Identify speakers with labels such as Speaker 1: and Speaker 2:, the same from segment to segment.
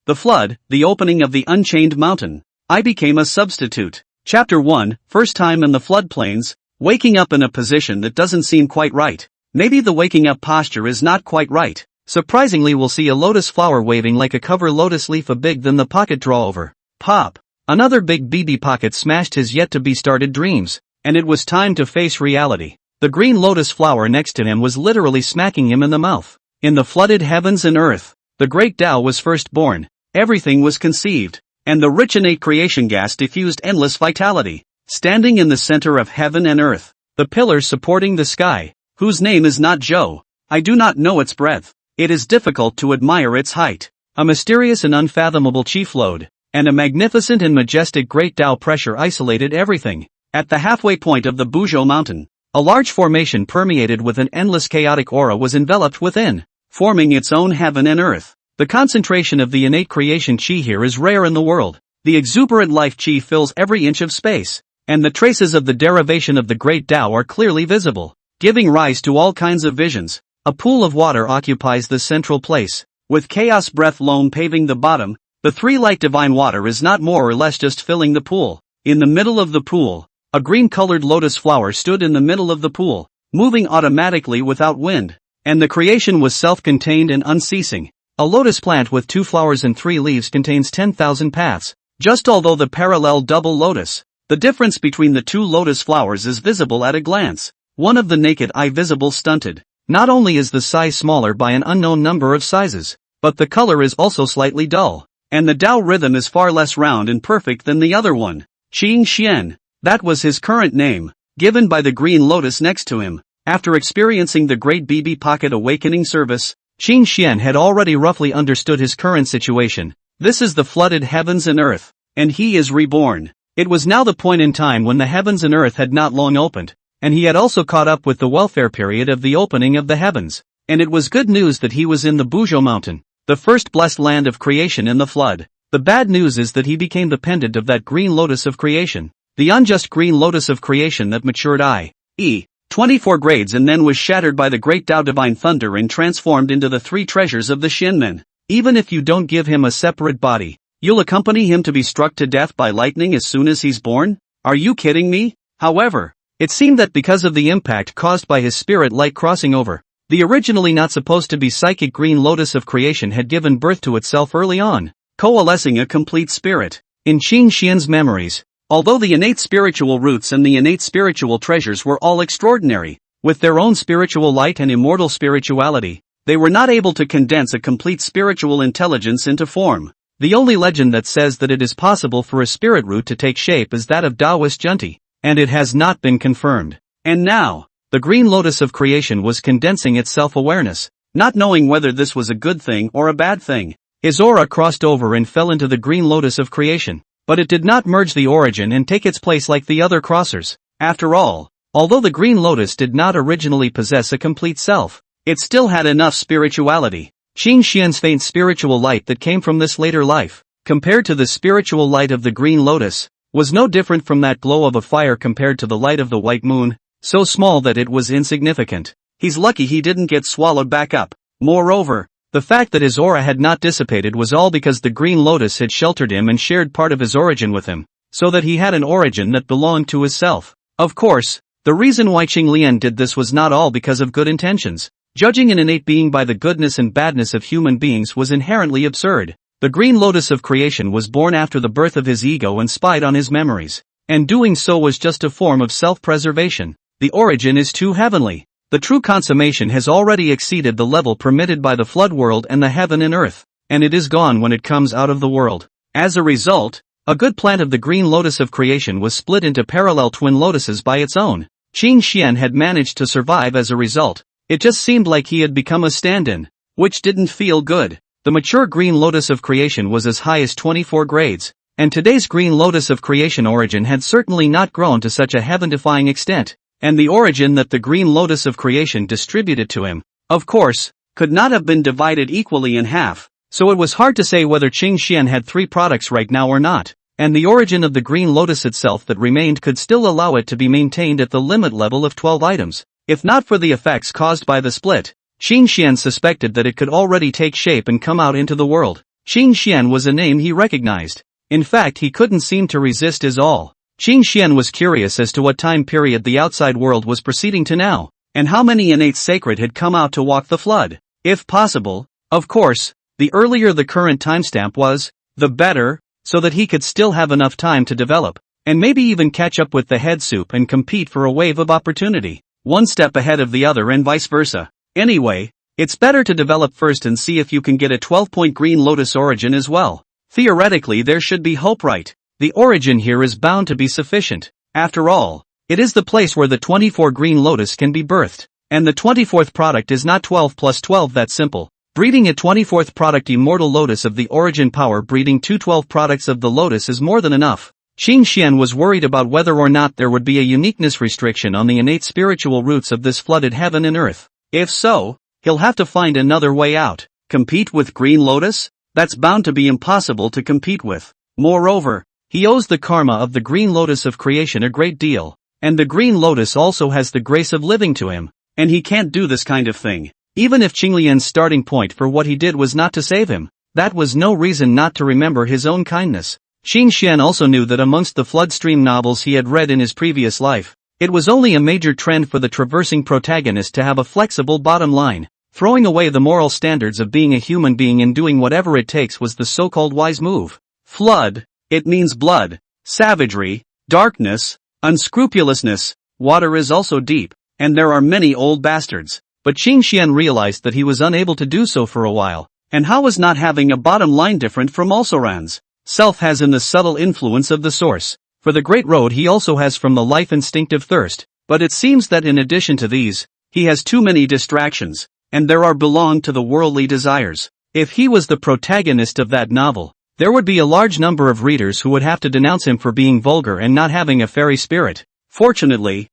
Speaker 1: The Flood, the Opening of the Unchained Mountain. I became a substitute. Chapter 1, First Time in the Floodplains, waking up in a position that doesn't seem quite right. Maybe the waking up posture is not quite right. Surprisingly, we'll see a lotus flower waving like a cover lotus leaf, a big then the pocket draw over. Pop. Another big BB pocket smashed his yet-to-be-started dreams, and it was time to face reality. The green lotus flower next to him was literally smacking him in the mouth. In the flooded heavens and earth, the great Tao was first born. Everything was conceived, and the rich innate creation gas diffused endless vitality. Standing in the center of heaven and earth, the pillar supporting the sky, whose name is not Zhou. I do not know its breadth. It is difficult to admire its height. A mysterious and unfathomable chief load, and a magnificent and majestic great Tao pressure isolated everything. At the halfway point of the Buzhou mountain, a large formation permeated with an endless chaotic aura was enveloped within, forming its own heaven and earth. The concentration of the innate creation chi here is rare in the world. The exuberant life chi fills every inch of space, and the traces of the derivation of the great Tao are clearly visible, giving rise to all kinds of visions. A pool of water occupies the central place, with chaos breath alone paving the bottom. The three-light divine water is not more or less just filling the pool. In the middle of the pool, a green-colored lotus flower stood in the middle of the pool, moving automatically without wind, and the creation was self-contained and unceasing. A lotus plant with 2 flowers and 3 leaves contains 10,000 paths. Just although the parallel double lotus, the difference between the 2 lotus flowers is visible at a glance. One of the naked eye visible stunted. Not only is the size smaller by an unknown number of sizes, but the color is also slightly dull, and the Tao rhythm is far less round and perfect than the other one. Qing Xian, that was his current name, given by the green lotus next to him. After experiencing the Great BB Pocket Awakening service, Qing Xian had already roughly understood his current situation. This is the flooded heavens and earth, and he is reborn. It was now the point in time when the heavens and earth had not long opened, and he had also caught up with the welfare period of the opening of the heavens, and it was good news that he was in the Buzhou mountain, the first blessed land of creation in the flood. The bad news is that he became the pendant of that green lotus of creation, the unjust green lotus of creation that matured i.e. 24 grades and then was shattered by the great Tao divine thunder and transformed into the 3 treasures of the Shinmen. Even if you don't give him a separate body, you'll accompany him to be struck to death by lightning as soon as he's born? Are you kidding me? However, it seemed that because of the impact caused by his spirit light crossing over, the originally not supposed to be psychic green lotus of creation had given birth to itself early on, coalescing a complete spirit. In Qing Xian's memories, although the innate spiritual roots and the innate spiritual treasures were all extraordinary, with their own spiritual light and immortal spirituality, they were not able to condense a complete spiritual intelligence into form. The only legend that says that it is possible for a spirit root to take shape is that of Taoist Junti, and it has not been confirmed. And now, the green lotus of creation was condensing its self-awareness, not knowing whether this was a good thing or a bad thing. His aura crossed over and fell into the green lotus of creation, but it did not merge the origin and take its place like the other crossers. After all, although the green lotus did not originally possess a complete self, it still had enough spirituality. Qing Xian's faint spiritual light that came from this later life, compared to the spiritual light of the green lotus, was no different from that glow of a fire compared to the light of the white moon, so small that it was insignificant. He's lucky he didn't get swallowed back up. Moreover, the fact that his aura had not dissipated was all because the green lotus had sheltered him and shared part of his origin with him, so that he had an origin that belonged to his self. Of course, the reason why Qing Lian did this was not all because of good intentions. Judging an innate being by the goodness and badness of human beings was inherently absurd. The green lotus of creation was born after the birth of his ego and spied on his memories, and doing so was just a form of self-preservation. The origin is too heavenly. The true consummation has already exceeded the level permitted by the flood world and the heaven and earth, and it is gone when it comes out of the world. As a result, a good plant of the green lotus of creation was split into parallel twin lotuses by its own. Qing Xian had managed to survive as a result. It just seemed like he had become a stand-in, which didn't feel good. The mature green lotus of creation was as high as 24 grades, and today's green lotus of creation origin had certainly not grown to such a heaven-defying extent. And the origin that the green lotus of creation distributed to him, of course, could not have been divided equally in half, so it was hard to say whether Qing Xian had 3 products right now or not, and the origin of the green lotus itself that remained could still allow it to be maintained at the limit level of 12 items. If not for the effects caused by the split, Qing Xian suspected that it could already take shape and come out into the world. Qing Xian was a name he recognized. In fact, he couldn't seem to resist is all. Qing Xian was curious as to what time period the outside world was proceeding to now, and how many innate sacred had come out to walk the flood. If possible, of course, the earlier the current timestamp was, the better, so that he could still have enough time to develop, and maybe even catch up with the head soup and compete for a wave of opportunity, one step ahead of the other and vice versa. Anyway, it's better to develop first and see if you can get a 12-point green lotus origin as well. Theoretically there should be hope, right? The origin here is bound to be sufficient. After all, it is the place where the 24 green lotus can be birthed, and the 24th product is not 12 plus 12 that simple. Breeding a 24th product immortal lotus of the origin power breeding two 12 products of the lotus is more than enough. Qing Xian was worried about whether or not there would be a uniqueness restriction on the innate spiritual roots of this flooded heaven and earth. If so, he'll have to find another way out. Compete with green lotus? That's bound to be impossible to compete with. Moreover, he owes the karma of the green lotus of creation a great deal, and the green lotus also has the grace of living to him, and he can't do this kind of thing. Even if Qinglian's starting point for what he did was not to save him, that was no reason not to remember his own kindness. Qing Xian also knew that amongst the Floodstream novels he had read in his previous life, it was only a major trend for the traversing protagonist to have a flexible bottom line. Throwing away the moral standards of being a human being and doing whatever it takes was the so-called wise move. Flood, it means blood, savagery, darkness, unscrupulousness. Water is also deep, and there are many old bastards. But Qing Xian realized that he was unable to do so for a while, and how was not having a bottom line different from also-ran's self has in the subtle influence of the source. For the great road he also has from the life instinctive thirst, but it seems that in addition to these, he has too many distractions, and there are belong to the worldly desires. If he was the protagonist of that novel, there would be a large number of readers who would have to denounce him for being vulgar and not having a fairy spirit. Fortunately,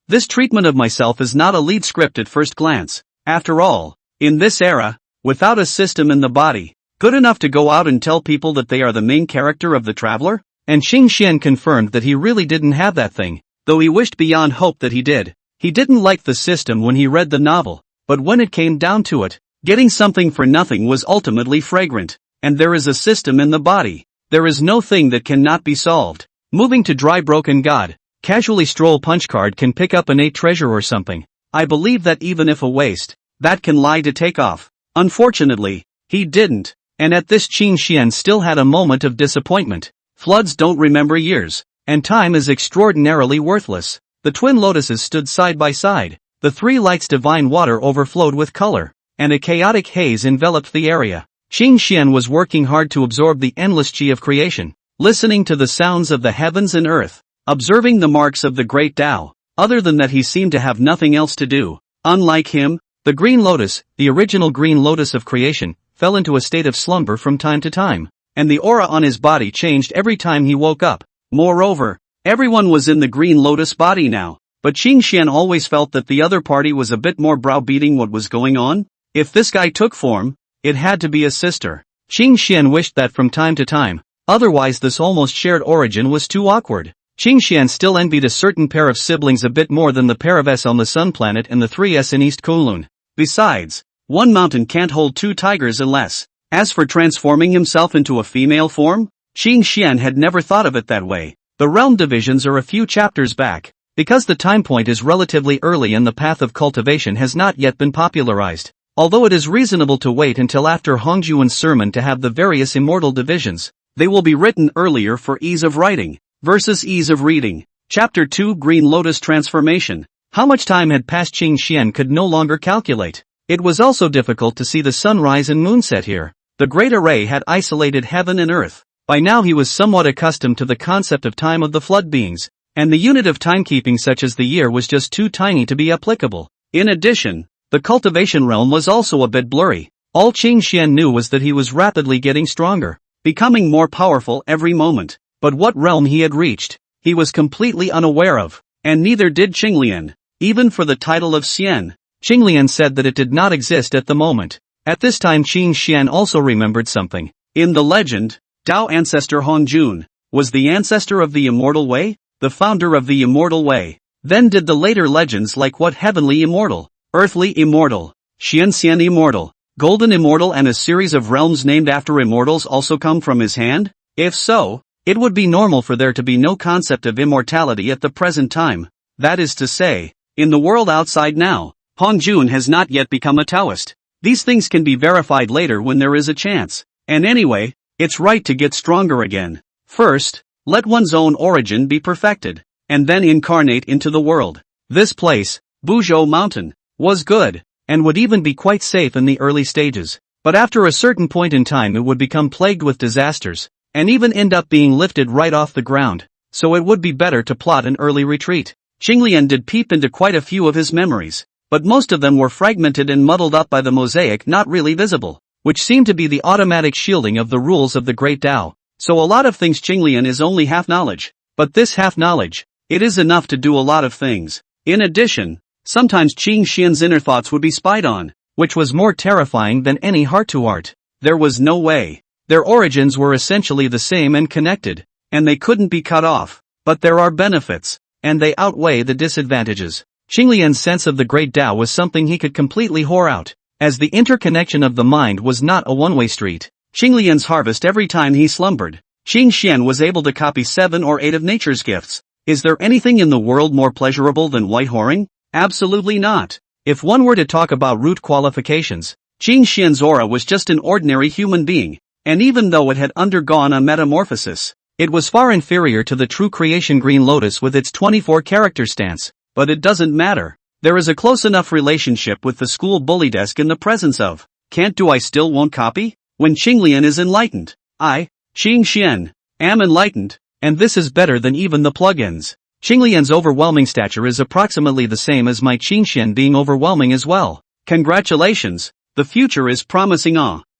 Speaker 1: this treatment of myself is not a lead script at first glance. After all, in this era, without a system in the body, good enough to go out and tell people that they are the main character of the traveler? And Qing Xian confirmed that he really didn't have that thing, though he wished beyond hope that he did. He didn't like the system when he read the novel, but when it came down to it, getting something for nothing was ultimately fragrant. And there is a system in the body. There is no thing that cannot be solved. Moving to dry broken god, casually stroll punch card can pick up an 8 treasure or something. I believe that even if a waste, that can lie to take off. Unfortunately, he didn't, and at this Qing Xian still had a moment of disappointment. Floods don't remember years, and time is extraordinarily worthless. The twin lotuses stood side by side. The three lights' divine water overflowed with color, and a chaotic haze enveloped the area. Qing Xian was working hard to absorb the endless qi of creation, listening to the sounds of the heavens and earth, observing the marks of the great Tao. Other than that he seemed to have nothing else to do. Unlike him, the green lotus, the original green lotus of creation, fell into a state of slumber from time to time, and the aura on his body changed every time he woke up. Moreover, everyone was in the green lotus body now, but Qing Xian always felt that the other party was a bit more browbeating what was going on. If this guy took form, it had to be a sister. Qing Xian wished that from time to time, otherwise this almost shared origin was too awkward. Qing Xian still envied a certain pair of siblings a bit more than the pair of S on the Sun Planet and the 3S in East Kowloon. Besides, one mountain can't hold 2 tigers unless. As for transforming himself into a female form, Qing Xian had never thought of it that way. The realm divisions are a few chapters back, because the time point is relatively early and the path of cultivation has not yet been popularized. Although it is reasonable to wait until after Hongjuan's sermon to have the various immortal divisions, they will be written earlier for ease of writing versus ease of reading. Chapter 2 Green Lotus Transformation. How much time had passed Qing Xian could no longer calculate. It was also difficult to see the sunrise and moonset here. The great array had isolated heaven and earth. By now he was somewhat accustomed to the concept of time of the flood beings, and the unit of timekeeping such as the year was just too tiny to be applicable. In addition, the cultivation realm was also a bit blurry. All Qing Xian knew was that he was rapidly getting stronger, becoming more powerful every moment. But what realm he had reached, he was completely unaware of, and neither did Qinglian. Even for the title of Xian, Qinglian said that it did not exist at the moment. At this time Qing Xian also remembered something. In the legend, Tao ancestor Hongjun was the ancestor of the immortal way, the founder of the immortal way. Then did the later legends like what heavenly immortal, earthly immortal, Xian Xian immortal, golden immortal and a series of realms named after immortals also come from his hand? If so, it would be normal for there to be no concept of immortality at the present time. That is to say, in the world outside now, Hong Jun has not yet become a Taoist. These things can be verified later when there is a chance. And anyway, it's right to get stronger again. First, let one's own origin be perfected, and then incarnate into the world. This place, Buzhou Mountain, was good, and would even be quite safe in the early stages. But after a certain point in time it would become plagued with disasters, and even end up being lifted right off the ground. So it would be better to plot an early retreat. Qinglian did peep into quite a few of his memories, but most of them were fragmented and muddled up by the mosaic not really visible, which seemed to be the automatic shielding of the rules of the Great Tao. So a lot of things Qinglian is only half knowledge, but this half knowledge, it is enough to do a lot of things. In addition, sometimes Qing Xian's inner thoughts would be spied on, which was more terrifying than any heart-to-heart. There was no way. Their origins were essentially the same and connected, and they couldn't be cut off. But there are benefits, and they outweigh the disadvantages. Qinglian's sense of the Great Tao was something he could completely whore out, as the interconnection of the mind was not a one-way street. Qinglian's harvest every time he slumbered. Qing Xian was able to copy 7 or 8 of nature's gifts. Is there anything in the world more pleasurable than white whoring? Absolutely not. If one were to talk about root qualifications, Qing Xian's aura was just an ordinary human being, and even though it had undergone a metamorphosis, it was far inferior to the true creation Green Lotus with its 24-character stance. But it doesn't matter. There is a close enough relationship with the school bully desk in the presence of can't do I still won't copy? When Qinglian is enlightened. I, Qing Xian, am enlightened, and this is better than even the plugins. Qinglian's overwhelming stature is approximately the same as my Qing Xian being overwhelming as well. Congratulations, the future is promising.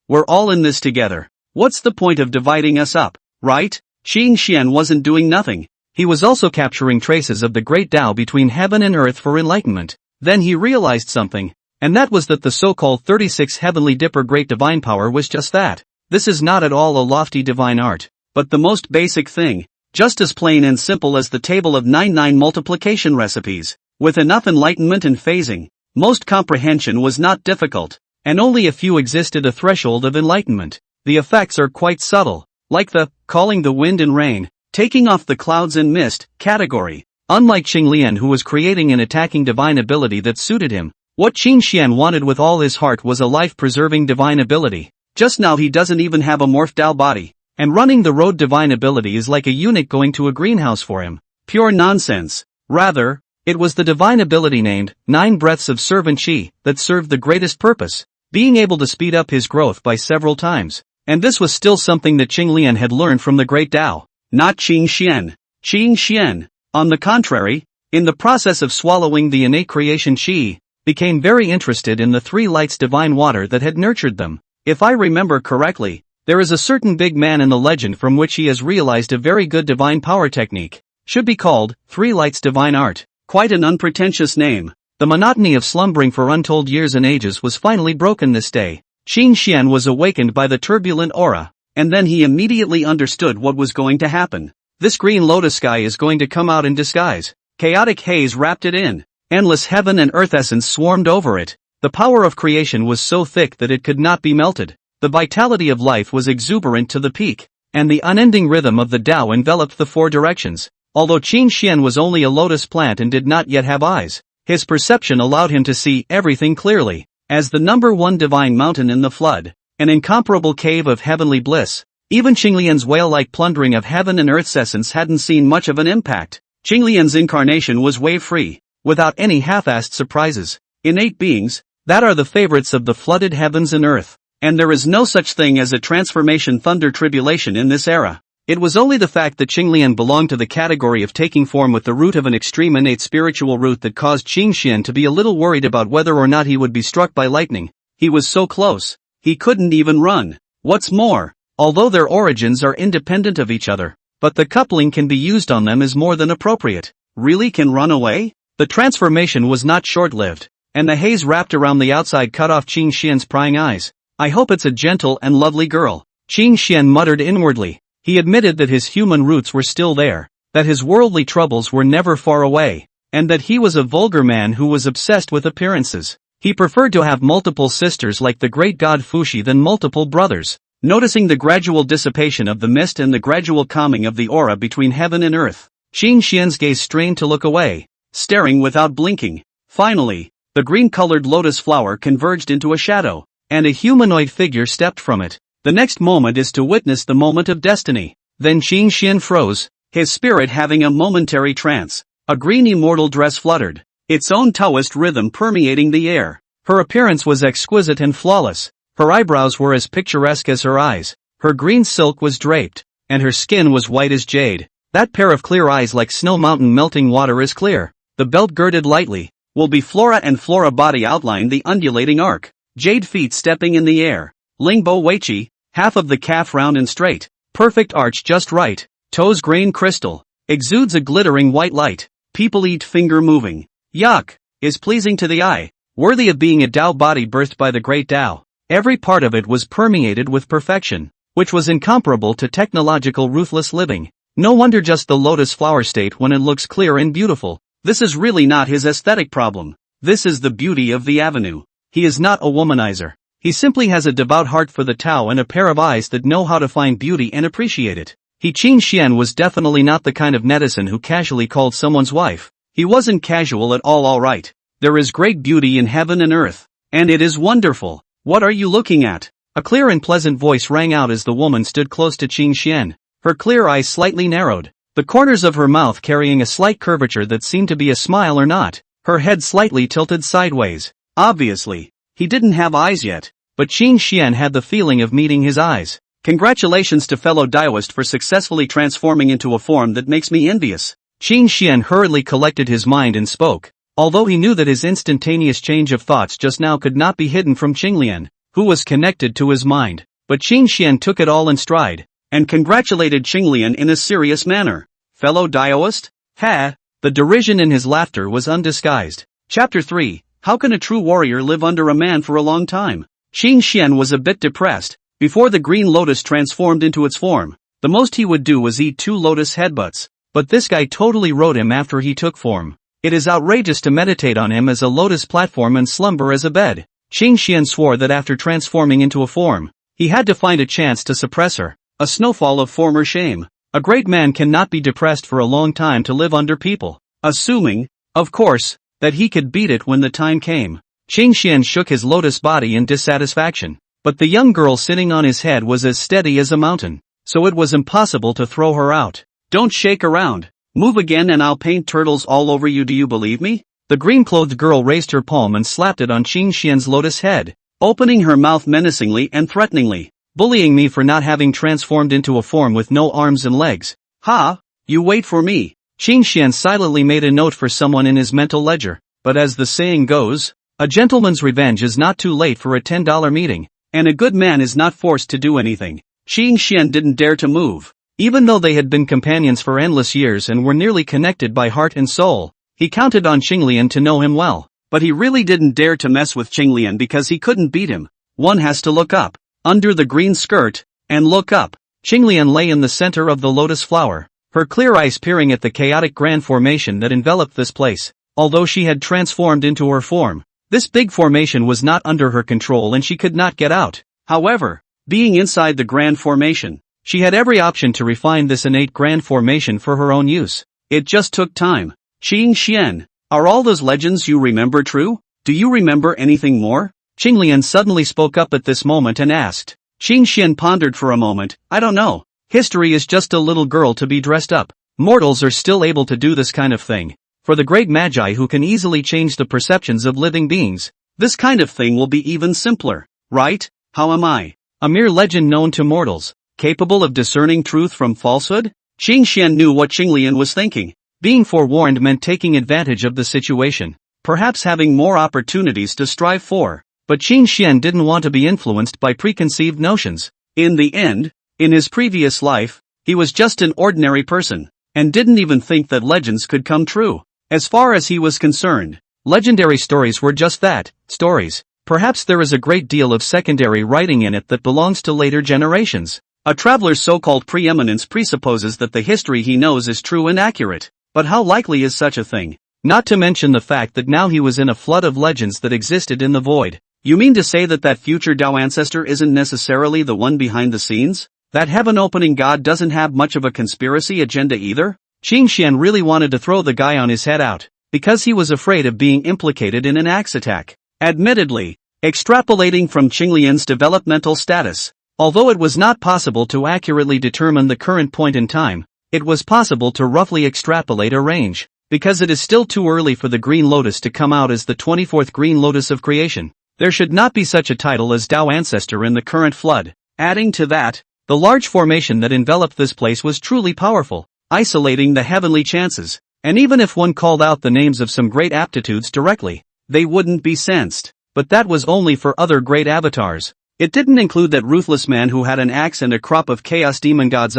Speaker 1: We're all in this together. What's the point of dividing us up, right? Qing Xian wasn't doing nothing. He was also capturing traces of the Great Tao between heaven and earth for enlightenment. Then he realized something, and that was that the so-called 36 Heavenly Dipper Great Divine Power was just that. This is not at all a lofty divine art, but the most basic thing, just as plain and simple as the table of 99 multiplication recipes. With enough enlightenment and phasing, most comprehension was not difficult, and only a few existed a threshold of enlightenment. The effects are quite subtle, like the calling the wind and rain, taking off the clouds and mist category. Unlike Qinglian, who was creating and attacking divine ability that suited him, what Qing Xian wanted with all his heart was a life-preserving divine ability. Just now he doesn't even have a morphed Tao body, and running the road divine ability is like a eunuch going to a greenhouse for him. Pure nonsense. Rather, it was the divine ability named 9 breaths of servant Qi that served the greatest purpose, being able to speed up his growth by several times. And this was still something that Qinglian had learned from the Great Tao. Not Qing Xian. Qing Xian, on the contrary, in the process of swallowing the innate creation Qi, became very interested in the 3 lights divine water that had nurtured them. If I remember correctly, there is a certain big man in the legend from which he has realized a very good divine power technique. Should be called 3 lights divine art. Quite an unpretentious name. The monotony of slumbering for untold years and ages was finally broken this day. Qing Xian was awakened by the turbulent aura, and then he immediately understood what was going to happen. This green lotus sky is going to come out in disguise. Chaotic haze wrapped it in. Endless heaven and earth essence swarmed over it. The power of creation was so thick that it could not be melted. The vitality of life was exuberant to the peak, and the unending rhythm of the Tao enveloped the 4 directions. Although Qing Xian was only a lotus plant and did not yet have eyes, his perception allowed him to see everything clearly. As the number 1 divine mountain in the flood, an incomparable cave of heavenly bliss, even Qinglian's whale-like plundering of heaven and earth's essence hadn't seen much of an impact. Qinglian's incarnation was wave-free, without any half-assed surprises. Innate beings, that are the favorites of the flooded heavens and earth. And there is no such thing as a transformation thunder tribulation in this era. It was only the fact that Qinglian belonged to the category of taking form with the root of an extreme innate spiritual root that caused Qing Xian to be a little worried about whether or not he would be struck by lightning. He was so close, he couldn't even run. What's more, although their origins are independent of each other, but the coupling can be used on them is more than appropriate. Really can run away? The transformation was not short-lived, and the haze wrapped around the outside cut off Qing Xian's prying eyes. I hope it's a gentle and lovely girl, Qing Xian muttered inwardly. He admitted that his human roots were still there, that his worldly troubles were never far away, and that he was a vulgar man who was obsessed with appearances. He preferred to have multiple sisters like the great god Fuxi than multiple brothers. Noticing the gradual dissipation of the mist and the gradual calming of the aura between heaven and earth, Qin Xian's gaze strained to look away, staring without blinking. Finally, the green-colored lotus flower converged into a shadow, and a humanoid figure stepped from it. The next moment is to witness the moment of destiny. Then Qin Xian froze, his spirit having a momentary trance. A green immortal dress fluttered, its own Taoist rhythm permeating the air. Her appearance was exquisite and flawless. Her eyebrows were as picturesque as her eyes. Her green silk was draped, and her skin was white as jade. That pair of clear eyes like snow mountain melting water is clear. The belt girded lightly, will be flora and flora body outline the undulating arc. Jade feet stepping in the air. Lingbo Weiqi, half of the calf round and straight. Perfect arch just right. Toes grain crystal. Exudes a glittering white light. People eat finger moving. Yuck. Is pleasing to the eye. Worthy of being a Tao body birthed by the great Tao. Every part of it was permeated with perfection, which was incomparable to technological ruthless living. No wonder just the lotus flower state when it looks clear and beautiful. This is really not his aesthetic problem. This is the beauty of the avenue. He is not a womanizer. He simply has a devout heart for the Tao and a pair of eyes that know how to find beauty and appreciate it. Qin Xian was definitely not the kind of netizen who casually called someone's wife. He wasn't casual at all right. There is great beauty in heaven and earth. And it is wonderful. What are you looking at? A clear and pleasant voice rang out as the woman stood close to Qin Xian. Her clear eyes slightly narrowed, the corners of her mouth carrying a slight curvature that seemed to be a smile or not. Her head slightly tilted sideways. Obviously, he didn't have eyes yet, but Qin Xian had the feeling of meeting his eyes. Congratulations to fellow Daoist for successfully transforming into a form that makes me envious. Qin Xian hurriedly collected his mind and spoke, although he knew that his instantaneous change of thoughts just now could not be hidden from Qinglian, who was connected to his mind. But Qin Xian took it all in stride, and congratulated Qinglian in a serious manner. Fellow Daoist? Ha! The derision in his laughter was undisguised. Chapter 3, How can a true warrior live under a man for a long time? Qin Xian was a bit depressed. Before the green lotus transformed into its form, the most he would do was eat 2 lotus headbutts. But this guy totally rode him after he took form. It is outrageous to meditate on him as a lotus platform and slumber as a bed. Qin Xian swore that after transforming into a form, he had to find a chance to suppress her. A snowfall of former shame. A great man cannot be depressed for a long time to live under people. Assuming, of course, that he could beat it when the time came. Qin Xian shook his lotus body in dissatisfaction. But the young girl sitting on his head was as steady as a mountain, so it was impossible to throw her out. Don't shake around. Move again and I'll paint turtles all over you. Do you believe me? The green-clothed girl raised her palm and slapped it on Qin Xian's lotus head, opening her mouth menacingly and threateningly. Bullying me for not having transformed into a form with no arms and legs. Ha! You wait for me. Qin Xian silently made a note for someone in his mental ledger. But as the saying goes, a gentleman's revenge is not too late for a $10 meeting. And a good man is not forced to do anything. Qin Xian didn't dare to move. Even though they had been companions for endless years and were nearly connected by heart and soul, he counted on Qinglian to know him well. But he really didn't dare to mess with Qinglian because he couldn't beat him. One has to look up, under the green skirt, and look up. Qinglian lay in the center of the lotus flower, her clear eyes peering at the chaotic grand formation that enveloped this place. Although she had transformed into her form, this big formation was not under her control and she could not get out. However, being inside the grand formation, she had every option to refine this innate grand formation for her own use. It just took time. Qin Xian, are all those legends you remember true? Do you remember anything more? Qinglian suddenly spoke up at this moment and asked. Qin Xian pondered for a moment. I don't know. History is just a little girl to be dressed up. Mortals are still able to do this kind of thing. For the great magi who can easily change the perceptions of living beings, this kind of thing will be even simpler, right? How am I? A mere legend known to mortals, capable of discerning truth from falsehood? Qin Xian knew what Qinglian was thinking. Being forewarned meant taking advantage of the situation, perhaps having more opportunities to strive for. But Qin Xian didn't want to be influenced by preconceived notions. In the end, in his previous life, he was just an ordinary person, and didn't even think that legends could come true. As far as he was concerned, legendary stories were just that, stories. Perhaps there is a great deal of secondary writing in it that belongs to later generations. A traveler's so-called preeminence presupposes that the history he knows is true and accurate. But how likely is such a thing? Not to mention the fact that now he was in a flood of legends that existed in the void. You mean to say that future Dao ancestor isn't necessarily the one behind the scenes? That heaven-opening god doesn't have much of a conspiracy agenda either? Qin Xian really wanted to throw the guy on his head out, because he was afraid of being implicated in an axe attack. Admittedly, extrapolating from Qinglian's developmental status, although it was not possible to accurately determine the current point in time, it was possible to roughly extrapolate a range, because it is still too early for the Green Lotus to come out as the 24th Green Lotus of creation. There should not be such a title as Dao Ancestor in the current flood. Adding to that, the large formation that enveloped this place was truly powerful, isolating the heavenly chances, and even if one called out the names of some great aptitudes directly, they wouldn't be sensed. But that was only for other great avatars. It didn't include that ruthless man who had an axe and a crop of chaos demon gods.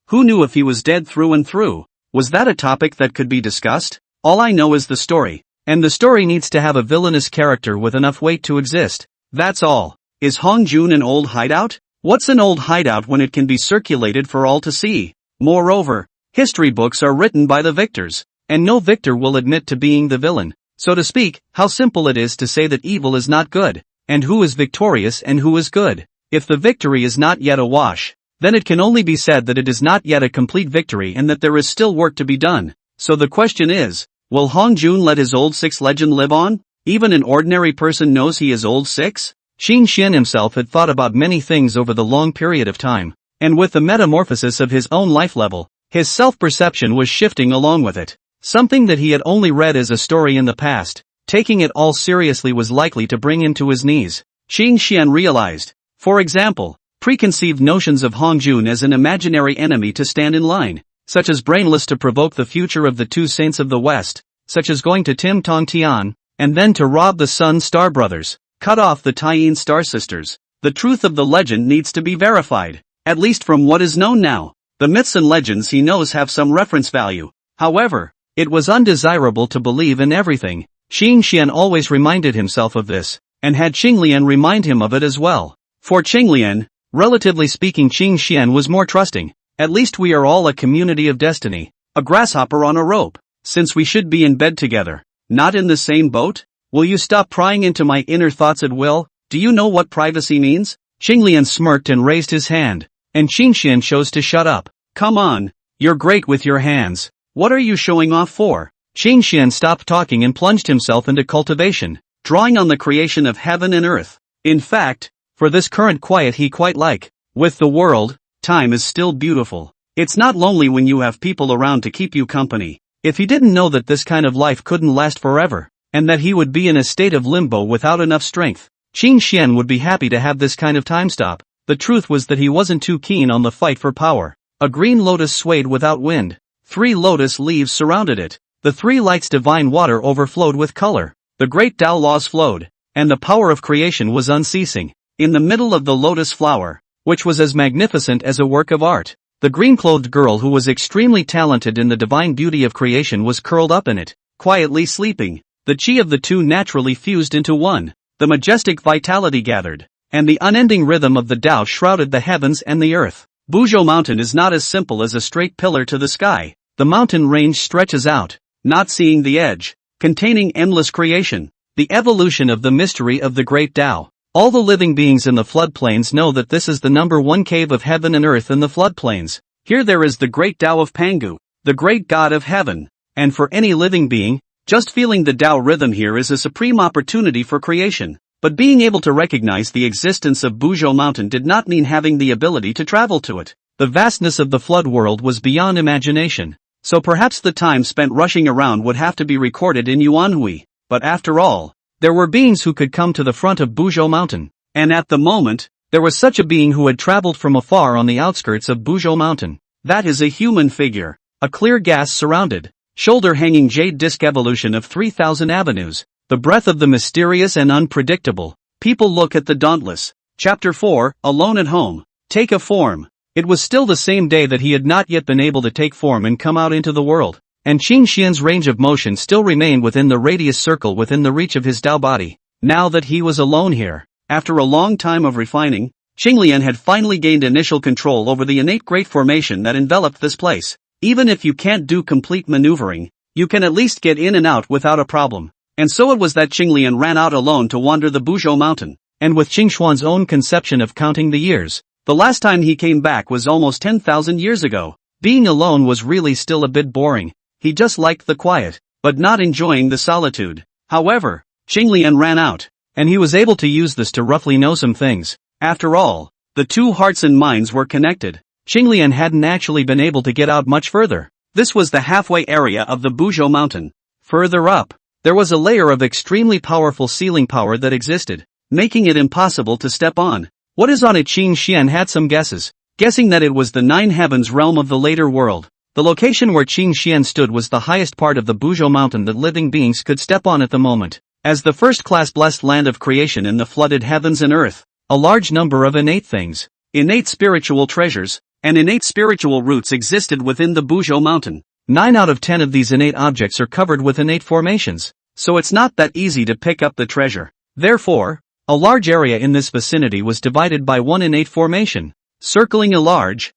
Speaker 1: Who knew if he was dead through and through? Was that a topic that could be discussed? All I know is the story. And the story needs to have a villainous character with enough weight to exist. That's all. Is Hongjun an old hideout? What's an old hideout when it can be circulated for all to see? Moreover, history books are written by the victors, and no victor will admit to being the villain. So to speak, how simple it is to say that evil is not good, and who is victorious and who is good. If the victory is not yet a wash, then it can only be said that it is not yet a complete victory and that there is still work to be done. So the question is, will Hongjun let his old six legend live on? Even an ordinary person knows he is old six? Qin Xian himself had thought about many things over the long period of time, and with the metamorphosis of his own life level, his self-perception was shifting along with it. Something that he had only read as a story in the past, taking it all seriously was likely to bring him to his knees. Qin Xian realized, for example, preconceived notions of Hongjun as an imaginary enemy to stand in line, such as brainless to provoke the future of the two saints of the West, such as going to Tim Tong Tian, and then to rob the Sun Star brothers, cut off the Taiyin Star sisters. The truth of the legend needs to be verified, at least from what is known now. The myths and legends he knows have some reference value. However, it was undesirable to believe in everything. Qin Xian always reminded himself of this, and had Qinglian remind him of it as well. For Qinglian, relatively speaking, Qin Xian was more trusting. At least we are all a community of destiny, a grasshopper on a rope, since we should be in bed together, not in the same boat. Will you stop prying into my inner thoughts at will? Do you know what privacy means? Qinglian smirked and raised his hand, and Qin Xian chose to shut up. Come on, you're great with your hands. What are you showing off for? Qin Xian stopped talking and plunged himself into cultivation, drawing on the creation of heaven and earth. In fact, for this current quiet he quite like. With the world, time is still beautiful. It's not lonely when you have people around to keep you company. If he didn't know that this kind of life couldn't last forever, and that he would be in a state of limbo without enough strength, Qin Xian would be happy to have this kind of time stop. The truth was that he wasn't too keen on the fight for power. A green lotus swayed without wind. 3 lotus leaves surrounded it. The 3 lights' divine water overflowed with color. The great Tao laws flowed, and the power of creation was unceasing. In the middle of the lotus flower, which was as magnificent as a work of art, the green-clothed girl who was extremely talented in the divine beauty of creation was curled up in it, quietly sleeping. The chi of the two naturally fused into one. The majestic vitality gathered, and the unending rhythm of the Tao shrouded the heavens and the earth. Buzhou Mountain is not as simple as a straight pillar to the sky. The mountain range stretches out, not seeing the edge, containing endless creation, the evolution of the mystery of the great Tao. All the living beings in the floodplains know that this is the #1 cave of heaven and earth in the floodplains. Here there is the great Tao of Pangu, the great god of heaven, and for any living being, just feeling the Tao rhythm here is a supreme opportunity for creation. But being able to recognize the existence of Buzhou Mountain did not mean having the ability to travel to it. The vastness of the flood world was beyond imagination. So perhaps the time spent rushing around would have to be recorded in Yuanhui. But after all, there were beings who could come to the front of Buzhou Mountain. And at the moment, there was such a being who had traveled from afar on the outskirts of Buzhou Mountain. That is a human figure, a clear gas surrounded, shoulder-hanging jade disc evolution of 3,000 avenues. The breath of the mysterious and unpredictable. People look at the dauntless. Chapter 4, Alone at Home. Take a form. It was still the same day that he had not yet been able to take form and come out into the world, and Qin Xian's range of motion still remained within the radius circle within the reach of his Tao body. Now that he was alone here, after a long time of refining, Qinglian had finally gained initial control over the innate great formation that enveloped this place. Even if you can't do complete maneuvering, You can at least get in and out without a problem. And so it was that Qinglian ran out alone to wander the Buzhou mountain. And with Qingxuan's own conception of counting the years, the last time he came back was almost 10,000 years ago. Being alone was really still a bit boring. He just liked the quiet, but not enjoying the solitude. However, Qinglian ran out, and he was able to use this to roughly know some things. After all, the two hearts and minds were connected. Qinglian hadn't actually been able to get out much further. This was the halfway area of the Buzhou mountain. Further up, there was a layer of extremely powerful sealing power that existed, making it impossible to step on. What is on it? Qin Xian had some guesses, guessing that it was the Nine Heavens realm of the later world. The location where Qin Xian stood was the highest part of the Buzhou mountain that living beings could step on at the moment. As the first-class blessed land of creation in the flooded heavens and earth, a large number of innate things, innate spiritual treasures, and innate spiritual roots existed within the Buzhou mountain. 9 out of 10 of these innate objects are covered with innate formations, so it's not that easy to pick up the treasure. Therefore, a large area in this vicinity was divided by one innate formation, circling a large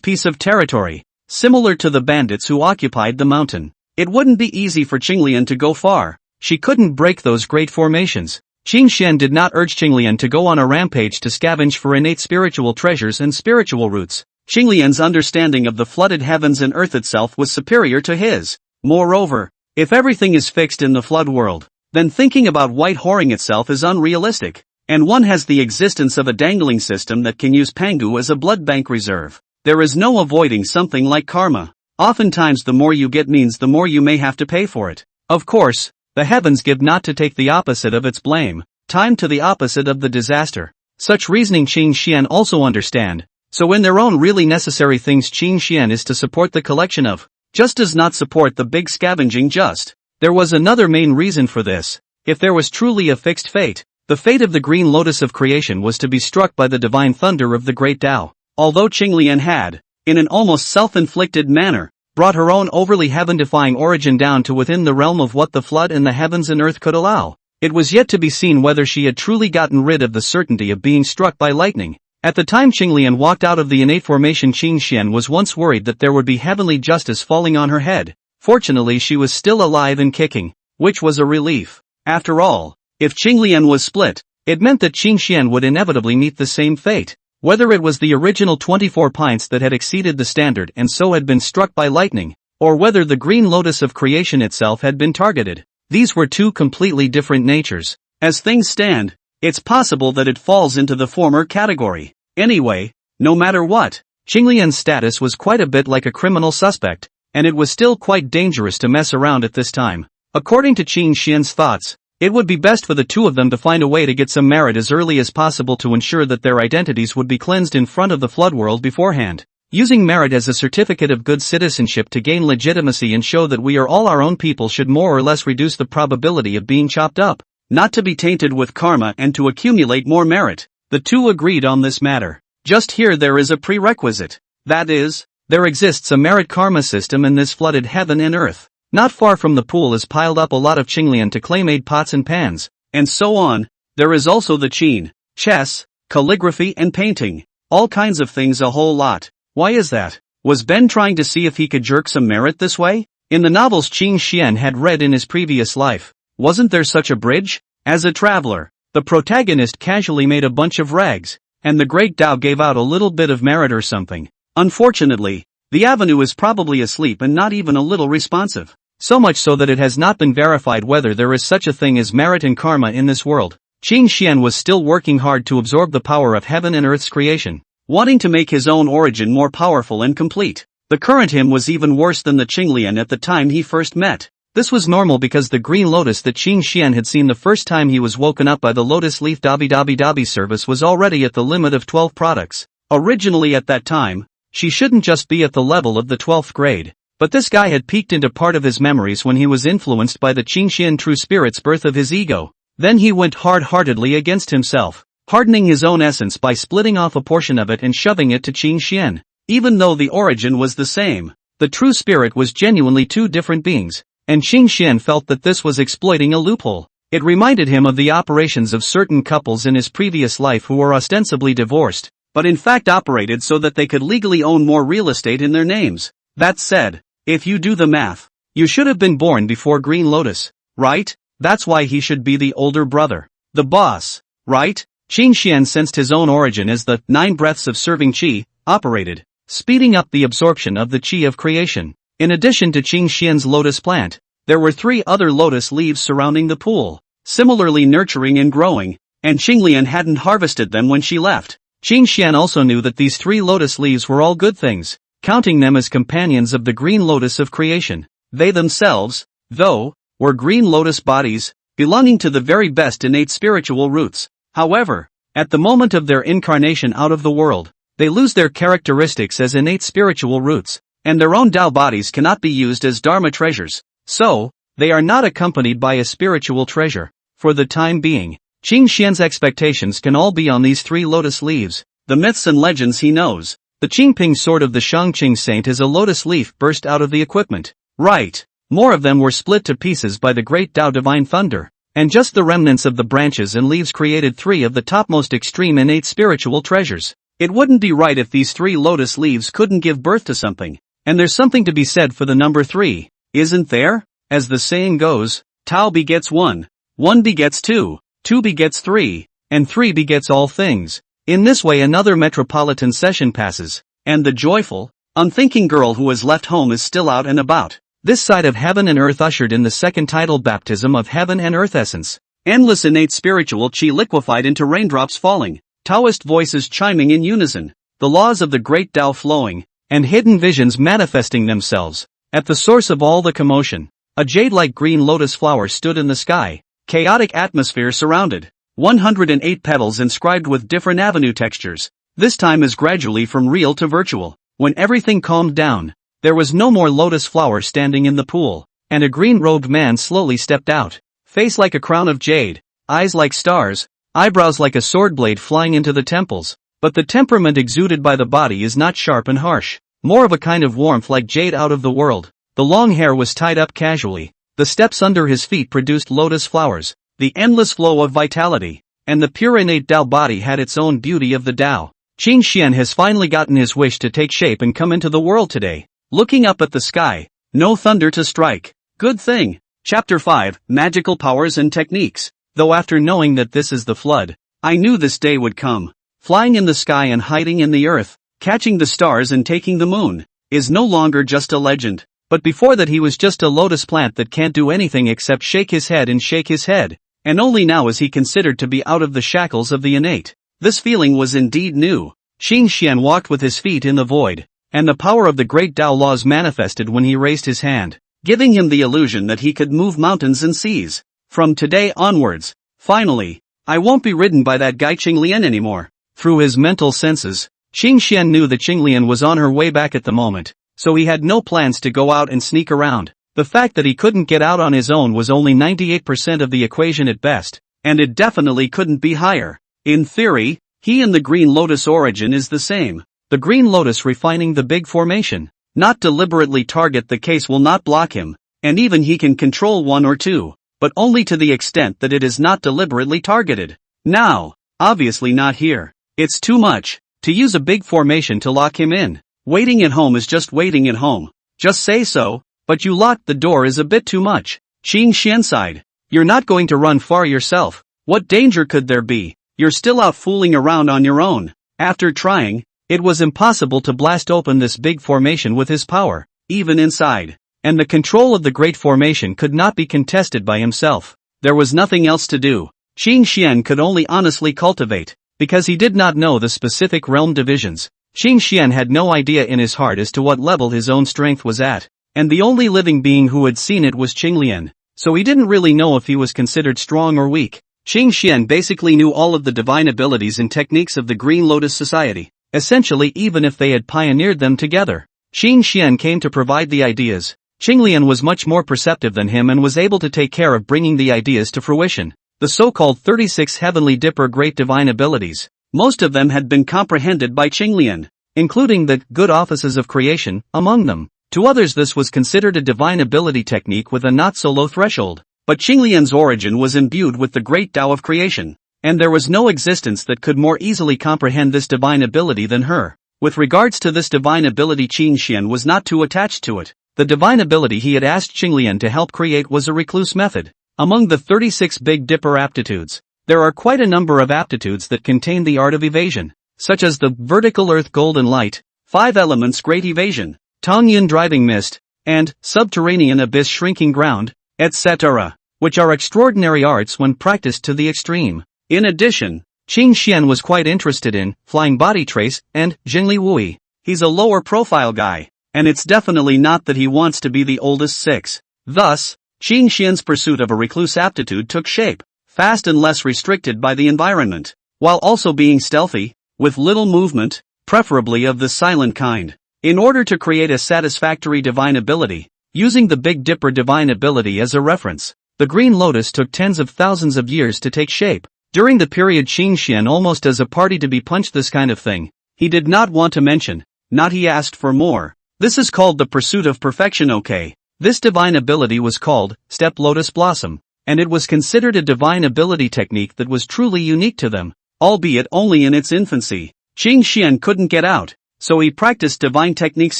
Speaker 1: piece of territory, similar to the bandits who occupied the mountain. It wouldn't be easy for Qinglian to go far. She couldn't break those great formations. Qin Xian did not urge Qinglian to go on a rampage to scavenge for innate spiritual treasures and spiritual roots. Qinglian's understanding of the flooded heavens and earth itself was superior to his. Moreover, if everything is fixed in the flood world, then thinking about white whoring itself is unrealistic, and one has the existence of a dangling system that can use Pangu as a blood bank reserve. There is no avoiding something like karma. Oftentimes the more you get means the more you may have to pay for it. Of course, the heavens give not to take the opposite of its blame, time to the opposite of the disaster. Such reasoning Qin Xian also understand. So in their own really necessary things Qin Xian is to support the collection of, just does not support the big scavenging just. There was another main reason for this. If there was truly a fixed fate, the fate of the green lotus of creation was to be struck by the divine thunder of the great Tao. Although Qinglian had, in an almost self-inflicted manner, brought her own overly heaven-defying origin down to within the realm of what the flood and the heavens and earth could allow, it was yet to be seen whether she had truly gotten rid of the certainty of being struck by lightning. At the time Qinglian walked out of the innate formation, Qin Xian was once worried that there would be heavenly justice falling on her head. Fortunately she was still alive and kicking, which was a relief. After all, if Qinglian was split, it meant that Qin Xian would inevitably meet the same fate. Whether it was the original 24 pints that had exceeded the standard and so had been struck by lightning, or whether the green lotus of creation itself had been targeted, these were two completely different natures. As things stand, it's possible that it falls into the former category. Anyway, no matter what, Qinglian's status was quite a bit like a criminal suspect, and it was still quite dangerous to mess around at this time. According to Qin Xian's thoughts, it would be best for the two of them to find a way to get some merit as early as possible to ensure that their identities would be cleansed in front of the flood world beforehand. Using merit as a certificate of good citizenship to gain legitimacy and show that we are all our own people should more or less reduce the probability of being chopped up, not to be tainted with karma and to accumulate more merit. The two agreed on this matter. Just here there is a prerequisite. That is, there exists a merit karma system in this flooded heaven and earth. Not far from the pool is piled up a lot of Qinglian to clay-made pots and pans, and so on. There is also the qin, chess, calligraphy and painting. All kinds of things, a whole lot. Why is that? Was Ben trying to see if he could jerk some merit this way? In the novels Qin Xian had read in his previous life, wasn't there such a bridge? As a traveler, the protagonist casually made a bunch of rags, and the great Tao gave out a little bit of merit or something. Unfortunately, the avenue is probably asleep and not even a little responsive. So much so that it has not been verified whether there is such a thing as merit and karma in this world. Qin Xian was still working hard to absorb the power of heaven and earth's creation, wanting to make his own origin more powerful and complete. The current him was even worse than the Qinglian at the time he first met. This was normal because the green lotus that Qin Xian had seen the first time he was woken up by the lotus leaf Dabi service was already at the limit of 12 products. Originally at that time, she shouldn't just be at the level of the 12th grade. But this guy had peeked into part of his memories when he was influenced by the Qin Xian true spirit's birth of his ego. Then he went hard-heartedly against himself, hardening his own essence by splitting off a portion of it and shoving it to Qin Xian. Even though the origin was the same, the true spirit was genuinely two different beings, and Qin Xian felt that this was exploiting a loophole. It reminded him of the operations of certain couples in his previous life who were ostensibly divorced, but in fact operated so that they could legally own more real estate in their names. That said, if you do the math, You should have been born before Green Lotus, right? That's why he should be the older brother. The boss, right? Qin Xian sensed his own origin as the 9 breaths of serving qi operated, speeding up the absorption of the qi of creation. In addition to Qin Xian's lotus plant, there were 3 other lotus leaves surrounding the pool, similarly nurturing and growing, and Qinglian hadn't harvested them when she left. Qin Xian also knew that these 3 lotus leaves were all good things, counting them as companions of the green lotus of creation. They themselves, though, were green lotus bodies, belonging to the very best innate spiritual roots. However, at the moment of their incarnation out of the world, they lose their characteristics as innate spiritual roots, and their own Tao bodies cannot be used as Dharma treasures. So, they are not accompanied by a spiritual treasure. For the time being, Qin Xian's expectations can all be on these 3 lotus leaves, the myths and legends he knows. The Qingping sword of the Shangqing saint is a lotus leaf burst out of the equipment. Right. More of them were split to pieces by the great Tao divine thunder, and just the remnants of the branches and leaves created 3 of the topmost extreme innate spiritual treasures. It wouldn't be right if these 3 lotus leaves couldn't give birth to something, and there's something to be said for the number 3, isn't there? As the saying goes, Tao begets 1, 1 begets 2, 2 begets 3, and 3 begets all things. In this way another metropolitan session passes, and the joyful, unthinking girl who has left home is still out and about. This side of heaven and earth ushered in the second tidal baptism of heaven and earth essence. Endless innate spiritual qi liquefied into raindrops falling, Taoist voices chiming in unison, the laws of the great Tao flowing, and hidden visions manifesting themselves. At the source of all the commotion, a jade-like green lotus flower stood in the sky, chaotic atmosphere surrounded, 108 petals inscribed with different avenue textures, this time as gradually from real to virtual. When everything calmed down, there was no more lotus flower standing in the pool, and a green-robed man slowly stepped out, face like a crown of jade, eyes like stars, eyebrows like a sword blade flying into the temples, but the temperament exuded by the body is not sharp and harsh, more of a kind of warmth like jade out of the world. The long hair was tied up casually, the steps under his feet produced lotus flowers, the endless flow of vitality, and the pure innate Tao body had its own beauty of the Tao. Qin Xian has finally gotten his wish to take shape and come into the world today. Looking up at the sky, no thunder to strike. Good thing. Chapter 5, Magical Powers and Techniques. Though after knowing that this is the flood, I knew this day would come. Flying in the sky and hiding in the earth, catching the stars and taking the moon, is no longer just a legend. But before that he was just a lotus plant that can't do anything except shake his head and shake his head. And only now is he considered to be out of the shackles of the innate. This feeling was indeed new. Qin Xian walked with his feet in the void, and the power of the great Tao laws manifested when he raised his hand, giving him the illusion that he could move mountains and seas. From today onwards, finally, I won't be ridden by that guy Qinglian anymore. Through his mental senses, Qin Xian knew that Qinglian was on her way back at the moment, so he had no plans to go out and sneak around. The fact that he couldn't get out on his own was only 98% of the equation at best, and it definitely couldn't be higher. In theory, he and the Green Lotus origin is the same. The Green Lotus refining the big formation, not deliberately target the case will not block him, and even he can control 1 or 2, but only to the extent that it is not deliberately targeted. Now, obviously not here. It's too much, to use a big formation to lock him in. Waiting at home is just waiting at home. Just say so, but you locked the door is a bit too much. Qin Xian sighed. You're not going to run far yourself. What danger could there be? You're still out fooling around on your own. After trying, it was impossible to blast open this big formation with his power, even inside. And the control of the great formation could not be contested by himself. There was nothing else to do. Qin Xian could only honestly cultivate, because he did not know the specific realm divisions. Qin Xian had no idea in his heart as to what level his own strength was at, and the only living being who had seen it was Qinglian, so he didn't really know if he was considered strong or weak. Qin Xian basically knew all of the divine abilities and techniques of the Green Lotus Society, essentially even if they had pioneered them together. Qin Xian came to provide the ideas. Qinglian was much more perceptive than him and was able to take care of bringing the ideas to fruition. The so-called 36 Heavenly Dipper Great Divine Abilities, most of them had been comprehended by Qinglian, including the good offices of creation among them. To others this was considered a divine ability technique with a not-so-low threshold, but Qinglian's origin was imbued with the great Tao of creation, and there was no existence that could more easily comprehend this divine ability than her. With regards to this divine ability Qin Xian was not too attached to it. The divine ability he had asked Qinglian to help create was a recluse method. Among the 36 Big Dipper aptitudes, there are quite a number of aptitudes that contain the art of evasion, such as the vertical earth golden light, 5 elements great evasion, Tongyun driving mist, and subterranean abyss shrinking ground, etc., which are extraordinary arts when practiced to the extreme. In addition, Qin Xian was quite interested in flying body trace and Jinli Wui. He's a lower profile guy, and it's definitely not that he wants to be the oldest 6. Thus, Qin Xian's pursuit of a recluse aptitude took shape, fast and less restricted by the environment, while also being stealthy, with little movement, preferably of the silent kind. In order to create a satisfactory divine ability, using the Big Dipper divine ability as a reference, the Green Lotus took tens of thousands of years to take shape. During the period Qin Xian almost as a party to be punched this kind of thing, he did not want to mention, not he asked for more. This is called the pursuit of perfection. Okay. This divine ability was called Step Lotus Blossom, and it was considered a divine ability technique that was truly unique to them, albeit only in its infancy. Qin Xian couldn't get out, so he practiced divine techniques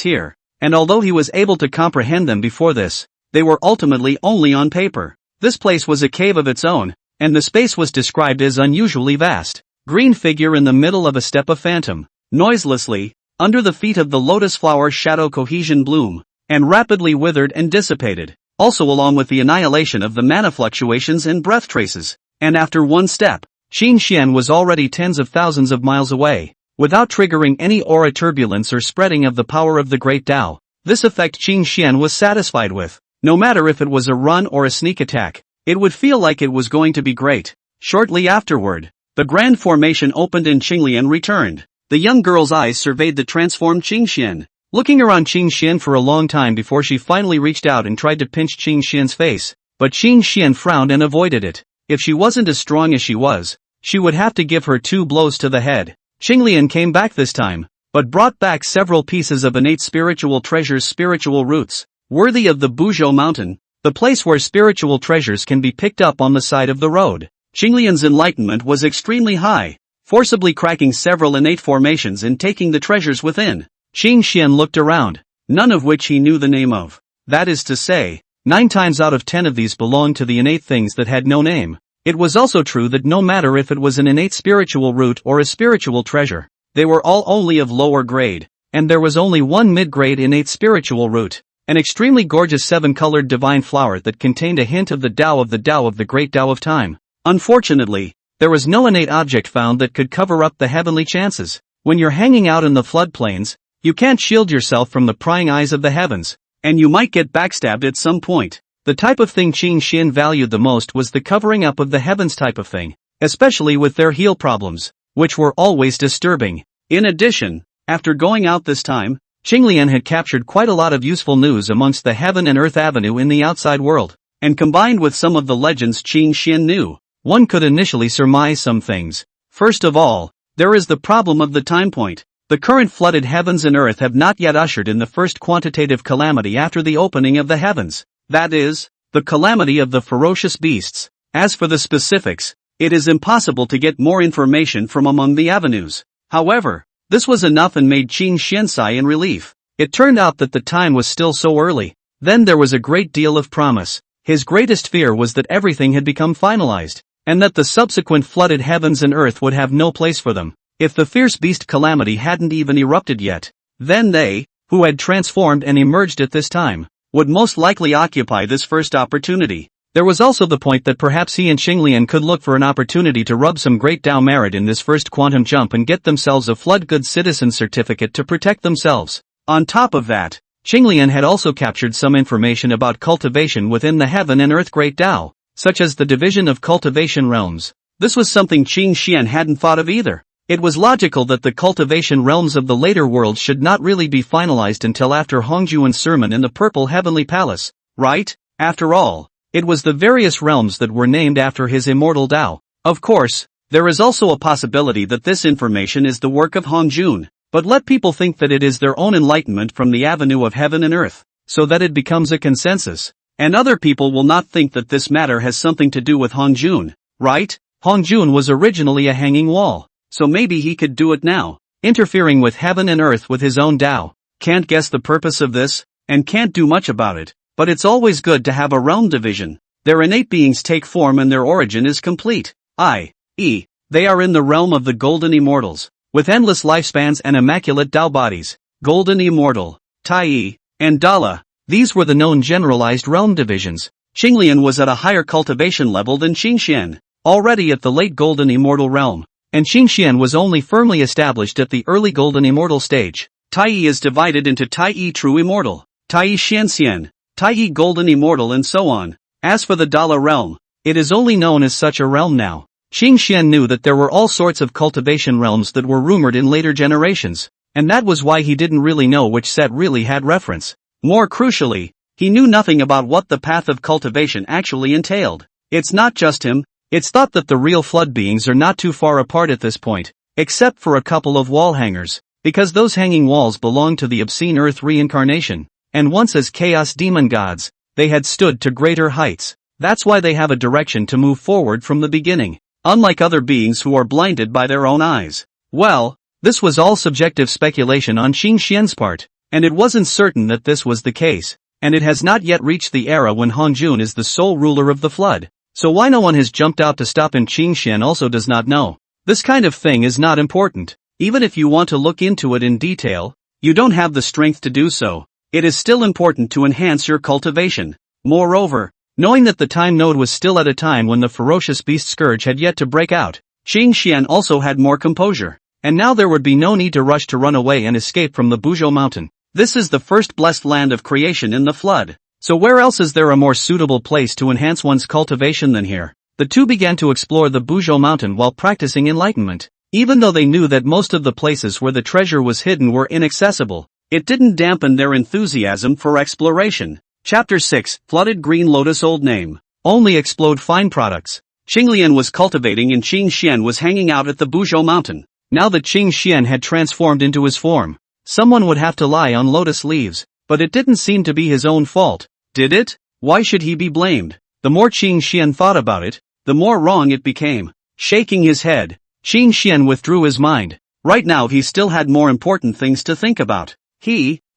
Speaker 1: here, and although he was able to comprehend them before this, they were ultimately only on paper. This place was a cave of its own, and the space was described as unusually vast. Green figure in the middle of a steppe of phantom, noiselessly, under the feet of the lotus flower shadow cohesion bloom, and rapidly withered and dissipated, also along with the annihilation of the mana fluctuations and breath traces, and after one step, Qin Xian was already tens of thousands of miles away, without triggering any aura turbulence or spreading of the power of the Great Tao. This effect Qin Xian was satisfied with. No matter if it was a run or a sneak attack, it would feel like it was going to be great. Shortly afterward, the grand formation opened and Qinglian returned. The young girl's eyes surveyed the transformed Qin Xian, looking around Qin Xian for a long time before she finally reached out and tried to pinch Qin Xian's face, but Qin Xian frowned and avoided it. If she wasn't as strong as she was, she would have to give her 2 blows to the head. Qinglian came back this time, but brought back several pieces of innate spiritual treasures, spiritual roots, worthy of the Buzhou mountain, the place where spiritual treasures can be picked up on the side of the road. Qinglian's enlightenment was extremely high, forcibly cracking several innate formations and taking the treasures within. Qin Xian looked around, none of which he knew the name of. That is to say, 9 times out of 10 of these belonged to the innate things that had no name. It was also true that no matter if it was an innate spiritual root or a spiritual treasure, they were all only of lower grade, and there was only one mid-grade innate spiritual root, an extremely gorgeous 7-colored divine flower that contained a hint of the Tao of the Great Tao of Time. Unfortunately, there was no innate object found that could cover up the heavenly chances. When you're hanging out in the floodplains, you can't shield yourself from the prying eyes of the heavens, and you might get backstabbed at some point. The type of thing Qin Xian valued the most was the covering up of the heavens type of thing, especially with their heel problems, which were always disturbing. In addition, after going out this time, Qinglian had captured quite a lot of useful news amongst the heaven and earth avenue in the outside world, and combined with some of the legends Qin Xian knew, one could initially surmise some things. First of all, there is the problem of the time point. The current flooded heavens and earth have not yet ushered in the first quantitative calamity after the opening of the heavens. That is, the calamity of the ferocious beasts. As for the specifics, it is impossible to get more information from among the avenues. However, this was enough and made Qin Xian sigh in relief. It turned out that the time was still so early. Then there was a great deal of promise. His greatest fear was that everything had become finalized, and that the subsequent flooded heavens and earth would have no place for them. If the fierce beast calamity hadn't even erupted yet, then they, who had transformed and emerged at this time, would most likely occupy this first opportunity. There was also the point that perhaps he and Qinglian could look for an opportunity to rub some great Tao merit in this first quantum jump and get themselves a Flood Good Citizen certificate to protect themselves. On top of that, Qinglian had also captured some information about cultivation within the heaven and earth Great Tao, such as the division of cultivation realms. This was something Qin Xian hadn't thought of either. It was logical that the cultivation realms of the later world should not really be finalized until after Hongzhuan's sermon in the Purple Heavenly Palace, right? After all, it was the various realms that were named after his immortal Tao. Of course, there is also a possibility that this information is the work of Hongzhuan, but let people think that it is their own enlightenment from the avenue of heaven and earth, so that it becomes a consensus. And other people will not think that this matter has something to do with Hongzhuan, right? Hongzhuan was originally a hanging wall, so maybe he could do it now, interfering with heaven and earth with his own Tao. Can't guess the purpose of this? and can't do much about it, but it's always good to have a realm division. Their innate beings take form and their origin is complete, i.e., they are in the realm of the golden immortals, with endless lifespans and immaculate Tao bodies. Golden Immortal, Tai, and Dala. These were the known generalized realm divisions. Qinglian was at a higher cultivation level than Qingxian, already at the late Golden Immortal realm, and Qingxian was only firmly established at the early Golden Immortal stage. Tai is divided into Tai True Immortal, Tai Xianxian, Tai Golden Immortal and so on. As for the Dala realm, it is only known as such a realm now. Qingxian knew that there were all sorts of cultivation realms that were rumored in later generations, and that was why he didn't really know which set really had reference. More crucially, he knew nothing about what the path of cultivation actually entailed. It's not just him, it's thought that the real flood beings are not too far apart at this point, except for a couple of wall hangers, because those hanging walls belong to the obscene earth reincarnation, and once as chaos demon gods, they had stood to greater heights. That's why they have a direction to move forward from the beginning, unlike other beings who are blinded by their own eyes. Well, this was all subjective speculation on Qingxian's part, and it wasn't certain that this was the case, and it has not yet reached the era when Hanjun is the sole ruler of the flood. So why no one has jumped out to stop him Qingxian also does not know. This kind of thing is not important. Even if you want to look into it in detail, you don't have the strength to do so. It is still important to enhance your cultivation. Moreover, knowing that the time node was still at a time when the ferocious beast scourge had yet to break out, Qingxian also had more composure. And now there would be no need to rush to run away and escape from the Buzhou mountain. This is the first blessed land of creation in the flood. So where else is there a more suitable place to enhance one's cultivation than here? The two began to explore the Buzhou mountain while practicing enlightenment. Even though they knew that most of the places where the treasure was hidden were inaccessible, it didn't dampen their enthusiasm for exploration. Chapter 6, Flooded Green Lotus. Old name. Only explode fine products. Qinglian was cultivating and Qingxian was hanging out at the Buzhou mountain. Now that Qingxian had transformed into his form, someone would have to lie on lotus leaves, but it didn't seem to be his own fault, did it? Why should he be blamed? The more Qingxian thought about it, the more wrong it became. Shaking his head, Qingxian withdrew his mind. Right now he still had more important things to think about.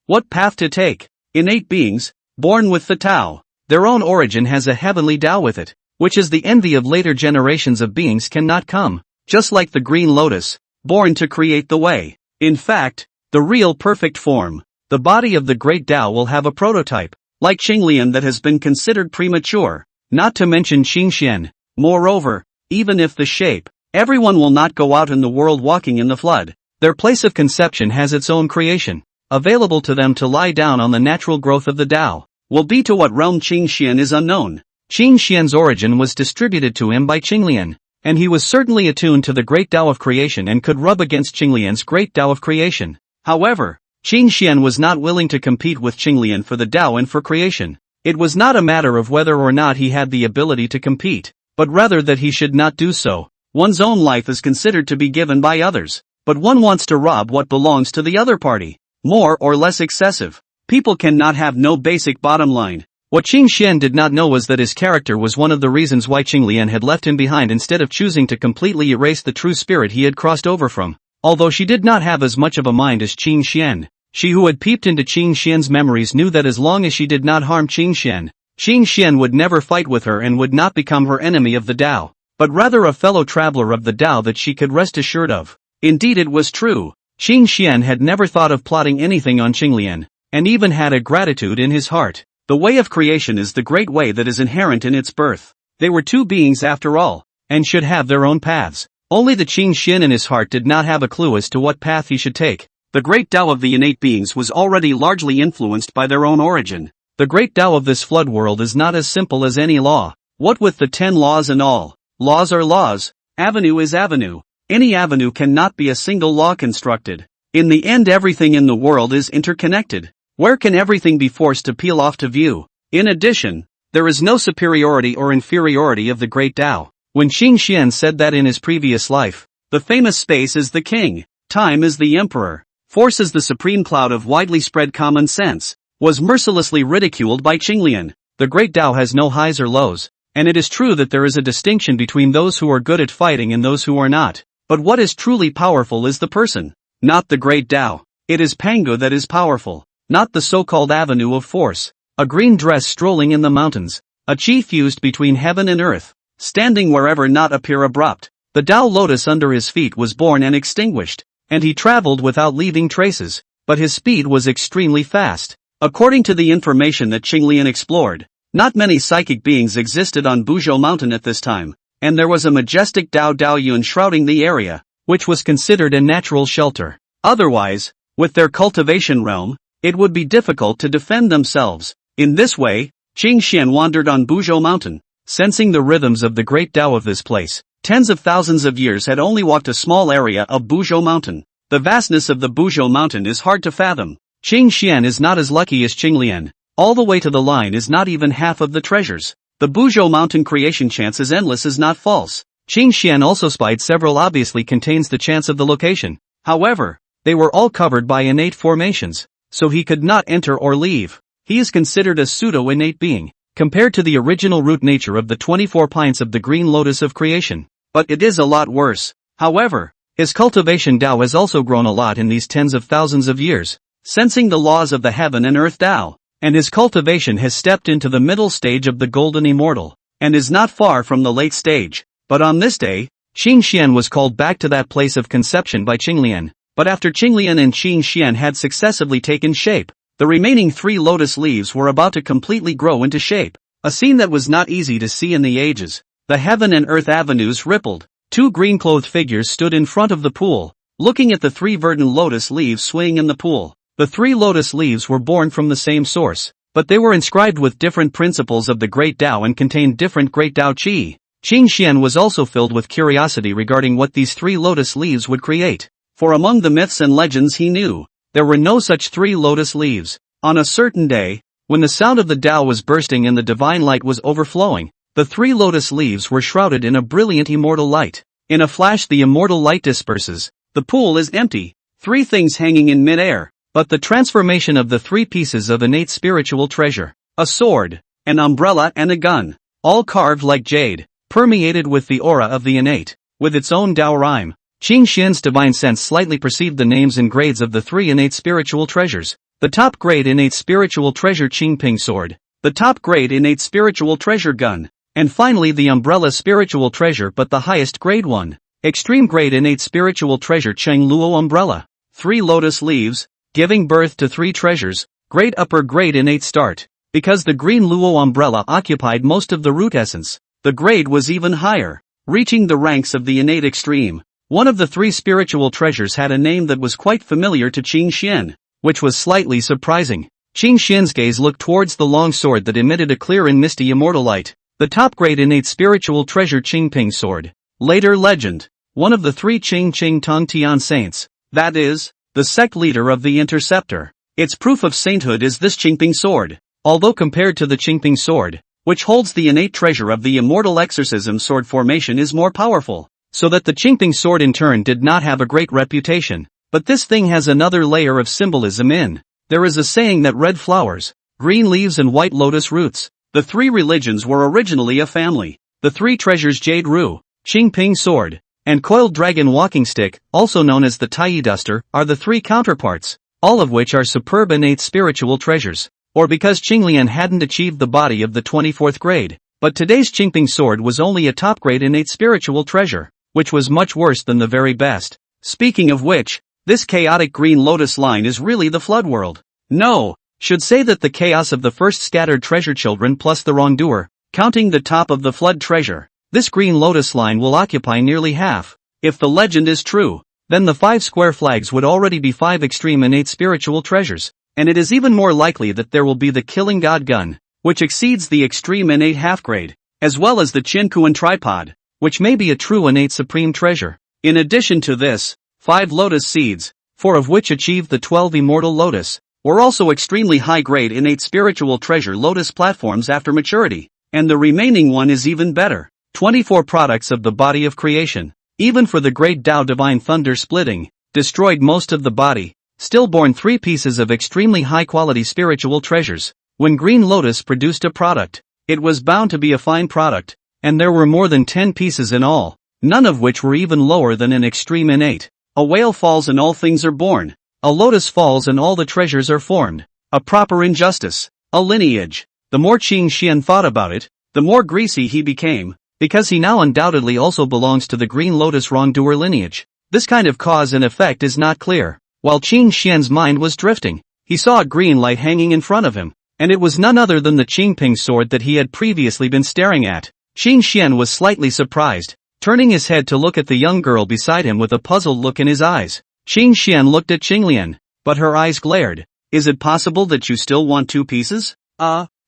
Speaker 1: What path to take? Innate beings, born with the Tao. Their own origin has a heavenly Tao with it, which is the envy of later generations of beings cannot come. Just like the green lotus, born to create the way. In fact, the real perfect form, the body of the great Tao will have a prototype, like Qinglian that has been considered premature, not to mention Qingxian. Moreover, even if the shape, everyone will not go out in the world walking in the flood. Their place of conception has its own creation, available to them to lie down on the natural growth of the Tao. Will be to what realm Qingxian is unknown. Qingxian's origin was distributed to him by Qinglian, and he was certainly attuned to the great Tao of creation and could rub against Qinglian's great Tao of creation. However, Qingxian was not willing to compete with Qinglian for the Tao and for creation. It was not a matter of whether or not he had the ability to compete, but rather that he should not do so. One's own life is considered to be given by others, but one wants to rob what belongs to the other party. More or less excessive. People cannot have no basic bottom line. What Qingxian did not know was that his character was one of the reasons why Qinglian had left him behind instead of choosing to completely erase the true spirit he had crossed over from. Although she did not have as much of a mind as Qingxian, she who had peeped into Qingxian's memories knew that as long as she did not harm Qingxian, Qingxian would never fight with her and would not become her enemy of the Tao, but rather a fellow traveler of the Tao that she could rest assured of. Indeed it was true. Qingxian had never thought of plotting anything on Qinglian, and even had a gratitude in his heart. The way of creation is the great way that is inherent in its birth. They were two beings after all, and should have their own paths. Only the Qingxian in his heart did not have a clue as to what path he should take. The great Tao of the innate beings was already largely influenced by their own origin. The great Tao of this flood world is not as simple as any law. What with the 10 laws and all, laws are laws, avenue is avenue. Any avenue cannot be a single law constructed. In the end everything in the world is interconnected. Where can everything be forced to peel off to view? In addition, there is no superiority or inferiority of the great Tao. When Qingxian said that in his previous life, the famous space is the king, time is the emperor, force is the supreme cloud of widely spread common sense, was mercilessly ridiculed by Qinglian. The great Tao has no highs or lows, and it is true that there is a distinction between those who are good at fighting and those who are not. But what is truly powerful is the person, not the great Tao. It is Pangu that is powerful. not the so-called avenue of force. A green dress strolling in the mountains, a chi fused between heaven and earth, standing wherever not appear abrupt. The Tao lotus under his feet was born and extinguished, and he traveled without leaving traces, but his speed was extremely fast. According to the information that Qinglian explored, not many psychic beings existed on Buzhou Mountain at this time, and there was a majestic Dao Yun shrouding the area, which was considered a natural shelter. Otherwise, with their cultivation realm, it would be difficult to defend themselves. In this way, Qing Xian wandered on Buzhou Mountain, sensing the rhythms of the great Tao of this place. Tens of thousands of years had only walked a small area of Buzhou Mountain. The vastness of the Buzhou Mountain is hard to fathom. Qing Xian is not as lucky as Qinglian. All the way to the line is not even half of the treasures. The Buzhou Mountain creation chance is endless is not false. Qing Xian also spied several obviously contains the chance of the location. However, they were all covered by innate formations, so he could not enter or leave. He is considered a pseudo-innate being, compared to the original root nature of the 24 pints of the green lotus of creation. But it is a lot worse. However, his cultivation Tao has also grown a lot in these tens of thousands of years, sensing the laws of the heaven and earth Tao, and his cultivation has stepped into the middle stage of the golden immortal, and is not far from the late stage. But on this day, Qing Xian was called back to that place of conception by Qinglian. But after Qinglian and Qing Xian had successively taken shape, the remaining 3 lotus leaves were about to completely grow into shape, a scene that was not easy to see in the ages. The heaven and earth avenues rippled. 2 green-clothed figures stood in front of the pool, looking at the 3 verdant lotus leaves swaying in the pool. The 3 lotus leaves were born from the same source, but they were inscribed with different principles of the great Tao and contained different great Tao Qi. Qing Xian was also filled with curiosity regarding what these 3 lotus leaves would create. For among the myths and legends he knew, there were no such 3 lotus leaves. On a certain day, when the sound of the Tao was bursting and the divine light was overflowing, the 3 lotus leaves were shrouded in a brilliant immortal light. In a flash the immortal light disperses. The pool is empty, 3 things hanging in mid-air, but the transformation of the 3 pieces of innate spiritual treasure, a sword, an umbrella and a gun, all carved like jade, permeated with the aura of the innate, with its own Tao rhyme. Qing Xian's divine sense slightly perceived the names and grades of the 3 innate spiritual treasures. The top grade innate spiritual treasure Qingping sword, the top grade innate spiritual treasure gun, and finally the umbrella spiritual treasure but the highest grade one, extreme grade innate spiritual treasure Cheng Luo umbrella. 3 lotus leaves, giving birth to 3 treasures, great upper grade innate start. Because the green Luo umbrella occupied most of the root essence, the grade was even higher, reaching the ranks of the innate extreme. One of the 3 spiritual treasures had a name that was quite familiar to Qing Xian, which was slightly surprising. Qing Xian's gaze looked towards the long sword that emitted a clear and misty immortal light. The top grade innate spiritual treasure Qingping sword. Later legend. One of the 3 Qing Tong Tian saints, that is, the sect leader of the interceptor. Its proof of sainthood is this Qingping sword. Although compared to the Qingping sword, which holds the innate treasure of the immortal exorcism sword formation is more powerful, so that the Qingping sword in turn did not have a great reputation. But this thing has another layer of symbolism in. There is a saying that red flowers, green leaves and white lotus roots. The 3 religions were originally a family. The 3 treasures Jade Ru, Qingping sword, and coiled dragon walking stick, also known as the Tai duster, are the 3 counterparts, all of which are superb innate spiritual treasures. Or because Qinglian hadn't achieved the body of the 24th grade, but today's Qingping sword was only a top grade innate spiritual treasure, which was much worse than the very best. Speaking of which, this chaotic green lotus line is really the flood world. No, should say that the chaos of the first scattered treasure children plus the wrongdoer, counting the top of the flood treasure, this green lotus line will occupy nearly half. If the legend is true, then the 5 square flags would already be 5 extreme innate spiritual treasures, and it is even more likely that there will be the killing god gun, which exceeds the extreme innate half grade, as well as the Qin Kuan tripod, which may be a true innate supreme treasure. In addition to this, 5 lotus seeds, 4 of which achieved the 12 immortal lotus, were also extremely high-grade innate spiritual treasure lotus platforms after maturity, and the remaining one is even better. 24 products of the body of creation, even for the great Tao divine thunder splitting, destroyed most of the body, stillborn 3 pieces of extremely high-quality spiritual treasures. When Green Lotus produced a product, it was bound to be a fine product, and there were more than 10 pieces in all, none of which were even lower than an extreme innate. A whale falls and all things are born. A lotus falls and all the treasures are formed. A proper injustice. A lineage. The more Qin Xian thought about it, the more greasy he became, because he now undoubtedly also belongs to the Green Lotus wrongdoer lineage. This kind of cause and effect is not clear. While Qin Xian's mind was drifting, he saw a green light hanging in front of him, and it was none other than the Qingping sword that he had previously been staring at. Qin Xian was slightly surprised, turning his head to look at the young girl beside him with a puzzled look in his eyes. Qin Xian looked at Qinglian, but her eyes glared. Is it possible that you still want 2 pieces?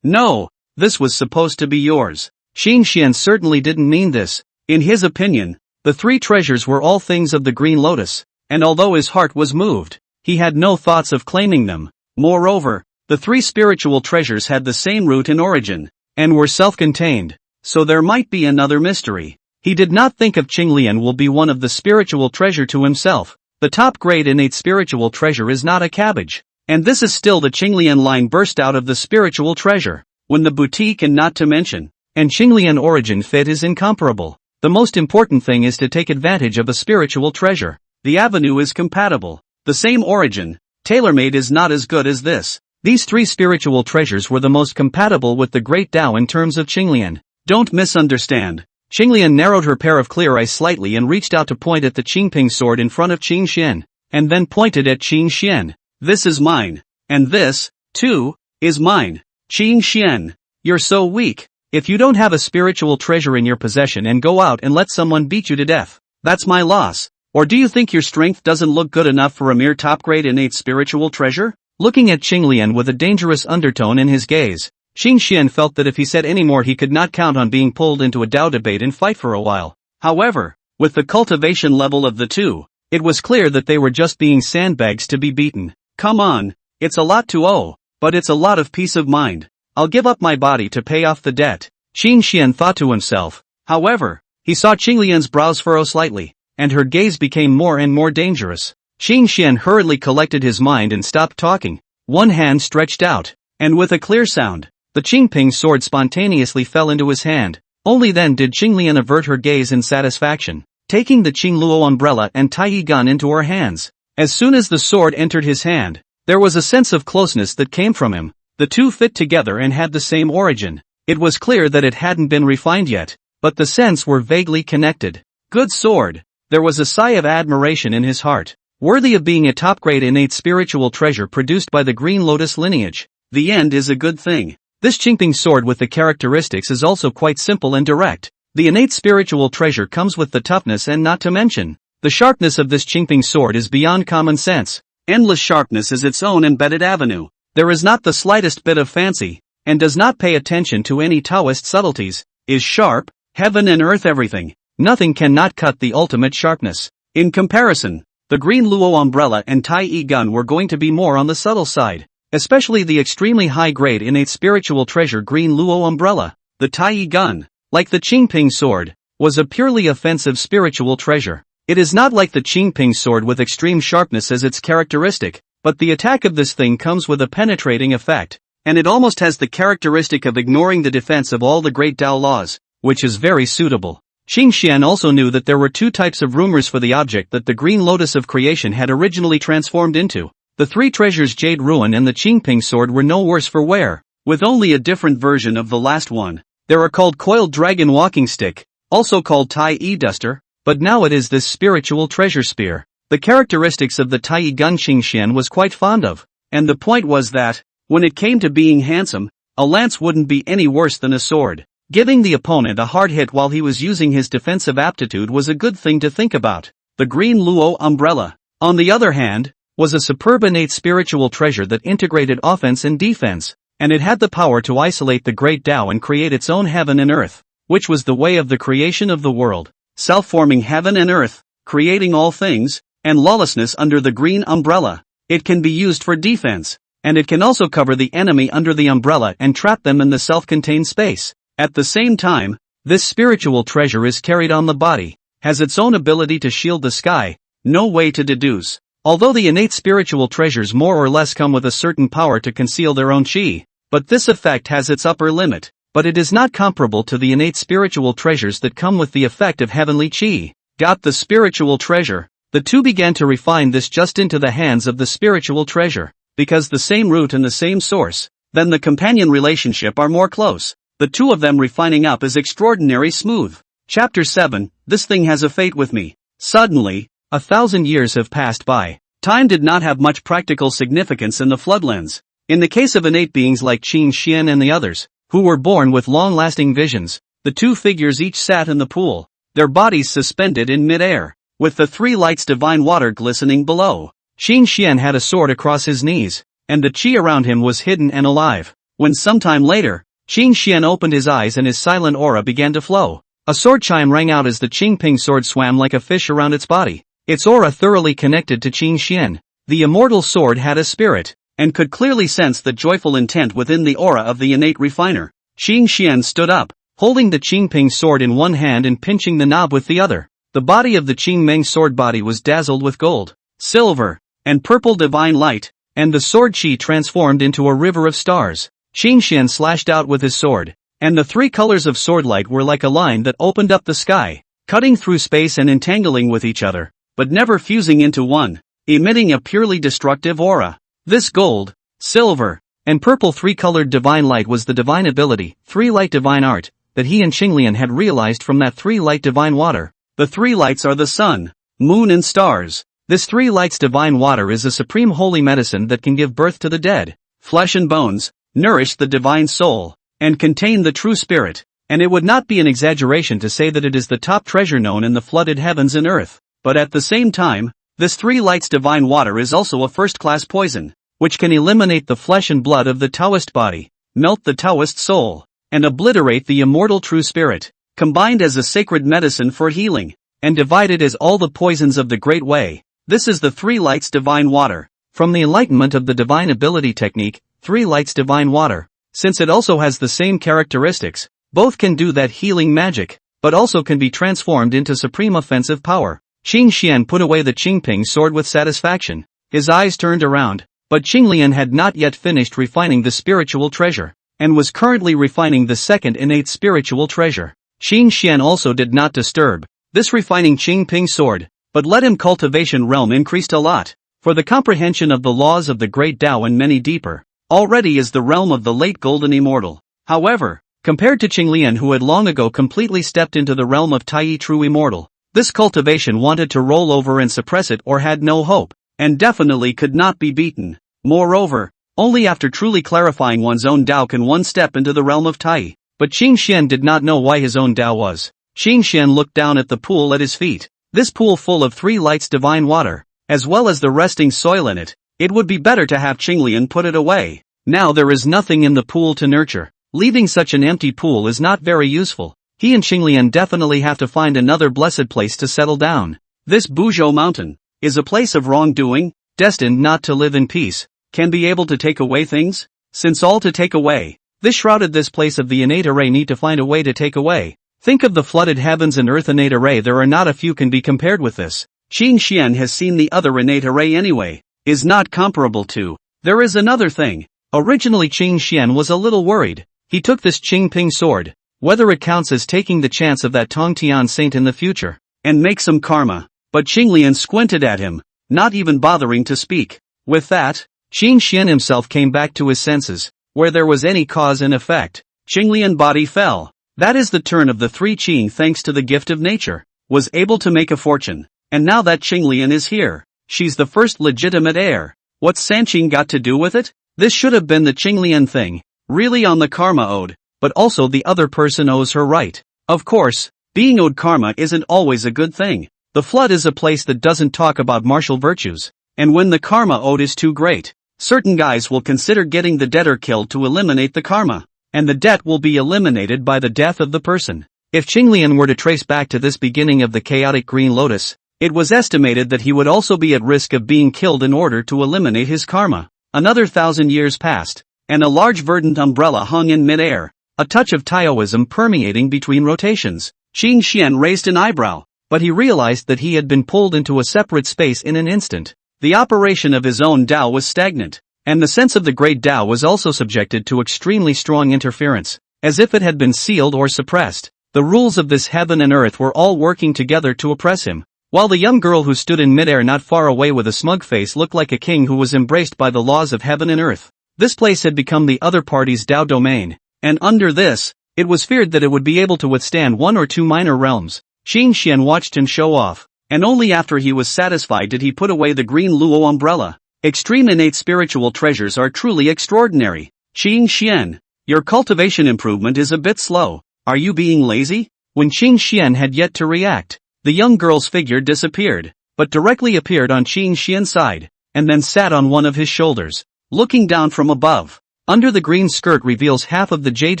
Speaker 1: No. This was supposed to be yours. Qin Xian certainly didn't mean this. In his opinion, the 3 treasures were all things of the Green Lotus, and although his heart was moved, he had no thoughts of claiming them. Moreover, the 3 spiritual treasures had the same root and origin, and were self-contained, so there might be another mystery. He did not think of Qinglian will be one of the spiritual treasure to himself. The top grade innate spiritual treasure is not a cabbage. And this is still the Qinglian line burst out of the spiritual treasure. When the boutique and not to mention, and Qinglian origin fit is incomparable. The most important thing is to take advantage of a spiritual treasure. The avenue is compatible. The same origin, tailor-made is not as good as this. These 3 spiritual treasures were the most compatible with the Great Tao in terms of Qinglian. Don't misunderstand. Qinglian narrowed her pair of clear eyes slightly and reached out to point at the Qingping sword in front of Qin Xian, and then pointed at Qin Xian. This is mine. And this, too, is mine. Qin Xian, you're so weak. If you don't have a spiritual treasure in your possession and go out and let someone beat you to death, that's my loss. Or do you think your strength doesn't look good enough for a mere top-grade innate spiritual treasure? Looking at Qinglian with a dangerous undertone in his gaze, Qin Xian felt that if he said any more he could not count on being pulled into a Tao debate and fight for a while. However, with the cultivation level of the 2, it was clear that they were just being sandbags to be beaten. Come on, it's a lot to owe, but it's a lot of peace of mind. I'll give up my body to pay off the debt, Qin Xian thought to himself. However, he saw Qinglian's brows furrow slightly, and her gaze became more and more dangerous. Qin Xian hurriedly collected his mind and stopped talking. One hand stretched out, and with a clear sound, the Qingping sword spontaneously fell into his hand. Only then did Qinglian avert her gaze in satisfaction, taking the Qingluo umbrella and Tai gun into her hands. As soon as the sword entered his hand, there was a sense of closeness that came from him. The 2 fit together and had the same origin. It was clear that it hadn't been refined yet, but the scents were vaguely connected. Good sword. There was a sigh of admiration in his heart. Worthy of being a top-grade innate spiritual treasure produced by the Green Lotus lineage. The end is a good thing. This Qingping sword with the characteristics is also quite simple and direct. The innate spiritual treasure comes with the toughness and not to mention, the sharpness of this Qingping sword is beyond common sense. Endless sharpness is its own embedded avenue. There is not the slightest bit of fancy, and does not pay attention to any Taoist subtleties. Is sharp, heaven and earth everything. Nothing cannot cut the ultimate sharpness. In comparison, the Green Luo umbrella and Tai gun were going to be more on the subtle side. Especially the extremely high-grade innate spiritual treasure Green Luo umbrella. The Tai gun, like the Qingping sword, was a purely offensive spiritual treasure. It is not like the Qingping sword with extreme sharpness as its characteristic, but the attack of this thing comes with a penetrating effect, and it almost has the characteristic of ignoring the defense of all the great Tao laws, which is very suitable. Qin Xian also knew that there were 2 types of rumors for the object that the Green Lotus of Creation had originally transformed into. The 3 treasures Jade Ruin and the Qingping sword were no worse for wear, with only a different version of the last one. They are called Coiled Dragon Walking Stick, also called Tai Duster, but now it is this spiritual treasure spear. The characteristics of the Tai gun Qin Xian was quite fond of, and the point was that, when it came to being handsome, a lance wouldn't be any worse than a sword. Giving the opponent a hard hit while he was using his defensive aptitude was a good thing to think about. The Green Luo umbrella, on the other hand, was a superb innate spiritual treasure that integrated offense and defense, and it had the power to isolate the great Tao and create its own heaven and earth, which was the way of the creation of the world, self-forming heaven and earth, creating all things, and lawlessness under the green umbrella. It can be used for defense, and it can also cover the enemy under the umbrella and trap them in the self-contained space. At the same time, this spiritual treasure is carried on the body, has its own ability to shield the sky, no way to deduce. Although the innate spiritual treasures more or less come with a certain power to conceal their own chi, but this effect has its upper limit, but it is not comparable to the innate spiritual treasures that come with the effect of heavenly chi. Got the spiritual treasure. The 2 began to refine this just into the hands of the spiritual treasure. because the same root and the same source, then the companion relationship are more close. The two of them refining up is extraordinary smooth. Chapter 7, This thing has a fate with me. Suddenly, 1,000 years have passed by. Time did not have much practical significance in the Floodlands. In the case of innate beings like Qin Xian and the others, who were born with long-lasting visions, the two figures each sat in the pool, their bodies suspended in mid-air, with the three lights divine water glistening below. Qin Xian had a sword across his knees, and the qi around him was hidden and alive. When sometime later, Qin Xian opened his eyes and his silent aura began to flow. A sword chime rang out as the Qingping sword swam like a fish around its body. Its aura thoroughly connected to Qin Xian. The immortal sword had a spirit, and could clearly sense the joyful intent within the aura of the innate refiner. Qin Xian stood up, holding the Qingping sword in one hand and pinching the knob with the other. The body of the Qingmeng sword body was dazzled with gold, silver, and purple divine light, and the sword qi transformed into a river of stars. Qin Xian slashed out with his sword, and the three colors of sword light were like a line that opened up the sky, cutting through space and entangling with each other, but never fusing into one, emitting a purely destructive aura. This gold, silver, and purple three-colored divine light was the divine ability, three-light divine art, that he and Qinglian had realized from that three-light divine water. The three lights are the sun, moon and stars. This three lights divine water is a supreme holy medicine that can give birth to the dead, flesh and bones, nourish the divine soul, and contain the true spirit. And it would not be an exaggeration to say that it is the top treasure known in the flooded heavens and earth. But at the same time, this three lights divine water is also a first-class poison, which can eliminate the flesh and blood of the Taoist body, melt the Taoist soul, and obliterate the immortal true spirit, combined as a sacred medicine for healing, and divided as all the poisons of the Great Way. This is the three lights divine water. From the enlightenment of the divine ability technique, three lights divine water, since it also has the same characteristics, both can do that healing magic, but also can be transformed into supreme offensive power. Qin Xian put away the Qingping sword with satisfaction. His eyes turned around, but Qinglian had not yet finished refining the spiritual treasure, and was currently refining the second innate spiritual treasure. Qin Xian also did not disturb this refining Qingping sword, but let him cultivation realm increased a lot, for the comprehension of the laws of the great Tao and many deeper. Already is the realm of the late golden immortal. However, compared to Qinglian who had long ago completely stepped into the realm of Tai true immortal, this cultivation wanted to roll over and suppress it or had no hope, and definitely could not be beaten. Moreover, only after truly clarifying one's own Tao can one step into the realm of Tai. But Qin Xian did not know why his own Tao was. Qin Xian looked down at the pool at his feet. This pool full of three lights divine water, as well as the resting soil in it. It would be better to have Qinglian put it away. Now there is nothing in the pool to nurture. Leaving such an empty pool is not very useful. He and Qinglian definitely have to find another blessed place to settle down. This Buzhou mountain is a place of wrongdoing, destined not to live in peace. Can be able to take away things? Since all to take away, this shrouded this place of the innate array need to find a way to take away. Think of the flooded heavens and earth innate array, there are not a few can be compared with this. Qin Xian has seen the other innate array anyway, is not comparable to. There is another thing. Originally Qin Xian was a little worried. He took this Qingping sword, whether it counts as taking the chance of that Tongtian saint in the future, and make some karma. But Qinglian squinted at him, not even bothering to speak. With that, Qin Xian himself came back to his senses, where there was any cause and effect. Qinglian body fell. That is the turn of the three Qing thanks to the gift of nature, was able to make a fortune, and now that Qinglian is here, she's the first legitimate heir. What's Sanqing got to do with it? This should have been the Qinglian thing, really on the karma owed, but also the other person owes her right. Of course, being owed karma isn't always a good thing. The flood is a place that doesn't talk about martial virtues, and when the karma owed is too great, certain guys will consider getting the debtor killed to eliminate the karma, and the debt will be eliminated by the death of the person. If Qinglian were to trace back to this beginning of the chaotic green lotus, it was estimated that he would also be at risk of being killed in order to eliminate his karma. Another 1,000 years passed, and a large verdant umbrella hung in mid-air, a touch of Taoism permeating between rotations. Qin Xian raised an eyebrow, but he realized that he had been pulled into a separate space in an instant. The operation of his own Tao was stagnant, and the sense of the great Tao was also subjected to extremely strong interference, as if it had been sealed or suppressed. The rules of this heaven and earth were all working together to oppress him. while the young girl who stood in midair not far away with a smug face looked like a king who was embraced by the laws of heaven and earth. This place had become the other party's Dao domain, and under this, it was feared that it would be able to withstand one or two minor realms. Qin Xian watched him show off, and only after he was satisfied did he put away the green Luo umbrella. Extreme innate spiritual treasures are truly extraordinary. Qin Xian, your cultivation improvement is a bit slow. Are you being lazy? When Qin Xian had yet to react, the young girl's figure disappeared, but directly appeared on Qin Xian's side, and then sat on one of his shoulders. Looking down from above, under the green skirt reveals half of the jade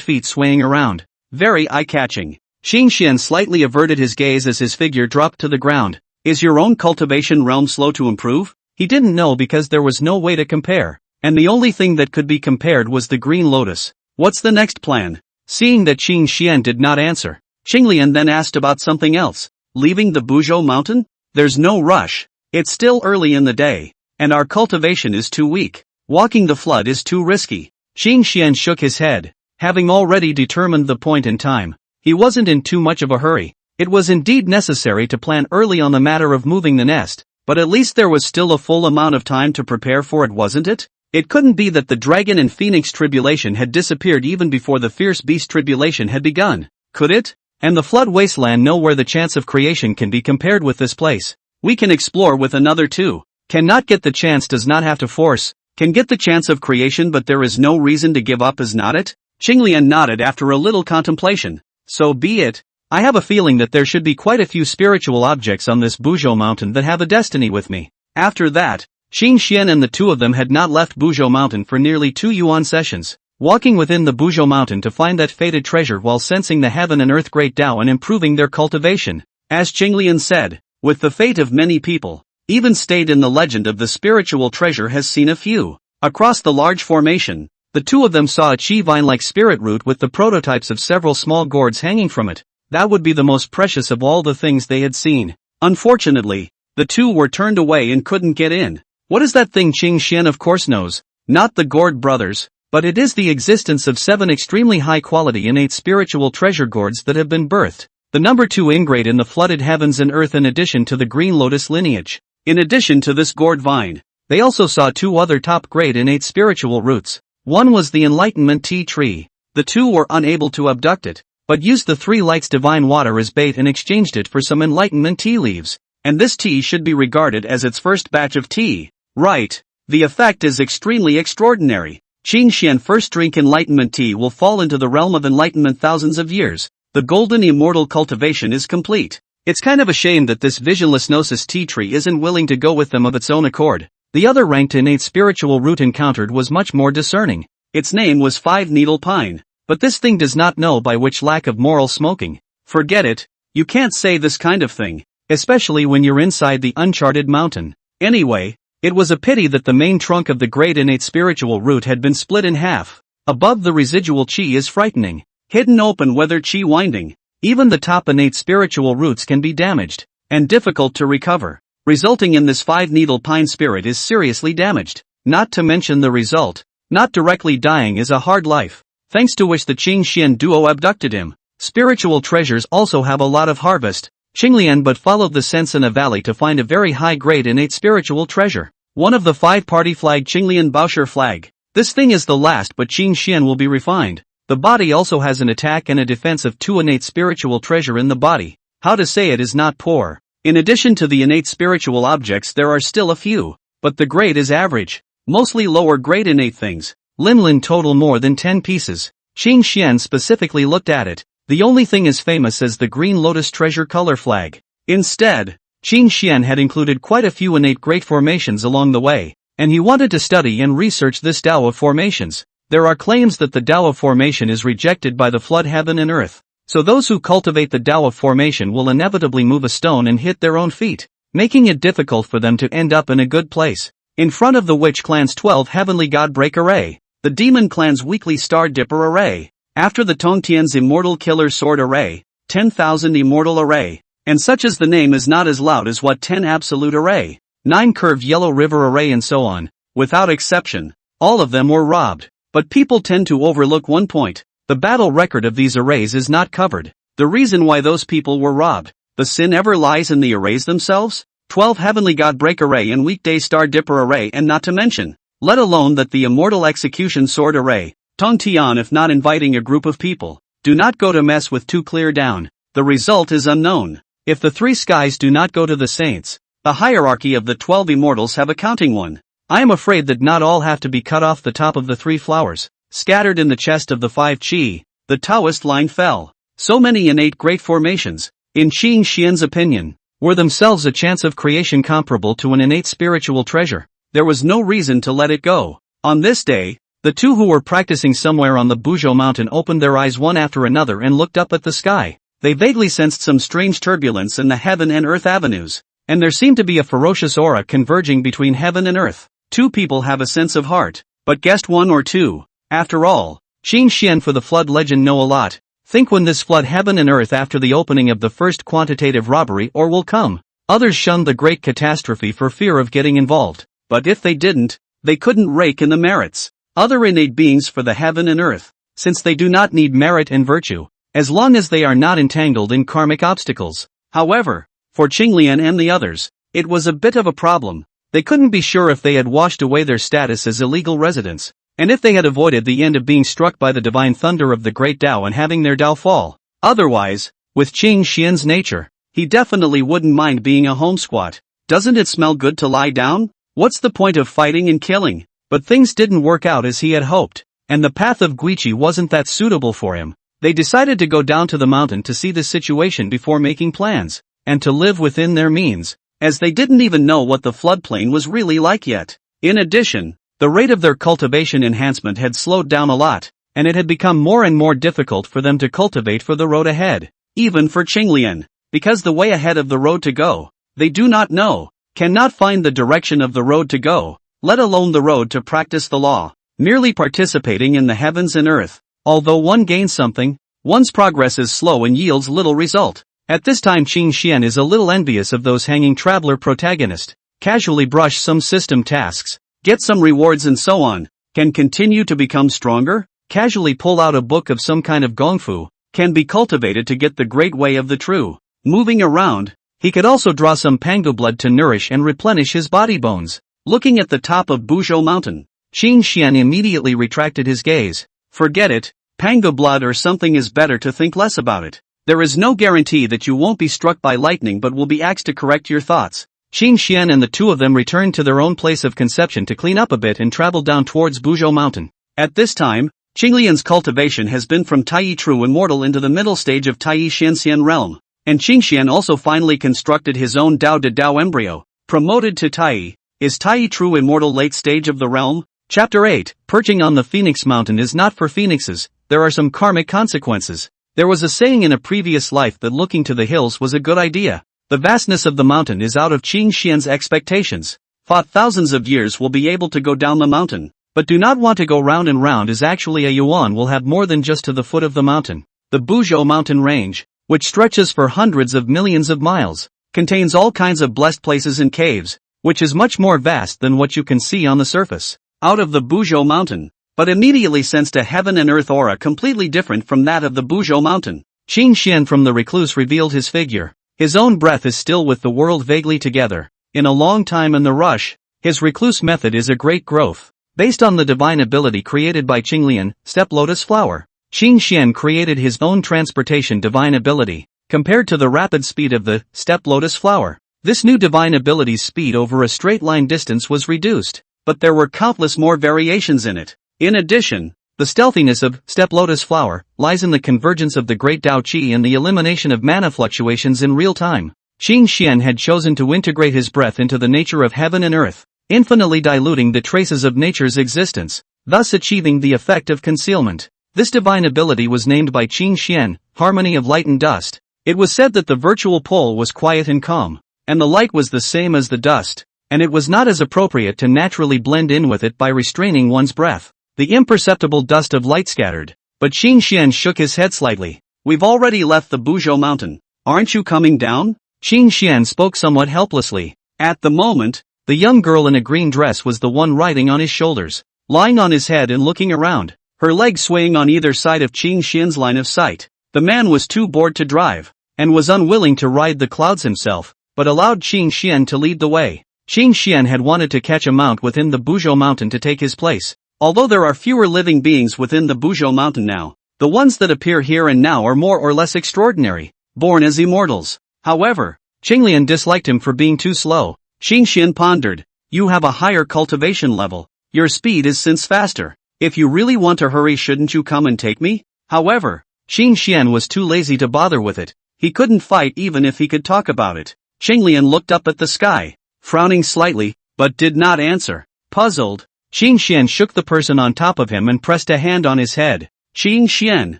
Speaker 1: feet swaying around. Very eye-catching. Qin Xian slightly averted his gaze as his figure dropped to the ground. Is your own cultivation realm slow to improve? He didn't know because there was no way to compare, and the only thing that could be compared was the green lotus. What's the next plan? Seeing that Qin Xian did not answer, Qinglian then asked about something else. Leaving the Buzhou mountain? There's no rush. It's still early in the day, and our cultivation is too weak. Walking the flood is too risky. Qin Xian shook his head, having already determined the point in time. He wasn't in too much of a hurry. It was indeed necessary to plan early on the matter of moving the nest, but at least there was still a full amount of time to prepare for it, wasn't it? It couldn't be that the dragon and phoenix tribulation had disappeared even before the fierce beast tribulation had begun, could it? And the flood wasteland nowhere the chance of creation can be compared with this place. We can explore with another too. Cannot get the chance does not have to force. Can get the chance of creation but there is no reason to give up, is not it? Qinglian nodded after a little contemplation. So be it. I have a feeling that there should be quite a few spiritual objects on this Buzhou mountain that have a destiny with me. After that, Qin Xian and the two of them had not left Buzhou mountain for nearly 2 yuan sessions. Walking within the Buzhou mountain to find that fated treasure while sensing the heaven and earth great Tao and improving their cultivation. As Qinglian said, with the fate of many people, even stayed in the legend of the spiritual treasure has seen a few. Across the large formation, the two of them saw a chi vine-like spirit root with the prototypes of several small gourds hanging from it. That would be the most precious of all the things they had seen. Unfortunately, the two were turned away and couldn't get in. What is that thing? Qin Xian of course knows. Not the gourd brothers. But it is the existence of 7 extremely high-quality innate spiritual treasure gourds that have been birthed. The number 2 ingrate in the flooded heavens and earth in addition to the green lotus lineage. In addition to this gourd vine, they also saw 2 other top-grade innate spiritual roots. One was the enlightenment tea tree. The 2 were unable to abduct it, but used the 3 lights divine water as bait and exchanged it for some enlightenment tea leaves. And this tea should be regarded as its first batch of tea. Right. The effect is extremely extraordinary. Qin Xian first drink enlightenment tea will fall into the realm of enlightenment thousands of years. The golden immortal cultivation is complete. It's kind of a shame that this visionless gnosis tea tree isn't willing to go with them of its own accord. The other ranked innate spiritual root encountered was much more discerning. Its name was 5-needle pine. But this thing does not know by which lack of moral smoking. Forget it. You can't say this kind of thing, especially when you're inside the uncharted mountain. Anyway, it was a pity that the main trunk of the great innate spiritual root had been split in half. Above the residual chi is frightening. Hidden open weather chi winding. Even the top innate spiritual roots can be damaged, and difficult to recover. Resulting in this 5-needle pine spirit is seriously damaged. Not to mention the result. Not directly dying is a hard life. Thanks to which the Qin Xian duo abducted him. Spiritual treasures also have a lot of harvest. Qinglian but followed the sense in a valley to find a very high-grade innate spiritual treasure. One of the 5-party flag Qinglian Baosher flag. This thing is the last but Qin Xian will be refined. The body also has an attack and a defense of 2 innate spiritual treasure in the body. How to say it is not poor. In addition to the innate spiritual objects there are still a few, but the grade is average. Mostly lower grade innate things. Lin total more than 10 pieces. Qin Xian specifically looked at it. The only thing as famous as the green lotus treasure color flag. Instead, Qin Xian had included quite a few innate great formations along the way, and he wanted to study and research this Tao of formations. There are claims that the Tao of formation is rejected by the flood heaven and earth, so those who cultivate the Tao of formation will inevitably move a stone and hit their own feet, making it difficult for them to end up in a good place. In front of the witch clan's 12 heavenly god break array, the demon clan's weekly star dipper array, after the Tongtian's immortal killer sword array, 10,000 immortal array, and such as the name is not as loud as what 10 absolute array, 9 curved yellow river array and so on. Without exception, all of them were robbed. But people tend to overlook one point. The battle record of these arrays is not covered. The reason why those people were robbed. The the sin ever lies in the arrays themselves? 12 Heavenly God Break Array and Weekday Star Dipper Array, and not to mention, let alone that the Immortal Execution Sword Array. Tong Tian. If not inviting a group of people, do not go to mess with too clear down. The result is unknown. If the 3 skies do not go to the saints, the hierarchy of the 12 immortals have a counting one. I am afraid that not all have to be cut off the top of the 3 flowers, scattered in the chest of the 5 Qi. The Taoist line fell. So many innate great formations, in Qing Xian's opinion, were themselves a chance of creation comparable to an innate spiritual treasure. There was no reason to let it go. On this day, the 2 who were practicing somewhere on the Buzhou mountain opened their eyes one after another and looked up at the sky. They vaguely sensed some strange turbulence in the heaven and earth avenues, and there seemed to be a ferocious aura converging between heaven and earth. 2 people have a sense of heart, but guessed 1 or 2. After all, Qing Xian for the flood legend know a lot. Think when this flood heaven and earth after the opening of the first quantitative robbery or will come. Others shunned the great catastrophe for fear of getting involved, but if they didn't, they couldn't rake in the merits. Other innate beings for the heaven and earth, since they do not need merit and virtue, as long as they are not entangled in karmic obstacles. However, for Qinglian and the others, it was a bit of a problem. They couldn't be sure if they had washed away their status as illegal residents, and if they had avoided the end of being struck by the divine thunder of the great Tao and having their Tao fall. Otherwise, with Qing Xian's nature, he definitely wouldn't mind being a home squat. Doesn't it smell good to lie down? What's the point of fighting and killing? But things didn't work out as he had hoped, and the path of Guichi wasn't that suitable for him. They decided to go down to the mountain to see the situation before making plans, and to live within their means, as they didn't even know what the floodplain was really like yet. In addition, the rate of their cultivation enhancement had slowed down a lot, and it had become more and more difficult for them to cultivate for the road ahead. Even for Qinglian, because the way ahead of the road to go, they do not know, cannot find the direction of the road to go, let alone the road to practice the law. Merely participating in the heavens and earth, although one gains something, one's progress is slow and yields little result. At this time Qing Xian is a little envious of those hanging traveler protagonists, casually brush some system tasks, get some rewards and so on, can continue to become stronger, casually pull out a book of some kind of gongfu, can be cultivated to get the great way of the true. Moving around, he could also draw some pango blood to nourish and replenish his body bones. Looking at the top of Buzhou mountain, Qing Xian immediately retracted his gaze. Forget it, pango blood or something is better to think less about it. There is no guarantee that you won't be struck by lightning but will be axed to correct your thoughts. Qing Xian and the 2 of them returned to their own place of conception to clean up a bit and traveled down towards Buzhou mountain. At this time, Qinglian's cultivation has been from Taiyi True Immortal into the middle stage of Taiyi Xianxian realm, and Qing Xian also finally constructed his own Dao de Dao embryo, promoted to Taiyi. Is Taiyi True Immortal late stage of the realm? Chapter 8, Perching on the Phoenix Mountain is not for phoenixes, there are some karmic consequences. There was a saying in a previous life that looking to the hills was a good idea. The vastness of the mountain is out of Qing Xian's expectations. Thought thousands of years will be able to go down the mountain, but do not want to go round and round as actually a yuan will have more than just to the foot of the mountain. The Buzhou mountain range, which stretches for hundreds of millions of miles, contains all kinds of blessed places and caves, which is much more vast than what you can see on the surface. Out of the Buzhou mountain, but immediately sensed a heaven and earth aura completely different from that of the Buzhou mountain. Qing Xian from the recluse revealed his figure. His own breath is still with the world vaguely together. In a long time in the rush, his recluse method is a great growth. Based on the divine ability created by Qinglian, Step Lotus Flower, Qing Xian created his own transportation divine ability, compared to the rapid speed of the Step Lotus Flower. This new divine ability's speed over a straight line distance was reduced, but there were countless more variations in it. In addition, the stealthiness of Step Lotus Flower lies in the convergence of the great Tao Qi and the elimination of mana fluctuations in real time. Qing Xian had chosen to integrate his breath into the nature of heaven and earth, infinitely diluting the traces of nature's existence, thus achieving the effect of concealment. This divine ability was named by Qing Xian, Harmony of Light and Dust. It was said that the virtual pole was quiet and calm, and the light was the same as the dust, and it was not as appropriate to naturally blend in with it by restraining one's breath. The imperceptible dust of light scattered, but Qing Xian shook his head slightly. We've already left the Buzhou mountain. Aren't you coming down? Qing Xian spoke somewhat helplessly. At the moment, the young girl in a green dress was the one riding on his shoulders, lying on his head and looking around, her legs swaying on either side of Qing Xian's line of sight. The man was too bored to drive. and was unwilling to ride the clouds himself, but allowed Qing Xian to lead the way. Qing Xian had wanted to catch a mount within the Buzhou mountain to take his place. Although there are fewer living beings within the Buzhou mountain now, the ones that appear here and now are more or less extraordinary, born as immortals. However, Qinglian disliked him for being too slow. Qing Xian pondered, "You have a higher cultivation level. Your speed is since faster. If you really want to hurry, shouldn't you come and take me?" However, Qing Xian was too lazy to bother with it. He couldn't fight even if he could talk about it. Qinglian looked up at the sky, frowning slightly, but did not answer. Puzzled, Qing Xian shook the person on top of him and pressed a hand on his head. "Qing Xian,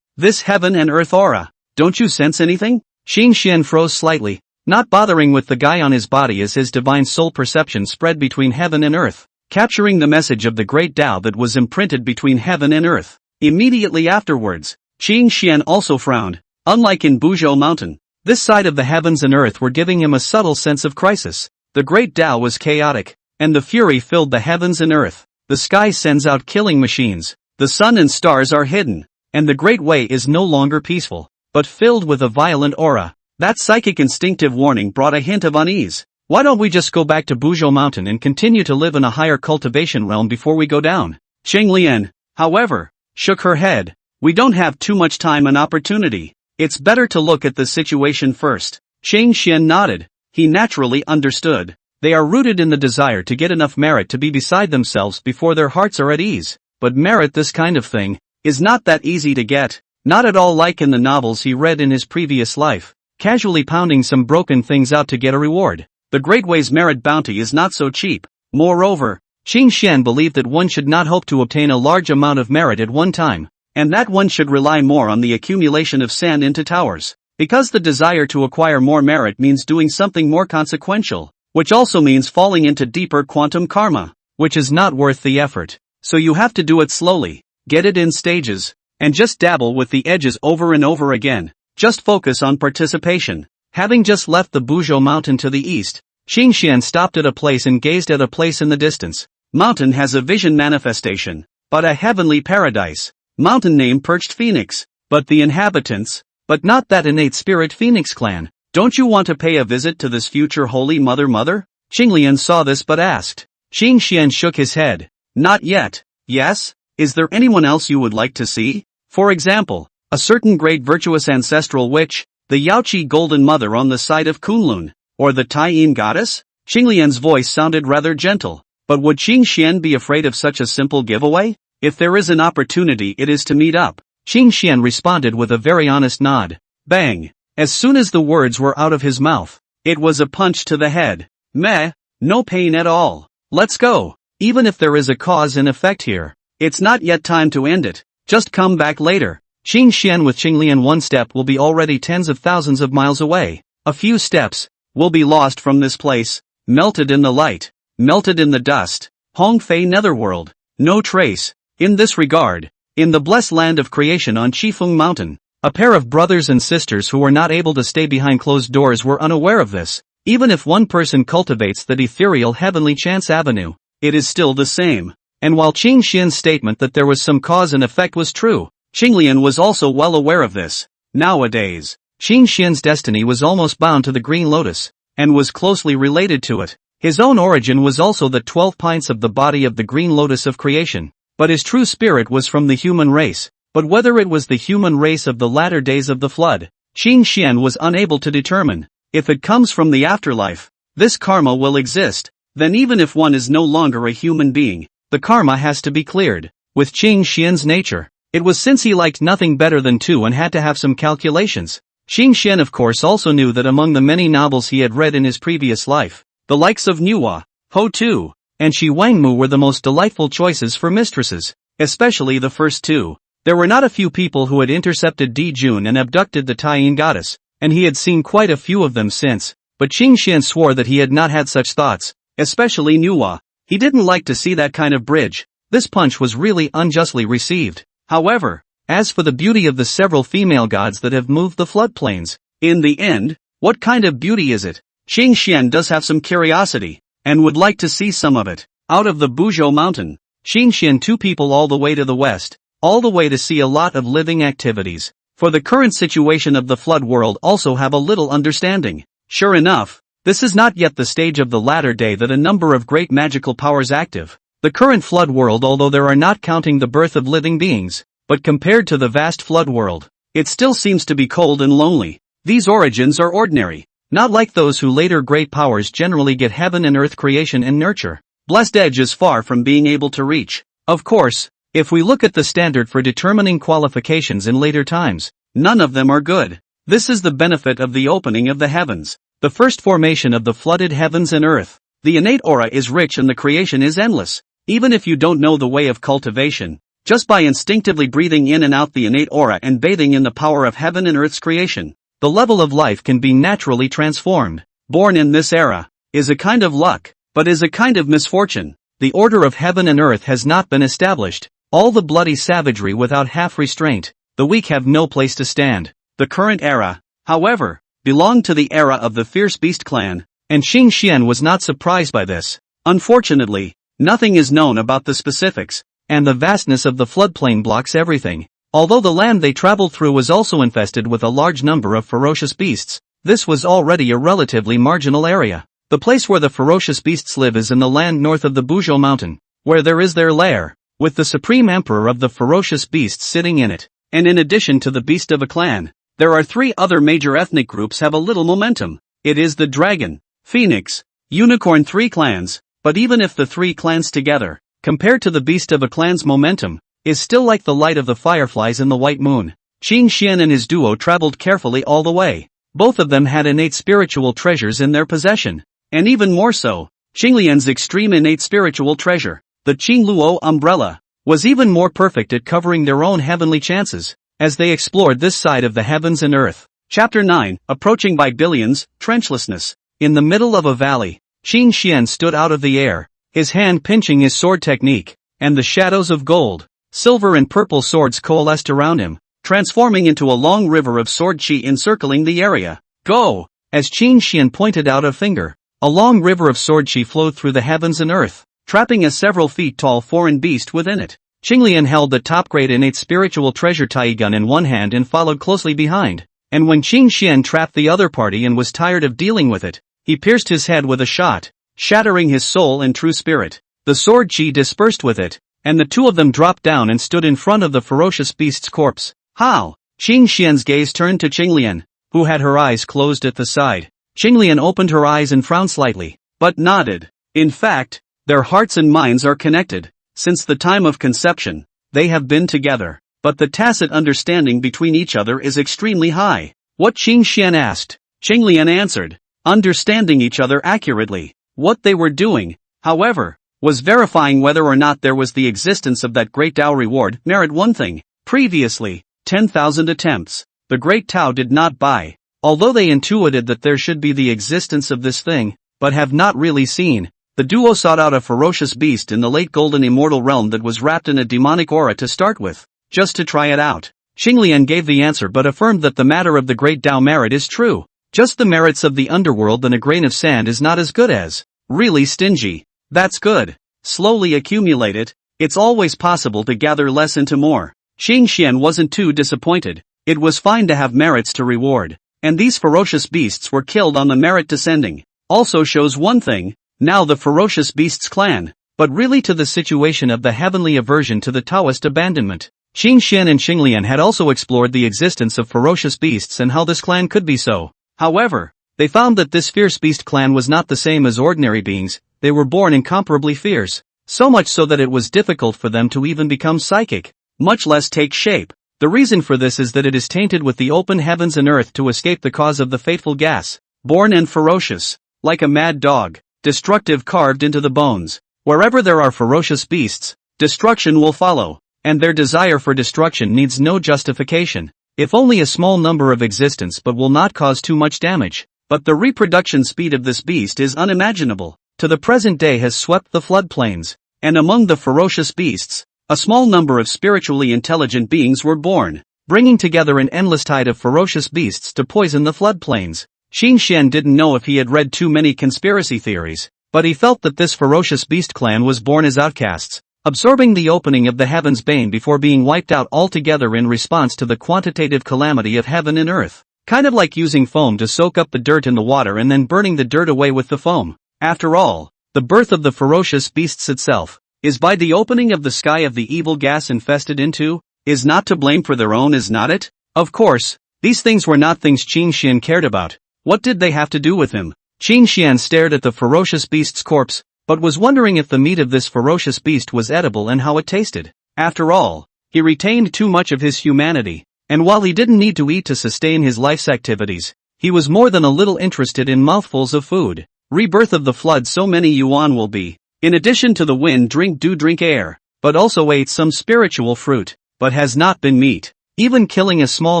Speaker 1: this heaven and earth aura, don't you sense anything?" Qing Xian froze slightly, not bothering with the guy on his body as his divine soul perception spread between heaven and earth, capturing the message of the great Tao that was imprinted between heaven and earth. Immediately afterwards, Qing Xian also frowned. Unlike in Buzhou Mountain, this side of the heavens and earth were giving him a subtle sense of crisis. The great Tao was chaotic, and the fury filled the heavens and earth. The sky sends out killing machines, the sun and stars are hidden, and the Great Way is no longer peaceful, but filled with a violent aura. That psychic instinctive warning brought a hint of unease. Why don't we just go back to Buzhou Mountain and continue to live in a higher cultivation realm before we go down? Qinglian, however, shook her head. We don't have too much time and opportunity. It's better to look at the situation first. Qing Xian nodded. He naturally understood. They are rooted in the desire to get enough merit to be beside themselves before their hearts are at ease. But merit, this kind of thing, is not that easy to get. Not at all like in the novels he read in his previous life, casually pounding some broken things out to get a reward. The Great Way's merit bounty is not so cheap. Moreover, Qing Xian believed that one should not hope to obtain a large amount of merit at one time, and that one should rely more on the accumulation of sand into towers. Because the desire to acquire more merit means doing something more consequential, which also means falling into deeper quantum karma, which is not worth the effort. So you have to do it slowly, get it in stages, and just dabble with the edges over and over again. Just focus on participation. Having just left the Buzhou mountain to the east, Qing Xian stopped at a place and gazed at a place in the distance. Mountain has a vision manifestation, but a heavenly paradise. Mountain name perched phoenix, but the inhabitants, but not that innate spirit phoenix clan. Don't you want to pay a visit to this future holy mother? Qinglian saw this but asked. Qing Xian shook his head. Not yet. Yes? Is there anyone else you would like to see? For example, a certain great virtuous ancestral witch, the Yaoqi Golden Mother on the side of Kunlun, or the Taiyin goddess? Qinglian's voice sounded rather gentle, but would Qing Xian be afraid of such a simple giveaway? If there is an opportunity, it is to meet up. Qing Xian responded with a very honest nod. Bang! As soon as the words were out of his mouth, it was a punch to the head. Meh, no pain at all. Let's go. Even if there is a cause and effect here, it's not yet time to end it. Just come back later. Qing Xian with Qinglian, one step will be already tens of thousands of miles away. A few steps, will be lost from this place, melted in the light, melted in the dust. Hongfei Netherworld, no trace. In this regard, in the blessed land of creation on Qifeng Mountain, a pair of brothers and sisters who were not able to stay behind closed doors were unaware of this. Even if one person cultivates that ethereal heavenly chance avenue, it is still the same. And while Qing Xian's statement that there was some cause and effect was true, Qinglian was also well aware of this. Nowadays, Qing Xian's destiny was almost bound to the Green Lotus, and was closely related to it. His own origin was also the 12 pints of the body of the Green Lotus of creation, but his true spirit was from the human race. But whether it was the human race of the latter days of the flood, Qing Xian was unable to determine. If it comes from the afterlife, this karma will exist. Then even if one is no longer a human being, the karma has to be cleared. With Qing Xian's nature, it was since he liked nothing better than two and had to have some calculations. Qing Xian of course also knew that among the many novels he had read in his previous life, the likes of Nuwa, Ho Tu, and Shi Wangmu were the most delightful choices for mistresses, especially the first two. There were not a few people who had intercepted Di Jun and abducted the Taiyin goddess, and he had seen quite a few of them since, but Qing Xian swore that he had not had such thoughts, especially Nuwa. He didn't like to see that kind of bridge. This punch was really unjustly received. However, as for the beauty of the several female gods that have moved the floodplains, in the end, what kind of beauty is it? Qing Xian does have some curiosity, and would like to see some of it. Out of the Buzhou mountain, Qing Xian, two people all the way to the west, all the way to see a lot of living activities. for the current situation of the flood world also have a little understanding. Sure enough, this is not yet the stage of the latter day that a number of great magical powers active. The current flood world, although there are not counting the birth of living beings, but compared to the vast flood world, it still seems to be cold and lonely. These origins are ordinary, not like those who later great powers generally get heaven and earth creation and nurture. Blessed edge is far from being able to reach. Of course, if we look at the standard for determining qualifications in later times, none of them are good. This is the benefit of the opening of the heavens, the first formation of the flooded heavens and earth. The innate aura is rich and the creation is endless. Even if you don't know the way of cultivation, just by instinctively breathing in and out the innate aura and bathing in the power of heaven and earth's creation, the level of life can be naturally transformed. Born in this era is a kind of luck, but is a kind of misfortune. The order of heaven and earth has not been established. All the bloody savagery without half restraint, the weak have no place to stand. The current era, however, belonged to the era of the fierce beast clan, and Qing Xian was not surprised by this. Unfortunately, nothing is known about the specifics, and the vastness of the floodplain blocks everything. Although the land they traveled through was also infested with a large number of ferocious beasts, this was already a relatively marginal area. The place where the ferocious beasts live is in the land north of the Buzhou mountain, where there is their lair, with the supreme emperor of the ferocious beasts sitting in it. And in addition to the beast of a clan, there are three other major ethnic groups have a little momentum. It is the dragon, phoenix, unicorn three clans, but even if the three clans together, compared to the beast of a clan's momentum, is still like the light of the fireflies in the white moon. Qing Xian and his duo traveled carefully all the way. Both of them had innate spiritual treasures in their possession. And even more so, Qinglian's extreme innate spiritual treasure, the Qing Luo umbrella, was even more perfect at covering their own heavenly chances, as they explored this side of the heavens and earth. Chapter 9, Approaching by Billions, Trenchlessness. In the middle of a valley, Qing Xian stood out of the air, his hand pinching his sword technique, and the shadows of gold, silver and purple swords coalesced around him, transforming into a long river of sword chi encircling the area. Go! As Qing Xian pointed out a finger, a long river of sword chi flowed through the heavens and earth, trapping a several feet tall foreign beast within it. Qinglian held the top-grade innate spiritual treasure Taigun in one hand and followed closely behind, and when Qing Xian trapped the other party and was tired of dealing with it, he pierced his head with a shot, shattering his soul and true spirit. The sword chi dispersed with it, and the two of them dropped down and stood in front of the ferocious beast's corpse. How? Qing Xian's gaze turned to Qinglian, who had her eyes closed at the side. Qinglian opened her eyes and frowned slightly, but nodded. In fact, their hearts and minds are connected. Since the time of conception, they have been together, but the tacit understanding between each other is extremely high. What Qing Xian asked, Qinglian answered, understanding each other accurately. What they were doing, however, was verifying whether or not there was the existence of that great Tao reward. Merit one thing. Previously, 10,000 attempts, the great Tao did not buy, although they intuited that there should be the existence of this thing, but have not really seen. The duo sought out a ferocious beast in the late golden immortal realm that was wrapped in a demonic aura to start with, just to try it out. Qinglian gave the answer but affirmed that the matter of the great Tao merit is true. Just the merits of the underworld and a grain of sand is not as good as, really stingy. That's good. Slowly accumulate it, it's always possible to gather less into more. Qing Xian wasn't too disappointed. It was fine to have merits to reward, and these ferocious beasts were killed on the merit descending. Also shows one thing, now the ferocious beasts clan, but really to the situation of the heavenly aversion to the Taoist abandonment. Qing Xian and Qinglian had also explored the existence of ferocious beasts and how this clan could be so. However, they found that this fierce beast clan was not the same as ordinary beings. They were born incomparably fierce, so much so that it was difficult for them to even become psychic, much less take shape. The reason for this is that it is tainted with the open heavens and earth to escape the cause of the fateful gas. Born and ferocious, like a mad dog, destructive carved into the bones. Wherever there are ferocious beasts, destruction will follow, and their desire for destruction needs no justification, if only a small number of existence but will not cause too much damage. But the reproduction speed of this beast is unimaginable. To the present day has swept the floodplains, and among the ferocious beasts, a small number of spiritually intelligent beings were born, bringing together an endless tide of ferocious beasts to poison the floodplains. Qing Xian didn't know if he had read too many conspiracy theories, but he felt that this ferocious beast clan was born as outcasts, absorbing the opening of the heaven's bane before being wiped out altogether in response to the quantitative calamity of heaven and earth. Kind of like using foam to soak up the dirt in the water and then burning the dirt away with the foam. After all, the birth of the ferocious beasts itself is by the opening of the sky of the evil gas infested into, is not to blame for their own, is not it? Of course, these things were not things Qin Xian cared about. What did they have to do with him? Qin Xian stared at the ferocious beast's corpse, but was wondering if the meat of this ferocious beast was edible and how it tasted. After all, he retained too much of his humanity, and while he didn't need to eat to sustain his life's activities, he was more than a little interested in mouthfuls of food. Rebirth of the flood, so many yuan will be. In addition to the wind, drink air, but also ate some spiritual fruit, but has not been meat. Even killing a small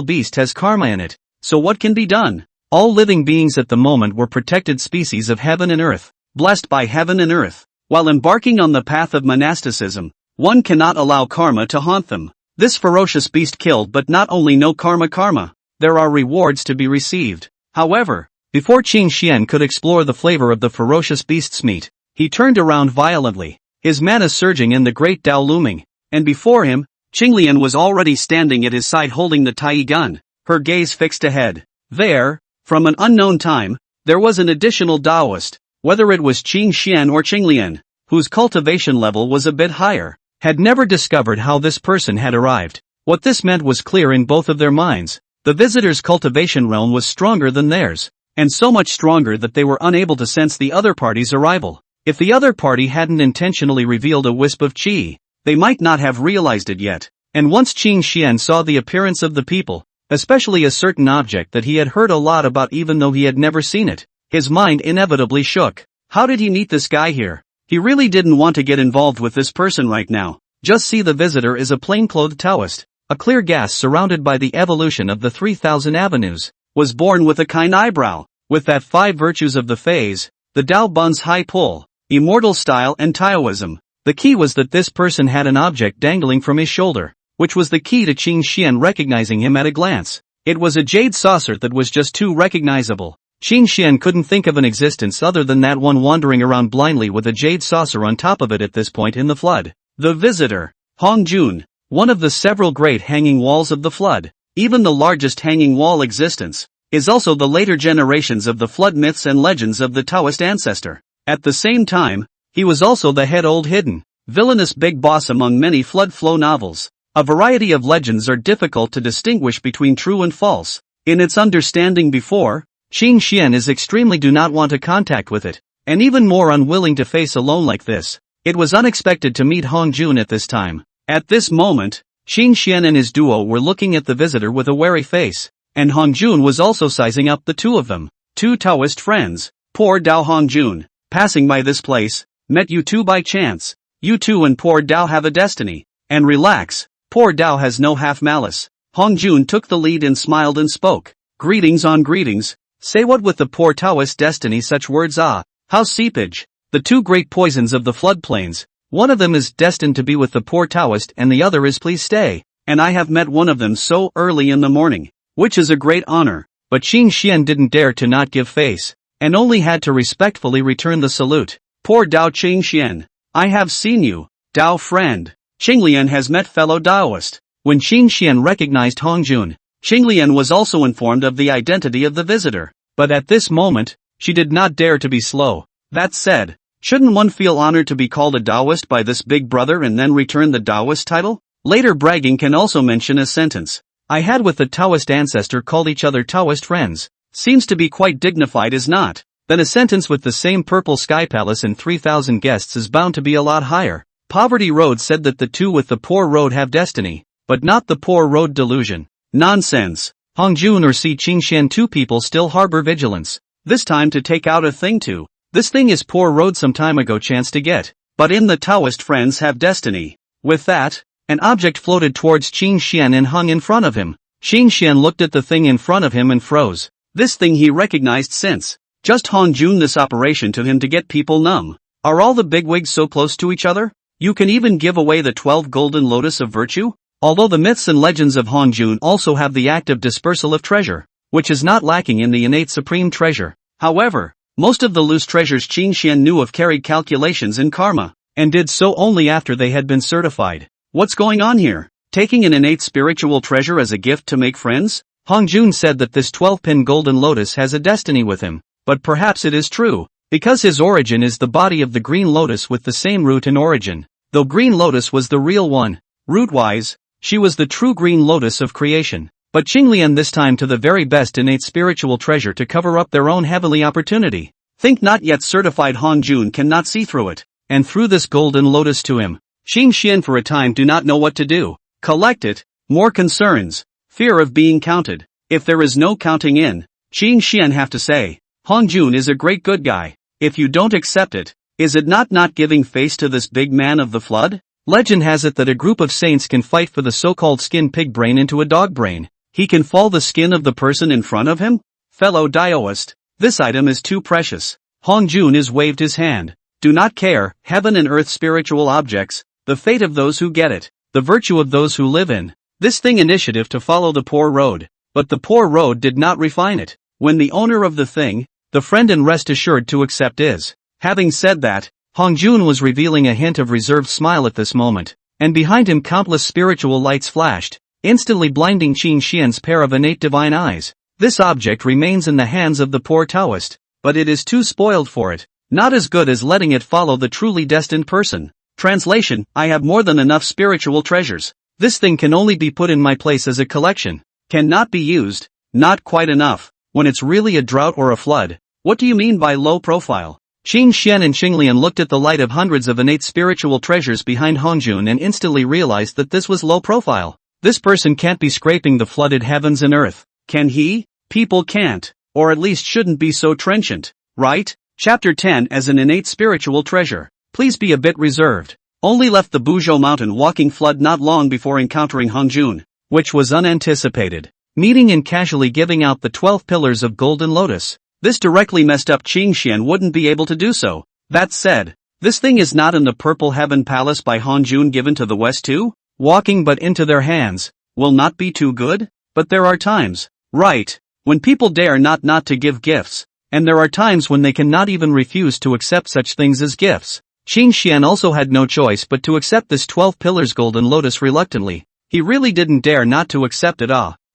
Speaker 1: beast has karma in it, so what can be done? All living beings at the moment were protected species of heaven and earth, blessed by heaven and earth. While embarking on the path of monasticism, one cannot allow karma to haunt them. This ferocious beast killed, but not only no karma, there are rewards to be received. However, before Qin Xian could explore the flavor of the ferocious beast's meat, he turned around violently, his mana surging and the great Tao looming, and before him, Qinglian was already standing at his side holding the Tai gun, her gaze fixed ahead. There, from an unknown time, there was an additional Taoist, whether it was Qin Xian or Qinglian, whose cultivation level was a bit higher, had never discovered how this person had arrived. What this meant was clear in both of their minds. The visitor's cultivation realm was stronger than theirs, and so much stronger that they were unable to sense the other party's arrival. If the other party hadn't intentionally revealed a wisp of qi, they might not have realized it yet. And once Qin Xian saw the appearance of the people, especially a certain object that he had heard a lot about even though he had never seen it, his mind inevitably shook. How did he meet this guy here? He really didn't want to get involved with this person right now. Just see, the visitor is a plainclothed Taoist, a clear gas surrounded by the evolution of the 3000 avenues, was born with a kind eyebrow, with that 5 virtues of the phase, the Tao Bun's high pull, immortal style and Taoism. The key was that this person had an object dangling from his shoulder, which was the key to Qin Xian recognizing him at a glance. It was a jade saucer that was just too recognizable. Qin Xian couldn't think of an existence other than that one wandering around blindly with a jade saucer on top of it at this point in the flood. The visitor, Hongjun, one of the several great hanging walls of the flood, even the largest hanging wall existence, is also the later generations of the flood myths and legends of the Taoist ancestor. At the same time, he was also the head old hidden, villainous big boss among many flood flow novels. A variety of legends are difficult to distinguish between true and false. In its understanding before, Qin Xian is extremely do not want to contact with it, and even more unwilling to face alone like this. It was unexpected to meet Hongjun at this time. At this moment, Qin Xian and his duo were looking at the visitor with a wary face, and Hongjun was also sizing up the two of them. Two Taoist friends. Poor Dao Hongjun, passing by this place, met you two by chance. You two and poor Dao have a destiny. And relax, poor Dao has no half malice. Hongjun took the lead and smiled and spoke. Greetings on greetings. Say what with the poor Taoist destiny such words, how seepage. The two great poisons of the floodplains, one of them is destined to be with the poor Taoist and the other is please stay, and I have met one of them so early in the morning, which is a great honor. But Qin Xian didn't dare to not give face, and only had to respectfully return the salute. Poor Dao Qin Xian, I have seen you, Dao friend. Qinglian has met fellow Taoist. When Qin Xian recognized Hongjun, Qinglian was also informed of the identity of the visitor, but at this moment, she did not dare to be slow. That said, shouldn't one feel honored to be called a Taoist by this big brother and then return the Taoist title? Later bragging can also mention a sentence. I had with the Taoist ancestor called each other Taoist friends. Seems to be quite dignified, is not? Then a sentence with the same purple sky palace and 3000 guests is bound to be a lot higher. Poverty Road said that the two with the poor road have destiny, but not the poor road delusion. Nonsense. Hongjun or Si Qin Xian, two people still harbor vigilance. This time to take out a thing too. This thing is poor road some time ago chance to get. But in the Taoist friends have destiny. With that, an object floated towards Qin Xian and hung in front of him. Qin Xian looked at the thing in front of him and froze. This thing he recognized since. Just Hongjun, this operation to him to get people numb. Are all the bigwigs so close to each other? You can even give away the 12 golden lotus of virtue? Although the myths and legends of Hongjun also have the active dispersal of treasure, which is not lacking in the innate supreme treasure. However, most of the loose treasures Qin Xian knew of carried calculations in karma. and did so only after they had been certified. What's going on here? Taking an innate spiritual treasure as a gift to make friends? Hongjun said that this 12-pin golden lotus has a destiny with him, but perhaps it is true, because his origin is the body of the green lotus with the same root and origin. Though green lotus was the real one, root-wise, she was the true green lotus of creation. But Qinglian this time to the very best innate spiritual treasure to cover up their own heavenly opportunity. Think not yet certified Hongjun cannot see through it, and threw this golden lotus to him. Qingxian for a time do not know what to do. Collect it, more concerns, fear of being counted. If there is no counting in, Qingxian have to say, Hongjun is a great good guy. If you don't accept it, is it not giving face to this big man of the flood? Legend has it that a group of saints can fight for the so-called skin pig brain into a dog brain. He can fall the skin of the person in front of him? Fellow Daoist, this item is too precious. Hongjun is waved his hand. Do not care, heaven and earth spiritual objects, the fate of those who get it, the virtue of those who live in this thing initiative to follow the poor road. But the poor road did not refine it. When the owner of the thing, the friend and rest assured to accept is. Having said that, Hongjun was revealing a hint of reserved smile at this moment, and behind him countless spiritual lights flashed, instantly blinding Qingxian's pair of innate divine eyes. This object remains in the hands of the poor Taoist, but it is too spoiled for it, not as good as letting it follow the truly destined person. Translation: I have more than enough spiritual treasures. This thing can only be put in my place as a collection. Cannot be used, not quite enough, when it's really a drought or a flood. What do you mean by low profile? Qingxian and Qinglian looked at the light of hundreds of innate spiritual treasures behind Hongjun and instantly realized that this was low profile. This person can't be scraping the flooded heavens and earth. Can he? People can't, or at least shouldn't be so trenchant, right? Chapter 10 as an innate spiritual treasure. Please be a bit reserved. Only left the Buzhou mountain walking flood not long before encountering Hongjun, which was unanticipated. Meeting and casually giving out the 12 pillars of golden lotus. This directly messed up Qingxian wouldn't be able to do so. That said, this thing is not in the Purple Heaven Palace by Hongjun given to the West too? Walking but into their hands, will not be too good? But there are times, right, when people dare not to give gifts, and there are times when they cannot even refuse to accept such things as gifts. Qingxian also had no choice but to accept this 12 pillars golden lotus reluctantly. He really didn't dare not to accept it.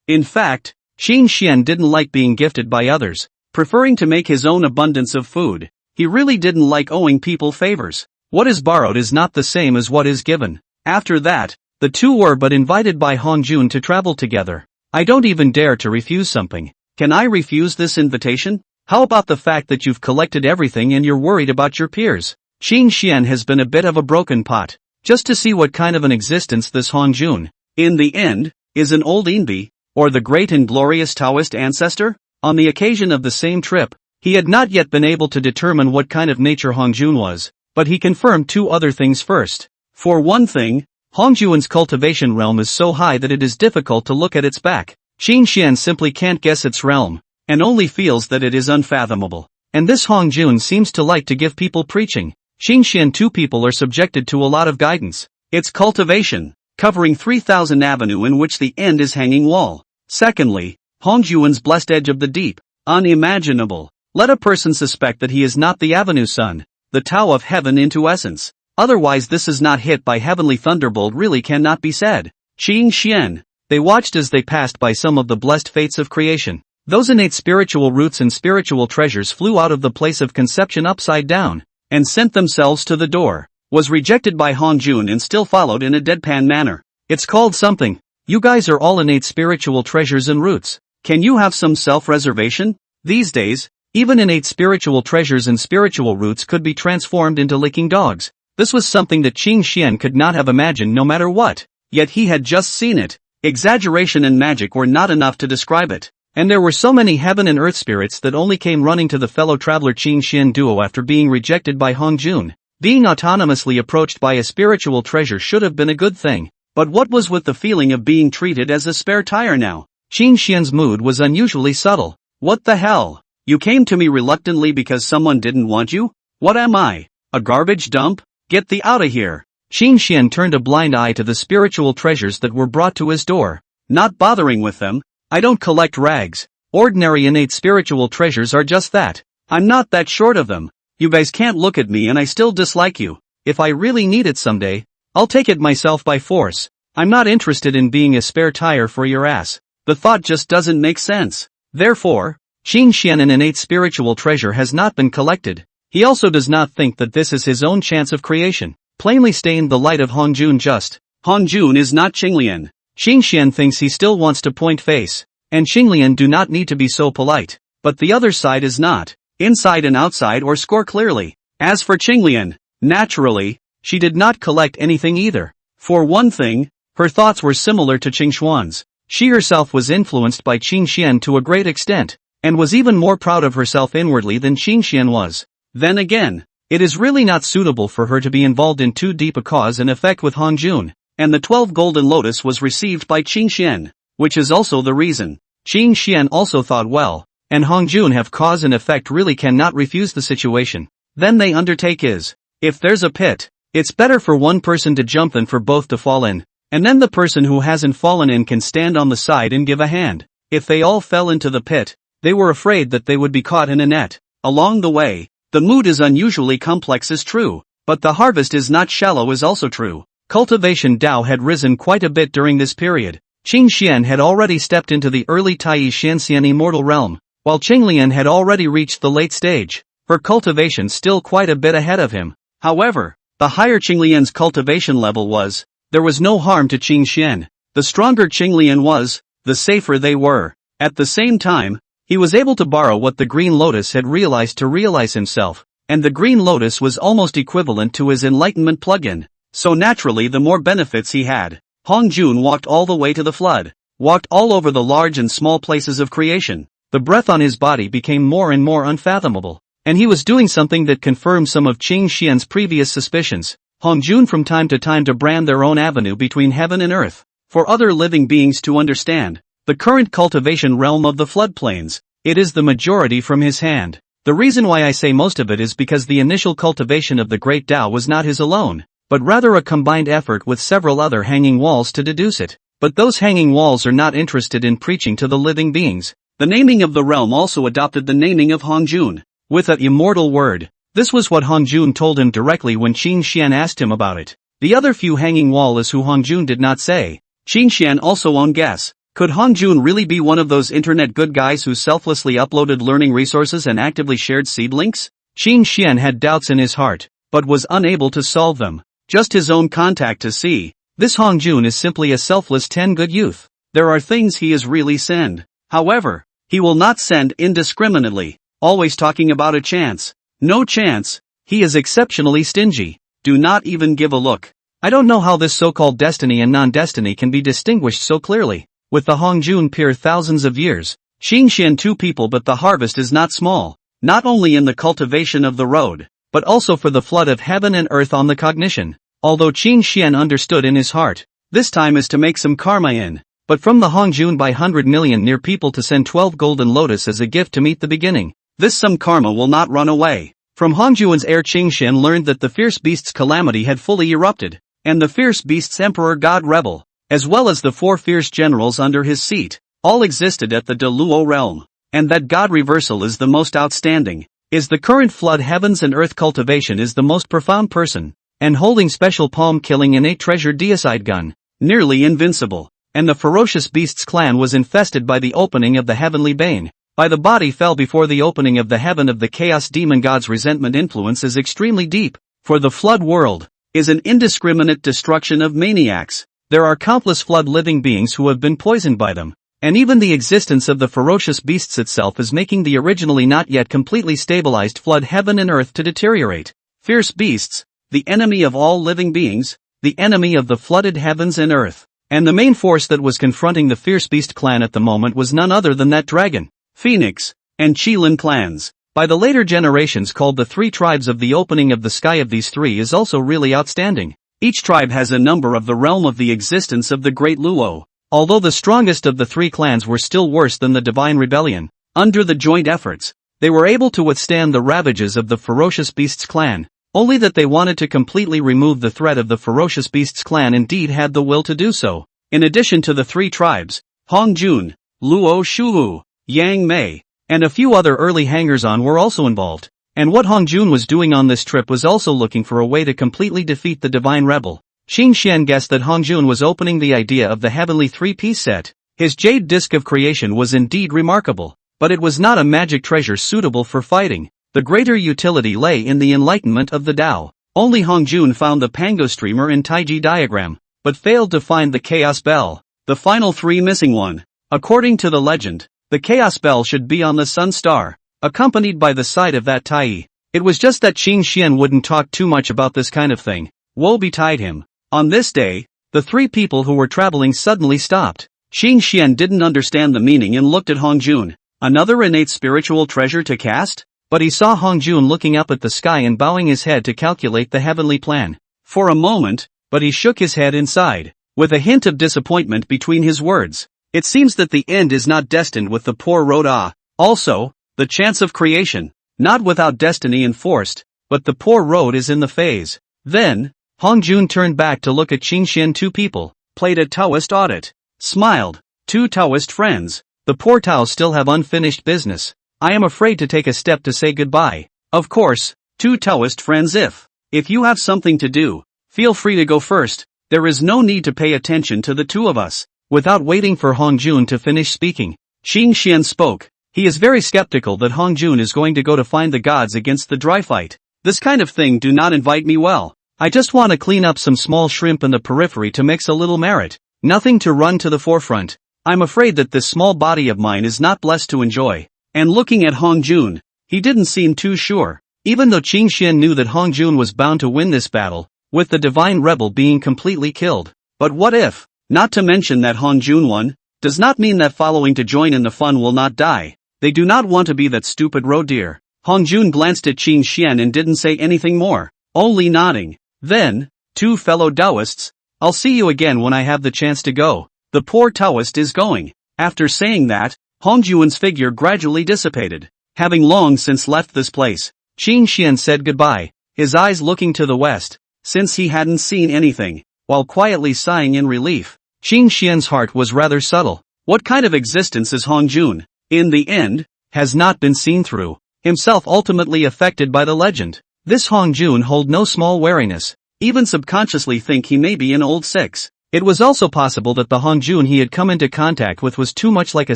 Speaker 1: In fact, Qingxian didn't like being gifted by others, preferring to make his own abundance of food. He really didn't like owing people favors. What is borrowed is not the same as what is given. After that, the two were but invited by Hongjun to travel together. I don't even dare to refuse something. Can I refuse this invitation? How about the fact that you've collected everything and you're worried about your peers? Qingxian has been a bit of a broken pot. Just to see what kind of an existence this Hongjun, in the end, is an old Inbi, or the great and glorious Taoist ancestor? On the occasion of the same trip, he had not yet been able to determine what kind of nature Hongjun was, but he confirmed two other things first. For one thing, Hongjun's cultivation realm is so high that it is difficult to look at its back. Qingxian simply can't guess its realm, and only feels that it is unfathomable. And this Hongjun seems to like to give people preaching. Qingxian two people are subjected to a lot of guidance. Its cultivation, covering 3,000 avenue in which the end is hanging wall. Secondly, Hongjun's blessed edge of the deep, unimaginable. Let a person suspect that he is not the avenue sun, the Tao of heaven into essence. Otherwise this is not hit by heavenly thunderbolt really cannot be said. Qingxian. They watched as they passed by some of the blessed fates of creation. Those innate spiritual roots and spiritual treasures flew out of the place of conception upside down, and sent themselves to the door. Was rejected by Hongjun and still followed in a deadpan manner. It's called something. You guys are all innate spiritual treasures and roots. Can you have some self-reservation? These days, even innate spiritual treasures and spiritual roots could be transformed into licking dogs. This was something that Qingxian could not have imagined no matter what. Yet he had just seen it. Exaggeration and magic were not enough to describe it. And there were so many heaven and earth spirits that only came running to the fellow traveler Qingxian duo after being rejected by Hongjun. Being autonomously approached by a spiritual treasure should have been a good thing. But what was with the feeling of being treated as a spare tire now? Qingxian's mood was unusually subtle. What the hell? You came to me reluctantly because someone didn't want you? What am I? A garbage dump? Get thee outta here. Qingxian turned a blind eye to the spiritual treasures that were brought to his door. Not bothering with them. I don't collect rags. Ordinary innate spiritual treasures are just that. I'm not that short of them. You guys can't look at me and I still dislike you. if I really need it someday, I'll take it myself by force. I'm not interested in being a spare tire for your ass. The thought just doesn't make sense. Therefore, Qin Xian's innate spiritual treasure has not been collected. He also does not think that this is his own chance of creation. Plainly stained the light of Hongjun just. Hongjun is not Qinglian. Qin Xian thinks he still wants to point face. And Qinglian do not need to be so polite. But the other side is not. Inside and outside or score clearly. As for Qinglian, naturally, she did not collect anything either. For one thing, her thoughts were similar to Qing Xuan's. She herself was influenced by Qin Xian to a great extent, and was even more proud of herself inwardly than Qin Xian was. Then again, it is really not suitable for her to be involved in too deep a cause and effect with Hongjun, and the 12 golden lotus was received by Qin Xian, which is also the reason. Qin Xian also thought well, and Hongjun have cause and effect really cannot refuse the situation. Then they undertake is, if there's a pit, it's better for one person to jump than for both to fall in. And then the person who hasn't fallen in can stand on the side and give a hand. If they all fell into the pit, they were afraid that they would be caught in a net. Along the way, the mood is unusually complex is true, but the harvest is not shallow is also true. Cultivation Dao had risen quite a bit during this period. Qin Xian had already stepped into the early Tai Xianxian immortal realm, while Qinglian had already reached the late stage. Her cultivation still quite a bit ahead of him. However, the higher Qinglian's cultivation level was, there was no harm to Qin Xian. The stronger Qinglian was, the safer they were. At the same time, he was able to borrow what the Green Lotus had realized to realize himself, and the Green Lotus was almost equivalent to his enlightenment plugin. So naturally the more benefits he had. Hongjun walked all the way to the flood, walked all over the large and small places of creation. The breath on his body became more and more unfathomable, and he was doing something that confirmed some of Qin Xian's previous suspicions. Hongjun from time to brand their own avenue between heaven and earth, for other living beings to understand. The current cultivation realm of the floodplains, it is the majority from his hand. The reason why I say most of it is because the initial cultivation of the Great Tao was not his alone, but rather a combined effort with several other hanging walls to deduce it. But those hanging walls are not interested in preaching to the living beings. The naming of the realm also adopted the naming of Hongjun, with an immortal word. This was what Hongjun told him directly when Qin Xian asked him about it. The other few hanging wall is who Hongjun did not say. Qin Xian also on guess. Could Hongjun really be one of those internet good guys who selflessly uploaded learning resources and actively shared seed links? Qin Xian had doubts in his heart, but was unable to solve them. Just his own contact to see. This Hongjun is simply a selfless 10 good youth. There are things he is really send. However, he will not send indiscriminately, always talking about a chance. No chance. He is exceptionally stingy. Do not even give a look. I don't know how this so-called destiny and non-destiny can be distinguished so clearly. With the Hongjun peer thousands of years, Qin Xian two people, but the harvest is not small, not only in the cultivation of the road, but also for the flood of heaven and earth on the cognition. Although Qin Xian understood in his heart, this time is to make some karma in, but from the Hongjun by 100 million near people to send 12 golden lotus as a gift to meet the beginning. This some karma will not run away. From Hongjun's heir Qin Xian learned that the fierce beast's calamity had fully erupted, and the fierce beast's emperor god rebel, as well as the 4 fierce generals under his seat, all existed at the De Luo realm, and that god reversal is the most outstanding, is the current flood heavens and earth cultivation is the most profound person, and holding special palm killing innate treasure deicide gun, nearly invincible, and the ferocious beast's clan was infested by the opening of the heavenly bane. By the body fell before the opening of the heaven of the chaos demon god's resentment influence is extremely deep, for the flood world is an indiscriminate destruction of maniacs. There are countless flood living beings who have been poisoned by them, and even the existence of the ferocious beasts itself is making the originally not yet completely stabilized flood heaven and earth to deteriorate. Fierce beasts, the enemy of all living beings, the enemy of the flooded heavens and earth, and the main force that was confronting the fierce beast clan at the moment was none other than that dragon, Phoenix, and Qilin clans. By the later generations called the 3 tribes of the opening of the sky of these 3 is also really outstanding. Each tribe has a number of the realm of the existence of the Great Luo. Although the strongest of the 3 clans were still worse than the divine rebellion, under the joint efforts, they were able to withstand the ravages of the ferocious beasts clan. Only that they wanted to completely remove the threat of the ferocious beasts clan indeed had the will to do so. In addition to the 3 tribes, Hongjun, Luo Shuhu, Yang Mei, and a few other early hangers-on were also involved, And what Hongjun was doing on this trip was also looking for a way to completely defeat the divine rebel. Qing Xian guessed that Hongjun was opening the idea of the heavenly three-piece set. His jade disc of creation was indeed remarkable, but it was not a magic treasure suitable for fighting. The greater utility lay in the enlightenment of the Tao. Only Hongjun found the Pango streamer in Taiji diagram, but failed to find the chaos bell, the final three missing one. According to the legend, the chaos bell should be on the sun star, accompanied by the side of that Tai. It was just that Qing Xian wouldn't talk too much about this kind of thing. Woe betide him. On this day, the three people who were traveling suddenly stopped. Qing Xian didn't understand the meaning and looked at Hongjun. Another innate spiritual treasure to cast? But he saw Hongjun looking up at the sky and bowing his head to calculate the heavenly plan. For a moment, but he shook his head inside, with a hint of disappointment between his words. It seems that the end is not destined with the poor road. Also, the chance of creation, not without destiny enforced, but the poor road is in the phase. Then, Hongjun turned back to look at Qing Xian. Two people, played a Taoist audit, smiled. Two Taoist friends. The poor Tao still have unfinished business. I am afraid to take a step to say goodbye. Of course, two Taoist friends, if you have something to do, feel free to go first. There is no need to pay attention to the two of us. Without waiting for Hongjun to finish speaking, Qing Xian spoke. He is very skeptical that Hongjun is going to go to find the gods against the dry fight. This kind of thing do not invite me well. I just want to clean up some small shrimp in the periphery to mix a little merit. Nothing to run to the forefront. I'm afraid that this small body of mine is not blessed to enjoy. And looking at Hongjun, he didn't seem too sure. Even though Qing Xian knew that Hongjun was bound to win this battle, with the divine rebel being completely killed. But what if? Not to mention that Hongjun won, does not mean that following to join in the fun will not die. They do not want to be that stupid roe deer. Hongjun glanced at Qing Xian and didn't say anything more, only nodding. Then, two fellow Taoists, I'll see you again when I have the chance to go. The poor Taoist is going. After saying that, Hongjun's figure gradually dissipated. Having long since left this place, Qing Xian said goodbye, his eyes looking to the west, since he hadn't seen anything, while quietly sighing in relief. Qing Xian's heart was rather subtle. What kind of existence is Hongjun? In the end, has not been seen through, himself ultimately affected by the legend. This Hongjun hold no small wariness, even subconsciously think he may be an old six. It was also possible that the Hongjun he had come into contact with was too much like a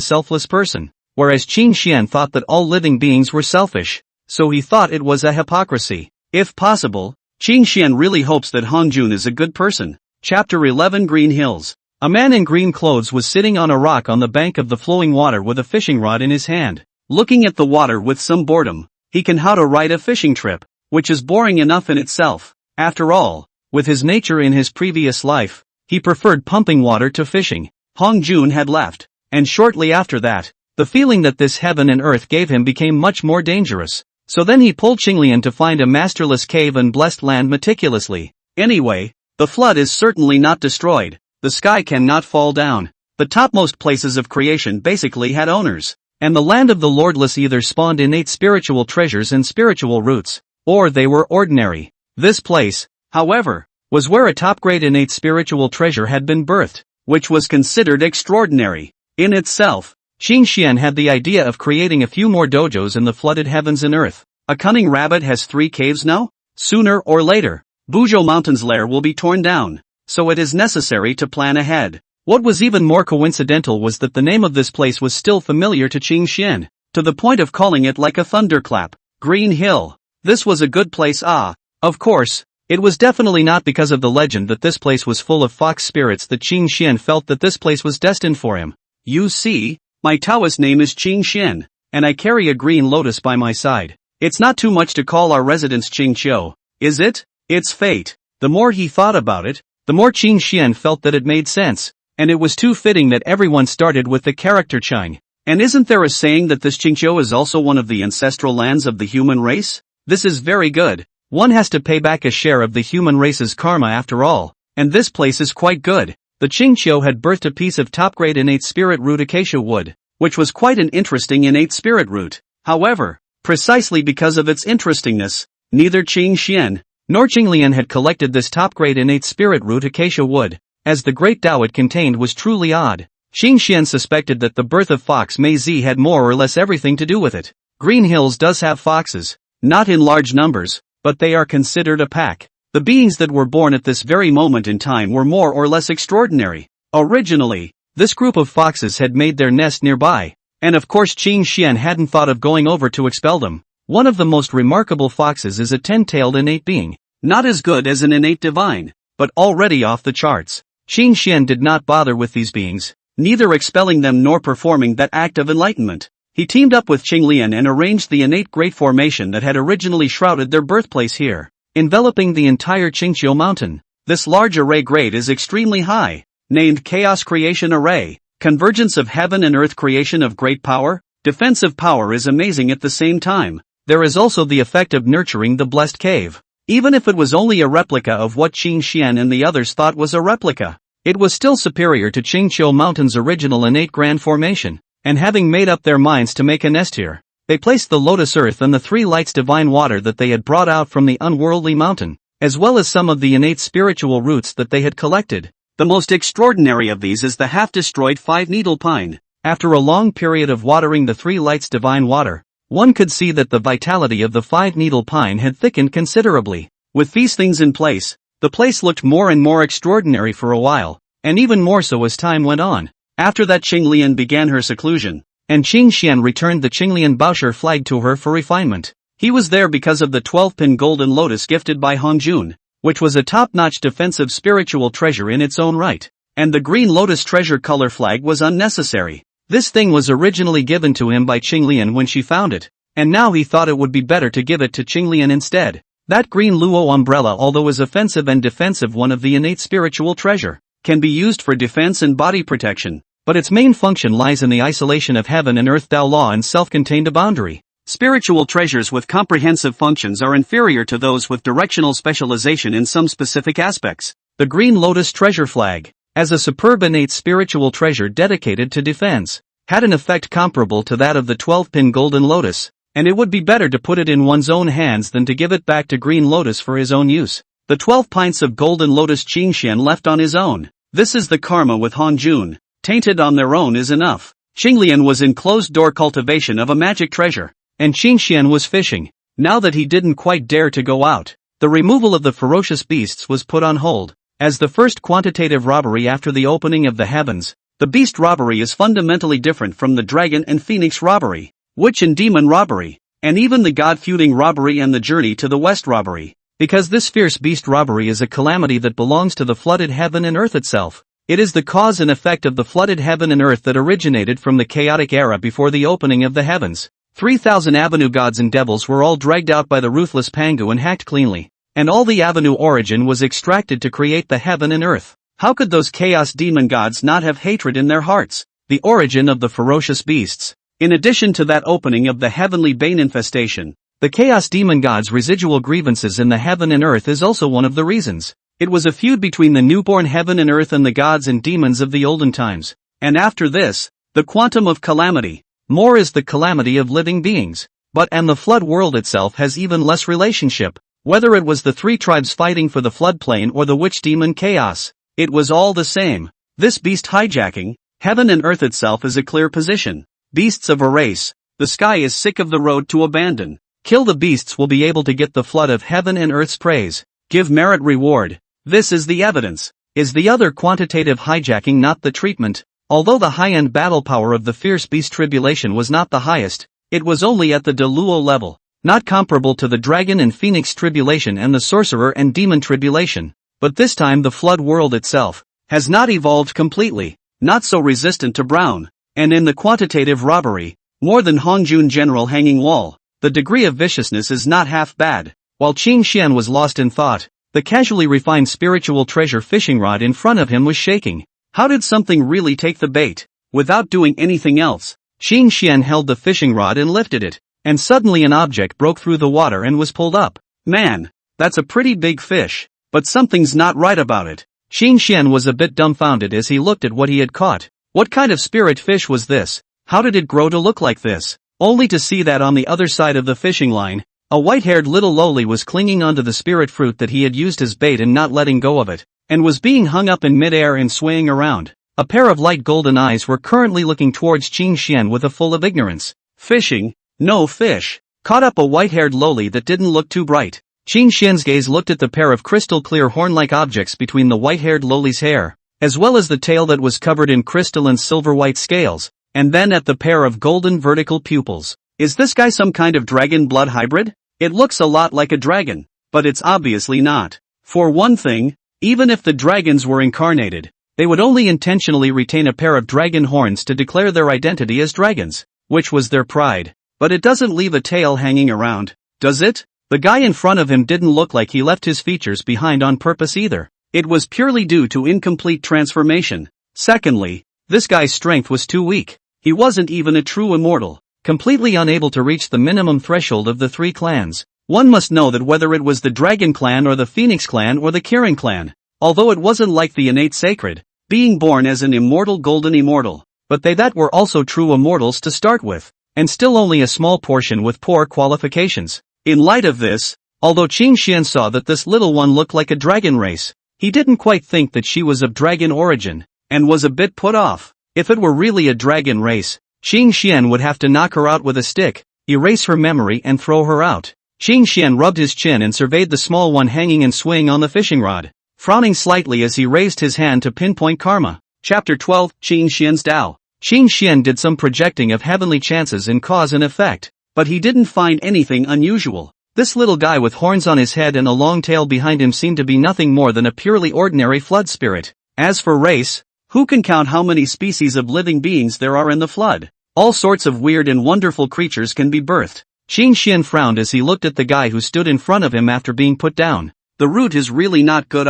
Speaker 1: selfless person, whereas Qing Xian thought that all living beings were selfish, so he thought it was a hypocrisy. If possible, Qing Xian really hopes that Hongjun is a good person. Chapter 11 Green Hills. A man in green clothes was sitting on a rock on the bank of the flowing water with a fishing rod in his hand, looking at the water with some boredom. He can how to write a fishing trip, which is boring enough in itself. After all, with his nature in his previous life, he preferred pumping water to fishing. Hongjun had left, and shortly after that, the feeling that this heaven and earth gave him became much more dangerous. So then he pulled Qinglian to find a masterless cave and blessed land meticulously. Anyway, the flood is certainly not destroyed. The sky cannot fall down. The topmost places of creation basically had owners, and the land of the Lordless either spawned innate spiritual treasures and spiritual roots, or they were ordinary. This place, however, was where a top-grade innate spiritual treasure had been birthed, which was considered extraordinary. In itself, Qing Xian had the idea of creating a few more dojos in the flooded heavens and earth. A cunning rabbit has 3 caves now? Sooner or later, Buzhou Mountain's lair will be torn down, so it is necessary to plan ahead. What was even more coincidental was that the name of this place was still familiar to Qing Xian, to the point of calling it like a thunderclap. Green Hill. This was a good place. Of course, it was definitely not because of the legend that this place was full of fox spirits that Qing Xian felt that this place was destined for him. You see, my Taoist name is Qing Xian, and I carry a green lotus by my side. It's not too much to call our residence Qing Qiu, is it? It's fate. The more he thought about it, the more Qing Xian felt that it made sense, and it was too fitting that everyone started with the character Qing. And isn't there a saying that this Qingqiu is also one of the ancestral lands of the human race? This is very good. One has to pay back a share of the human race's karma after all, and this place is quite good. The Qingqiu had birthed a piece of top-grade innate spirit root acacia wood, which was quite an interesting innate spirit root. However, precisely because of its interestingness, neither Qing Xian nor Qinglian had collected this top-grade innate spirit root acacia wood, as the great Tao it contained was truly odd. Qing Xian suspected that the birth of Fox Mei Zi had more or less everything to do with it. Green Hills does have foxes. not in large numbers, but they are considered a pack. The beings that were born at this very moment in time were more or less extraordinary. Originally, this group of foxes had made their nest nearby, and of course Qing Xian hadn't thought of going over to expel them. One of the most remarkable foxes is a 10-tailed innate being, not as good as an innate divine, but already off the charts. Qing Xian did not bother with these beings, neither expelling them nor performing that act of enlightenment. He teamed up with Qing Lian and arranged the innate great formation that had originally shrouded their birthplace here, enveloping the entire Qingqiu mountain. This large array grade is extremely high, named Chaos Creation Array, convergence of heaven and earth creation of great power. Defensive power is amazing at the same time. There is also the effect of nurturing the blessed cave. Even if it was only a replica of what Qing Xian and the others thought was a replica, it was still superior to Qingqiu Mountain's original innate grand formation. And having made up their minds to make a nest here, they placed the lotus earth and the 3 lights divine water that they had brought out from the unworldly mountain, as well as some of the innate spiritual roots that they had collected. The most extraordinary of these is the half-destroyed 5-needle pine. After a long period of watering the 3 lights divine water, one could see that the vitality of the 5-needle pine had thickened considerably. With these things in place, the place looked more and more extraordinary for a while, and even more so as time went on. After that Qing Lian began her seclusion, and Qing Xian returned the Qinglian Baosher flag to her for refinement. He was there because of the 12-pin golden lotus gifted by Hongjun, which was a top-notch defensive spiritual treasure in its own right, and the green lotus treasure color flag was unnecessary. This thing was originally given to him by Qing Lian when she found it, and now he thought it would be better to give it to Qing Lian instead. That green luo umbrella, although is offensive and defensive one of the innate spiritual treasure, can be used for defense and body protection, but its main function lies in the isolation of heaven and earth Tao law and self-contained boundary. Spiritual treasures with comprehensive functions are inferior to those with directional specialization in some specific aspects. The green lotus treasure flag, as a superb innate spiritual treasure dedicated to defense, had an effect comparable to that of the 12-pin golden lotus, and it would be better to put it in one's own hands than to give it back to green lotus for his own use. The 12 pints of golden lotus Qing Xian left on his own. This is the karma with Hongjun. Tainted on their own is enough. Qing Lian was in closed-door cultivation of a magic treasure, and Qing Xian was fishing. Now that he didn't quite dare to go out, the removal of the ferocious beasts was put on hold. As the first quantitative robbery after the opening of the heavens, the beast robbery is fundamentally different from the dragon and phoenix robbery, witch and demon robbery, and even the god-feuding robbery and the journey to the west robbery. Because this fierce beast robbery is a calamity that belongs to the flooded heaven and earth itself. It is the cause and effect of the flooded heaven and earth that originated from the chaotic era before the opening of the heavens. 3,000 avenue gods and devils were all dragged out by the ruthless Pangu and hacked cleanly, and all the avenue origin was extracted to create the heaven and earth. How could those chaos demon gods not have hatred in their hearts? The origin of the ferocious beasts. In addition to that opening of the heavenly bane infestation, the chaos demon gods' residual grievances in the heaven and earth is also one of the reasons. It was a feud between the newborn heaven and earth and the gods and demons of the olden times. And after this, the quantum of calamity. More is the calamity of living beings. But and the flood world itself has even less relationship. Whether it was the 3 tribes fighting for the floodplain or the witch demon chaos, it was all the same. This beast hijacking, heaven and earth itself is a clear position. Beasts of a race, the sky is sick of the road to abandon. Kill the beasts will be able to get the flood of heaven and earth's praise. Give merit reward. This is the evidence. Is the other quantitative hijacking not the treatment? Although the high-end battle power of the fierce beast tribulation was not the highest, it was only at the Deluo level, not comparable to the dragon and phoenix tribulation and the sorcerer and demon tribulation. But this time the flood world itself has not evolved completely, not so resistant to brown, and in the quantitative robbery, more than Hongjun general hanging wall. The degree of viciousness is not half bad. While Qing Xian was lost in thought, the casually refined spiritual treasure fishing rod in front of him was shaking. How did something really take the bait? Without doing anything else, Qing Xian held the fishing rod and lifted it, and suddenly an object broke through the water and was pulled up. Man, that's a pretty big fish, but something's not right about it. Qing Xian was a bit dumbfounded as he looked at what he had caught. What kind of spirit fish was this? How did it grow to look like this? Only to see that on the other side of the fishing line, a white-haired little loli was clinging onto the spirit fruit that he had used as bait and not letting go of it, and was being hung up in mid-air and swaying around. A pair of light golden eyes were currently looking towards Qing Xian with a full of ignorance. Fishing? No fish. caught up a white-haired loli that didn't look too bright. Qing Xian's gaze looked at the pair of crystal-clear horn-like objects between the white-haired loli's hair, as well as the tail that was covered in crystalline silver-white scales, and then at the pair of golden vertical pupils. Is this guy some kind of dragon blood hybrid? It looks a lot like a dragon, but it's obviously not. For one thing, even if the dragons were incarnated, they would only intentionally retain a pair of dragon horns to declare their identity as dragons, which was their pride. But it doesn't leave a tail hanging around, does it? The guy in front of him didn't look like he left his features behind on purpose either. It was purely due to incomplete transformation. Secondly, this guy's strength was too weak. He wasn't even a true immortal, completely unable to reach the minimum threshold of the 3 clans. One must know that whether it was the Dragon Clan or the Phoenix Clan or the Kirin Clan, although it wasn't like the innate sacred, being born as an immortal golden immortal, but they that were also true immortals to start with, and still only a small portion with poor qualifications. In light of this, although Qing Xian saw that this little one looked like a dragon race, he didn't quite think that she was of dragon origin, and was a bit put off. If it were really a dragon race, Qing Xian would have to knock her out with a stick, erase her memory and throw her out. Qing Xian rubbed his chin and surveyed the small one hanging and swaying on the fishing rod, frowning slightly as he raised his hand to pinpoint karma. Chapter 12, Qing Xian's Tao. Qing Xian did some projecting of heavenly chances in cause and effect, but he didn't find anything unusual. This little guy with horns on his head and a long tail behind him seemed to be nothing more than a purely ordinary flood spirit. As for race, who can count how many species of living beings there are in the flood? All sorts of weird and wonderful creatures can be birthed. Qing Xian frowned as he looked at the guy who stood in front of him after being put down. The root is really not good.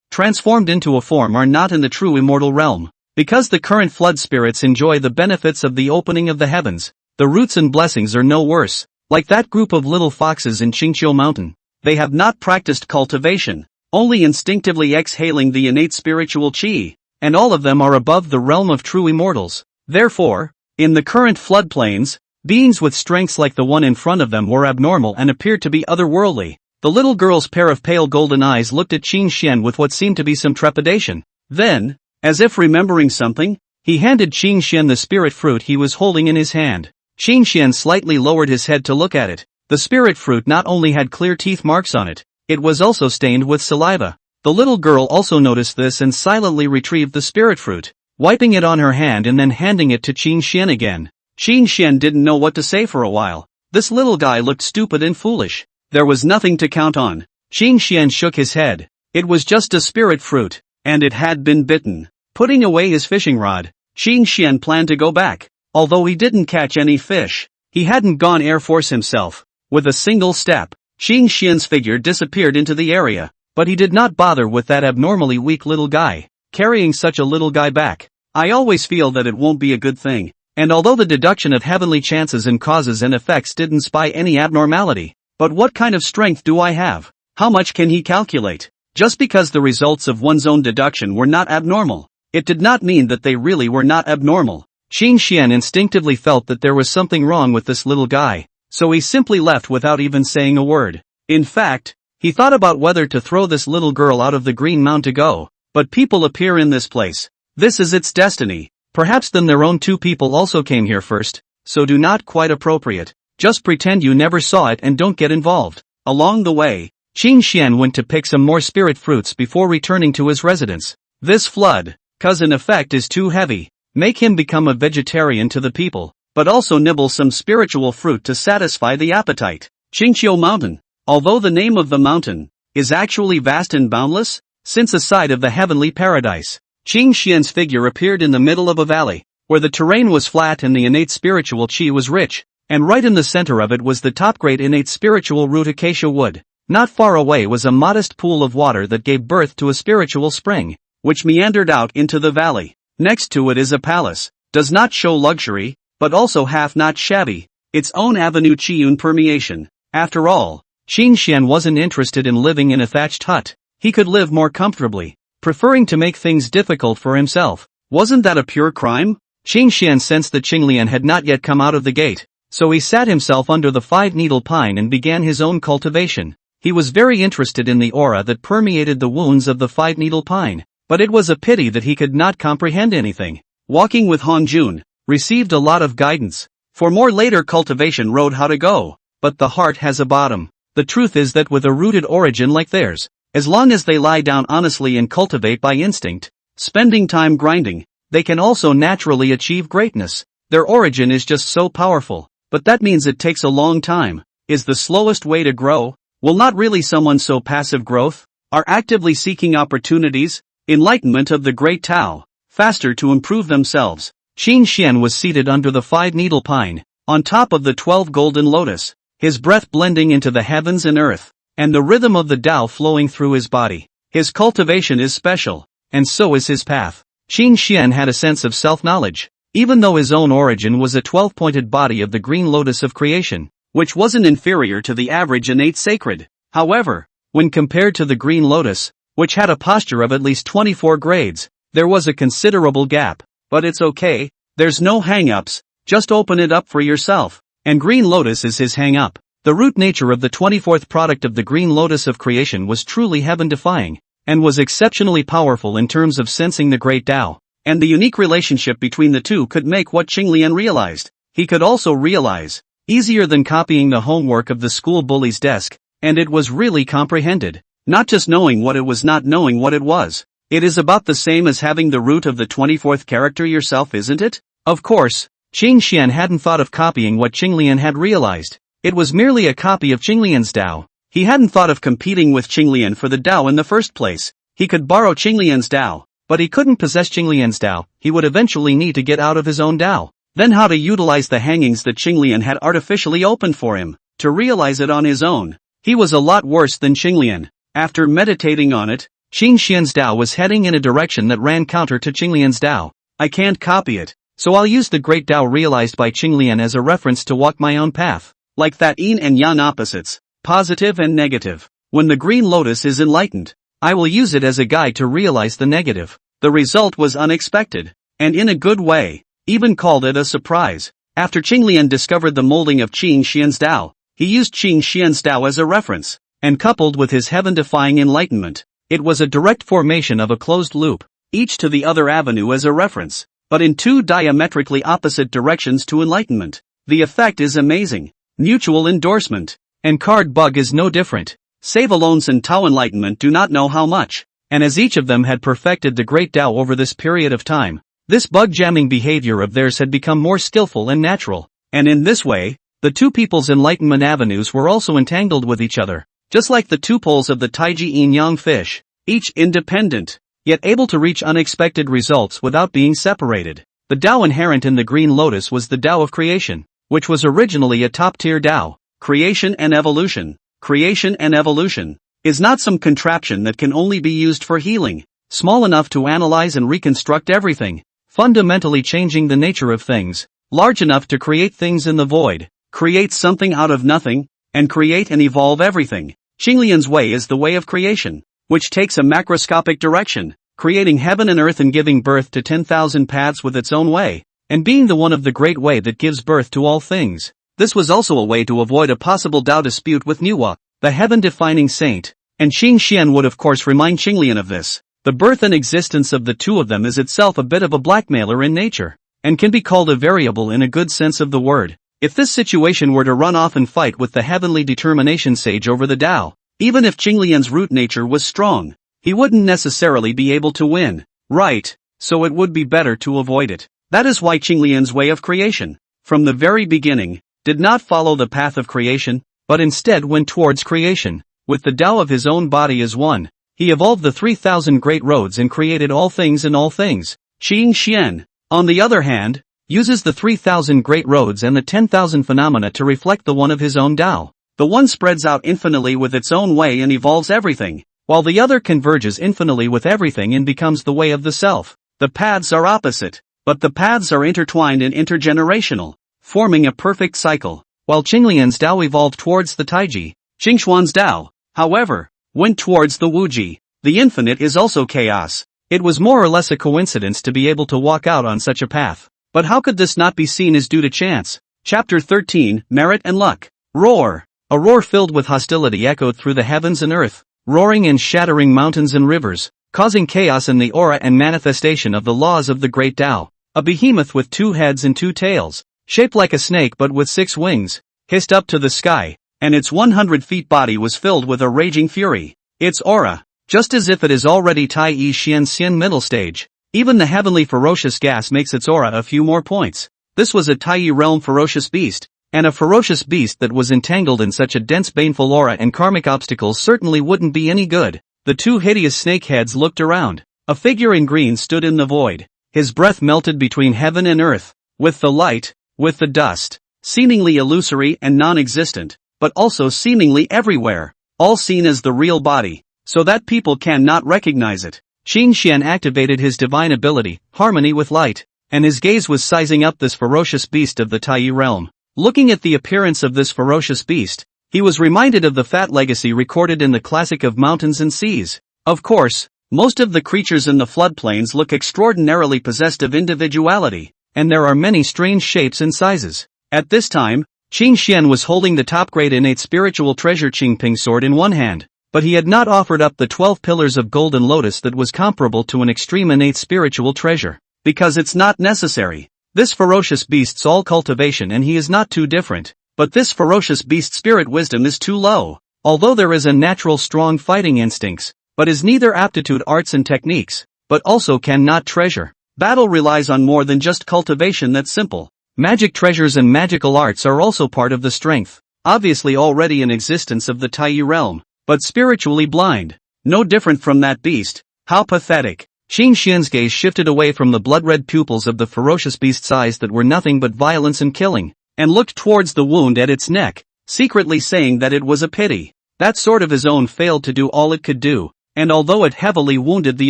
Speaker 1: Transformed into a form are not in the true immortal realm. Because the current flood spirits enjoy the benefits of the opening of the heavens, the roots and blessings are no worse. Like that group of little foxes in Qingqiu Mountain, they have not practiced cultivation, only instinctively exhaling the innate spiritual qi, and all of them are above the realm of true immortals. Therefore, in the current floodplains, beings with strengths like the one in front of them were abnormal and appeared to be otherworldly. The little girl's pair of pale golden eyes looked at Qing Xian with what seemed to be some trepidation. Then, as if remembering something, he handed Qing Xian the spirit fruit he was holding in his hand. Qing Xian slightly lowered his head to look at it. The spirit fruit not only had clear teeth marks on it, it was also stained with saliva. The little girl also noticed this and silently retrieved the spirit fruit, wiping it on her hand and then handing it to Qing Xian again. Qing Xian didn't know what to say for a while. This little guy looked stupid and foolish. There was nothing to count on. Qing Xian shook his head. It was just a spirit fruit, and it had been bitten. Putting away his fishing rod, Qing Xian planned to go back. Although he didn't catch any fish, he hadn't gone Air Force himself. With a single step, Qing Xian's figure disappeared into the area, but he did not bother with that abnormally weak little guy. Carrying such a little guy back, I always feel that it won't be a good thing. And although the deduction of heavenly chances and causes and effects didn't spy any abnormality, but what kind of strength do I have? How much can he calculate? Just because the results of one's own deduction were not abnormal, it did not mean that they really were not abnormal. Qing Xian instinctively felt that there was something wrong with this little guy, so he simply left without even saying a word. In fact, he thought about whether to throw this little girl out of the Green Mound to go, but people appear in this place. This is its destiny. Perhaps then their own 2 people also came here first, so do not quite appropriate. Just pretend you never saw it and don't get involved. Along the way, Qing Xian went to pick some more spirit fruits before returning to his residence. This flood, cause and effect is too heavy. Make him become a vegetarian to the people, but also nibble some spiritual fruit to satisfy the appetite. Qingqiu Mountain, although the name of the mountain, is actually vast and boundless, since a site of the heavenly paradise. Qing Xian's figure appeared in the middle of a valley, where the terrain was flat and the innate spiritual qi was rich, and right in the center of it was the top-grade innate spiritual root acacia wood. Not far away was a modest pool of water that gave birth to a spiritual spring, which meandered out into the valley. Next to it is a palace, does not show luxury, but also half not shabby, its own avenue Qiyun permeation. After all, Qing Xian wasn't interested in living in a thatched hut. He could live more comfortably, preferring to make things difficult for himself. Wasn't that a pure crime? Qing Xian sensed that Qinglian had not yet come out of the gate, so he sat himself under the 5-needle pine and began his own cultivation. He was very interested in the aura that permeated the wounds of the 5-needle pine, but it was a pity that he could not comprehend anything. Walking with Hongjun, received a lot of guidance. For more later cultivation wrote how to go, but the heart has a bottom. The truth is that with a rooted origin like theirs, as long as they lie down honestly and cultivate by instinct, spending time grinding, they can also naturally achieve greatness. Their origin is just so powerful, but that means it takes a long time. Is the slowest way to grow? Well, not really. Someone so passive growth, are actively seeking opportunities, enlightenment of the great Tao, faster to improve themselves. Qin Xian was seated under the 5-needle pine, on top of the 12 golden lotus, his breath blending into the heavens and earth, and the rhythm of the Tao flowing through his body. His cultivation is special, and so is his path. Qin Xian had a sense of self-knowledge, even though his own origin was a 12-pointed body of the green lotus of creation, which wasn't inferior to the average innate sacred. However, when compared to the green lotus, which had a posture of at least 24 grades, there was a considerable gap. But it's okay, there's no hang-ups, just open it up for yourself. And green lotus is his hang-up. The root nature of the 24th product of the green lotus of creation was truly heaven-defying, and was exceptionally powerful in terms of sensing the great Tao. And the unique relationship between the two could make what Qinglian realized. He could also realize, easier than copying the homework of the school bully's desk, and it was really comprehended. Not just knowing what it was, not knowing what it was. It is about the same as having the root of the 24th character yourself, isn't it? Of course, Qin Xian hadn't thought of copying what Qinglian had realized. It was merely a copy of Qinglian's Tao. He hadn't thought of competing with Qinglian for the Tao in the first place. He could borrow Qinglian's Tao, but he couldn't possess Qinglian's Tao. He would eventually need to get out of his own Tao. Then how to utilize the hangings that Qinglian had artificially opened for him, to realize it on his own. He was a lot worse than Qinglian. After meditating on it, Qin Xian's Tao was heading in a direction that ran counter to Qinglian's Tao. I can't copy it, so I'll use the great Tao realized by Qinglian as a reference to walk my own path. Like that yin and yang opposites, positive and negative. When the green lotus is enlightened, I will use it as a guide to realize the negative. The result was unexpected, and in a good way, even called it a surprise. After Qinglian discovered the molding of Qin Xian's Tao, he used Qin Xian's Tao as a reference, and coupled with his heaven-defying enlightenment, it was a direct formation of a closed loop, each to the other avenue as a reference, but in two diametrically opposite directions to enlightenment. The effect is amazing. Mutual endorsement. And card bug is no different. Save Alonso and Tao enlightenment do not know how much, and as each of them had perfected the great Tao over this period of time, this bug-jamming behavior of theirs had become more skillful and natural, and in this way, the two people's enlightenment avenues were also entangled with each other. Just like the two poles of the Taiji yin-yang fish, each independent, yet able to reach unexpected results without being separated. The Tao inherent in the green lotus was the Tao of creation, which was originally a top-tier Tao. Creation and evolution. Creation and evolution is not some contraption that can only be used for healing, small enough to analyze and reconstruct everything, fundamentally changing the nature of things, large enough to create things in the void, create something out of nothing, and create and evolve everything. Qinglian's way is the way of creation, which takes a macroscopic direction, creating heaven and earth and giving birth to 10,000 paths with its own way, and being the one of the great way that gives birth to all things. This was also a way to avoid a possible Tao dispute with Nuwa, the heaven-defining saint, and Qin Xian would of course remind Qinglian of this. The birth and existence of the two of them is itself a bit of a blackmailer in nature, and can be called a variable in a good sense of the word. If this situation were to run off and fight with the heavenly determination sage over the Tao, even if Qinglian's root nature was strong, he wouldn't necessarily be able to win, right? So it would be better to avoid it. That is why Qinglian's way of creation, from the very beginning, did not follow the path of creation, but instead went towards creation. With the Tao of his own body as one, he evolved the 3,000 great roads and created all things in all things. Qin Xian, on the other hand, uses the 3,000 great roads and the 10,000 phenomena to reflect the one of his own Tao. The one spreads out infinitely with its own way and evolves everything, while the other converges infinitely with everything and becomes the way of the self. The paths are opposite, but the paths are intertwined and intergenerational, forming a perfect cycle. While Qinglian's Tao evolved towards the Taiji, Qingshuan's Tao, however, went towards the Wuji. The infinite is also chaos. It was more or less a coincidence to be able to walk out on such a path. But how could this not be seen as due to chance? Chapter 13, Merit and Luck. Roar. A roar filled with hostility echoed through the heavens and earth, roaring and shattering mountains and rivers, causing chaos in the aura and manifestation of the laws of the great Tao. A behemoth with 2 heads and 2 tails, shaped like a snake but with 6 wings, hissed up to the sky, and its 100 feet body was filled with a raging fury. Its aura, just as if it is already Tai Yi Xian Xian middle stage. Even the heavenly ferocious gas makes its aura a few more points. This was a Tai Yi realm ferocious beast, and a ferocious beast that was entangled in such a dense baneful aura and karmic obstacles certainly wouldn't be any good. The two hideous snake heads looked around. A figure in green stood in the void. His breath melted between heaven and earth, with the light, with the dust, seemingly illusory and non-existent, but also seemingly everywhere, all seen as the real body, so that people cannot recognize it. Qing Xian activated his divine ability, harmony with light, and his gaze was sizing up this ferocious beast of the Tai Yi realm. Looking at the appearance of this ferocious beast, he was reminded of the fat legacy recorded in the classic of mountains and seas. Of course, most of the creatures in the floodplains look extraordinarily possessed of individuality, and there are many strange shapes and sizes. At this time, Qing Xian was holding the top-grade innate spiritual treasure Qingping sword in one hand, but he had not offered up the 12 pillars of golden lotus that was comparable to an extreme innate spiritual treasure, because it's not necessary. This ferocious beast's all cultivation and he is not too different, but this ferocious beast's spirit wisdom is too low, although there is a natural strong fighting instincts, but is neither aptitude arts and techniques, but also cannot treasure. Battle relies on more than just cultivation that's simple. Magic treasures and magical arts are also part of the strength, obviously already in existence of the Tai Yi realm, but spiritually blind. No different from that beast. How pathetic. Qing Xian's gaze shifted away from the blood-red pupils of the ferocious beast's eyes that were nothing but violence and killing, and looked towards the wound at its neck, secretly saying that it was a pity. That sword of his own failed to do all it could do, and although it heavily wounded the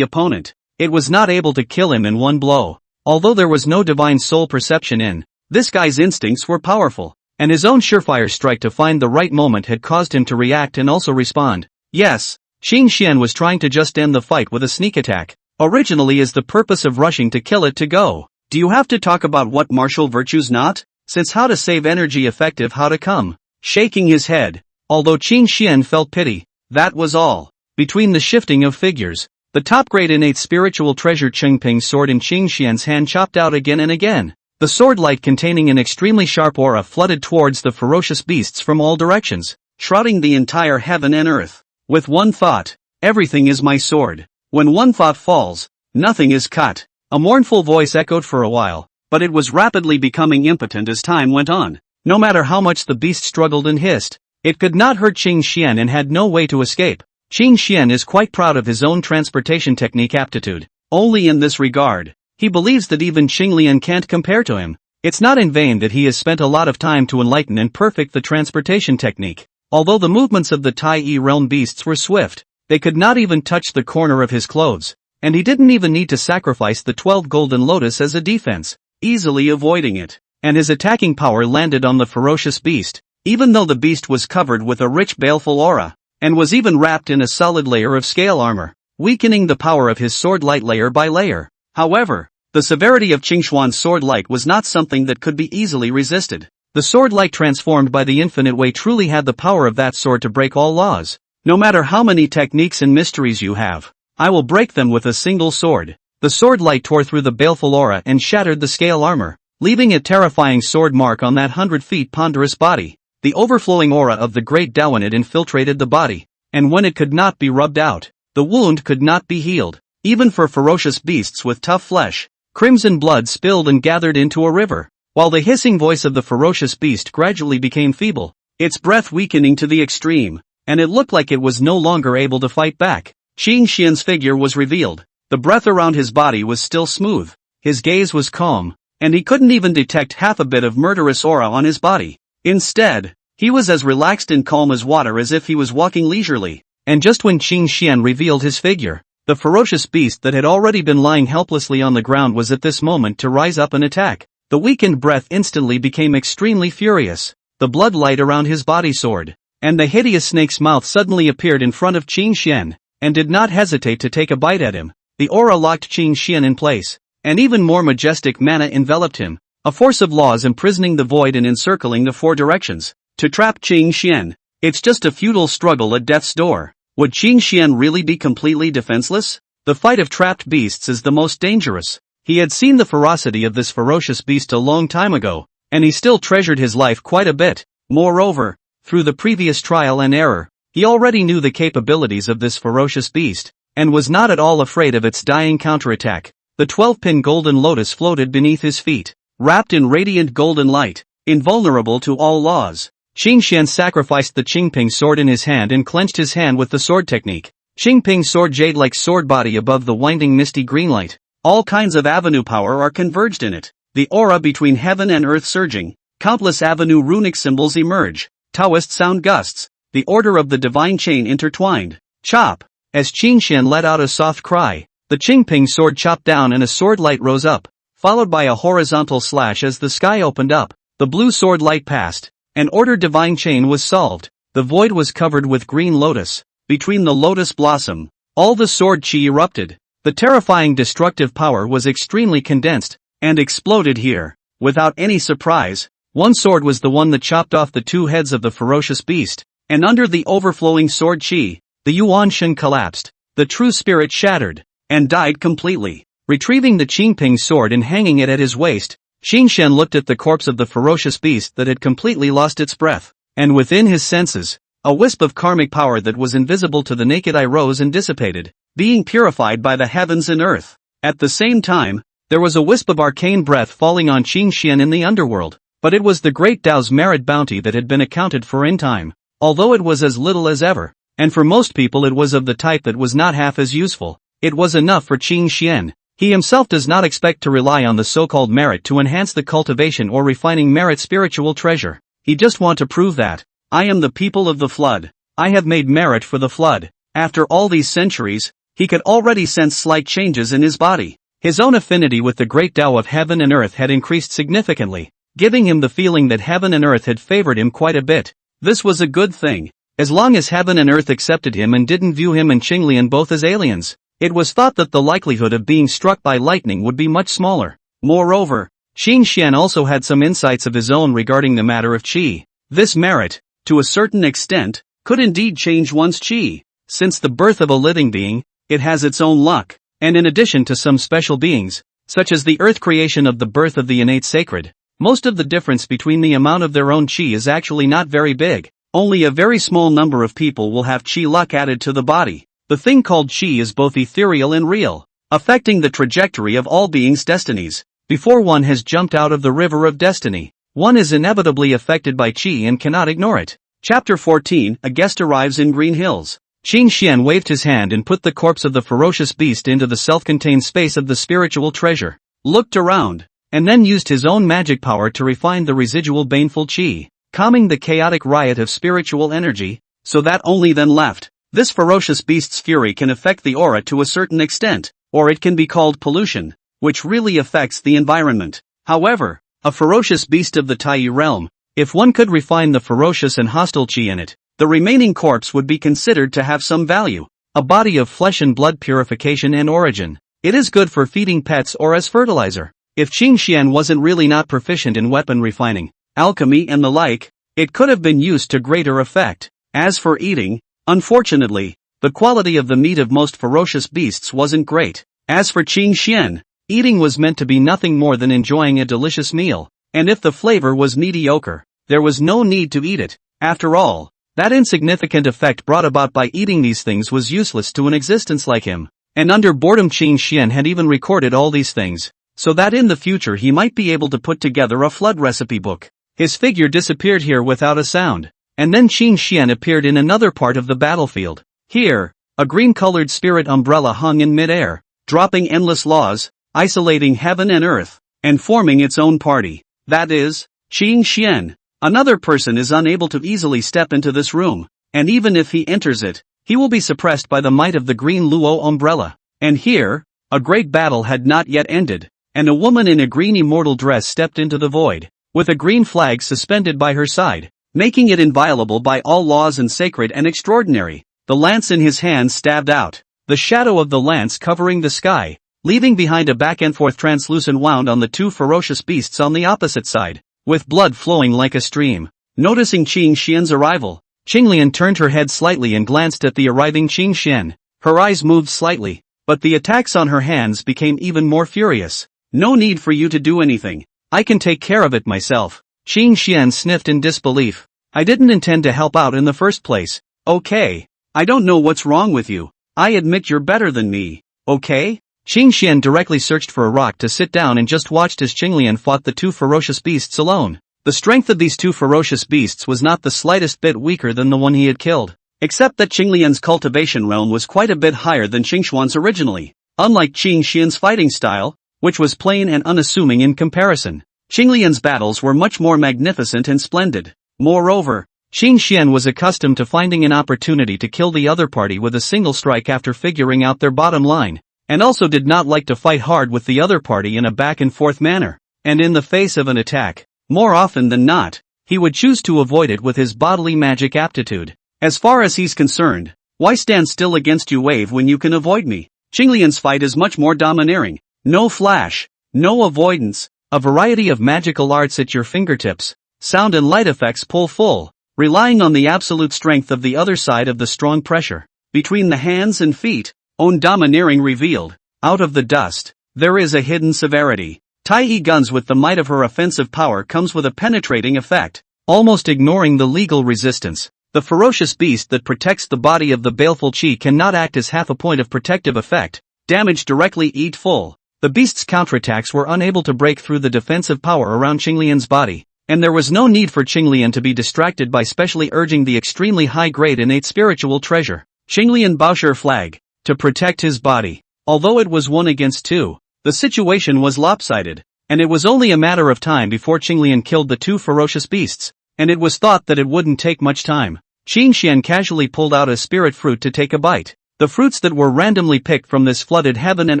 Speaker 1: opponent, it was not able to kill him in one blow. Although there was no divine soul perception in this guy's instincts were powerful, and his own surefire strike to find the right moment had caused him to react and also respond. Yes, Qing Xian was trying to just end the fight with a sneak attack, originally as the purpose of rushing to kill it to go. Do you have to talk about what martial virtues not? Since how to save energy effective how to come? Shaking his head. Although Qing Xian felt pity, that was all. Between the shifting of figures, the top-grade innate spiritual treasure Qingping's sword in Qing Xian's hand chopped out again and again. The sword light containing an extremely sharp aura flooded towards the ferocious beasts from all directions, shrouding the entire heaven and earth. With one thought, everything is my sword. When one thought falls, nothing is cut. A mournful voice echoed for a while, but it was rapidly becoming impotent as time went on. No matter how much the beast struggled and hissed, it could not hurt Qing Xian and had no way to escape. Qing Xian is quite proud of his own transportation technique aptitude. Only in this regard, he believes that even Qinglian can't compare to him. It's not in vain that he has spent a lot of time to enlighten and perfect the transportation technique. Although the movements of the Tai Yi realm beasts were swift, they could not even touch the corner of his clothes, and he didn't even need to sacrifice the 12 golden lotus as a defense, easily avoiding it, and his attacking power landed on the ferocious beast, even though the beast was covered with a rich baleful aura, and was even wrapped in a solid layer of scale armor, weakening the power of his sword light layer by layer. However, the severity of Qingshuan's sword light was not something that could be easily resisted. The sword light transformed by the infinite way truly had the power of that sword to break all laws. No matter how many techniques and mysteries you have, I will break them with a single sword. The sword light tore through the baleful aura and shattered the scale armor, leaving a terrifying sword mark on that 100 feet ponderous body. The overflowing aura of the great Daoan had infiltrated the body, and when it could not be rubbed out, the wound could not be healed. Even for ferocious beasts with tough flesh, crimson blood spilled and gathered into a river, while the hissing voice of the ferocious beast gradually became feeble, its breath weakening to the extreme, and it looked like it was no longer able to fight back. Qing Xian's figure was revealed. The breath around his body was still smooth, his gaze was calm, and he couldn't even detect half a bit of murderous aura on his body. Instead, he was as relaxed and calm as water as if he was walking leisurely. And just when Qing Xian revealed his figure, the ferocious beast that had already been lying helplessly on the ground was at this moment to rise up and attack. The weakened breath instantly became extremely furious. The blood light around his body soared, and the hideous snake's mouth suddenly appeared in front of Qing Xian, and did not hesitate to take a bite at him. The aura locked Qing Xian in place, and even more majestic mana enveloped him, a force of laws imprisoning the void and encircling the four directions. To trap Qing Xian, it's just a futile struggle at death's door. Would Qing Xian really be completely defenseless? The fight of trapped beasts is the most dangerous. He had seen the ferocity of this ferocious beast a long time ago, and he still treasured his life quite a bit. Moreover, through the previous trial and error, he already knew the capabilities of this ferocious beast, and was not at all afraid of its dying counterattack. The 12-pin golden lotus floated beneath his feet, wrapped in radiant golden light, invulnerable to all laws. Qing Xian sacrificed the Qingping sword in his hand and clenched his hand with the sword technique. Qingping's sword jade-like sword body above the winding misty green light. All kinds of avenue power are converged in it. The aura between heaven and earth surging. Countless avenue runic symbols emerge. Taoist sound gusts. The order of the divine chain intertwined. Chop! As Qing Xian let out a soft cry, the Qingping sword chopped down and a sword light rose up, followed by a horizontal slash as the sky opened up. The blue sword light passed. An order divine chain was solved. The void was covered with green lotus. Between the lotus blossom, all the sword chi erupted. The terrifying destructive power was extremely condensed, and exploded here. Without any surprise, one sword was the one that chopped off the two heads of the ferocious beast, and under the overflowing sword chi, the Yuan Shen collapsed. The true spirit shattered, and died completely. Retrieving the Qingping sword and hanging it at his waist, Qing Shen looked at the corpse of the ferocious beast that had completely lost its breath, and within his senses, a wisp of karmic power that was invisible to the naked eye rose and dissipated, being purified by the heavens and earth. At the same time, there was a wisp of arcane breath falling on Qing Xian in the underworld, but it was the great Tao's merit bounty that had been accounted for in time, although it was as little as ever, and for most people it was of the type that was not half as useful. It was enough for Qing Xian. He himself does not expect to rely on the so-called merit to enhance the cultivation or refining merit spiritual treasure. He just want to prove that, I am the people of the flood. I have made merit for the flood. After all these centuries, he could already sense slight changes in his body. His own affinity with the great Tao of heaven and earth had increased significantly, giving him the feeling that heaven and earth had favored him quite a bit. This was a good thing, as long as heaven and earth accepted him and didn't view him and Qinglian both as aliens. It was thought that the likelihood of being struck by lightning would be much smaller. Moreover, Qing Xian also had some insights of his own regarding the matter of qi. This merit, to a certain extent, could indeed change one's qi. Since the birth of a living being, it has its own luck, and in addition to some special beings, such as the earth creation of the birth of the innate sacred, most of the difference between the amount of their own qi is actually not very big. Only a very small number of people will have qi luck added to the body. The thing called qi is both ethereal and real, affecting the trajectory of all beings' destinies. Before one has jumped out of the river of destiny, one is inevitably affected by qi and cannot ignore it. Chapter 14. A guest arrives in Green Hills. Qing Xian waved his hand and put the corpse of the ferocious beast into the self-contained space of the spiritual treasure, looked around, and then used his own magic power to refine the residual baneful qi, calming the chaotic riot of spiritual energy, so that only then left. This ferocious beast's fury can affect the aura to a certain extent, or it can be called pollution, which really affects the environment. However, a ferocious beast of the Tai realm, if one could refine the ferocious and hostile qi in it, the remaining corpse would be considered to have some value, a body of flesh and blood purification and origin. It is good for feeding pets or as fertilizer. If Qing Xian wasn't really not proficient in weapon refining, alchemy and the like, it could have been used to greater effect. As for eating, unfortunately, the quality of the meat of most ferocious beasts wasn't great. As for Qing Xian, eating was meant to be nothing more than enjoying a delicious meal, and if the flavor was mediocre, there was no need to eat it. After all, that insignificant effect brought about by eating these things was useless to an existence like him. And under boredom Qing Xian had even recorded all these things, so that in the future he might be able to put together a flood recipe book. His figure disappeared here without a sound, and then Qing Xian appeared in another part of the battlefield. Here, a green-colored spirit umbrella hung in mid-air, dropping endless laws, isolating heaven and earth, and forming its own party. That is, Qing Xian. Another person is unable to easily step into this room, and even if he enters it, he will be suppressed by the might of the green Luo umbrella. And here, a great battle had not yet ended, and a woman in a green immortal dress stepped into the void, with a green flag suspended by her side, making it inviolable by all laws and sacred and extraordinary. The lance in his hand stabbed out, the shadow of the lance covering the sky, leaving behind a back-and-forth translucent wound on the two ferocious beasts on the opposite side, with blood flowing like a stream. Noticing Qing Xian's arrival, Qinglian turned her head slightly and glanced at the arriving Qing Xian. Her eyes moved slightly, but the attacks on her hands became even more furious. No need for you to do anything. I can take care of it myself. Qing Xian sniffed in disbelief. I didn't intend to help out in the first place, okay? I don't know what's wrong with you. I admit you're better than me, okay? Qing Xian directly searched for a rock to sit down and just watched as Qinglian fought the two ferocious beasts alone. The strength of these two ferocious beasts was not the slightest bit weaker than the one he had killed, except that Qinglian's cultivation realm was quite a bit higher than Qingshuan's originally. Unlike Qing Xian's fighting style, which was plain and unassuming in comparison, Qinglian's battles were much more magnificent and splendid. Moreover, Qing Xian was accustomed to finding an opportunity to kill the other party with a single strike after figuring out their bottom line, and also did not like to fight hard with the other party in a back-and-forth manner, and in the face of an attack, more often than not, he would choose to avoid it with his bodily magic aptitude. As far as he's concerned, why stand still against you wave when you can avoid me? Qinglian's fight is much more domineering. No flash, no avoidance, a variety of magical arts at your fingertips, sound and light effects pull full, relying on the absolute strength of the other side of the strong pressure. Between the hands and feet, own domineering revealed. Out of the dust, there is a hidden severity. Tai guns with the might of her offensive power comes with a penetrating effect, almost ignoring the legal resistance. The ferocious beast that protects the body of the baleful Qi cannot act as half a point of protective effect. Damage directly eat full. The beast's counterattacks were unable to break through the defensive power around Qinglian's body, and there was no need for Qinglian to be distracted by specially urging the extremely high-grade innate spiritual treasure, Qinglian Baosher flag, to protect his body. Although it was 1 against 2, the situation was lopsided, and it was only a matter of time before Qinglian killed the two ferocious beasts, and it was thought that it wouldn't take much time. Qing Xian casually pulled out a spirit fruit to take a bite. The fruits that were randomly picked from this flooded heaven and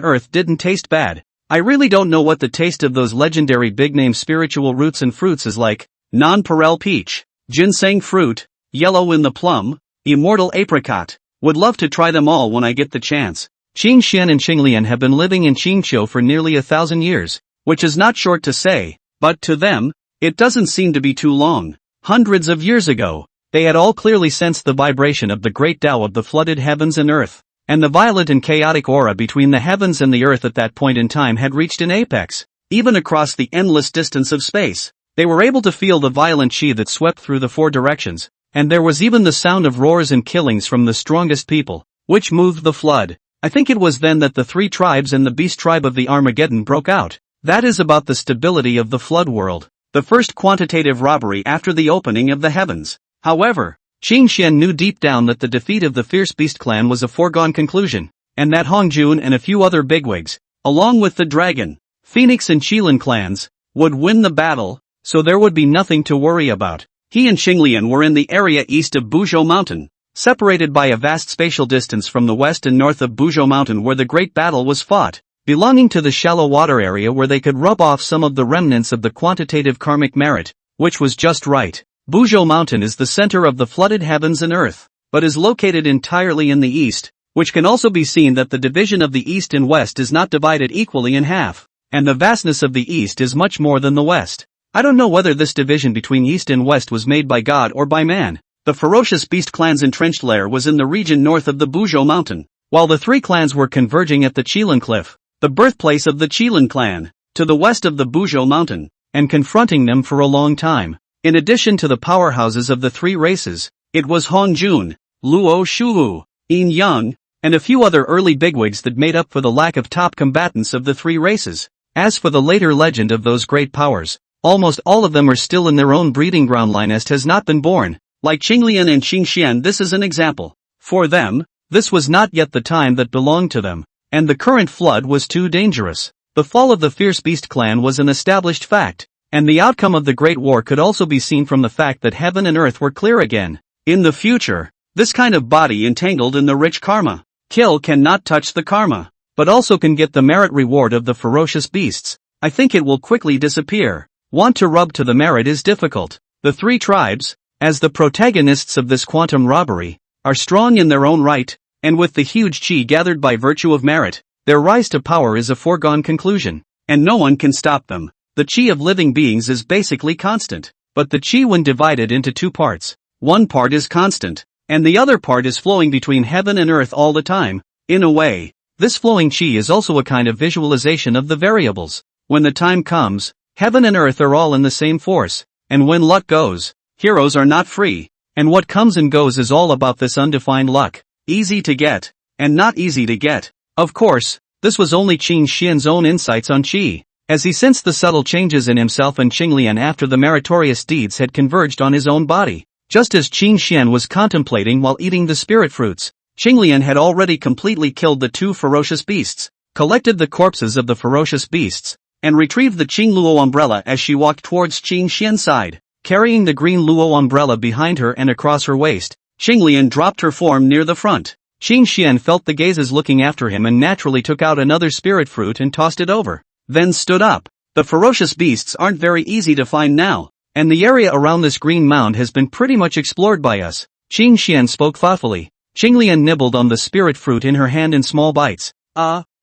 Speaker 1: earth didn't taste bad. I really don't know what the taste of those legendary big-name spiritual roots and fruits is like. Nonpareil peach, ginseng fruit, yellow in the plum, immortal apricot. Would love to try them all when I get the chance. Qing Xian and Qinglian have been living in Qingqiu for nearly 1,000 years, which is not short to say, but to them, it doesn't seem to be too long. Hundreds of years ago, they had all clearly sensed the vibration of the great Tao of the flooded heavens and earth, and the violent and chaotic aura between the heavens and the earth at that point in time had reached an apex. Even across the endless distance of space, they were able to feel the violent Qi that swept through the 4 directions, and there was even the sound of roars and killings from the strongest people, which moved the flood. I think it was then that the 3 tribes and the beast tribe of the Armageddon broke out. That is about the stability of the flood world, the first quantitative robbery after the opening of the heavens. However, Qing Xian knew deep down that the defeat of the Fierce Beast clan was a foregone conclusion, and that Hongjun and a few other bigwigs, along with the Dragon, Phoenix and Qilin clans, would win the battle, so there would be nothing to worry about. He and Qinglian were in the area east of Buzhou Mountain, separated by a vast spatial distance from the west and north of Buzhou Mountain where the great battle was fought, belonging to the shallow water area where they could rub off some of the remnants of the quantitative karmic merit, which was just right. Buzhou Mountain is the center of the flooded heavens and earth, but is located entirely in the east, which can also be seen that the division of the east and west is not divided equally in half, and the vastness of the east is much more than the west. I don't know whether this division between east and west was made by God or by man. The ferocious beast clan's entrenched lair was in the region north of the Buzhou Mountain, while the 3 clans were converging at the Qilin Cliff, the birthplace of the Qilin clan, to the west of the Buzhou Mountain, and confronting them for a long time. In addition to the powerhouses of the 3 races, it was Hongjun, Luo Shuwu, Yin Yang, and a few other early bigwigs that made up for the lack of top combatants of the 3 races. As for the later legend of those great powers, almost all of them are still in their own breeding ground. Linest has not been born. Like Qinglian and Qing Xian, this is an example. For them, this was not yet the time that belonged to them, and the current flood was too dangerous. The fall of the Fierce Beast clan was an established fact, and the outcome of the Great War could also be seen from the fact that heaven and earth were clear again. In the future, this kind of body entangled in the rich karma kill cannot touch the karma, but also can get the merit reward of the ferocious beasts. I think it will quickly disappear. Want to rub to the merit is difficult. The 3 tribes, as the protagonists of this quantum robbery, are strong in their own right, and with the huge Qi gathered by virtue of merit, their rise to power is a foregone conclusion, and no one can stop them. The Qi of living beings is basically constant, but the Qi when divided into 2 parts, one part is constant, and the other part is flowing between heaven and earth all the time. In a way, this flowing Qi is also a kind of visualization of the variables. When the time comes, heaven and earth are all in the same force, and when luck goes, Heroes are not free. And what comes and goes is all about this undefined luck. Easy to get. And not easy to get. Of course, this was only Qin Xian's own insights on Qi, as he sensed the subtle changes in himself and Qinglian after the meritorious deeds had converged on his own body. Just as Qin Xian was contemplating while eating the spirit fruits, Qinglian had already completely killed the two ferocious beasts, collected the corpses of the ferocious beasts, and retrieved the Qing Luo umbrella as she walked towards Qin Xian's side. Carrying the green Luo umbrella behind her and across her waist, Qinglian dropped her form near the front. Qin Xian felt the gazes looking after him and naturally took out another spirit fruit and tossed it over, then stood up. The ferocious beasts aren't very easy to find now, and the area around this green mound has been pretty much explored by us. Qin Xian spoke thoughtfully. Qinglian nibbled on the spirit fruit in her hand in small bites.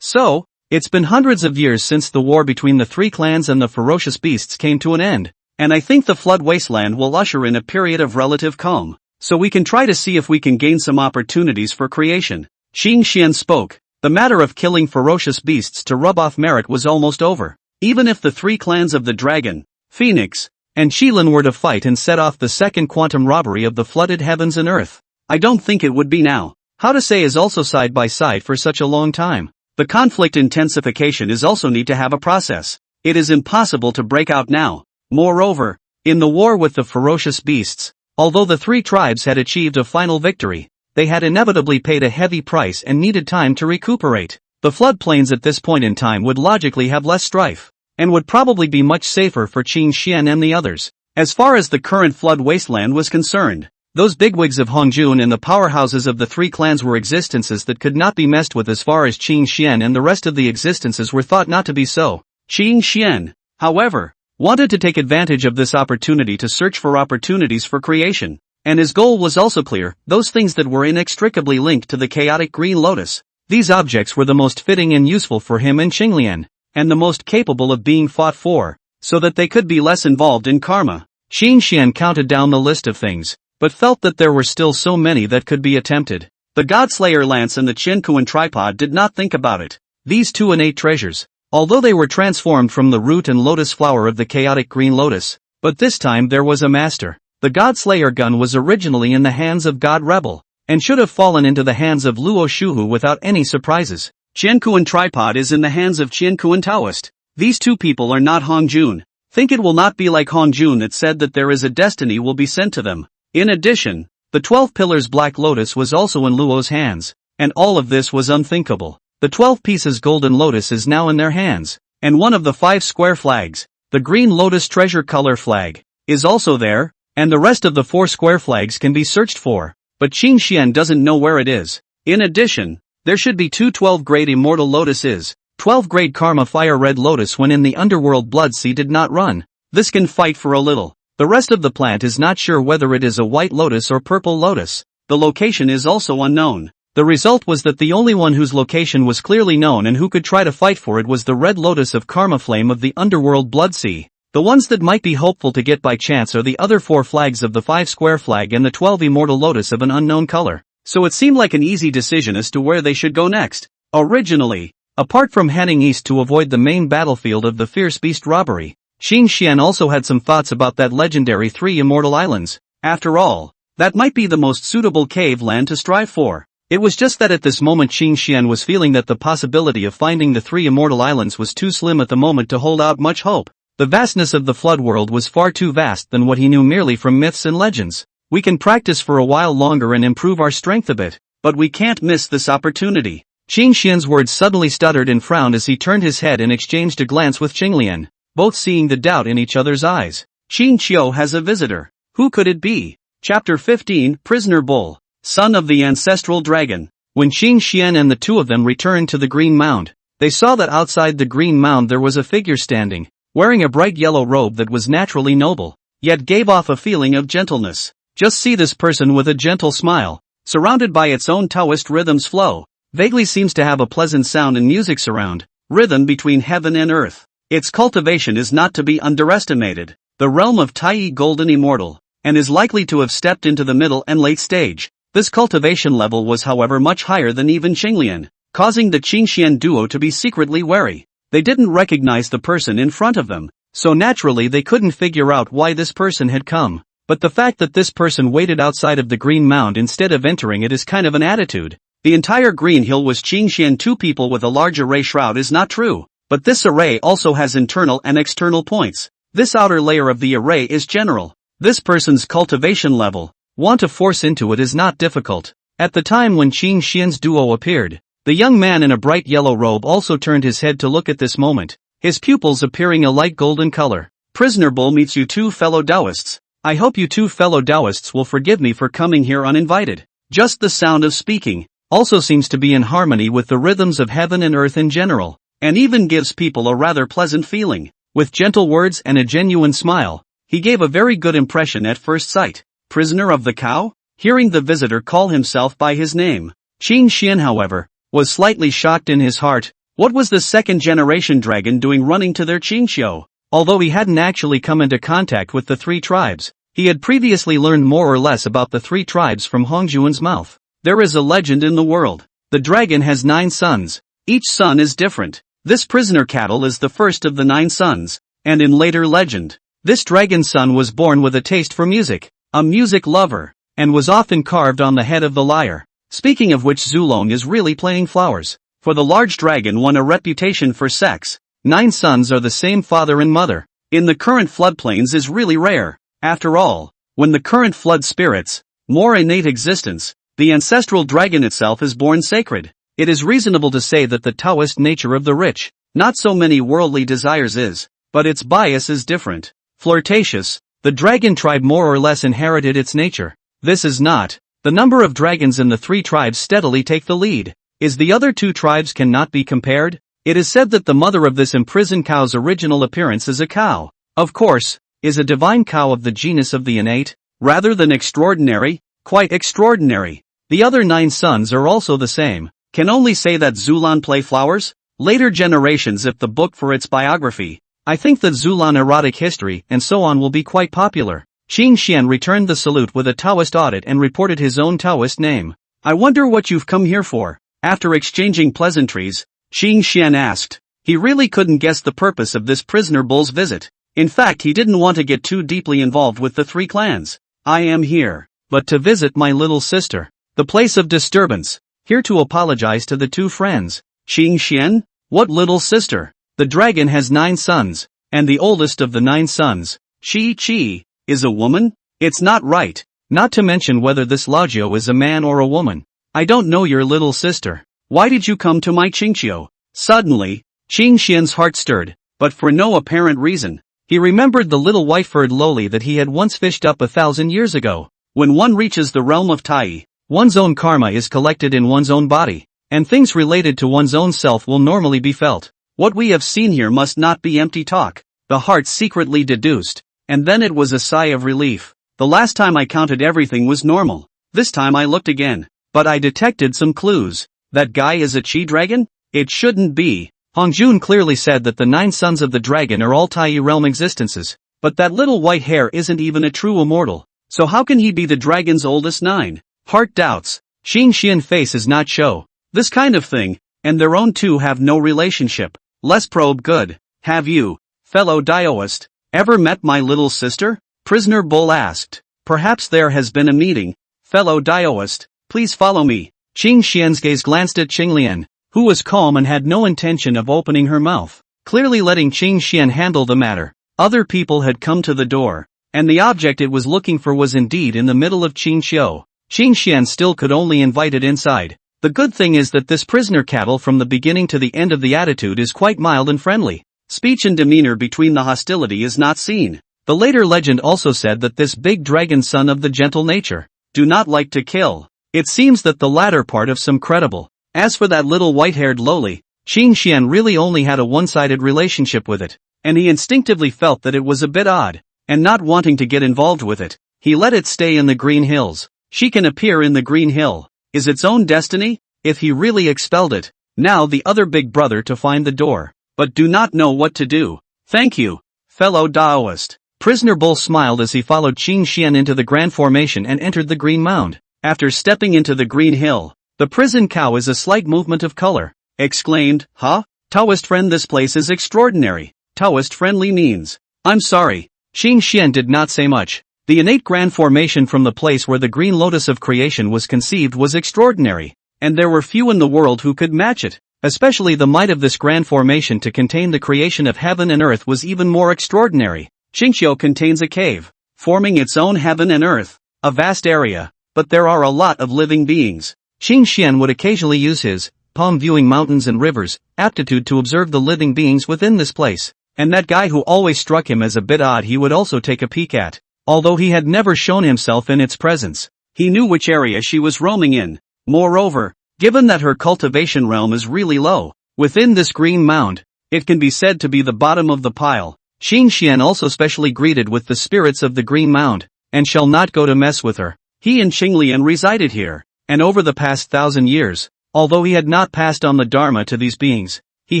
Speaker 1: So, it's been hundreds of years since the war between the three clans and the ferocious beasts came to an end. And I think the flood wasteland will usher in a period of relative calm, so we can try to see if we can gain some opportunities for creation. Qin Xian spoke. The matter of killing ferocious beasts to rub off merit was almost over. Even if the three clans of the Dragon, Phoenix, and Qilin were to fight and set off the second quantum robbery of the flooded heavens and earth, I don't think it would be now. How to say is also side by side for such a long time. The conflict intensification is also need to have a process. It is impossible to break out now. Moreover, in the war with the ferocious beasts, although the three tribes had achieved a final victory, they had inevitably paid a heavy price and needed time to recuperate. The floodplains at this point in time would logically have less strife, and would probably be much safer for Qin Xian and the others. As far as the current flood wasteland was concerned, those bigwigs of Hongjun and the powerhouses of the three clans were existences that could not be messed with as far as Qin Xian and the rest of the existences were thought not to be so. Qin Xian, however, wanted to take advantage of this opportunity to search for opportunities for creation, and his goal was also clear, those things that were inextricably linked to the chaotic green lotus. These objects were the most fitting and useful for him and Qinglian, and the most capable of being fought for, so that they could be less involved in karma. Qin Xian counted down the list of things, but felt that there were still so many that could be attempted. The Godslayer lance and the Qiankuan tripod did not think about it. These two innate treasures, although they were transformed from the root and lotus flower of the chaotic green lotus, but this time there was a master. The Godslayer gun was originally in the hands of God Rebel, and should have fallen into the hands of Luo Shuhu without any surprises. Qiankuan tripod is in the hands of Qiankuan Taoist. These two people are not Hongjun. Think it will not be like Hongjun that said that there is a destiny will be sent to them. In addition, the 12 pillars Black Lotus was also in Luo's hands, and all of this was unthinkable. The 12 pieces Golden Lotus is now in their hands, and one of the 5 square flags, the Green Lotus Treasure Color flag, is also there, and the rest of the 4 square flags can be searched for, but Qin Xian doesn't know where it is. In addition, there should be 2 12-grade Immortal Lotuses, 12-grade Karma Fire Red Lotus when in the Underworld Blood Sea did not run. This can fight for a little. The rest of the plant is not sure whether it is a White Lotus or Purple Lotus. The location is also unknown. The result was that the only one whose location was clearly known and who could try to fight for it was the Red Lotus of Karma Flame of the Underworld Blood Sea. The ones that might be hopeful to get by chance are the other 4 flags of the 5 square flag and the 12 Immortal Lotus of an unknown color. So it seemed like an easy decision as to where they should go next. Originally, apart from heading east to avoid the main battlefield of the Fierce Beast robbery, Qin Xian also had some thoughts about that legendary 3 Immortal Islands. After all, that might be the most suitable cave land to strive for. It was just that at this moment Qin Xian was feeling that the possibility of finding the 3 Immortal Islands was too slim at the moment to hold out much hope. The vastness of the flood world was far too vast than what he knew merely from myths and legends. We can practice for a while longer and improve our strength a bit, but we can't miss this opportunity. Qin Xian's words suddenly stuttered and frowned as he turned his head and exchanged a glance with Qinglian, both seeing the doubt in each other's eyes. Qin Qiu has a visitor. Who could it be? Chapter 15, Prisoner Bull, son of the ancestral dragon. When Qin Xian and the two of them returned to the Green Mound, they saw that outside the Green Mound there was a figure standing, wearing a bright yellow robe that was naturally noble, yet gave off a feeling of gentleness. Just see this person with a gentle smile, surrounded by its own Taoist rhythm's flow, vaguely seems to have a pleasant sound and music surround, rhythm between heaven and earth. Its cultivation is not to be underestimated, the realm of Tai Golden Immortal, and is likely to have stepped into the middle and late stage. This cultivation level was however much higher than even Qinglian, causing the Qin Xian duo to be secretly wary. They didn't recognize the person in front of them, so naturally they couldn't figure out why this person had come. But the fact that this person waited outside of the Green Mound instead of entering it is kind of an attitude. The entire Green Hill was Qingxian, two people with a large array shroud is not true, but this array also has internal and external points. This outer layer of the array is general. This person's cultivation level, want to force into it is not difficult. At the time when Qingxian's duo appeared, the young man in a bright yellow robe also turned his head to look at this moment, his pupils appearing a light golden color. Prisoner Bull meets you two fellow Taoists. I hope you two fellow Taoists will forgive me for coming here uninvited. Just the sound of speaking also seems to be in harmony with the rhythms of heaven and earth in general, and even gives people a rather pleasant feeling. With gentle words and a genuine smile, he gave a very good impression at first sight. Prisoner of the cow? Hearing the visitor call himself by his name, Qingxian, however, was slightly shocked in his heart. What was the second-generation dragon doing running to their Qingxiu? Although he hadn't actually come into contact with the three tribes, he had previously learned more or less about the three tribes from Hongzhuan's mouth. There is a legend in the world. The dragon has 9 sons. Each son is different. This prisoner cattle is the first of the 9 sons, and in later legend, this dragon's son was born with a taste for music, a music lover, and was often carved on the head of the lyre. Speaking of which, Zulong is really playing flowers, for the large dragon won a reputation for sex. 9 sons are the same father and mother. In the current floodplains is really rare. After all, when the current flood spirits, more innate existence, the ancestral dragon itself is born sacred. It is reasonable to say that the Taoist nature of the rich, not so many worldly desires is, but its bias is different. Flirtatious, the dragon tribe more or less inherited its nature. This is not. The number of dragons in the 3 tribes steadily take the lead. Is the other 2 tribes cannot be compared? It is said that the mother of this imprisoned cow's original appearance is a cow. Of course, is a divine cow of the genus of the innate, rather than extraordinary, quite extraordinary. The other 9 sons are also the same. Can only say that Zulan play flowers? Later generations, if the book for its biography, I think that Zulan erotic history and so on will be quite popular. Qingxian returned the salute with a Taoist audit and reported his own Taoist name. I wonder what you've come here for? After exchanging pleasantries, Qingxian asked. He really couldn't guess the purpose of this prisoner bull's visit. In fact, he didn't want to get too deeply involved with the 3 clans. I am here, but to visit my little sister. The place of disturbance. Here to apologize to the 2 friends. Qingxian? What little sister? The dragon has 9 sons, and the oldest of the 9 sons, Qi, is a woman? It's not right. Not to mention whether this Lagio is a man or a woman. I don't know your little sister. Why did you come to my Qingqiu? Suddenly, Qingxian's heart stirred, but for no apparent reason. He remembered the little white-furred loli that he had once fished up 1,000 years ago. When one reaches the realm of Tai, one's own karma is collected in one's own body, and things related to one's own self will normally be felt. What we have seen here must not be empty talk, the heart secretly deduced, and then it was a sigh of relief. The last time I counted everything was normal. This time I looked again, but I detected some clues. That guy is a Qi dragon? It shouldn't be. Hongjun clearly said that the 9 sons of the dragon are all Tai realm existences, but that little white hair isn't even a true immortal. So how can he be the dragon's oldest 9? Heart doubts. Qingxian face is not show. This kind of thing, and their own 2 have no relationship. Let's probe good. Have you, fellow Taoist, ever met my little sister? Prisoner Bull asked. Perhaps there has been a meeting. Fellow Taoist, please follow me. Qingxian's gaze glanced at Qinglian, who was calm and had no intention of opening her mouth, clearly letting Qingxian handle the matter. Other people had come to the door, and the object it was looking for was indeed in the middle of Qingqiu. Qingxian still could only invite it inside. The good thing is that this prisoner cattle from the beginning to the end of the attitude is quite mild and friendly. Speech and demeanor between the hostility is not seen. The later legend also said that this big dragon son of the gentle nature do not like to kill. It seems that the latter part of some credible. As for that little white-haired loli, Qingxian really only had a one-sided relationship with it, and he instinctively felt that it was a bit odd, and not wanting to get involved with it, he let it stay in the Green Hills. She can appear in the Green Hill, is its own destiny, if he really expelled it. Now the other big brother to find the door, but do not know what to do. Thank you, fellow Taoist. Prisoner Bull smiled as he followed Qingxian into the grand formation and entered the Green Mound. After stepping into the Green Hill, the prison cow is a slight movement of color, exclaimed, "Huh? Taoist friend, this place is extraordinary." Taoist friendly means, I'm sorry. Qingxian did not say much, The innate grand formation from the place where the green lotus of creation was conceived was extraordinary, and there were few in the world who could match it. Especially the might of this grand formation to contain the creation of heaven and earth was even more extraordinary. Qingqiu contains a cave, forming its own heaven and earth, a vast area, but there are a lot of living beings. Qing Xian would occasionally use his palm viewing mountains and rivers aptitude to observe the living beings within this place, and that guy who always struck him as a bit odd he would also take a peek at. Although he had never shown himself in its presence, he knew which area she was roaming in. Moreover, given that her cultivation realm is really low, within this green mound, it can be said to be the bottom of the pile. Qing Xian also specially greeted with the spirits of the green mound, and shall not go to mess with her. He and Qinglian resided here, and over the past 1,000 years, although he had not passed on the Dharma to these beings, he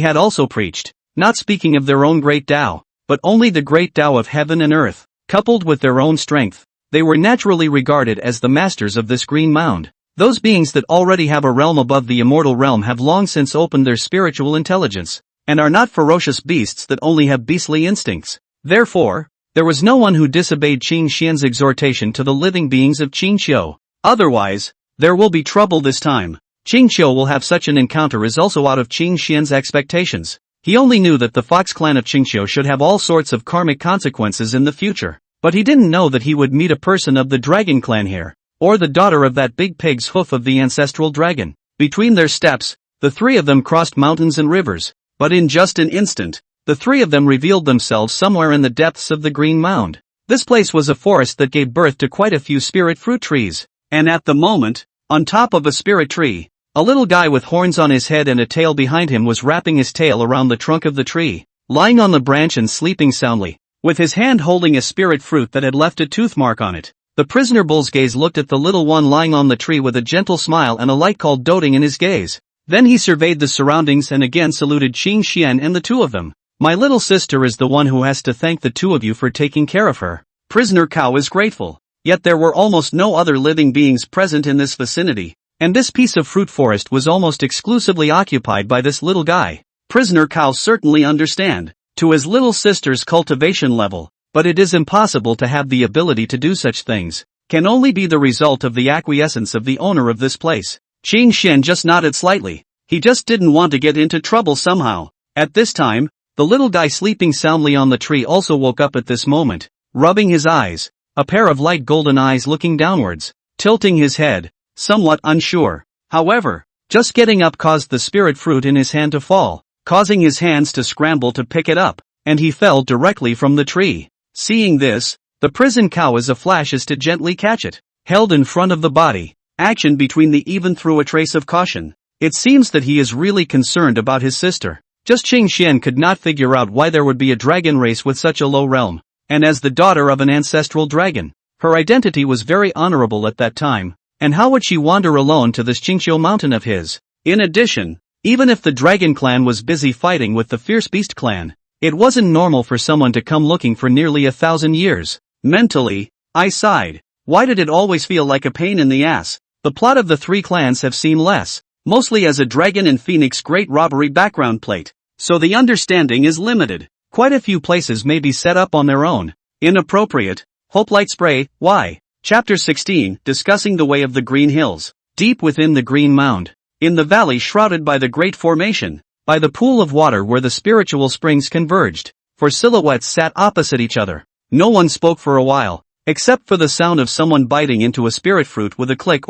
Speaker 1: had also preached, not speaking of their own great Tao, but only the great Tao of heaven and earth, coupled with their own strength. They were naturally regarded as the masters of this green mound. Those beings that already have a realm above the immortal realm have long since opened their spiritual intelligence, and are not ferocious beasts that only have beastly instincts. Therefore, there was no one who disobeyed Qing Xian's exhortation to the living beings of Qingqiu. Otherwise, there will be trouble this time. Qingqiu will have such an encounter is also out of Qing Xian's expectations. He only knew that the Fox clan of Qingqiu should have all sorts of karmic consequences in the future, but he didn't know that he would meet a person of the Dragon clan here, or the daughter of that big pig's hoof of the ancestral dragon. Between their steps, the three of them crossed mountains and rivers, but in just an instant, the three of them revealed themselves somewhere in the depths of the green mound. This place was a forest that gave birth to quite a few spirit fruit trees, and at the moment, on top of a spirit tree, a little guy with horns on his head and a tail behind him was wrapping his tail around the trunk of the tree, lying on the branch and sleeping soundly, with his hand holding a spirit fruit that had left a tooth mark on it. The prisoner bull's gaze looked at the little one lying on the tree with a gentle smile and a light called doting in his gaze. Then he surveyed the surroundings and again saluted Qing Xian and the two of them. My little sister is the one who has to thank the two of you for taking care of her. Prisoner Cow is grateful. Yet there were almost no other living beings present in this vicinity, and this piece of fruit forest was almost exclusively occupied by this little guy. Prisoner Cow certainly understand, to his little sister's cultivation level, but it is impossible to have the ability to do such things, can only be the result of the acquiescence of the owner of this place. Qing Xian just nodded slightly. He just didn't want to get into trouble somehow. At this time, the little guy sleeping soundly on the tree also woke up at this moment, rubbing his eyes, a pair of light golden eyes looking downwards, tilting his head, somewhat unsure. However, just getting up caused the spirit fruit in his hand to fall, causing his hands to scramble to pick it up, and he fell directly from the tree. Seeing this, the prison cow as a flash is to gently catch it, held in front of the body, action between the even through a trace of caution. It seems that he is really concerned about his sister. Just Qing Xian could not figure out why there would be a dragon race with such a low realm, and as the daughter of an ancestral dragon, her identity was very honorable at that time, and how would she wander alone to this Qingqiu mountain of his? In addition, even if the dragon clan was busy fighting with the fierce beast clan, it wasn't normal for someone to come looking for nearly 1,000 years. Mentally, I sighed. Why did it always feel like a pain in the ass? The plot of the three clans have seemed less, mostly as a dragon and phoenix great robbery background plate, so the understanding is limited. Quite a few places may be set up on their own. Inappropriate. Hope light spray. Why? Chapter 16, discussing the way of the green hills. Deep within the green mound, in the valley shrouded by the great formation, by the pool of water where the spiritual springs converged, four silhouettes sat opposite each other. No one spoke for a while, except for the sound of someone biting into a spirit fruit with a click,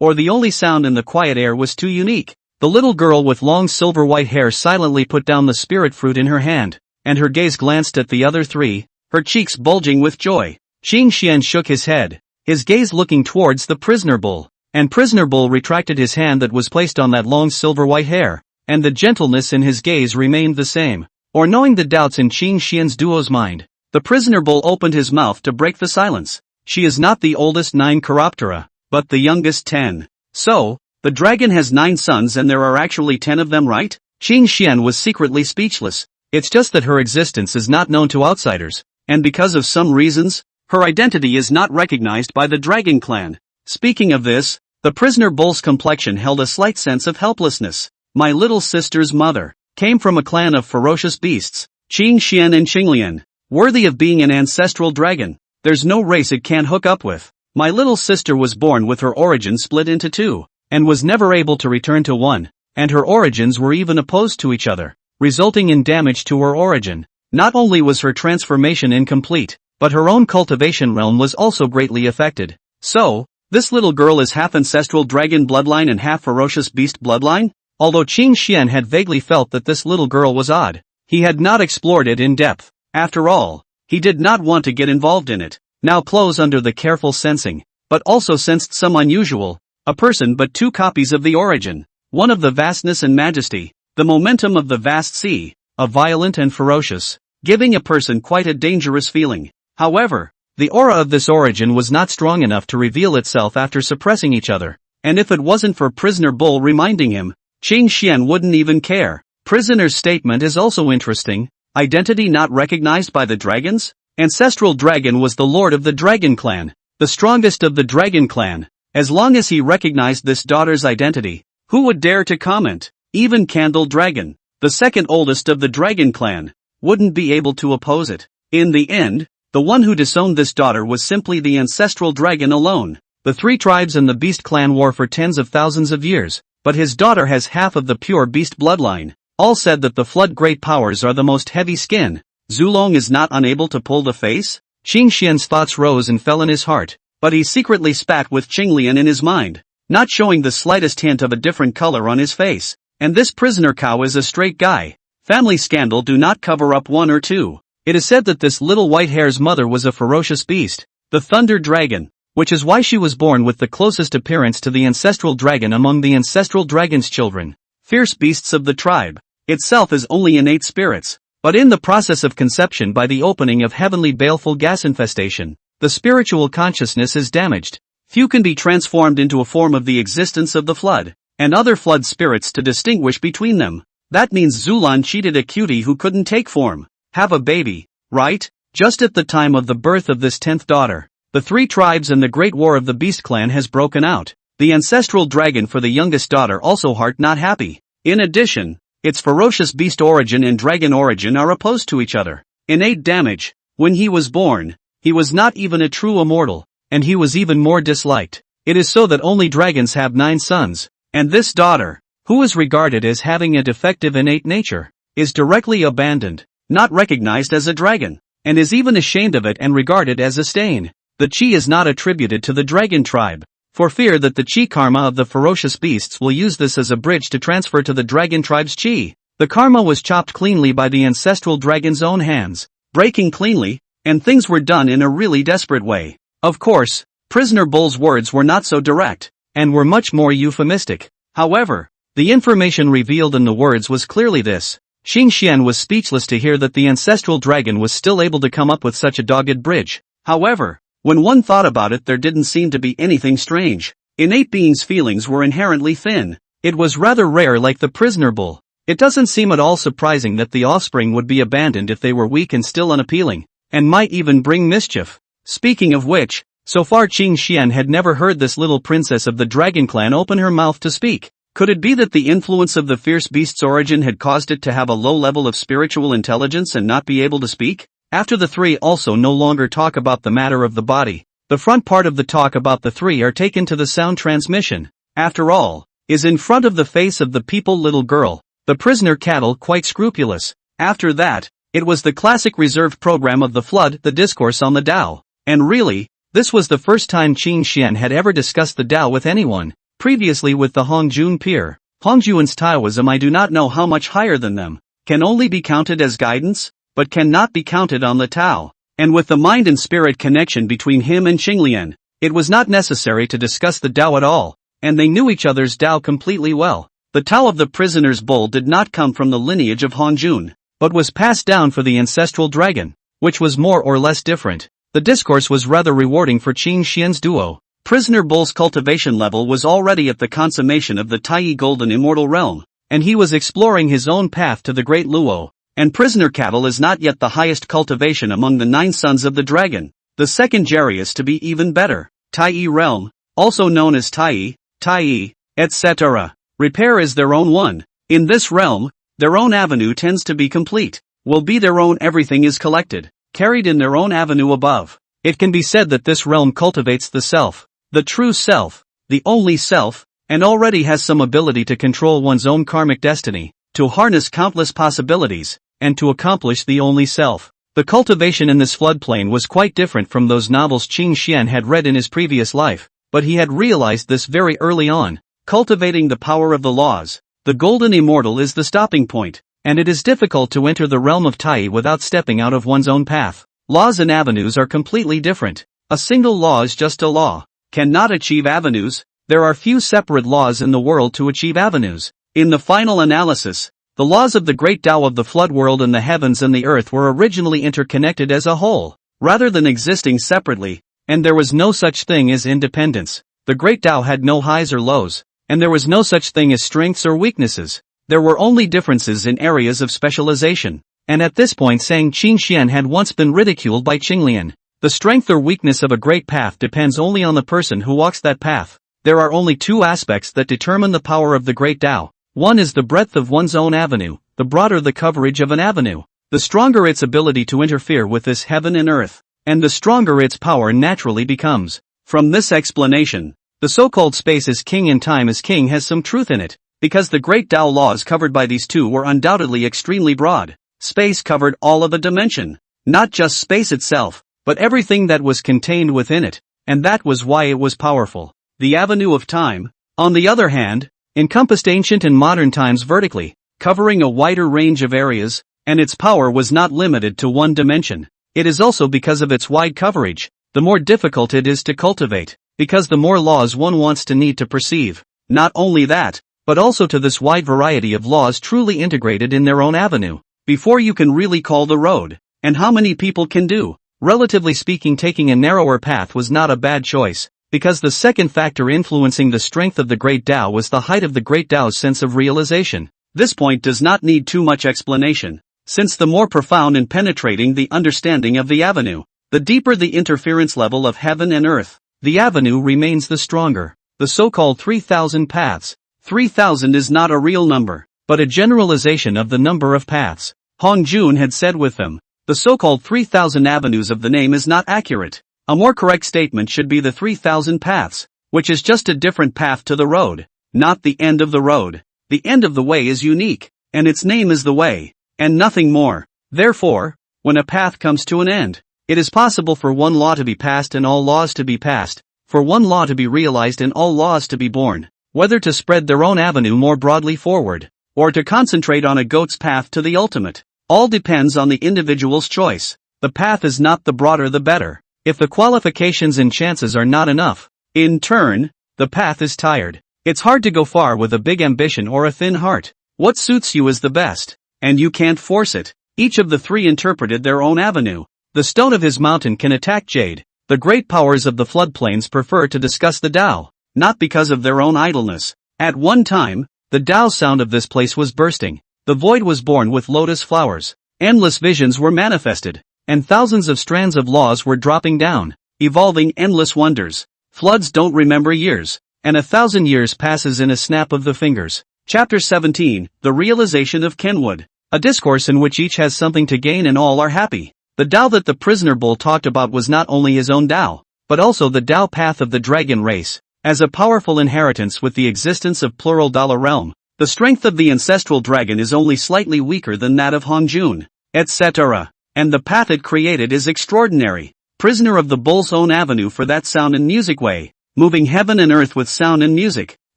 Speaker 1: or the only sound in the quiet air was too unique. The little girl with long silver white hair silently put down the spirit fruit in her hand, and her gaze glanced at the other three, her cheeks bulging with joy. Qing Xian shook his head, his gaze looking towards the prisoner bull, and prisoner bull retracted his hand that was placed on that long silver white hair, and the gentleness in his gaze remained the same. Or knowing the doubts in Qing Xian's duo's mind, the prisoner bull opened his mouth to break the silence. She is not the oldest 9 Chiroptera, but the youngest 10. So, the dragon has 9 sons and there are actually 10 of them, right? Qing Xian was secretly speechless. It's just that her existence is not known to outsiders, and because of some reasons, her identity is not recognized by the dragon clan. Speaking of this, the prisoner bull's complexion held a slight sense of helplessness. My little sister's mother came from a clan of ferocious beasts, Qing Xian and Qinglian, worthy of being an ancestral dragon. there's no race it can't hook up with. My little sister was born with her origin split into two, and was never able to return to one, and her origins were even opposed to each other, resulting in damage to her origin. Not only was her transformation incomplete, but her own cultivation realm was also greatly affected. So, this little girl is half ancestral dragon bloodline and half ferocious beast bloodline? Although Qing Xian had vaguely felt that this little girl was odd, he had not explored it in depth. After all, he did not want to get involved in it. Now close under the careful sensing, but also sensed some unusual, a person but two copies of the origin, one of the vastness and majesty, the momentum of the vast sea, a violent and ferocious, giving a person quite a dangerous feeling. However, the aura of this origin was not strong enough to reveal itself after suppressing each other, and if it wasn't for Prisoner Bull reminding him, Qing Xian wouldn't even care. Prisoner's statement is also interesting. Identity not recognized by the dragons? Ancestral Dragon was the lord of the Dragon Clan, the strongest of the Dragon Clan. As long as he recognized this daughter's identity, who would dare to comment? Even Candle Dragon, the second oldest of the Dragon Clan, wouldn't be able to oppose it. In the end, the one who disowned this daughter was simply the ancestral dragon alone. The three tribes and the Beast Clan war for tens of thousands of years, but his daughter has half of the pure beast bloodline. All said that the Flood Great Powers are the most heavy skin. Zulong is not unable to pull the face? Qing Xian's thoughts rose and fell in his heart, but he secretly spat with Qinglian in his mind, not showing the slightest hint of a different color on his face. And this prisoner cow is a straight guy. Family scandal do not cover up one or two. It is said that this little white hare's mother was a ferocious beast, the Thunder Dragon, which is why she was born with the closest appearance to the ancestral dragon among the ancestral dragon's children. Fierce beasts of the tribe itself is only innate spirits. But in the process of conception by the opening of heavenly baleful gas infestation, the spiritual consciousness is damaged. Few can be transformed into a form of the existence of the flood, and other flood spirits to distinguish between them. That means Zulan cheated a cutie who couldn't take form, have a baby, right? Just at the time of the birth of this 10th daughter, the three tribes and the great war of the Beast Clan has broken out. The ancestral dragon for the youngest daughter also heart not happy. In addition, its ferocious beast origin and dragon origin are opposed to each other. Innate damage. When he was born, he was not even a true immortal, and he was even more disliked. It is so that only dragons have 9 sons, and this daughter, who is regarded as having a defective innate nature, is directly abandoned, not recognized as a dragon, and is even ashamed of it and regarded as a stain. The chi is not attributed to the dragon tribe, for fear that the chi karma of the ferocious beasts will use this as a bridge to transfer to the dragon tribe's chi. The karma was chopped cleanly by the ancestral dragon's own hands, breaking cleanly, and things were done in a really desperate way. Of course, Prisoner Bull's words were not so direct, and were much more euphemistic. However, the information revealed in the words was clearly this. Qing Xian was speechless to hear that the ancestral dragon was still able to come up with such a dogged bridge. However, when one thought about it, there didn't seem to be anything strange. Innate beings' feelings were inherently thin. It was rather rare, like the Prisoner Bull. It doesn't seem at all surprising that the offspring would be abandoned if they were weak and still unappealing, and might even bring mischief. Speaking of which, so far Qing Xian had never heard this little princess of the Dragon Clan open her mouth to speak. Could it be that the influence of the fierce beast's origin had caused it to have a low level of spiritual intelligence and not be able to speak? After the three also no longer talk about the matter of the body, the front part of the talk about the three are taken to the sound transmission. After all, is in front of the face of the people little girl, the prisoner cattle quite scrupulous. After that, it was the classic reserved program of the flood, the discourse on the Tao. And really, this was the first time Qing Xian had ever discussed the Tao with anyone. Previously with the Hongjun peer, Hongjuan's Taoism I do not know how much higher than them, can only be counted as guidance, but cannot be counted on the Tao. And with the mind and spirit connection between him and Qinglian, it was not necessary to discuss the Tao at all, and they knew each other's Tao completely well. The Tao of the prisoner's bull did not come from the lineage of Hongjun, but was passed down for the ancestral dragon, which was more or less different. The discourse was rather rewarding for Qing Xian's duo. Prisoner Bull's cultivation level was already at the consummation of the Taiyi Golden Immortal Realm, and he was exploring his own path to the Great Luo. And Prisoner Cattle is not yet the highest cultivation among the 9 sons of the dragon. The second Jarius to be even better. Taiyi Realm, also known as Taiyi, etc. Repair is their own one. In this realm, their own avenue tends to be complete. Will be their own everything is collected, carried in their own avenue above. It can be said that this realm cultivates the self, the true self, the only self, and already has some ability to control one's own karmic destiny, to harness countless possibilities, and to accomplish the only self. The cultivation in this floodplain was quite different from those novels Qin Xian had read in his previous life, but he had realized this very early on. Cultivating the power of the laws, the golden immortal is the stopping point, and it is difficult to enter the realm of Tai without stepping out of one's own path. Laws and avenues are completely different. A single law is just a law, cannot achieve avenues. There are few separate laws in the world to achieve avenues. In the final analysis, the laws of the great Tao of the flood world and the heavens and the earth were originally interconnected as a whole, rather than existing separately, and there was no such thing as independence. The great Tao had no highs or lows, and there was no such thing as strengths or weaknesses. There were only differences in areas of specialization. And at this point saying Qin Xian had once been ridiculed by Qinglian. The strength or weakness of a great path depends only on the person who walks that path. There are only two aspects that determine the power of the great Tao. One is the breadth of one's own avenue, the broader the coverage of an avenue, the stronger its ability to interfere with this heaven and earth, and the stronger its power naturally becomes. From this explanation, the so-called space as king and time as king has some truth in it, because the great Tao laws covered by these two were undoubtedly extremely broad. Space covered all of a dimension, not just space itself, but everything that was contained within it, and that was why it was powerful. The avenue of time, on the other hand, encompassed ancient and modern times vertically, covering a wider range of areas, and its power was not limited to one dimension. It is also because of its wide coverage, the more difficult it is to cultivate, because the more laws one wants to need to perceive. Not only that, but also to this wide variety of laws truly integrated in their own avenue, before you can really call the road. And how many people can do? Relatively speaking, taking a narrower path was not a bad choice, because the second factor influencing the strength of the great Tao was the height of the great Tao's sense of realization. This point does not need too much explanation, since the more profound and penetrating the understanding of the avenue, the deeper the interference level of heaven and earth, the avenue remains the stronger. The so-called 3,000 paths. 3,000 is not a real number, but a generalization of the number of paths. Hong Jun had said with them, the so-called 3,000 avenues of the name is not accurate. A more correct statement should be the 3,000 paths, which is just a different path to the road, not the end of the road. The end of the way is unique, and its name is the way, and nothing more. Therefore, when a path comes to an end, it is possible for one law to be passed and all laws to be passed, for one law to be realized and all laws to be born, whether to spread their own avenue more broadly forward, or to concentrate on a goat's path to the ultimate. All depends on the individual's choice. The path is not the broader the better. If the qualifications and chances are not enough, in turn, the path is tired. It's hard to go far with a big ambition or a thin heart. What suits you is the best, and you can't force it. Each of the three interpreted their own avenue. The stone of his mountain can attack jade. The great powers of the floodplains prefer to discuss the Tao, not because of their own idleness. At one time, the Tao sound of this place was bursting. The void was born with lotus flowers. Endless visions were manifested, and thousands of strands of laws were dropping down, evolving endless wonders. Floods don't remember years, and 1,000 years passes in a snap of the fingers. Chapter 17, The Realization of Kenwood. A discourse in which each has something to gain and all are happy. The Tao that the prisoner bull talked about was not only his own Tao, but also the Tao path of the dragon race, as a powerful inheritance with the existence of plural dollar realm. The strength of the ancestral dragon is only slightly weaker than that of Hongjun, etc. And the path it created is extraordinary. Prisoner of the bull's own avenue for that sound and music way, moving heaven and earth with sound and music,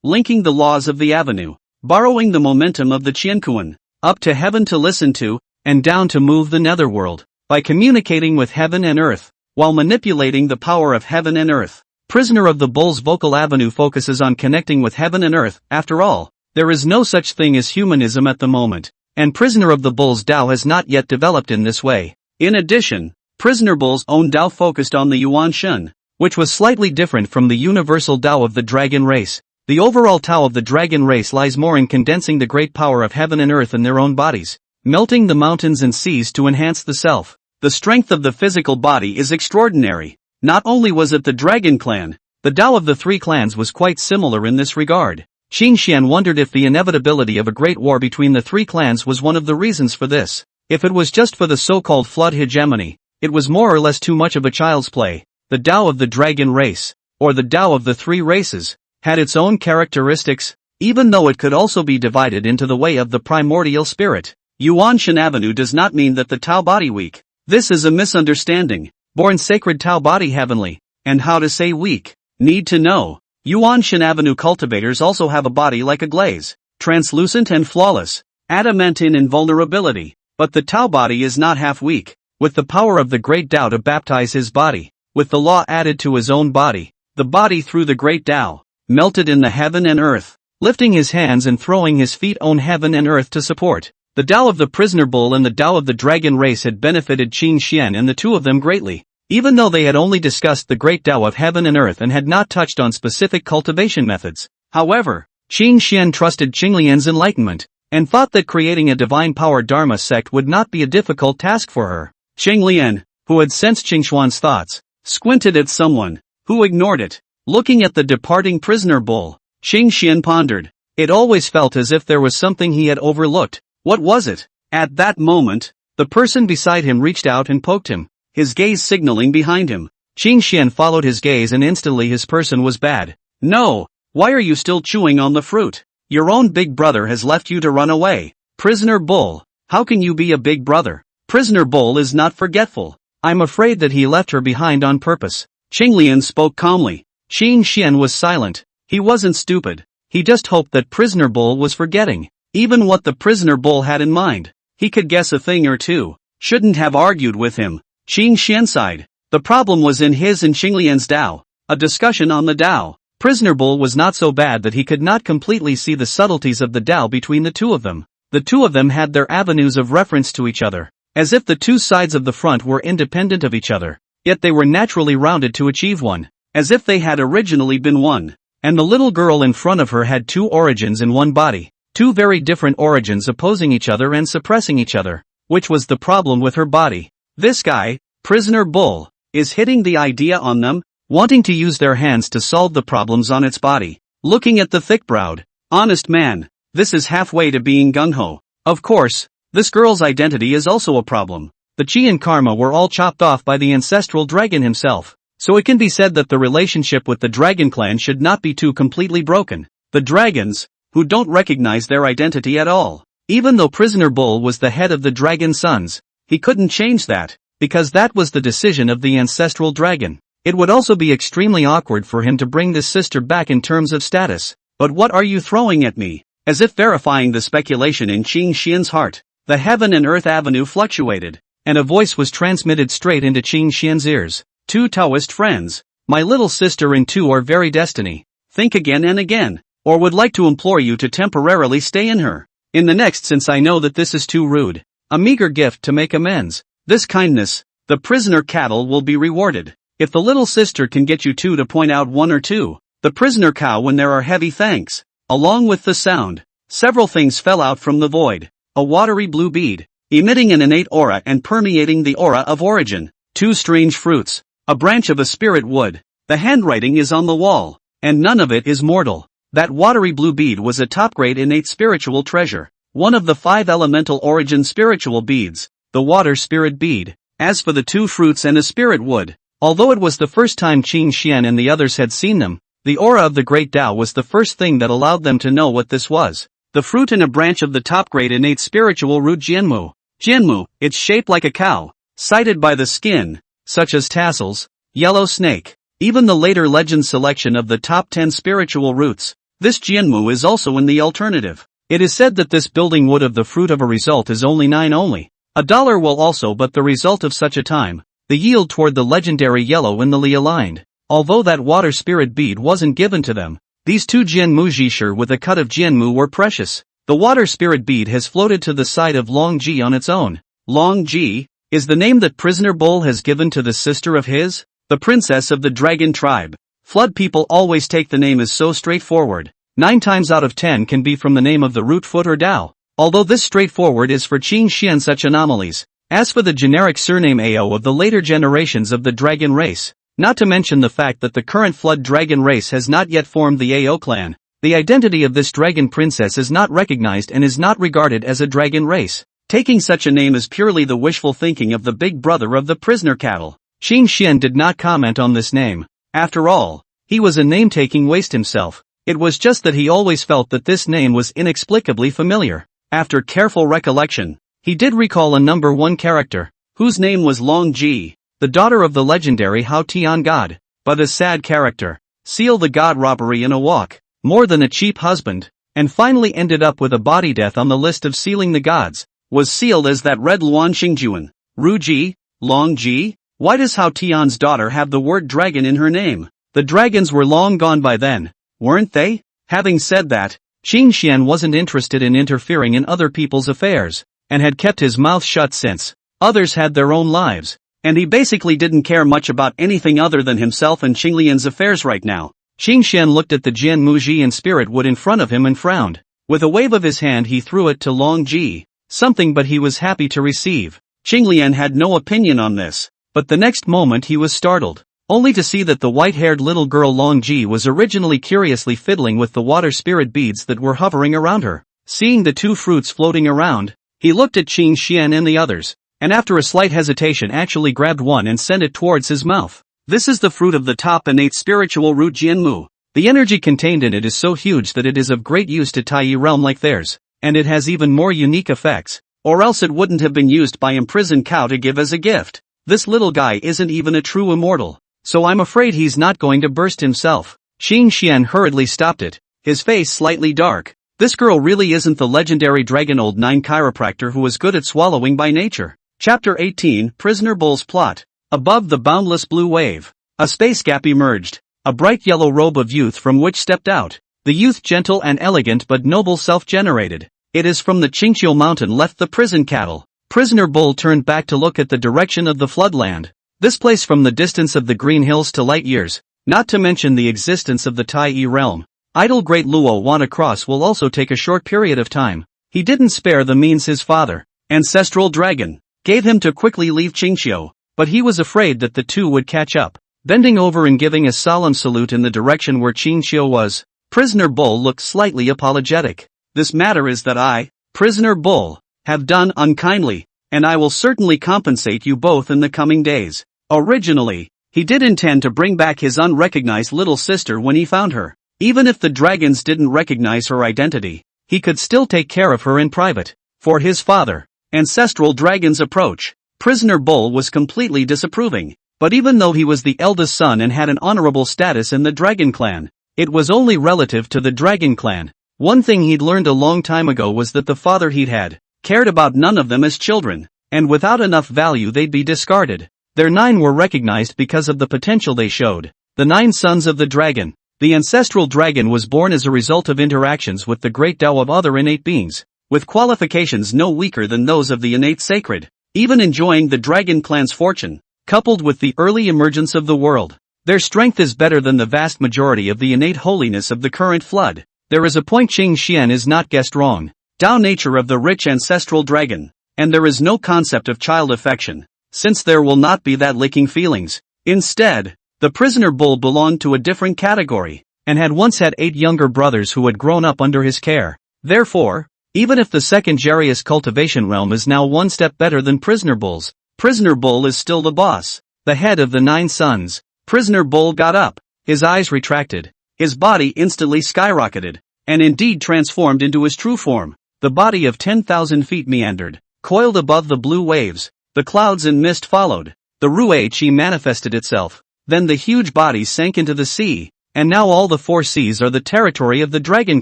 Speaker 1: linking the laws of the avenue, borrowing the momentum of the Qiankuan, up to heaven to listen to, and down to move the netherworld, by communicating with heaven and earth, while manipulating the power of heaven and earth. Prisoner of the bull's vocal avenue focuses on connecting with heaven and earth. After all, there is no such thing as humanism at the moment, and Prisoner of the Bull's Tao has not yet developed in this way. In addition, Prisoner Bull's own Tao focused on the Yuan Shen, which was slightly different from the universal Tao of the dragon race. The overall Tao of the dragon race lies more in condensing the great power of heaven and earth in their own bodies, melting the mountains and seas to enhance the self. The strength of the physical body is extraordinary. Not only was it the dragon clan, the Tao of the three clans was quite similar in this regard. Qin Xian wondered if the inevitability of a great war between the three clans was one of the reasons for this. If it was just for the so-called flood hegemony, It was more or less too much of a child's play. The Tao of the dragon race, or the Tao of the three races, had its own characteristics, even though it could also be divided into the way of the primordial spirit. Yuan Shan Avenue does not mean that the Tao body weak. This is a misunderstanding. Born sacred Tao body heavenly, and how to say weak. Need to know. Yuan Shan Avenue cultivators also have a body like a glaze, translucent and flawless, adamantine invulnerability. But the Tao body is not half weak, with the power of the great Tao to baptize his body, with the law added to his own body, the body through the great Tao, melted in the heaven and earth, lifting his hands and throwing his feet on heaven and earth to support. The Tao of the prisoner bull and the Tao of the dragon race had benefited Qin Xian and the two of them greatly, even though they had only discussed the great Tao of heaven and earth and had not touched on specific cultivation methods. However, Qin Xian trusted Qinglian's enlightenment, and thought that creating a divine power Dharma sect would not be a difficult task for her. Qinglian, who had sensed Qingshuan's thoughts, squinted at someone, who ignored it. Looking at the departing prisoner bull, Qin Xian pondered. It always felt as if there was something he had overlooked. What was it? At that moment, the person beside him reached out and poked him, his gaze signaling behind him. Qin Xian followed his gaze and instantly his person was bad. No, why are you still chewing on the fruit? Your own big brother has left you to run away. Prisoner bull, how can you be a big brother? Prisoner bull is not forgetful. I'm afraid that he left her behind on purpose. Qinglian spoke calmly. Qin Xian was silent. He wasn't stupid. He just hoped that prisoner bull was forgetting, even what the prisoner bull had in mind. He could guess a thing or two. Shouldn't have argued with him. Qin Xian sighed. The problem was in his and Qinglian's Tao. A discussion on the Tao. Prisoner bull was not so bad that he could not completely see the subtleties of the Tao between the two of them. The two of them had their avenues of reference to each other, as if the two sides of the front were independent of each other, yet they were naturally rounded to achieve one, as if they had originally been one. And the little girl in front of her had two origins in one body, two very different origins opposing each other and suppressing each other, which was the problem with her body. This guy, prisoner bull, is hitting the idea on them, wanting to use their hands to solve the problems on its body. Looking at the thick-browed, honest man, this is halfway to being gung-ho. Of course, this girl's identity is also a problem. The chi and karma were all chopped off by the ancestral dragon himself, so it can be said that the relationship with the dragon clan should not be too completely broken. The dragons, who don't recognize their identity at all. Even though prisoner bull was the head of the dragon sons, he couldn't change that, because that was the decision of the ancestral dragon. It would also be extremely awkward for him to bring this sister back in terms of status. But what are you throwing at me? As if verifying the speculation in Qin Xian's heart, the heaven and earth avenue fluctuated, and a voice was transmitted straight into Qin Xian's ears. Two Taoist friends, my little sister and two are very destiny. Think again and again, or would like to implore you to temporarily stay in her. In the next, since I know that this is too rude, a meager gift to make amends. This kindness, the prisoner cattle will be rewarded. If the little sister can get you two to point out one or two, the prisoner cow when there are heavy thanks. Along with the sound, several things fell out from the void. A watery blue bead, emitting an innate aura and permeating the aura of origin. Two strange fruits, a branch of a spirit wood. The handwriting is on the wall, and none of it is mortal. That watery blue bead was a top-grade innate spiritual treasure. One of the 5 elemental origin spiritual beads, the water spirit bead. As for the 2 fruits and a spirit wood, although it was the first time Qin Xian and the others had seen them, the aura of the Great Tao was the first thing that allowed them to know what this was. The fruit and a branch of the top-grade innate spiritual root Jianmu. Jianmu, it's shaped like a cow, sighted by the skin, such as tassels, yellow snake. Even the later legend selection of the top 10 spiritual roots. This Jianmu is also in the alternative. It is said that this building wood of the fruit of a result is only 9 only. $1 will also but the result of such a time. The yield toward the legendary yellow in the Li aligned. Although that water spirit bead wasn't given to them, these 2 Jianmu Jishir with a cut of Jianmu were precious. The water spirit bead has floated to the side of Long Ji on its own. Long Ji is the name that prisoner bull has given to the sister of his, the princess of the dragon tribe. Flood people always take the name as so straightforward. 9 times out of 10 can be from the name of the root foot or Tao. Although this straightforward is for Qin Xian such anomalies. As for the generic surname Ao of the later generations of the dragon race, not to mention the fact that the current flood dragon race has not yet formed the Ao clan, the identity of this dragon princess is not recognized and is not regarded as a dragon race. Taking such a name is purely the wishful thinking of the big brother of the prisoner cattle. Qing Xian did not comment on this name. After all, he was a name-taking waste himself. It was just that he always felt that this name was inexplicably familiar. After careful recollection, he did recall a number 1 character, whose name was Long Ji, the daughter of the legendary Hao Tian god, but a sad character. Seal the god robbery in a walk, more than a cheap husband, and finally ended up with a body death on the list of sealing the gods, was sealed as that red Luan Xingjuan. Ru Ji, Long Ji? Why does Hao Tian's daughter have the word dragon in her name? The dragons were long gone by then, weren't they? Having said that, Qing Xian wasn't interested in interfering in other people's affairs, and had kept his mouth shut since others had their own lives, and he basically didn't care much about anything other than himself and Qinglian's affairs right now. Qing Xian looked at the Jian Muji and spirit wood in front of him and frowned. With a wave of his hand he threw it to Long Ji, something but he was happy to receive. Qinglian had no opinion on this, but the next moment he was startled, only to see that the white-haired little girl Long Ji was originally curiously fiddling with the water spirit beads that were hovering around her. Seeing the 2 fruits floating around, he looked at Qing Xian and the others, and after a slight hesitation actually grabbed one and sent it towards his mouth. This is the fruit of the top innate spiritual root Jianmu. The energy contained in it is so huge that it is of great use to Tai realm like theirs, and it has even more unique effects, or else it wouldn't have been used by imprisoned cow to give as a gift. This little guy isn't even a true immortal, so I'm afraid he's not going to burst himself. Qing Xian hurriedly stopped it, his face slightly dark. This girl really isn't the legendary Dragon Old 9 chiropractor who was good at swallowing by nature. Chapter 18, Prisoner Bull's Plot. Above the boundless blue wave, a space gap emerged, a bright yellow robe of youth from which stepped out. The youth gentle and elegant but noble self-generated. It is from the Qingqiu mountain left the prison cattle. Prisoner Bull turned back to look at the direction of the floodland. This place from the distance of the green hills to light years, not to mention the existence of the Tai realm. Idle great Luo want to cross will also take a short period of time. He didn't spare the means his father, ancestral dragon, gave him to quickly leave Qingqiu, but he was afraid that the two would catch up. Bending over and giving a solemn salute in the direction where Qingqiu was, Prisoner Bull looked slightly apologetic. This matter is that I, Prisoner Bull, have done unkindly, and I will certainly compensate you both in the coming days. Originally, he did intend to bring back his unrecognized little sister when he found her. Even if the dragons didn't recognize her identity, he could still take care of her in private. For his father, ancestral dragon's approach, Prisoner Bull was completely disapproving. But even though he was the eldest son and had an honorable status in the dragon clan, it was only relative to the dragon clan. One thing he'd learned a long time ago was that the father he'd had cared about none of them as children, and without enough value they'd be discarded. Their 9 were recognized because of the potential they showed. The 9 sons of the dragon. The ancestral dragon was born as a result of interactions with the great Tao of other innate beings, with qualifications no weaker than those of the innate sacred, even enjoying the dragon clan's fortune, coupled with the early emergence of the world. Their strength is better than the vast majority of the innate holiness of the current flood. There is a point Qing Xian is not guessed wrong. Tao nature of the rich ancestral dragon, and there is no concept of child affection, since there will not be that licking feelings. Instead, the prisoner bull belonged to a different category, and had once had 8 younger brothers who had grown up under his care. Therefore, even if the second Jarius cultivation realm is now one step better than Prisoner Bull's, Prisoner Bull is still the boss, the head of the 9 sons. Prisoner Bull got up, his eyes retracted, his body instantly skyrocketed, and indeed transformed into his true form. The body of 10,000 feet meandered, coiled above the blue waves. The clouds and mist followed. The Rui Qi manifested itself. Then the huge body sank into the sea, and now all the 4 seas are the territory of the Dragon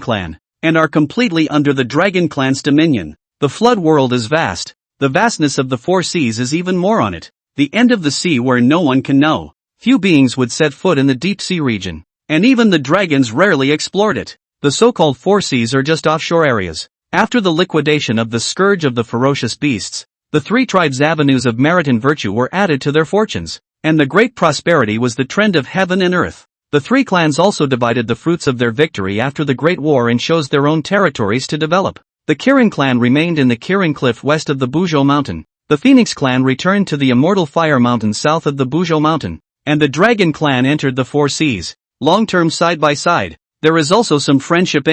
Speaker 1: Clan, and are completely under the Dragon Clan's dominion. The flood world is vast. The vastness of the 4 seas is even more on it. The end of the sea where no one can know. Few beings would set foot in the deep sea region, and even the dragons rarely explored it. The so-called 4 seas are just offshore areas. After the liquidation of the scourge of the ferocious beasts, the 3 tribes' avenues of merit and virtue were added to their fortunes, and the great prosperity was the trend of heaven and earth. The 3 clans also divided the fruits of their victory after the Great War and chose their own territories to develop. The Kirin clan remained in the Kirin Cliff west of the Buzhou Mountain. The Phoenix clan returned to the Immortal Fire Mountain south of the Buzhou Mountain, and the Dragon clan entered the 4 seas, long-term side by side. There is also some friendship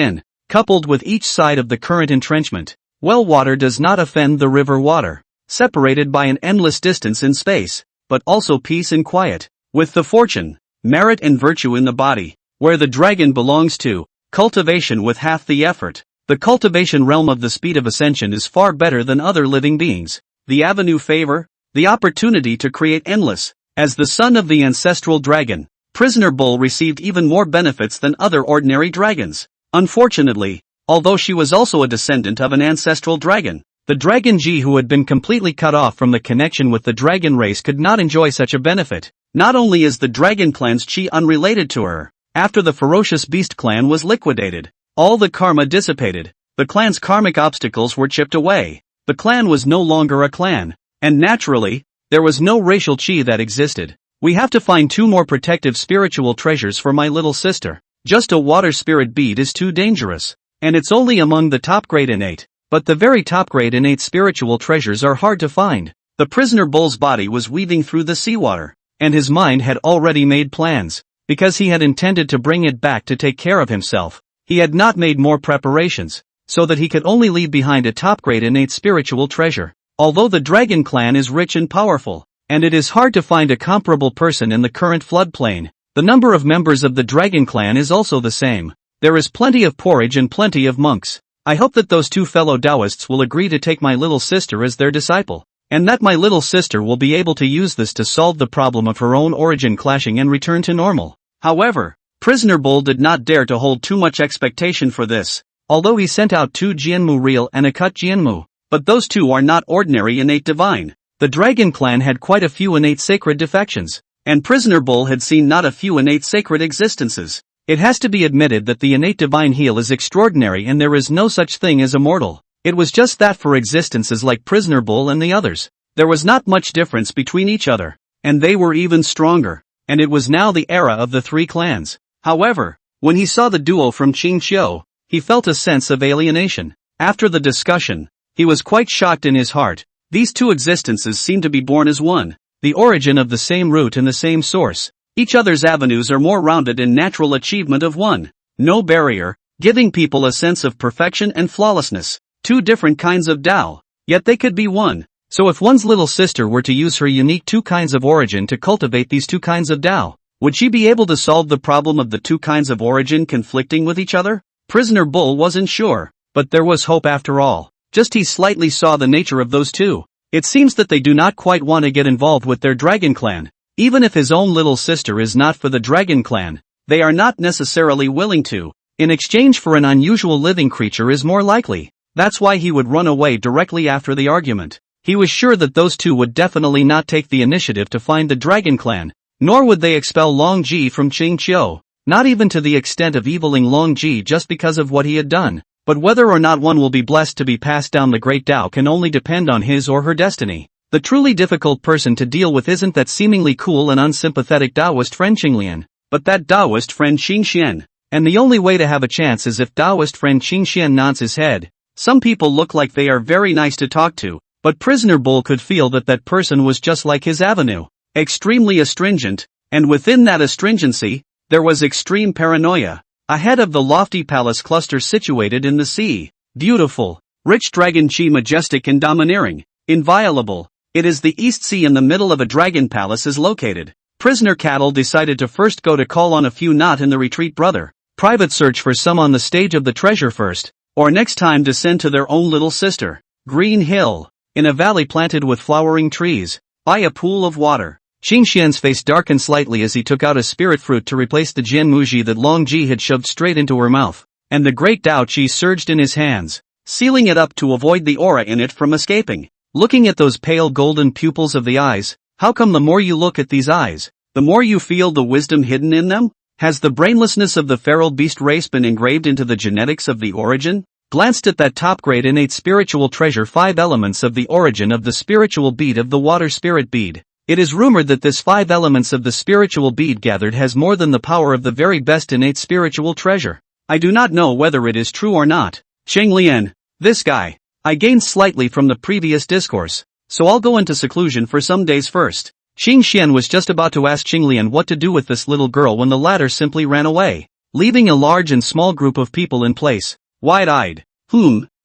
Speaker 1: coupled with each side of the current entrenchment. Well, water does not offend the river water, separated by an endless distance in space, but also peace and quiet, with the fortune, merit and virtue in the body, where the dragon belongs to, cultivation with half the effort. The cultivation realm of the speed of ascension is far better than other living beings. The avenue favor, the opportunity to create endless. As the son of the ancestral dragon, Prisoner Bull received even more benefits than other ordinary dragons. Unfortunately, although she was also a descendant of an ancestral dragon, the Dragon Ji who had been completely cut off from the connection with the dragon race could not enjoy such a benefit. Not only is the dragon clan's chi unrelated to her, after the ferocious beast clan was liquidated, all the karma dissipated, the clan's karmic obstacles were chipped away, the clan was no longer a clan, and naturally, there was no racial chi that existed. We have to find 2 more protective spiritual treasures for my little sister. Just a water spirit bead is too dangerous, and it's only among the top grade innate, but the very top grade innate spiritual treasures are hard to find. The prisoner bull's body was weaving through the seawater, and his mind had already made plans, because he had intended to bring it back to take care of himself. He had not made more preparations, so that he could only leave behind a top-grade innate spiritual treasure. Although the Dragon Clan is rich and powerful, and it is hard to find a comparable person in the current floodplain, the number of members of the Dragon Clan is also the same. There is plenty of porridge and plenty of monks. I hope that those 2 fellow Taoists will agree to take my little sister as their disciple, and that my little sister will be able to use this to solve the problem of her own origin clashing and return to normal. However, Prisoner Bull did not dare to hold too much expectation for this, although he sent out 2 Jianmu real and a cut Jianmu, but those 2 are not ordinary innate divine. The Dragon Clan had quite a few innate sacred defections, and Prisoner Bull had seen not a few innate sacred existences. It has to be admitted that the innate divine heal is extraordinary and there is no such thing as immortal. It was just that for existences like Prisoner Bull and the others, there was not much difference between each other, and they were even stronger, and it was now the era of the 3 clans. However, when he saw the duo from Qingqiu, he felt a sense of alienation. After the discussion, he was quite shocked in his heart. These 2 existences seem to be born as one, the origin of the same root and the same source. Each other's avenues are more rounded in natural achievement of one. No barrier, giving people a sense of perfection and flawlessness. 2 different kinds of Tao, yet they could be one. So if one's little sister were to use her unique 2 kinds of origin to cultivate these 2 kinds of Tao, would she be able to solve the problem of the 2 kinds of origin conflicting with each other? Prisoner Bull wasn't sure, but there was hope after all. Just he slightly saw the nature of those 2. It seems that they do not quite want to get involved with their Dragon Clan. Even if his own little sister is not for the Dragon Clan, they are not necessarily willing to, in exchange for an unusual living creature is more likely. That's why he would run away directly after the argument. He was sure that those 2 would definitely not take the initiative to find the Dragon Clan, nor would they expel Long Ji from Qingqiu, not even to the extent of eviling Long Ji just because of what he had done. But whether or not one will be blessed to be passed down the Great Tao can only depend on his or her destiny. The truly difficult person to deal with isn't that seemingly cool and unsympathetic Taoist friend Qinglian, but that Taoist friend Qingxian. And the only way to have a chance is if Taoist friend Qingxian nods his head. Some people look like they are very nice to talk to, but Prisoner Bull could feel that that person was just like his avenue, extremely astringent, and within that astringency, there was extreme paranoia. Ahead of the lofty palace cluster situated in the sea, beautiful, rich dragon chi majestic and domineering, inviolable, it is the East Sea in the middle of a dragon palace is located. Prisoner Cattle decided to first go to call on a few not in the retreat brother, private search for some on the stage of the treasure first, or next time descend to their own little sister, Green Hill, in a valley planted with flowering trees, by a pool of water. Qingxian's face darkened slightly as he took out a spirit fruit to replace the Jianmuji that Long Ji had shoved straight into her mouth, and the great Dao Qi surged in his hands, sealing it up to avoid the aura in it from escaping. Looking at those pale golden pupils of the eyes, how come the more you look at these eyes, the more you feel the wisdom hidden in them? Has the brainlessness of the feral beast race been engraved into the genetics of the origin? Glanced at that top-grade innate spiritual treasure 5 elements of the origin of the spiritual bead of the water spirit bead. It is rumored that this 5 elements of the spiritual bead gathered has more than the power of the very best innate spiritual treasure. I do not know whether it is true or not. Sheng Lian, this guy. I gained slightly from the previous discourse, so I'll go into seclusion for some days first. Xing Xian was just about to ask Qing Lian what to do with this little girl when the latter simply ran away, leaving a large and small group of people in place, wide-eyed.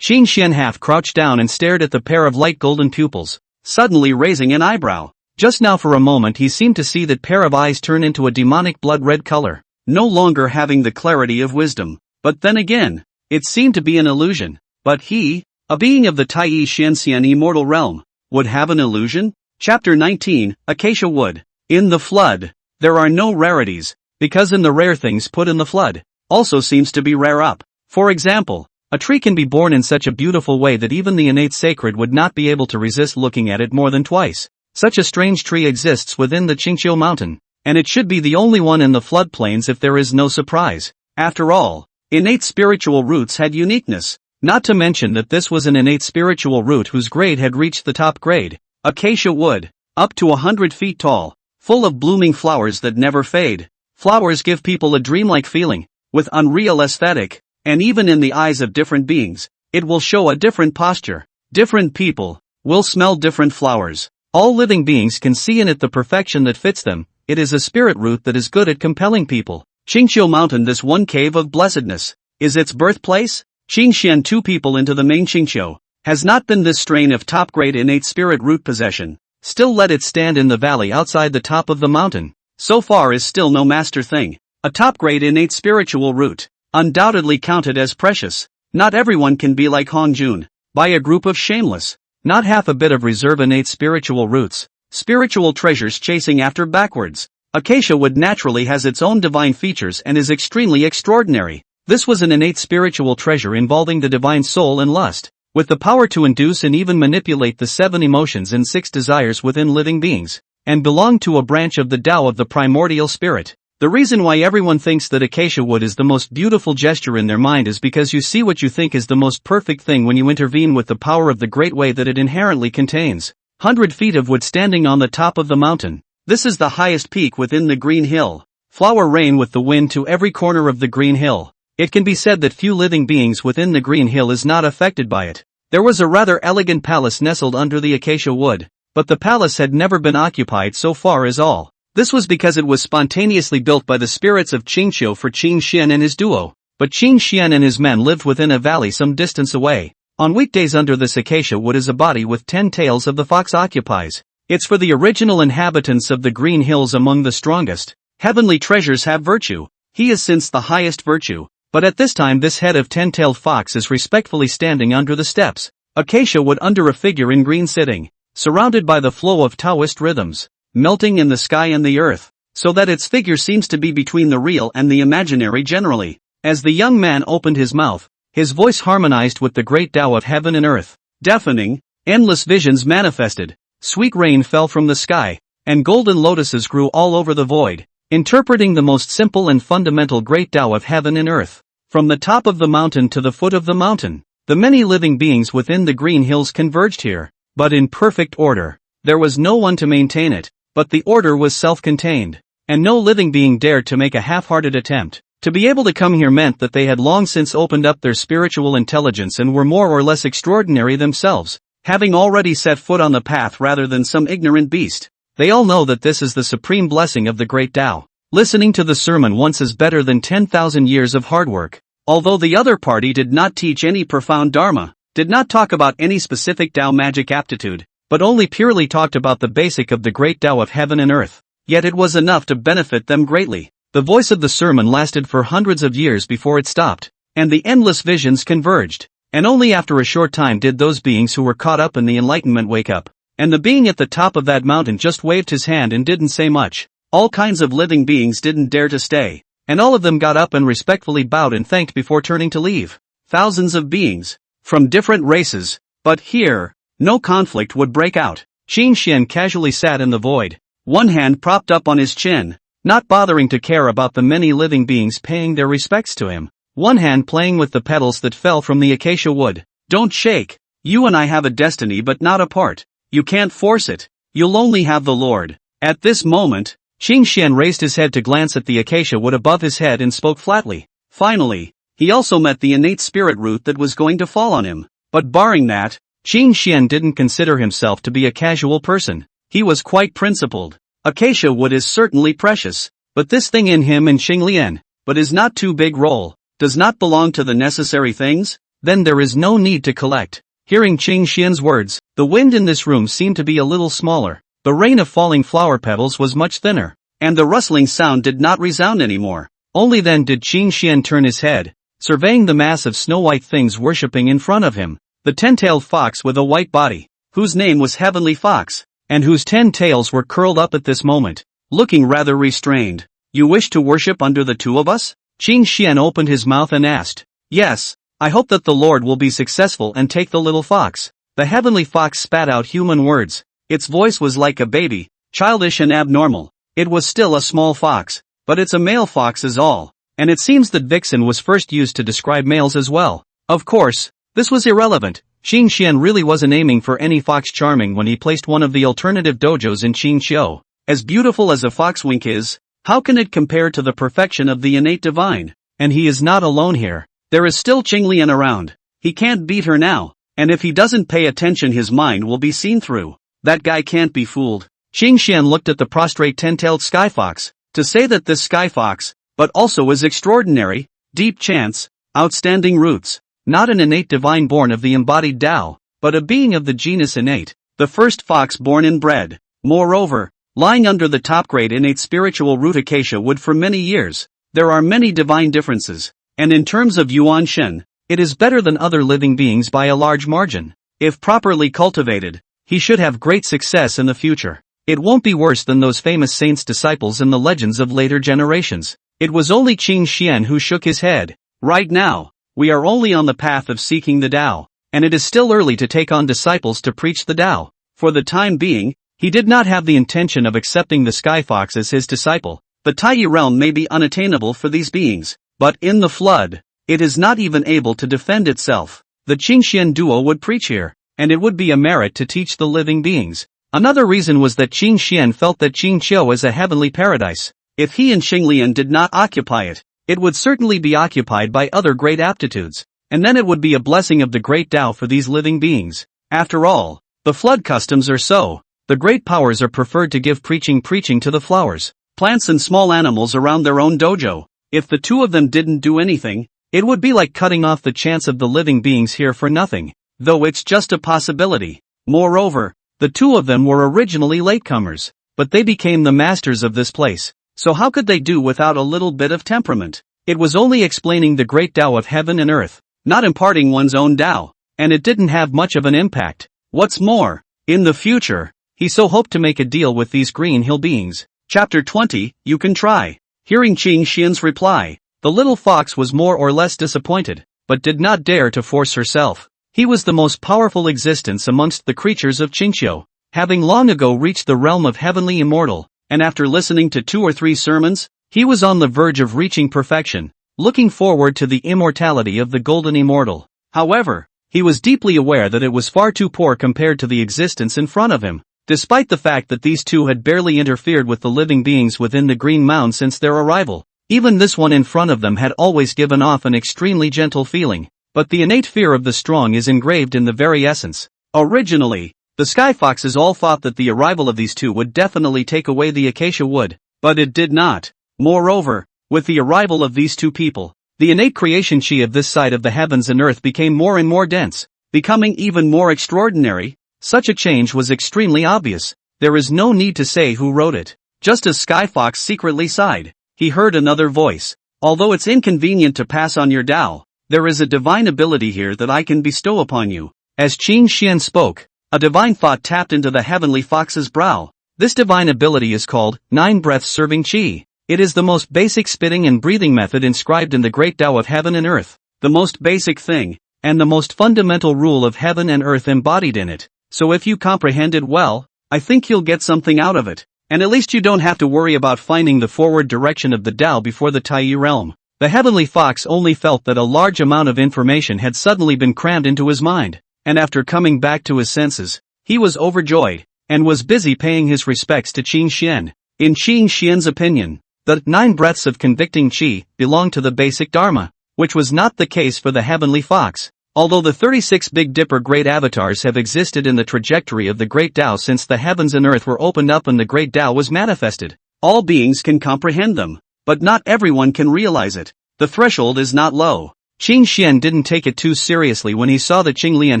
Speaker 1: Qin Xian half crouched down and stared at the pair of light golden pupils, suddenly raising an eyebrow. Just now for a moment he seemed to see that pair of eyes turn into a demonic blood-red color, no longer having the clarity of wisdom. But then again, it seemed to be an illusion. But he, a being of the Tai Shenxian immortal realm, would have an illusion? Chapter 19, Acacia Wood. In the flood, there are no rarities, because in the rare things put in the flood, also seems to be rare up. For example, a tree can be born in such a beautiful way that even the innate sacred would not be able to resist looking at it more than twice. Such a strange tree exists within the Qingqiu mountain, and it should be the only one in the floodplains if there is no surprise. After all, innate spiritual roots had uniqueness, not to mention that this was an innate spiritual root whose grade had reached the top grade. Acacia wood, up to 100 feet tall, full of blooming flowers that never fade. Flowers give people a dreamlike feeling, with unreal aesthetic, and even in the eyes of different beings, it will show a different posture. Different people will smell different flowers. All living beings can see in it the perfection that fits them. It is a spirit root that is good at compelling people. Qingqiu Mountain, this one cave of blessedness, is its birthplace? Qingxian, 2 people into the main Qingqiu, has not been this strain of top-grade innate spirit root possession. Still let it stand in the valley outside the top of the mountain. So far is still no master thing. A top-grade innate spiritual root, undoubtedly counted as precious. Not everyone can be like Hongjun, by a group of shameless, not half a bit of reserve innate spiritual roots, spiritual treasures chasing after backwards. Acacia wood naturally has its own divine features and is extremely extraordinary. This was an innate spiritual treasure involving the divine soul and lust, with the power to induce and even manipulate the 7 emotions and 6 desires within living beings, and belonged to a branch of the Tao of the primordial spirit. The reason why everyone thinks that acacia wood is the most beautiful gesture in their mind is because you see what you think is the most perfect thing when you intervene with the power of the great way that it inherently contains. 100 feet of wood standing on the top of the mountain. This is the highest peak within the Green Hill. Flower rain with the wind to every corner of the Green Hill. It can be said that few living beings within the Green Hill is not affected by it. There was a rather elegant palace nestled under the acacia wood, but the palace had never been occupied so far as all. This was because it was spontaneously built by the spirits of Qingqiu for Qin Xian and his duo, but Qin Xian and his men lived within a valley some distance away. On weekdays under this acacia wood is a body with 10 tails of the fox occupies. It's for the original inhabitants of the Green Hills among the strongest. Heavenly treasures have virtue. He is since the highest virtue, but at this time this head of 10-tailed fox is respectfully standing under the steps. Acacia wood under a figure in green sitting, surrounded by the flow of Taoist rhythms, melting in the sky and the earth, so that its figure seems to be between the real and the imaginary generally. As the young man opened his mouth, his voice harmonized with the great Tao of heaven and earth. Deafening, endless visions manifested, sweet rain fell from the sky, and golden lotuses grew all over the void, interpreting the most simple and fundamental great Tao of heaven and earth. From the top of the mountain to the foot of the mountain, the many living beings within the Green Hills converged here, but in perfect order. There was no one to maintain it, but the order was self-contained, and no living being dared to make a half-hearted attempt. To be able to come here meant that they had long since opened up their spiritual intelligence and were more or less extraordinary themselves, having already set foot on the path rather than some ignorant beast. They all know that this is the supreme blessing of the great Tao. Listening to the sermon once is better than 10,000 years of hard work. Although the other party did not teach any profound dharma, did not talk about any specific Tao magic aptitude, but only purely talked about the basic of the great Tao of heaven and earth. Yet it was enough to benefit them greatly. The voice of the sermon lasted for hundreds of years before it stopped, and the endless visions converged, and only after a short time did those beings who were caught up in the enlightenment wake up, and the being at the top of that mountain just waved his hand and didn't say much. All kinds of living beings didn't dare to stay, and all of them got up and respectfully bowed and thanked before turning to leave. Thousands of beings, from different races, but here, no conflict would break out. Qin Xian casually sat in the void, one hand propped up on his chin, not bothering to care about the many living beings paying their respects to him, one hand playing with the petals that fell from the acacia wood. Don't shake. You and I have a destiny but not a part. You can't force it. You'll only have the Lord. At this moment, Qin Xian raised his head to glance at the acacia wood above his head and spoke flatly. Finally, he also met the innate spirit root that was going to fall on him. But barring that, Qin Xian didn't consider himself to be a casual person. He was quite principled. Acacia wood is certainly precious, but this thing in him and Xing Lian, but is not too big role, does not belong to the necessary things. then there is no need to collect. Hearing Qing Xian's words, the wind in this room seemed to be a little smaller. The rain of falling flower petals was much thinner, and the rustling sound did not resound anymore. Only then did Qing Xian turn his head, surveying the mass of snow-white things worshipping in front of him. The 10-tailed fox with a white body, whose name was Heavenly Fox, and whose 10 tails were curled up at this moment, looking rather restrained. You wish to worship under the two of us? Qing Xian opened his mouth and asked. Yes, I hope that the Lord will be successful and take the little fox. The Heavenly Fox spat out human words. Its voice was like a baby, childish and abnormal. It was still a small fox, but it's a male fox is all, and it seems that vixen was first used to describe males as well. Of course, this was irrelevant. Qing Xian really wasn't aiming for any fox charming when he placed one of the alternative dojos in Qingqiu. As beautiful as a foxwink is, how can it compare to the perfection of the innate divine? And he is not alone here. There is still Qinglian around. He can't beat her now, and if he doesn't pay attention his mind will be seen through. That guy can't be fooled. Qing Xian looked at the prostrate 10-tailed sky fox. To say that this sky fox, but also is extraordinary, deep chance, outstanding roots, not an innate divine born of the embodied Tao, but a being of the genus innate, the first fox born and bred. Moreover, lying under the top-grade innate spiritual root acacia wood for many years, there are many divine differences, and in terms of Yuan Shen, it is better than other living beings by a large margin. If properly cultivated, he should have great success in the future. It won't be worse than those famous saints' disciples in the legends of later generations. It was only Qing Xian who shook his head. Right now, we are only on the path of seeking the Tao, and it is still early to take on disciples to preach the Tao. For the time being, he did not have the intention of accepting the Sky Fox as his disciple. The Taiyi realm may be unattainable for these beings, but in the flood, it is not even able to defend itself. The Qingxian duo would preach here, and it would be a merit to teach the living beings. Another reason was that Qing Xian felt that Qingqiu is a heavenly paradise. If he and Xinglian did not occupy it, it would certainly be occupied by other great aptitudes, and then it would be a blessing of the great Tao for these living beings. After all, the flood customs are so. The great powers are preferred to give preaching to the flowers, plants and small animals around their own dojo. If the two of them didn't do anything, it would be like cutting off the chance of the living beings here for nothing, though it's just a possibility. Moreover, the two of them were originally latecomers, but they became the masters of this place, so how could they do without a little bit of temperament? It was only explaining the great Tao of heaven and earth, not imparting one's own Tao, and it didn't have much of an impact. What's more, in the future, he so hoped to make a deal with these Green Hill beings. Chapter 20, You Can Try. Hearing Qing Xian's reply, the little fox was more or less disappointed, but did not dare to force herself. He was the most powerful existence amongst the creatures of Qingqiu, having long ago reached the realm of heavenly immortal, and after listening to 2 or 3 sermons, he was on the verge of reaching perfection, looking forward to the immortality of the golden immortal. However, he was deeply aware that it was far too poor compared to the existence in front of him, despite the fact that these two had barely interfered with the living beings within the Green Mound since their arrival. Even this one in front of them had always given off an extremely gentle feeling. But the innate fear of the strong is engraved in the very essence. Originally, the Sky Foxes all thought that the arrival of these two would definitely take away the acacia wood, but it did not. Moreover, with the arrival of these two people, the innate creation chi of this side of the heavens and earth became more and more dense, becoming even more extraordinary. Such a change was extremely obvious. There is no need to say who wrote it. Just as Sky Fox secretly sighed, he heard another voice. Although it's inconvenient to pass on your Tao, there is a divine ability here that I can bestow upon you. As Qing Xian spoke, a divine thought tapped into the heavenly fox's brow. This divine ability is called 9 breaths serving qi. It is the most basic spitting and breathing method inscribed in the great Tao of heaven and earth, the most basic thing, and the most fundamental rule of heaven and earth embodied in it. So if you comprehend it well, I think you'll get something out of it, and at least you don't have to worry about finding the forward direction of the Tao before the Taiyi realm. The heavenly fox only felt that a large amount of information had suddenly been crammed into his mind, and after coming back to his senses, he was overjoyed, and was busy paying his respects to Qing Xian. In Qing Xian's opinion, the 9 breaths of convicting qi belonged to the basic dharma, which was not the case for the heavenly fox. Although the 36 Big Dipper great avatars have existed in the trajectory of the great Tao since the heavens and earth were opened up and the great Tao was manifested, all beings can comprehend them. But not everyone can realize it. The threshold is not low. Qin Xian didn't take it too seriously when he saw that Qing Lian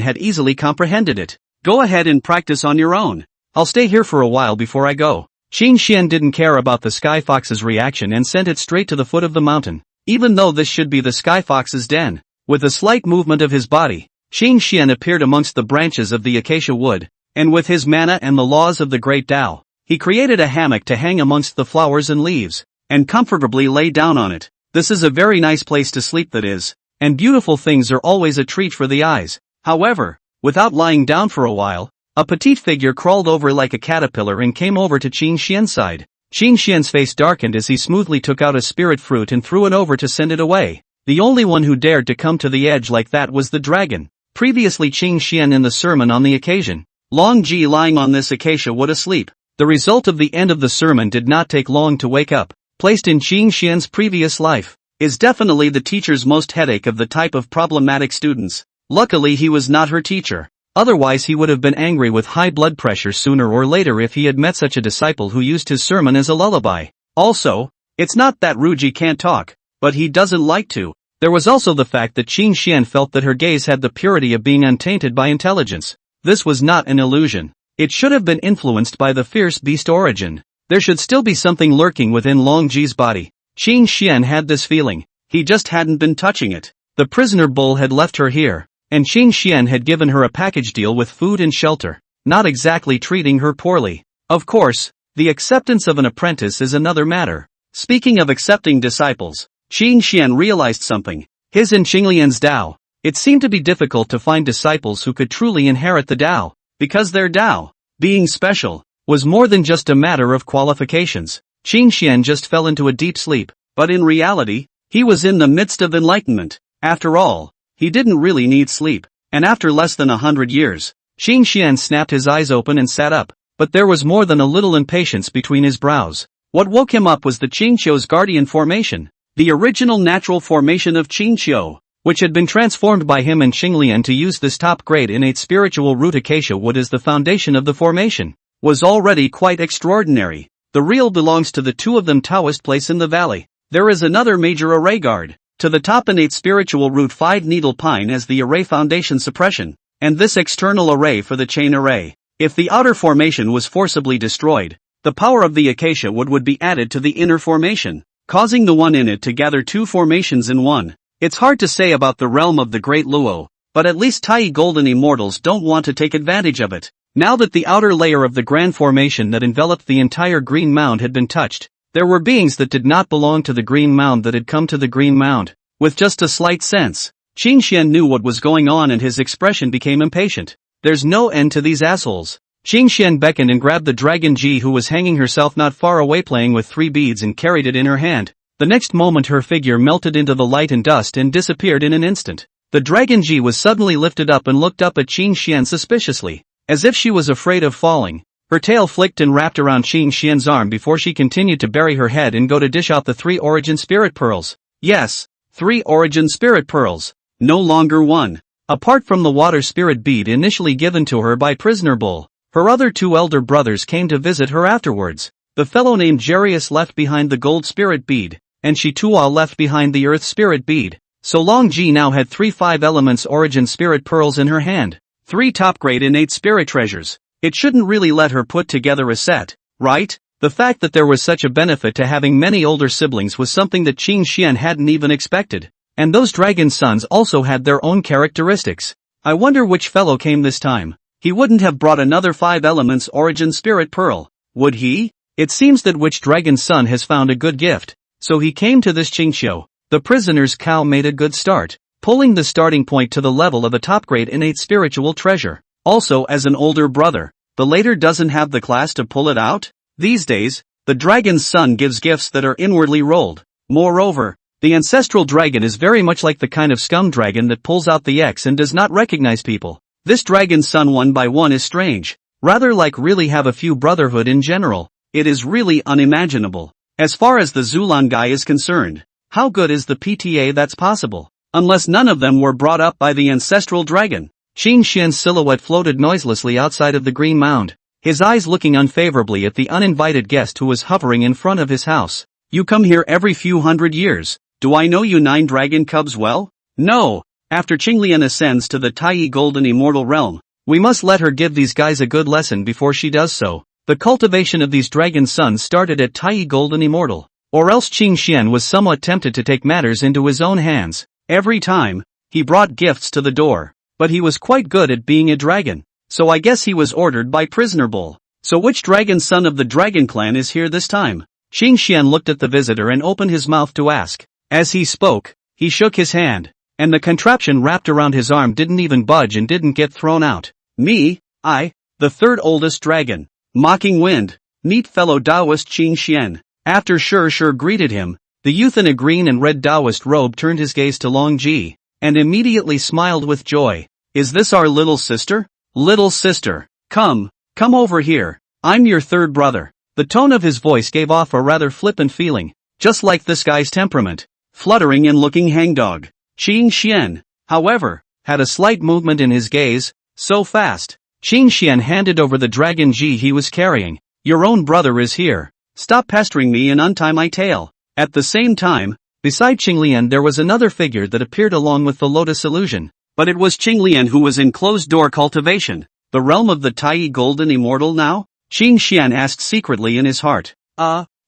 Speaker 1: had easily comprehended it. Go ahead and practice on your own. I'll stay here for a while before I go. Qin Xian didn't care about the Sky Fox's reaction and sent it straight to the foot of the mountain, even though this should be the Sky Fox's den. With a slight movement of his body, Qin Xian appeared amongst the branches of the acacia wood, and with his mana and the laws of the Great Tao, he created a hammock to hang amongst the flowers and leaves, and comfortably lay down on it. This is a very nice place to sleep, that is, and beautiful things are always a treat for the eyes. However, without lying down for a while, a petite figure crawled over like a caterpillar and came over to Qin Xian's side. Qin Xian's face darkened as he smoothly took out a spirit fruit and threw it over to send it away. The only one who dared to come to the edge like that was the dragon. Previously Qin Xian in the sermon on the occasion. Long Ji lying on this acacia wood asleep. The result of the end of the sermon did not take long to wake up. Placed in Qin Xian's previous life, is definitely the teacher's most headache of the type of problematic students. Luckily he was not her teacher. Otherwise he would have been angry with high blood pressure sooner or later if he had met such a disciple who used his sermon as a lullaby. Also, it's not that Ruji can't talk, but he doesn't like to. There was also the fact that Qin Xian felt that her gaze had the purity of being untainted by intelligence. This was not an illusion. It should have been influenced by the fierce beast origin. There should still be something lurking within Long Ji's body. Qin Xian had this feeling. He just hadn't been touching it. The prisoner bull had left her here, and Qin Xian had given her a package deal with food and shelter, not exactly treating her poorly. Of course, the acceptance of an apprentice is another matter. Speaking of accepting disciples, Qin Xian realized something. His and Qinglian's Tao. It seemed to be difficult to find disciples who could truly inherit the Tao, because their Tao, being special, was more than just a matter of qualifications. Qin Xian just fell into a deep sleep, but in reality, he was in the midst of enlightenment. After all, he didn't really need sleep, and after less than 100 years, Qin Xian snapped his eyes open and sat up, but there was more than a little impatience between his brows. What woke him up was the Qinqiu's guardian formation, the original natural formation of Qinqiu, which had been transformed by him and Qinglian to use this top-grade innate spiritual root acacia wood as the foundation of the formation, was already quite extraordinary. The real belongs to the two of them Taoist place in the valley. There is another major array guard. To the top innate spiritual root 5-needle pine as the array foundation suppression, and this external array for the chain array. If the outer formation was forcibly destroyed, the power of the acacia wood be added to the inner formation, causing the one in it to gather two formations in one. It's hard to say about the realm of the Great Luo, but at least Tai Golden Immortals don't want to take advantage of it. Now that the outer layer of the grand formation that enveloped the entire Green Mound had been touched, there were beings that did not belong to the Green Mound that had come to the Green Mound. With just a slight sense, Qin Xian knew what was going on and his expression became impatient. There's no end to these assholes. Qin Xian beckoned and grabbed the Dragon Ji who was hanging herself not far away playing with 3 beads and carried it in her hand. The next moment her figure melted into the light and dust and disappeared in an instant. The Dragon Ji was suddenly lifted up and looked up at Qin Xian suspiciously, as if she was afraid of falling. Her tail flicked and wrapped around Qin Xian's arm before she continued to bury her head and go to dish out the 3 origin spirit pearls. Yes, 3 origin spirit pearls, no longer 1. Apart from the water spirit bead initially given to her by Prisoner Bull, her other 2 elder brothers came to visit her afterwards. The fellow named Jarius left behind the gold spirit bead, and Shitua left behind the earth spirit bead. So Long Ji now had 3 5 elements origin spirit pearls in her hand, 3 top-grade innate spirit treasures. It shouldn't really let her put together a set, right? The fact that there was such a benefit to having many older siblings was something that Qin Xian hadn't even expected. And those dragon sons also had their own characteristics. I wonder which fellow came this time. He wouldn't have brought another 5 elements origin spirit pearl, would he? It seems that which dragon son has found a good gift, so he came to this Qingqiu. The prisoner's cow made a good start, pulling the starting point to the level of a top-grade innate spiritual treasure. Also as an older brother, the later doesn't have the class to pull it out? These days, the dragon's son gives gifts that are inwardly rolled. Moreover, the ancestral dragon is very much like the kind of scum dragon that pulls out the X and does not recognize people. This dragon's son one by one is strange, rather like really have a few brotherhood in general. It is really unimaginable. As far as the Zulan guy is concerned, how good is the PTA that's possible? Unless none of them were brought up by the ancestral dragon. Qin Xian's silhouette floated noiselessly outside of the Green Mound, his eyes looking unfavorably at the uninvited guest who was hovering in front of his house. You come here every few hundred years. Do I know you 9 dragon cubs well? No, after Qinglian ascends to the Taiyi Golden Immortal Realm, we must let her give these guys a good lesson before she does so. The cultivation of these dragon sons started at Taiyi Golden Immortal, or else Qing Xian was somewhat tempted to take matters into his own hands. Every time, he brought gifts to the door, but he was quite good at being a dragon, so I guess he was ordered by Prisoner Bull. So which dragon son of the dragon clan is here this time? Qing Xian looked at the visitor and opened his mouth to ask. As he spoke, he shook his hand, and the contraption wrapped around his arm didn't even budge and didn't get thrown out. Me, the third oldest dragon. Mocking Wind. Neat fellow Taoist Qing Xian. After Sure greeted him, the youth in a green and red Taoist robe turned his gaze to Long Ji, and immediately smiled with joy. Is this our little sister? Little sister, come over here. I'm your third brother. The tone of his voice gave off a rather flippant feeling, just like this guy's temperament. Fluttering and looking hangdog. Qing Xian, however, had a slight movement in his gaze, so fast. Qing Xian handed over the dragon Ji he was carrying. Your own brother is here. Stop pestering me and untie my tail. At the same time, beside Qinglian there was another figure that appeared along with the lotus illusion. But it was Qinglian who was in closed-door cultivation. The realm of the Taiyi Golden Immortal now? Qing Xian asked secretly in his heart.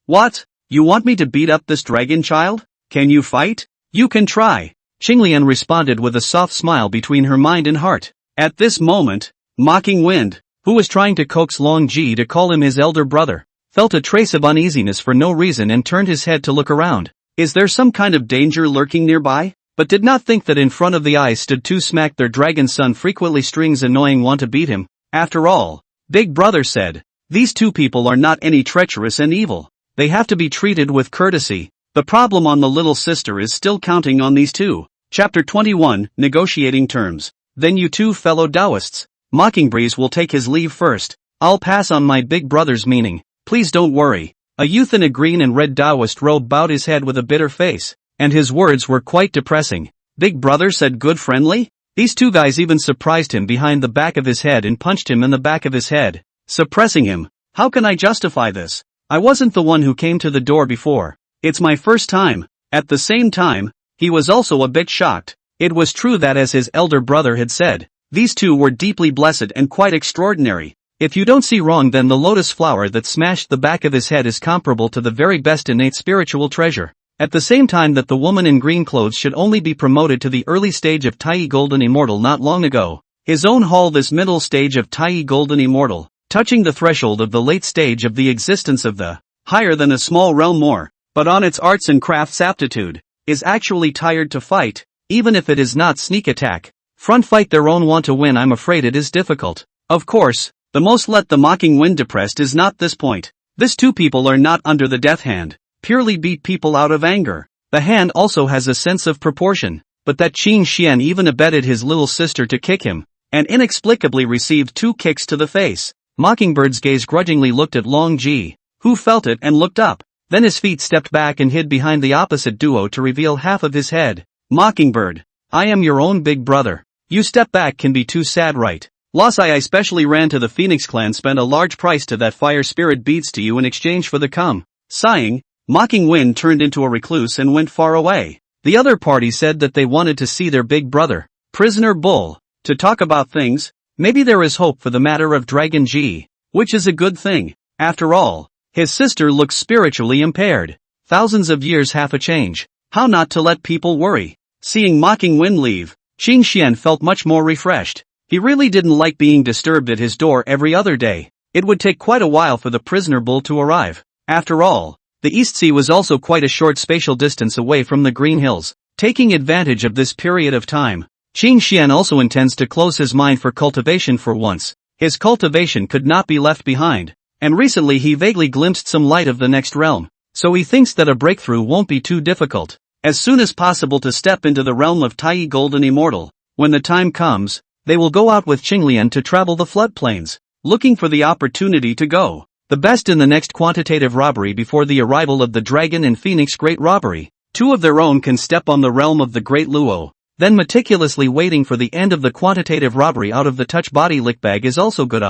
Speaker 1: What? You want me to beat up this dragon child? Can you fight? You can try. Qinglian responded with a soft smile between her mind and heart. At this moment, Mocking Wind, who was trying to coax Long Ji to call him his elder brother, felt a trace of uneasiness for no reason and turned his head to look around. Is there some kind of danger lurking nearby? But did not think that in front of the eyes stood two smacked their dragon son frequently strings annoying want to beat him. After all, Big Brother said, these two people are not any treacherous and evil. They have to be treated with courtesy. The problem on the little sister is still counting on these two. Chapter 21, Negotiating Terms. Then you two fellow Taoists. Mockingbreeze will take his leave first. I'll pass on my big brother's meaning. Please don't worry. A youth in a green and red Taoist robe bowed his head with a bitter face, and his words were quite depressing. Big brother said good friendly? These two guys even surprised him behind the back of his head and punched him in the back of his head. Suppressing him. How can I justify this? I wasn't the one who came to the door before. It's my first time. At the same time, he was also a bit shocked. It was true that as his elder brother had said, these two were deeply blessed and quite extraordinary. If you don't see wrong, then the lotus flower that smashed the back of his head is comparable to the very best innate spiritual treasure. At the same time that the woman in green clothes should only be promoted to the early stage of Taiyi Golden Immortal not long ago. His own hall this middle stage of Taiyi Golden Immortal, touching the threshold of the late stage of the existence of the higher than a small realm more, but on its arts and crafts aptitude, is actually tired to fight, even if it is not sneak attack. Front fight their own want to win. I'm afraid it is difficult. Of course, the most let the Mocking Wind depressed is not this point. This two people are not under the death hand, purely beat people out of anger. The hand also has a sense of proportion, but that Qing Xian even abetted his little sister to kick him, and inexplicably received 2 kicks to the face. Mockingbird's gaze grudgingly looked at Long Ji, who felt it and looked up. Then his feet stepped back and hid behind the opposite duo to reveal half of his head. Mockingbird, I am your own big brother. You step back can be too sad, right? Loss. I especially ran to the Phoenix clan, spent a large price to that fire spirit beads to you in exchange for the cum. Sighing, Mocking Wind turned into a recluse and went far away. The other party said that they wanted to see their big brother, Prisoner Bull, to talk about things. Maybe there is hope for the matter of Dragon G, which is a good thing. After all, his sister looks spiritually impaired. Thousands of years half a change. How not to let people worry? Seeing Mocking Wind leave, Qing Xian felt much more refreshed. He really didn't like being disturbed at his door every other day. It would take quite a while for the Prisoner Bull to arrive. After all, the East Sea was also quite a short spatial distance away from the Green Hills. Taking advantage of this period of time, Qing Xian also intends to close his mind for cultivation for once. His cultivation could not be left behind, and recently he vaguely glimpsed some light of the next realm, so he thinks that a breakthrough won't be too difficult. As soon as possible to step into the realm of Taiyi Golden Immortal. When the time comes, they will go out with Qinglian to travel the floodplains, looking for the opportunity to go the best in the next quantitative robbery before the arrival of the Dragon and Phoenix Great Robbery. 2 of their own can step on the realm of the Great Luo, then meticulously waiting for the end of the quantitative robbery out of the touch body lick bag is also good.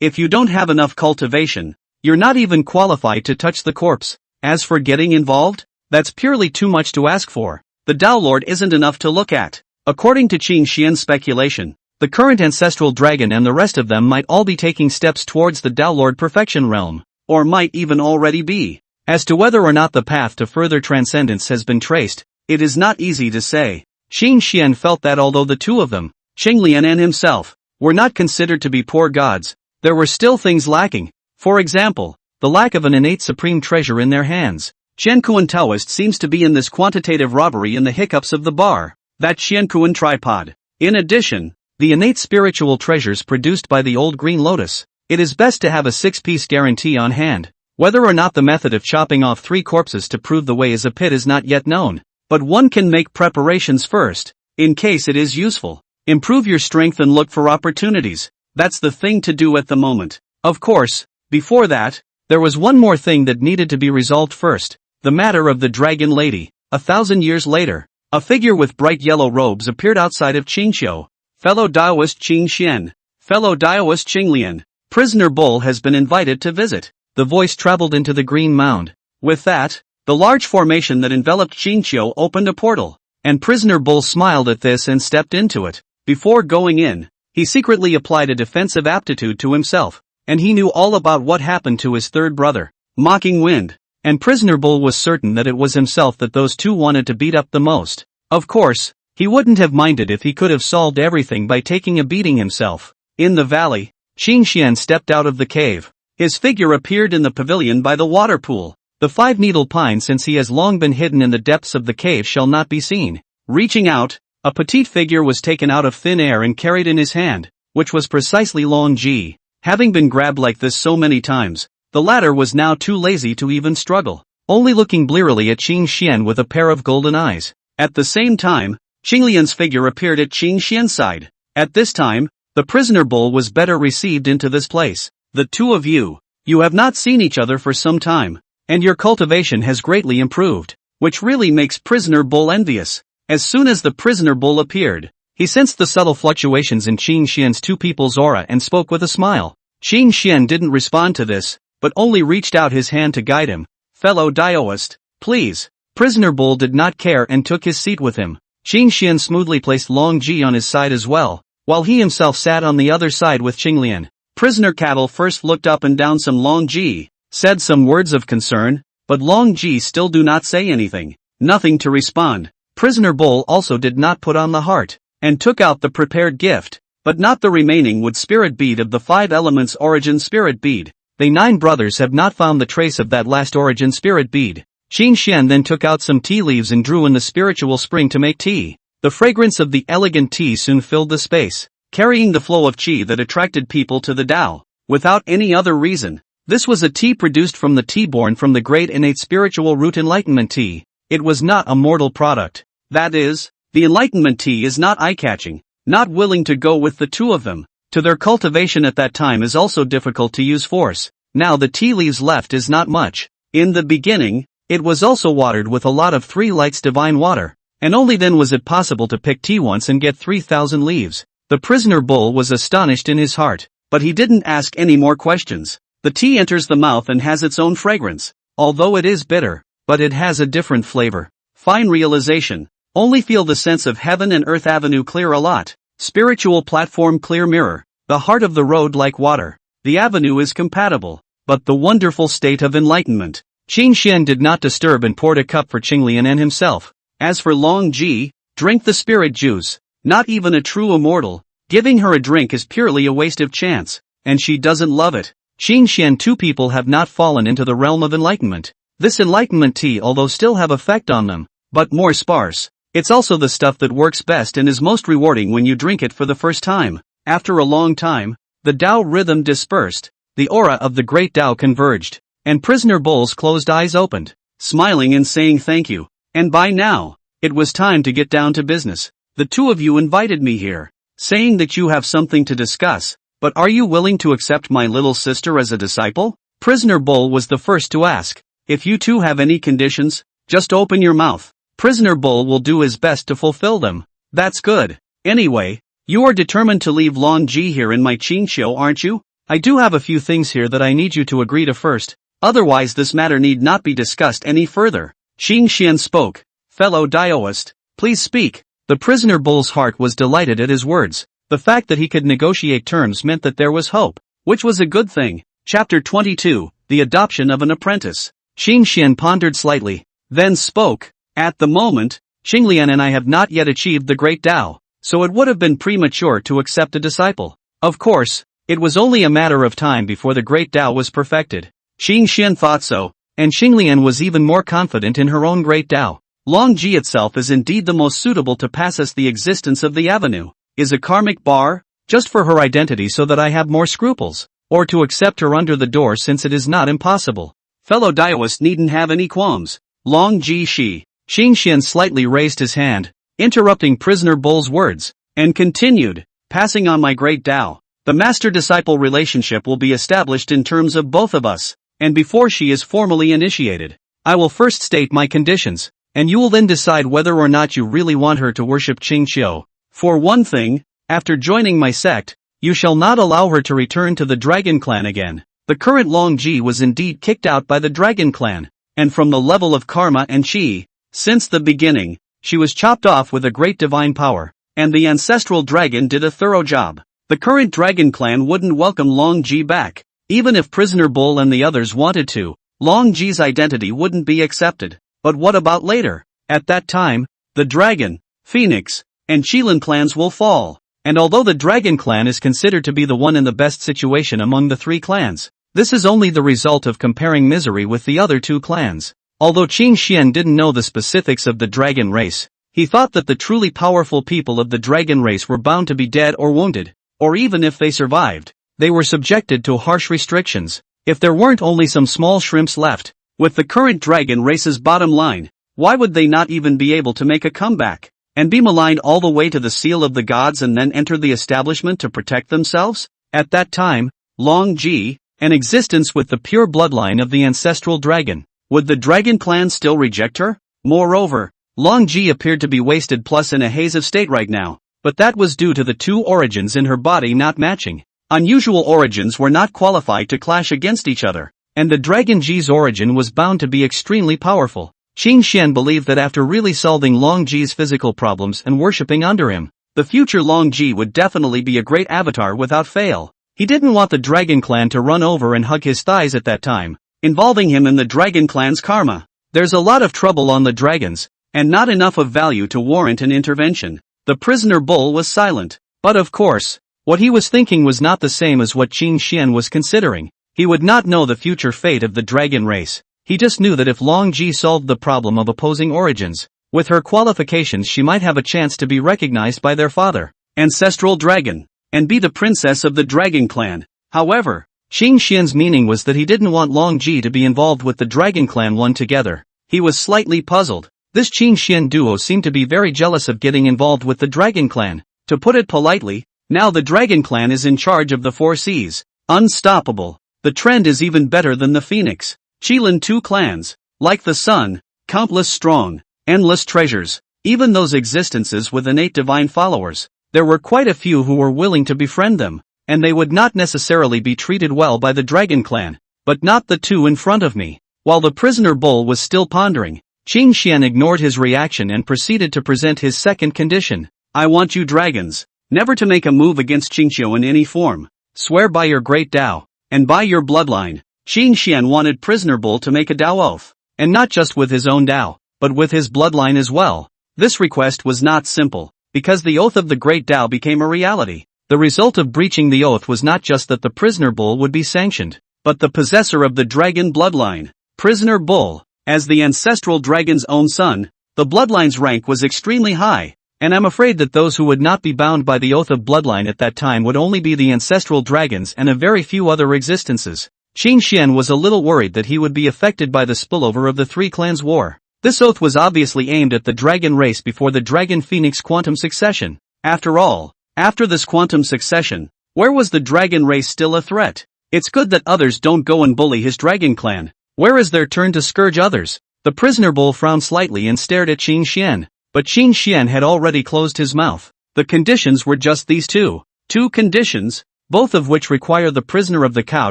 Speaker 1: If you don't have enough cultivation, you're not even qualified to touch the corpse. As for getting involved, that's purely too much to ask for. The Tao Lord isn't enough to look at. According to Qin Xian's speculation, the current ancestral dragon and the rest of them might all be taking steps towards the Tao Lord perfection realm, or might even already be. As to whether or not the path to further transcendence has been traced, it is not easy to say. Qin Xian felt that although the two of them, Qinglian and himself, were not considered to be poor gods, there were still things lacking. For example, the lack of an innate supreme treasure in their hands. Qiankuan Taoist seems to be in this quantitative robbery in the hiccups of the bar, that Qiankuan tripod. In addition, the innate spiritual treasures produced by the old green lotus, it is best to have a 6-piece guarantee on hand. Whether or not the method of chopping off 3 corpses to prove the way is a pit is not yet known, but one can make preparations first, in case it is useful. Improve your strength and look for opportunities. That's the thing to do at the moment. Of course, before that, there was one more thing that needed to be resolved first. The matter of the Dragon Lady. 1,000 years later, a figure with bright yellow robes appeared outside of Qingqiu. Fellow Daoist Qin Xian. Fellow Daoist Qinglian. Prisoner Bull has been invited to visit. The voice traveled into the green mound. With that, the large formation that enveloped Qingqiu opened a portal, and Prisoner Bull smiled at this and stepped into it. Before going in, he secretly applied a defensive aptitude to himself, and he knew all about what happened to his third brother, Mocking Wind. And Prisoner Bull was certain that it was himself that those two wanted to beat up the most. Of course, he wouldn't have minded if he could have solved everything by taking a beating himself. In the valley, Qin Xian stepped out of the cave. His figure appeared in the pavilion by the water pool. The 5-needle pine, since he has long been hidden in the depths of the cave, shall not be seen. Reaching out, a petite figure was taken out of thin air and carried in his hand, which was precisely Long Ji. Having been grabbed like this so many times, the latter was now too lazy to even struggle, only looking blearily at Qin Xian with a pair of golden eyes. At the same time, Qinglian's figure appeared at Qin Xian's side. At this time, the Prisoner Bull was better received into this place. The two of you have not seen each other for some time, and your cultivation has greatly improved, which really makes Prisoner Bull envious. As soon as the Prisoner Bull appeared, he sensed the subtle fluctuations in Qin Xian's two people's aura and spoke with a smile. Qin Xian didn't respond to this, but only reached out his hand to guide him. Fellow Daoist, please. Prisoner Bull did not care and took his seat with him. Qin Xian smoothly placed Long Ji on his side as well, while he himself sat on the other side with Qinglian. Prisoner Cattle first looked up and down some Long Ji, said some words of concern, but Long Ji still do not say anything. Nothing to respond. Prisoner Bull also did not put on the heart, and took out the prepared gift, but not the remaining wood spirit bead of the 5 elements origin spirit bead. They 9 brothers have not found the trace of that last origin spirit bead. Qin Xian then took out some tea leaves and drew in the spiritual spring to make tea. The fragrance of the elegant tea soon filled the space, carrying the flow of qi that attracted people to the Tao, without any other reason. This was a tea produced from the tea born from the great innate spiritual root enlightenment tea. It was not a mortal product. That is, the enlightenment tea is not eye-catching, not willing to go with the two of them. To their cultivation at that time is also difficult to use force. Now the tea leaves left is not much. In the beginning, it was also watered with a lot of 3 lights divine water, and only then was it possible to pick tea once and get 3,000 leaves. The Prisoner Bull was astonished in his heart, but he didn't ask any more questions. The tea enters the mouth and has its own fragrance, although it is bitter, but it has a different flavor. Fine realization. Only feel the sense of heaven and earth avenue clear a lot. Spiritual platform clear mirror. The heart of the road like water. The avenue is compatible, but the wonderful state of enlightenment. Qin Xian did not disturb and poured a cup for Qinglian and himself. As for Long Ji, drink the spirit juice. Not even a true immortal. Giving her a drink is purely a waste of chance, and she doesn't love it. Qin Xian, 2 people have not fallen into the realm of enlightenment. This enlightenment tea although still have effect on them, but more sparse. It's also the stuff that works best and is most rewarding when you drink it for the first time. After a long time, the Tao rhythm dispersed, the aura of the great Tao converged, and Prisoner Bull's closed eyes opened, smiling and saying thank you. And by now, it was time to get down to business. The two of you invited me here, saying that you have something to discuss, but are you willing to accept my little sister as a disciple? Prisoner Bull was the first to ask. If you two have any conditions, just open your mouth. Prisoner Bull will do his best to fulfill them. That's good. Anyway, you are determined to leave Long Ji here in my Qingqiu, aren't you? I do have a few things here that I need you to agree to first, otherwise this matter need not be discussed any further. Qin Xian spoke. Fellow Daoist, please speak. The prisoner bull's heart was delighted at his words. The fact that he could negotiate terms meant that there was hope, which was a good thing. Chapter 22, The Adoption of an Apprentice. Qing Xian pondered slightly, then spoke. At the moment, Qinglian and I have not yet achieved the great Tao, so it would have been premature to accept a disciple. Of course, it was only a matter of time before the great Tao was perfected. Qing Xian thought so, and Qinglian was even more confident in her own great Tao. Long Ji itself is indeed the most suitable to pass us the existence of the avenue. Is a karmic bar, just for her identity so that I have more scruples, or to accept her under the door since it is not impossible. Fellow Daoists needn't have any qualms. Long Ji Shi. Qing Xian slightly raised his hand, interrupting prisoner bull's words, and continued, passing on my great Tao. The master-disciple relationship will be established in terms of both of us, and before she is formally initiated, I will first state my conditions, and you will then decide whether or not you really want her to worship Qing Qiu. For one thing, after joining my sect, you shall not allow her to return to the Dragon Clan again. The current Long Ji was indeed kicked out by the Dragon Clan, and from the level of karma and chi. Since the beginning, she was chopped off with a great divine power, and the ancestral dragon did a thorough job. The current Dragon Clan wouldn't welcome Long Ji back, even if Prisoner Bull and the others wanted to. Long Ji's identity wouldn't be accepted. But what about later? At that time, the Dragon, Phoenix, and Qilin clans will fall. And although the Dragon Clan is considered to be the one in the best situation among the three clans, this is only the result of comparing misery with the other two clans. Although Qing Xian didn't know the specifics of the dragon race, he thought that the truly powerful people of the dragon race were bound to be dead or wounded, or even if they survived, they were subjected to harsh restrictions. If there weren't only some small shrimps left, with the current dragon race's bottom line, why would they not even be able to make a comeback, and be maligned all the way to the seal of the gods and then enter the establishment to protect themselves? At that time, Long Ji, an existence with the pure bloodline of the ancestral dragon, would the Dragon Clan still reject her? Moreover, Long Ji appeared to be wasted plus in a haze of state right now, but that was due to the two origins in her body not matching. Unusual origins were not qualified to clash against each other, and the Dragon Ji's origin was bound to be extremely powerful. Qing Xian believed that after really solving Long Ji's physical problems and worshipping under him, the future Long Ji would definitely be a great avatar without fail. He didn't want the Dragon Clan to run over and hug his thighs at that time, involving him in the Dragon Clan's karma. There's a lot of trouble on the dragons, and not enough of value to warrant an intervention. The prisoner bull was silent, but of course, what he was thinking was not the same as what Qing Xian was considering. He would not know the future fate of the dragon race. He just knew that if Long Ji solved the problem of opposing origins, with her qualifications she might have a chance to be recognized by their father, ancestral dragon, and be the princess of the Dragon Clan. However, Qing Xian's meaning was that he didn't want Long Ji to be involved with the Dragon Clan one together. He was slightly puzzled. This Qing Xian duo seemed to be very jealous of getting involved with the Dragon Clan. To put it politely, now the Dragon Clan is in charge of the four seas. Unstoppable. The trend is even better than the Phoenix, Qilin two clans. Like the sun, countless strong, endless treasures. Even those existences with innate divine followers, there were quite a few who were willing to befriend them, and they would not necessarily be treated well by the Dragon Clan, but not the two in front of me. While the prisoner bull was still pondering, Qing Xian ignored his reaction and proceeded to present his second condition. I want you dragons, never to make a move against Qingqiu in any form. Swear by your great Tao, and by your bloodline. Qing Xian wanted prisoner bull to make a Tao oath, and not just with his own Tao, but with his bloodline as well. This request was not simple, because the oath of the great Tao became a reality. The result of breaching the oath was not just that the prisoner bull would be sanctioned, but the possessor of the dragon bloodline. Prisoner bull, as the ancestral dragon's own son, the bloodline's rank was extremely high, and I'm afraid that those who would not be bound by the oath of bloodline at that time would only be the ancestral dragons and a very few other existences. Qing Xian was a little worried that he would be affected by the spillover of the three clans' war. This oath was obviously aimed at the dragon race before the Dragon Phoenix quantum succession. After all, after this quantum succession, where was the dragon race still a threat? It's good that others don't go and bully his dragon clan. Where is their turn to scourge others? The prisoner bull frowned slightly and stared at Qing Xian, but Qing Xian had already closed his mouth. The conditions were just these two. Two conditions, both of which require the prisoner of the cow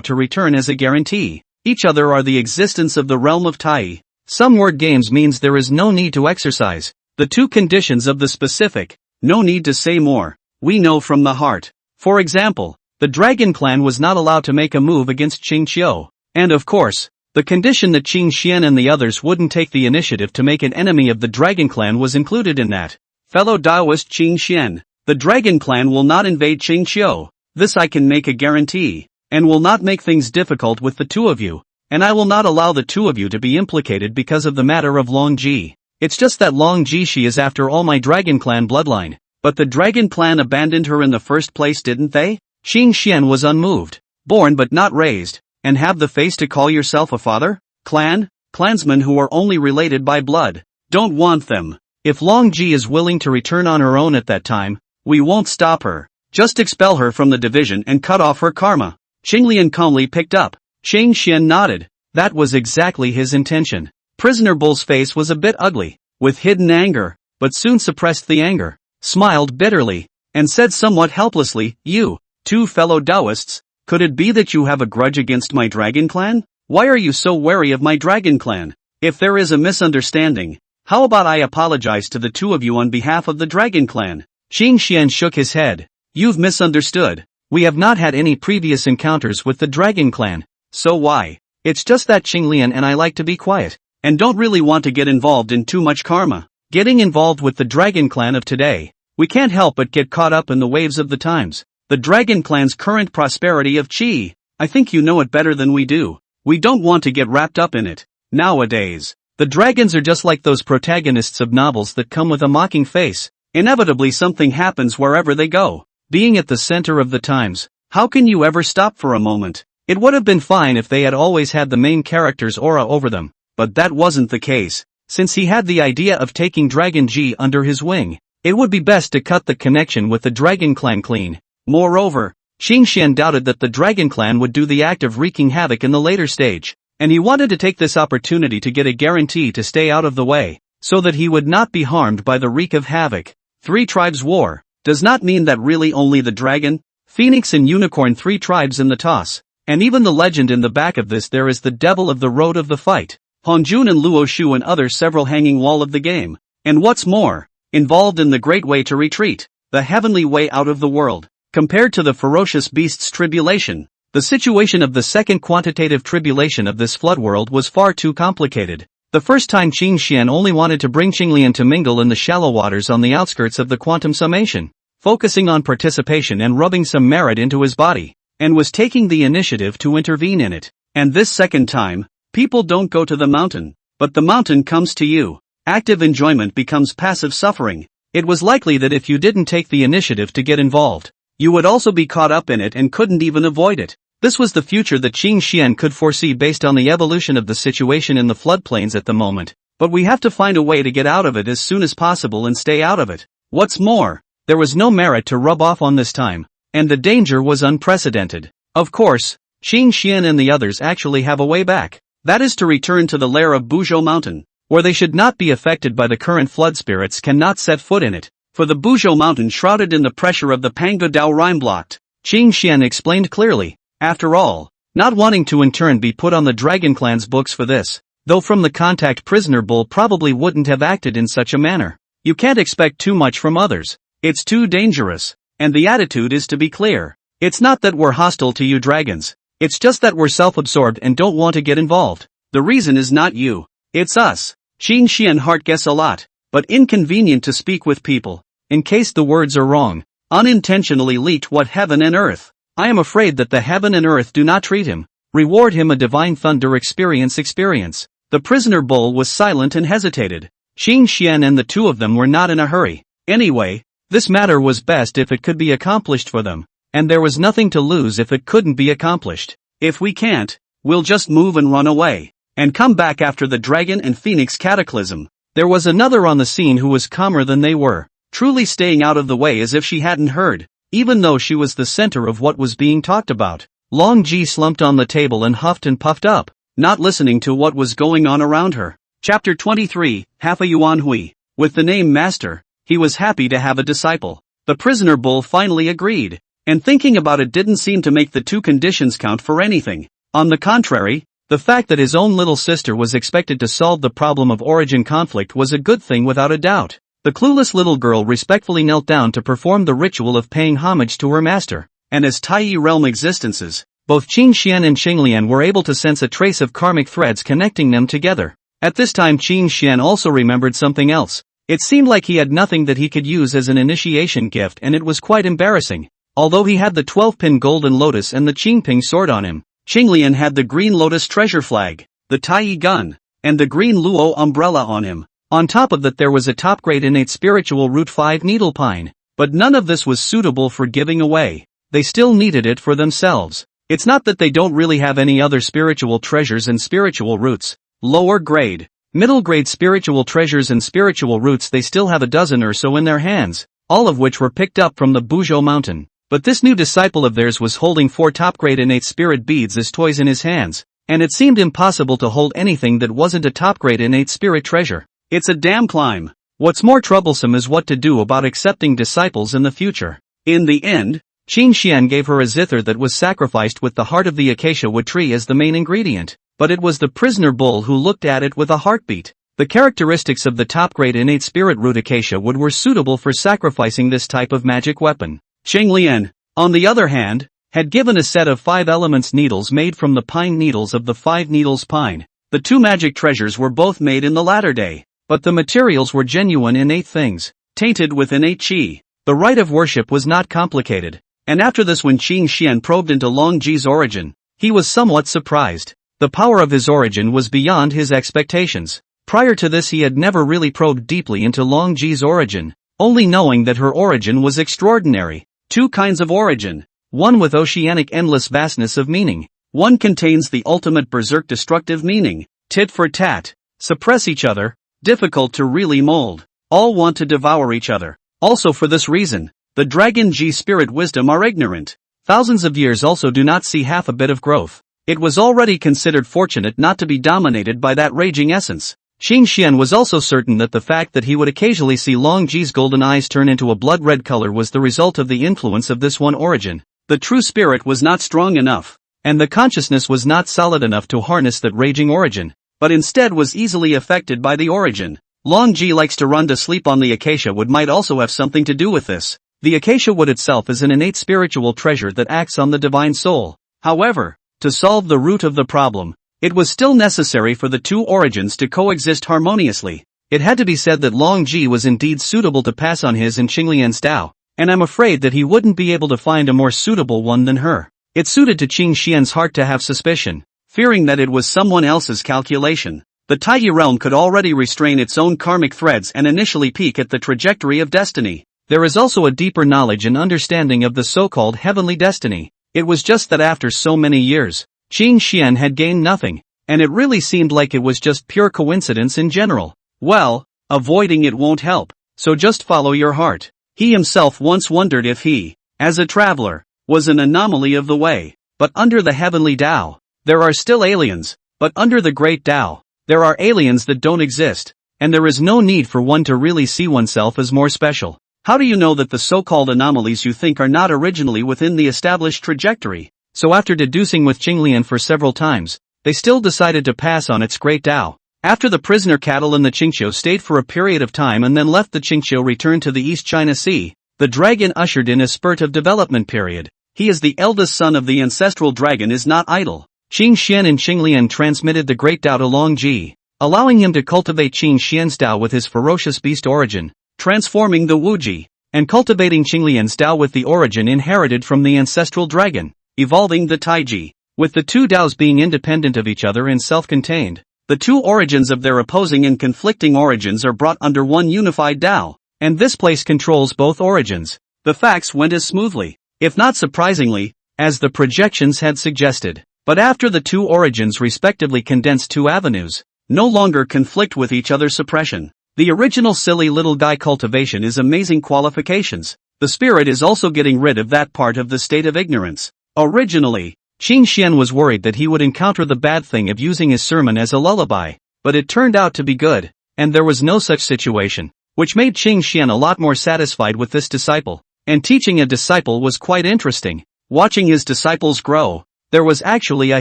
Speaker 1: to return as a guarantee. Each other are the existence of the realm of Tai. Some word games means there is no need to exercise. The two conditions of the specific. No need to say more. We know from the heart. For example, the Dragon Clan was not allowed to make a move against Qing Qiu. And of course, the condition that Qing Xian and the others wouldn't take the initiative to make an enemy of the Dragon Clan was included in that. Fellow Taoist Qing Xian, the Dragon Clan will not invade Qing Qiu. This I can make a guarantee. And will not make things difficult with the two of you. And I will not allow the two of you to be implicated because of the matter of Long Ji. It's just that Long Ji she is after all my Dragon Clan bloodline. But the Dragon Clan abandoned her in the first place, didn't they? Qing Xian was unmoved. Born but not raised. And have the face to call yourself a father? Clansmen who are only related by blood. Don't want them. If Long Ji is willing to return on her own at that time, we won't stop her. Just expel her from the division and cut off her karma. Qinglian calmly picked up. Qing Xian nodded. That was exactly his intention. Prisoner Bull's face was a bit ugly, with hidden anger, but soon suppressed the anger, smiled bitterly, and said somewhat helplessly, "You, two fellow Taoists, could it be that you have a grudge against my Dragon Clan? Why are you so wary of my Dragon Clan? If there is a misunderstanding, how about I apologize to the two of you on behalf of the Dragon Clan?" Qing Xian shook his head. "You've misunderstood. We have not had any previous encounters with the Dragon Clan. So why? It's just that Qinglian and I like to be quiet, and don't really want to get involved in too much karma. Getting involved with the Dragon Clan of today, we can't help but get caught up in the waves of the times. The Dragon Clan's current prosperity of Qi, I think you know it better than we do. We don't want to get wrapped up in it. Nowadays, the dragons are just like those protagonists of novels that come with a mocking face. Inevitably something happens wherever they go. Being at the center of the times, how can you ever stop for a moment? It would have been fine if they had always had the main character's aura over them, but that wasn't the case. Since he had the idea of taking Dragon Ji under his wing, it would be best to cut the connection with the Dragon Clan clean. Moreover, Qing Xian doubted that the Dragon Clan would do the act of wreaking havoc in the later stage, and he wanted to take this opportunity to get a guarantee to stay out of the way, so that he would not be harmed by the wreak of havoc. Three tribes war does not mean that really only the dragon, phoenix and unicorn, three tribes in the toss, and even the legend in the back of this there is the devil of the road of the fight, Hongjun and Luo Shu and other several hanging wall of the game, and what's more, involved in the great way to retreat, the heavenly way out of the world. Compared to the ferocious beast's tribulation, the situation of the second quantitative tribulation of this flood world was far too complicated. The first time Qing Xian only wanted to bring Qinglian to mingle in the shallow waters on the outskirts of the quantum summation, focusing on participation and rubbing some merit into his body, and was taking the initiative to intervene in it. And this second time, people don't go to the mountain, but the mountain comes to you. Active enjoyment becomes passive suffering. It was likely that if you didn't take the initiative to get involved, you would also be caught up in it and couldn't even avoid it. This was the future that Qing Xian could foresee based on the evolution of the situation in the floodplains at the moment, but we have to find a way to get out of it as soon as possible and stay out of it. What's more, there was no merit to rub off on this time, and the danger was unprecedented. Of course, Qing Xian and the others actually have a way back. That is to return to the lair of Buzhou Mountain, where they should not be affected by the current flood. Spirits cannot set foot in it, for the Buzhou Mountain shrouded in the pressure of the Pangda Dao Rime blocked. Qing Xian explained clearly. After all, not wanting to in turn be put on the Dragon Clan's books for this, though from the contact Prisoner Bull probably wouldn't have acted in such a manner. You can't expect too much from others. It's too dangerous. And the attitude is to be clear. It's not that we're hostile to you dragons. It's just that we're self-absorbed and don't want to get involved. The reason is not you. It's us. Qing Xian heart guess a lot, but inconvenient to speak with people, in case the words are wrong. Unintentionally leaked what heaven and earth. I am afraid that the heaven and earth do not treat him, reward him a divine thunder experience. The Prisoner Bull was silent and hesitated. Qing Xian and the two of them were not in a hurry. Anyway, this matter was best if it could be accomplished for them, and there was nothing to lose if it couldn't be accomplished. If we can't, we'll just move and run away, and come back after the Dragon and Phoenix cataclysm. There was another on the scene who was calmer than they were, truly staying out of the way as if she hadn't heard. Even though she was the center of what was being talked about. Long Ji slumped on the table and huffed and puffed up, not listening to what was going on around her. Chapter 23, Half a Yuan Hui. With the name Master, he was happy to have a disciple. The Prisoner Bull finally agreed, and thinking about it didn't seem to make the two conditions count for anything. On the contrary, the fact that his own little sister was expected to solve the problem of origin conflict was a good thing without a doubt. The clueless little girl respectfully knelt down to perform the ritual of paying homage to her master. And as Tai realm existences, both Qin Xian and Qinglian were able to sense a trace of karmic threads connecting them together. At this time Qin Xian also remembered something else. It seemed like he had nothing that he could use as an initiation gift, and it was quite embarrassing. Although he had the 12-pin golden lotus and the Qingping sword on him, Qinglian had the green lotus treasure flag, the Tai gun, and the green Luo umbrella on him. On top of that there was a top-grade innate spiritual root 5 needle pine. But none of this was suitable for giving away. They still needed it for themselves. It's not that they don't really have any other spiritual treasures and spiritual roots. Lower grade, middle grade spiritual treasures and spiritual roots they still have a dozen or so in their hands, all of which were picked up from the Buzhou mountain. But this new disciple of theirs was holding 4 top-grade innate spirit beads as toys in his hands, and it seemed impossible to hold anything that wasn't a top-grade innate spirit treasure. It's a damn climb. What's more troublesome is what to do about accepting disciples in the future. In the end, Qin Xian gave her a zither that was sacrificed with the heart of the acacia wood tree as the main ingredient, but it was the prisoner bull who looked at it with a heartbeat. The characteristics of the top-grade innate spirit root acacia wood were suitable for sacrificing this type of magic weapon. Qinglian, on the other hand, had given a set of 5 elements needles made from the pine needles of the 5 needles pine. The 2 magic treasures were both made in the latter day, but the materials were genuine innate things, tainted with innate qi. The rite of worship was not complicated. And after this, when Qin Xian probed into Long Ji's origin, he was somewhat surprised. The power of his origin was beyond his expectations. Prior to this he had never really probed deeply into Long Ji's origin, only knowing that her origin was extraordinary. 2 kinds of origin. One with oceanic endless vastness of meaning. One contains the ultimate berserk destructive meaning, tit for tat, suppress each other, difficult to really mold. All want to devour each other. Also for this reason, the Dragon Ji spirit wisdom are ignorant. Thousands of years also do not see half a bit of growth. It was already considered fortunate not to be dominated by that raging essence. Qin Xian was also certain that the fact that he would occasionally see Long Ji's golden eyes turn into a blood-red color was the result of the influence of this one origin. The true spirit was not strong enough, and the consciousness was not solid enough to harness that raging origin, but instead was easily affected by the origin. Long Ji likes to run to sleep on the acacia wood might also have something to do with this. The acacia wood itself is an innate spiritual treasure that acts on the divine soul. However, to solve the root of the problem, it was still necessary for the 2 origins to coexist harmoniously. It had to be said that Long Ji was indeed suitable to pass on his and Qinglian's Tao, and I'm afraid that he wouldn't be able to find a more suitable one than her. It suited to Qin Xian's heart to have suspicion, fearing that it was someone else's calculation. The Taiyi realm could already restrain its own karmic threads and initially peek at the trajectory of destiny. There is also a deeper knowledge and understanding of the so-called heavenly destiny. It was just that after so many years, Qin Xian had gained nothing, and it really seemed like it was just pure coincidence in general. Well, avoiding it won't help, so just follow your heart. He himself once wondered if he, as a traveler, was an anomaly of the way. But under the heavenly Tao, there are still aliens. But under the great Tao, there are aliens that don't exist, and there is no need for one to really see oneself as more special. How do you know that the so-called anomalies you think are not originally within the established trajectory? So after deducing with Qinglian for several times, they still decided to pass on its great Tao. After the prisoner cattle in the Qingqiu stayed for a period of time and then left the Qingqiu returned to the East China Sea, the dragon ushered in a spurt of development period. He is the eldest son of the ancestral dragon is not idle. Qin Xian and Qinglian transmitted the great Tao to Long Ji, allowing him to cultivate Qin Xian's Tao with his ferocious beast origin, transforming the Wuji, and cultivating Qinglian's Tao with the origin inherited from the ancestral dragon, evolving the Taiji. With the 2 Taos being independent of each other and self-contained, the 2 origins of their opposing and conflicting origins are brought under one unified Tao, and this place controls both origins. The facts went as smoothly, if not surprisingly, as the projections had suggested. But after the 2 origins respectively condensed 2 avenues, no longer conflict with each other suppression. The original silly little guy cultivation is amazing qualifications. The spirit is also getting rid of that part of the state of ignorance. Originally, Qin Xian was worried that he would encounter the bad thing of using his sermon as a lullaby, but it turned out to be good, and there was no such situation, which made Qin Xian a lot more satisfied with this disciple. And teaching a disciple was quite interesting. Watching his disciples grow, there was actually a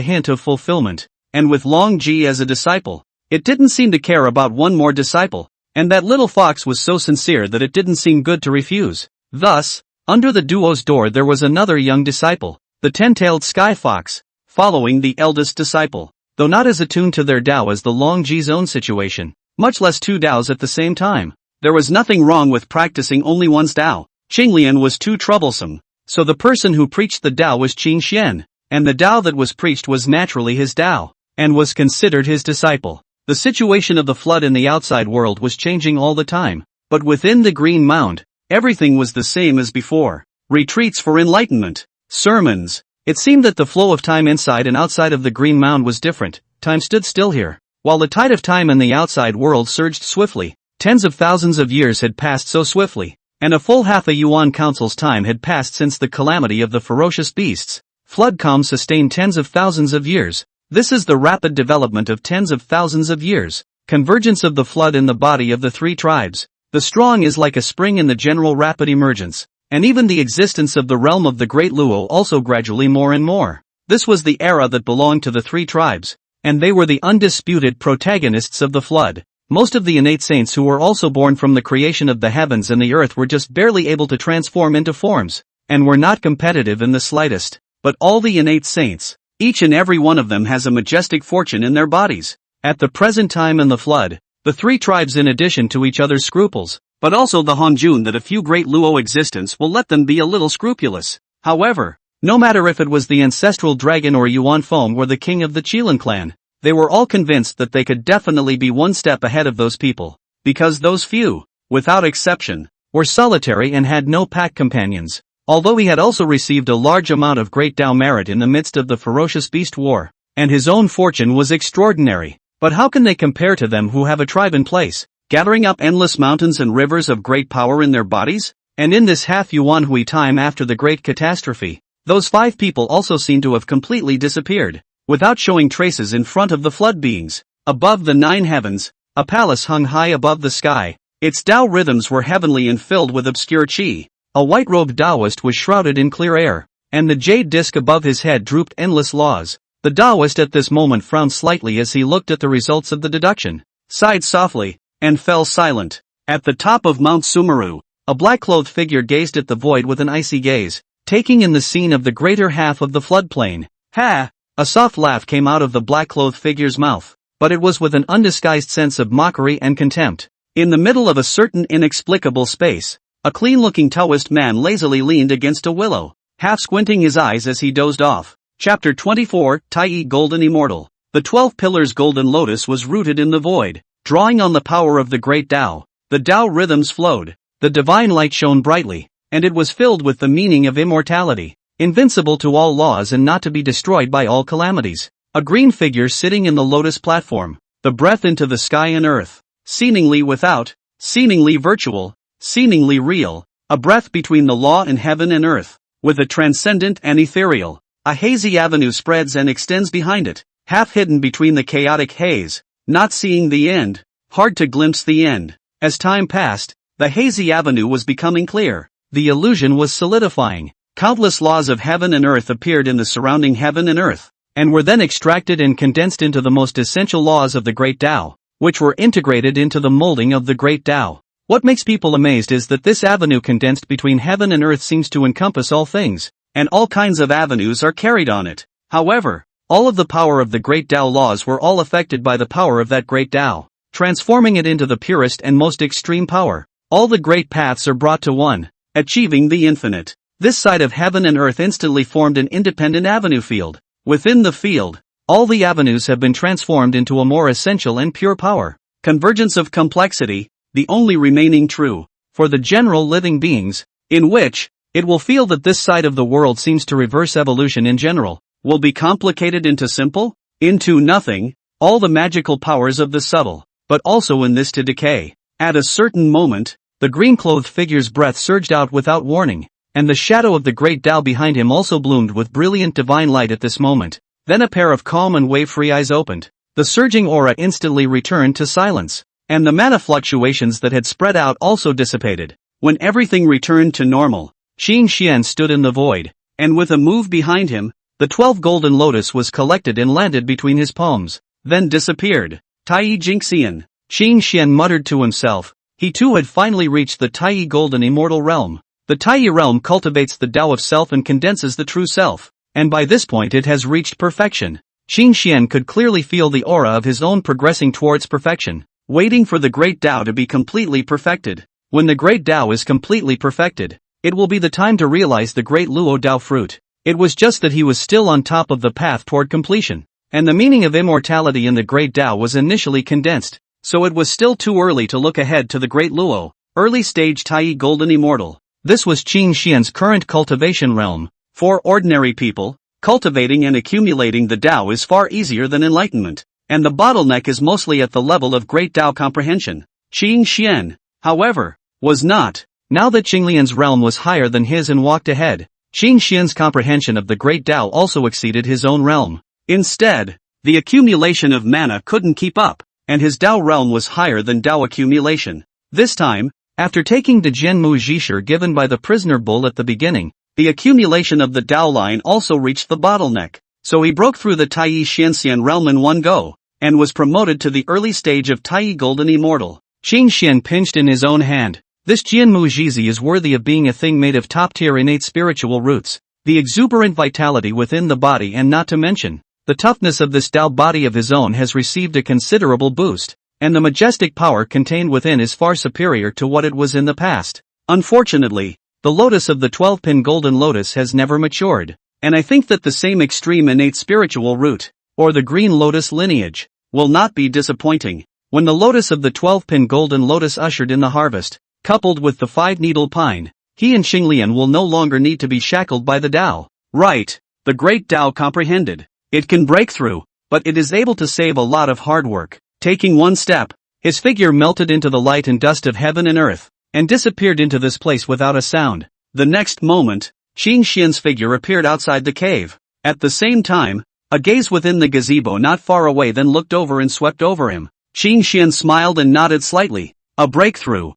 Speaker 1: hint of fulfillment, and with Long Ji as a disciple, it didn't seem to care about one more disciple, And that little fox was so sincere that it didn't seem good to refuse. Thus, under the duo's door there was another young disciple, the 10-tailed sky fox, following the eldest disciple, though not as attuned to their Tao as the Long Ji's own situation, much less two Taos at the same time. There was nothing wrong with practicing only one's Tao. Qinglian was too troublesome, so the person who preached the Tao was Qin Xian, and the Tao that was preached was naturally his Tao, and was considered his disciple. The situation of the flood in the outside world was changing all the time, but within the Green Mound, everything was the same as before. Retreats for enlightenment, sermons. It seemed that the flow of time inside and outside of the Green Mound was different. Time stood still here. While the tide of time in the outside world surged swiftly, tens of thousands of years had passed so swiftly, and a full half a Yuan Council's time had passed since the calamity of the ferocious beasts. Flood calm sustained tens of thousands of years. This is the rapid development of tens of thousands of years. Convergence of the flood in the body of the three tribes. The strong is like a spring in the general rapid emergence, and even the existence of the realm of the Great Luo also gradually more and more. This was the era that belonged to the three tribes, and they were the undisputed protagonists of the flood. Most of the innate saints who were also born from the creation of the heavens and the earth were just barely able to transform into forms, and were not competitive in the slightest. But all the innate saints, each and every one of them has a majestic fortune in their bodies. At the present time in the flood, the three tribes in addition to each other's scruples, but also the Hanjun that a few great Luo existence will let them be a little scrupulous. However, no matter if it was the ancestral dragon or Yuan Feng or the king of the Qilin clan, they were all convinced that they could definitely be one step ahead of those people, because those few, without exception, were solitary and had no pack companions. Although he had also received a large amount of great Tao merit in the midst of the ferocious beast war, and his own fortune was extraordinary. But how can they compare to them who have a tribe in place, gathering up endless mountains and rivers of great power in their bodies? And in this half-Yuan Hui time after the great catastrophe, those 5 people also seem to have completely disappeared, without showing traces in front of the flood beings. Above the 9 heavens, a palace hung high above the sky. Its Tao rhythms were heavenly and filled with obscure qi. A white-robed Taoist was shrouded in clear air, and the jade disc above his head drooped endless laws. The Taoist at this moment frowned slightly as he looked at the results of the deduction, sighed softly, and fell silent. At the top of Mount Sumeru, a black-clothed figure gazed at the void with an icy gaze, taking in the scene of the greater half of the floodplain. Ha! A soft laugh came out of the black-clothed figure's mouth, but it was with an undisguised sense of mockery and contempt. In the middle of a certain inexplicable space, a clean-looking Taoist man lazily leaned against a willow, half squinting his eyes as he dozed off. Chapter 24, Tai Golden Immortal. The 12 Pillars Golden Lotus was rooted in the void, drawing on the power of the great Tao. The Tao rhythms flowed, the divine light shone brightly, and it was filled with the meaning of immortality, invincible to all laws and not to be destroyed by all calamities. A green figure sitting in the lotus platform, the breath into the sky and earth, seemingly without, seemingly virtual, seemingly real, a breath between the law and heaven and earth, with a transcendent and ethereal. A hazy avenue spreads and extends behind it, half hidden between the chaotic haze, not seeing the end, hard to glimpse the end. As time passed, the hazy avenue was becoming clear, the illusion was solidifying. Countless laws of heaven and earth appeared in the surrounding heaven and earth, and were then extracted and condensed into the most essential laws of the Great Tao, which were integrated into the molding of the Great Tao. What makes people amazed is that this avenue condensed between heaven and earth seems to encompass all things, and all kinds of avenues are carried on it. However, all of the power of the Great Tao laws were all affected by the power of that Great Tao, transforming it into the purest and most extreme power. All the great paths are brought to one, achieving the infinite. This side of heaven and earth instantly formed an independent avenue field. Within the field, all the avenues have been transformed into a more essential and pure power. Convergence of complexity, the only remaining true, for the general living beings, in which, it will feel that this side of the world seems to reverse evolution in general, will be complicated into simple, into nothing, all the magical powers of the subtle, but also in this to decay. At a certain moment, the green-clothed figure's breath surged out without warning, and the shadow of the great Tao behind him also bloomed with brilliant divine light at this moment. Then a pair of calm and wave-free eyes opened. The surging aura instantly returned to silence, and the mana fluctuations that had spread out also dissipated. When everything returned to normal, Qin Xian stood in the void, and with a move behind him, the 12 golden lotus was collected and landed between his palms, then disappeared. Tai Jingxian. Qing Xian muttered to himself. He too had finally reached the Taiyi Golden Immortal Realm. The Taiyi realm cultivates the Tao of self and condenses the true self, and by this point it has reached perfection. Qing Xian could clearly feel the aura of his own progressing towards perfection, waiting for the great Tao to be completely perfected. When the great Tao is completely perfected, it will be the time to realize the great Luo Dao fruit. It was just that he was still on top of the path toward completion, and the meaning of immortality in the great Tao was initially condensed, so it was still too early to look ahead to the great Luo, early stage Taiyi Golden Immortal. This was Qing Xian's current cultivation realm. For ordinary people, cultivating and accumulating the Tao is far easier than enlightenment, and the bottleneck is mostly at the level of great Tao comprehension. Qing Xian, however, was not. Now that Qinglian's realm was higher than his and walked ahead, Qing Xian's comprehension of the great Tao also exceeded his own realm. Instead, the accumulation of mana couldn't keep up, and his Tao realm was higher than Tao accumulation. This time, after taking the Jianmu Zhishir given by the prisoner bull at the beginning, the accumulation of the Tao line also reached the bottleneck, so he broke through the Taiyi Xianxian realm in one go, and was promoted to the early stage of Taiyi Golden Immortal. Qing Xian pinched in his own hand. This Jianmu Zhizi is worthy of being a thing made of top-tier innate spiritual roots, the exuberant vitality within the body, and not to mention, the toughness of this Tao body of his own has received a considerable boost, and the majestic power contained within is far superior to what it was in the past. Unfortunately, the lotus of the 12-pin golden lotus has never matured, and I think that the same extreme innate spiritual root, or the green lotus lineage, will not be disappointing. When the lotus of the 12-pin golden lotus ushered in the harvest, coupled with the 5-needle pine, he and Xinglian will no longer need to be shackled by the Tao. Right, the great Tao comprehended. It can break through, but it is able to save a lot of hard work. Taking one step, his figure melted into the light and dust of heaven and earth, and disappeared into this place without a sound. The next moment, Qing Xian's figure appeared outside the cave. At the same time, a gaze within the gazebo not far away then looked over and swept over him. Qing Xian smiled and nodded slightly. A breakthrough.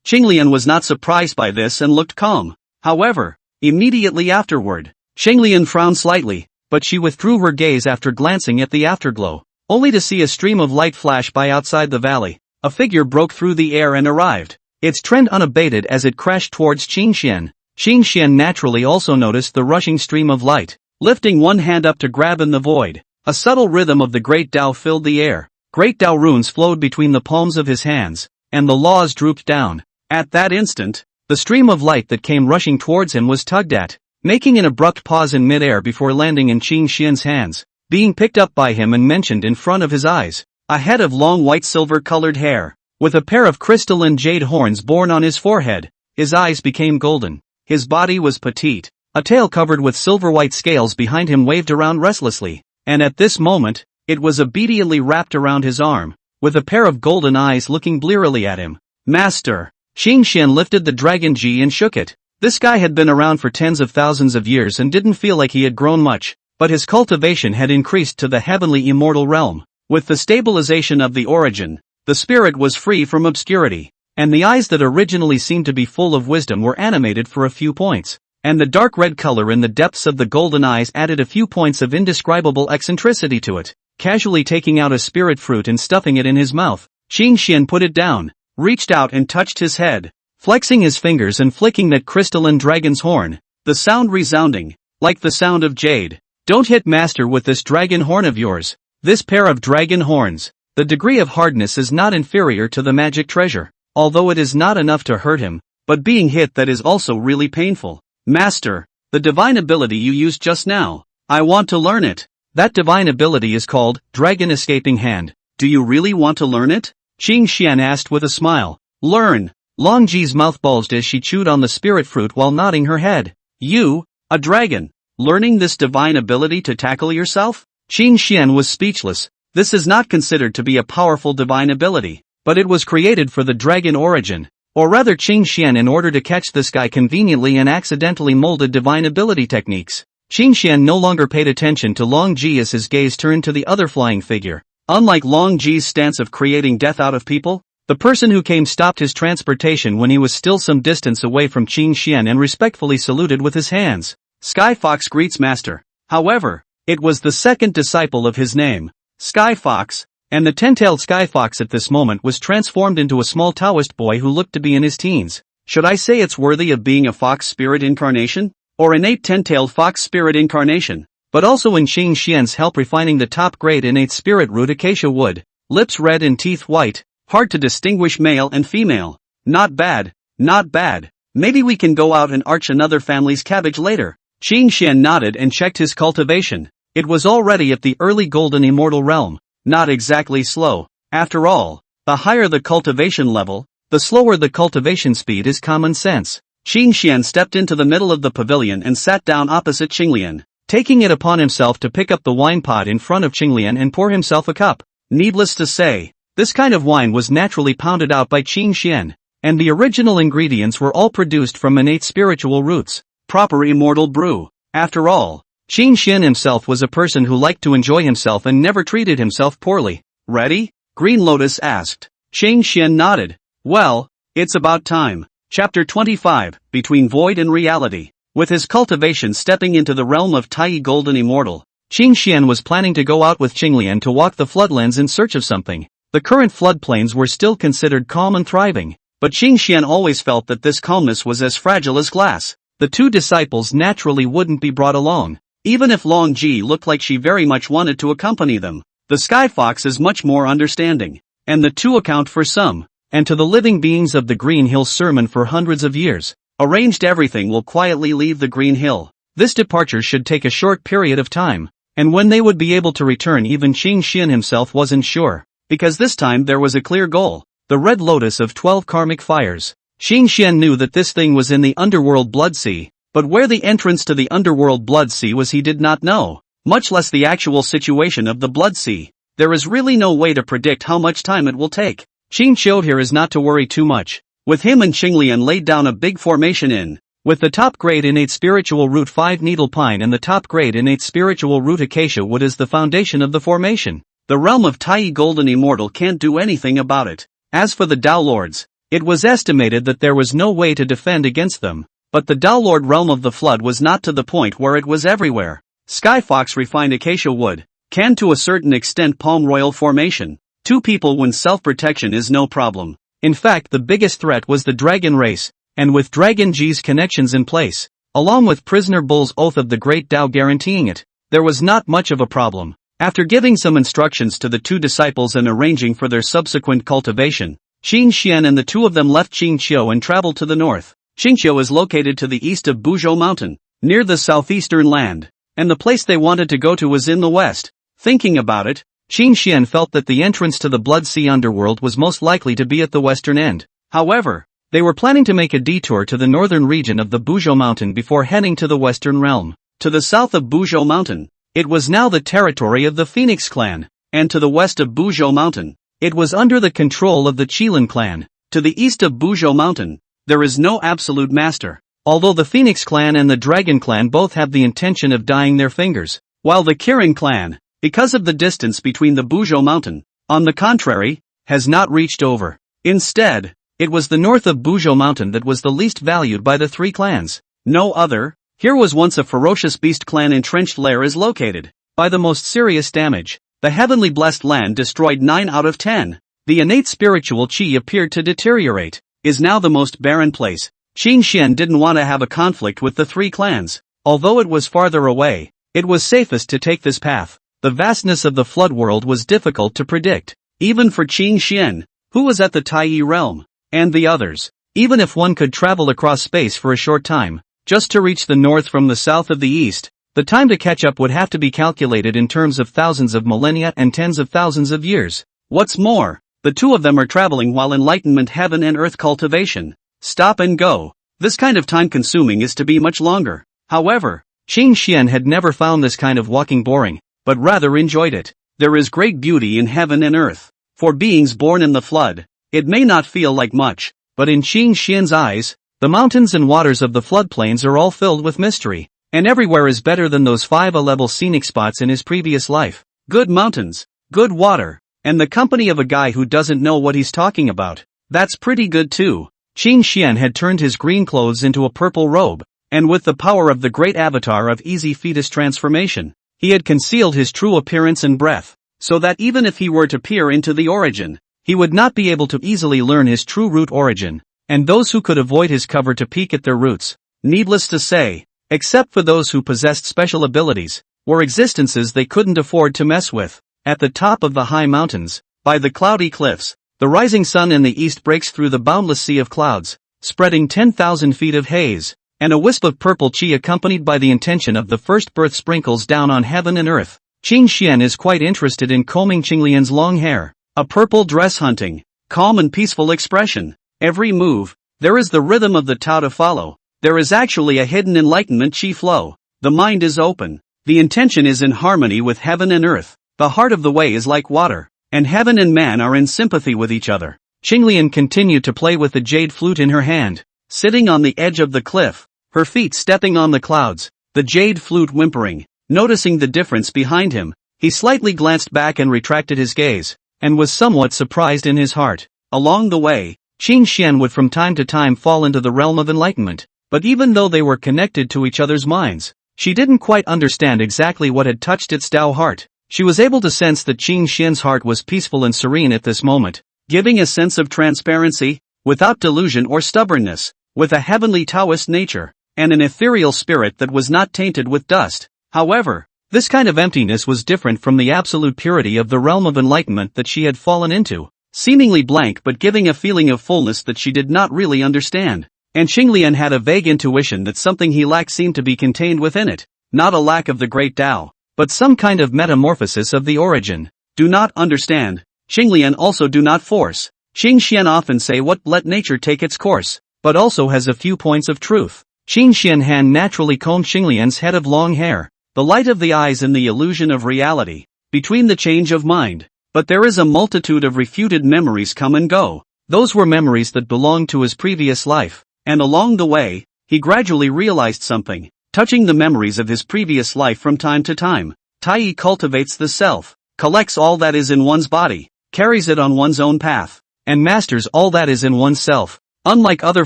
Speaker 1: Xinglian was not surprised by this and looked calm. However, immediately afterward, Xinglian frowned slightly, but she withdrew her gaze after glancing at the afterglow, only to see a stream of light flash by outside the valley. A figure broke through the air and arrived, its trend unabated as it crashed towards Qing Xian. Qing Xian naturally also noticed the rushing stream of light, lifting one hand up to grab in the void. A subtle rhythm of the great Tao filled the air. Great Tao runes flowed between the palms of his hands, and the laws drooped down. At that instant, the stream of light that came rushing towards him was tugged at, making an abrupt pause in midair before landing in Qing Xian's hands, being picked up by him and mentioned in front of his eyes. A head of long white silver-colored hair, with a pair of crystalline jade horns borne on his forehead. His eyes became golden. His body was petite. A tail covered with silver-white scales behind him waved around restlessly, and at this moment, it was obediently wrapped around his arm, with a pair of golden eyes looking blearily at him. Master! Qing Xian lifted the dragon Ji and shook it. This guy had been around for tens of thousands of years and didn't feel like he had grown much, but his cultivation had increased to the heavenly immortal realm. With the stabilization of the origin, the spirit was free from obscurity, and the eyes that originally seemed to be full of wisdom were animated for a few points, and the dark red color in the depths of the golden eyes added a few points of indescribable eccentricity to it. Casually taking out a spirit fruit and stuffing it in his mouth, Qing Xian put it down, reached out and touched his head, flexing his fingers and flicking that crystalline dragon's horn, the sound resounding, like the sound of jade. Don't hit master with this dragon horn of yours. This pair of dragon horns. The degree of hardness is not inferior to the magic treasure, although it is not enough to hurt him, but being hit that is also really painful. Master, the divine ability you used just now, I want to learn it. That divine ability is called Dragon Escaping Hand. Do you really want to learn it? Qing Xian asked with a smile. Learn. Long Ji's mouth bulged as she chewed on the spirit fruit while nodding her head. You, a dragon, learning this divine ability to tackle yourself? Qing Xian was speechless. This is not considered to be a powerful divine ability, but it was created for the dragon origin. Or rather, Qing Xian, in order to catch this guy conveniently and accidentally molded divine ability techniques. Qing Xian no longer paid attention to Long Ji as his gaze turned to the other flying figure. Unlike Long Ji's stance of creating death out of people, the person who came stopped his transportation when he was still some distance away from Qing Xian and respectfully saluted with his hands. Sky Fox greets master. However, it was the second disciple of his name, Sky Fox, And the 10-tailed sky fox at this moment was transformed into a small Taoist boy who looked to be in his teens. Should I say it's worthy of being a fox spirit incarnation? Or innate 10-tailed fox spirit incarnation? But also in Qing Xian's help refining the top-grade innate spirit root acacia wood. Lips red and teeth white, hard to distinguish male and female. Not bad, not bad. Maybe we can go out and arch another family's cabbage later. Qing Xian nodded and checked his cultivation. It was already at the early golden immortal realm. Not exactly slow. After all, the higher the cultivation level, the slower the cultivation speed is common sense. Qing Xian stepped into the middle of the pavilion and sat down opposite Qinglian, taking it upon himself to pick up the wine pot in front of Qinglian and pour himself a cup. Needless to say, this kind of wine was naturally pounded out by Qing Xian, and the original ingredients were all produced from innate spiritual roots. Proper immortal brew. After all, Qing Xian himself was a person who liked to enjoy himself and never treated himself poorly. Ready? Green Lotus asked. Qing Xian nodded. Well, it's about time. Chapter 25, Between Void and Reality. With his cultivation stepping into the realm of Tai Golden Immortal, Qing Xian was planning to go out with Qinglian to walk the floodlands in search of something. The current floodplains were still considered calm and thriving, but Qing Xian always felt that this calmness was as fragile as glass. The two disciples naturally wouldn't be brought along. Even if Long Ji looked like she very much wanted to accompany them, the Sky Fox is much more understanding, and the two account for some, and to the living beings of the Green Hill sermon for hundreds of years. Arranged everything will quietly leave the Green Hill. This departure should take a short period of time, and when they would be able to return even Qing Xian himself wasn't sure, because this time there was a clear goal, the Red Lotus of 12 karmic fires. Qing Xian knew that this thing was in the underworld Blood Sea, but where the entrance to the underworld Blood Sea was he did not know, much less the actual situation of the Blood Sea. There is really no way to predict how much time it will take. Qing showed here is not to worry too much. With him and Qinglian laid down a big formation in, with the top grade innate spiritual root 5 needle pine and the top grade innate spiritual root acacia wood as the foundation of the formation. The realm of Tai Golden Immortal can't do anything about it. As for the Tao Lords, it was estimated that there was no way to defend against them. But the Tao Lord realm of the flood was not to the point where it was everywhere. Sky Fox refined acacia wood, can to a certain extent palm royal formation. Two people when self-protection is no problem. In fact the biggest threat was the dragon race, and with Dragon G's connections in place, along with Prisoner Bull's oath of the Great Tao guaranteeing it, there was not much of a problem. After giving some instructions to the two disciples and arranging for their subsequent cultivation, Qing Xian and the two of them left Qingqiu and traveled to the north. Qingqiu is located to the east of Buzhou Mountain, near the southeastern land, and the place they wanted to go to was in the west. Thinking about it, Qing Xian felt that the entrance to the Blood Sea underworld was most likely to be at the western end. However, they were planning to make a detour to the northern region of the Buzhou Mountain before heading to the western realm. To the south of Buzhou Mountain, it was now the territory of the Phoenix clan, and to the west of Buzhou Mountain, it was under the control of the Qilin clan. To the east of Buzhou Mountain, there is no absolute master, although the Phoenix clan and the Dragon clan both have the intention of dyeing their fingers, while the Kirin clan, because of the distance between the Buzhou Mountain, on the contrary, has not reached over. Instead, it was the north of Buzhou Mountain that was the least valued by the three clans. No other. Here was once a ferocious beast clan entrenched lair is located. By the most serious damage, the heavenly blessed land destroyed 9 out of 10. The innate spiritual chi appeared to deteriorate. Is now the most barren place. Qing Xian didn't want to have a conflict with the three clans. Although it was farther away, it was safest to take this path. The vastness of the flood world was difficult to predict, even for Qing Xian, who was at the Tai realm, and the others. Even if one could travel across space for a short time, just to reach the north from the south of the east, the time to catch up would have to be calculated in terms of thousands of millennia and tens of thousands of years. What's more, the two of them are traveling while enlightenment heaven and earth cultivation. Stop and go. This kind of time consuming is to be much longer. However, Qing Xian had never found this kind of walking boring, but rather enjoyed it. There is great beauty in heaven and earth. For beings born in the flood, it may not feel like much, but in Qing Xian's eyes, the mountains and waters of the floodplains are all filled with mystery, and everywhere is better than those 5A-level scenic spots in his previous life. Good mountains, good water, and the company of a guy who doesn't know what he's talking about. That's pretty good too. Qing Xian had turned his green clothes into a purple robe, and with the power of the great avatar of easy fetus transformation, he had concealed his true appearance and breath. so that even if he were to peer into the origin, he would not be able to easily learn his true root origin, and those who could avoid his cover to peek at their roots, needless to say, except for those who possessed special abilities, were existences they couldn't afford to mess with. At the top of the high mountains, by the cloudy cliffs, the rising sun in the east breaks through the boundless sea of clouds, spreading 10,000 feet of haze, and a wisp of purple chi accompanied by the intention of the first birth sprinkles down on heaven and earth. Qing Xian is quite interested in combing Qinglian's long hair, a purple dress hunting, calm and peaceful expression. Every move, there is the rhythm of the Tao to follow. There is actually a hidden enlightenment chi flow. The mind is open. The intention is in harmony with heaven and earth. The heart of the way is like water, and heaven and man are in sympathy with each other. Qinglian continued to play with the jade flute in her hand, sitting on the edge of the cliff, her feet stepping on the clouds, the jade flute whimpering. Noticing the difference behind him, he slightly glanced back and retracted his gaze, and was somewhat surprised in his heart. Along the way, Qing Xian would from time to time fall into the realm of enlightenment, but even though they were connected to each other's minds, she didn't quite understand exactly what had touched its Tao heart. She was able to sense that Qing Xian's heart was peaceful and serene at this moment, giving a sense of transparency, without delusion or stubbornness, with a heavenly Taoist nature, and an ethereal spirit that was not tainted with dust. However, this kind of emptiness was different from the absolute purity of the realm of enlightenment that she had fallen into, seemingly blank but giving a feeling of fullness that she did not really understand. And Qinglian had a vague intuition that something he lacked seemed to be contained within it, not a lack of the great Tao, but some kind of metamorphosis of the origin. Do not understand. Qinglian also do not force. Qing Xian often say what let nature take its course, but also has a few points of truth. Qing Xian hand naturally combed Qinglian's head of long hair, the light of the eyes and the illusion of reality, between the change of mind. But there is a multitude of refuted memories come and go. Those were memories that belonged to his previous life, and along the way, he gradually realized something, touching the memories of his previous life from time to time. Tai cultivates the self, collects all that is in one's body, carries it on one's own path, and masters all that is in oneself. Unlike other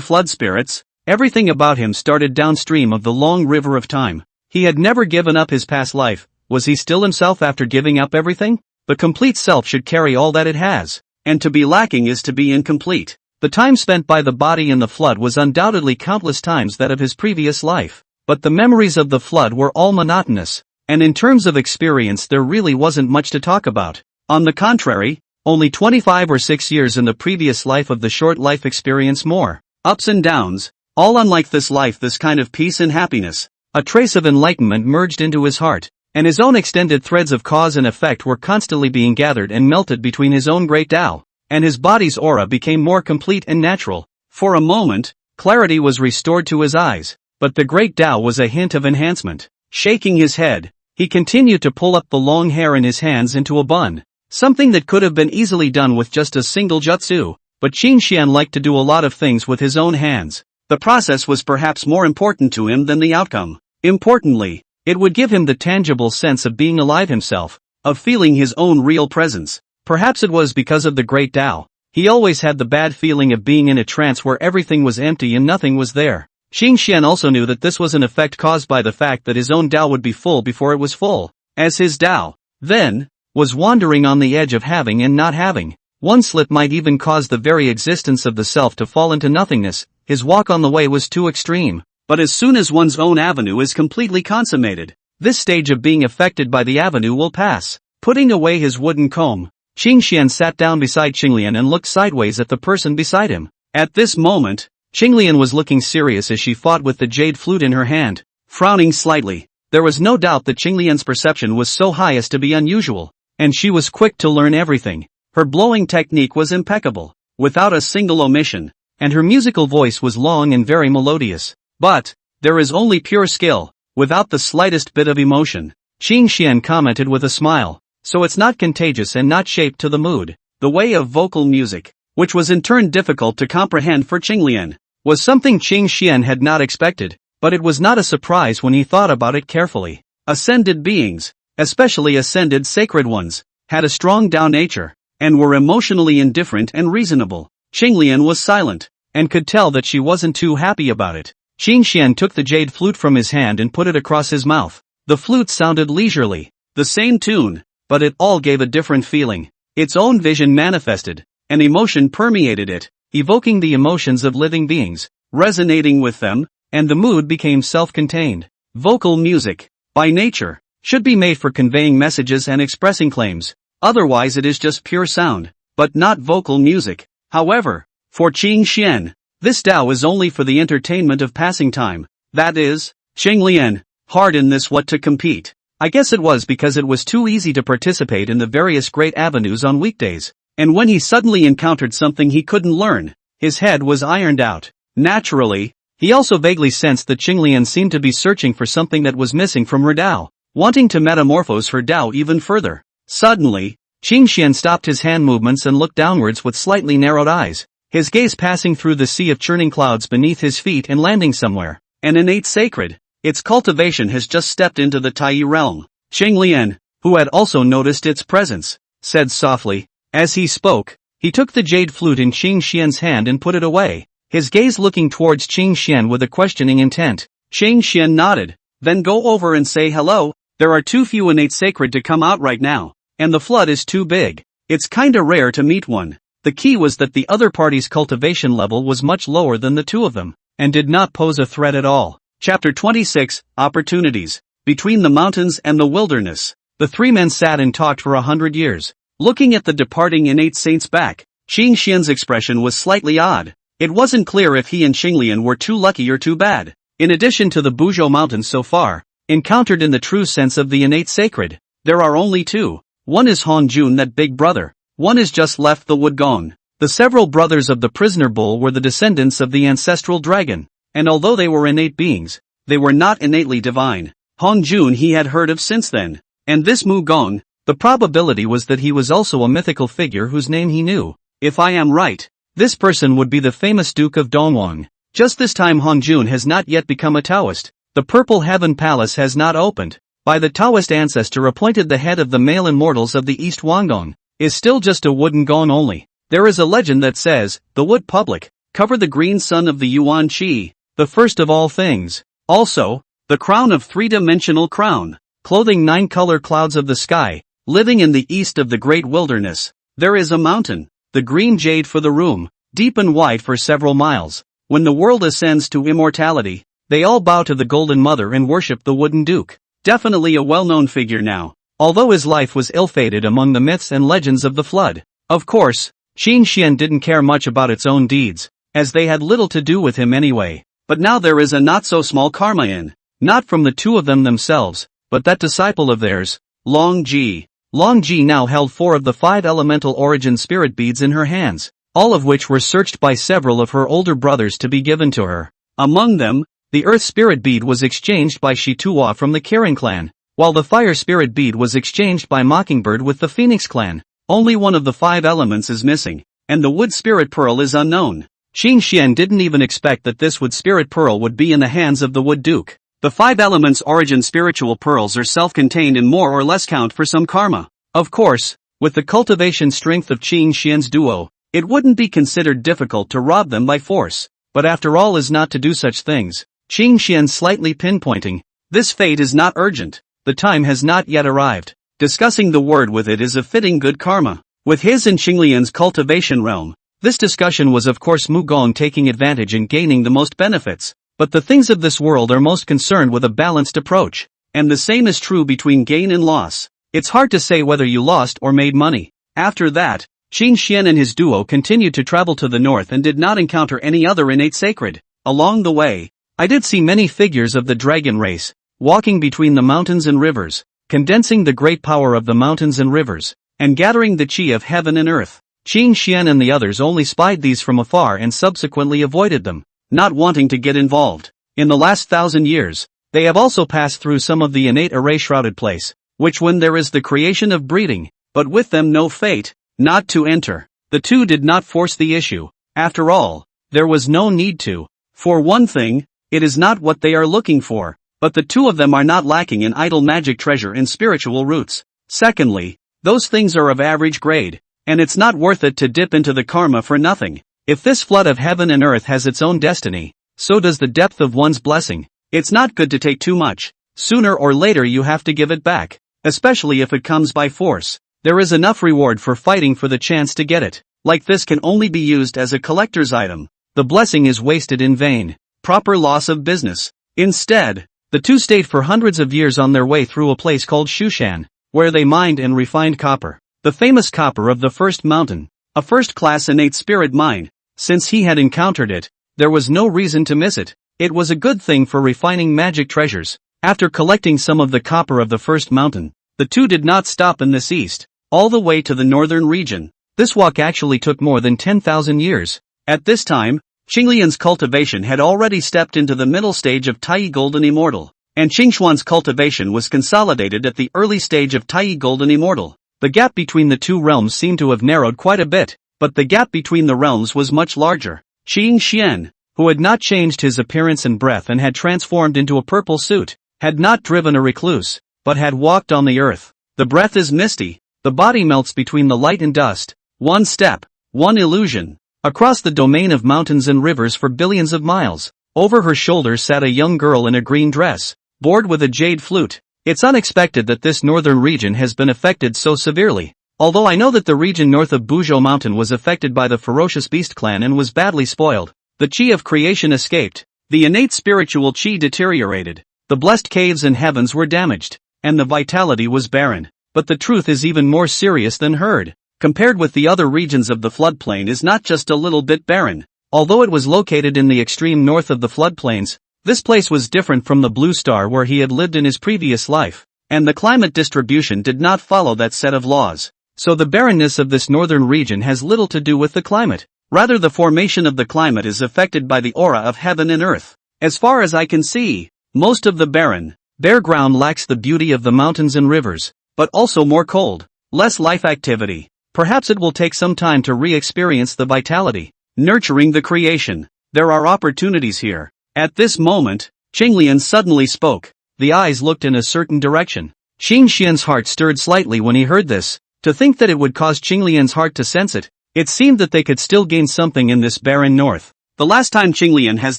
Speaker 1: flood spirits, everything about him started downstream of the long river of time. He had never given up his past life. Was he still himself after giving up everything? The complete self should carry all that it has, and to be lacking is to be incomplete. The time spent by the body in the flood was undoubtedly countless times that of his previous life, but the memories of the flood were all monotonous, and in terms of experience there really wasn't much to talk about. On the contrary, only 25 or 6 years in the previous life of the short life experience more ups and downs, all unlike this life, this kind of peace and happiness. A trace of enlightenment merged into his heart, and his own extended threads of cause and effect were constantly being gathered and melted between his own great Tao, and his body's aura became more complete and natural. For a moment, clarity was restored to his eyes, but the great Tao was a hint of enhancement. Shaking his head, he continued to pull up the long hair in his hands into a bun, something that could have been easily done with just a single jutsu, but Qin Xian liked to do a lot of things with his own hands. The process was perhaps more important to him than the outcome. Importantly, it would give him the tangible sense of being alive himself, of feeling his own real presence. Perhaps it was because of the great Tao. He always had the bad feeling of being in a trance where everything was empty and nothing was there. Qing Xian also knew that this was an effect caused by the fact that his own Tao would be full before it was full, as his Tao, then, was wandering on the edge of having and not having. One slip might even cause the very existence of the self to fall into nothingness. His walk on the way was too extreme. But as soon as one's own avenue is completely consummated, this stage of being affected by the avenue will pass. Putting away his wooden comb, Qing Xian sat down beside Qinglian and looked sideways at the person beside him. At this moment, Qinglian was looking serious as she fought with the jade flute in her hand, frowning slightly. There was no doubt that Qinglian's perception was so high as to be unusual, and she was quick to learn everything. Her blowing technique was impeccable, without a single omission, and her musical voice was long and very melodious. But, there is only pure skill, without the slightest bit of emotion. Qing Xian commented with a smile. So it's not contagious and not shaped to the mood. The way of vocal music, which was in turn difficult to comprehend for Qinglian, was something Qing Xian had not expected, but it was not a surprise when he thought about it carefully. Ascended beings, especially ascended sacred ones, had a strong Tao nature, and were emotionally indifferent and reasonable. Qinglian was silent, and could tell that she wasn't too happy about it. Qing Xian took the jade flute from his hand and put it across his mouth. The flute sounded leisurely. The same tune, but it all gave a different feeling. Its own vision manifested, an emotion permeated it, evoking the emotions of living beings, resonating with them, and the mood became self-contained. Vocal music, by nature, should be made for conveying messages and expressing claims, otherwise it is just pure sound, but not vocal music. However, for Qing Xian, this Tao is only for the entertainment of passing time, that is, Xing Lian, hard in this what to compete. I guess it was because it was too easy to participate in the various great avenues on weekdays, and when he suddenly encountered something he couldn't learn, his head was ironed out. Naturally, he also vaguely sensed that Xing Lian seemed to be searching for something that was missing from her Tao, wanting to metamorphose her Tao even further. Suddenly, Qing Xian stopped his hand movements and looked downwards with slightly narrowed eyes, his gaze passing through the sea of churning clouds beneath his feet and landing somewhere. An innate sacred. Its cultivation has just stepped into the Tai realm. Xing Lian, who had also noticed its presence, said softly. As he spoke, he took the jade flute in Qing Xian's hand and put it away, his gaze looking towards Qing Xian with a questioning intent. Qing Xian nodded. Then go over and say hello. There are too few innate sacred to come out right now, and the flood is too big. It's kinda rare to meet one. The key was that the other party's cultivation level was much lower than the two of them, and did not pose a threat at all. Chapter 26, Opportunities. Between the mountains and the wilderness, the three men sat and talked for 100 years. Looking at the departing innate saint's back, Qing Xian's expression was slightly odd. It wasn't clear if he and Xing Lian were too lucky or too bad. In addition to the Buzhou Mountains so far, encountered in the true sense of the innate sacred, there are only two. One is Han Jun, that big brother. One is just left the wood gone. The several brothers of the prisoner bull were the descendants of the ancestral dragon, and although they were innate beings, they were not innately divine. Han Jun he had heard of since then, and this Mu Gong, the probability was that he was also a mythical figure whose name he knew. If I am right, this person would be the famous Duke of Dongwang. Just this time Han Jun has not yet become a Taoist. The Purple Heaven Palace has not opened. By the Taoist ancestor appointed the head of the male immortals of the East Guangdong, is still just a wooden gong only. There is a legend that says, the wood public, cover the green sun of the Yuan Qi, the first of all things. Also, the crown of three-dimensional crown, clothing 9-color clouds of the sky, living in the east of the great wilderness. There is a mountain, the green jade for the room, deep and wide for several miles. When the world ascends to immortality, they all bow to the Golden Mother and worship the Wooden Duke. Definitely a well-known figure now, although his life was ill-fated among the myths and legends of the flood. Of course, Qing Xian didn't care much about its own deeds, as they had little to do with him anyway. But now there is a not-so-small karma in, not from the two of them themselves, but that disciple of theirs, Long Ji. Long Ji now held 4 of the 5 elemental origin spirit beads in her hands, all of which were searched by several of her older brothers to be given to her. Among them, the Earth Spirit Bead was exchanged by Shi Tuo from the Kirin clan, while the Fire Spirit Bead was exchanged by Mockingbird with the Phoenix clan. Only one of the 5 elements is missing, and the Wood Spirit Pearl is unknown. Qing Xian didn't even expect that this Wood Spirit Pearl would be in the hands of the Wood Duke. The 5 elements origin spiritual pearls are self-contained and more or less count for some karma. Of course, with the cultivation strength of Qing Xian's duo, it wouldn't be considered difficult to rob them by force. But after all is not to do such things. Qing Xian slightly pinpointing. This fate is not urgent. The time has not yet arrived. Discussing the word with it is a fitting good karma. With his and Xing Lian's cultivation realm, this discussion was of course Mu Gong taking advantage and gaining the most benefits. But the things of this world are most concerned with a balanced approach. And the same is true between gain and loss. It's hard to say whether you lost or made money. After that, Qing Xian and his duo continued to travel to the north and did not encounter any other innate sacred. Along the way, I did see many figures of the dragon race, walking between the mountains and rivers, condensing the great power of the mountains and rivers, and gathering the chi of heaven and earth. Qing Xian and the others only spied these from afar and subsequently avoided them, not wanting to get involved. In the last 1,000 years, they have also passed through some of the innate array-shrouded place, which when there is the creation of breeding, but with them no fate, not to enter. The two did not force the issue. After all, there was no need to. For one thing, it is not what they are looking for, but the two of them are not lacking in idle magic treasure and spiritual roots. Secondly, those things are of average grade, and it's not worth it to dip into the karma for nothing. If this flood of heaven and earth has its own destiny, so does the depth of one's blessing. It's not good to take too much. Sooner or later you have to give it back. especially if it comes by force. There is enough reward for fighting for the chance to get it. Like this can only be used as a collector's item. The blessing is wasted in vain. Proper loss of business. Instead, the two stayed for hundreds of years on their way through a place called Zhoushan, where they mined and refined copper. The famous copper of the first mountain. A first-class innate spirit mine. Since he had encountered it, there was no reason to miss it. It was a good thing for refining magic treasures. After collecting some of the copper of the first mountain, the two did not stop in this east, all the way to the northern region. This walk actually took more than 10,000 years. At this time, Qinglian's cultivation had already stepped into the middle stage of Tai Golden Immortal, and Qingshuan's cultivation was consolidated at the early stage of Tai Golden Immortal. The gap between the two realms seemed to have narrowed quite a bit, but the gap between the realms was much larger. Qingxian, who had not changed his appearance and breath and had transformed into a purple suit, had not driven a recluse, but had walked on the earth. The breath is misty, the body melts between the light and dust. One step, one illusion. Across the domain of mountains and rivers for billions of miles, over her shoulders sat a young girl in a green dress, bored with a jade flute. It's unexpected that this northern region has been affected so severely. Although I know that the region north of Buzhou Mountain was affected by the ferocious beast clan and was badly spoiled, the chi of creation escaped, the innate spiritual chi deteriorated, the blessed caves and heavens were damaged, and the vitality was barren. But the truth is even more serious than heard. Compared with the other regions of the floodplain is not just a little bit barren. Although it was located in the extreme north of the floodplains, this place was different from the Blue Star where he had lived in his previous life, and the climate distribution did not follow that set of laws. So the barrenness of this northern region has little to do with the climate. Rather, the formation of the climate is affected by the aura of heaven and earth. As far as I can see, most of the bare ground lacks the beauty of the mountains and rivers, but also more cold, less life activity. Perhaps it will take some time to re-experience the vitality, nurturing the creation. There are opportunities here. At this moment, Qinglian suddenly spoke. The eyes looked in a certain direction. Qingxian's heart stirred slightly when he heard this. To think that it would cause Qinglian's heart to sense it, it seemed that they could still gain something in this barren north. The last time Qinglian has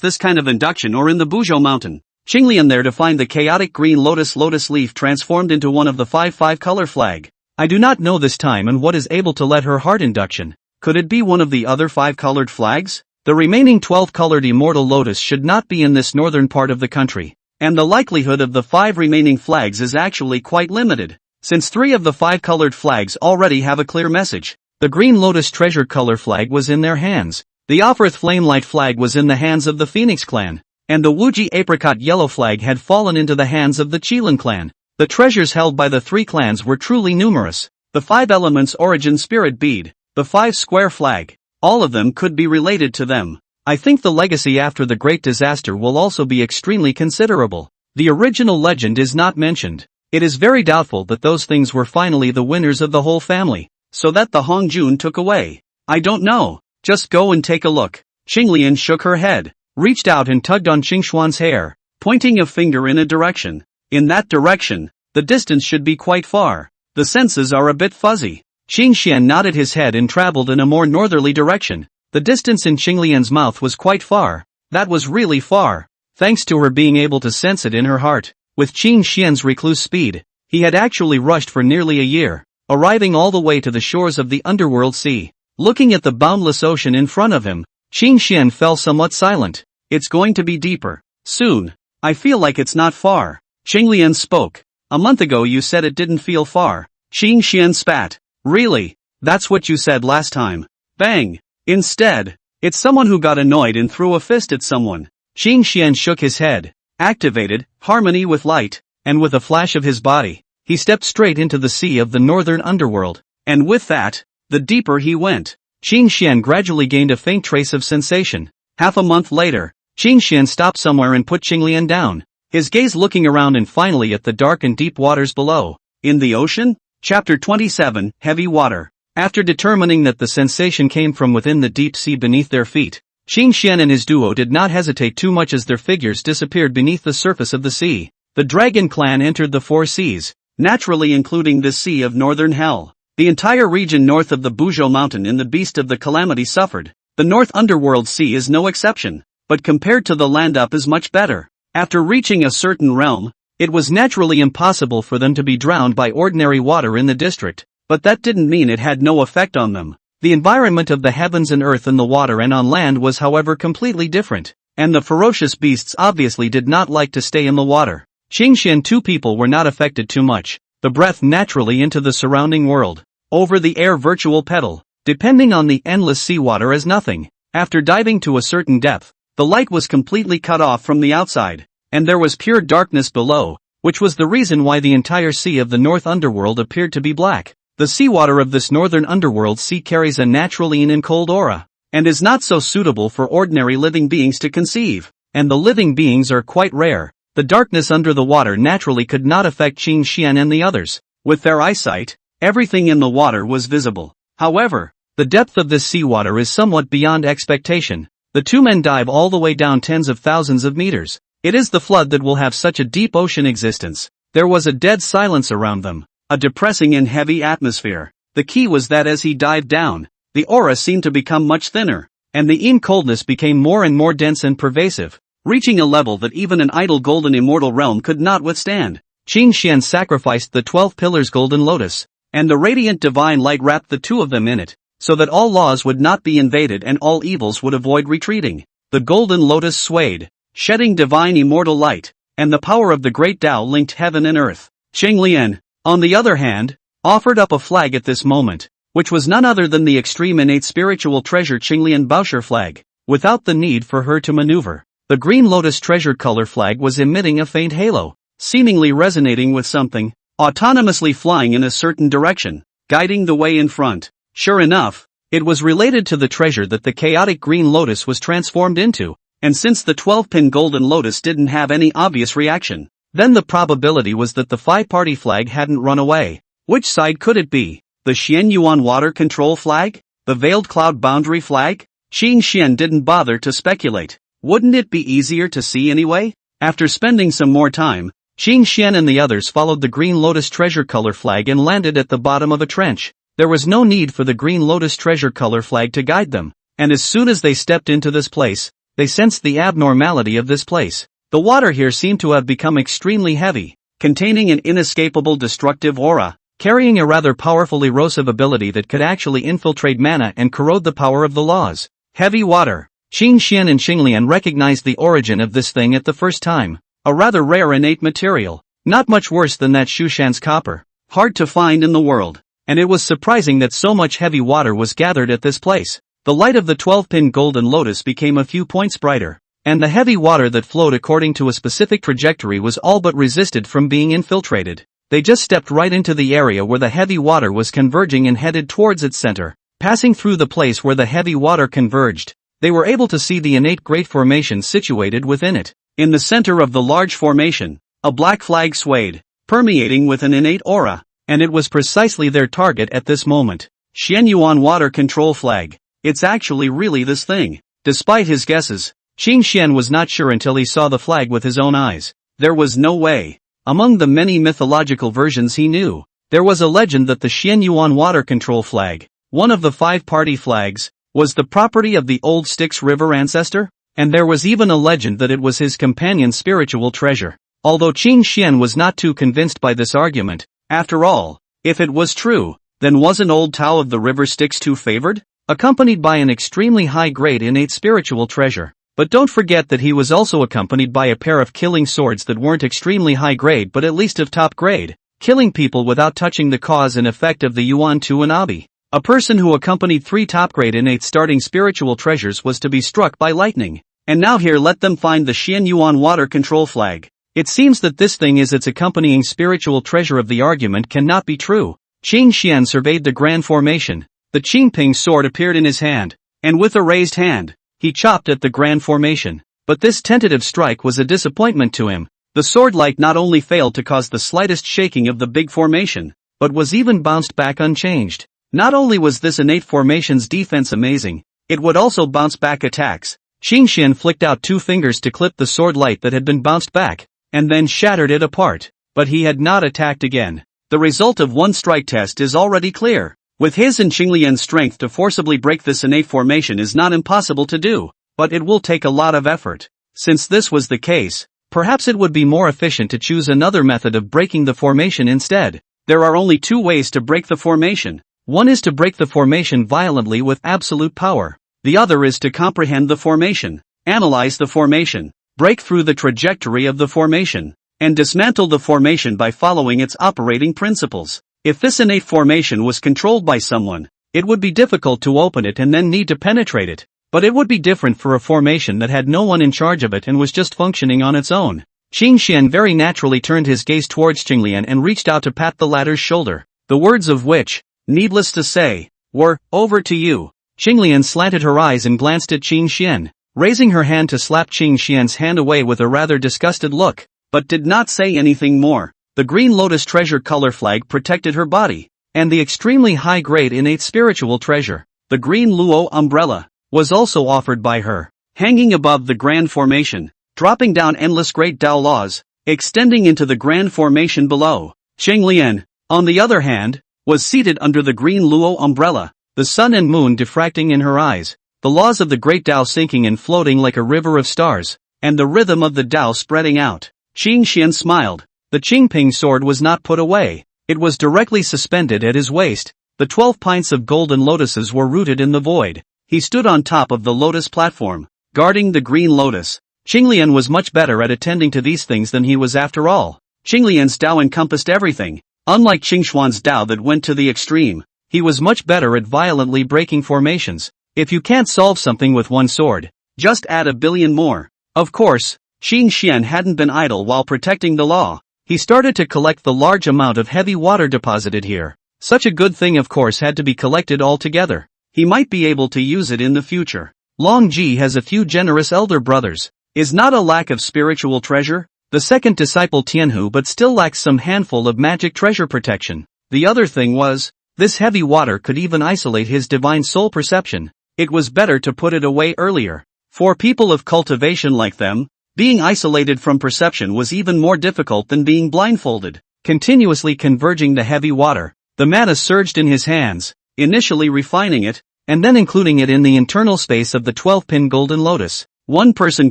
Speaker 1: this kind of induction or in the Buzhou Mountain. Qinglian there to find the chaotic green lotus leaf transformed into one of the 5 color flag. I do not know this time and what is able to let her heart induction. Could it be one of the other 5 colored flags? The remaining 12 colored immortal lotus should not be in this northern part of the country, and the likelihood of the 5 remaining flags is actually quite limited, since 3 of the 5 colored flags already have a clear message. The green lotus treasure color flag was in their hands, the Offerth flamelight flag was in the hands of the Phoenix clan, and the Wuji apricot yellow flag had fallen into the hands of the Qilin clan. The treasures held by the 3 clans were truly numerous. The 5 elements origin spirit bead, the 5 square flag, all of them could be related to them. I think the legacy after the great disaster will also be extremely considerable. The original legend is not mentioned. It is very doubtful that those things were finally the winners of the whole family, so that the Hongjun took away. I don't know. Just go and take a look. Qinglian shook her head, reached out and tugged on Qingshuan's hair, pointing a finger in a direction. In that direction, the distance should be quite far. The senses are a bit fuzzy. Qingxian nodded his head and traveled in a more northerly direction. The distance in Qinglian's mouth was quite far. That was really far. Thanks to her being able to sense it in her heart. With Qingxian's recluse speed, he had actually rushed for nearly a year, arriving all the way to the shores of the underworld sea. Looking at the boundless ocean in front of him, Qingxian fell somewhat silent. It's going to be deeper. Soon. I feel like it's not far. Qinglian spoke. A month ago you said it didn't feel far. Qingxian spat. Really? That's what you said last time. Bang. Instead, it's someone who got annoyed and threw a fist at someone. Qingxian shook his head, activated harmony with light, and with a flash of his body, he stepped straight into the sea of the northern underworld. And with that, the deeper he went, Qingxian gradually gained a faint trace of sensation. Half a month later, Qingxian stopped somewhere and put Qinglian down, his gaze looking around and finally at the dark and deep waters below. In the ocean? Chapter 27, Heavy Water. After determining that the sensation came from within the deep sea beneath their feet, Qingxian and his duo did not hesitate too much as their figures disappeared beneath the surface of the sea. The Dragon Clan entered the 4 seas, naturally including the Sea of Northern Hell. The entire region north of the Buzhou Mountain in the Beast of the Calamity suffered. The North Underworld Sea is no exception, but compared to the land up is much better. After reaching a certain realm, It was naturally impossible for them to be drowned by ordinary water in the district, but that didn't mean it had no effect on them. The environment of the heavens and earth in the water and on land was however completely different, and the ferocious beasts obviously did not like to stay in the water. Qingxian two people were not affected too much, the breath naturally into the surrounding world. Over the air virtual pedal, depending on the endless seawater as nothing. After diving to a certain depth, the light was completely cut off from the outside, and there was pure darkness below, which was the reason why the entire sea of the North Underworld appeared to be black. The seawater of this northern underworld sea carries a naturally and cold aura, and is not so suitable for ordinary living beings to conceive, and the living beings are quite rare. The darkness under the water naturally could not affect Qin Xian and the others. With their eyesight, everything in the water was visible. However, the depth of this seawater is somewhat beyond expectation. The two men dive all the way down tens of thousands of meters. It is the flood that will have such a deep ocean existence. There was a dead silence around them, a depressing and heavy atmosphere. The key was that as he dived down, the aura seemed to become much thinner, and the coldness became more and more dense and pervasive, reaching a level that even an idle golden immortal realm could not withstand. Qin Xian sacrificed the 12 pillars golden lotus, and the radiant divine light wrapped the two of them in it, so that all laws would not be invaded and all evils would avoid retreating. The golden lotus swayed, shedding divine immortal light, and the power of the great Tao linked heaven and earth. Qinglian, on the other hand, offered up a flag at this moment, which was none other than the extreme innate spiritual treasure Qinglian Baosher flag, without the need for her to maneuver. The green lotus treasure color flag was emitting a faint halo, seemingly resonating with something, autonomously flying in a certain direction, guiding the way in front. Sure enough, it was related to the treasure that the chaotic green lotus was transformed into, and since the 12-pin golden lotus didn't have any obvious reaction, then the probability was that the five-party flag hadn't run away. Which side could it be? The Xianyuan water control flag? The veiled cloud boundary flag? Qin Xian didn't bother to speculate. Wouldn't it be easier to see anyway? After spending some more time, Qin Xian and the others followed the green lotus treasure color flag and landed at the bottom of a trench. There was no need for the green lotus treasure color flag to guide them, and as soon as they stepped into this place, they sensed the abnormality of this place. The water here seemed to have become extremely heavy, containing an inescapable destructive aura, carrying a rather powerful erosive ability that could actually infiltrate mana and corrode the power of the laws. Heavy water. Qin Xian and Qinglian recognized the origin of this thing at the first time. A rather rare innate material, not much worse than that Zhoushan's copper, hard to find in the world. And it was surprising that so much heavy water was gathered at this place. The light of the 12-pin golden lotus became a few points brighter, and the heavy water that flowed according to a specific trajectory was all but resisted from being infiltrated. They just stepped right into the area where the heavy water was converging and headed towards its center. Passing through the place where the heavy water converged, they were able to see the innate great formation situated within it. In the center of the large formation, a black flag swayed, permeating with an innate aura. And it was precisely their target at this moment. Xianyuan water control flag. It's actually really this thing. Despite his guesses, Qin Xian was not sure until he saw the flag with his own eyes. There was no way. Among the many mythological versions he knew, there was a legend that the Xianyuan water control flag, one of the five-party flags, was the property of the old Styx River ancestor, and there was even a legend that it was his companion's spiritual treasure. Although Qin Xian was not too convinced by this argument, after all, if it was true, then wasn't old Tao of the river Styx too favored? Accompanied by an extremely high-grade innate spiritual treasure. But don't forget that he was also accompanied by a pair of killing swords that weren't extremely high-grade but at least of top grade, killing people without touching the cause and effect of the Yuan Tu and Abi. A person who accompanied 3 top-grade innate starting spiritual treasures was to be struck by lightning. And now here let them find the Xianyuan water control flag. It seems that this thing is its accompanying spiritual treasure of the argument cannot be true. Qin Xian surveyed the grand formation. The Qingping sword appeared in his hand, and with a raised hand, he chopped at the grand formation. But this tentative strike was a disappointment to him. The sword light not only failed to cause the slightest shaking of the big formation, but was even bounced back unchanged. Not only was this innate formation's defense amazing, it would also bounce back attacks. Qin Xian flicked out 2 fingers to clip the sword light that had been bounced back, and then shattered it apart. But he had not attacked again. The result of one strike test is already clear. With his and Qinglian's strength to forcibly break this innate formation is not impossible to do, but it will take a lot of effort. Since this was the case, Perhaps it would be more efficient to choose another method of breaking the formation instead. There are only two ways to break the formation. One is to break the formation violently with absolute power. The other is to comprehend the formation, analyze the formation, break through the trajectory of the formation, and dismantle the formation by following its operating principles. If this innate formation was controlled by someone, it would be difficult to open it and then need to penetrate it. But it would be different for a formation that had no one in charge of it and was just functioning on its own. Qing Xian very naturally turned his gaze towards Qinglian and reached out to pat the latter's shoulder, the words of which, needless to say, were, "Over to you." Qinglian slanted her eyes and glanced at Qing Xian, raising her hand to slap Qing Xian's hand away with a rather disgusted look, but did not say anything more. The green lotus treasure color flag protected her body, and the extremely high-grade innate spiritual treasure, the green Luo umbrella, was also offered by her, hanging above the grand formation, dropping down endless great Dao laws, extending into the grand formation below. Qinglian, on the other hand, was seated under the green Luo umbrella, the sun and moon diffracting in her eyes, the laws of the great Dao sinking and floating like a river of stars, and the rhythm of the Dao spreading out. Qing Xian smiled. The Qingping sword was not put away, it was directly suspended at his waist. The 12 pints of golden lotuses were rooted in the void. He stood on top of the lotus platform, guarding the green lotus. Qinglian was much better at attending to these things than he was after all. Qinglian's Dao encompassed everything. Unlike Qingshuan's Dao that went to the extreme, he was much better at violently breaking formations. If you can't solve something with one sword, just add a billion more. Of course, Qing Xian hadn't been idle while protecting the law. He started to collect the large amount of heavy water deposited here. Such a good thing of course had to be collected all together. He might be able to use it in the future. Long Ji has a few generous elder brothers. Is not a lack of spiritual treasure? The second disciple Tianhu but still lacks some handful of magic treasure protection. The other thing was, this heavy water could even isolate his divine soul perception. It was better to put it away earlier. For people of cultivation like them, being isolated from perception was even more difficult than being blindfolded. Continuously converging the heavy water, the mana surged in his hands, initially refining it, and then including it in the internal space of the 12-pin golden lotus. One person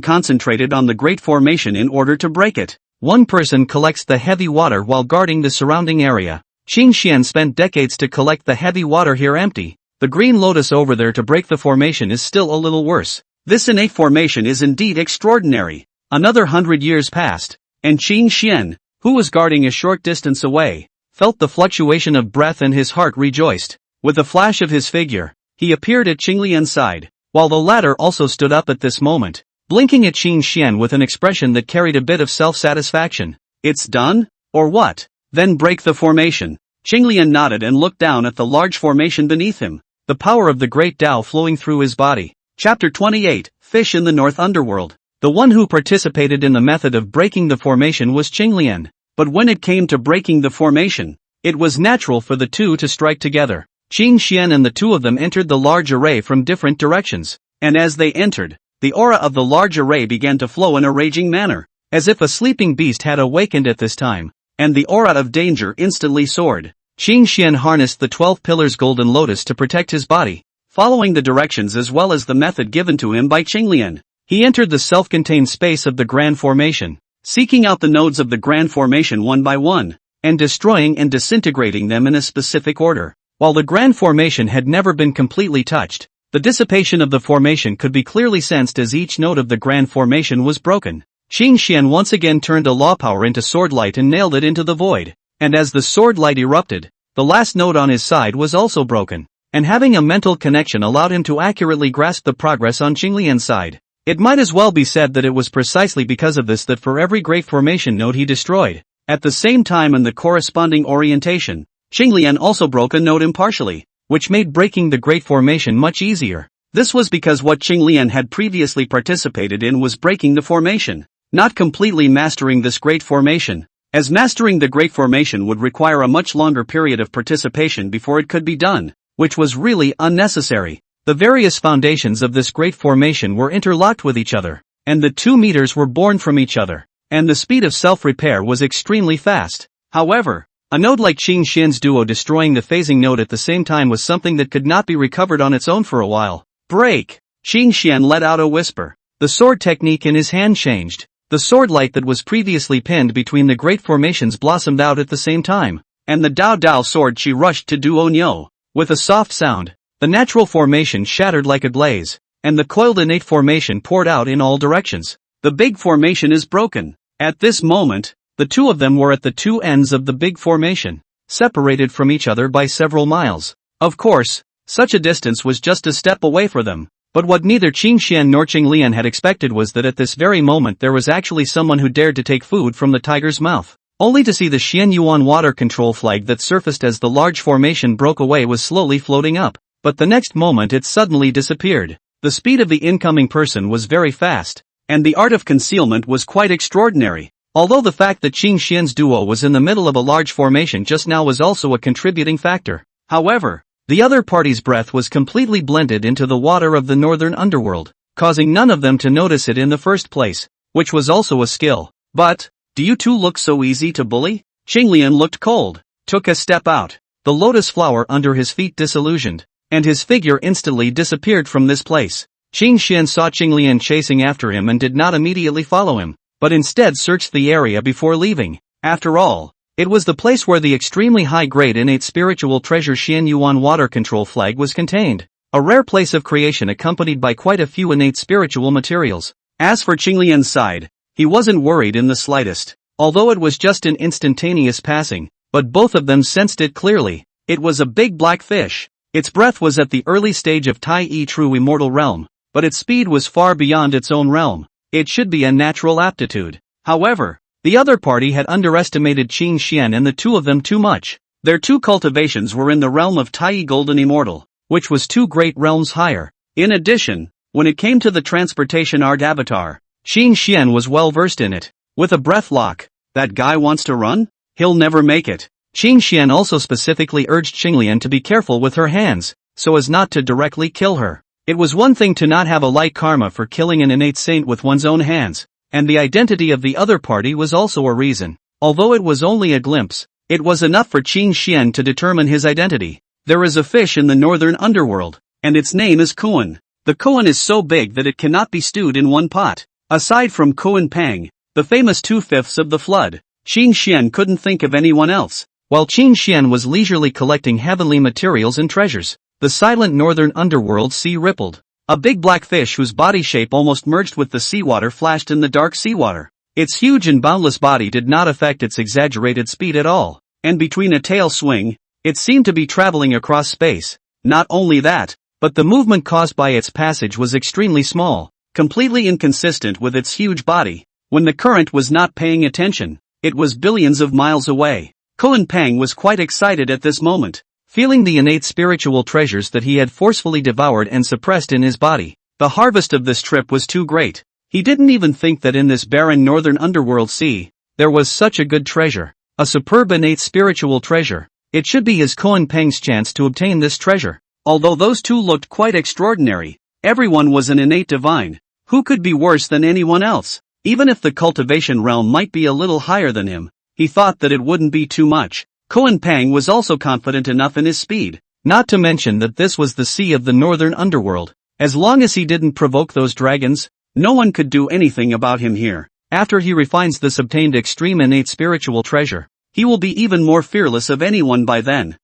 Speaker 1: concentrated on the great formation in order to break it. One person collects the heavy water while guarding the surrounding area. Qing Xian spent decades to collect the heavy water here empty. The green lotus over there to break the formation is still a little worse. This innate formation is indeed extraordinary. Another 100 years passed, and Qing Xian, who was guarding a short distance away, felt the fluctuation of breath and his heart rejoiced. With a flash of his figure, he appeared at Qinglian's side, while the latter also stood up at this moment, blinking at Qing Xian with an expression that carried a bit of self-satisfaction. It's done? Or what? Then break the formation. Qinglian nodded and looked down at the large formation beneath him, the power of the great Dao flowing through his body. Chapter 28, Fish in the North Underworld. The one who participated in the method of breaking the formation was Qinglian, but when it came to breaking the formation, it was natural for the two to strike together. Qing Xian and the two of them entered the large array from different directions, and as they entered, the aura of the large array began to flow in a raging manner, as if a sleeping beast had awakened at this time, and the aura of danger instantly soared. Qing Xian harnessed the 12 pillars golden lotus to protect his body, following the directions as well as the method given to him by Qinglian. He entered the self-contained space of the grand formation, seeking out the nodes of the grand formation one by one, and destroying and disintegrating them in a specific order. While the grand formation had never been completely touched, the dissipation of the formation could be clearly sensed as each node of the grand formation was broken. Qing Xian once again turned a law power into sword light and nailed it into the void, and as the sword light erupted, the last node on his side was also broken, and having a mental connection allowed him to accurately grasp the progress on Qinglian's side. It might as well be said that it was precisely because of this that for every great formation node he destroyed, at the same time in the corresponding orientation, Qinglian also broke a node impartially, which made breaking the great formation much easier. This was because what Qinglian had previously participated in was breaking the formation, not completely mastering this great formation, as mastering the great formation would require a much longer period of participation before it could be done, which was really unnecessary. The various foundations of this great formation were interlocked with each other, and the 2 meters were born from each other, and the speed of self-repair was extremely fast. However, a node like Qing Xian's duo destroying the phasing node at the same time was something that could not be recovered on its own for a while. Break! Qing Xian let out a whisper. The sword technique in his hand changed. The sword light that was previously pinned between the great formations blossomed out at the same time, and the Dao Dao sword she rushed to Duo Nyo. With a soft sound, the natural formation shattered like a glaze, and the coiled innate formation poured out in all directions. The big formation is broken. At this moment, the two of them were at the two ends of the big formation, separated from each other by several miles. Of course, such a distance was just a step away for them. But what neither Qing Xian nor Qing Lian had expected was that at this very moment there was actually someone who dared to take food from the tiger's mouth. Only to see the Xian Yuan water control flag that surfaced as the large formation broke away was slowly floating up. But the next moment it suddenly disappeared. The speed of the incoming person was very fast, and the art of concealment was quite extraordinary. Although the fact that Qing Xian's duo was in the middle of a large formation just now was also a contributing factor. However, the other party's breath was completely blended into the water of the northern underworld, causing none of them to notice it in the first place, which was also a skill. But, do you two look so easy to bully? Qinglian looked cold, took a step out, the lotus flower under his feet disillusioned, and his figure instantly disappeared from this place. Qing Xian saw Qinglian chasing after him and did not immediately follow him, but instead searched the area before leaving. After all, it was the place where the extremely high-grade innate spiritual treasure Xian Yuan water control flag was contained, a rare place of creation accompanied by quite a few innate spiritual materials. As for Qinglian's side, he wasn't worried in the slightest, although it was just an instantaneous passing, but both of them sensed it clearly. It was a big black fish. Its breath was at the early stage of Tai Yi true immortal realm, but its speed was far beyond its own realm. It should be a natural aptitude. However, the other party had underestimated Qing Xian and the two of them too much. Their two cultivations were in the realm of Tai Golden Immortal, which was two great realms higher. In addition, when it came to the transportation art avatar, Qing Xian was well versed in it. With a breath lock, that guy wants to run? He'll never make it. Qing Xian also specifically urged Qinglian to be careful with her hands, so as not to directly kill her. It was one thing to not have a light karma for killing an innate saint with one's own hands, and the identity of the other party was also a reason. Although it was only a glimpse, it was enough for Qing Xian to determine his identity. There is a fish in the northern underworld, and its name is Kuan. The Kuan is so big that it cannot be stewed in one pot. Aside from Kuan Pang, the famous 2/5 of the flood, Qing Xian couldn't think of anyone else. While Qing Xian was leisurely collecting heavenly materials and treasures, the silent northern underworld sea rippled. A big black fish whose body shape almost merged with the seawater flashed in the dark seawater. Its huge and boundless body did not affect its exaggerated speed at all, and between a tail swing, it seemed to be traveling across space. Not only that, but the movement caused by its passage was extremely small, completely inconsistent with its huge body. When the current was not paying attention, it was billions of miles away. Kuan Pang was quite excited at this moment, feeling the innate spiritual treasures that he had forcefully devoured and suppressed in his body. The harvest of this trip was too great. He didn't even think that in this barren northern underworld sea, there was such a good treasure, a superb innate spiritual treasure. It should be his Kuan Pang's chance to obtain this treasure. Although those two looked quite extraordinary, everyone was an innate divine. Who could be worse than anyone else? Even if the cultivation realm might be a little higher than him, he thought that it wouldn't be too much. Kuan Pang was also confident enough in his speed, not to mention that this was the sea of the northern underworld. As long as he didn't provoke those dragons, no one could do anything about him here. After he refines this obtained extreme innate spiritual treasure, he will be even more fearless of anyone by then.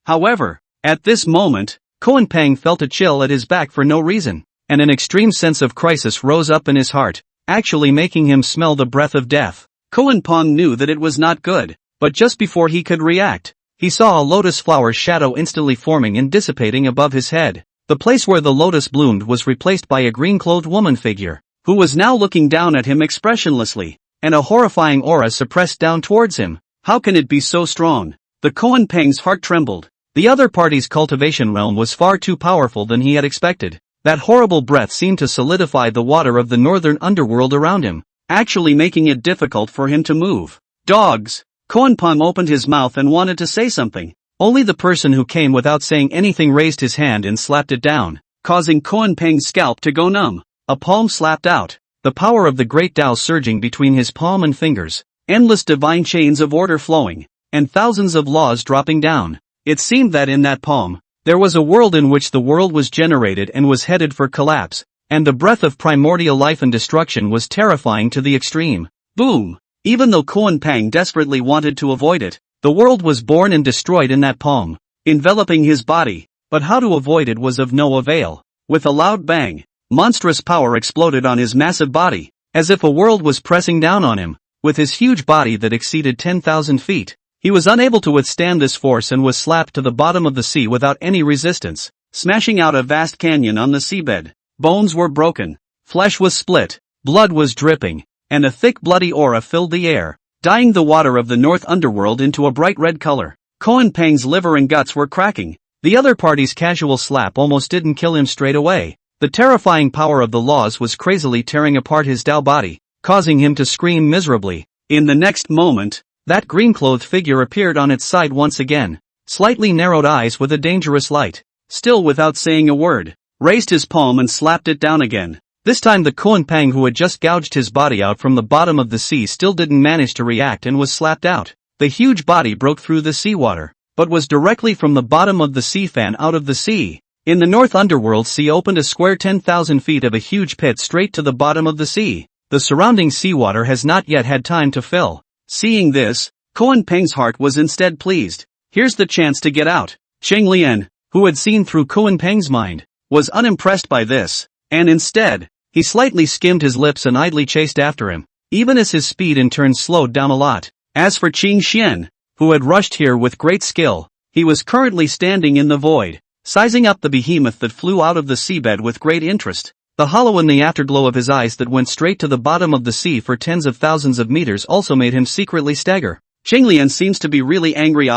Speaker 1: However, at this moment, Kuan Pang felt a chill at his back for no reason, and an extreme sense of crisis rose up in his heart, actually making him smell the breath of death. Kuan Pang knew that it was not good. But just before he could react, he saw a lotus flower shadow instantly forming and dissipating above his head. The place where the lotus bloomed was replaced by a green-clothed woman figure, who was now looking down at him expressionlessly, and a horrifying aura suppressed down towards him. How can it be so strong? The Kuan Pang's heart trembled. The other party's cultivation realm was far too powerful than he had expected. That horrible breath seemed to solidify the water of the northern underworld around him, actually making it difficult for him to move. Dogs! Kuan Pang opened his mouth and wanted to say something. Only the person who came without saying anything raised his hand and slapped it down, causing Kuan Pang's scalp to go numb. A palm slapped out, the power of the great Tao surging between his palm and fingers, endless divine chains of order flowing, and thousands of laws dropping down. It seemed that in that palm, there was a world in which the world was generated and was headed for collapse.
Speaker 2: and the breath of primordial life and destruction was terrifying to the extreme.
Speaker 1: Boom! Even though Kuan Pang desperately wanted to avoid it,
Speaker 2: the world was born and destroyed in that palm,
Speaker 1: enveloping his body.
Speaker 2: But how to avoid it was of no avail.
Speaker 1: With a loud bang, monstrous power exploded on his massive body,
Speaker 2: as if a world was pressing down on him. With his huge body that exceeded 10,000 feet, he was unable to withstand this force and was slapped to the bottom of the sea without any resistance,
Speaker 1: smashing out a vast canyon on the seabed. Bones were broken, flesh was split,
Speaker 2: blood was dripping,
Speaker 1: and a thick bloody aura filled the air, dyeing the water of the North Underworld into a bright red color. Kuan Pang's liver and guts were cracking.
Speaker 2: The other party's casual slap almost didn't kill him straight away. The terrifying power of the laws was crazily tearing apart his Dao body, causing him to scream miserably.
Speaker 1: In the next moment,
Speaker 2: that green-clothed figure appeared on its side once again, slightly narrowed eyes with a dangerous light.
Speaker 1: Still without saying a word, raised his palm and slapped it down again.
Speaker 2: This time the Kuan Pang who had just gouged his body out from the bottom of the sea still didn't manage to react and was slapped out. The huge body broke through the seawater, but was directly from the bottom of the sea fan out of the sea. In the North Underworld sea opened a square 10,000 feet of a huge pit straight to the bottom of the sea. The surrounding seawater has not yet had time to fill.
Speaker 1: Seeing this, Kuan Pang's heart was instead pleased. Here's the chance to get out.
Speaker 2: Cheng Lian, who had seen through Kuan Pang's mind,
Speaker 1: was unimpressed by this, and instead,
Speaker 2: he slightly skimmed his lips and idly chased after him, even as his speed in turn slowed down a lot.
Speaker 1: As for Qing Xian,
Speaker 2: who had rushed here with great skill,
Speaker 1: he was currently standing in the void, sizing up the behemoth that flew out of the seabed with great interest.
Speaker 2: The hollow in the afterglow of his eyes that went straight to the bottom of the sea for tens of thousands of meters also made him secretly stagger.
Speaker 1: Cheng Lian seems to be really angry,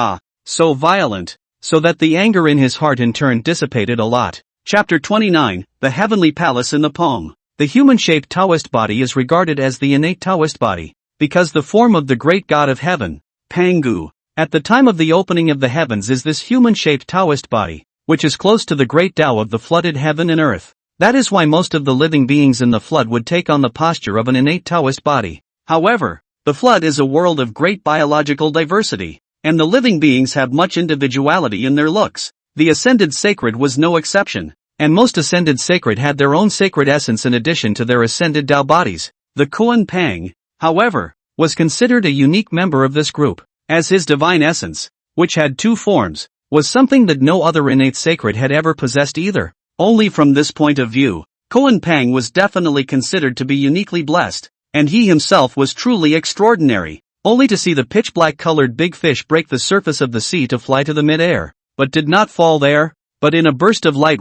Speaker 1: so violent,
Speaker 2: so that the anger in his heart in turn dissipated a lot.
Speaker 1: Chapter 29, The Heavenly Palace in the Palm.
Speaker 2: The human-shaped Taoist body is regarded as the innate Taoist body, because the form of the great god of heaven,
Speaker 1: Pangu,
Speaker 2: at the time of the opening of the heavens is this human-shaped Taoist body, which is close to the great Tao of the flooded heaven and earth. That is why most of the living beings in the flood would take on the posture of an innate Taoist body.
Speaker 1: However, the flood is a world of great biological diversity, and the living beings have much individuality in their looks. The Ascended Sacred was no exception,
Speaker 2: and most Ascended Sacred had their own sacred essence in addition to their Ascended Tao bodies.
Speaker 1: The Kuan Pang, however,
Speaker 2: was considered a unique member of this group,
Speaker 1: as his divine essence,
Speaker 2: which had two forms, was something that no other innate sacred had ever possessed either.
Speaker 1: Only from this point of view, Kuan Pang was definitely considered to be uniquely blessed, and he himself was truly extraordinary,
Speaker 2: only to see the pitch-black colored big fish break the surface of the sea to fly to the mid-air,
Speaker 1: but did not fall there, but in a burst of light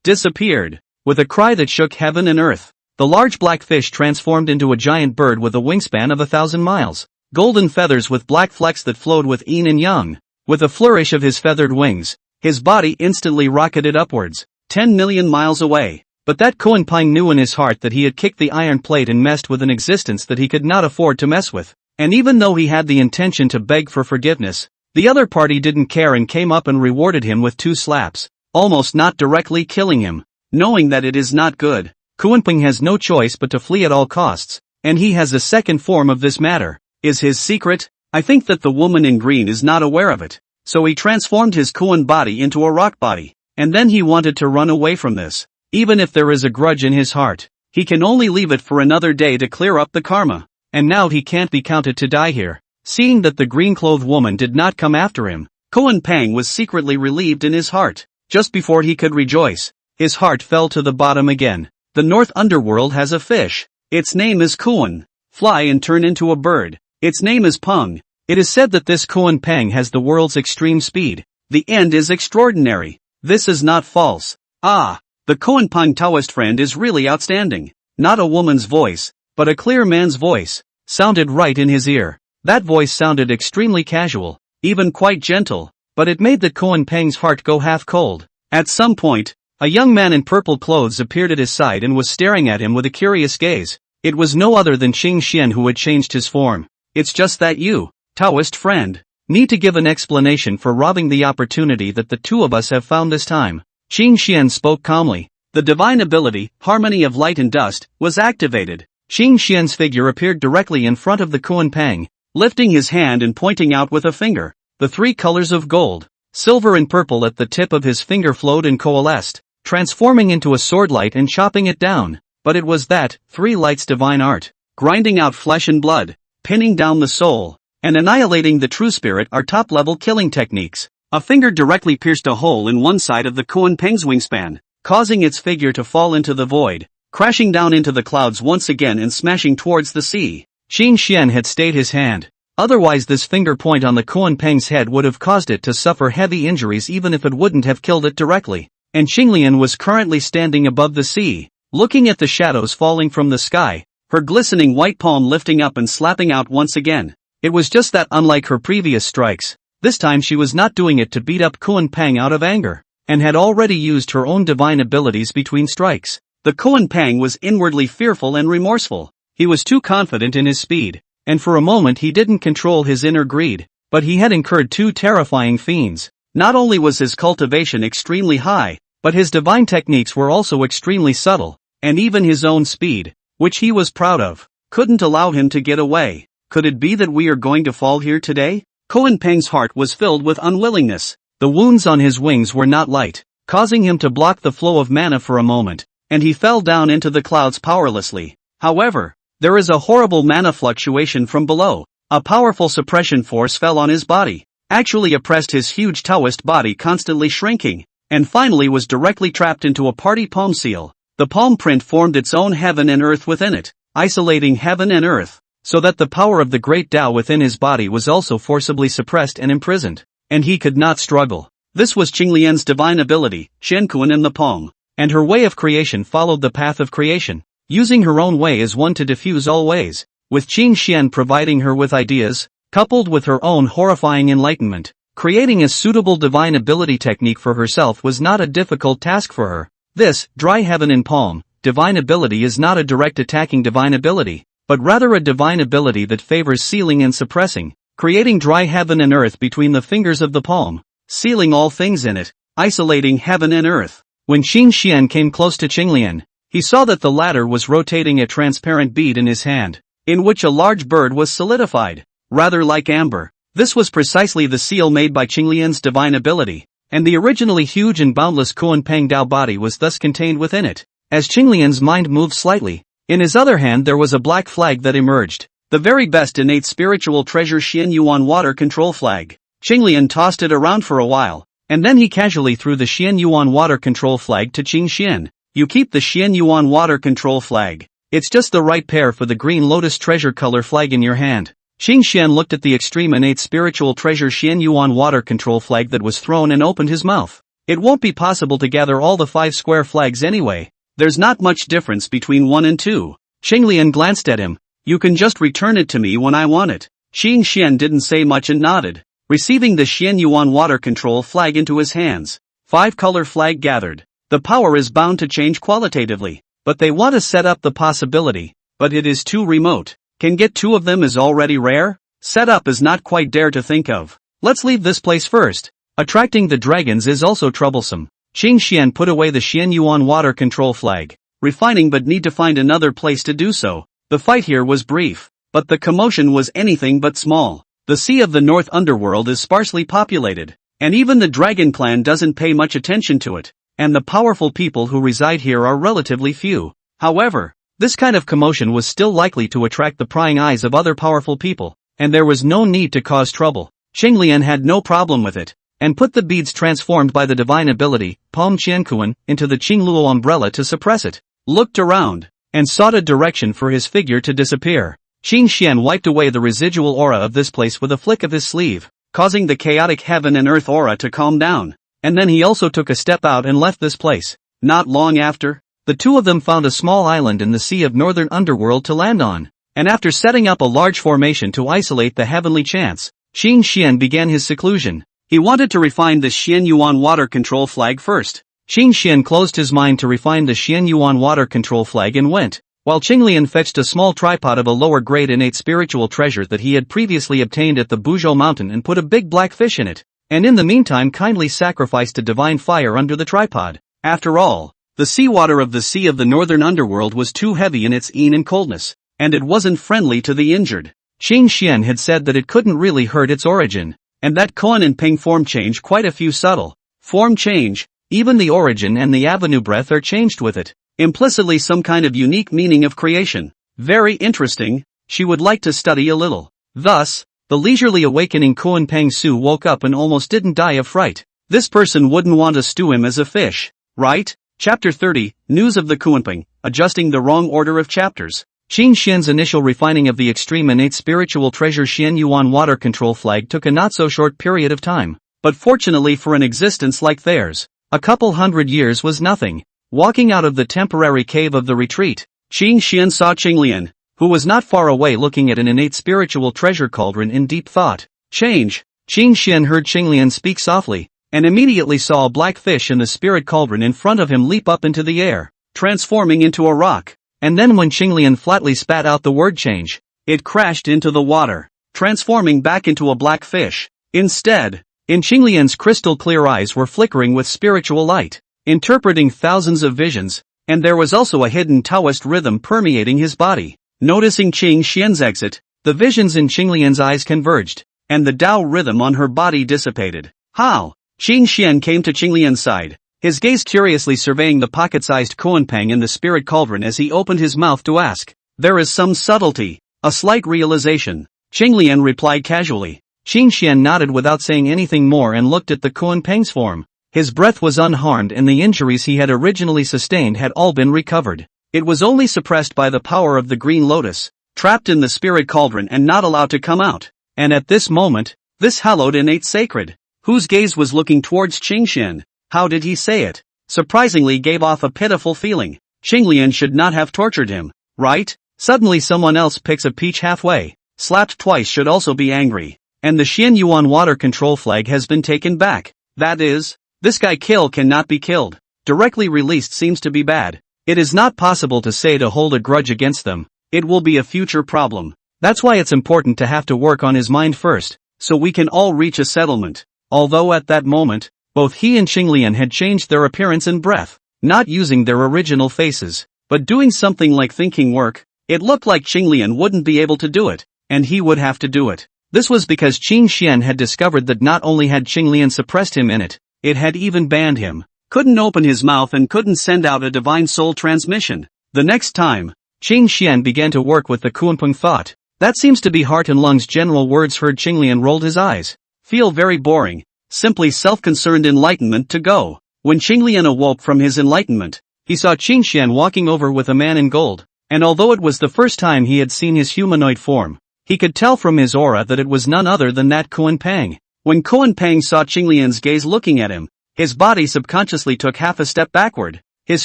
Speaker 1: disappeared,
Speaker 2: with a cry that shook heaven and earth. The large black fish transformed into a giant bird with a wingspan of 1,000 miles, golden feathers with black flecks that flowed with yin and yang. With a flourish of his feathered wings,
Speaker 1: his body instantly rocketed upwards, 10 million miles away.
Speaker 2: But that Kuan Pang knew in his heart that he had kicked the iron plate and messed with an existence that he could not afford to mess with. And even though he had the intention to beg for forgiveness, the other party didn't care and came up and rewarded him with 2 slaps,
Speaker 1: almost not directly killing him. Knowing that it is not good,
Speaker 2: Kuan Pang has no choice but to flee at all costs, and he has a second form of this matter.
Speaker 1: Is his secret? I think that the woman in green is not aware of it, so he transformed his Kuan body into a rock body, and then he wanted to run away from this.
Speaker 2: Even if there is a grudge in his heart,
Speaker 1: he can only leave it for another day to clear up the karma.
Speaker 2: And now he can't be counted to die here. Seeing that the green-clothed woman did not come after him,
Speaker 1: Kuan Pang was secretly relieved in his heart. Just before he could rejoice,
Speaker 2: his heart fell to the bottom again.
Speaker 1: The North Underworld has a fish. Its name is Kuan. Fly and turn into a bird. Its name is Peng.
Speaker 2: It is said that this Kuan Pang has the world's extreme speed.
Speaker 1: The end is extraordinary. This is not false. The Kuan Pang Taoist friend is really outstanding. Not a woman's voice, but a clear man's voice,
Speaker 2: sounded right in his ear. That voice sounded extremely casual,
Speaker 1: even quite gentle,
Speaker 2: but it made the Kuan Pang's heart go half cold.
Speaker 1: At some point,
Speaker 2: a young man in purple clothes appeared at his side and was staring at him with a curious gaze. It was no other than Qing Xian who had changed his form.
Speaker 1: It's just that you, Taoist friend,
Speaker 2: need to give an explanation for robbing the opportunity that the two of us have found this time. Qing Xian spoke calmly.
Speaker 1: The divine ability, Harmony of Light and Dust, was activated.
Speaker 2: Qing Xian's figure appeared directly in front of the Kuan Pang,
Speaker 1: lifting his hand and pointing out with a finger.
Speaker 2: The 3 colors of gold, silver and purple at the tip of his finger flowed and coalesced, transforming into a sword light and chopping it down. But it was that, three lights divine art,
Speaker 1: grinding out flesh and blood, pinning down the soul, and annihilating the true spirit are top-level killing techniques. A finger directly pierced a hole in one side of the Kuan Peng's wingspan, causing its figure to fall into the void, crashing down into the clouds once again and smashing towards the sea.
Speaker 2: Qin Xian had stayed his hand. Otherwise this finger point on the Kuan Peng's head would have caused it to suffer heavy injuries even if it wouldn't have killed it directly. And Qinglian was currently standing above the sea, looking at the shadows falling from the sky,
Speaker 1: her glistening white palm lifting up and slapping out once again.
Speaker 2: It was just that unlike her previous strikes, this time she was not doing it to beat up Kuan Peng out of anger, and had already used her own divine abilities between strikes.
Speaker 1: The Kuan Peng was inwardly fearful and remorseful.
Speaker 2: He was too confident in his speed, and for a moment he didn't control his inner greed, but he had incurred two terrifying fiends.
Speaker 1: Not only was his cultivation extremely high,
Speaker 2: but his divine techniques were also extremely subtle, and even his own speed, which he was proud of,
Speaker 1: couldn't allow him to get away. Could it be that we are going to fall here today? Kuan Peng's heart was filled with unwillingness.
Speaker 2: The wounds on his wings were not light, causing him to block the flow of mana for a moment,
Speaker 1: and he fell down into the clouds powerlessly. However, there is a horrible mana fluctuation from below. A powerful suppression force fell on his body, actually oppressed his huge Taoist body, constantly shrinking, and finally was directly trapped into a party palm seal. The palm print formed its own heaven and earth within it, isolating heaven and earth, so that the power of the great Tao within his body was also forcibly suppressed and imprisoned, and he could not struggle. This was Qinglian's divine ability, Shenkuan in the palm,
Speaker 2: and her way of creation followed the path of creation, using her own way as one to diffuse all ways, with Qin Xian providing her with ideas, coupled with her own horrifying enlightenment. Creating a suitable divine ability technique for herself was not a difficult task for her. This, dry heaven in palm, divine ability is not a direct attacking divine ability, but rather a divine ability that favors sealing and suppressing, creating dry heaven and earth between the fingers of the palm,
Speaker 1: sealing all things in it, isolating heaven and earth.
Speaker 2: When Qin Xian came close to Qinglian, he saw that the latter was rotating a transparent bead in his hand,
Speaker 1: in which a large bird was solidified, rather like amber. This was precisely the seal made by Qinglian's divine ability, and the originally huge and boundless Kuan Peng Dao body was thus contained within it. As Qinglian's mind moved slightly, in his other hand there was a black flag that emerged, the very best innate spiritual treasure Xian Yuan water control flag. Qinglian tossed it around for a while, and then he casually threw the Xian Yuan water control flag to Qin Xian. You keep the Xian Yuan water control flag. It's just the right pair for the green lotus treasure color flag in your hand. Qin Xian looked at the extreme innate spiritual treasure Xian Yuan water control flag that was thrown and opened his mouth. It won't be possible to gather all the 5 square flags anyway. There's not much difference between 1 and 2. Qinglian glanced at him. You can just return it to me when I want it. Qin Xian didn't say much and nodded, receiving the Xian Yuan water control flag into his hands. 5-color flag gathered. The power is bound to change qualitatively, but they want to set up the possibility, but it is too remote. Can get 2 of them is already rare? Setup is not quite dare to think of. Let's leave this place first. Attracting the dragons is also troublesome. Qin Xian put away the Xian Yuan water control flag, refining but need to find another place to do so. The fight here was brief, but the commotion was anything but small. The sea of the North Underworld is sparsely populated, and even the dragon clan doesn't pay much attention to it, and the powerful people who reside here are relatively few. However, this kind of commotion was still likely to attract the prying eyes of other powerful people, and there was no need to cause trouble. Qinglian had no problem with it, and put the beads transformed by the divine ability, Palm Qiankuan, into the Qingluo umbrella to suppress it, looked around, and sought a direction for his figure to disappear. Qin Xian wiped away the residual aura of this place with a flick of his sleeve, causing the chaotic heaven and earth aura to calm down, and then he also took a step out and left this place. Not long after, the two of them found a small island in the sea of northern underworld to land on, and after setting up a large formation to isolate the heavenly chants, Qin Xian began his seclusion. He wanted to refine the Xian Yuan water control flag first. Qin Xian closed his mind to refine the Xian Yuan water control flag and went, while Qinglian fetched a small tripod of a lower grade innate spiritual treasure that he had previously obtained at the Buzhou mountain and put a big black fish in it, and in the meantime kindly sacrificed a divine fire under the tripod. After all, the seawater of the sea of the northern underworld was too heavy in its een and coldness, and it wasn't friendly to the injured. Qin Xian had said that it couldn't really hurt its origin, and that Kuan and Peng form change quite a few subtle form change,
Speaker 2: Even the origin and the avenue breath are changed with it.
Speaker 1: Implicitly some kind of unique meaning of creation. Very interesting, she would like to study a little. Thus, the leisurely awakening Koan Pang Su woke up and almost didn't die of fright. This person wouldn't want to stew him as a fish, right? Chapter 30, News of the Kuanping, adjusting the wrong order of chapters.
Speaker 2: Qin Xian's initial refining of the extreme innate spiritual treasure Xian Yuan water control flag took a not-so-short period of time.
Speaker 1: But fortunately for an existence like theirs,
Speaker 2: a couple hundred years was nothing. Walking out of the temporary cave of the retreat,
Speaker 1: Qin Xian saw Qinglian,
Speaker 2: who was not far away looking at an innate spiritual treasure cauldron in deep thought.
Speaker 1: Change.
Speaker 2: Qin Xian heard Qinglian speak softly, and immediately saw a black fish in the spirit cauldron in front of him leap up into the air,
Speaker 1: transforming into a rock.
Speaker 2: And then when Qinglian flatly spat out the word change,
Speaker 1: it crashed into the water, transforming back into a black fish. Instead,
Speaker 2: in Qinglian's crystal clear eyes were flickering with spiritual light, interpreting thousands of visions,
Speaker 1: and there was also a hidden Taoist rhythm permeating his body. Noticing Qin Xian's exit,
Speaker 2: the visions in Qinglian's eyes converged,
Speaker 1: and the Tao rhythm on her body dissipated. How? Qin Xian came to Qinglian's side, his gaze curiously surveying the pocket-sized Koanpang in the spirit cauldron as he opened his mouth to ask.
Speaker 2: There is some subtlety, a slight realization.
Speaker 1: Qinglian replied casually.
Speaker 2: Qin Xian nodded without saying anything more and looked at the Koanpang's form. His breath was unharmed and the injuries he had originally sustained had all been recovered.
Speaker 1: It was only suppressed by the power of the green lotus, trapped in the spirit cauldron and not allowed to come out.
Speaker 2: And at this moment,
Speaker 1: this hallowed innate sacred, whose gaze was looking towards Qin Xian. How did he say it? Surprisingly gave off a pitiful feeling. Qinglian should not have tortured him, right?
Speaker 2: Suddenly someone else picks a peach halfway.
Speaker 1: Slapped twice should also be angry.
Speaker 2: And the Xian Yuan water control flag has been taken back.
Speaker 1: That is, this guy cannot be killed. Directly released seems to be bad.
Speaker 2: It is not possible to say to hold a grudge against them.
Speaker 1: It will be a future problem.
Speaker 2: That's why it's important to have to work on his mind first,
Speaker 1: so we can all reach a settlement.
Speaker 2: Although at that moment, both he and Qinglian had changed their appearance and breath, not using their original faces,
Speaker 1: but doing something like thinking work. It looked like Qinglian wouldn't be able to do it, and he would have to do it.
Speaker 2: This was because Qin Xian had discovered that not only had Qinglian suppressed him in it had even banned him.
Speaker 1: Couldn't open his mouth and couldn't send out a divine soul transmission. The next time,
Speaker 2: Qin Xian began to work with the Kuanping thought. That seems to be heart and lungs general words. Heard Qinglian rolled his eyes.
Speaker 1: Feel very boring. Simply self-concerned enlightenment to go. When Qinglian awoke from his enlightenment,
Speaker 2: he saw Qin Xian walking over with a man in gold, and although it was the first time he had seen his humanoid form, he could tell from his aura that it was none other than that Koanpang.
Speaker 1: When Koanpang saw Qinglian's gaze looking at him, his body subconsciously took half a step backward, his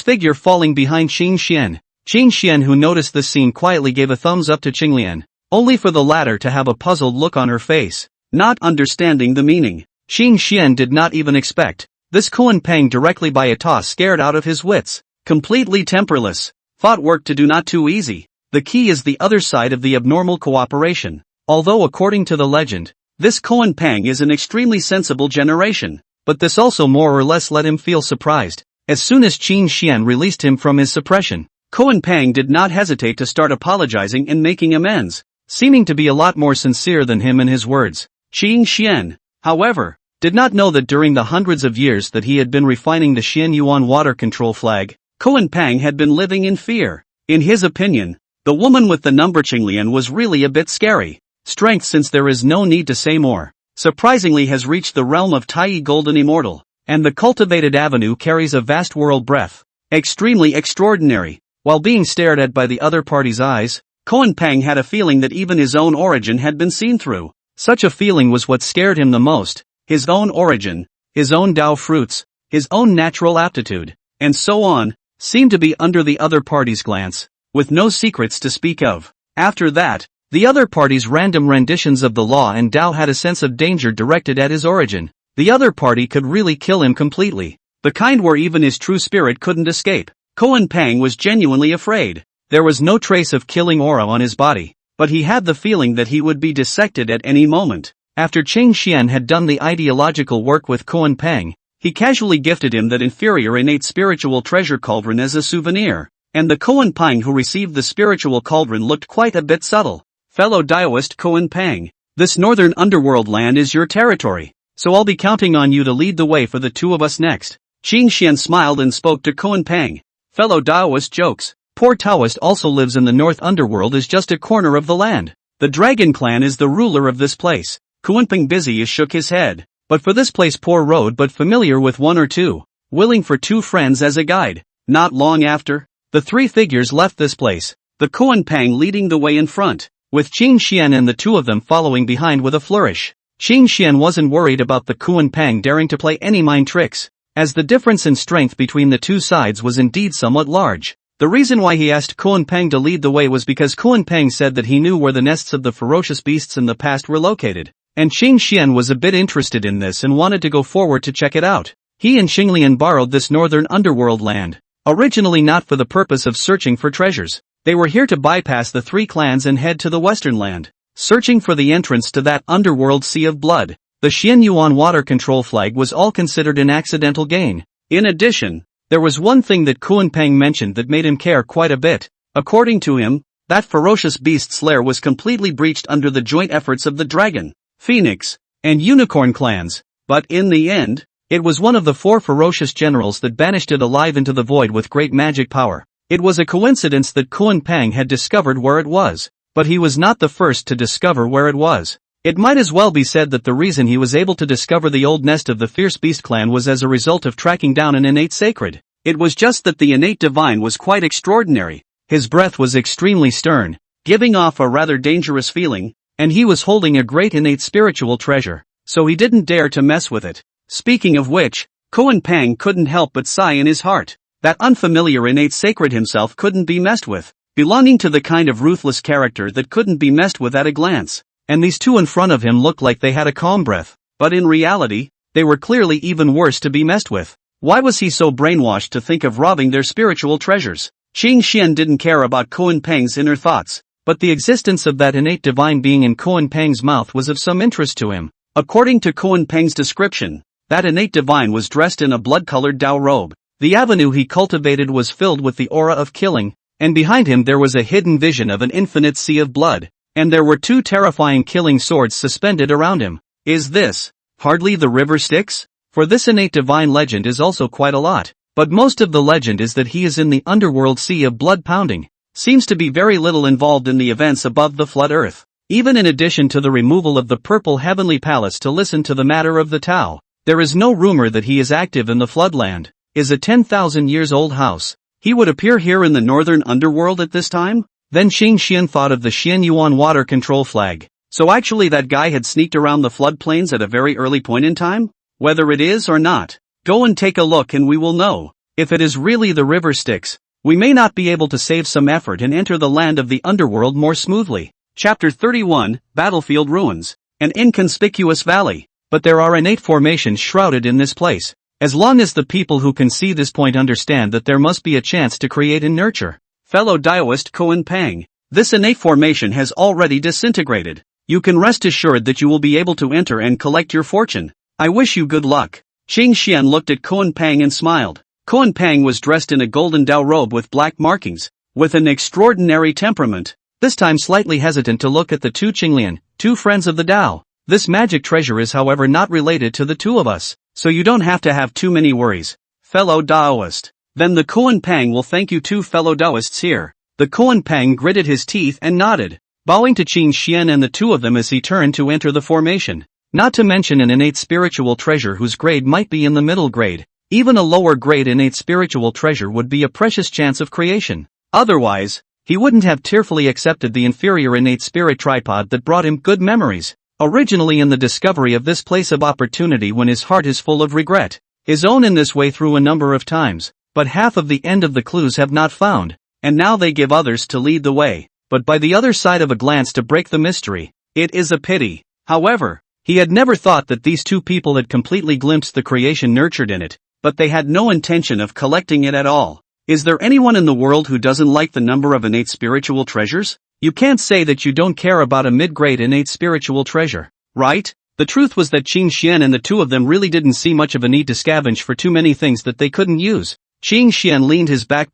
Speaker 1: figure falling behind Qin Xian.
Speaker 2: Qin Xian, who noticed this scene, quietly gave a thumbs up to Qinglian, only for the latter to have a puzzled look on her face,
Speaker 1: not understanding the meaning.
Speaker 2: Qin Xian did not even expect this Koanpang directly by a toss, scared out of his wits.
Speaker 1: Completely temperless. Thought work to do, not too easy. The key is the other side of the abnormal cooperation.
Speaker 2: Although according to the legend,
Speaker 1: this Koanpang is an extremely sensible generation.
Speaker 2: But this also more or less let him feel surprised. As soon as Qin Xian released him from his suppression,
Speaker 1: Koanpang did not hesitate to start apologizing and making amends,
Speaker 2: seeming to be a lot more sincere than him in his words.
Speaker 1: Qin Xian, however,
Speaker 2: did not know that during the hundreds of years that he had been refining the Xian Yuan water control flag,
Speaker 1: Koanpang had been living in fear. In his opinion, the woman with the number Qinglian was really a bit scary.
Speaker 2: Strength, since there is no need to say more,
Speaker 1: surprisingly has reached the realm of Tai Golden Immortal,
Speaker 2: and the cultivated avenue carries a vast world breath.
Speaker 1: Extremely extraordinary.
Speaker 2: While being stared at by the other party's eyes,
Speaker 1: Koanpang had a feeling that even his own origin had been seen through.
Speaker 2: Such a feeling was what scared him the most.
Speaker 1: His own origin,
Speaker 2: his own Tao fruits, his own natural aptitude,
Speaker 1: and so on,
Speaker 2: seemed to be under the other party's glance,
Speaker 1: with no secrets to speak of. After that,
Speaker 2: the other party's random renditions of the law and Tao had a sense of danger directed at his origin. The other party could really kill him completely.
Speaker 1: The kind where even his true spirit couldn't escape. Koanpang was genuinely afraid.
Speaker 2: There was no trace of killing aura on his body,
Speaker 1: but he had the feeling that he would be dissected at any moment.
Speaker 2: After Qin Xian had done the ideological work with Koanpang,
Speaker 1: he casually gifted him that inferior innate spiritual treasure cauldron as a souvenir, and the Koanpang who received the spiritual cauldron looked quite a bit subtle. Fellow Daoist Koanpang, this northern underworld land is your territory, so I'll be counting on you to lead the way for the two of us next. Qing Xian smiled and spoke to Kuan Pang. Fellow Taoist jokes.
Speaker 2: Poor Taoist also lives in the North Underworld is just a corner of the land.
Speaker 1: The Dragon Clan is the ruler of this place. Kuan Pang busy shook his head.
Speaker 2: But for this place poor road but familiar with one or two.
Speaker 1: Willing for two friends as a guide. Not long after,
Speaker 2: the three figures left this place.
Speaker 1: The Kuan Pang leading the way in front,
Speaker 2: with Qing Xian and the two of them following behind with a flourish. Qing Xian wasn't worried about the Kuan Pang daring to play any mind tricks, as the difference in strength between the two sides was indeed somewhat large. The reason why he asked Kuan Pang to lead the way was because Kuan Pang said that he knew where the nests of the ferocious beasts in the past were located, and Qing Xian was a bit interested in this and wanted to go forward to check it out. He and Xinglian borrowed this northern underworld land, originally not for the purpose of searching for treasures. They were here to bypass the three clans and head to the western land, searching for the entrance to that underworld sea of blood. The Xianyuan water control flag was all considered an accidental gain.
Speaker 1: In addition,
Speaker 2: there was one thing that Kuan Pang mentioned that made him care quite a bit.
Speaker 1: According to him, that ferocious beast's lair was completely breached under the joint efforts of the Dragon, Phoenix,
Speaker 2: and Unicorn clans.
Speaker 1: But in the end,
Speaker 2: it was one of the four ferocious generals that banished it alive into the void with great magic power. It was a coincidence that Kuan Pang had discovered where it was, but he was not the first to discover where it was. It might as well be said that the reason he was able to discover the old nest of the Fierce Beast clan was as a result of tracking down an innate sacred.
Speaker 1: It was just that the innate divine was quite extraordinary.
Speaker 2: His breath was extremely stern,
Speaker 1: giving off a rather dangerous feeling,
Speaker 2: and he was holding a great innate spiritual treasure,
Speaker 1: so he didn't dare to mess with it. Speaking of which, Kuan Pang couldn't help but sigh in his heart. That unfamiliar innate sacred himself couldn't be messed with, belonging to the kind of ruthless character that couldn't be messed with at a glance.
Speaker 2: And these two in front of him looked like they had a calm breath,
Speaker 1: but in reality, they were clearly even worse to be messed with. Why was he so brainwashed to think of robbing their spiritual treasures? Qing Xian didn't care about Kuan Pang's inner thoughts,
Speaker 2: but the existence of that innate divine being in Kuan Pang's mouth was of some interest to him.
Speaker 1: According to Kuan Pang's description, that innate divine was dressed in a blood-colored Dao robe.
Speaker 2: The avenue he cultivated was filled with the aura of killing, and behind him there was a hidden vision of an infinite sea of blood, and there were two terrifying killing swords suspended around him.
Speaker 1: Is this hardly the river Styx?
Speaker 2: For this innate divine legend is also quite a lot, but most of the legend is that he is in the underworld sea of blood pounding.
Speaker 1: Seems to be very little involved in the events above the flood earth.
Speaker 2: Even in addition to the removal of the purple heavenly palace to listen to the matter of the Tao, there is no rumor that he is active in the floodland. Is a 10,000 years old house.
Speaker 1: He would appear here in the northern underworld at this time?
Speaker 2: Then Qing Xian thought of the Xianyuan water control flag.
Speaker 1: So actually that guy had sneaked around the floodplains at a very early point in time? Whether it is or not, go and take a look and we will know. If it is really the river Styx, we may not be able to save some effort and enter the land of the underworld more smoothly. Chapter 31, Battlefield Ruins. An inconspicuous valley.
Speaker 2: But there are innate formations shrouded in this place. As long as the people who can see this point understand that there must be a chance to create and nurture.
Speaker 1: Fellow Taoist Kuan Pang, this innate formation has already disintegrated. You can rest assured that you will be able to enter and collect your fortune. I wish you good luck. Qing Xian looked at Kuan Pang and smiled. Kuan Pang was dressed in a golden Dao robe with black markings, with an extraordinary temperament.
Speaker 2: This time slightly hesitant to look at the two Qinglian, two friends of the Dao. This magic treasure is however not related to the two of us.
Speaker 1: So you don't have to have too many worries, fellow Taoist. Then the Kuan Pang will thank you two fellow Taoists here.
Speaker 2: The Kuan Pang gritted his teeth and nodded, bowing to Qing Xian and the two of them as he turned to enter the formation. Not to mention an innate spiritual treasure whose grade might be in the middle grade. Even a lower grade innate spiritual treasure would be a precious chance of creation. Otherwise, he wouldn't have tearfully accepted the inferior innate spirit tripod that brought him good memories. Originally in the discovery of this place of opportunity when his heart is full of regret. His own in this way through a number of times, but half of the end of the clues have not found, and now they give others to lead the way, but by the other side of a glance to break the mystery. It is a pity. However, he had never thought that these two people had completely glimpsed the creation nurtured in it,
Speaker 1: but they had no intention of collecting it at all. Is there anyone in the world who doesn't like the number of innate spiritual treasures?
Speaker 2: You can't say that you don't care about a mid-grade innate spiritual treasure, right? The truth was that Qing Xian and the two of them really didn't see much of a need to scavenge for too many things that they couldn't use. Qing Xian leaned his back,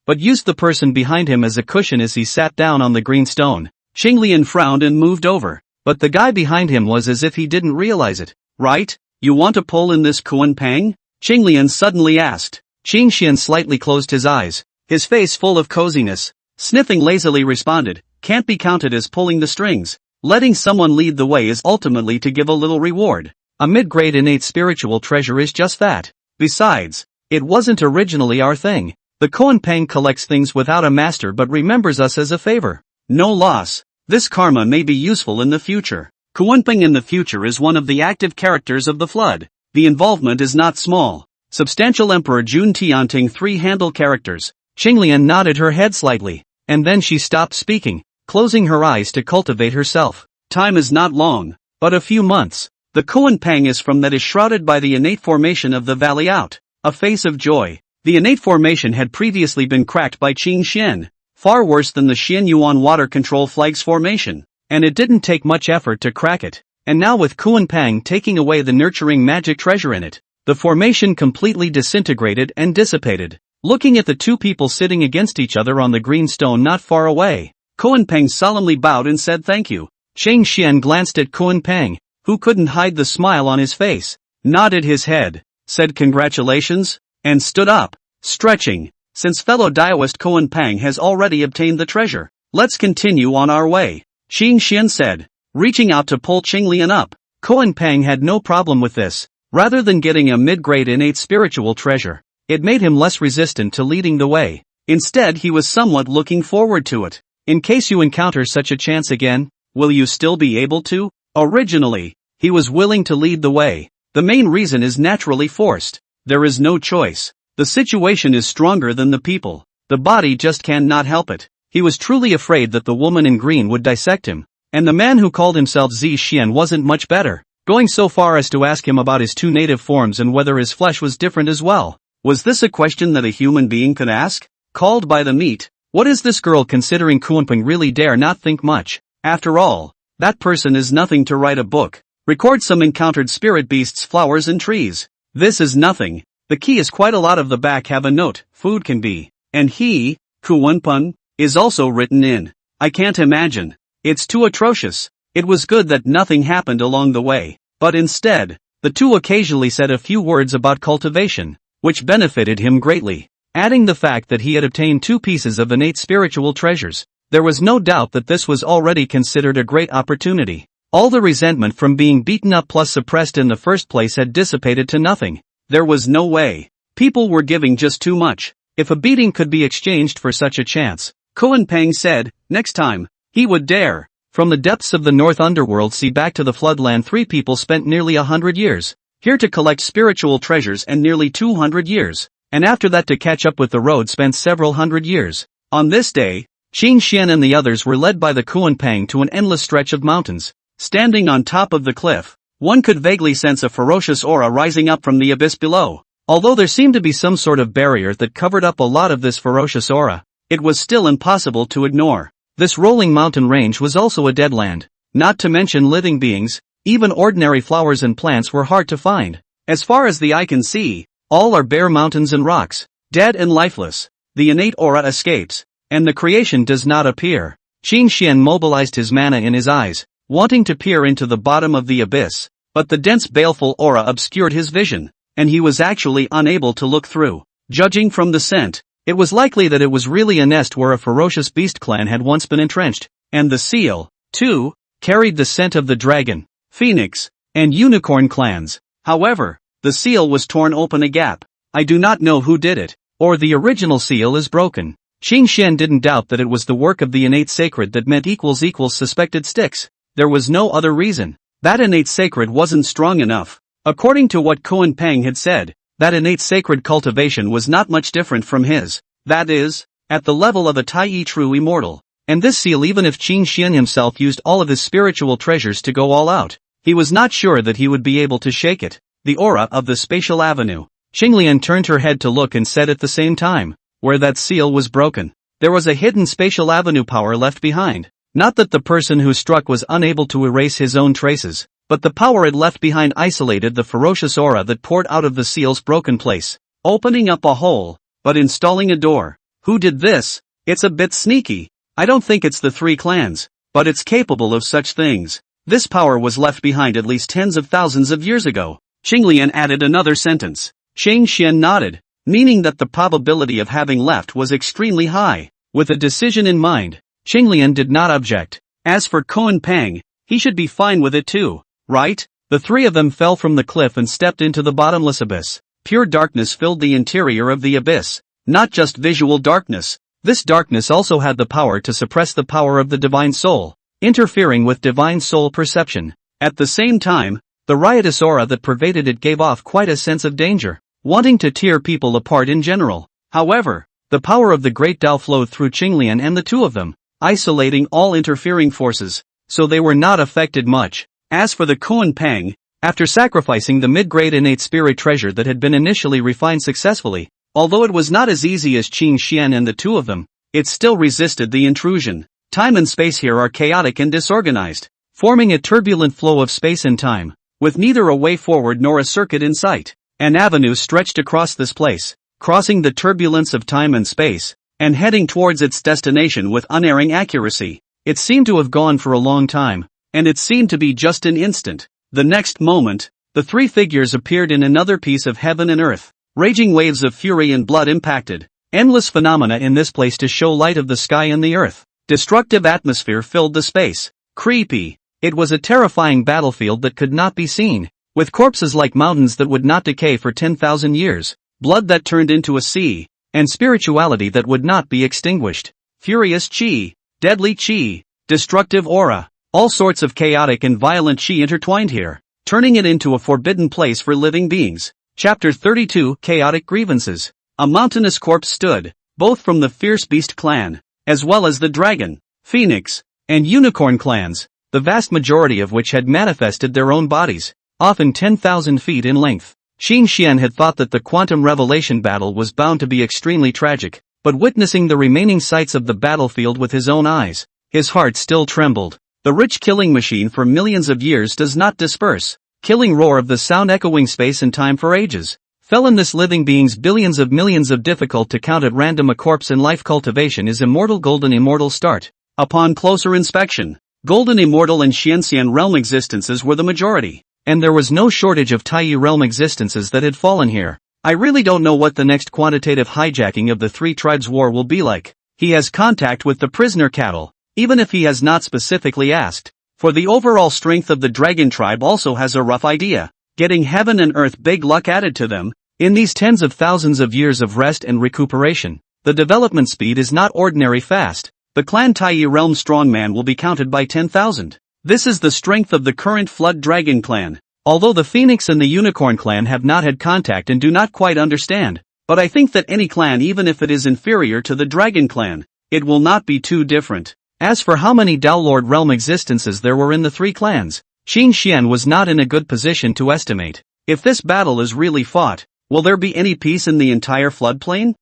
Speaker 2: but used the person behind him as a cushion as he sat down on the green stone.
Speaker 1: Xinglian frowned and moved over,
Speaker 2: but the guy behind him was as if he didn't realize it.
Speaker 1: Right? You want to pull in this Kuan Pang? Qinglian suddenly asked.
Speaker 2: Qin Xian slightly closed his eyes, his face full of coziness.
Speaker 1: Sniffing lazily responded, can't be counted as pulling the strings. Letting someone lead the way is ultimately to give a little reward.
Speaker 2: A mid-grade innate spiritual treasure is just that.
Speaker 1: Besides,
Speaker 2: it wasn't originally our thing. The Koan Pang collects things without a master but remembers us as a favor.
Speaker 1: No loss. This karma may be useful in the future. Kuanping in the future is one of the active characters of the flood. The involvement is not small. Substantial Emperor Jun Tianting three-handle characters.
Speaker 2: Qinglian nodded her head slightly, and then she stopped speaking, closing her eyes to cultivate herself.
Speaker 1: Time is not long,
Speaker 2: but a few months.
Speaker 1: The Koan Pang is from that is shrouded by the innate formation of the valley out. A face of joy. The innate formation had previously been cracked by Qin Xian. Far worse than the Xian Yuan water control flag's formation.
Speaker 2: And it didn't take much effort to crack it. And now with Kuan Pang taking away the nurturing magic treasure in it, the formation completely disintegrated and dissipated. Looking at the two people sitting against each other on the green stone not far away,
Speaker 1: Kuan Pang solemnly bowed and said thank you.
Speaker 2: Qin Xian glanced at Kuan Pang, who couldn't hide the smile on his face,
Speaker 1: nodded his head, said congratulations, and stood up, stretching. Since fellow Daoist Kuan Pang has already obtained the treasure, let's continue on our way, Qin Xian said, reaching out to pull Qinglian up.
Speaker 2: Kuan Pang had no problem with this. Rather than getting a mid-grade innate spiritual treasure, it made him less resistant to leading the way.
Speaker 1: Instead he was somewhat looking forward to it.
Speaker 2: In case you encounter such a chance again,
Speaker 1: will you still be able to? Originally, he was willing to lead the way. The main reason is naturally forced. There is no choice. The situation is stronger than the people. The body just cannot help it. He was truly afraid that the woman in green would dissect him. And the man who called himself Zi Xian wasn't much better, going so far as to ask him about his two native forms and whether his flesh was different as well. Was this a question that a human being could ask? Called by the meat.
Speaker 2: What is this girl considering? Kuanping really dare not think much.
Speaker 1: After all, that person is nothing to write a book. Record some encountered spirit beasts, flowers and trees. This is nothing. The key is quite a lot of the back have a note, food can be. And he, Kuanpeng, is also written in. I can't imagine. It's too atrocious. It was good that nothing happened along the way. But instead, the two occasionally said a few words about cultivation, which benefited him greatly. Adding the fact that he had obtained 2 pieces of innate spiritual treasures, there was no doubt that this was already considered a great opportunity. All the resentment from being beaten up plus suppressed in the first place had dissipated to nothing. There was no way. People were giving just too much. If a beating could be exchanged for such a chance, Kuanpeng said, next time, he would dare. From the depths of the North Underworld sea back to the Floodland 3 people spent nearly 100 years. Here to collect spiritual treasures and nearly 200 years. And after that to catch up with the road spent several hundred years. On this day, Qin Xian and the others were led by the Kuanpeng to an endless stretch of mountains. Standing on top of the cliff, one could vaguely sense a ferocious aura rising up from the abyss below. Although there seemed to be some sort of barrier that covered up a lot of this ferocious aura, it was still impossible to ignore. This rolling mountain range was also a deadland. Not to mention living beings, even ordinary flowers and plants were hard to find. As far as the eye can see, all are bare mountains and rocks, dead and lifeless. The innate aura escapes, and the creation does not appear. Qin Xian mobilized his mana in his eyes, wanting to peer into the bottom of the abyss, but the dense baleful aura obscured his vision, and he was actually unable to look through. Judging from the scent, it was likely that it was really a nest where a ferocious beast clan had once been entrenched, and the seal, too, carried the scent of the dragon, phoenix, and unicorn clans. However, the seal was torn open a gap. I do not know who did it, or the original seal is broken. Qin Xian didn't doubt that it was the work of the innate sacred that meant == suspected sticks. There was no other reason. That innate sacred wasn't strong enough. According to what Kuanpeng had said, that innate sacred cultivation was not much different from his. That is, at the level of a Tai true immortal. And this seal, even if Qin Xian himself used all of his spiritual treasures to go all out, he was not sure that he would be able to shake it. The aura of the spatial avenue. Qinglian turned her head to look and said at the same time, where that seal was broken, there was a hidden spatial avenue power left behind. Not that the person who struck was unable to erase his own traces, but the power it left behind isolated the ferocious aura that poured out of the seal's broken place, opening up a hole, but installing a door. Who did this? It's a bit sneaky. I don't think it's the 3 clans, but it's capable of such things. This power was left behind at least tens of thousands of years ago. Qinglian added another sentence. Chang Xian nodded, meaning that the probability of having left was extremely high.
Speaker 2: With a decision in mind, Qinglian did not object.
Speaker 1: As for Kun Peng, he should be fine with it too, right?
Speaker 2: The three of them fell from the cliff and stepped into the bottomless abyss.
Speaker 1: Pure darkness filled the interior of the abyss, not just visual darkness.
Speaker 2: This darkness also had the power to suppress the power of the divine soul, interfering with divine soul perception.
Speaker 1: At the same time,
Speaker 2: the riotous aura that pervaded it gave off quite a sense of danger, wanting to tear people apart in general.
Speaker 1: However,
Speaker 2: the power of the great Tao flowed through Qinglian and the two of them,
Speaker 1: isolating all interfering forces,
Speaker 2: so they were not affected much.
Speaker 1: As for the Kun Peng,
Speaker 2: after sacrificing the mid-grade innate spirit treasure that had been initially refined successfully,
Speaker 1: although it was not as easy as Qing Xian and the two of them, it still resisted the intrusion. Time and space here are chaotic and disorganized,
Speaker 2: forming a turbulent flow of space and time,
Speaker 1: with neither a way forward nor a circuit in sight. An avenue stretched across this place, crossing the turbulence of time and space, and heading towards its destination with unerring accuracy.
Speaker 2: It seemed to have gone for a long time,
Speaker 1: and it seemed to be just an instant. The next moment, the three figures appeared in another piece of heaven and earth. Raging waves of fury and blood impacted.
Speaker 2: Endless phenomena in this place to show light of the sky and the earth.
Speaker 1: Destructive atmosphere filled the space. Creepy.
Speaker 2: It was a terrifying battlefield that could not be seen, with corpses like mountains that would not decay for 10,000 years,
Speaker 1: blood that turned into a sea,
Speaker 2: and spirituality that would not be extinguished.
Speaker 1: Furious chi, deadly chi, destructive aura, all sorts of chaotic and violent chi intertwined here, turning it into a forbidden place for living beings.
Speaker 2: Chapter 32, Chaotic Grievances.
Speaker 1: A mountainous corpse stood, both from the fierce beast clan, as well as the dragon, phoenix,
Speaker 2: and unicorn clans, the vast majority of which had manifested their own bodies, often 10,000 feet in length. Qin Xian had thought that the quantum revelation battle was bound to be extremely tragic, but witnessing the remaining sights of the battlefield with his own eyes, his heart still trembled.
Speaker 1: The rich killing machine for millions of years does not disperse.
Speaker 2: Killing roar of the sound echoing space and time for ages. Fell in this living being's billions of millions of difficult to count at random. A corpse in life cultivation is immortal golden immortal start.
Speaker 1: Upon closer inspection, golden immortal and Xianxian realm existences were the majority.
Speaker 2: And there was no shortage of Taiyi realm existences that had fallen here.
Speaker 1: I really don't know what the next quantitative hijacking of the three tribes war will be like. He has contact with the prisoner cattle, even if he has not specifically asked. For the overall strength of the dragon tribe also has a rough idea, getting heaven and earth big luck added to them.
Speaker 2: In these tens of thousands of years of rest and recuperation, the development speed is not ordinary fast.
Speaker 1: The clan Taiyi realm strongman will be counted by 10,000. This is the strength of the current flood dragon clan.
Speaker 2: Although the phoenix and the unicorn clan have not had contact and do not quite understand,
Speaker 1: but I think that any clan, even if it is inferior to the dragon clan, it will not be too different.
Speaker 2: As for how many Downlord realm existences there were in the three clans, Qin Xian was not in a good position to estimate.
Speaker 1: If this battle is really fought, will there be any peace in the entire floodplain?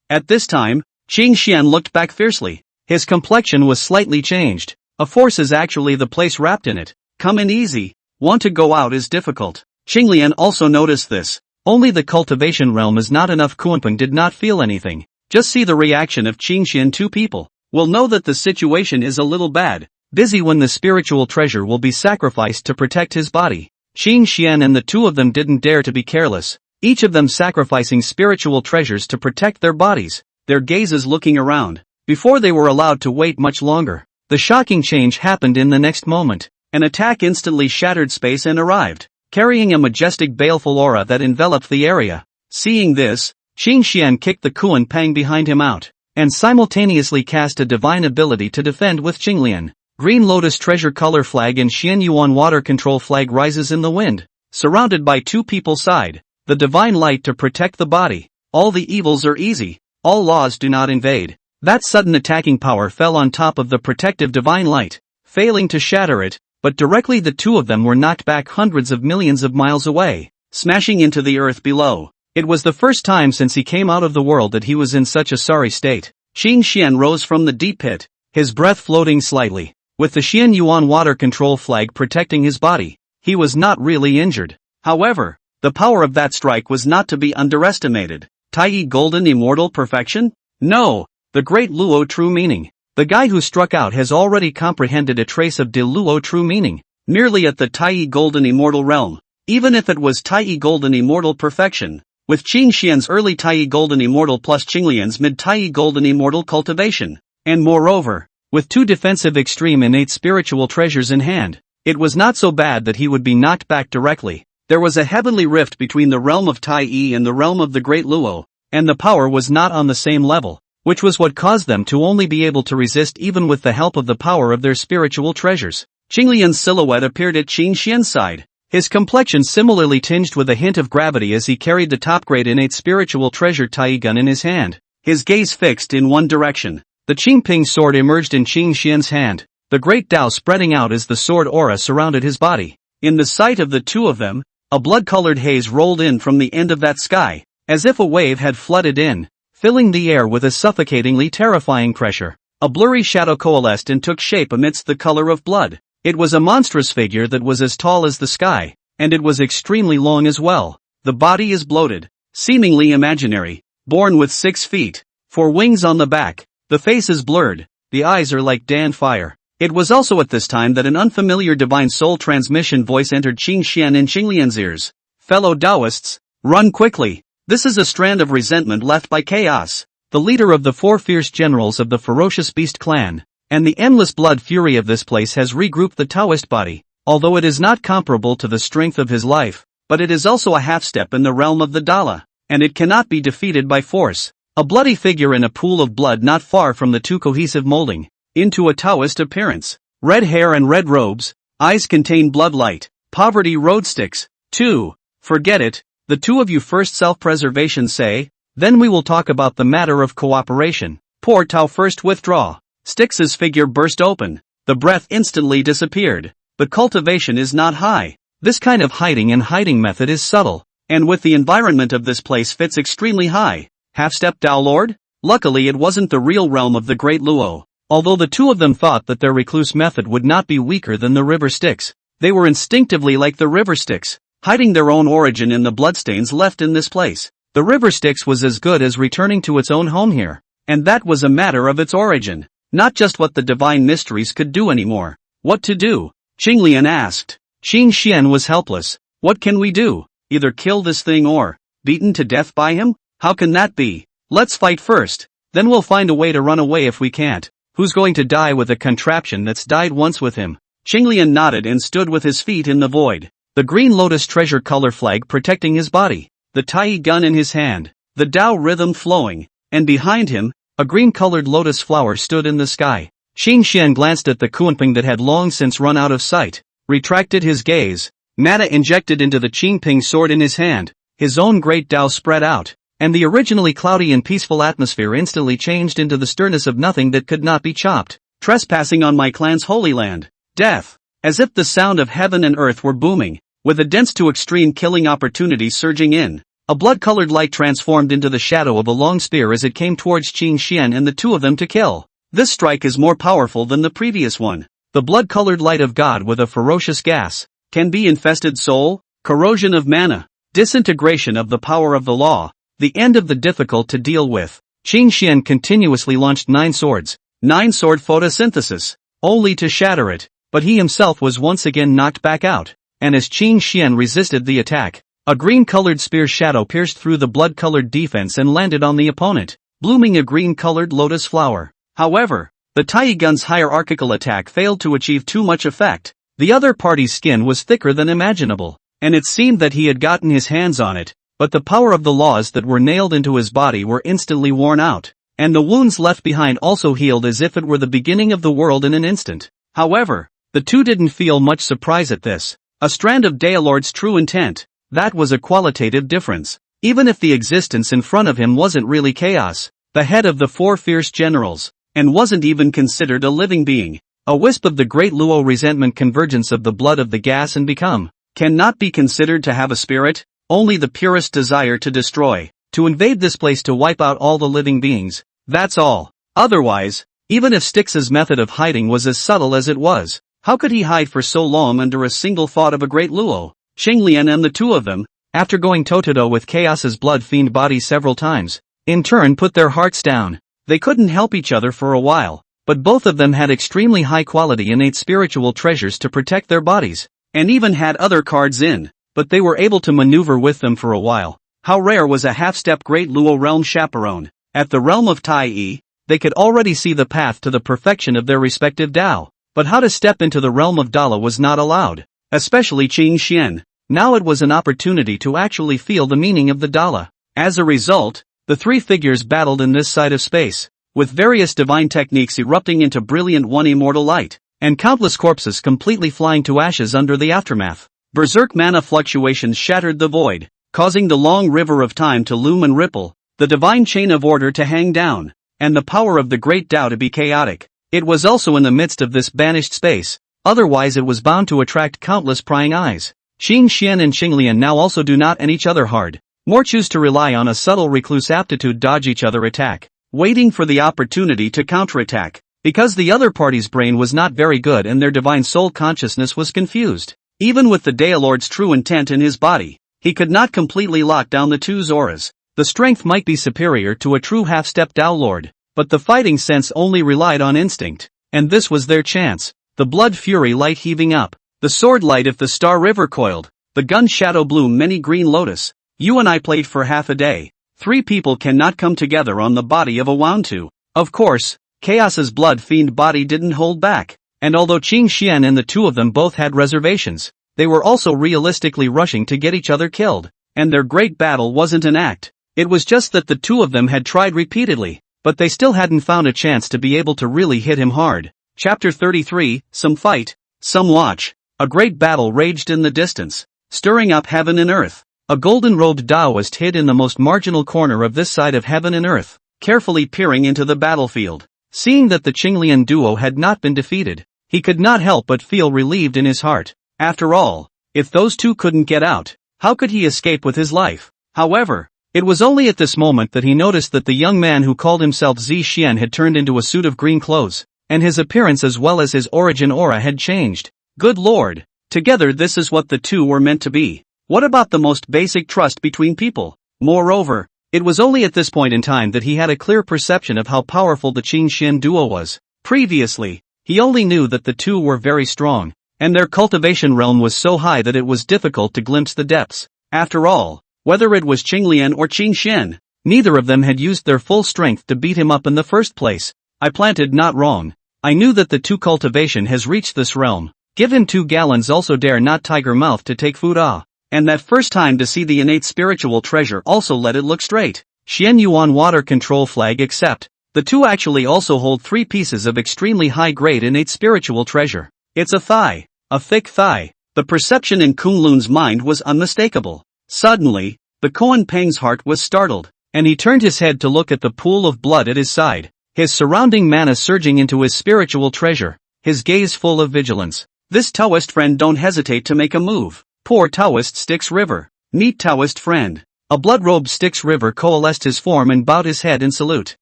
Speaker 1: At this time, Qin Xian looked back fiercely.
Speaker 2: His complexion was slightly changed.
Speaker 1: A force is actually the place wrapped in it. Come in easy. Want to go out is difficult. Qinglian also noticed this.
Speaker 2: Only the cultivation realm is not enough. Kunpeng did not feel anything.
Speaker 1: Just see the reaction of Qin Xian. Two people will know that the situation is a little bad.
Speaker 2: Busy when the spiritual treasure will be sacrificed to protect his body. Qin Xian and the two of them didn't dare to be careless, each of them sacrificing spiritual treasures to protect their bodies,
Speaker 1: their gazes looking around, before they were allowed to wait much longer.
Speaker 2: The shocking change happened in the next moment.
Speaker 1: An attack instantly shattered space and arrived, carrying a majestic baleful aura that enveloped the area. Seeing this,
Speaker 2: Qin Xian kicked the Kun Peng behind him out, and simultaneously cast a divine ability to defend with Qinglian. Green Lotus treasure color flag and Xian Yuan water control flag rises in the wind,
Speaker 1: surrounded by two people side,
Speaker 2: the divine light to protect the body.
Speaker 1: All the evils are easy, all laws do not invade.
Speaker 2: That sudden attacking power fell on top of the protective divine light, failing to shatter it, but directly the two of them were knocked back hundreds of millions of miles away,
Speaker 1: smashing into the earth below.
Speaker 2: It was the first time since he came out of the world that he was in such a sorry state.
Speaker 1: Qin Xian rose from the deep pit,
Speaker 2: his breath floating slightly. With the Xian Yuan water control flag protecting his body, he was not really injured.
Speaker 1: However, the power of that strike was not to be underestimated. Taiyi golden immortal perfection? No, the great Luo true meaning.
Speaker 2: The guy who struck out has already comprehended a trace of De Luo true meaning.
Speaker 1: Merely at the Taiyi golden immortal realm. Even if it was Taiyi golden immortal perfection, with Qin Xian's early Taiyi Golden Immortal plus Qinglian's mid Taiyi Golden Immortal cultivation. And moreover, with 2 defensive extreme innate spiritual treasures in hand, it was not so bad that he would be knocked back directly. There was a heavenly rift between the realm of Taiyi and the realm of the Great Luo, and the power was not on the same level, which was what caused them to only be able to resist even with the help of the power of their spiritual treasures. Qinglian's silhouette appeared at Qin Xian's side, his complexion similarly tinged with a hint of gravity as he carried the top-grade innate spiritual treasure Taiyi gun in his hand, his gaze fixed in one direction. The Qingping sword emerged in Qin Xian's hand, the great Tao spreading out as the sword aura surrounded his body. In the sight of the two of them, a blood-colored haze rolled in from the end of that sky, as if a wave had flooded in, filling the air with a suffocatingly terrifying pressure. A blurry shadow coalesced and took shape amidst the color of blood. It was a monstrous figure that was as tall as the sky, and it was extremely long as well. The body is bloated, seemingly imaginary, born with 6 feet, 4 wings on the back. The face is blurred, the eyes are like Dan fire. It was also at this time that an unfamiliar divine soul transmission voice entered Qin Xian in Qinglian's ears. Fellow Taoists, run quickly. This is a strand of resentment left by Chaos, the leader of the 4 fierce generals of the ferocious beast clan, and the endless blood fury of this place has regrouped the Taoist body, although it is not comparable to the strength of his life, but it is also a half-step in the realm of the Dala, and it cannot be defeated by force. A bloody figure in a pool of blood not far from the 2 cohesive molding, into a Taoist appearance. Red hair and red robes, eyes contain blood light, poverty road sticks. 2. Forget it, the 2 of you first self-preservation say, then we will talk about the matter of cooperation. Poor Tao first withdraw. Styx's figure burst open, the breath instantly disappeared. But cultivation is not high. This kind of hiding method is subtle, and with the environment of this place fits extremely high. Half-step Tao Lord? Luckily it wasn't the real realm of the Great Luo, although the 2 of them thought that their recluse method would not be weaker than the river Styx. They were instinctively like the river Styx, hiding their own origin in the bloodstains left in this place. The river Styx was as good as returning to its own home here, and that was a matter of its origin, not just what the divine mysteries could do anymore. What to do? Qinglian asked. Qin Xian was helpless. What can we do? Either kill this thing or beaten to death by him? How can that be? Let's fight first, then we'll find a way to run away if we can't. Who's going to die with a contraption that's died once with him? Qinglian nodded and stood with his feet in the void, the green lotus treasure color flag protecting his body, the Taiyi gun in his hand, the Tao rhythm flowing, and behind him, a green-colored lotus flower stood in the sky. Qin Xian glanced at the Kunping that had long since run out of sight, retracted his gaze, mana injected into the Qingping sword in his hand, his own great Tao spread out, and the originally cloudy and peaceful atmosphere instantly changed into the sternness of nothing that could not be chopped. Trespassing on my clan's holy land. Death. As if the sound of heaven and earth were booming, with a dense to extreme killing opportunity surging in. A blood-colored light transformed into the shadow of a long spear as it came towards Qin Xian and the 2 of them to kill. This strike is more powerful than the previous one. The blood-colored light of God with a ferocious gas. Can be infested soul, corrosion of mana, disintegration of the power of the law, the end of the difficult to deal with. Qin Xian continuously launched 9 swords, 9 sword photosynthesis, only to shatter it, but he himself was once again knocked back out, and as Qin Xian resisted the attack, a green-colored spear shadow pierced through the blood-colored defense and landed on the opponent, blooming a green-colored lotus flower. However, the Taiyi gun's hierarchical attack failed to achieve too much effect. The other party's skin was thicker than imaginable, and it seemed that he had gotten his hands on it, but the power of the laws that were nailed into his body were instantly worn out, and the wounds left behind also healed as if it were the beginning of the world in an instant. However, the 2 didn't feel much surprise at this. A strand of Daelord's true intent. That was a qualitative difference. Even if the existence in front of him wasn't really Chaos, the head of the 4 fierce generals, and wasn't even considered a living being, a wisp of the Great Luo resentment convergence of the blood of the gas and become, cannot be considered to have a spirit, only the purest desire to destroy, to invade this place to wipe out all the living beings, that's all. Otherwise, even if Styx's method of hiding was as subtle as it was, how could he hide for so long under a single thought of a Great Luo? Qinglian and the 2 of them, after going toe-to-toe with Chaos's blood-fiend body several times, in turn put their hearts down. They couldn't help each other for a while, but both of them had extremely high-quality innate spiritual treasures to protect their bodies, and even had other cards in, but they were able to maneuver with them for a while. How rare was a half-step Great Luo Realm chaperone. At the realm of Tai Yi, they could already see the path to the perfection of their respective Dao. But how to step into the realm of Dala was not allowed. Especially Qing Xian. Now it was an opportunity to actually feel the meaning of the Dala. As a result, the three figures battled in this side of space, with various divine techniques erupting into brilliant one immortal light, and countless corpses completely flying to ashes under the aftermath. Berserk mana fluctuations shattered the void, causing the long river of time to loom and ripple, the divine chain of order to hang down, and the power of the great Tao to be chaotic. It was also in the midst of this banished space, otherwise it was bound to attract countless prying eyes. Qing Xian and Qinglian now also do not and each other hard. More choose to rely on a subtle recluse aptitude dodge each other attack, waiting for the opportunity to counterattack, because the other party's brain was not very good and their divine soul consciousness was confused. Even with the Daelord's true intent in his body, he could not completely lock down the two's auras. The strength might be superior to a true half-step Dao Lord, but the fighting sense only relied on instinct, and this was their chance. The blood fury light heaving up, the sword light if the star river coiled, the gun shadow bloom many green lotus. You and I played for half a day. Three people cannot come together on the body of a Wantu. Of course, Chaos's blood fiend body didn't hold back, and although Qing Xian and the two of them both had reservations, they were also realistically rushing to get each other killed, and their great battle wasn't an act. It was just that the two of them had tried repeatedly, but they still hadn't found a chance to be able to really hit him hard. Chapter 33, Some Fight, Some Watch. A great battle raged in the distance, stirring up heaven and earth. A golden-robed Taoist hid in the most marginal corner of this side of heaven and earth, carefully peering into the battlefield. Seeing that the Qinglian duo had not been defeated, he could not help but feel relieved in his heart. After all, if those two couldn't get out, how could he escape with his life? However, it was only at this moment that he noticed that the young man who called himself Zi Xian had turned into a suit of green clothes, and his appearance as well as his origin aura had changed. Good lord! Together this is what the two were meant to be. What about the most basic trust between people? Moreover, it was only at this point in time that he had a clear perception of how powerful the Qing Xian duo was. Previously, he only knew that the two were very strong, and their cultivation realm was so high that it was difficult to glimpse the depths. After all, whether it was Qinglian or Qing Xian, neither of them had used their full strength to beat him up in the first place. I planted not wrong. I knew that the two cultivation has reached this realm. Give him 2 gallons also dare not tiger mouth to take food And that first time to see the innate spiritual treasure also let it look straight. Xian Yuan water control flag except, the two actually also hold 3 pieces of extremely high-grade innate spiritual treasure. It's a thigh, a thick thigh. The perception in Kunlun's mind was unmistakable. Suddenly, the Koan Peng's heart was startled, and he turned his head to look at the pool of blood at his side, his surrounding mana surging into his spiritual treasure, his gaze full of vigilance. This Taoist friend don't hesitate to make a move. Poor Taoist Styx River. Meet Taoist friend. A blood-robed Styx River coalesced his form and bowed his head in salute.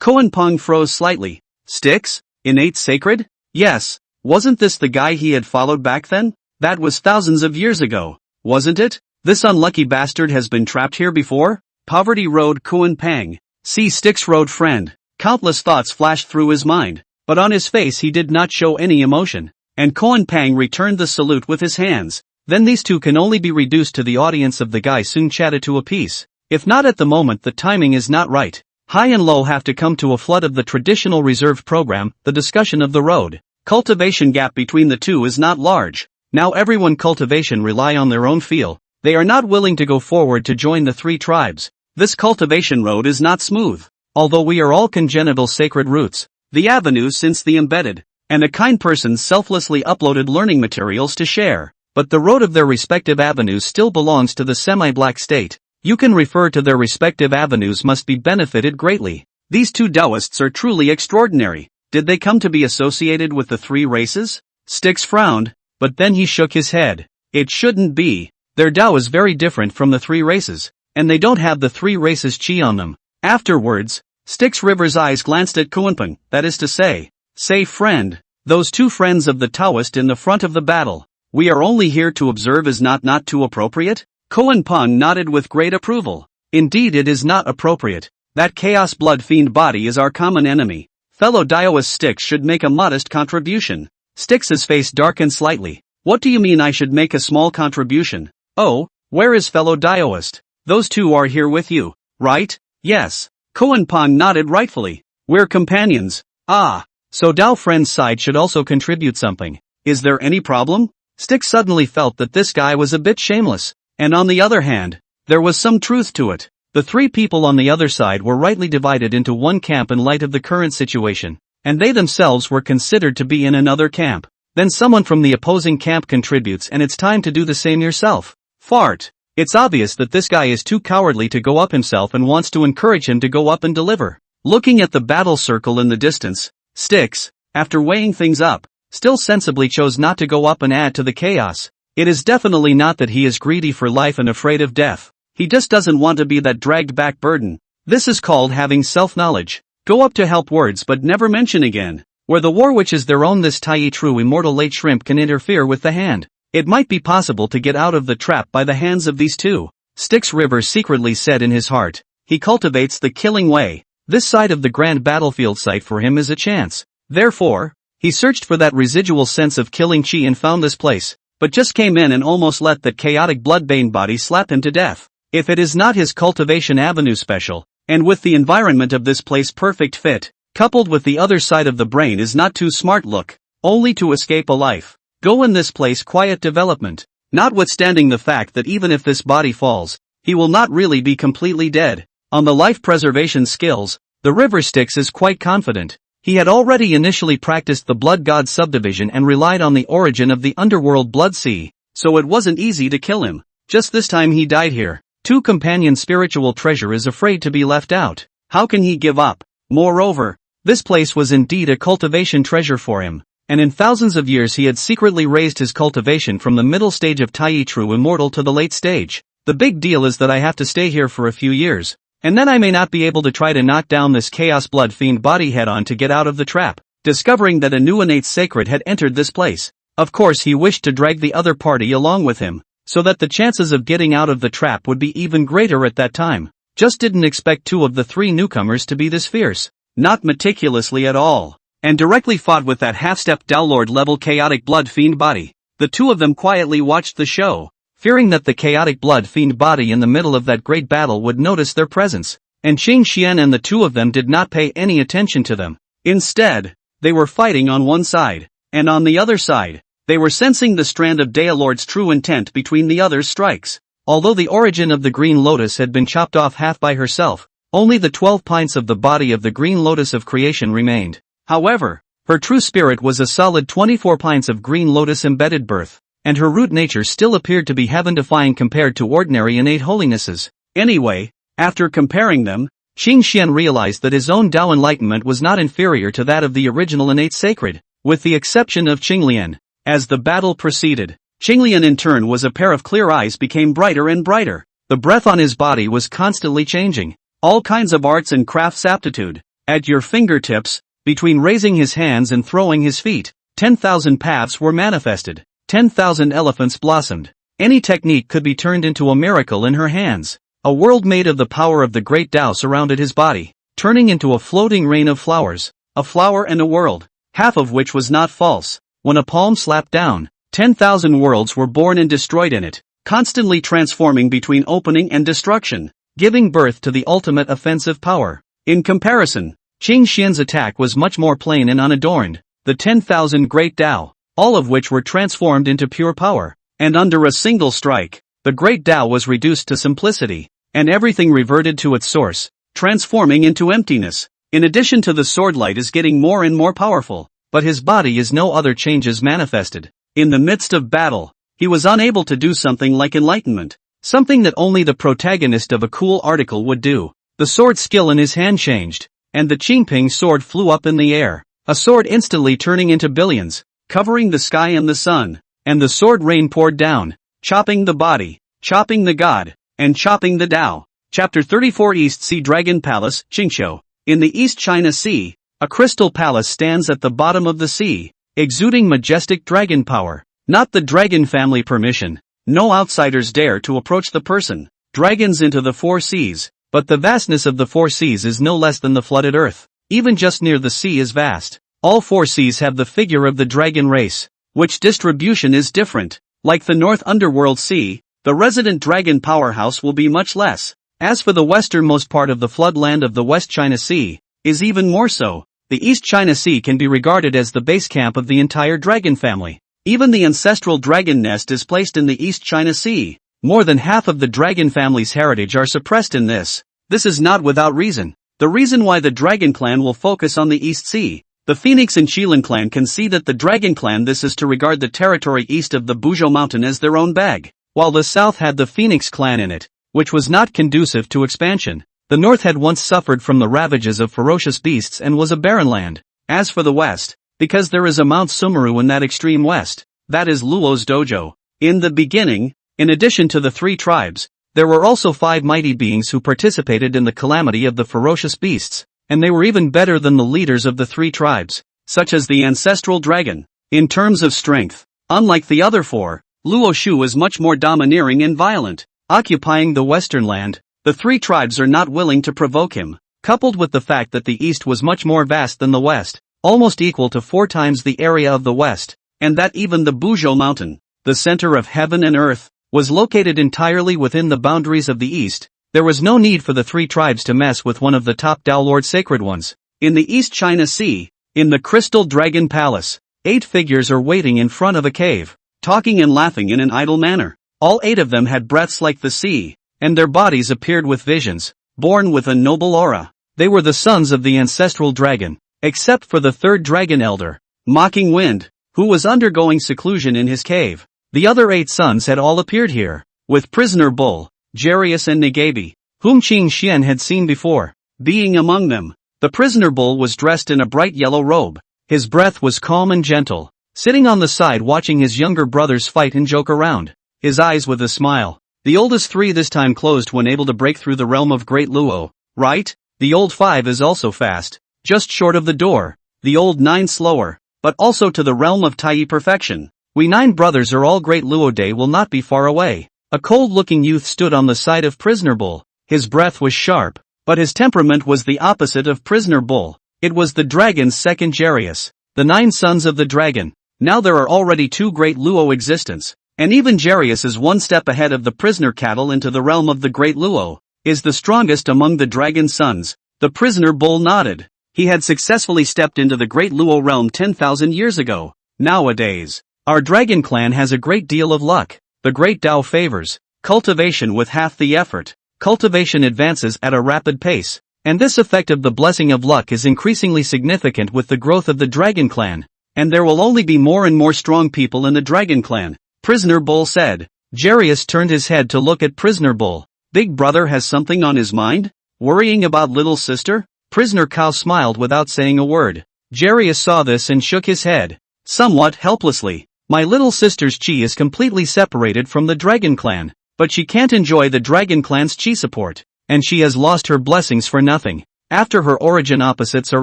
Speaker 1: Koan Peng froze slightly. Styx? Innate sacred? Yes. Wasn't this the guy he had followed back then? That was thousands of years ago, wasn't it? This unlucky bastard has been trapped here before? Poverty Road Koan Peng. See Styx Road friend. Countless thoughts flashed through his mind, but on his face he did not show any emotion. And Koan Peng returned the salute with his hands. Then these two can only be reduced to the audience of the guy soon chatted to a piece. If not at the moment, the timing is not right. High and low have to come to a flood of the traditional reserved program, the discussion of the road. Cultivation gap between the two is not large. Now everyone cultivation rely on their own feel. They are not willing to go forward to join the 3 tribes. This cultivation road is not smooth. Although we are all congenital sacred roots, the avenues since the embedded, and a kind person selflessly uploaded learning materials to share. But the road of their respective avenues still belongs to the semi-black state. You can refer to their respective avenues must be benefited greatly. These two Taoists are truly extraordinary. Did they come to be associated with the 3 races? Styx frowned, but then he shook his head. It shouldn't be. Their Tao is very different from the 3 races, and they don't have the 3 races chi on them. Afterwards, Styx River's eyes glanced at Kuanpeng, that is to say friend. Those 2 friends of the Taoist in the front of the battle. We are only here to observe is not too appropriate? Koan Peng nodded with great approval. Indeed it is not appropriate. That chaos blood fiend body is our common enemy. Fellow Taoist Styx should make a modest contribution. Styx's face darkened slightly. What do you mean I should make a small contribution? Oh, where is fellow Taoist? those two are here with you, right? Yes. Koan Pong nodded rightfully. We're companions. Ah.
Speaker 2: So Dao Friend's side should also contribute something.
Speaker 1: Is there any problem?
Speaker 2: Stick suddenly felt that this guy was a bit shameless.
Speaker 1: And on the other hand, there was some truth to it.
Speaker 2: The three people on the other side were rightly divided into one camp in light of the current situation, and they themselves were considered to be in another camp. Then someone from the opposing camp contributes and it's time to do the same yourself.
Speaker 1: Fart.
Speaker 2: It's obvious that this guy is too cowardly to go up himself and wants to encourage him to go up and deliver.
Speaker 1: Looking at the battle circle in the distance, Sticks, after weighing things up, still sensibly chose not to go up and add to the chaos. It is definitely not that he is greedy for life and afraid of death. He just doesn't want to be that dragged back burden. This is called having self-knowledge. Go up to help words but never mention again.
Speaker 2: Where the war witch is their own, this tiny true immortal late shrimp can interfere with the hand.
Speaker 1: It might be possible to get out of the trap by the hands of these two.
Speaker 2: Styx River secretly said in his heart.
Speaker 1: He cultivates the killing way.
Speaker 2: This side of the grand battlefield site for him is a chance.
Speaker 1: Therefore,
Speaker 2: he searched for that residual sense of killing chi and found this place,
Speaker 1: but just came in and almost let that chaotic blood-stained body slap him to death.
Speaker 2: If it is not his cultivation avenue special,
Speaker 1: and with the environment of this place perfect fit, coupled with the other side of the brain is not too smart look, only to escape a life. Go in this place quiet development. Notwithstanding the fact that even if this body falls, he will not really be completely dead. On the life preservation skills, the River Styx is quite confident. He had already initially practiced the Blood God subdivision and relied on the origin of the underworld Blood Sea, so it wasn't easy to kill him. Just this time he died here. Two companion spiritual treasure is afraid to be left out. How can he give up? Moreover,
Speaker 2: this place was indeed a cultivation treasure for him, and in thousands of years he had secretly raised his cultivation from the middle stage of Tai True Immortal to the late stage. The big deal is that I have to stay here for a few years, and then I may not be able to try to knock down this chaos blood fiend body head on to get out of the trap. Discovering that a new innate sacred had entered this place, of course he wished to drag the other party along with him, so that the chances of getting out of the trap would be even greater at that time. Just didn't expect two of the three newcomers to be this fierce.
Speaker 1: Not meticulously at all. And directly fought with that half-step Dowlord level chaotic blood fiend body. The two of them quietly watched the show,
Speaker 2: fearing that the chaotic blood fiend body in the middle of that great battle would notice their presence. And Qing Xian and the two of them did not pay any attention to them.
Speaker 1: Instead, they were fighting on one side, and on the other side, they were sensing the strand of Daelord's true intent between the other's strikes.
Speaker 2: Although the origin of the Green Lotus had been chopped off half by herself, only the 12 pints of the body of the Green Lotus of creation remained.
Speaker 1: However,
Speaker 2: her true spirit was a solid 24 pints of Green Lotus embedded birth, and her root nature still appeared to be heaven-defying compared to ordinary innate holinesses.
Speaker 1: Anyway, after comparing them,
Speaker 2: Qing Xian realized that his own Dao enlightenment was not inferior to that of the original innate sacred, with the exception of Qinglian.
Speaker 1: As the battle proceeded, Qinglian in turn was a pair of clear eyes became brighter and brighter.
Speaker 2: The breath on his body was constantly changing.
Speaker 1: All kinds of arts and crafts aptitude, at your fingertips, between raising his hands and throwing his feet. 10,000 paths were manifested. 10,000 elephants blossomed. Any technique could be turned into a miracle in her hands. A world made of the power of the great Tao surrounded his body, turning into a floating rain of flowers. A flower and a world, half of which was not false. When a palm slapped down, 10,000 worlds were born and destroyed in it, constantly transforming between opening and destruction, giving birth to the ultimate offensive power. In comparison, Qing Xian's attack was much more plain and unadorned, the 10,000 great Tao, all of which were transformed into pure power, and under a single strike, the great Tao was reduced to simplicity, and everything reverted to its source, transforming into emptiness. In addition to the sword light is getting more and more powerful, but his body is no other changes manifested. In the midst of battle, he was unable to do something like enlightenment, something that only the protagonist of a cool article would do. The sword skill in his hand changed, and the Qingping sword flew up in the air, a sword instantly turning into billions, covering the sky and the sun, and the sword rain poured down, chopping the body, chopping the god, and chopping the Tao. Chapter 34 East Sea Dragon Palace, Qingshou. In the East China Sea, a crystal palace stands at the bottom of the sea, exuding majestic dragon power. Not the dragon family permission, no outsiders dare to approach the person. Dragons into the four seas, but the vastness of the four seas is no less than the flooded earth. Even just near the sea is vast. All four seas have the figure of the dragon race, which distribution is different. Like the North Underworld Sea, the resident dragon powerhouse will be much less. As for the westernmost part of the floodland of the West China Sea, is even more so. The East China Sea can be regarded as the base camp of the entire dragon family. Even the ancestral dragon nest is placed in the East China Sea. More than half of the dragon family's heritage are suppressed in this. This is not without reason. The reason why the dragon clan will focus on the East Sea. The Phoenix and Qilin clan can see that the dragon clan this is to regard the territory east of the Buzhou mountain as their own bag, while the south had the Phoenix clan in it, which was not conducive to expansion. The north had once suffered from the ravages of ferocious beasts and was a barren land. As for the west, because there is a Mount Sumeru in that extreme west, that is Luo's dojo. In the beginning, in addition to the 3 tribes, there were also 5 mighty beings who participated in the calamity of the ferocious beasts, and they were even better than the leaders of the 3 tribes, such as the ancestral dragon. In terms of strength, unlike the other 4, Luo Shu is much more domineering and violent. Occupying the western land, the 3 tribes are not willing to provoke him, coupled with the fact that the east was much more vast than the west, almost equal to 4 times the area of the west, and that even the Buzhou mountain, the center of heaven and earth, was located entirely within the boundaries of the east. There was no need for the 3 tribes to mess with one of the top Tao Lord sacred ones. In the East China Sea, in the Crystal Dragon Palace, 8 figures are waiting in front of a cave, talking and laughing in an idle manner. All 8 of them had breaths like the sea, and their bodies appeared with visions, born with a noble aura. They were the sons of the ancestral dragon, except for the 3rd dragon elder, Mocking Wind, who was undergoing seclusion in his cave. The other 8 sons had all appeared here, with Prisoner Bull, Jarius and Nagabi, whom Qing Xian had seen before, being among them. The Prisoner Bull was dressed in a bright yellow robe. His breath was calm and gentle, sitting on the side watching his younger brothers fight and joke around, his eyes with a smile. The oldest 3 this time closed when able to break through the realm of Great Luo, right? The old 5 is also fast, just short of the door, the old 9 slower, but also to the realm of Tai perfection. We 9 brothers are all Great Luo Day will not be far away. A cold-looking youth stood on the side of Prisoner Bull. His breath was sharp, but his temperament was the opposite of Prisoner Bull. It was the dragon's second Jarius, the 9 sons of the dragon. Now there are already 2 Great Luo existence, and even Jarius is 1 step ahead of the prisoner cattle into the realm of the Great Luo, is the strongest among the dragon's sons. The Prisoner Bull nodded. He had successfully stepped into the Great Luo realm 10,000 years ago. Nowadays, our dragon clan has a great deal of luck. The great Tao favors cultivation with half the effort. Cultivation advances at a rapid pace, and this effect of the blessing of luck is increasingly significant with the growth of the dragon clan, and there will only be more and more strong people in the dragon clan, Prisoner Bull said. Jarius turned his head to look at Prisoner Bull. Big brother has something on his mind? Worrying about little sister? Prisoner Cow smiled without saying a word. Jarius saw this and shook his head, somewhat helplessly. My little sister's chi is completely separated from the dragon clan, but she can't enjoy the dragon clan's chi support, and she has lost her blessings for nothing. After her origin opposites are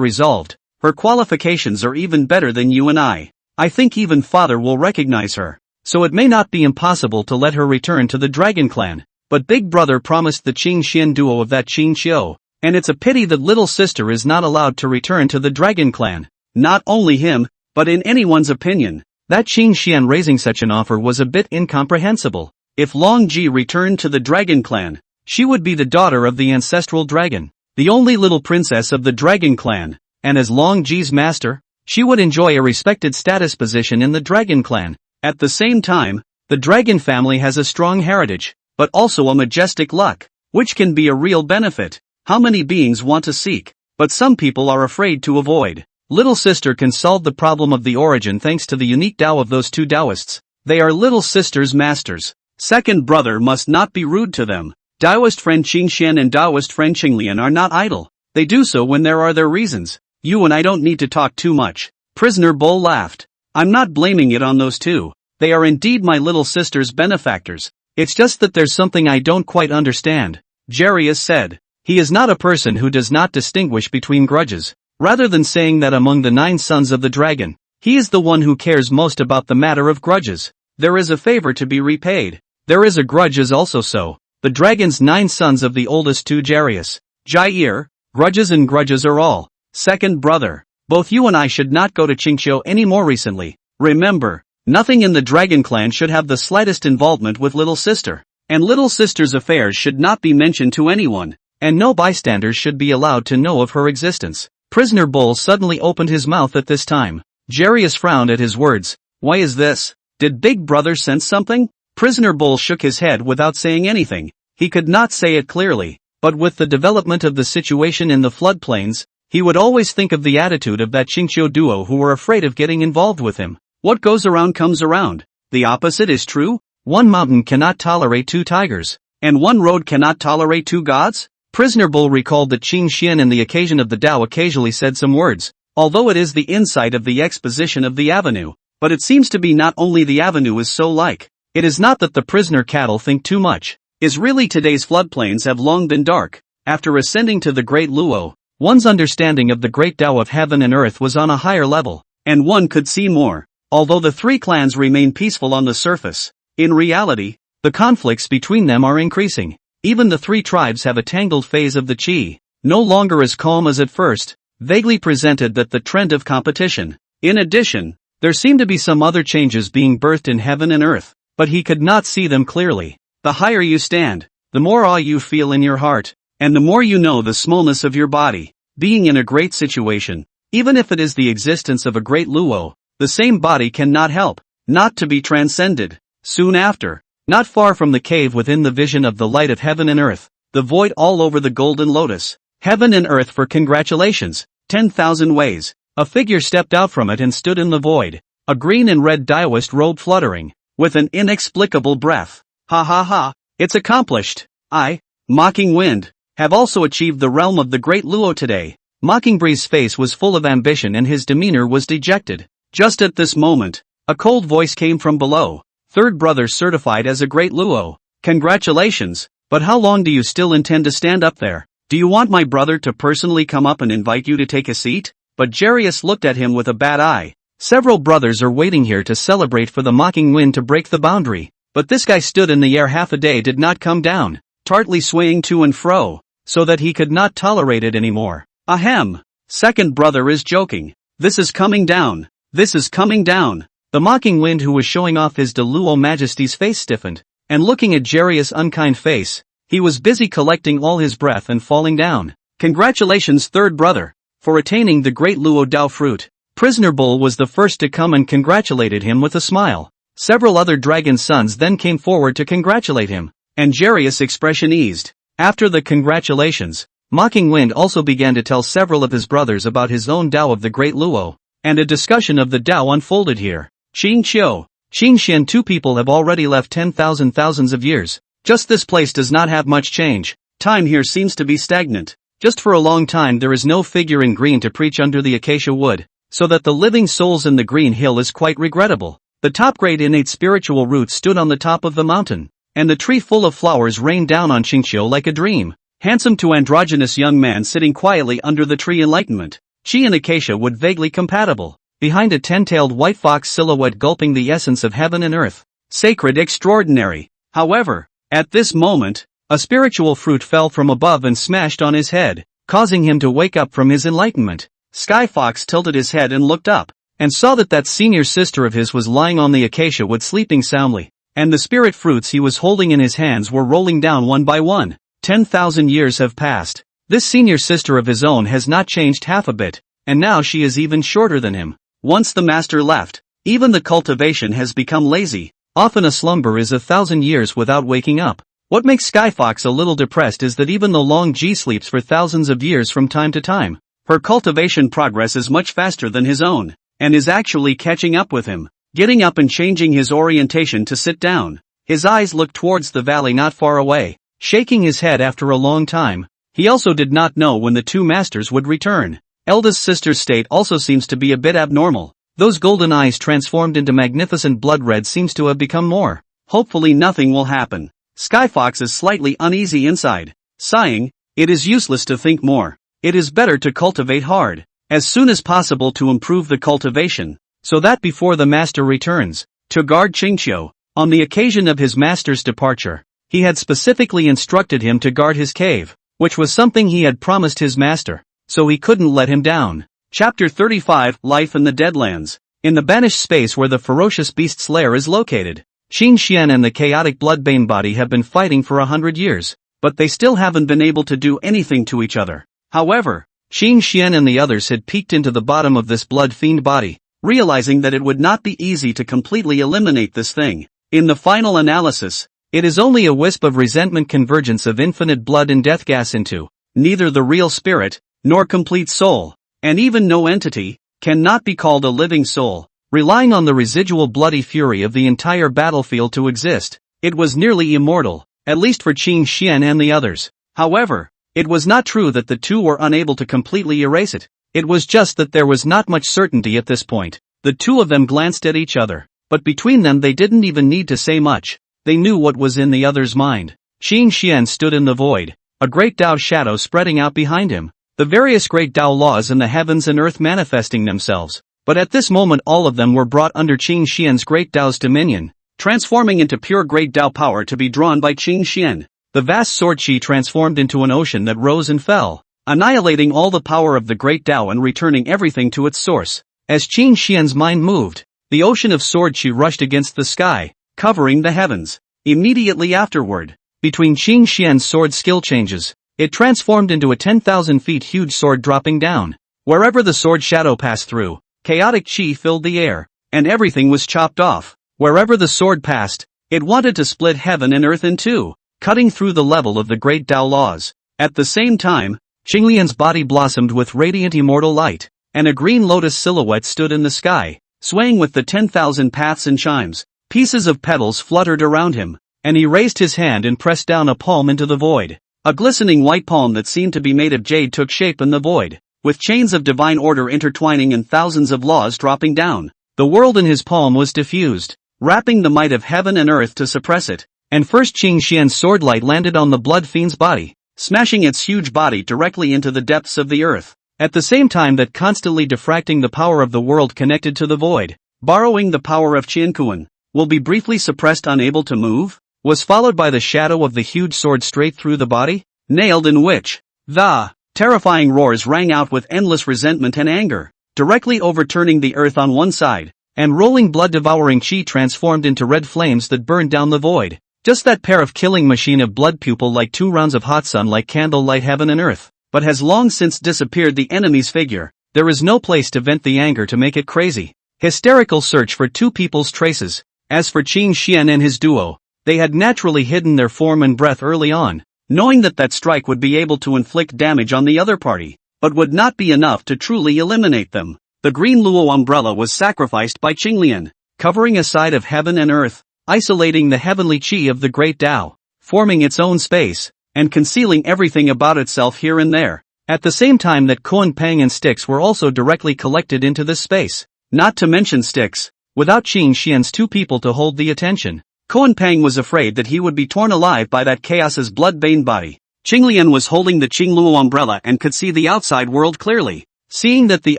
Speaker 1: resolved, her qualifications are even better than you and I. I think even father will recognize her, so it may not be impossible to let her return to the dragon clan. But big brother promised the Qing Xian duo of that Qing Xiu, and it's a pity that little sister is not allowed to return to the dragon clan. Not only him, but in anyone's opinion, that Qing Xian raising such an offer was a bit incomprehensible. If Long Ji returned to the dragon clan, she would be the daughter of the ancestral dragon, the only little princess of the dragon clan, and as Long Ji's master, she would enjoy a respected status position in the dragon clan. At the same time, the dragon family has a strong heritage, but also a majestic luck, which can be a real benefit. How many beings want to seek, but some people are afraid to avoid. Little sister can solve the problem of the origin thanks to the unique Tao of those 2 Taoists. They are little sister's masters. Second brother must not be rude to them. Taoist friend Qing Xian and Taoist friend Qing Lian are not idle. They do so when there are their reasons. You and I don't need to talk too much. Prisoner Bull laughed. I'm not blaming it on those 2. They are indeed my little sister's benefactors. It's just that there's something I don't quite understand. Jarius said. He is not a person who does not distinguish between grudges. Rather than saying that among the 9 sons of the dragon, he is the one who cares most about the matter of grudges. There is a favor to be repaid. There is a grudge is also so. The dragon's 9 sons of the oldest 2 Jarius, Jair, grudges and grudges are all. Second brother, both you and I should not go to Qingqiu any more recently. Remember, nothing in the dragon clan should have the slightest involvement with little sister. and little sister's affairs should not be mentioned to anyone,
Speaker 2: and no bystanders should be allowed to know of her existence. Prisoner Bull suddenly opened his mouth at this time. Jarius frowned at his words.
Speaker 1: Why is this? Did Big Brother sense something? Prisoner Bull shook his head without saying anything. He could not say it clearly, but with the development of the situation in the floodplains, he would always think of the attitude of that Qingqiu duo who were afraid of getting involved with him. What goes around comes around. The opposite is true.
Speaker 2: One mountain cannot tolerate two tigers,
Speaker 1: and one road cannot tolerate two gods?
Speaker 2: Prisoner Bull recalled that Qin Xian in the occasion of the Tao occasionally said some words,
Speaker 1: although it is the insight of the exposition of the avenue, but it seems to be not only the avenue is so like.
Speaker 2: It is not that the prisoner cattle think too much.
Speaker 1: Is really today's floodplains have long been dark. After ascending to the Great Luo,
Speaker 2: one's understanding of the great Tao of heaven and earth was on a higher level,
Speaker 1: and one could see more. Although the three clans remain peaceful on the surface, in reality,
Speaker 2: the conflicts between them are increasing. Even the three tribes have a tangled phase of the qi, no longer as calm as at first, vaguely presented that the trend of competition.
Speaker 1: In addition,
Speaker 2: there seemed to be some other changes being birthed in heaven and earth, but he could not see them clearly.
Speaker 1: The higher you stand, the more awe you feel in your heart, and the more you know the smallness of your body. Being in a great situation, even if it is the existence of a great luo, the same body cannot help not to be transcended. Soon after, not far from the cave within the vision of the light of heaven and earth, the void all over the golden lotus,
Speaker 2: heaven and earth for congratulations,
Speaker 1: 10,000 ways.
Speaker 2: A figure stepped out from it and stood in the void, a green and red Taoist robe fluttering,
Speaker 1: with an inexplicable breath. Ha ha ha, it's accomplished. I, Mocking Wind, have also achieved the realm of the Great Luo today.
Speaker 2: Mockingbreeze's face was full of ambition and his demeanor was dejected.
Speaker 1: Just at this moment, a cold voice came from below. Third brother certified as a Great Luo. Congratulations, but how long do you still intend to stand up there? Do you want my brother to personally come up and invite you to take a seat? But Jarius looked at him with a bad eye.
Speaker 2: Several brothers are waiting here to celebrate for the Mocking Wind to break the boundary, but this guy stood in the air half a day did not come down,
Speaker 1: tartly swaying to and fro,
Speaker 2: so that he could not tolerate it anymore.
Speaker 1: Ahem. Second brother is joking. This is coming down. This is coming down.
Speaker 2: The Mocking Wind who was showing off his Deluo Majesty's face stiffened, and looking at Jarius' unkind face, he was busy collecting all his breath and falling down.
Speaker 1: Congratulations third brother, for attaining the Great Luo Dao fruit.
Speaker 2: Prisoner Bull was the first to come and congratulated him with a smile. Several other dragon sons then came forward to congratulate him,
Speaker 1: and Jarius' expression eased.
Speaker 2: After the congratulations, Mocking Wind also began to tell several of his brothers about his own Dao of the Great Luo, and a discussion of the Dao unfolded here.
Speaker 1: Qingqiu,
Speaker 2: Qingxian, two people have already left 10,000 thousands of years. Just this place does not have much change.
Speaker 1: Time here seems to be stagnant.
Speaker 2: Just for a long time there is no figure in green to preach under the acacia wood, so that the living souls in the green hill is quite regrettable. The top grade innate spiritual roots stood on the top of the mountain, and the tree full of flowers rained down on Qingqiu like a dream.
Speaker 1: Handsome to androgynous young man sitting quietly under the tree enlightenment. Qi and acacia wood vaguely compatible.
Speaker 2: Behind a 10-tailed white fox silhouette gulping the essence of heaven and earth.
Speaker 1: Sacred extraordinary. However, at this moment,
Speaker 2: a spiritual fruit fell from above and smashed on his head, causing him to wake up from his enlightenment.
Speaker 1: Sky Fox tilted his head and looked up,
Speaker 2: and saw that senior sister of his was lying on the acacia wood sleeping soundly, and the spirit fruits he was holding in his hands were rolling down one by one.
Speaker 1: 10,000 years have passed.
Speaker 2: This senior sister of his own has not changed half a bit, and now she is even shorter than him.
Speaker 1: Once the master left, even the cultivation has become lazy.
Speaker 2: Often a slumber is 1,000 years without waking up. What makes Skyfox a little depressed is that even though Long Ji sleeps for thousands of years from time to time,
Speaker 1: her cultivation progress is much faster than his own, and is actually catching up with him. Getting up and changing his orientation to sit down, his eyes looked towards the valley not far away, shaking his head after a long time. He also did not know when the two masters would return. Eldest sister's state also seems to be a bit abnormal. Those golden eyes transformed into magnificent blood red seems to have become more. Hopefully nothing will happen. Skyfox is slightly uneasy inside. Sighing, it is useless to think more. It is better to cultivate hard, as soon as possible to improve the cultivation, so that before the master returns, to guard Qingqiu, on the occasion of his master's departure, he had specifically instructed him to guard his cave, which was something he had promised his master, so he couldn't let him down. Chapter 35, Life in the Deadlands. In the banished space where the ferocious beast's lair is located,
Speaker 2: Qin Xian and the chaotic bloodbane body have been fighting for 100 years, but they still haven't been able to do anything to each other. However, Qin Xian and the others had peeked into the bottom of this blood fiend body, realizing that it would not be easy to completely eliminate this thing. In the final analysis, it is only a wisp of resentment convergence of infinite blood and death gas into neither the real spirit, nor complete soul, and even no entity, cannot be called a living soul, relying on the residual bloody fury of the entire battlefield to exist. It was nearly immortal, at least for Qin Xian and the others. However, it was not true that the two were unable to completely erase it. It was just that there was not much certainty at this point. The two of them glanced at each other, but between them they didn't even need to say much. They knew what was in the other's mind. Qin Xian stood in the void, a great Tao shadow spreading out behind him, the various great Tao laws in the heavens and earth manifesting themselves. But at this moment all of them were brought under Qin Xian's great Tao's dominion, transforming into pure great Tao power to be drawn by Qin Xian. The vast sword qi transformed into an ocean that rose and fell, annihilating all the power of the great Tao and returning everything to its source. As Qin Xian's mind moved, the ocean of sword qi rushed against the sky, covering the heavens. Immediately afterward, between Qin Xian's sword skill changes, it transformed into a 10,000 feet huge sword dropping down. Wherever the sword shadow passed through, chaotic qi filled the air, and everything was chopped off. Wherever the sword passed, it wanted to split heaven and earth in two, cutting through the level of the great Tao laws. At the same time, Qinglian's body blossomed with radiant immortal light, and a green lotus silhouette stood in the sky, swaying with the 10,000 paths and chimes. Pieces of petals fluttered around him, and he raised his hand and pressed down a palm into the void. A glistening white palm that seemed to be made of jade took shape in the void, with chains of divine order intertwining and thousands of laws dropping down. The world in his palm was diffused, wrapping the might of heaven and earth to suppress it. And first Qin Xian's sword light landed on the blood fiend's body, smashing its huge body directly into the depths of the earth. At the same time that constantly diffracting the power of the world connected to the void, borrowing the power of Qiankuan, will be briefly suppressed unable to move, was followed by the shadow of the huge sword straight through the body, nailed in which, the terrifying roars rang out with endless resentment and anger, directly overturning the earth on one side, and rolling blood-devouring qi transformed into red flames that burned down the void. Just that pair of killing machine of blood pupil like 2 rounds of hot sun like candle light heaven and earth, but has long since disappeared the enemy's figure. There is no place to vent the anger to make it crazy. Hysterical search for two people's traces. As for Qin Xian and his duo, they had naturally hidden their form and breath early on, knowing that that strike would be able to inflict damage on the other party, but would not be enough to truly eliminate them. The green Luo umbrella was sacrificed by Qinglian, covering a side of heaven and earth, isolating the heavenly qi of the great Tao, forming its own space, and concealing everything about itself here and there. At the same time that Kuan Pang and Styx were also directly collected into this space. Not to mention Styx, without Qin Xian's two people to hold the attention, Kuan Pang was afraid that he would be torn alive by that chaos's blood-bane body. Qinglian was holding the Qingluo umbrella and could see the outside world clearly, seeing that the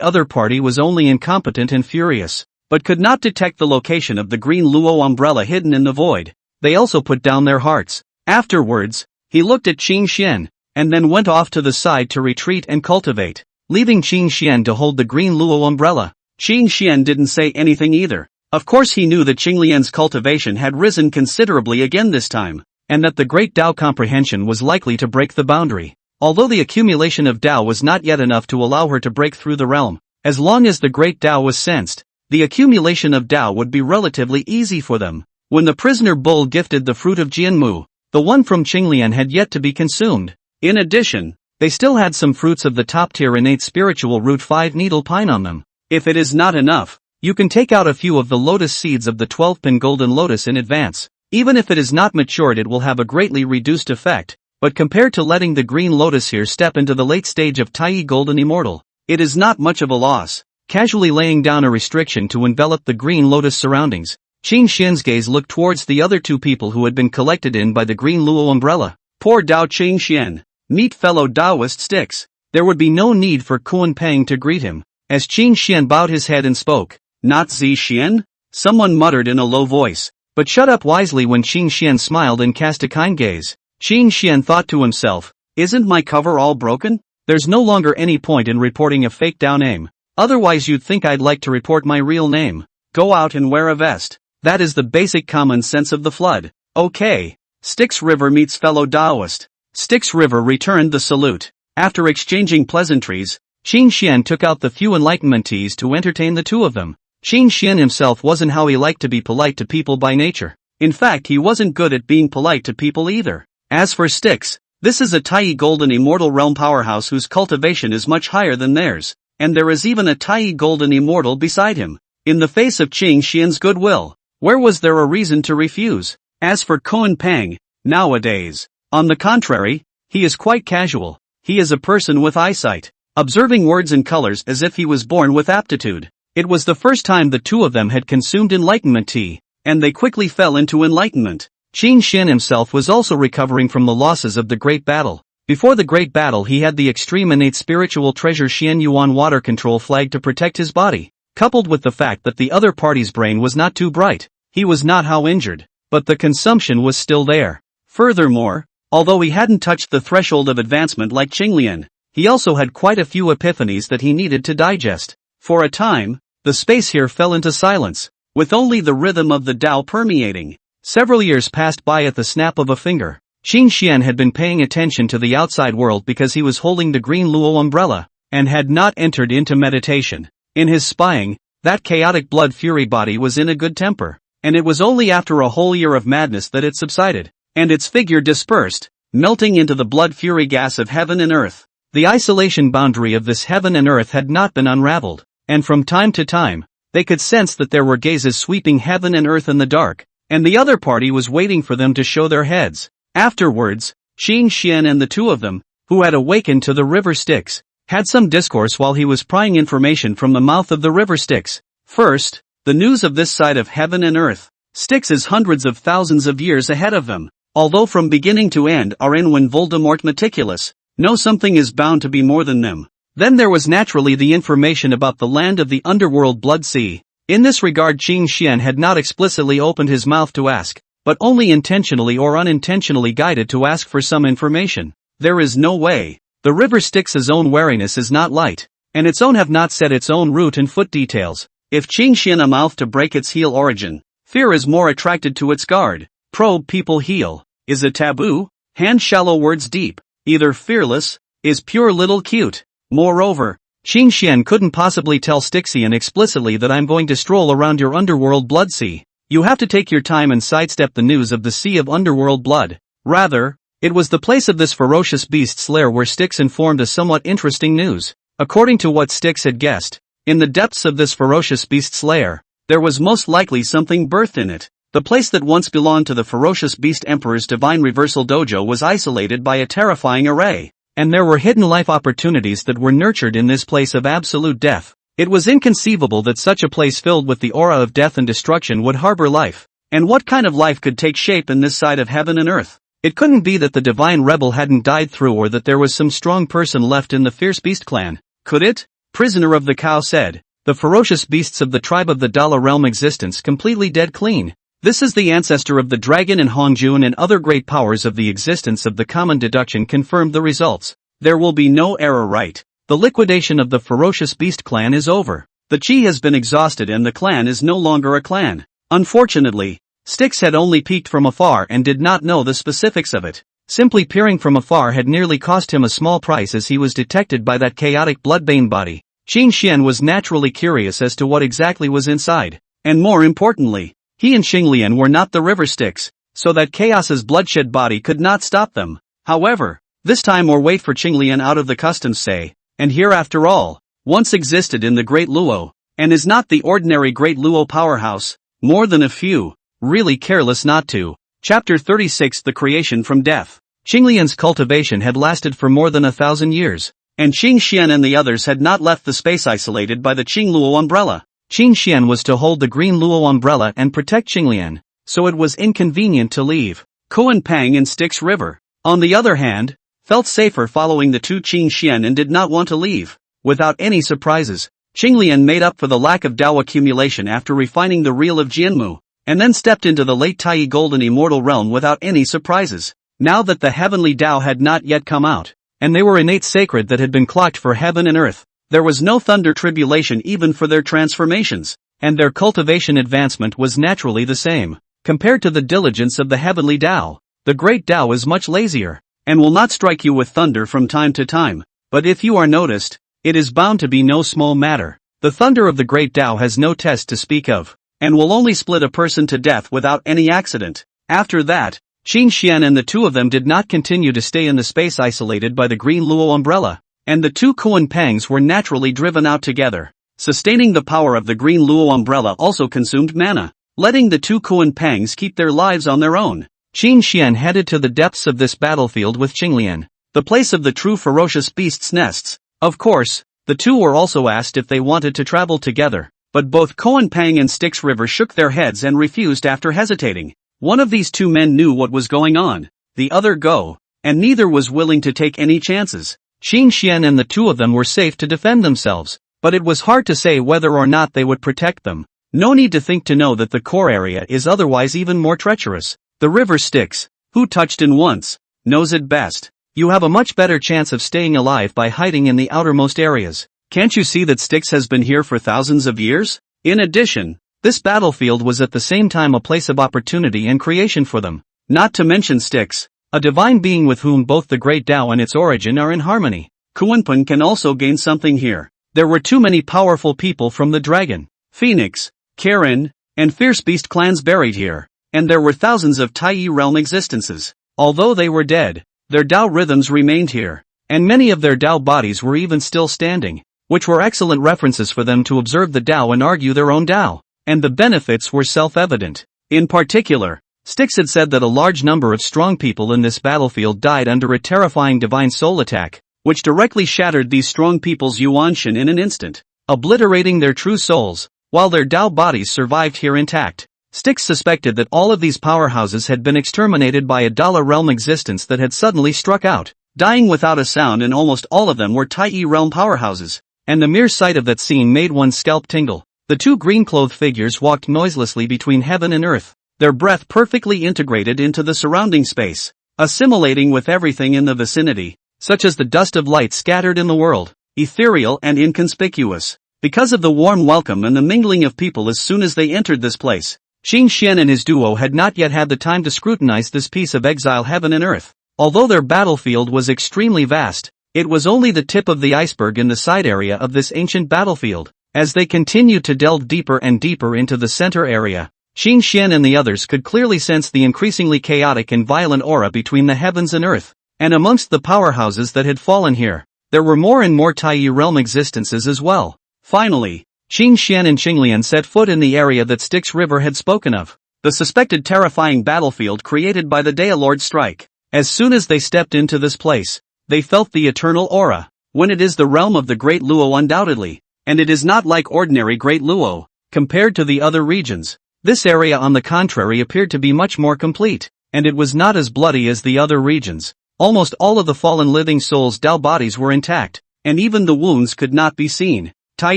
Speaker 2: other party was only incompetent and furious, but could not detect the location of the green Luo umbrella hidden in the void. They also put down their hearts. Afterwards, he looked at Qin Xian, and then went off to the side to retreat and cultivate, leaving Qin Xian to hold the green Luo umbrella. Qin Xian didn't say anything either. Of course he knew that Qinglian's cultivation had risen considerably again this time, and that the great Tao comprehension was likely to break the boundary. Although the accumulation of Tao was not yet enough to allow her to break through the realm, as long as the great Tao was sensed, the accumulation of Tao would be relatively easy for them. When the prisoner bull gifted the fruit of Jianmu, the one from Qinglian had yet to be consumed. In addition, they still had some fruits of the top-tier innate spiritual root 5-needle pine on them. If it is not enough, you can take out a few of the lotus seeds of the 12-pin golden lotus in advance. Even if it is not matured, it will have a greatly reduced effect, but compared to letting the green lotus here step into the late stage of Tai Golden Immortal, it is not much of a loss. Casually laying down a restriction to envelop the green lotus surroundings, Qin Xian's gaze looked towards the other two people who had been collected in by the green Luo umbrella. Poor Dao Qin Xian. Meet fellow Taoist Styx. There would be no need for Kuan Pang to greet him. As Qin Xian bowed his head and spoke, "Not Zi Xian?" Someone muttered in a low voice, but shut up wisely when Qin Xian smiled and cast a kind gaze. Qin Xian thought to himself, "Isn't my cover all broken? There's no longer any point in reporting a fake Dao name. Otherwise you'd think I'd like to report my real name. Go out and wear a vest."
Speaker 1: That is the basic common sense of the flood. Okay. Styx River meets fellow Taoist. Styx River returned the salute. After exchanging pleasantries, Qin Xian took out the few enlightenment teas to entertain the two of them. Qin Xian himself wasn't how he liked to be polite to people by nature. In fact, he wasn't good at being polite to people either. As for Styx, this is a Tai Golden Immortal Realm powerhouse whose cultivation is much higher than theirs, and there is even a Tai Golden Immortal beside him. In the face of Qin Xian's goodwill, where was there a reason to refuse? As for Koan Pang, nowadays, on the contrary, he is quite casual. He is a person with eyesight, observing words and colors as if he was born with aptitude. It was the first time the two of them had consumed enlightenment tea, and they quickly fell into enlightenment. Qin Xian himself was also recovering from the losses of the Great Battle. Before the Great Battle he had the extreme innate spiritual treasure Xian Yuan water control flag to protect his body. Coupled with the fact that the other party's brain was not too bright, he was not how injured, but the consumption was still there. Furthermore, although he hadn't touched the threshold of advancement like Qinglian, he also had quite a few epiphanies that he needed to digest. For a time, the space here fell into silence, with only the rhythm of the Tao permeating. Several years passed by at the snap of a finger. Qin Xian had been paying attention to the outside world because he was holding the green Luo umbrella, and had not entered into meditation. In his spying, that chaotic blood fury body was in a good temper, and it was only after a whole year of madness that it subsided, and its figure dispersed, melting into the blood fury gas of heaven and earth. The isolation boundary of this heaven and earth had not been unraveled, and from time to time, they could sense that there were gazes sweeping heaven and earth in the dark, and the other party was waiting for them to show their heads. Afterwards, Qin Xian and the two of them, who had awakened to the river Styx, had some discourse while he was prying information from the mouth of the river Styx. First, the news of this side of heaven and earth. Styx is hundreds of thousands of years ahead of them, although from beginning to end are in when Voldemort meticulous, know something is bound to be more than them. Then there was naturally the information about the land of the underworld Blood Sea. In this regard Qin Xian had not explicitly opened his mouth to ask, but only intentionally or unintentionally guided to ask for some information. There is no way. The river Styx's own wariness is not light, and its own have not set its own route and foot details. If Qin Xian a mouth to break its heel origin, fear is more attracted to its guard. Probe people heel. Is it taboo? Hand shallow words deep. Either fearless, is pure little cute. Moreover, Qin Xian couldn't possibly tell Styxian explicitly that I'm going to stroll around your underworld blood sea. You have to take your time and sidestep the news of the sea of underworld blood. Rather, it was the place of this ferocious beast's lair where Styx informed a somewhat interesting news. According to what Styx had guessed, in the depths of this ferocious beast's lair, there was most likely something birthed in it. The place that once belonged to the ferocious beast emperor's divine reversal dojo was isolated by a terrifying array, and there were hidden life opportunities that were nurtured in this place of absolute death. It was inconceivable that such a place filled with the aura of death and destruction would harbor life. And what kind of life could take shape in this side of heaven and earth? It couldn't be that the divine rebel hadn't died through or that there was some strong person left in the fierce beast clan. Could it? Prisoner of the cow said. The ferocious beasts of the tribe of the Dala realm existence completely dead clean. This is the ancestor of the dragon and Hongjun and other great powers of the existence of the common deduction confirmed the results. There will be no error, right? The liquidation of the ferocious beast clan is over. The chi has been exhausted and the clan is no longer a clan. Unfortunately, Styx had only peeked from afar and did not know the specifics of it. Simply peering from afar had nearly cost him a small price as he was detected by that chaotic bloodbane body. Qin Xian was naturally curious as to what exactly was inside. And more importantly, he and Xinglian were not the river Styx, so that chaos's bloodshed body could not stop them. However, this time or wait for Xinglian out of the customs say, and here after all, once existed in the Great Luo, and is not the ordinary Great Luo powerhouse, more than a few, really careless not to. Chapter 36 The Creation from Death. Xinglian's cultivation had lasted for more than 1,000 years, and Qin Xian and the others had not left the space isolated by the Qing Luo umbrella. Qin Xian was to hold the green Luo umbrella and protect Xinglian, so it was inconvenient to leave Koan Pang and Styx River. On the other hand, felt safer following the two Qin Xian and did not want to leave. Without any surprises, Xinglian made up for the lack of Dao accumulation after refining the reel of Jianmu, and then stepped into the late Tai Golden Immortal Realm without any surprises. Now that the heavenly Tao had not yet come out, and they were innate sacred that had been clocked for heaven and earth, there was no thunder tribulation even for their transformations.
Speaker 2: and their cultivation advancement was naturally the same. Compared to the diligence of the heavenly Tao, the great Tao is much lazier,
Speaker 1: and will not strike you with thunder from time to time. But if you are noticed, it is bound to be no small matter. The thunder of the great Tao has no test to speak of, and will only split a person to death without any accident. After that, Qin Xian and the two of them did not continue to stay in the space isolated by the green Luo umbrella, and the two Kuan Pangs were naturally driven out together. Sustaining the power of the green Luo umbrella also consumed mana, letting the two Kuan Pangs keep their lives on their own.
Speaker 2: Qin Xian headed to the depths of this battlefield with Qinglian,
Speaker 1: the place of the true ferocious beasts' nests. Of course, the two were also asked if they wanted to travel together, but both Kuan Pang and Styx River shook their heads and refused after hesitating. One of these two men knew what was going on, the other go, and neither was willing to take any chances.
Speaker 2: Qin Xian and the two of them were safe to defend themselves, but it was hard to say whether or not they would protect them. No need to think to know that the core area is otherwise even more treacherous. The river Styx, who touched it once, knows it best. You have a much better chance of staying alive by hiding in the outermost areas.
Speaker 1: Can't you see that Styx has been here for thousands of years? In addition,
Speaker 2: this battlefield was at the same time a place of opportunity and creation for them.
Speaker 1: Not to mention Styx,
Speaker 2: a divine being with whom both the great Tao and its origin are in harmony.
Speaker 1: Kuanpun can also gain something here.
Speaker 2: There were too many powerful people from the Dragon,
Speaker 1: Phoenix, Karen, and Fierce Beast clans buried here, and there were thousands of Tai realm existences. Although they were dead, their Tao rhythms remained here, and many of their Tao bodies were even still standing, which were excellent references for them to observe the Tao and argue their own Tao, and the benefits were self-evident. In particular,
Speaker 2: Styx had said that a large number of strong people in this battlefield died under a terrifying divine soul attack,
Speaker 1: which directly shattered these strong people's Yuanshan in an instant,
Speaker 2: obliterating their true souls, while their Tao bodies survived here intact. Styx suspected that all of these powerhouses had been exterminated by a Dala realm existence that had suddenly struck out,
Speaker 1: dying without a sound, and almost all of them were Tai realm powerhouses,
Speaker 2: and the mere sight of that scene made one's scalp tingle. The two green-clothed figures walked noiselessly between heaven and earth,
Speaker 1: their breath perfectly integrated into the surrounding space, assimilating with everything in the vicinity,
Speaker 2: such as the dust of light scattered in the world,
Speaker 1: ethereal and inconspicuous, because of the warm welcome and the mingling of people as soon as they entered this place.
Speaker 2: Qin Xian and his duo had not yet had the time to scrutinize this piece of exile heaven and earth. Although their battlefield was extremely vast, it was only the tip of the iceberg in the side area of this ancient battlefield. As they continued to delve deeper and deeper into the center area, Qin Xian and the others could clearly sense the increasingly chaotic and violent aura between the heavens and earth. And amongst the powerhouses that had fallen here, there were more and more Tai realm existences as well.
Speaker 1: Finally,
Speaker 2: Qin Xian and Qinglian set foot in the area that Styx River had spoken of,
Speaker 1: the suspected terrifying battlefield created by the Daelord strike.
Speaker 2: As soon as they stepped into this place, they felt the eternal aura.
Speaker 1: When it is the realm of the Great Luo undoubtedly, and it is not like ordinary Great Luo,
Speaker 2: compared to the other regions. This area on the contrary appeared to be much more complete, and it was not as bloody as the other regions. Almost all of the fallen living souls' Tao bodies were intact,
Speaker 1: and even the wounds could not be seen. Tai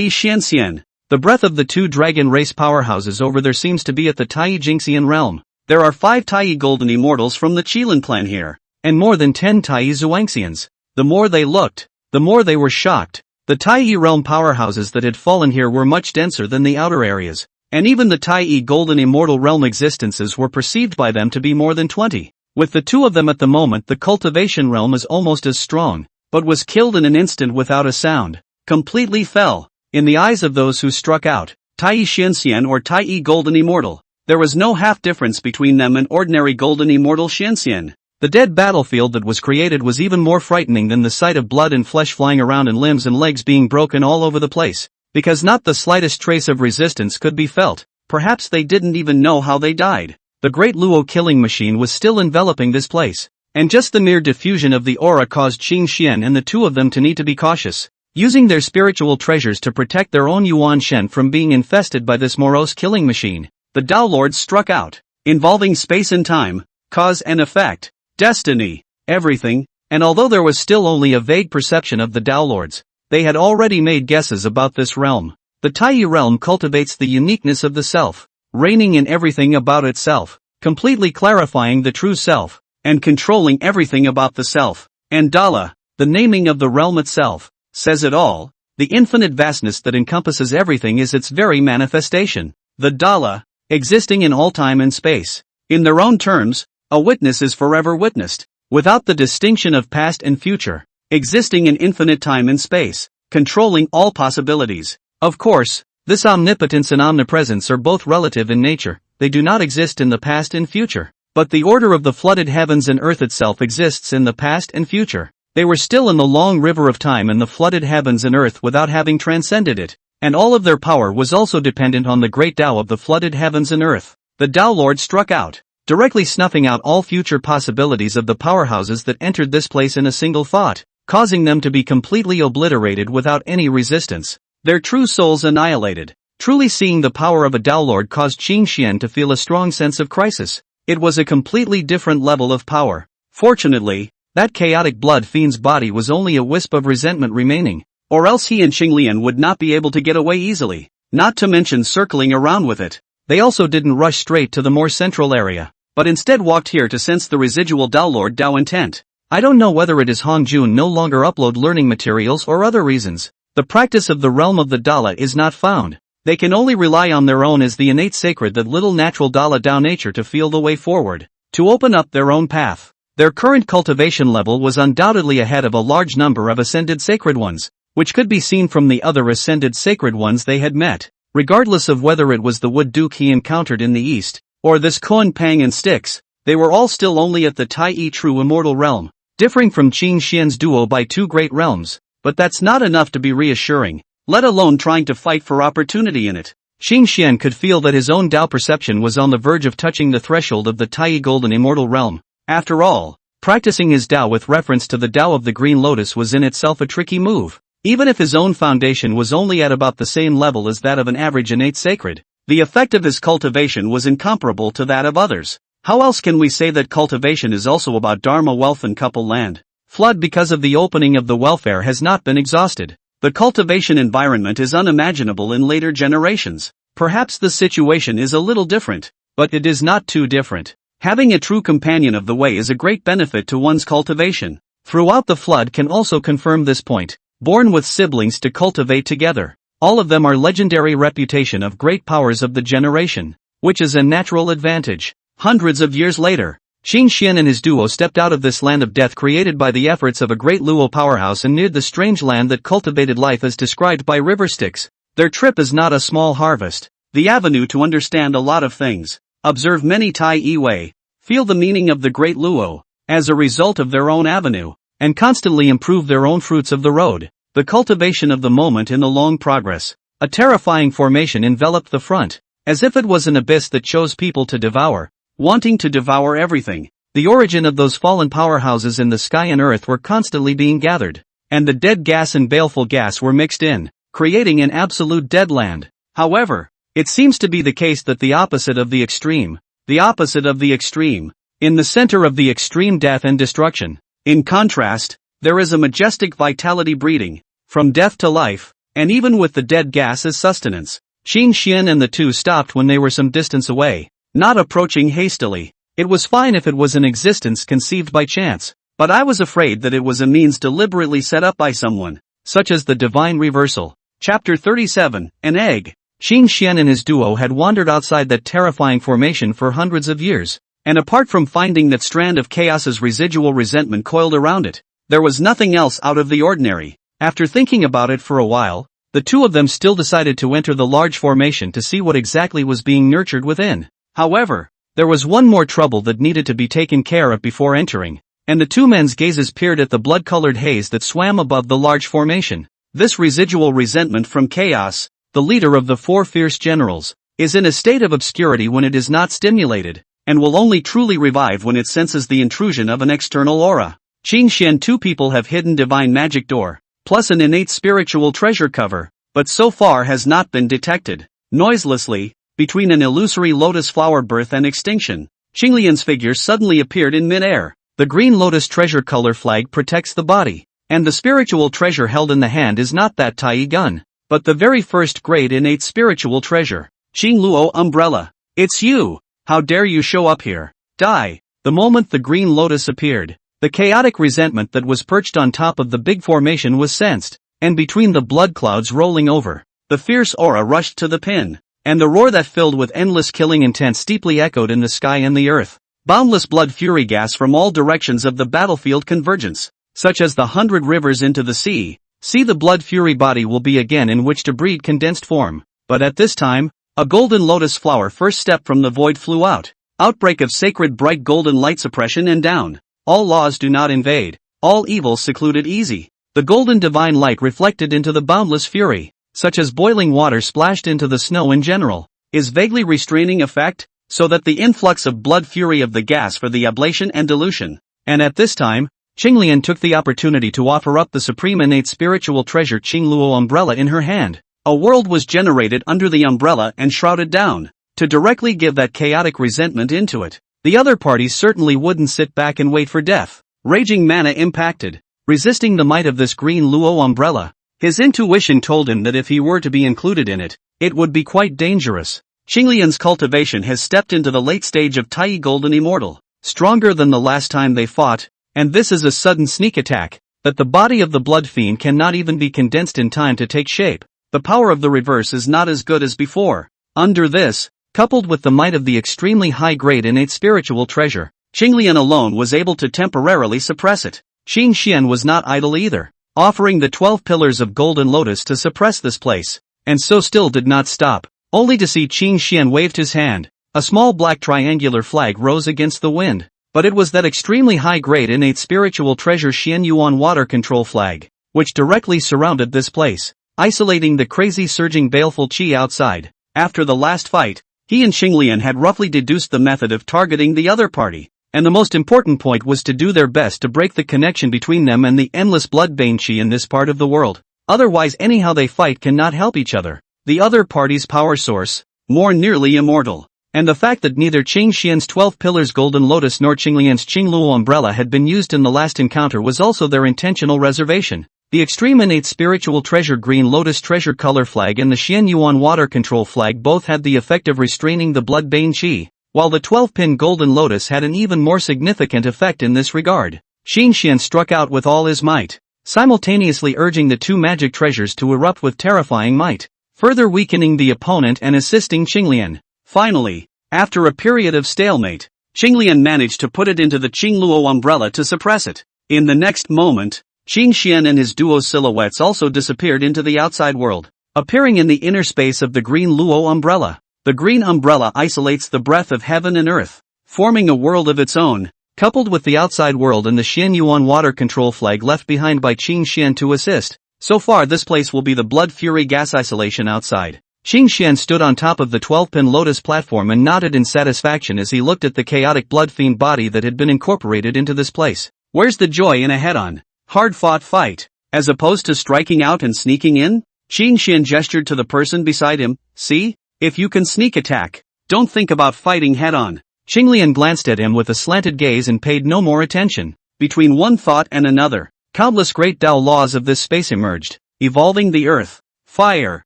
Speaker 1: Xianxian,
Speaker 2: the breath of the two dragon race powerhouses over there seems to be at the Tai Jingxian realm.
Speaker 1: There are 5 Tai golden immortals from the Qilin clan here,
Speaker 2: and more than 10 Tai Zhuangxians.
Speaker 1: The more they looked,
Speaker 2: the more they were shocked. The Tai realm powerhouses that had fallen here were much denser than the outer areas,
Speaker 1: and even the Tai golden immortal realm existences were perceived by them to be more than 20.
Speaker 2: With the two of them at the moment, the cultivation realm is almost as strong,
Speaker 1: but was killed in an instant without a sound, completely fell. In the eyes of those who struck out, Tai Xianxian or Tai golden immortal, there was no half difference between them and ordinary golden immortal Xianxian.
Speaker 2: The dead battlefield that was created was even more frightening than the sight of blood and flesh flying around and limbs and legs being broken all over the place, because not the slightest trace of resistance could be felt.
Speaker 1: Perhaps they didn't even know how they died.
Speaker 2: The great Luo killing machine was still enveloping this place, and just the mere diffusion of the aura caused Qin Xian and the two of them to need to be cautious, using their spiritual treasures to protect their own Yuan Shen from being infested by this morose killing machine.
Speaker 1: The Tao Lords struck out, involving space and time, cause and effect, destiny, everything, and although there was still only a vague perception of the Tao Lords, they had already made guesses about this realm. The Tai realm cultivates the uniqueness of the self, reigning in everything about itself, completely clarifying the true self,
Speaker 2: and controlling everything about the self.
Speaker 1: And Dala, the naming of the realm itself, says it all.
Speaker 2: The infinite vastness that encompasses everything is its very manifestation. The Dala, existing in all time and space. In their own terms, a witness is forever witnessed, without the distinction of past and future, existing in infinite time and space, controlling all possibilities. Of course, this omnipotence and omnipresence are both relative in nature, they do not exist in the past and future. But the order of the flooded heavens and earth itself exists in the past and future. They were still in the long river of time in the flooded heavens and earth without having transcended it, and all of their power was also dependent on the great Tao of the flooded heavens and earth. The Tao Lord struck out, directly snuffing out all future possibilities of the powerhouses that entered this place in a single thought, causing them to be completely obliterated without any resistance. Their true souls annihilated. Truly seeing the power of a Tao Lord caused Qin Xian to feel a strong sense of crisis. It was a completely different level of power. Fortunately, that chaotic blood fiend's body was only a wisp of resentment remaining, or else he and Qinglian would not be able to get away easily, not to mention circling around with it. They also didn't rush straight to the more central area, but instead walked here to sense the residual Tao Lord Tao intent. I don't know whether it is Hong Jun no longer upload learning materials or other reasons. The practice of the realm of the Dala is not found. They can only rely on their own as the innate sacred that little natural Dala Tao nature to feel the way forward, to open up their own path. Their current cultivation level was undoubtedly ahead of a large number of ascended sacred ones, which could be seen from the other ascended sacred ones they had met. Regardless of whether it was the Wood Duke he encountered in the east, or this Kun Pang and Styx, they were all still only at the Tai Yi true immortal realm, differing from Qin Xian's duo by 2 great realms. But that's not enough to be reassuring, let alone trying to fight for opportunity in it. Qin Xian could feel that his own Tao perception was on the verge of touching the threshold of the Tai Golden Immortal Realm. After all, practicing his Tao with reference to the Tao of the Green Lotus was in itself a tricky move. Even if his own foundation was only at about the same level as that of an average innate sacred, the effect of his cultivation was incomparable to that of others. How else can we say that cultivation is also about Dharma, wealth and couple land? Flood because of the opening of the welfare has not been exhausted. The cultivation environment is unimaginable in later generations. Perhaps the situation is a little different, but it is not too different. Having a true companion of the way is a great benefit to one's cultivation. Throughout the flood can also confirm this point. Born with siblings to cultivate together. All of them are legendary reputation of great powers of the generation, which is a natural advantage. Hundreds of years later, Qin Xian and his duo stepped out of this land of death created by the efforts of a great Luo powerhouse and neared the strange land that cultivated life as described by River Styx. Their trip is not a small harvest, the avenue to understand a lot of things, observe many Tai Yi Wei, feel the meaning of the great Luo, as a result of their own avenue, and constantly improve their own fruits of the road. The cultivation of the moment in the long progress. A terrifying formation enveloped the front, as if it was an abyss that chose people to devour. Wanting to devour everything. The origin of those fallen powerhouses in the sky and earth were constantly being gathered, and the dead gas and baleful gas were mixed in, creating an absolute dead land. However, it seems to be the case that the opposite of the extreme, in the center of the extreme death and destruction. In contrast, there is a majestic vitality breeding, from death to life, and even with the dead gas as sustenance. Qin Xian and the two stopped when they were some distance away. Not approaching hastily. It was fine if it was an existence conceived by chance, but I was afraid that it was a means deliberately set up by someone, such as the divine reversal. Chapter 37, An Egg. Qin Xian and his duo had wandered outside that terrifying formation for hundreds of years, and apart from finding that strand of chaos's residual resentment coiled around it, there was nothing else out of the ordinary. After thinking about it for a while, the two of them still decided to enter the large formation to see what exactly was being nurtured within. However, there was one more trouble that needed to be taken care of before entering, and the two men's gazes peered at the blood-colored haze that swam above the large formation. This residual resentment from chaos, the leader of the 4 fierce generals, is in a state of obscurity when it is not stimulated, and will only truly revive when it senses the intrusion of an external aura. Qin Xian 2 people have hidden divine magic door, plus an innate spiritual treasure cover, but so far has not been detected. Noiselessly, between an illusory lotus flower birth and extinction, Qinglian's figure suddenly appeared in mid-air. The green lotus treasure color flag protects the body, and the spiritual treasure held in the hand is not that Tai gun, but the very first grade innate spiritual treasure. Qing Luo umbrella. It's you! How dare you show up here? Die! The moment the green lotus appeared, the chaotic resentment that was perched on top of the big formation was sensed. and between the blood clouds rolling over, the fierce aura rushed to the pin, and the roar that filled with endless killing intent steeply echoed in the sky and the earth. Boundless blood fury gas from all directions of the battlefield convergence, such as the 100 rivers into the sea. See, the blood fury body will be again in which to breed condensed form. But at this time, a golden lotus flower first step from the void flew out. Outbreak of sacred bright golden light suppression and down. All laws do not invade. All evil secluded easy. The golden divine light reflected into the boundless fury, such as boiling water splashed into the snow in general, is vaguely restraining effect, so that the influx of blood fury of the gas for the ablation and dilution. And at this time, Qinglian took the opportunity to offer up the supreme innate spiritual treasure Qingluo umbrella in her hand. A world was generated under the umbrella and shrouded down, to directly give that chaotic resentment into it. The other parties certainly wouldn't sit back and wait for death. Raging mana impacted, resisting the might of this green Luo umbrella. His intuition told him that if he were to be included in it, it would be quite dangerous. Qinglian's cultivation has stepped into the late stage of Tai Golden Immortal, stronger than the last time they fought, and this is a sudden sneak attack, that the body of the blood fiend cannot even be condensed in time to take shape. The power of the reverse is not as good as before. Under this, coupled with the might of the extremely high-grade innate spiritual treasure, Qinglian alone was able to temporarily suppress it. Qin Xian was not idle either, offering the 12 pillars of golden lotus to suppress this place, and so still did not stop, only to see Qin Xian waved his hand. A small black triangular flag rose against the wind, but it was that extremely high-grade innate spiritual treasure Xian Yuan water control flag, which directly surrounded this place, isolating the crazy surging baleful qi outside. After the last fight, he and Qinglian had roughly deduced the method of targeting the other party, and the most important point was to do their best to break the connection between them and the endless bloodbane qi in this part of the world. Otherwise anyhow they fight cannot help each other. The other party's power source, more nearly immortal, and the fact that neither Qin Xian's 12 pillars golden lotus nor Qinglian's Qingluo umbrella had been used in the last encounter was also their intentional reservation. The extreme innate spiritual treasure green lotus treasure color flag and the Xian Yuan water control flag both had the effect of restraining the bloodbane qi, while the 12-pin golden lotus had an even more significant effect in this regard. Qin Xian struck out with all his might, simultaneously urging the two magic treasures to erupt with terrifying might, further weakening the opponent and assisting Qinglian. Finally, after a period of stalemate, Qinglian managed to put it into the Qingluo umbrella to suppress it. In the next moment, Qin Xian and his duo silhouettes also disappeared into the outside world, appearing in the inner space of the green Luo umbrella. The green umbrella isolates the breath of heaven and earth, forming a world of its own, coupled with the outside world and the Xian Yuan water control flag left behind by Qin Xian to assist. So far this place will be the blood fury gas isolation outside. Qin Xian stood on top of the 12-pin lotus platform and nodded in satisfaction as he looked at the chaotic blood fiend body that had been incorporated into this place. Where's the joy in a head-on, hard-fought fight, as opposed to striking out and sneaking in? Qin Xian gestured to the person beside him. See? If you can sneak attack, don't think about fighting head-on. Qinglian glanced at him with a slanted gaze and paid no more attention. Between one thought and another, countless great Tao laws of this space emerged, evolving the earth, fire,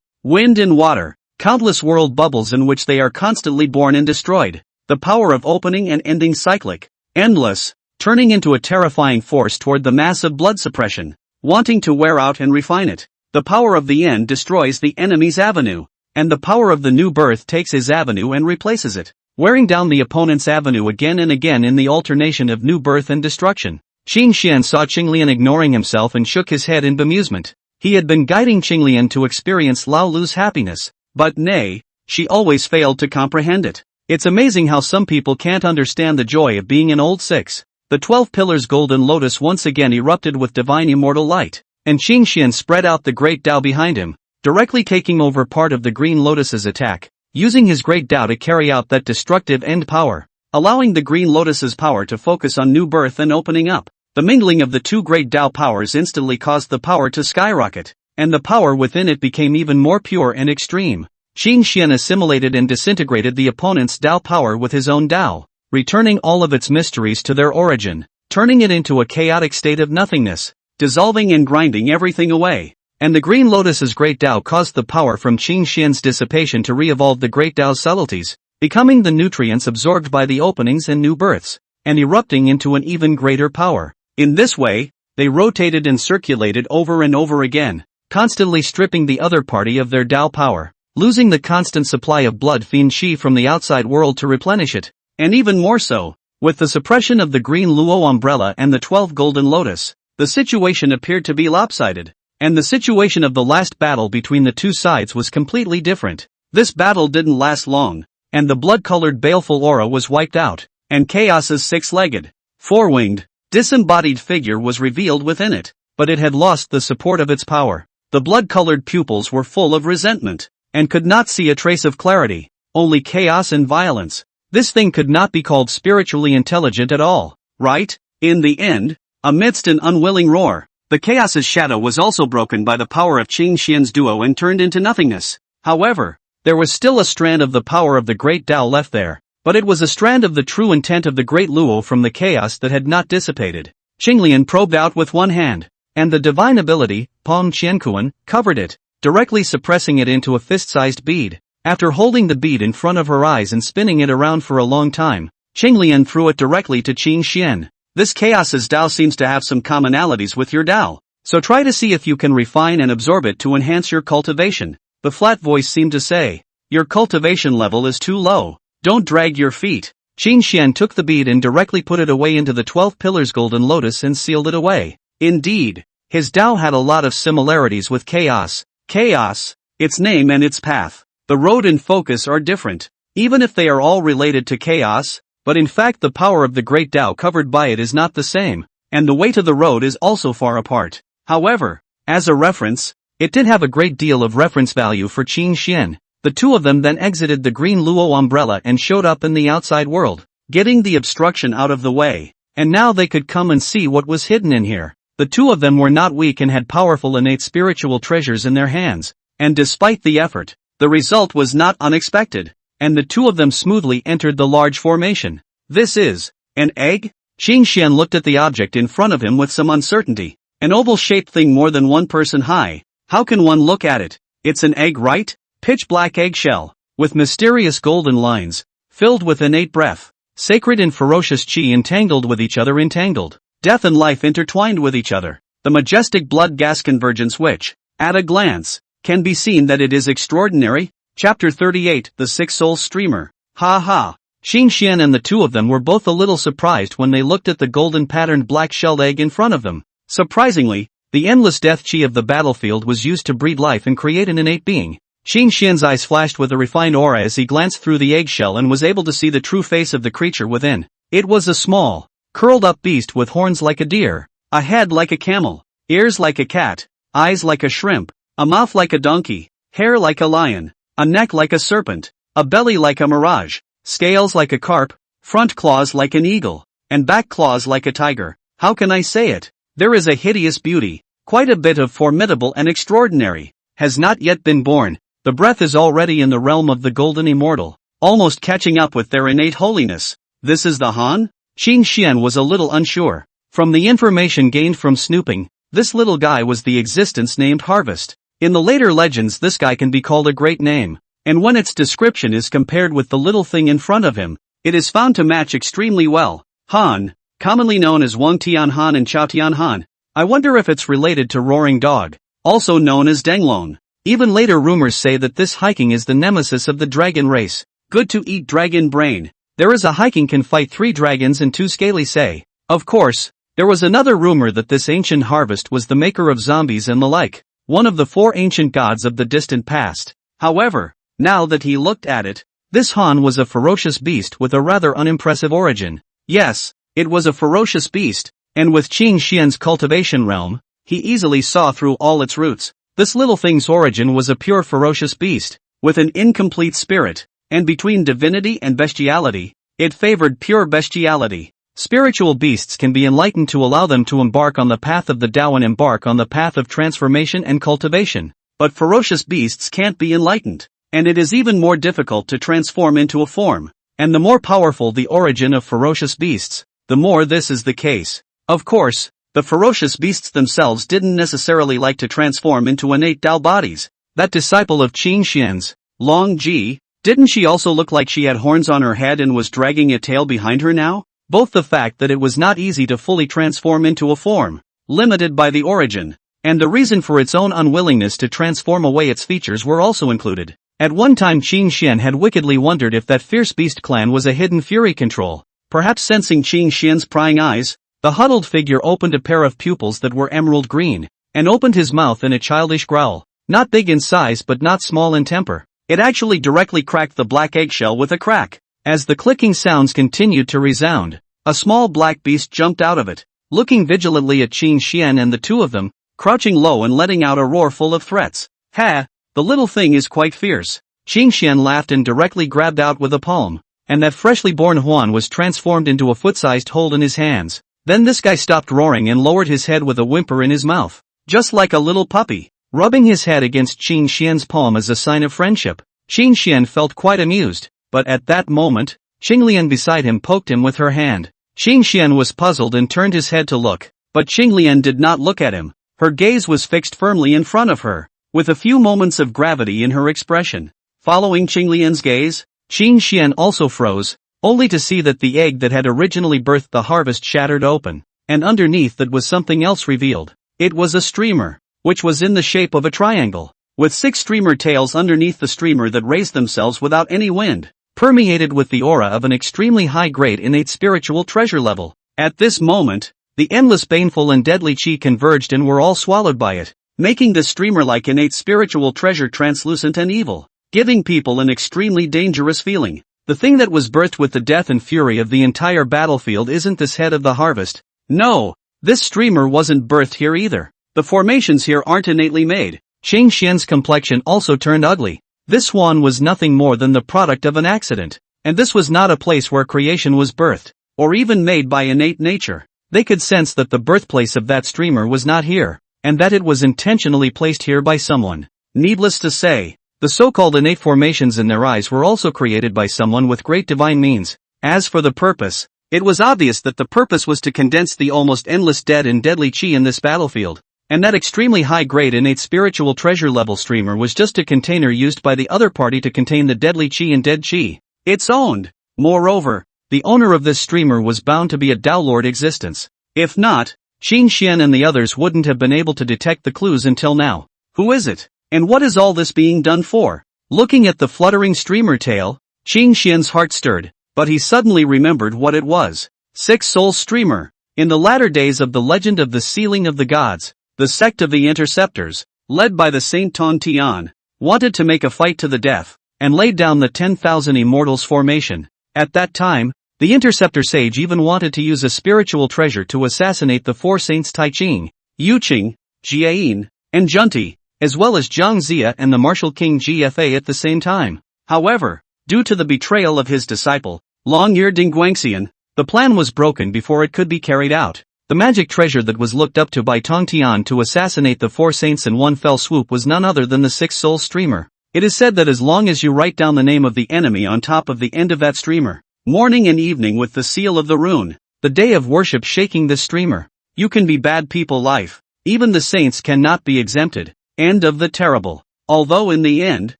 Speaker 2: wind and water, countless world bubbles in which they are constantly born and destroyed. The power of opening and ending cyclic, endless, turning into a terrifying force toward the mass of blood suppression, wanting to wear out and refine it. The power of the end destroys the enemy's avenue, and the power of the new birth takes his avenue and replaces it, wearing down the opponent's avenue again and again in the alternation of new birth and destruction. Qin Xian saw Qinglian ignoring himself and shook his head in bemusement. He had been guiding Qinglian to experience Lao Lu's happiness, but nay, she always failed to comprehend it. It's amazing how some people can't understand the joy of being an old six. The 12 pillars golden lotus once again erupted with divine immortal light, and Qin Xian spread out the great Tao behind him, directly taking over part of the green lotus's attack, using his great Tao to carry out that destructive end power, allowing the green lotus's power to focus on new birth and opening up. The mingling of the two great Tao powers instantly caused the power to skyrocket, and the power within it became even more pure and extreme. Qin Xian assimilated and disintegrated the opponent's Tao power with his own Tao, returning all of its mysteries to their origin, turning it into a chaotic state of nothingness, dissolving and grinding everything away. And the green lotus's great Tao caused the power from Qin Xian's dissipation to re-evolve the great Tao's subtleties, becoming the nutrients absorbed by the openings and new births, and erupting into an even greater power. In this way, they rotated and circulated over and over again, constantly stripping the other party of their Tao power, losing the constant supply of blood fiend Qi from the outside world to replenish it.
Speaker 1: And even more so, with the suppression of the green Luo umbrella and the 12 golden lotus, the situation appeared to be lopsided. And the situation of the last battle between the two sides was completely different. This battle didn't last long, and the blood-colored baleful aura was wiped out, and Chaos's six-legged, four-winged, disembodied figure was revealed within it, but it had lost the support of its power. The blood-colored pupils were full of resentment, and could not see a trace of clarity, only chaos and violence. This thing could not be called spiritually intelligent at all, right? In the end, amidst an unwilling roar, the Chaos's shadow was also broken by the power of Qing Xian's duo and turned into nothingness. However, there was still a strand of the power of the Great Tao left there, but it was a strand of the true intent of the Great Luo from the Chaos that had not dissipated. Qinglian probed out with one hand, and the divine ability, Pong Qiankuan, covered it, directly suppressing it into a fist-sized bead. After holding the bead in front of her eyes and spinning it around for a long time, Qinglian threw it directly to Qing Xian. This Chaos's Tao seems to have some commonalities with your Tao, so try to see if you can refine and absorb it to enhance your cultivation. The flat voice seemed to say, your cultivation level is too low, don't drag your feet. Qing Xian took the bead and directly put it away into the 12 pillars golden lotus and sealed it away. Indeed, his Tao had a lot of similarities with Chaos. Chaos, its name and its path, the road and focus are different, even if they are all related to Chaos. But in fact the power of the Great Tao covered by it is not the same, and the way to the road is also far apart. However, as a reference, it did have a great deal of reference value for Qing Xian. The two of them then exited the green Luo umbrella and showed up in the outside world, getting the obstruction out of the way, and now they could come and see what was hidden in here. The two of them were not weak and had powerful innate spiritual treasures in their hands, and despite the effort, the result was not unexpected. And the two of them smoothly entered the large formation. This is an egg? Qing Xian looked at the object in front of him with some uncertainty. An oval-shaped thing more than one person high. How can one look at it? It's an egg, right? Pitch-black eggshell, with mysterious golden lines, filled with innate breath. Sacred and ferocious qi entangled with each other entangled. Death and life intertwined with each other. The majestic blood-gas convergence which, at a glance, can be seen that it is extraordinary. Chapter 38, The Six Souls Streamer. Ha ha. Qing Xian and the two of them were both a little surprised when they looked at the golden patterned black shelled egg in front of them. Surprisingly, the endless death qi of the battlefield was used to breed life and create an innate being. Qing Xian's eyes flashed with a refined aura as he glanced through the eggshell and was able to see the true face of the creature within. It was a small, curled-up beast with horns like a deer, a head like a camel, ears like a cat, eyes like a shrimp, a mouth like a donkey, hair like a lion, a neck like a serpent, a belly like a mirage, scales like a carp, front claws like an eagle, and back claws like a tiger. How can I say it? There is a hideous beauty, quite a bit of formidable and extraordinary, has not yet been born. The breath is already in the realm of the golden immortal, almost catching up with their innate holiness. This is the Han? Qing Xian was a little unsure. From the information gained from snooping, this little guy was the existence named Harvest. In the later legends this guy can be called a great name, and when its description is compared with the little thing in front of him, it is found to match extremely well. Han, commonly known as Wang Tian Han and Chao Tian Han. I wonder if it's related to Roaring Dog, also known as Denglong. Even later rumors say that this hiking is the nemesis of the dragon race. Good to eat dragon brain. There is a hiking can fight 3 dragons and 2 scaly say. Of course, there was another rumor that this ancient Harvest was the maker of zombies and the like. One of the 4 ancient gods of the distant past. However, now that he looked at it, this Han was a ferocious beast with a rather unimpressive origin. Yes, it was a ferocious beast, and with Qing Xian's cultivation realm, he easily saw through all its roots. This little thing's origin was a pure ferocious beast, with an incomplete spirit, and between divinity and bestiality, it favored pure bestiality. Spiritual beasts can be enlightened to allow them to embark on the path of the Tao and embark on the path of transformation and cultivation. But ferocious beasts can't be enlightened, and it is even more difficult to transform into a form. And the more powerful the origin of ferocious beasts, the more this is the case. Of course, the ferocious beasts themselves didn't necessarily like to transform into innate Tao bodies. That disciple of Qing Xian's, Long Ji, didn't she also look like she had horns on her head and was dragging a tail behind her now? Both the fact that it was not easy to fully transform into a form, limited by the origin,
Speaker 2: and the reason for its own unwillingness to transform away its features were also included. At one time Qin Xian had wickedly wondered if that fierce beast clan was a hidden fury control.
Speaker 1: Perhaps sensing Qin Xian's prying eyes, the huddled figure opened a pair of pupils that were emerald green, and opened his mouth in a childish growl. Not big in size but not small in temper. It actually directly cracked the black eggshell with a crack. As the clicking sounds continued to resound, a small black beast jumped out of it, looking vigilantly at Qin Xian and the two of them, crouching low and letting out a roar full of threats. Ha! The little thing is quite fierce. Qin Xian laughed and directly grabbed out with a palm, and that freshly born Huan was transformed into a foot-sized hold in his hands. Then this guy stopped roaring and lowered his head with a whimper in his mouth, just like a little puppy, rubbing his head against Qin Xian's palm as a sign of friendship. Qin Xian felt quite amused, but at that moment, Qinglian beside him poked him with her hand. Qin Xian was puzzled and turned his head to look, but Qinglian did not look at him. Her gaze was fixed firmly in front of her, with a few moments of gravity in her expression. Following Qinglian's gaze, Qin Xian also froze, only to see that the egg that had originally birthed the harvest shattered open, and underneath that was something else revealed. It was a streamer, which was in the shape of a triangle, with 6 streamer tails underneath the streamer that raised themselves without any wind, permeated with the aura of an extremely high-grade innate spiritual treasure level. At this moment, the endless baneful and deadly chi converged and were all swallowed by it, making the streamer-like innate spiritual treasure translucent and evil, giving people an extremely dangerous feeling. The thing that was birthed with the death and fury of the entire battlefield isn't this head of the harvest. No, this streamer wasn't birthed here either. The formations here aren't innately made. Qin Xian's complexion also turned ugly. This one was nothing more than the product of an accident, and this was not a place where creation was birthed, or even made by innate nature. They could sense that the birthplace of that streamer was not here, and that it was intentionally placed here by someone. Needless to say, the so-called innate formations in their eyes were also created by someone with great divine means. As for the purpose, it was obvious that the purpose was to condense the almost endless dead and deadly chi in this battlefield, and that extremely high-grade innate spiritual treasure level streamer was just a container used by the other party to contain the deadly chi and dead chi. It's owned. Moreover, the owner of this streamer was bound to be a Downlord existence. If not, Qin Xian and the others wouldn't have been able to detect the clues until now. Who is it? And what is all this being done for? Looking at the fluttering streamer tail, Qin Xian's heart stirred, but he suddenly remembered what it was. 6-soul streamer. In the latter days of the legend of the Sealing of the Gods, the sect of the Interceptors, led by the Saint Tong Tian, wanted to make a fight to the death, and laid down the 10,000 Immortals formation. At that time, the Interceptor sage even wanted to use a spiritual treasure to assassinate the 4 saints Taiqing, Yuqing, Jiayin, and Junti, as well as Zhang Zia and the martial king Gfa at the same time. However, due to the betrayal of his disciple, Long-Ear Dingguangxian, the plan was broken before it could be carried out. The magic treasure that was looked up to by Tong Tian to assassinate the 4 saints in one fell swoop was none other than the 6-soul streamer. It is said that as long as you write down the name of the enemy on top of the end of that streamer, morning and evening with the seal of the rune, the day of worship shaking this streamer, you can be bad people life. Even the saints cannot be exempted. End of the terrible. Although in the end,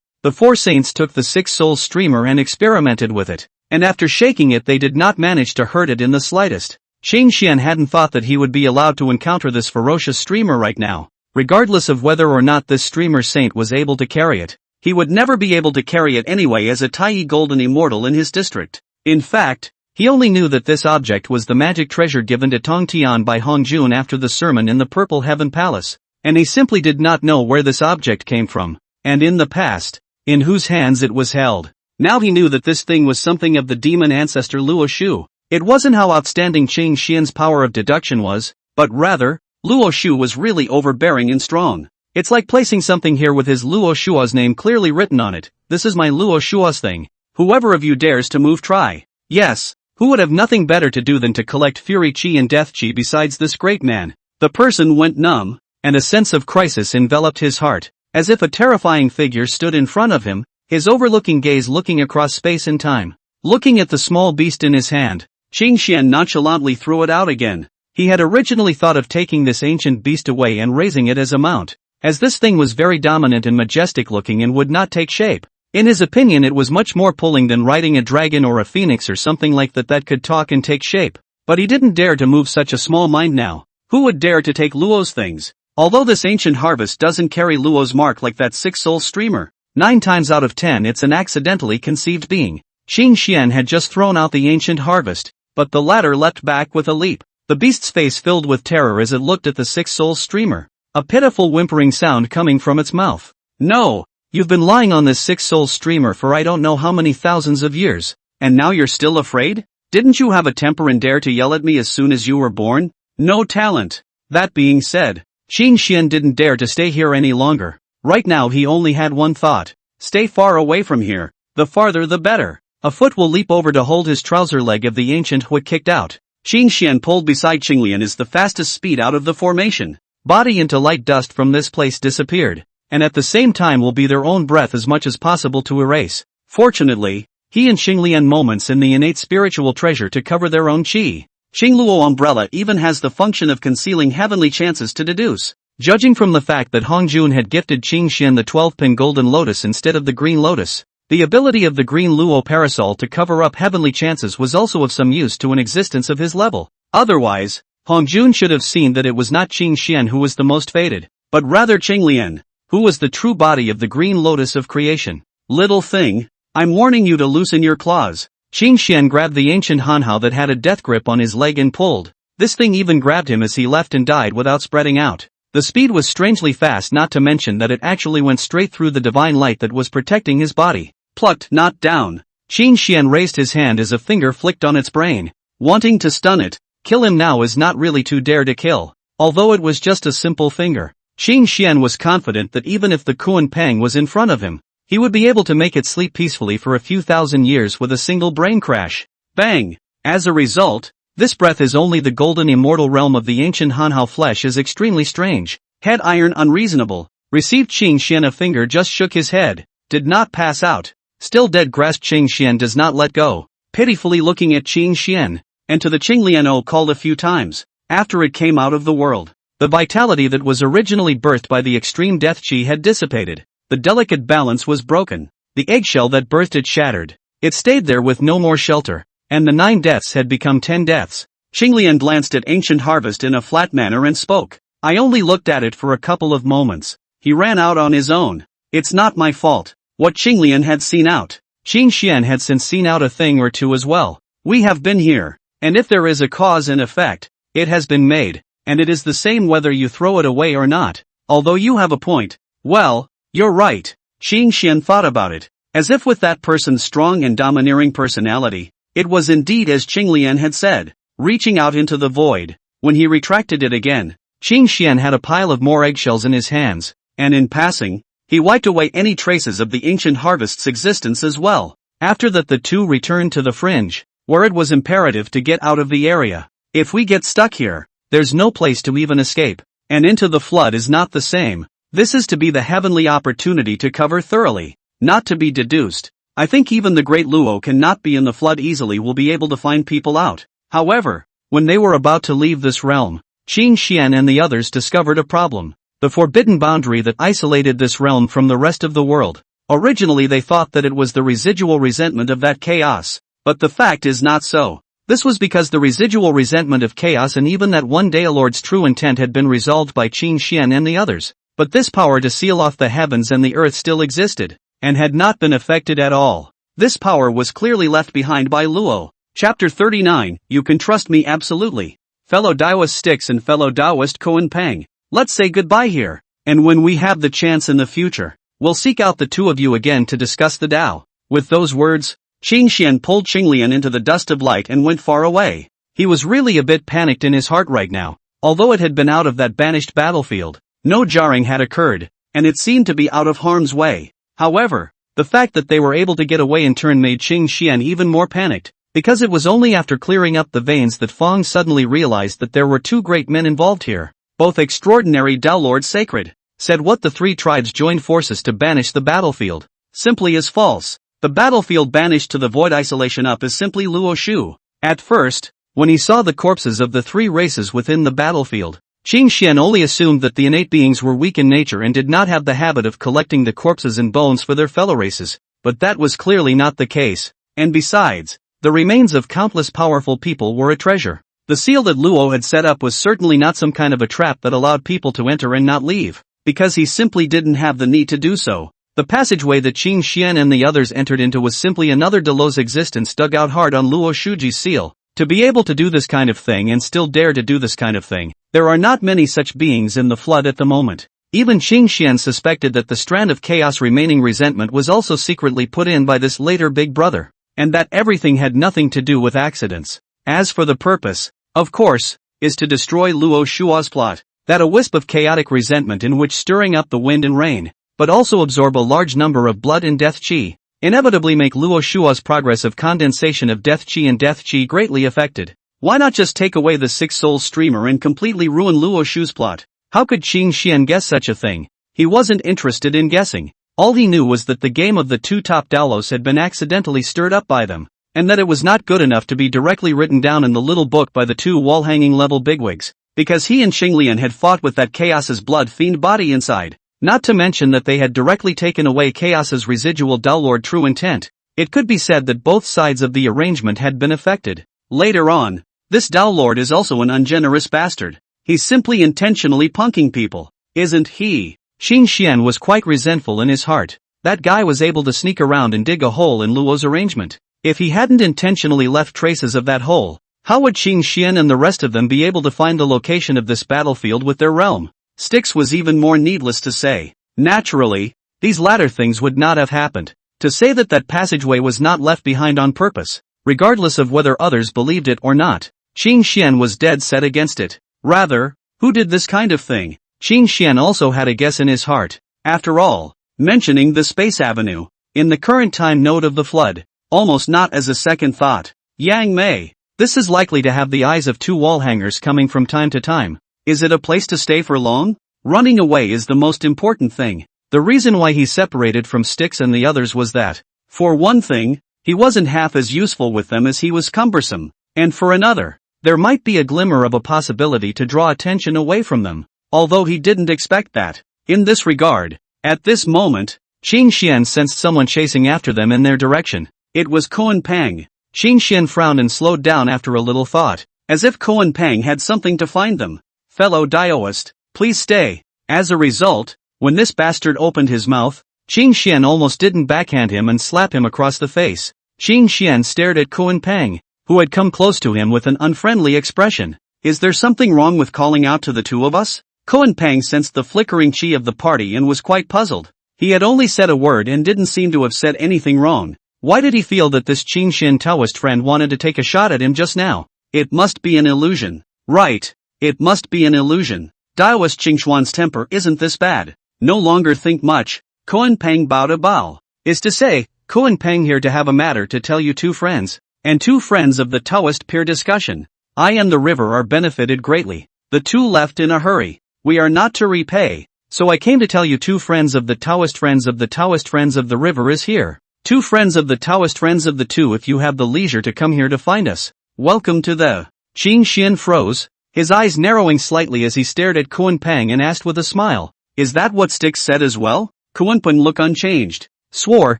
Speaker 1: the 4 saints took the 6-soul streamer and experimented with it, and after shaking it they did not manage to hurt it in the slightest. Qin Xian hadn't thought that he would be allowed to encounter this ferocious streamer right now. Regardless of whether or not this streamer saint was able to carry it, he would never be able to carry it anyway as a Taiyi Golden Immortal in his district. In fact, he only knew that this object was the magic treasure given to Tong Tian by Hongjun after the sermon in the Purple Heaven Palace, and he simply did not know where this object came from, and in the past, in whose hands it was held. Now he knew that this thing was something of the demon ancestor Luo Shu. It wasn't how outstanding Qin Xian's power of deduction was, but rather, Luo Shu was really overbearing and strong. It's like placing something here with his Luo Shua's name clearly written on it. This is my Luo Shua's thing. Whoever of you dares to move try. Yes, who would have nothing better to do than to collect fury chi and death chi besides this great man? The person went numb, and a sense of crisis enveloped his heart, as if a terrifying figure stood in front of him, his overlooking gaze looking across space and time. Looking at the small beast in his hand, Qin Xian nonchalantly threw it out again. He had originally thought of taking this ancient beast away and raising it as a mount, as this thing was very dominant and majestic looking and would not take shape. In his opinion it was much more pulling than riding a dragon or a phoenix or something like that could talk and take shape. But he didn't dare to move such a small mind now. Who would dare to take Luo's things? Although this ancient harvest doesn't carry Luo's mark like that six-soul streamer,
Speaker 2: 9 times out of 10 it's an accidentally conceived being. Qing Xian had just thrown out the ancient harvest, but the latter leapt back with a leap. The beast's face filled with terror as it looked at the six-soul streamer, a pitiful whimpering sound coming from its mouth.
Speaker 1: No!
Speaker 2: You've been lying on this six-soul streamer for I don't know how many thousands of years.
Speaker 1: And now you're still afraid? Didn't you have a temper and dare to yell at me as soon as you were born? No talent. That being said,
Speaker 2: Qing Xian didn't dare to stay here any longer. Right now he only had one thought.
Speaker 1: Stay far away from here. The farther the better.
Speaker 2: A foot will leap over to hold his trouser leg if the ancient Hui kicked out.
Speaker 1: Qing Xian pulled beside Qinglian is the fastest speed out of the formation.
Speaker 2: Body into light dust from this place disappeared, and at the same time will be their own breath as much as possible to erase.
Speaker 1: Fortunately,
Speaker 2: he and Qinglian moments in the innate spiritual treasure to cover their own qi.
Speaker 1: Qingluo umbrella even has the function of concealing heavenly chances to deduce.
Speaker 2: Judging from the fact that Hongjun had gifted Qing Xian the 12-pin golden lotus instead of the green lotus, the ability of the green Luo parasol to cover up heavenly chances was also of some use to an existence of his level.
Speaker 1: Otherwise,
Speaker 2: Hongjun should have seen that it was not Qing Xian who was the most fated,
Speaker 1: but rather Qinglian,
Speaker 2: who was the true body of the green lotus of creation.
Speaker 1: Little thing, I'm warning you to loosen your claws.
Speaker 2: Qing Xian grabbed the ancient hanhao that had a death grip on his leg and pulled. This thing even grabbed him as he left and died without spreading out. The speed was strangely fast, not to mention that it actually went straight through the divine light that was protecting his body.
Speaker 1: Plucked, not down.
Speaker 2: Qing Xian raised his hand as a finger flicked on its brain,
Speaker 1: wanting to stun it.
Speaker 2: Kill him now is not really to dare to kill. Although it was just a simple finger, Qing Xian was confident that even if the Kuan Pang was in front of him, he would be able to make it sleep peacefully for a few thousand years with a single brain crash.
Speaker 1: Bang! As a result,
Speaker 2: this breath is only the golden immortal realm of the ancient hanhao flesh is extremely strange.
Speaker 1: Head iron unreasonable.
Speaker 2: Received Qing Xian a finger just shook his head. Did not pass out. Still dead grasped Qing Xian does not let go.
Speaker 1: Pitifully looking at Qing Xian, and to the Qinglian called a few times, after it came out of the world.
Speaker 2: The vitality that was originally birthed by the extreme death qi had dissipated. The delicate balance was broken. The eggshell that birthed it shattered. It stayed there with no more shelter, and the 9 deaths had become 10 deaths.
Speaker 1: Qinglian glanced at Ancient Harvest in a flat manner and spoke. I only looked at it for a couple of moments. He ran out on his own. It's not my fault. What Qinglian had seen out.
Speaker 2: Qing Xian had since seen out a thing or two as well.
Speaker 1: We have been here, and if there is a cause and effect, it has been made, and it is the same whether you throw it away or not. Although you have a point. Well, you're right. Qing Xian thought about it, as if with that person's strong and domineering personality, it was indeed as Qinglian had said, reaching out into the void. When he retracted it again,
Speaker 2: Qing Xian had a pile of more eggshells in his hands,
Speaker 1: and in passing, he wiped away any traces of the ancient harvest's existence as well.
Speaker 2: After that the two returned to the fringe,
Speaker 1: where it was imperative to get out of the area. If we get stuck here,
Speaker 2: there's no place to even escape.
Speaker 1: And into the flood is not the same. This is to be the heavenly opportunity to cover thoroughly, not to be deduced. I think even the great Luo cannot be in the flood easily will be able to find people out. However,
Speaker 2: when they were about to leave this realm, Qing Xian and the others discovered a problem. The forbidden boundary that isolated this realm from the rest of the world. Originally they thought that it was the residual resentment of that chaos, but the fact is not so. This was because the residual resentment of chaos and even that one Daelord's true intent had been resolved by Qing Xian and the others. But this power to seal off the heavens and the earth still existed, and had not been affected at all. This power was clearly left behind by Luo. Chapter 39, You Can Trust Me Absolutely. Fellow Daoist Sticks and fellow Daoist Koan Pang. Let's say goodbye here, and when we have the chance in the future, we'll seek out the two of you again to discuss the Tao. With those words, Qing Xian pulled Qinglian into the dust of light and went far away. He was really a bit panicked in his heart right now. Although it had been out of that banished battlefield, no jarring had occurred, and it seemed to be out of harm's way. However, the fact that they were able to get away in turn made Qing Xian even more panicked, because it was only after clearing up the veins that Fong suddenly realized that there were two great men involved here. Both extraordinary Daolords sacred, said what the 3 tribes joined forces to banish the battlefield, simply is false. The battlefield banished to the void isolation up is simply Luo Shu. At first, when he saw the corpses of the 3 races within the battlefield, Qing Xian only assumed that the innate beings were weak in nature and did not have the habit of collecting the corpses and bones for their fellow races, but that was clearly not the case, and besides, the remains of countless powerful people were a treasure. The seal that Luo had set up was certainly not some kind of a trap that allowed people to enter and not leave, because he simply didn't have the need to do so. The passageway that Qin Xian and the others entered into was simply another Delos existence dug out hard on Luo Shuji's seal. To be able to do this kind of thing and still dare to do this kind of thing, there are not many such beings in the flood at the moment. Even Qin Xian suspected that the strand of chaos remaining resentment was also secretly put in by this later big brother, and that everything had nothing to do with accidents. As for the purpose, of course, is to destroy Luo Shua's plot, that a wisp of chaotic resentment in which stirring up the wind and rain, but also absorb a large number of blood and death qi, inevitably make Luo Shua's progress of condensation of death qi and death qi greatly affected. Why not just take away the Six Souls streamer and completely ruin Luo Shu's plot? How could Qin Xian guess such a thing? He wasn't interested in guessing. All he knew was that the game of the two top Dalos had been accidentally stirred up by them, and that it was not good enough to be directly written down in the little book by the two wall-hanging level bigwigs, because he and Xinglian had fought with that Chaos's blood fiend body inside. Not to mention that they had directly taken away Chaos's residual Downlord true intent. It could be said that both sides of the arrangement had been affected. Later on, this Downlord is also an ungenerous bastard. He's simply intentionally punking people, isn't he? Qin Xian was quite resentful in his heart. That guy was able to sneak around and dig a hole in Luo's arrangement. If he hadn't intentionally left traces of that hole, how would Qin Xian and the rest of them be able to find the location of this battlefield with their realm? Styx was even more needless to say. Naturally, these latter things would not have happened. To say that that passageway was not left behind on purpose, regardless of whether others believed it or not, Qin Xian was dead set against it. Rather, who did this kind of thing? Qin Xian also had a guess in his heart. After all, mentioning the Space Avenue, in the current time node of the flood, almost not as a second thought. Yang Mei. This is likely to have the eyes of two wall hangers coming from time to time. Is it a place to stay for long? Running away is the most important thing. The reason why he separated from Styx and the others was that, for one thing, he wasn't half as useful with them as he was cumbersome, and for another, there might be a glimmer of a possibility to draw attention away from them, although he didn't expect that. In this regard, at this moment, Qin Xian sensed someone chasing after them in their direction. It was Koan Pang. Qin Xian frowned and slowed down after a little thought, as if Koan Pang had something to find them. Fellow Daoist, please stay. As a result, when this bastard opened his mouth, Qin Xian almost didn't backhand him and slap him across the face. Qin Xian stared at Koan Pang, who had come close to him with an unfriendly expression. Is there something wrong with calling out to the two of us? Koan Pang sensed the flickering chi of the party and was quite puzzled. He had only said a word and didn't seem to have said anything wrong. Why did he feel that this Qin Xian Taoist friend wanted to take a shot at him just now? It must be an illusion. Right. It must be an illusion. Daoist Qingxuan's temper isn't this bad. No longer think much. Koan Pang bowed a bow. Is to say, Koan Pang here to have a matter to tell you two friends, and two friends of the Taoist peer discussion. I and the river are benefited greatly. The two left in a hurry. We are not to repay. So I came to tell you two friends of the Taoist friends of the Taoist friends of the river is here. Two friends of the Taoist friends of the two if you have the leisure to come here to find us. Welcome to the... Qin Xian froze, his eyes narrowing slightly as he stared at Koan Pang and asked with a smile, is that what Styx said as well? Koan Pang looked unchanged. Swore,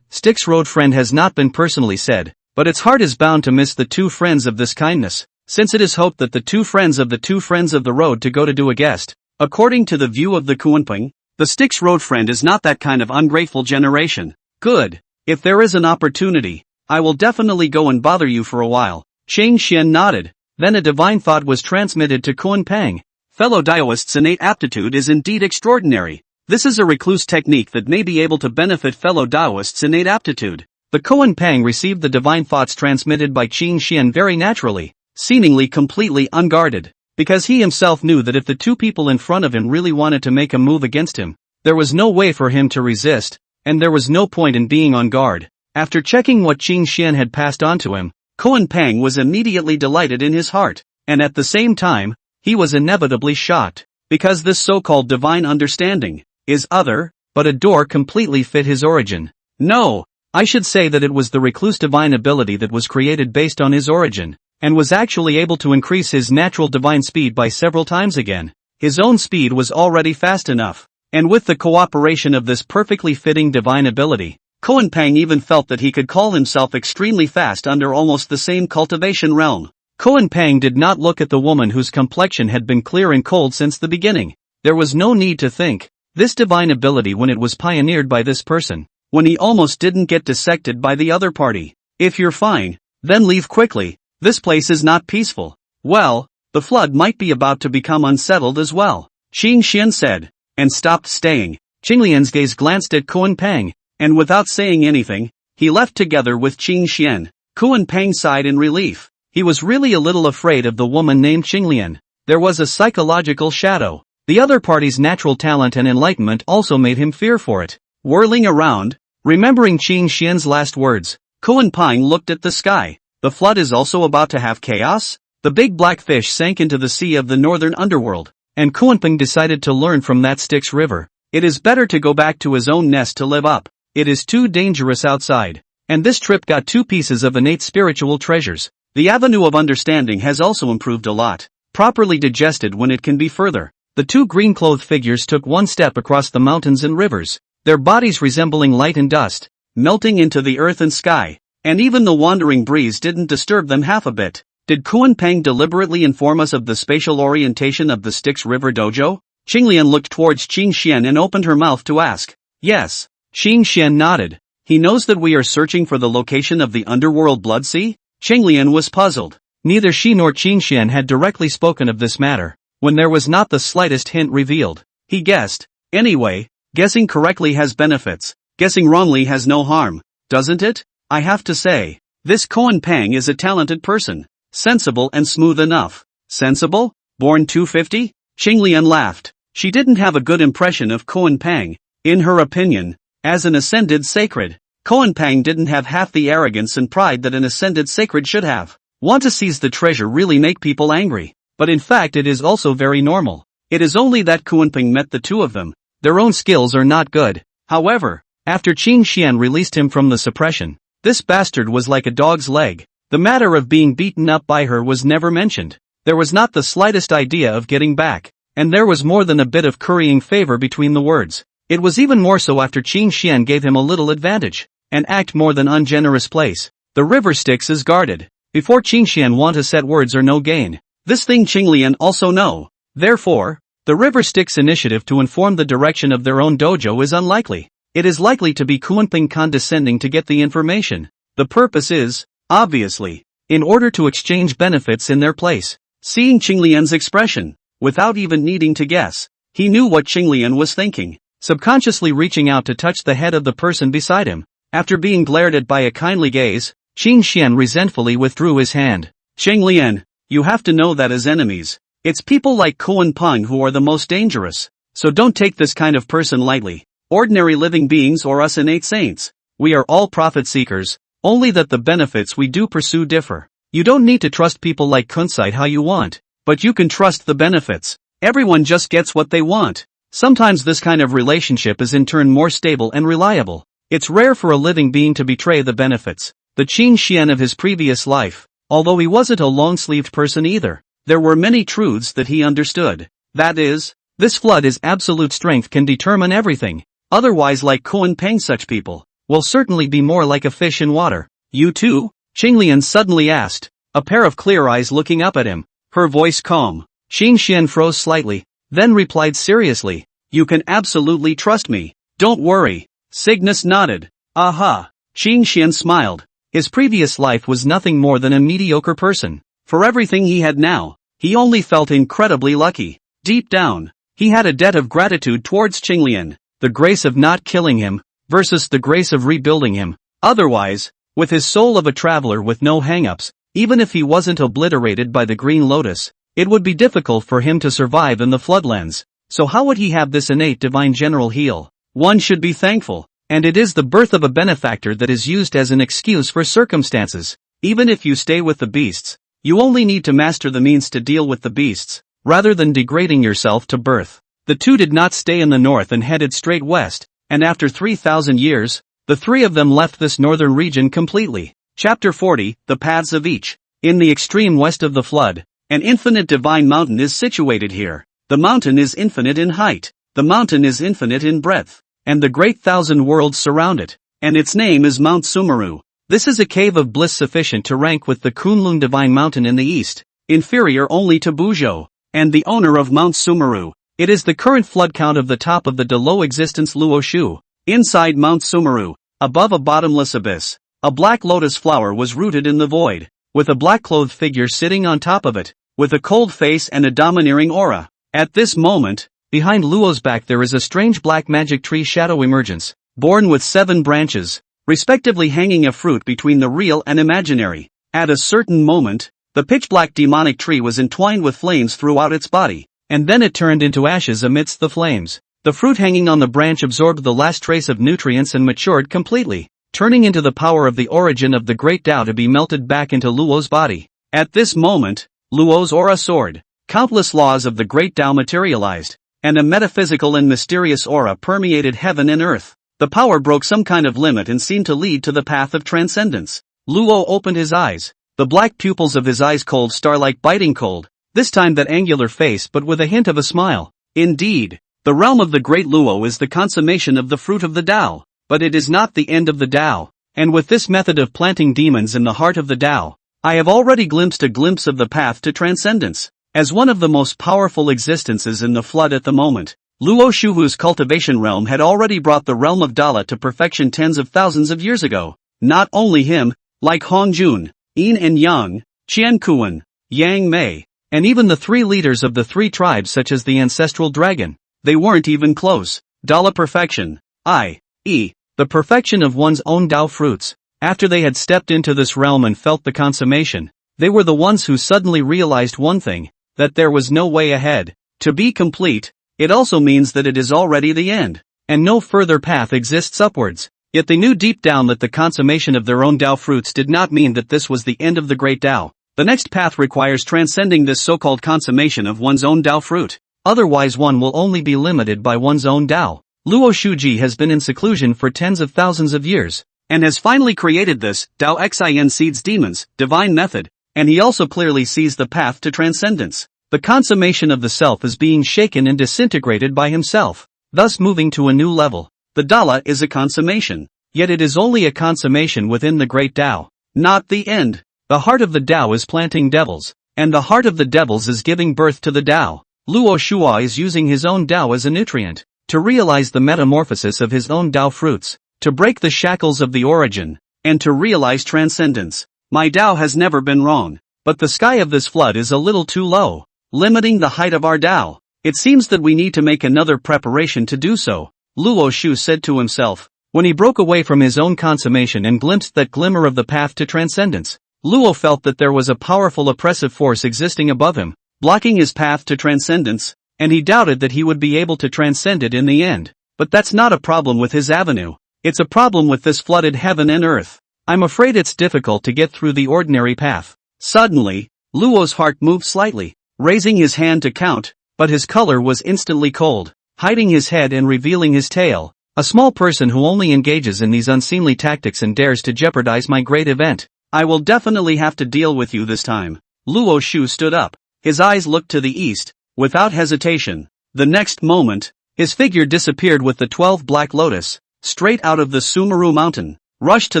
Speaker 2: Styx road friend has not been personally said, but its heart is bound to miss the two friends of this kindness, since it is hoped that the two friends of the road to go to do a guest. According to the view of the Koan Pang, the Styx road friend is not that kind of ungrateful generation. Good. If there is an opportunity, I will definitely go and bother you for a while. Qin Xian nodded. Then a divine thought was transmitted to Koan Pang. Fellow Daoist's innate aptitude is indeed extraordinary. This is a recluse technique that may be able to benefit fellow Daoist's innate aptitude. The Koan Pang received the divine thoughts transmitted by Qin Xian very naturally, seemingly completely unguarded, because he himself knew that if the two people in front of him really wanted to make a move against him, there was no way for him to resist, and there was no point in being on guard. After checking what Qin Xian had passed on to him, Koan Pang was immediately delighted in his heart, and at the same time, he was inevitably shocked, because this so-called divine understanding is other, but a door completely fit his origin. No, I should say that it was the recluse divine ability that was created based on his origin, and was actually able to increase his natural divine speed by several times again. His own speed was already fast enough, and with the cooperation of this perfectly fitting divine ability, Koan Pang even felt that he could call himself extremely fast under almost the same cultivation realm. Koan Pang did not look at the woman whose complexion had been clear and cold since the beginning. There was no need to think. This divine ability when it was pioneered by this person, when he almost didn't get dissected by the other party. If you're fine, then leave quickly. This place is not peaceful. Well, the flood might be about to become unsettled as well, Qing Xian said, and stopped staying. Qinglian's gaze glanced at Koan Pang, and without saying anything, he left together with Qing Xian. Koan Pang sighed in relief. He was really a little afraid of the woman named Qinglian. There was a psychological shadow. The other party's natural talent and enlightenment also made him fear for it. Whirling around, remembering Qing Xian's last words, Koan Pang looked at the sky. The flood is also about to have chaos? The big black fish sank into the sea of the northern underworld, and Koan Pang decided to learn from that Styx river. It is better to go back to his own nest to live up. It is too dangerous outside. And this trip got 2 pieces of innate spiritual treasures. The avenue of understanding has also improved a lot. Properly digested when it can be further. The 2 green-clothed figures took 1 step across the mountains and rivers, their bodies resembling light and dust, melting into the earth and sky, and even the wandering breeze didn't disturb them half a bit. Did Koan Pang deliberately inform us of the spatial orientation of the Styx River Dojo? Qinglian looked towards Qing Xian and opened her mouth to ask. Yes. Qing Xian nodded. He knows that we are searching for the location of the underworld blood sea? Qinglian was puzzled. Neither she nor Qing Xian had directly spoken of this matter, when there was not the slightest hint revealed. He guessed. Anyway, guessing correctly has benefits. Guessing wrongly has no harm, doesn't it? I have to say, this Koan Pang is a talented person. Sensible and smooth enough. Sensible? Born 250? Qinglian laughed. She didn't have a good impression of Koan Pang. In her opinion, as an ascended sacred, Koan Pang didn't have half the arrogance and pride that an ascended sacred should have. Want to seize the treasure really make people angry. But in fact it is also very normal. It is only that Koan Pang met the 2 of them. Their own skills are not good. However, after Qing Xian released him from the suppression, this bastard was like a dog's leg. The matter of being beaten up by her was never mentioned. There was not the slightest idea of getting back, and there was more than a bit of currying favor between the words. It was even more so after Qing Xian gave him a little advantage. An act more than ungenerous place. The river Styx is guarded. Before Qing Xian want to set words or no gain. This thing Qinglian also know. Therefore, the river Styx initiative to inform the direction of their own dojo is unlikely. It is likely to be Koan Pang condescending to get the information. The purpose is, obviously, in order to exchange benefits in their place. Seeing Qinglian's expression, without even needing to guess, he knew what Qinglian was thinking, subconsciously reaching out to touch the head of the person beside him. After being glared at by a kindly gaze, Qing Xian resentfully withdrew his hand. Qinglian, you have to know that as enemies, it's people like Koan Pang who are the most dangerous, so don't take this kind of person lightly. Ordinary living beings or us innate saints, we are all profit seekers. Only that the benefits we do pursue differ. You don't need to trust people like Kunsight how you want, but you can trust the benefits. Everyone just gets what they want. Sometimes this kind of relationship is in turn more stable and reliable. It's rare for a living being to betray the benefits. The Qing Xian of his previous life, although he wasn't a long-sleeved person either, there were many truths that he understood. That is, this flood is absolute strength can determine everything. Otherwise like Koan Pang such people will certainly be more like a fish in water. You too? Qinglian suddenly asked, a pair of clear eyes looking up at him, her voice calm. Qing Xian froze slightly, then replied seriously, you can absolutely trust me. Don't worry. Cygnus nodded. Aha. Qing Xian smiled. His previous life was nothing more than a mediocre person. For everything he had now, he only felt incredibly lucky. Deep down, he had a debt of gratitude towards Qinglian, the grace of not killing him, versus the grace of rebuilding him. Otherwise, with his soul of a traveler with no hang-ups, even if he wasn't obliterated by the Green Lotus, it would be difficult for him to survive in the floodlands. So how would he have this innate divine general heal? One should be thankful, and it is the birth of a benefactor that is used as an excuse for circumstances. Even if you stay with the beasts, you only need to master the means to deal with the beasts, rather than degrading yourself to birth. The 2 did not stay in the north and headed straight west. And after 3,000 years, the 3 of them left this northern region completely. Chapter 40, The Paths of Each. In the extreme west of the flood, an infinite divine mountain is situated here. The mountain is infinite in height. The mountain is infinite in breadth. And the great 1,000 worlds surround it. And its name is Mount Sumeru. This is a cave of bliss sufficient to rank with the Kunlun Divine Mountain in the east,
Speaker 1: inferior only to Buzhou, and the owner of Mount Sumeru.
Speaker 2: It is the current flood count of the top of the low existence Luo Shu.
Speaker 1: Inside Mount Sumeru, above a bottomless abyss, a black lotus flower was rooted in the void,
Speaker 2: with a black-clothed figure sitting on top of it,
Speaker 1: with a cold face and a domineering aura. At this moment,
Speaker 2: behind Luo's back there is a strange black magic tree shadow emergence,
Speaker 1: borne with 7 branches, respectively hanging a fruit between the real and imaginary. At a certain moment, the pitch-black demonic tree was entwined with flames throughout its body,
Speaker 2: and then it turned into ashes amidst the flames. The fruit hanging on the branch absorbed the last trace of nutrients and matured completely, turning into the power of the origin of the great Tao to be melted back into Luo's body.
Speaker 1: At this moment, Luo's aura soared. Countless laws of the great Tao materialized, and a metaphysical and mysterious aura permeated heaven and earth. The power broke some kind of limit and seemed to lead to the path of transcendence. Luo opened his eyes, the black pupils of his eyes cold star-like biting cold, this time that angular face but with a hint of a smile. Indeed, the realm of the great Luo is the consummation of the fruit of the Tao, but it is not the end of the Tao, and with this method of planting demons in the heart of the Tao, I have already glimpsed a glimpse of the path to transcendence. As one of the most powerful existences in the flood at the moment, Luo Shu, whose cultivation realm had already brought the realm of Dala to perfection tens of thousands of years ago. Not only him, like Hong Jun, Yin and Yang, Qian Kuan, Yang Mei, and even the 3 leaders of the 3 tribes such as the ancestral dragon, they weren't even close. Dala perfection, i.e., the perfection of one's own Tao fruits. After they had stepped into this realm and felt the consummation, they were the ones who suddenly realized one thing, that there was no way ahead. To be complete, it also means that it is already the end, and no further path exists upwards. Yet they knew deep down that the consummation of their own Tao fruits did not mean that this was the end of the great Tao. The next path requires transcending this so-called consummation of one's own Tao fruit. Otherwise one will only be limited by one's own Tao. Luo Shuji has been in seclusion for tens of thousands of years, and has finally created this Tao Xin seeds demons, divine method, and he also clearly sees the path to transcendence. The consummation of the self is being shaken and disintegrated by himself, thus moving to a new level. The Dala is a consummation, yet it is only a consummation within the great Tao, not the end. The heart of the Tao is planting devils, and the heart of the devils is giving birth to the Tao. Luo Shua is using his own Tao as a nutrient, to realize the metamorphosis of his own Tao fruits, to break the shackles of the origin, and to realize transcendence. My Tao has never been wrong, but the sky of this flood is a little too low, limiting the height of our Tao. It seems that we need to make another preparation to do so, Luo Shu said to himself, when he broke away from his own consummation and glimpsed that glimmer of the path to transcendence. Luo felt that there was a powerful oppressive force existing above him, blocking his path to transcendence, and he doubted that he would be able to transcend it in the end. But that's not a problem with his avenue, it's a problem with this flooded heaven and earth. I'm afraid it's difficult to get through the ordinary path. Suddenly, Luo's heart moved slightly, raising his hand to count, but his color was instantly cold, hiding his head and revealing his tail. A small person who only engages in these unseemly tactics and dares to jeopardize my great event. I will definitely have to deal with you this time. Luo Shu stood up. His eyes looked to the east, without hesitation. The next moment, his figure disappeared with the 12 black lotus, straight out of the Sumeru mountain, rushed to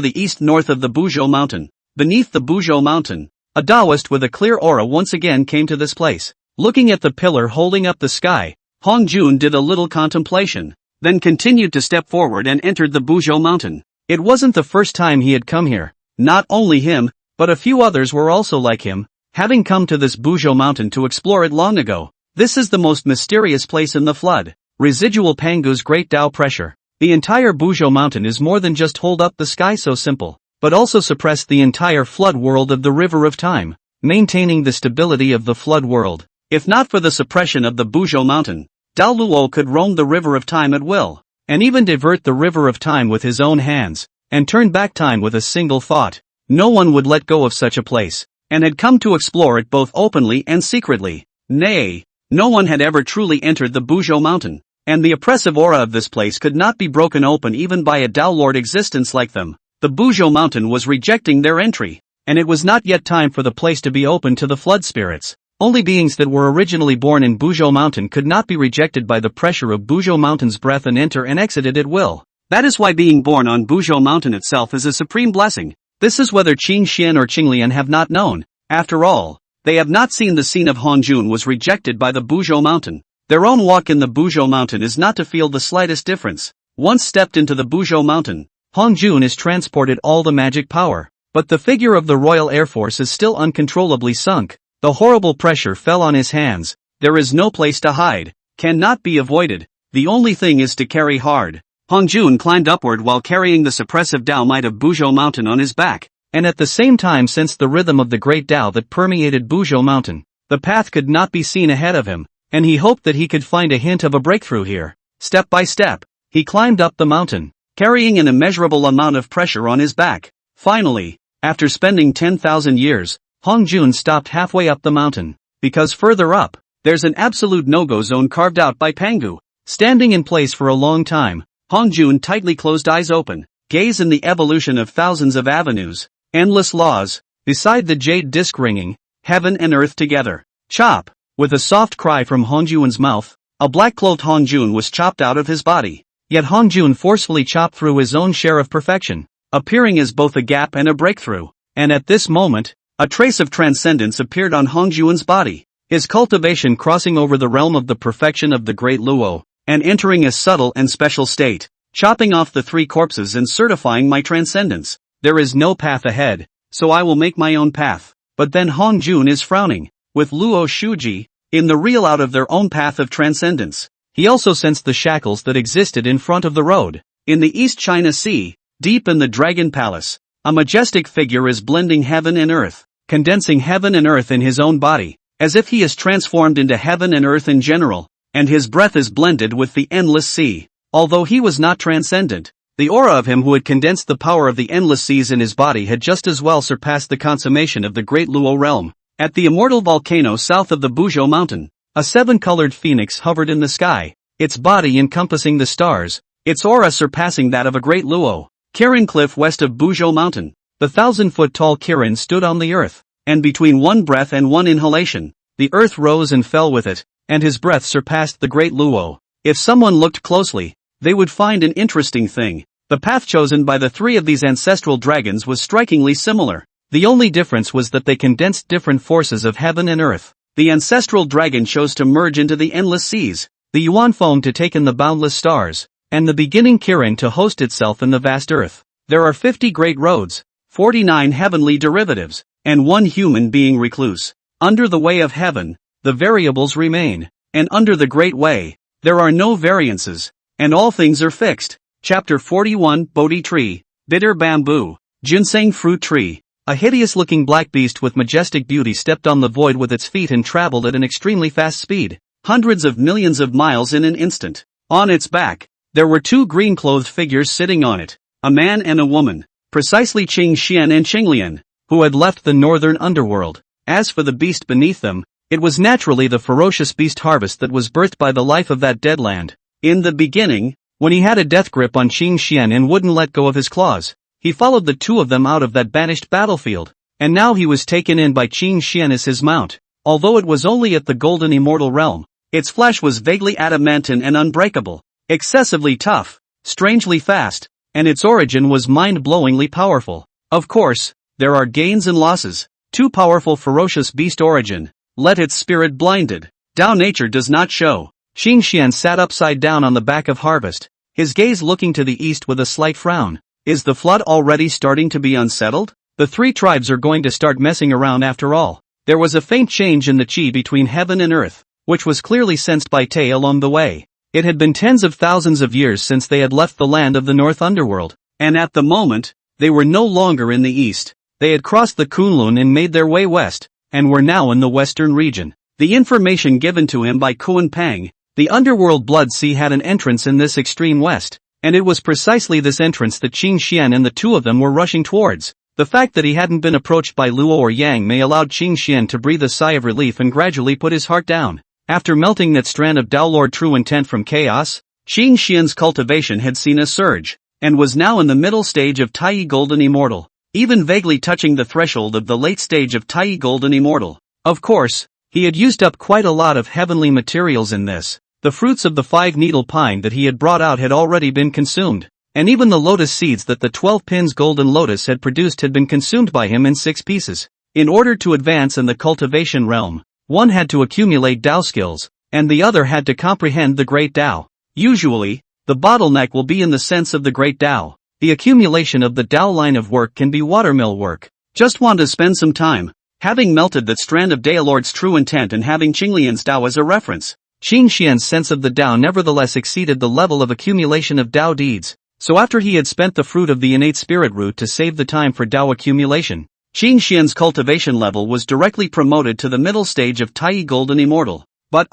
Speaker 1: the east north of the Buzhou mountain. Beneath the Buzhou mountain, a Taoist with a clear aura once again came to this place. Looking at the pillar holding up the sky, Hong Jun did a little contemplation, then continued to step forward and entered the Buzhou mountain. It wasn't the first time he had come here. Not only him, but a few others were also like him, having come to this Buzhou mountain to explore it long ago. This is the most mysterious place in the flood. Residual Pangu's great Tao pressure. The entire Buzhou mountain is more than just hold up the sky so simple, but also suppress the entire flood world of the river of time, maintaining the stability of the flood world. If not for the suppression of the Buzhou mountain, Dao Luo could roam the river of time at will, and even divert the river of time with his own hands, and turn back time with a single thought. No one would let go of such a place, and had come to explore it both openly and secretly. Nay, no one had ever truly entered the Buzhou mountain, and the oppressive aura of this place could not be broken open even by a Tao Lord existence like them. The Buzhou mountain was rejecting their entry, and it was not yet time for the place to be open to the flood spirits. Only beings that were originally born in Buzhou mountain could not be rejected by the pressure of Buzhou mountain's breath and enter and exit it at will. That is why being born on Buzhou mountain itself is a supreme blessing. This is whether Qing Xian or Qinglian have not known. After all, they have not seen the scene of Hongjun was rejected by the Buzhou mountain. Their own walk in the Buzhou mountain is not to feel the slightest difference. Once stepped into the Buzhou mountain, Hongjun is transported all the magic power. But the figure of the Royal Air Force is still uncontrollably sunk. The horrible pressure fell on his hands. There is no place to hide. Cannot be avoided. The only thing is to carry hard. Hongjun climbed upward while carrying the suppressive Tao might of Buzhou mountain on his back, and at the same time sensed the rhythm of the great Tao that permeated Buzhou mountain. The path could not be seen ahead of him, and he hoped that he could find a hint of a breakthrough here. Step by step, he climbed up the mountain, carrying an immeasurable amount of pressure on his back. Finally, after spending 10,000 years, Hongjun stopped halfway up the mountain, because further up, there's an absolute no-go zone carved out by Pangu. Standing in place for a long time, Hongjun tightly closed eyes open, gaze in the evolution of thousands of avenues, endless laws, beside the jade disc ringing, heaven and earth together. Chop! With a soft cry from Hongjun's mouth, a black-clothed Hongjun was chopped out of his body. Yet Hongjun forcefully chopped through his own share of perfection, appearing as both a gap and a breakthrough. And at this moment, a trace of transcendence appeared on Hongjun's body, his cultivation crossing over the realm of the perfection of the great Luo, and entering a subtle and special state, chopping off the three corpses and certifying my transcendence. There is no path ahead, so I will make my own path. But then Hongjun is frowning, with Luo Shuji, in the real out of their own path of transcendence. He also sensed the shackles that existed in front of the road. In the East China Sea, deep in the Dragon Palace, a majestic figure is blending heaven and earth, condensing heaven and earth in his own body, as if he is transformed into heaven and earth in general, and his breath is blended with the endless sea. Although he was not transcendent, the aura of him who had condensed the power of the endless seas in his body had just as well surpassed the consummation of the great Luo realm. At the immortal volcano south of the Buzhou mountain, a seven-colored phoenix hovered in the sky, its body encompassing the stars, its aura surpassing that of a great Luo. Kirin Cliff west of Buzhou mountain, the 1,000-foot-tall Kirin stood on the earth, and between one breath and one inhalation, the earth rose and fell with it, and his breath surpassed the great Luo. If someone looked closely, they would find an interesting thing. The path chosen by the three of these ancestral dragons was strikingly similar. The only difference was that they condensed different forces of heaven and earth. The ancestral dragon chose to merge into the endless seas, the Yuanfeng to take in the boundless stars, and the beginning Kirin to host itself in the vast earth. There are 50 great roads, 49 heavenly derivatives, and one human being recluse. Under the way of heaven, the variables remain, and under the great way, there are no variances, and all things are fixed. Chapter 41 Bodhi Tree, Bitter Bamboo, Ginseng Fruit Tree. A hideous-looking black beast with majestic beauty stepped on the void with its feet and traveled at an extremely fast speed, hundreds of millions of miles in an instant. On its back, there were two green-clothed figures sitting on it, a man and a woman, precisely Qing Xian and Qinglian, who had left the northern underworld. As for the beast beneath them, it was naturally the ferocious beast harvest that was birthed by the life of that dead land. In the beginning, when he had a death grip on Qing Xian and wouldn't let go of his claws, he followed the two of them out of that banished battlefield, and now he was taken in by Qing Xian as his mount. Although it was only at the golden immortal realm, its flesh was vaguely adamantine and unbreakable, excessively tough, strangely fast, and its origin was mind-blowingly powerful. Of course, there are gains and losses. Too powerful ferocious beast origin, let its spirit blinded. Tao nature does not show. Qing Xian sat upside down on the back of harvest, his gaze looking to the east with a slight frown. Is the flood already starting to be unsettled? The three tribes are going to start messing around after all. There was a faint change in the qi between heaven and earth, which was clearly sensed by Tay along the way. It had been tens of thousands of years since they had left the land of the North Underworld, and at the moment, they were no longer in the east. They had crossed the Kunlun and made their way west, and were now in the western region. The information given to him by Kuan Pang, the underworld blood sea had an entrance in this extreme west, and it was precisely this entrance that Qing Xian and the two of them were rushing towards. The fact that he hadn't been approached by Luo or Yang may allowed Qing Xian to breathe a sigh of relief and gradually put his heart down. After melting that strand of Tao Lord true intent from chaos, Qing Xian's cultivation had seen a surge, and was now in the middle stage of Tai Golden Immortal, even vaguely touching the threshold of the late stage of Tai Golden Immortal. Of course, he had used up quite a lot of heavenly materials in this. The fruits of the 5-needle pine that he had brought out had already been consumed,
Speaker 2: and even the lotus seeds that the 12 pins golden lotus had produced had been consumed by him in 6 pieces. In order to advance in the cultivation realm, one had to accumulate Tao skills, and the other had to comprehend the Great Tao. Usually, the bottleneck will be in the sense of the Great Tao. The accumulation of the Tao line of work can be watermill work.
Speaker 1: Just want to spend some time, having melted that strand of Daolord's true intent and having Qinglian's Tao as a reference.
Speaker 2: Qin Xian's sense of the Tao nevertheless exceeded the level of accumulation of Tao deeds, so after he had spent the fruit of the innate spirit root to save the time for Tao accumulation,
Speaker 1: Qin Xian's cultivation level was directly promoted to the middle stage of Tai Golden Immortal. But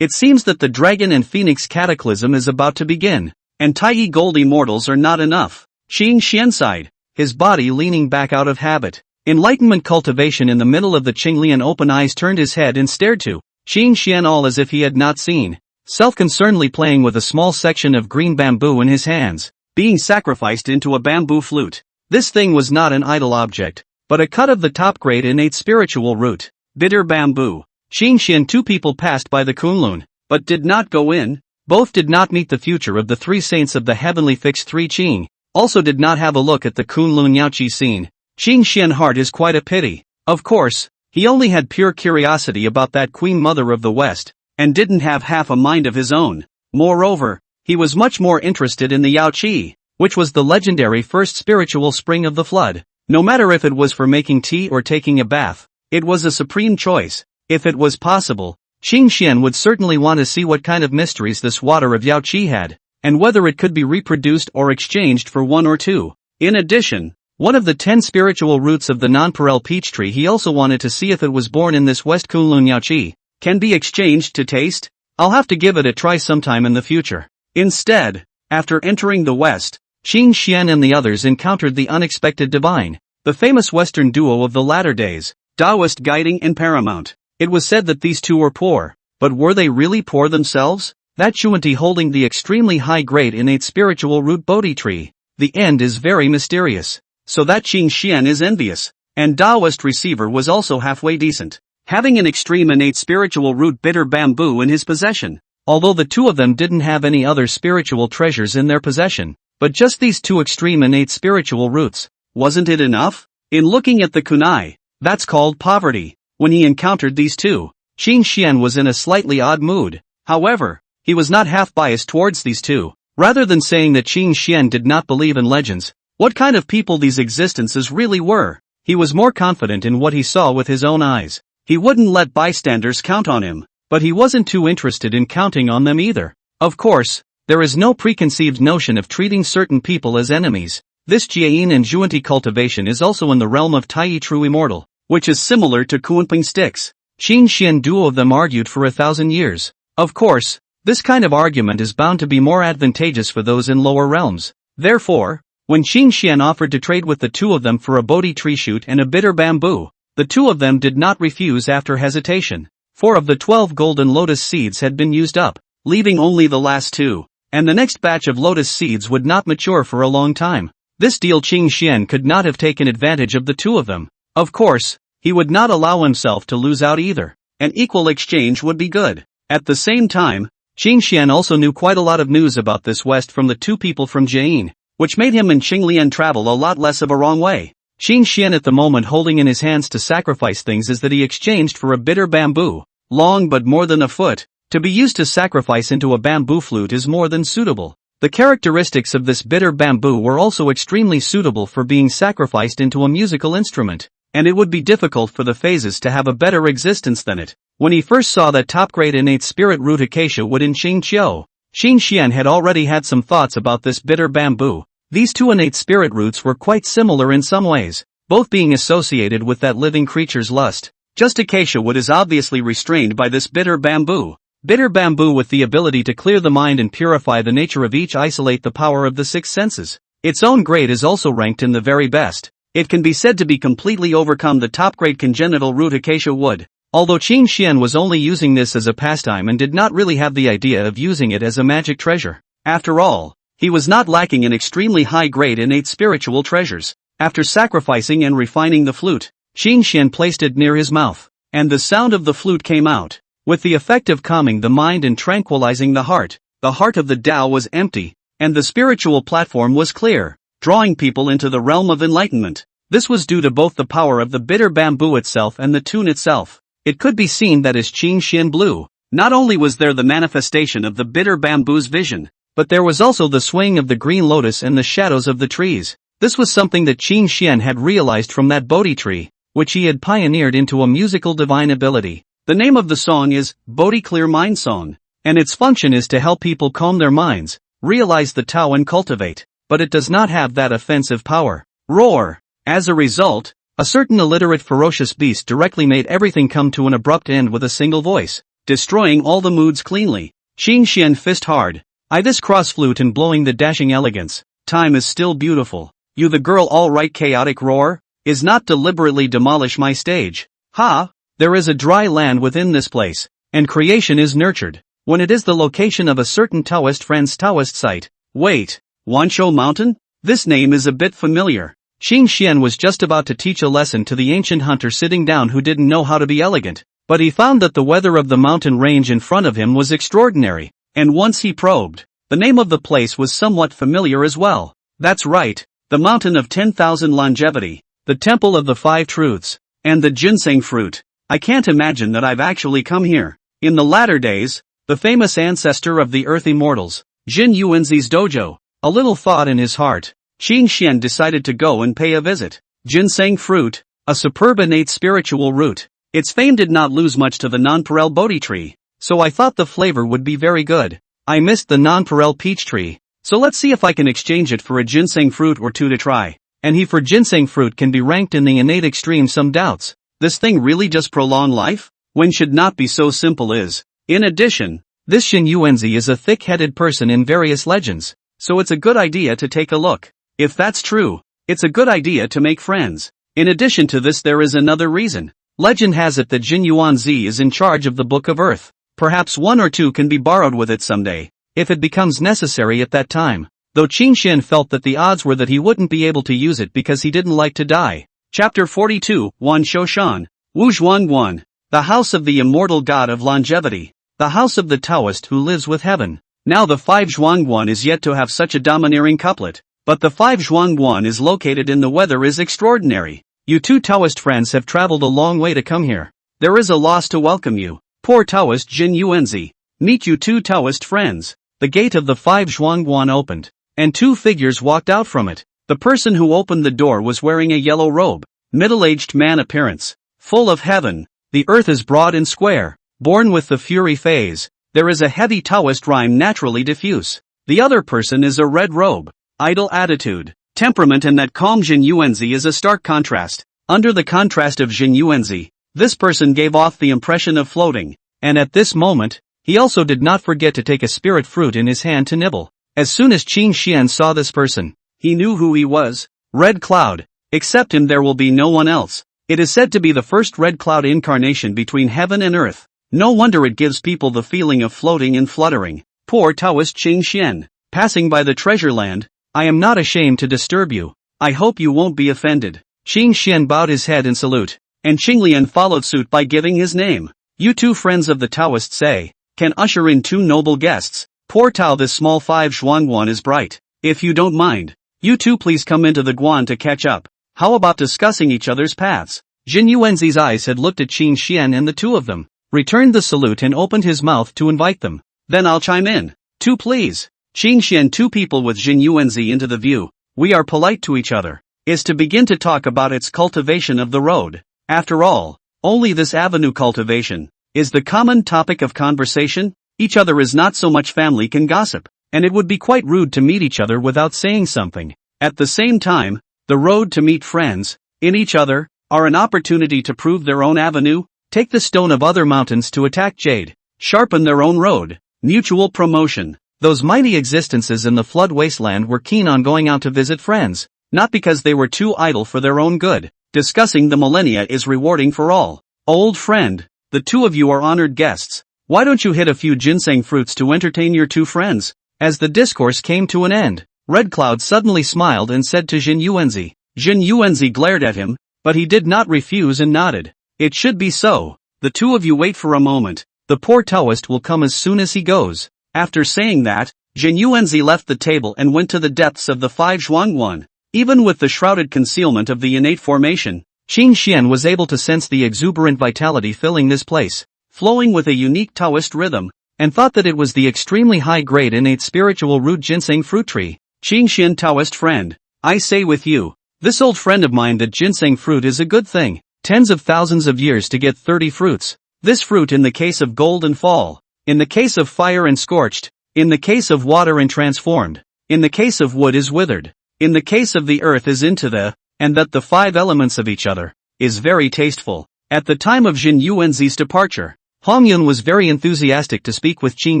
Speaker 1: it seems that the Dragon and Phoenix Cataclysm is about to begin, and Tai Gold Immortals are not enough. Qin Xian sighed,
Speaker 2: his body leaning back out of habit. Enlightenment cultivation in the middle of the Qinglian open eyes turned his head and stared to Qin Xian all as if he had not seen, self-concernedly playing with a small section of green bamboo in his hands,
Speaker 1: being sacrificed into a bamboo flute.
Speaker 2: This thing was not an idle object, but a cut of the top-grade innate spiritual root,
Speaker 1: bitter bamboo.
Speaker 2: Qin Xian. 2 people passed by the Kunlun,
Speaker 1: but did not go in.
Speaker 2: Both did not meet the future of the 3 saints of the heavenly fixed 3 Qing, also did not have a look at the Kunlun Yaoqi scene. Qin Xian heart is quite a pity. Of course, he only had pure curiosity about that Queen Mother of the West,
Speaker 1: and didn't have half a mind of his own. Moreover, he was much more interested in the Yaoqi,
Speaker 2: which was the legendary first spiritual spring of the flood.
Speaker 1: No matter if it was for making tea or taking a bath, it was a supreme choice. If it was possible,
Speaker 2: Qin Xian would certainly want to see what kind of mysteries this water of Yaoqi had, and whether it could be reproduced or exchanged for 1 or 2.
Speaker 1: In addition,
Speaker 2: one of the 10 spiritual roots of the nonpareil peach tree he also wanted to see if it was born in this West Kunlun Yaoqi,
Speaker 1: can be exchanged to taste.
Speaker 2: I'll have to give it a try sometime in the future.
Speaker 1: Instead, after entering the West,
Speaker 2: Qin Xian and the others encountered the unexpected divine, the famous Western duo of the latter days,
Speaker 1: Taoist guiding and paramount.
Speaker 2: It was said that these two were poor, but were they really poor themselves? That Chuanti holding the extremely high-grade innate spiritual root Bodhi tree. The end is very mysterious.
Speaker 1: So that Qin Xian is envious, and Taoist receiver was also halfway decent, having an extreme innate spiritual root bitter bamboo in his possession.
Speaker 2: Although the 2 of them didn't have any other spiritual treasures in their possession, but just these 2 extreme innate spiritual roots.
Speaker 1: Wasn't it enough? In looking at the kunai,
Speaker 2: that's called poverty. When he encountered these 2, Qin Xian was in a slightly odd mood. However, he was not half biased towards these 2. Rather than saying that Qin Xian did not believe in legends, what kind of people these existences really were, he was more confident in what he saw with his own eyes.
Speaker 1: He wouldn't let bystanders count on him,
Speaker 2: but he wasn't too interested in counting on them either. Of course, there is no preconceived notion of treating certain people as enemies. This Jiayin and Zhuanti cultivation is also in the realm of Tai True Immortal,
Speaker 1: which is similar to Kunping sticks.
Speaker 2: Qin Xian duo of them argued for 1,000 years. Of course, this kind of argument is bound to be more advantageous for those in lower realms. Therefore, when Qin Xian offered to trade with the 2 of them for a Bodhi tree shoot and a bitter bamboo, the 2 of them did not refuse after hesitation. 4 of the 12 golden lotus seeds had been used up,
Speaker 1: leaving only the last 2,
Speaker 2: and the next batch of lotus seeds would not mature for a long time. This deal Qin Xian could not have taken advantage of the 2 of them. Of course, he would not allow himself to lose out either.
Speaker 1: An equal exchange would be good. At the same time,
Speaker 2: Qin Xian also knew quite a lot of news about this West from the 2 people from Jiayin,
Speaker 1: which made him and Qinglian travel a lot less of a wrong way.
Speaker 2: Qin Xian at the moment holding in his hands to sacrifice things is that he exchanged for a bitter bamboo,
Speaker 1: long but more than a foot,
Speaker 2: to be used to sacrifice into a bamboo flute is more than suitable. The characteristics of this bitter bamboo were also extremely suitable for being sacrificed into a musical instrument, and it would be difficult for the phases to have a better existence than it. When he first saw that top-grade innate spirit root acacia wood in Qingqiu, Qin Xian had already had some thoughts about this bitter bamboo. These 2 innate spirit roots were quite similar in some ways, both being associated with that living creature's lust.
Speaker 1: Just acacia wood is obviously restrained by this bitter bamboo.
Speaker 2: Bitter bamboo with the ability to clear the mind and purify the nature of each, isolate the power of the 6 senses. Its own grade is also ranked in the very best.
Speaker 1: It can be said to be completely overcome the top-grade congenital root acacia wood.
Speaker 2: Although Qin Xian was only using this as a pastime and did not really have the idea of using it as a magic treasure.
Speaker 1: After all, he was not lacking in extremely high-grade innate spiritual treasures. After sacrificing and refining the flute,
Speaker 2: Qin Xian placed it near his mouth,
Speaker 1: and the sound of the flute came out,
Speaker 2: with the effect of calming the mind and tranquilizing the heart.
Speaker 1: The heart of the Tao was empty, and the spiritual platform was clear, drawing people into the realm of enlightenment. This was due to both the power of the bitter bamboo itself and the tune itself. It could be seen that as Qin Xian blew, not only was there the manifestation of the bitter bamboo's vision, but there was also the swaying of the green lotus and the shadows of the trees. This was something that Qin Xian had realized from that Bodhi tree, which he had pioneered into a musical divine ability. The name of the song is Bodhi Clear Mind Song, and its function is to help people calm their minds, realize the Tao and cultivate, but it does not have that offensive power. Roar! As a result, a certain illiterate ferocious beast directly made everything come to an abrupt end with a single voice, destroying all the moods cleanly. Qin Xian fist hard. I this cross flute and blowing the dashing elegance. Time is still beautiful. You the girl all right chaotic roar? Is not deliberately demolish my stage. Ha! There is a dry land within this place, and creation is nurtured, when it is the location of a certain Taoist friend's Taoist site. Wait, Wanshou Mountain? This name is a bit familiar. Qin Xian was just about to teach a lesson to the ancient hunter sitting down who didn't know how to be elegant, but he found that the weather of the mountain range in front of him was extraordinary, and once he probed, the name of the place was somewhat familiar as well. That's right, the Mountain of 10,000 Longevity, the Temple of the Five Truths, and the ginseng fruit. I can't imagine that I've actually come here. In the latter days, the famous ancestor of the Earth Immortals, Jin Yuanzi's dojo, a little thought in his heart, Qin Xian decided to go and pay a visit. Ginseng fruit, a superb innate spiritual root. Its fame did not lose much to the nonpareil Bodhi tree, so I thought the flavor would be very good. I missed the nonpareil peach tree, so let's see if I can exchange it for a ginseng fruit or two to try. And he for ginseng fruit can be ranked in the innate extreme some doubts. This thing really just prolong life? When should not be so simple is. In addition, this Xin Yuanzi is a thick-headed person in various legends, so it's a good idea to take a look. If that's true, it's a good idea to make friends. In addition to this there is another reason. Legend has it that Jin Yuanzi is in charge of the Book of Earth. Perhaps one or two can be borrowed with it someday, if it becomes necessary at that time. Though Qin Xian felt that the odds were that he wouldn't be able to use it because he didn't like to die. Chapter 42, Wan Shoshan. Wu Zhuangguan. The house of the immortal god of longevity. The house of the Taoist who lives with heaven. Now the 5 Zhuangguan is yet to have such a domineering couplet, but the 5 Zhuangguan is located in the weather is extraordinary. You two Taoist friends have traveled a long way to come here. There is a loss to welcome you. Poor Taoist Jin Yuanzi. Meet you two Taoist friends. The gate of the 5 Zhuangguan opened, and two figures walked out from it. The person who opened the door was wearing a yellow robe, middle-aged man appearance, full of heaven. The earth is broad and square, born with the fury phase. There is a heavy Taoist rhyme naturally diffuse. The other person is a red robe, idle attitude, temperament, and that calm Jin Yuanzi is a stark contrast. Under the contrast of Jin Yuanzi, this person gave off the impression of floating, and at this moment, he also did not forget to take a spirit fruit in his hand to nibble. As soon as Qin Xian saw this person, he knew who he was. Red Cloud. Except him there will be no one else. It is said to be the first Red Cloud incarnation between heaven and earth. No wonder it gives people the feeling of floating and fluttering. Poor Taoist Qin Xian. Passing by the treasure land, I am not ashamed to disturb you. I hope you won't be offended. Qin Xian bowed his head in salute, and Qinglian followed suit by giving his name. You two friends of the Taoist say, can usher in two noble guests. Poor Tao, this small 5 Zhuangguan is bright. If you don't mind, you two please come into the Guan to catch up. How about discussing each other's paths? Jin Yuanzi's eyes had looked at Qin Xian, and the two of them returned the salute and opened his mouth to invite them. Then I'll chime in. Two please. Qin Xian, two people with Jin Yuanzi into the view. We are polite to each other. Is to begin to talk about its cultivation of the road. After all, only this avenue cultivation is the common topic of conversation. Each other is not so much family can gossip, and it would be quite rude to meet each other without saying something. At the same time, the road to meet friends, in each other, are an opportunity to prove their own avenue, take the stone of other mountains to attack jade, sharpen their own road, mutual promotion. Those mighty existences in the flood wasteland were keen on going out to visit friends, not because they were too idle for their own good. Discussing the millennia is rewarding for all. Old friend, the two of you are honored guests. Why don't you hit a few ginseng fruits to entertain your two friends? As the discourse came to an end, Red Cloud suddenly smiled and said to Jin Yuanzi. Jin Yuanzi glared at him, but he did not refuse and nodded. It should be so. The two of you wait for a moment. The poor Taoist will come as soon as he goes. After saying that, Jin Yuanzi left the table and went to the depths of the five zhuangguan. Even with the shrouded concealment of the innate formation,
Speaker 2: Qin Xian was able to sense the exuberant vitality filling this place,
Speaker 1: flowing with a unique Taoist rhythm,
Speaker 2: and thought that it was the extremely high-grade innate spiritual root ginseng fruit tree.
Speaker 1: Qingxian Taoist friend, I say with you, this old friend of mine, that ginseng fruit is a good thing.
Speaker 2: Tens of thousands of years to get 30 fruits.
Speaker 1: This fruit in the case of gold and fall, in the case of fire and scorched, in the case of water and transformed, in the case of wood is withered, in the case of the earth is into the, and that the five elements of each other, is very tasteful. At the time of Jin Yuanzi's departure,
Speaker 2: Hong Yun was very enthusiastic to speak with Qin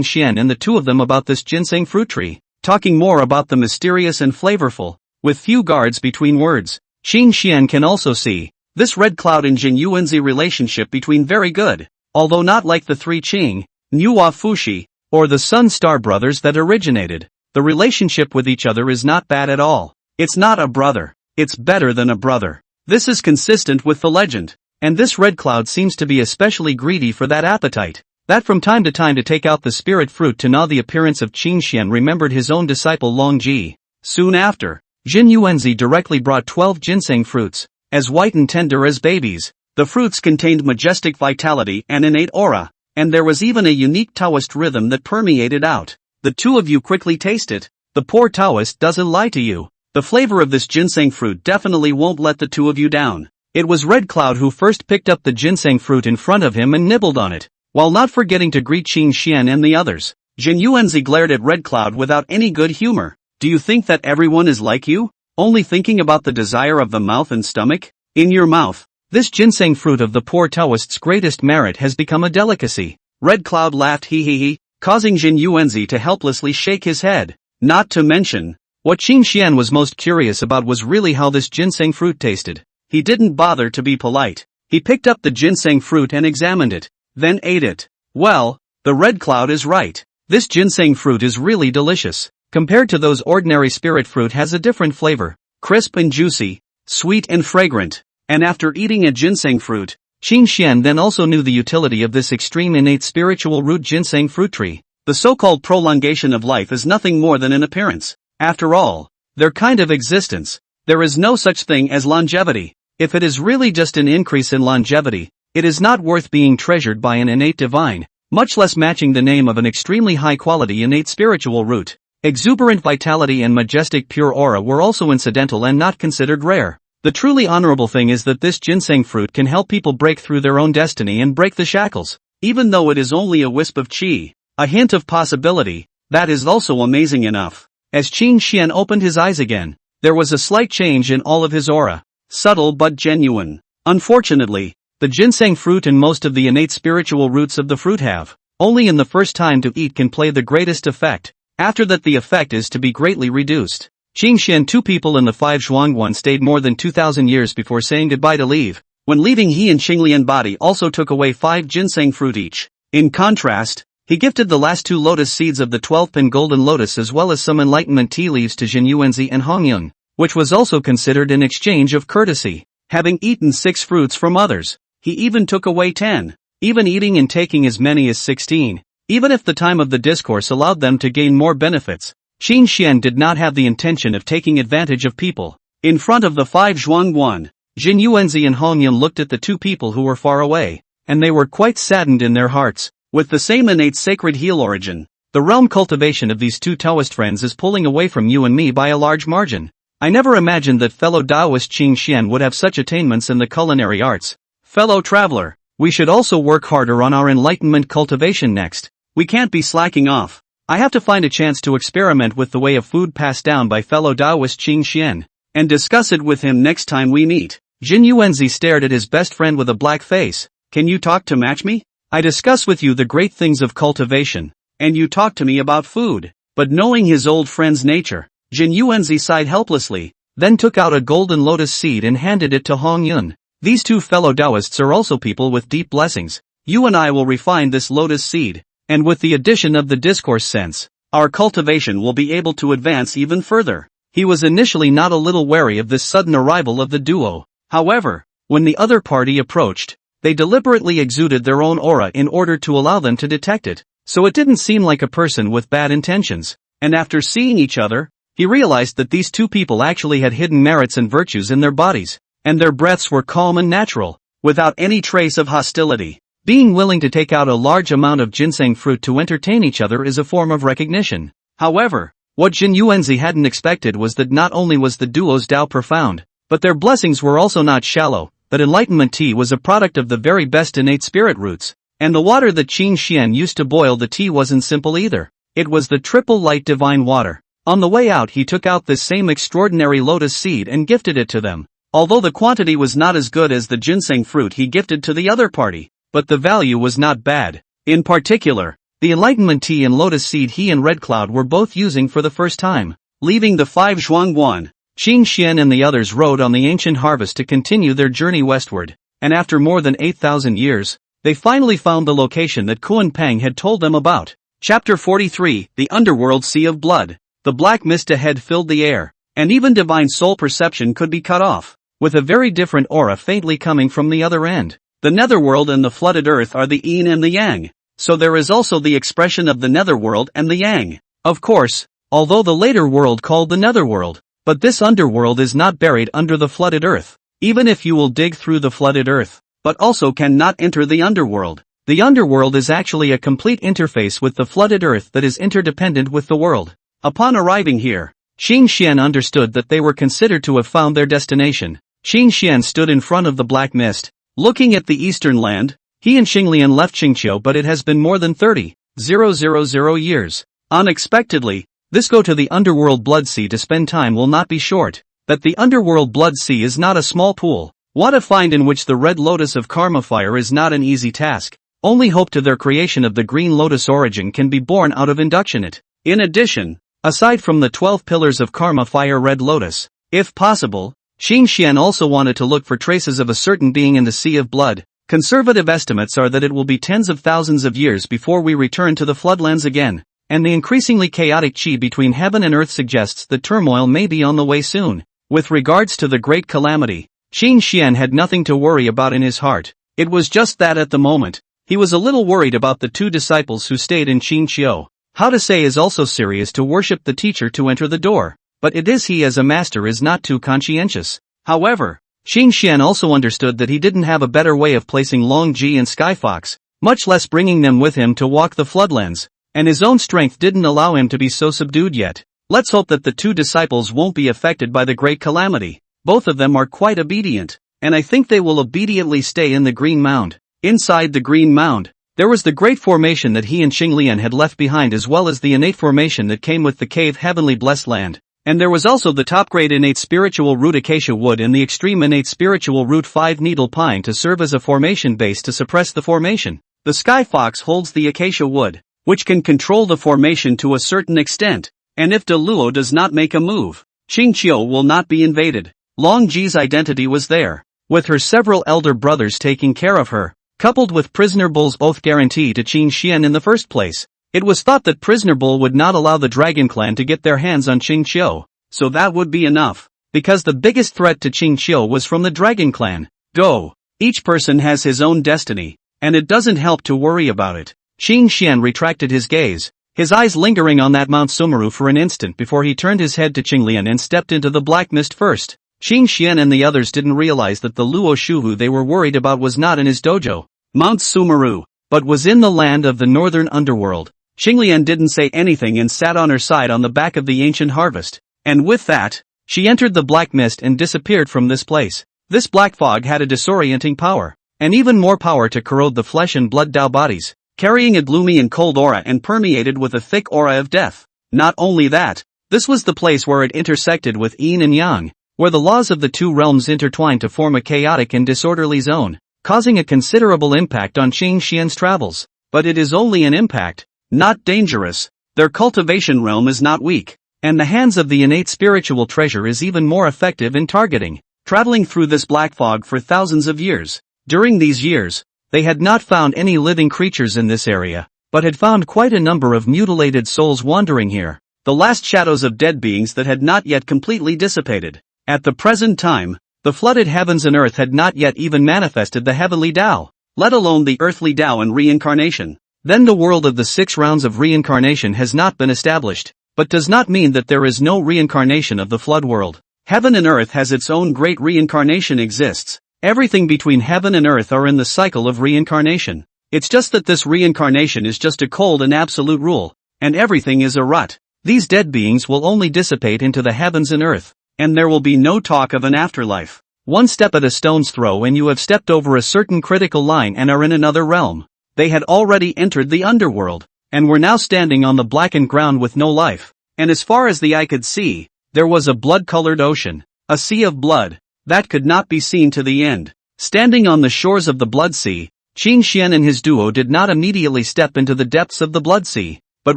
Speaker 2: Xian and the two of them about this ginseng fruit tree,
Speaker 1: talking more about the mysterious and flavorful, with few guards between words.
Speaker 2: Qin Xian can also see
Speaker 1: this red cloud in Jin Yuanzi relationship between very good, although not like the three Qing, Nuwa Fushi,
Speaker 2: or the Sun Star brothers that originated.
Speaker 1: The relationship with each other is not bad at all. It's not a brother, it's better than a brother. This is consistent with the legend.
Speaker 2: And this red cloud seems to be especially greedy for that appetite, that from time to time to take out the spirit fruit to gnaw the appearance of Qin Xian remembered his own disciple Long Ji.
Speaker 1: Soon after,
Speaker 2: Jin Yuanzi directly brought 12 ginseng fruits,
Speaker 1: as white and tender as babies. The fruits contained majestic vitality and innate aura, and there was even a unique Taoist rhythm that permeated out. The two of you quickly taste it. The poor Taoist doesn't lie to you. The flavor of this ginseng fruit definitely won't let the two of you down.
Speaker 2: It was Red Cloud who first picked up the ginseng fruit in front of him and nibbled on it, while not forgetting to greet Qin Xian and the others.
Speaker 1: Jin Yuanzi glared at Red Cloud without any good humor. Do you think that everyone is like you? Only thinking about the desire of the mouth and stomach? In your mouth.
Speaker 2: This ginseng fruit of the poor Taoist's greatest merit has become a delicacy.
Speaker 1: Red Cloud laughed he, causing Jin Yuanzi to helplessly shake his head. Not to mention,
Speaker 2: what Qin Xian was most curious about was really how this ginseng fruit tasted.
Speaker 1: He didn't bother to be polite. He picked up the ginseng fruit and examined it, then ate it. Well, the Red Cloud is right. This ginseng fruit is really delicious.
Speaker 2: Compared to those ordinary spirit fruit has a different flavor.
Speaker 1: Crisp and juicy, sweet and fragrant. And after eating a ginseng fruit,
Speaker 2: Qin Xian then also knew the utility of this extreme innate spiritual root ginseng fruit tree.
Speaker 1: The so-called prolongation of life is nothing more than an appearance. After all, their kind of existence. There is no such thing as longevity. If it is really just an increase in longevity, it is not worth being treasured by an innate divine, much less matching the name of an extremely high-quality innate spiritual root. Exuberant vitality and majestic pure aura were also incidental and not considered rare. The truly honorable thing is that this ginseng fruit can help people break through their own destiny and break the shackles. Even though it is only a wisp of qi, a hint of possibility, that is also amazing enough. As Qin Xian opened his eyes again, there was a slight change in all of his aura. Subtle but genuine. Unfortunately, the ginseng fruit and most of the innate spiritual roots of the fruit have, only in the first time to eat can play the greatest effect. After that the effect is to be greatly reduced. Qin Xian, two people in the five zhuangguan stayed more than 2,000 years before saying goodbye to leave. When leaving, he and Qinglian body also took away 5 ginseng fruit each. In contrast, he gifted the last 2 lotus seeds of the 12th golden lotus as well as some enlightenment tea leaves to Jin Yuanzi and Hong Yun, which was also considered an exchange of courtesy. Having eaten 6 fruits from others, he even took away 10, even eating and taking as many as 16. Even if the time of the discourse allowed them to gain more benefits, Qin Xian did not have the intention of taking advantage of people. In front of the 5 zhuangguan, Jin Yuanzi and Hong Yun looked at the 2 people who were far away, and they were quite saddened in their hearts. With the same innate sacred heel origin, the realm cultivation of these 2 Taoist friends is pulling away from you and me by a large margin. I never imagined that fellow Taoist Qin Xian would have such attainments in the culinary arts. Fellow traveler, we should also work harder on our enlightenment cultivation next. We can't be slacking off. I have to find a chance to experiment with the way of food passed down by fellow Taoist Qin Xian, and discuss it with him next time we meet. Jin Yuanzi stared at his best friend with a black face. Can you talk to match me? I discuss with you the great things of cultivation, and you talk to me about food. But knowing his old friend's nature, Jin Yuanzi sighed helplessly, then took out a golden lotus seed and handed it to Hong Yun. These 2 fellow Taoists are also people with deep blessings. You and I will refine this lotus seed, and with the addition of the discourse sense, our cultivation will be able to advance even further. He was initially not a little wary of this sudden arrival of the duo. However, when the other party approached, they deliberately exuded their own aura in order to allow them to detect it, so it didn't seem like a person with bad intentions.
Speaker 2: and after seeing each other, he realized that these two people actually had hidden merits and virtues in their bodies, and their breaths were calm and natural, without any trace of hostility. Being willing to take out a large amount of ginseng fruit to entertain each other is a form of recognition. However, what Jin Yuanzi hadn't expected was that not only was the duo's Tao profound, but their blessings were also not shallow, that enlightenment tea was a product of the very best innate spirit roots, and the water that Qin Xian used to boil the tea wasn't simple either. It was the triple light divine water. On the way out he took out this same extraordinary lotus seed and gifted it to them. Although the quantity was not as good as the ginseng fruit he gifted to the other party, but the value was not bad. In particular, the enlightenment tea and lotus seed he and Red Cloud were both using for the first time. Leaving the 5 zhuangguan, Qin Xian and the others rode on the ancient harvest to continue their journey westward, and after more than 8,000 years, they finally found the location that Kuan Peng had told them about. Chapter 43, The Underworld Sea of Blood. The black mist ahead filled the air, and even divine soul perception could be cut off, with a very different aura faintly coming from the other end. The netherworld and the flooded earth are the yin and the yang, so there is also the expression of the netherworld and the yang. Of course, although the later world called the netherworld, but this underworld is not buried under the flooded earth, even if you will dig through the flooded earth, but also cannot enter the underworld. The underworld is actually a complete interface with the flooded earth that is interdependent with the world. Upon arriving here, Qin Xian understood that they were considered to have found their destination. Qin Xian stood in front of the black mist, looking at the eastern land. He and Xinglian left Qingqiu, but it has been more than 30,000 years. Unexpectedly, this go to the underworld blood sea to spend time will not be short. That the underworld blood sea is not a small pool. What a find in which the red lotus of karma fire is not an easy task. Only hope to their creation of the green lotus origin can be born out of induction it. In addition, aside from the 12 pillars of karma fire red lotus, if possible, Qin Xian also wanted to look for traces of a certain being in the sea of blood. Conservative estimates are that it will be tens of thousands of years before we return to the floodlands again, and the increasingly chaotic qi between heaven and earth suggests that turmoil may be on the way soon. With regards to the great calamity, Qin Xian had nothing to worry about in his heart. It was just that at the moment, he was a little worried about the 2 disciples who stayed in Qinqiu. How to say is also serious to worship the teacher to enter the door, but it is he as a master is not too conscientious. However, Qin Xian also understood that he didn't have a better way of placing Long Ji and Skyfox, much less bringing them with him to walk the floodlands, and his own strength didn't allow him to be so subdued yet. Let's hope that the 2 disciples won't be affected by the great calamity. Both of them are quite obedient, and I think they will obediently stay in the Green Mound. Inside the Green Mound, there was the great formation that he and Xinglian had left behind, as well as the innate formation that came with the cave Heavenly Blessed Land. And there was also the top-grade innate spiritual root acacia wood and the extreme innate spiritual root 5-needle pine to serve as a formation base to suppress the formation. The Sky Fox holds the acacia wood, which can control the formation to a certain extent, and if De Luo does not make a move, Qingqiu will not be invaded. Long Ji's identity was there, with her several elder brothers taking care of her, coupled with Prisoner Bull's oath guarantee to Qin Xian in the first place. It was thought that Prisoner Bull would not allow the Dragon Clan to get their hands on Qingqiu, so that would be enough, because the biggest threat to Qingqiu was from the Dragon Clan. Go. Each person has his own destiny, and it doesn't help to worry about it. Qin Xian retracted his gaze, his eyes lingering on that Mount Sumeru for an instant before he turned his head to Qinglian and stepped into the black mist first. Qin Xian and the others didn't realize that the Luo Shuhu they were worried about was not in his dojo, Mount Sumeru, but was in the land of the northern underworld. Qinglian didn't say anything and sat on her side on the back of the ancient harvest, and with that, she entered the black mist and disappeared from this place. This black fog had a disorienting power, and even more power to corrode the flesh and blood Dao bodies, carrying a gloomy and cold aura and permeated with a thick aura of death. Not only that, this was the place where it intersected with yin and yang, where the laws of the 2 realms intertwined to form a chaotic and disorderly zone, causing a considerable impact on Qin Xian's travels. But it is only an impact, not dangerous. Their cultivation realm is not weak, and the hands of the innate spiritual treasure is even more effective in targeting. Traveling through this black fog for thousands of years, during these years, they had not found any living creatures in this area, but had found quite a number of mutilated souls wandering here, the last shadows of dead beings that had not yet completely dissipated. At the present time, the flooded heavens and earth had not yet even manifested the heavenly Tao, let alone the earthly Tao and reincarnation. Then the world of the 6 rounds of reincarnation has not been established. but does not mean that there is no reincarnation of the flood world.
Speaker 1: Heaven and earth has its own great reincarnation exists.
Speaker 2: Everything between heaven and earth are in the cycle of reincarnation.
Speaker 1: It's just that this reincarnation is just a cold and absolute rule, and everything is a rut.
Speaker 2: These dead beings will only dissipate into the heavens and earth,
Speaker 1: and there will be no talk of an afterlife.
Speaker 2: One step at a stone's throw and you have stepped over a certain critical line and are in another realm.
Speaker 1: They had already entered the underworld,
Speaker 2: and were now standing on the blackened ground with no life.
Speaker 1: And as far as the eye could see,
Speaker 2: there was a blood-colored ocean,
Speaker 1: a sea of blood, that could not be seen to the end.
Speaker 2: Standing on the shores of the Blood Sea, Qin Xian and his duo did not immediately step into the depths of the Blood Sea, but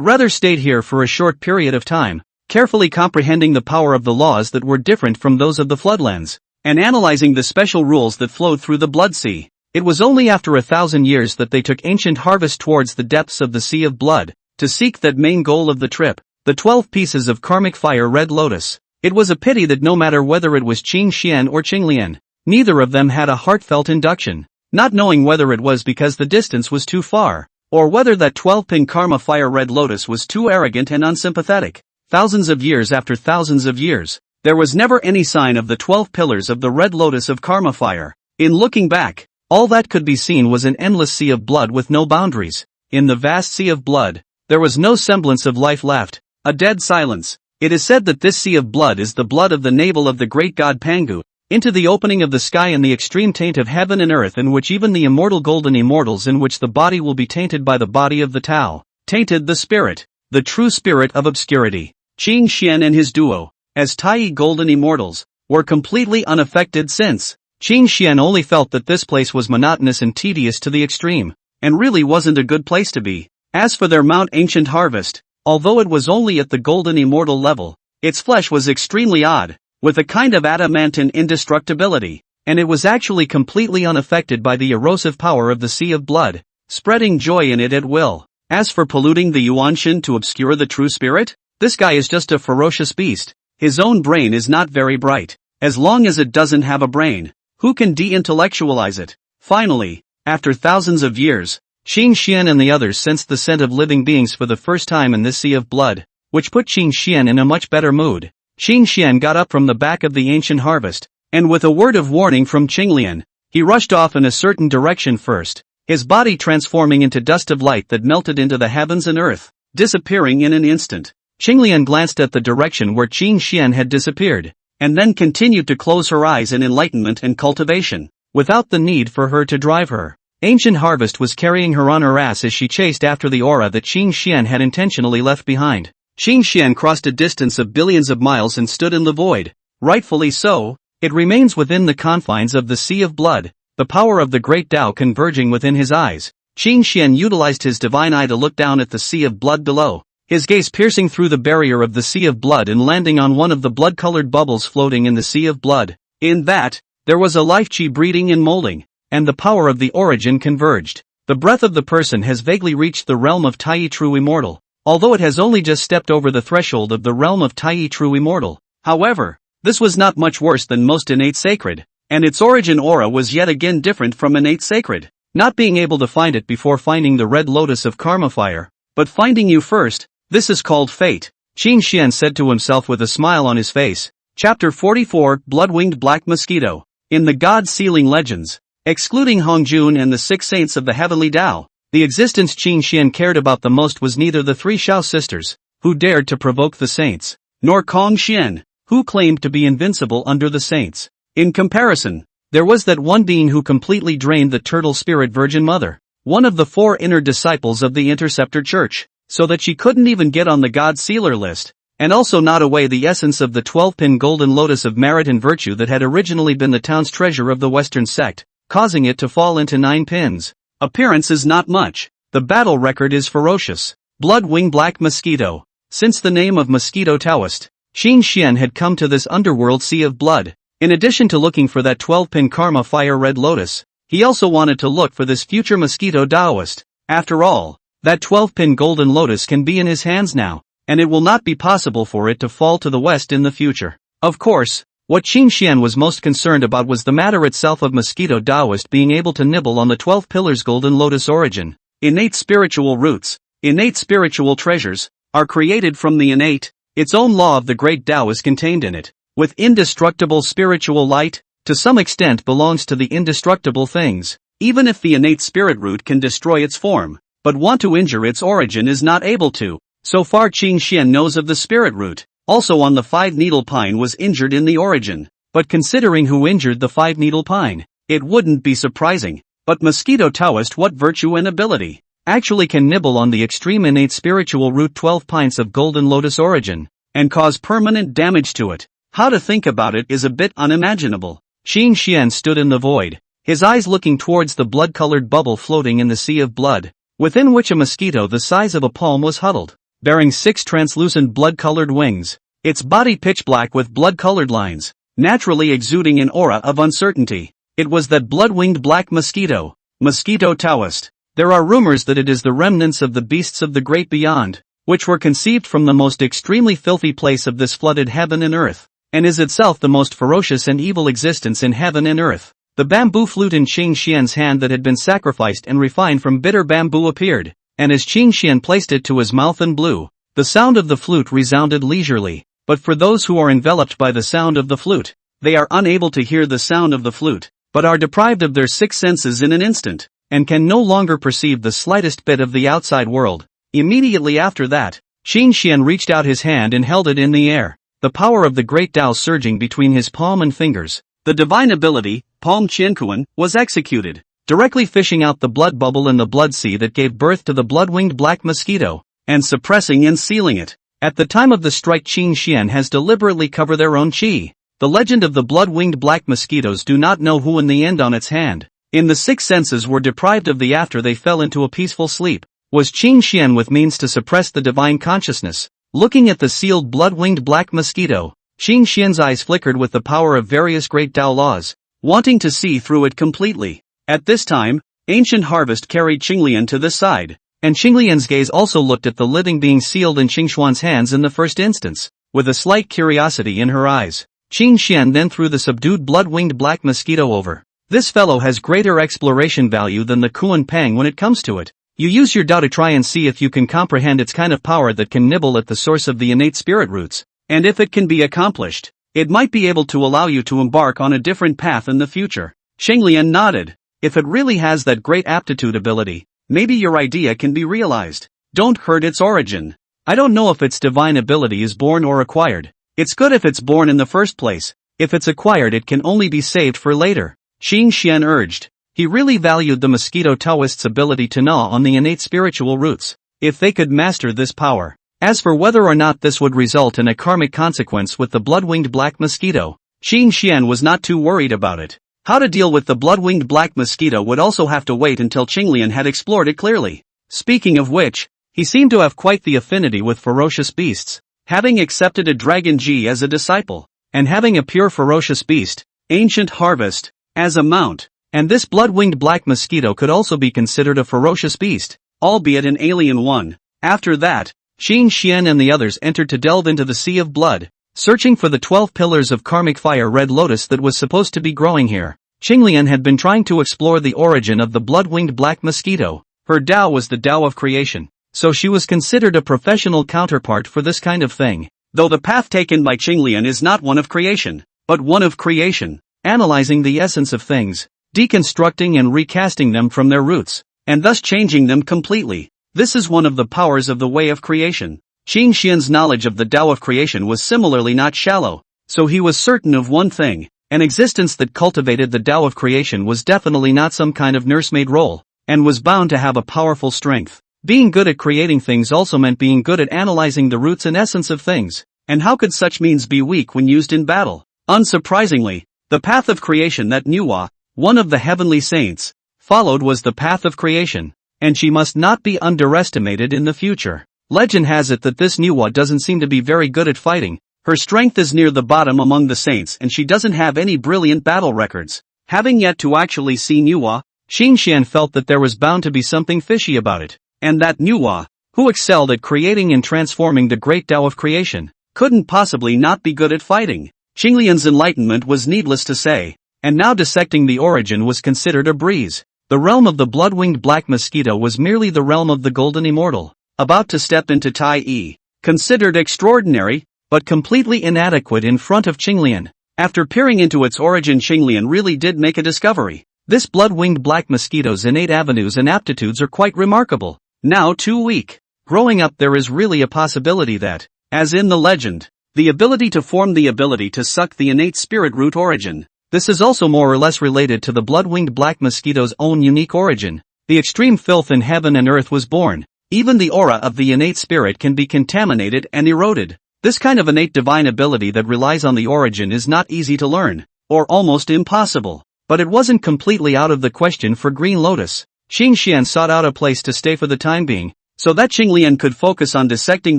Speaker 2: rather stayed here for a short period of time, carefully comprehending the power of the laws that were different from those of the floodlands,
Speaker 1: and analyzing the special rules that flowed through the Blood Sea.
Speaker 2: It was only after 1,000 years that they took ancient harvest towards the depths of the Sea of Blood,
Speaker 1: to seek that main goal of the trip,
Speaker 2: the 12 pieces of karmic fire Red Lotus. It was a pity that no matter whether it was Qin Xian or Qinglian, neither of them had a heartfelt induction, not knowing whether it was because the distance was too far,
Speaker 1: or whether that 12-pin karma fire Red Lotus was too arrogant and unsympathetic. Thousands of years after thousands of years, there was never any sign of the 12 pillars of the Red Lotus of karma fire. In looking back,
Speaker 2: all that could be seen was an endless sea of blood with no boundaries. In the vast sea of blood, there was no semblance of life left,
Speaker 1: a dead silence. It is said that this sea of blood is the blood of the navel of the great god Pangu, into the opening of the sky and the extreme taint of heaven and earth, in which even the immortal golden immortals, in which the body will be tainted by the body of the Tao, tainted the spirit, the true spirit of obscurity.
Speaker 2: Qin Xian and his duo, as Tai golden immortals, were completely unaffected since Qin Xian only felt that this place was monotonous and tedious to the extreme,
Speaker 1: and really wasn't a good place to be. As for their Mount Ancient Harvest, although it was only at the golden immortal level, its flesh was extremely odd, with a kind of adamantine indestructibility,
Speaker 2: and it was actually completely unaffected by the erosive power of the Sea of Blood,
Speaker 1: spreading joy in it at will. As for polluting the Yuanshan to obscure the true spirit, this guy is just a ferocious beast. His own brain is not very bright. As long as it doesn't have a brain, who can de-intellectualize it? Finally, after thousands of years,
Speaker 2: Qin Xian and the others sensed the scent of living beings for the first time in this sea of blood, which put Qin Xian in a much better mood. Qin Xian got up from the back of the ancient harvest,
Speaker 1: and with a word of warning from Qinglian, he rushed off in a certain direction first, his body transforming into dust of light that melted into the heavens and earth, disappearing in an instant.
Speaker 2: Qinglian glanced at the direction where Qin Xian had disappeared,
Speaker 1: and then continued to close her eyes in enlightenment and cultivation,
Speaker 2: without the need for her to drive her. Ancient Harvest was carrying her on her ass as she chased after the aura that Qin Xian had intentionally left behind.
Speaker 1: Qin Xian crossed a distance of billions of miles and stood in the void. Rightfully so,
Speaker 2: it remains within the confines of the Sea of Blood, the power of the great Tao converging within his eyes.
Speaker 1: Qin Xian utilized his divine eye to look down at the Sea of Blood below, his gaze piercing through the barrier of the Sea of Blood and landing on one of the blood-colored bubbles floating in the Sea of Blood. In that, there was a life chi breeding and molding,
Speaker 2: and the power of the origin converged. The breath of the person has vaguely reached the realm of Tai True Immortal, although it has only just stepped over the threshold of the realm of Tai True Immortal.
Speaker 1: However, this was not much worse than most innate sacred, and its origin aura was yet again different from innate sacred.
Speaker 2: Not being able to find it before finding the Red Lotus of Karma Fire,
Speaker 1: but finding you first, this is called fate,
Speaker 2: Qin Xian said to himself with a smile on his face.
Speaker 1: Chapter 44, Blood-Winged Black Mosquito. In the God-Sealing Legends, excluding Hongjun and the 6 saints of the Heavenly Tao, the existence Qin Xian cared about the most was neither the 3 Shao sisters, who dared to provoke the saints, nor Kong Xian,
Speaker 2: who claimed to be invincible under the saints.
Speaker 1: In comparison,
Speaker 2: there was that one being who completely drained the Turtle Spirit Virgin Mother,
Speaker 1: one of the 4 inner disciples of the Interceptor Church, so that she couldn't even get on the God Sealer list, and also gnawed away the essence of the 12-pin golden lotus of merit and virtue that had originally been the town's treasure of the Western sect, causing it to fall into 9 pins. Appearance is not much. The battle record is ferocious. Blood-Winged Black Mosquito. Since the name of Mosquito Taoist,
Speaker 2: Qin Xian had come to this underworld sea of blood.
Speaker 1: In addition to looking for that 12-pin Karma Fire Red Lotus, he also wanted to look for this future Mosquito Taoist. After all, that 12-pin golden lotus can be in his hands now, and it will not be possible for it to fall to the west in the future. Of course, what Qin Xian was most concerned about was the matter itself of Mosquito Taoist being able to nibble on the 12 pillars golden lotus origin, innate spiritual roots, innate spiritual treasures, are created from the innate. Its own law of the great Tao is contained in it. With indestructible spiritual light, to some extent belongs to the indestructible things. Even if the innate spirit root can destroy its form, but want to injure its origin is not able to. So far Qing Xian knows of the spirit root, also on the five-needle pine was injured in the origin. But considering who injured the five-needle pine, it wouldn't be surprising. But mosquito Taoist, what virtue and ability actually can nibble on the extreme innate spiritual root 12 pints of golden lotus origin, and cause permanent damage to it? How to think about it is a bit unimaginable. Qing Xian stood in the void, his eyes looking towards the blood-colored bubble floating in the sea of blood, within which a mosquito the size of a palm was huddled, bearing 6 translucent blood-colored wings, its body pitch-black with blood-colored lines, naturally exuding an aura of uncertainty. It was that blood-winged black mosquito, mosquito Taoist. There are rumors that it is the remnants of the beasts of the great beyond, which were conceived from the most extremely filthy place of this flooded heaven and earth, and is itself the most ferocious and evil existence in heaven and earth. The bamboo flute in Qing Xian's hand that had been sacrificed and refined from bitter bamboo appeared, and as Qing Xian placed it to his mouth and blew, the sound of the flute resounded leisurely. But for those who are enveloped by the sound of the flute, they are unable to hear the sound of the flute, but are deprived of their 6 senses in an instant, and can no longer perceive the slightest bit of the outside world. Immediately after that, Qing Xian reached out his hand and held it in the air, the power of the great Tao surging between his palm and fingers. The divine ability, Palm Qiankuan, was executed, directly fishing out the blood bubble in the blood sea that gave birth to the blood-winged black mosquito, and suppressing and sealing it. At the time of the strike, Qing Xian has deliberately covered their own qi. The legend of the blood-winged black mosquitoes do not know who in the end on its hand. In the 6 senses were deprived of the after they fell into a peaceful sleep. Was Qing Xian with means to suppress the divine consciousness? Looking at the sealed blood-winged black mosquito, Qing Xian's eyes flickered with the power of various great Tao laws, wanting to see through it completely. At this time, Ancient Harvest carried Qinglian to the side, and Qinglian's gaze also looked at the living being sealed in Qingshuan's hands in the first instance, with a slight curiosity in her eyes. Qing Xian then threw the subdued blood-winged black mosquito over. This fellow has greater exploration value than the Kuan Pang when it comes to it. You use your Tao to try and see if you can comprehend its kind of power that can nibble at the source of the innate spirit roots, and if it can be accomplished, it might be able to allow you to embark on a different path in the future. Xinglian nodded. If it really has that great aptitude ability, maybe your idea can be realized. Don't hurt its origin. I don't know if its divine ability is born or acquired. It's good if it's born in the first place. If it's acquired, it can only be saved for later. Qing Xian urged. He really valued the mosquito Taoist's ability to gnaw on the innate spiritual roots, if they could master this power. As for whether or not this would result in a karmic consequence with the blood-winged black mosquito, Qing Xian was not too worried about it. How to deal with the blood-winged black mosquito would also have to wait until Qinglian had explored it clearly. Speaking of which, he seemed to have quite the affinity with ferocious beasts, having accepted a dragon Ji as a disciple, and having a pure ferocious beast, Ancient Harvest, as a mount. And this blood-winged black mosquito could also be considered a ferocious beast, albeit an alien one. After that, Qing Xian and the others entered to delve into the sea of blood, searching for the 12 pillars of karmic fire red lotus that was supposed to be growing here. Qinglian had been trying to explore the origin of the blood-winged black mosquito. Her Tao was the Tao of creation, so she was considered a professional counterpart for this kind of thing. Though the path taken by Qinglian is not one of creation, but one of creation, analyzing the essence of things, deconstructing and recasting them from their roots, and thus changing them completely. This is one of the powers of the way of creation. Qing Xian's knowledge of the Tao of creation was similarly not shallow, so he was certain of one thing: an existence that cultivated the Tao of creation was definitely not some kind of nursemaid role, and was bound to have a powerful strength. Being good at creating things also meant being good at analyzing the roots and essence of things, and how could such means be weak when used in battle? Unsurprisingly, the path of creation that Nuwa, one of the heavenly saints, followed was the path of creation, and she must not be underestimated in the future. Legend has it that this Nuwa doesn't seem to be very good at fighting. Her strength is near the bottom among the saints and she doesn't have any brilliant battle records. Having yet to actually see Nuwa, Qing Xian felt that there was bound to be something fishy about it, and that Nuwa, who excelled at creating and transforming the great Tao of creation, couldn't possibly not be good at fighting. Qinglian's enlightenment was needless to say, and now dissecting the origin was considered a breeze. The realm of the blood-winged black mosquito was merely the realm of the golden immortal, about to step into Tai Yi. considered extraordinary,
Speaker 2: but completely inadequate in front of Qinglian.
Speaker 1: After peering into its origin, Qinglian really did make a discovery.
Speaker 2: This blood-winged black mosquito's innate avenues and aptitudes are quite remarkable.
Speaker 1: Now too weak.
Speaker 2: Growing up, there is really a possibility that,
Speaker 1: as in the legend, the ability to form the ability to suck the innate spirit root origin.
Speaker 2: This is also more or less related to the blood-winged black mosquito's own unique origin. The extreme filth in heaven and earth was born.
Speaker 1: Even the aura of the innate spirit can be contaminated and eroded. This kind of innate divine ability that relies on the origin is not easy to learn, or almost impossible.
Speaker 2: But it wasn't completely out of the question for Green Lotus. Xingxian sought out a place to stay for the time being,
Speaker 1: so that Qinglian could focus on dissecting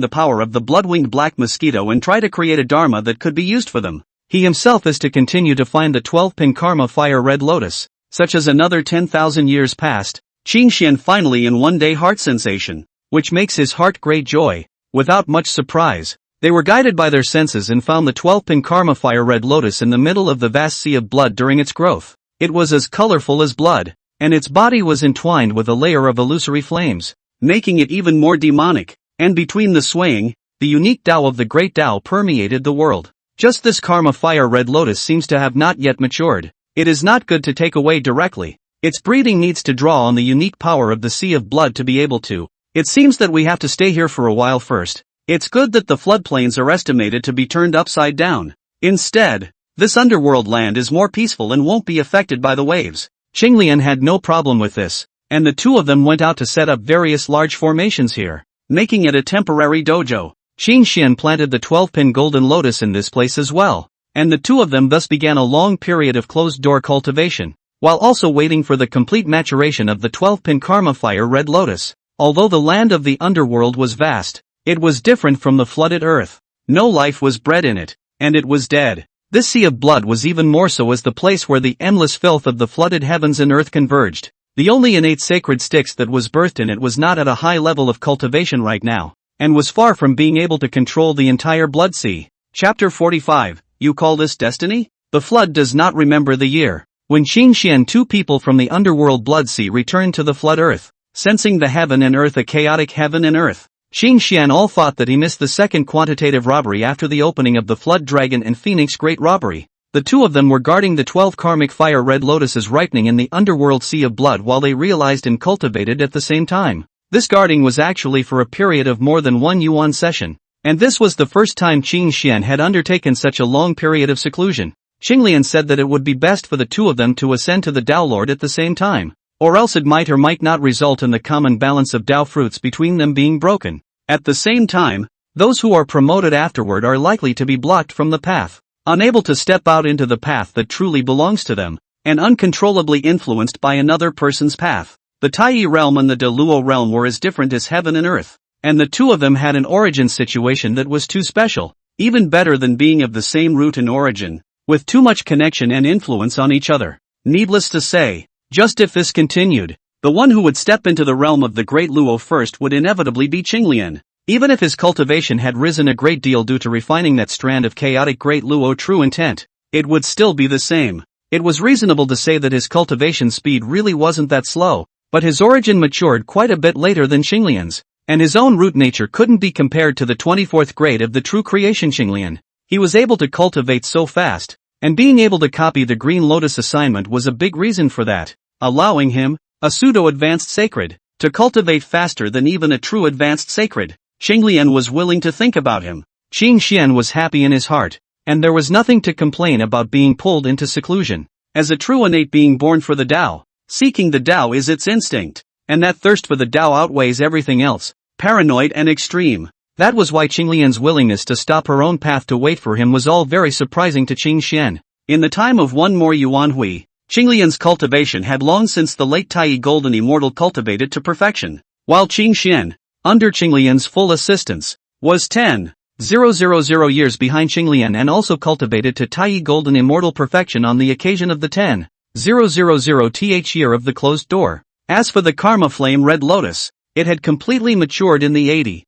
Speaker 1: the power of the blood-winged black mosquito and try to create a dharma that could be used for them.
Speaker 2: He himself is to continue to find the 12-pin karma fire red lotus.
Speaker 1: Such as another 10,000 years passed, Qingxian finally in one day heart sensation,
Speaker 2: which makes his heart great joy. Without much surprise, they were guided by their senses and found the 12-pin karma fire red lotus in the middle of the vast sea of blood during its growth. It was as colorful as blood, and its body was entwined with a layer of illusory flames,
Speaker 1: making it even more demonic, and between the swaying,
Speaker 2: the unique Tao of the great Tao permeated the world. Just this karma fire red lotus seems to have not yet matured. It is not good to take away directly. Its breathing needs to draw on the unique power of the sea of blood to be able to. It seems that we have to stay here for a while first.
Speaker 1: It's good that the floodplains are estimated to be turned upside down. Instead, this underworld land is more peaceful and won't be affected by the waves.
Speaker 2: Qinglian had no problem with this, and the two of them went out to set up various large formations here,
Speaker 1: making it a temporary dojo.
Speaker 2: Xingxian planted the 12-pin golden lotus in this place as well, and the two of them thus began a long period of closed-door cultivation, while also waiting for the complete maturation of the 12-pin karma fire red lotus. Although the land of the underworld was vast, it was different from the flooded earth.
Speaker 1: No life was bred in it, and it was dead.
Speaker 2: This sea of blood was even more so as the place where the endless filth of the flooded heavens and earth converged. The only innate sacred Styx that was birthed in it was not at a high level of cultivation right now, and was far from being able to control the entire blood sea.
Speaker 1: Chapter 45, You call this destiny?
Speaker 2: The flood does not remember the year. When Xingxian, two people from the underworld blood sea, returned to the flood earth,
Speaker 1: sensing the heaven and earth a chaotic heaven and earth,
Speaker 2: Xingxian all thought that he missed the second quantitative robbery after the opening of the Flood Dragon and Phoenix Great Robbery. The two of them were guarding the 12 karmic fire red lotuses ripening in the underworld sea of blood while they realized and cultivated at the same time. This guarding was actually for a period of more than 1 yuan session, and this was the first time Xingxian had undertaken such a long period of seclusion. Qinglian said that it would be best for the two of them to ascend to the Tao Lord at the same time, or else it might or might not result in the common balance of Tao fruits between them being broken.
Speaker 1: At the same time,
Speaker 2: those who are promoted afterward are likely to be blocked from the path,
Speaker 1: unable to step out into the path that truly belongs to them, and uncontrollably influenced by another person's path. The Tai realm and the De Luo realm were as different as heaven and earth, and the two of them had an origin situation that was too special, even better than being of the same root and origin, with too much connection and influence on each other. Needless to say, just if this continued, the one who would step into the realm of the Great Luo first would inevitably be Qinglian. Even if his cultivation had risen a great deal due to refining that strand of chaotic Great Luo true intent, it would still be the same. It was reasonable to say that his cultivation speed really wasn't that slow, but his origin matured quite a bit later than Qinglian's, and his own root nature couldn't be compared to the 24th grade of the true creation Qinglian. He was able to cultivate so fast, and being able to copy the Green Lotus assignment was a big reason for that, allowing him, a pseudo-advanced sacred, to cultivate faster than even a true advanced sacred. Qinglian was willing to think about him.
Speaker 2: Xingxian was happy in his heart, and there was nothing to complain about being pulled into seclusion.
Speaker 1: As a true innate being born for the Tao, seeking the Tao is its instinct, and that thirst for the Tao outweighs everything else, paranoid and extreme.
Speaker 2: That was why Qinglian's willingness to stop her own path to wait for him was all very surprising to Qingxian.
Speaker 1: In the time of one more Yuan Hui, Qinglian's cultivation had long since the late Tai Golden Immortal cultivated to perfection, while Qingxian, under Qinglian's full assistance, was 10,000 years behind Qinglian and also cultivated to Tai Golden Immortal perfection on the occasion of the 10,000th year of the closed door. As for the Karma Flame Red Lotus, it had completely matured in the 80,000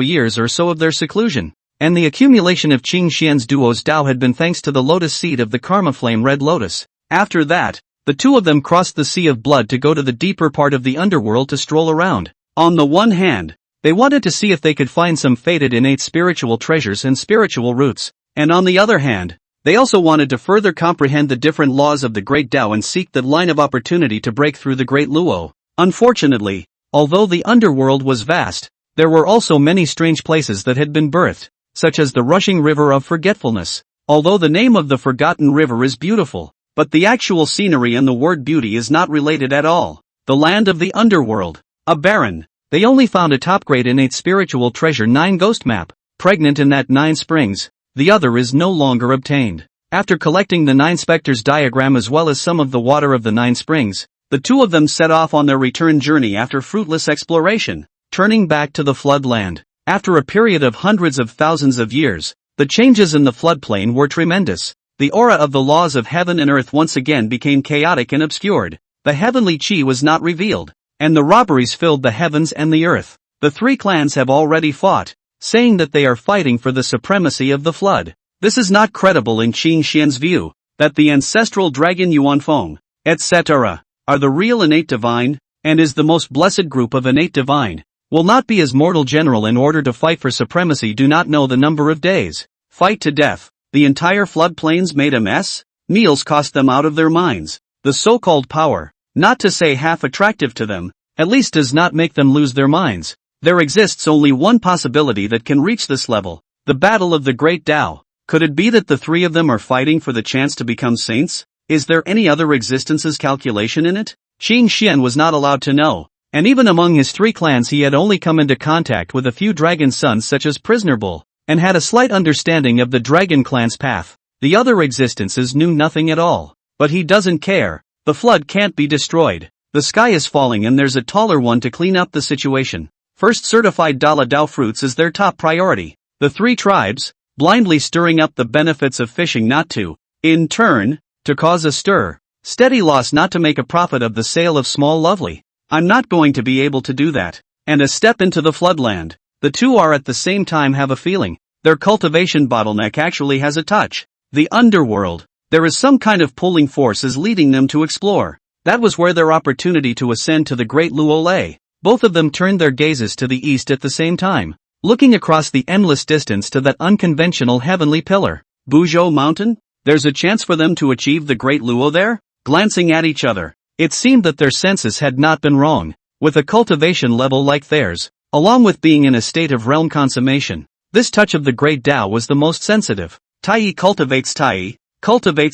Speaker 1: years or so of their seclusion, and the accumulation of Qingxian's duo's Tao had been thanks to the lotus seed of the Karma Flame Red Lotus. After that, the two of them crossed the sea of blood to go to the deeper part of the underworld to stroll around. On the one hand,
Speaker 2: They wanted to see if they could find some fated innate spiritual treasures and spiritual roots.
Speaker 1: And on the other hand, they also wanted to further comprehend the different laws of the Great Tao and seek the line of opportunity to break through the Great Luo. Unfortunately, although the underworld was vast, there were also many strange places that had been birthed, such as the rushing river of forgetfulness. Although the name of the forgotten river is beautiful, but the actual scenery and the word beauty is not related at all. The land of the underworld. A barren.
Speaker 2: They only found a top-grade innate spiritual treasure 9 ghost map, pregnant in that 9 springs. The other is no longer obtained. After collecting the 9 specters diagram as well as some of the water of the 9 springs, the two of them set off on their return journey after fruitless exploration, turning back to the floodland. After a period of hundreds of thousands of years, the changes in the floodplain were tremendous. The aura of the laws of heaven and earth once again became chaotic and obscured. The heavenly chi was not revealed, and the robberies filled the heavens and the earth. The 3 clans have already fought, saying that they are fighting for the supremacy of the flood. This is not credible in Qing Xian's view, that the ancestral dragon Yuanfeng, etc., are the real innate divine, and is the most blessed group of innate divine, will not be as mortal general in order to fight for supremacy do not know the number of days. Fight to death. The entire floodplains made a mess? Meals cost them out of their minds. The so-called power, not to say half attractive to them, at least does not make them lose their minds. There exists only one possibility that can reach this level, the battle of the Great Tao. Could it be that the 3 of them are fighting for the chance to become saints? Is there any other existence's calculation in it? Qing Xian was not allowed to know, and even among his 3 clans he had only come into contact with a few dragon sons such as Prisoner Bull, and had a slight understanding of the dragon clan's path. The other existences knew nothing at all. But he doesn't care. The flood can't be destroyed. The sky is falling and there's a taller one to clean up the situation. First certified Dala Dao fruits is their top priority. The 3 tribes, blindly stirring up the benefits of fishing not to, in turn, to cause a stir. Steady loss not to make a profit of the sale of small lovely. I'm not going to be able to do that. And a step into the floodland. The 2 are at the same time have a feeling. Their cultivation bottleneck actually has a touch. The underworld. There is some kind of pulling force is leading them to explore. That was where their opportunity to ascend to the Great Luo lay. Both of them turned their gazes to the east at the same time, looking across the endless distance to that unconventional heavenly pillar. Buzhou Mountain? There's a chance for them to achieve the Great Luo there? Glancing at each other, it seemed that their senses had not been wrong. With a cultivation level like theirs, along with being in a state of realm consummation, this touch of the Great Tao was the most sensitive. Tai cultivates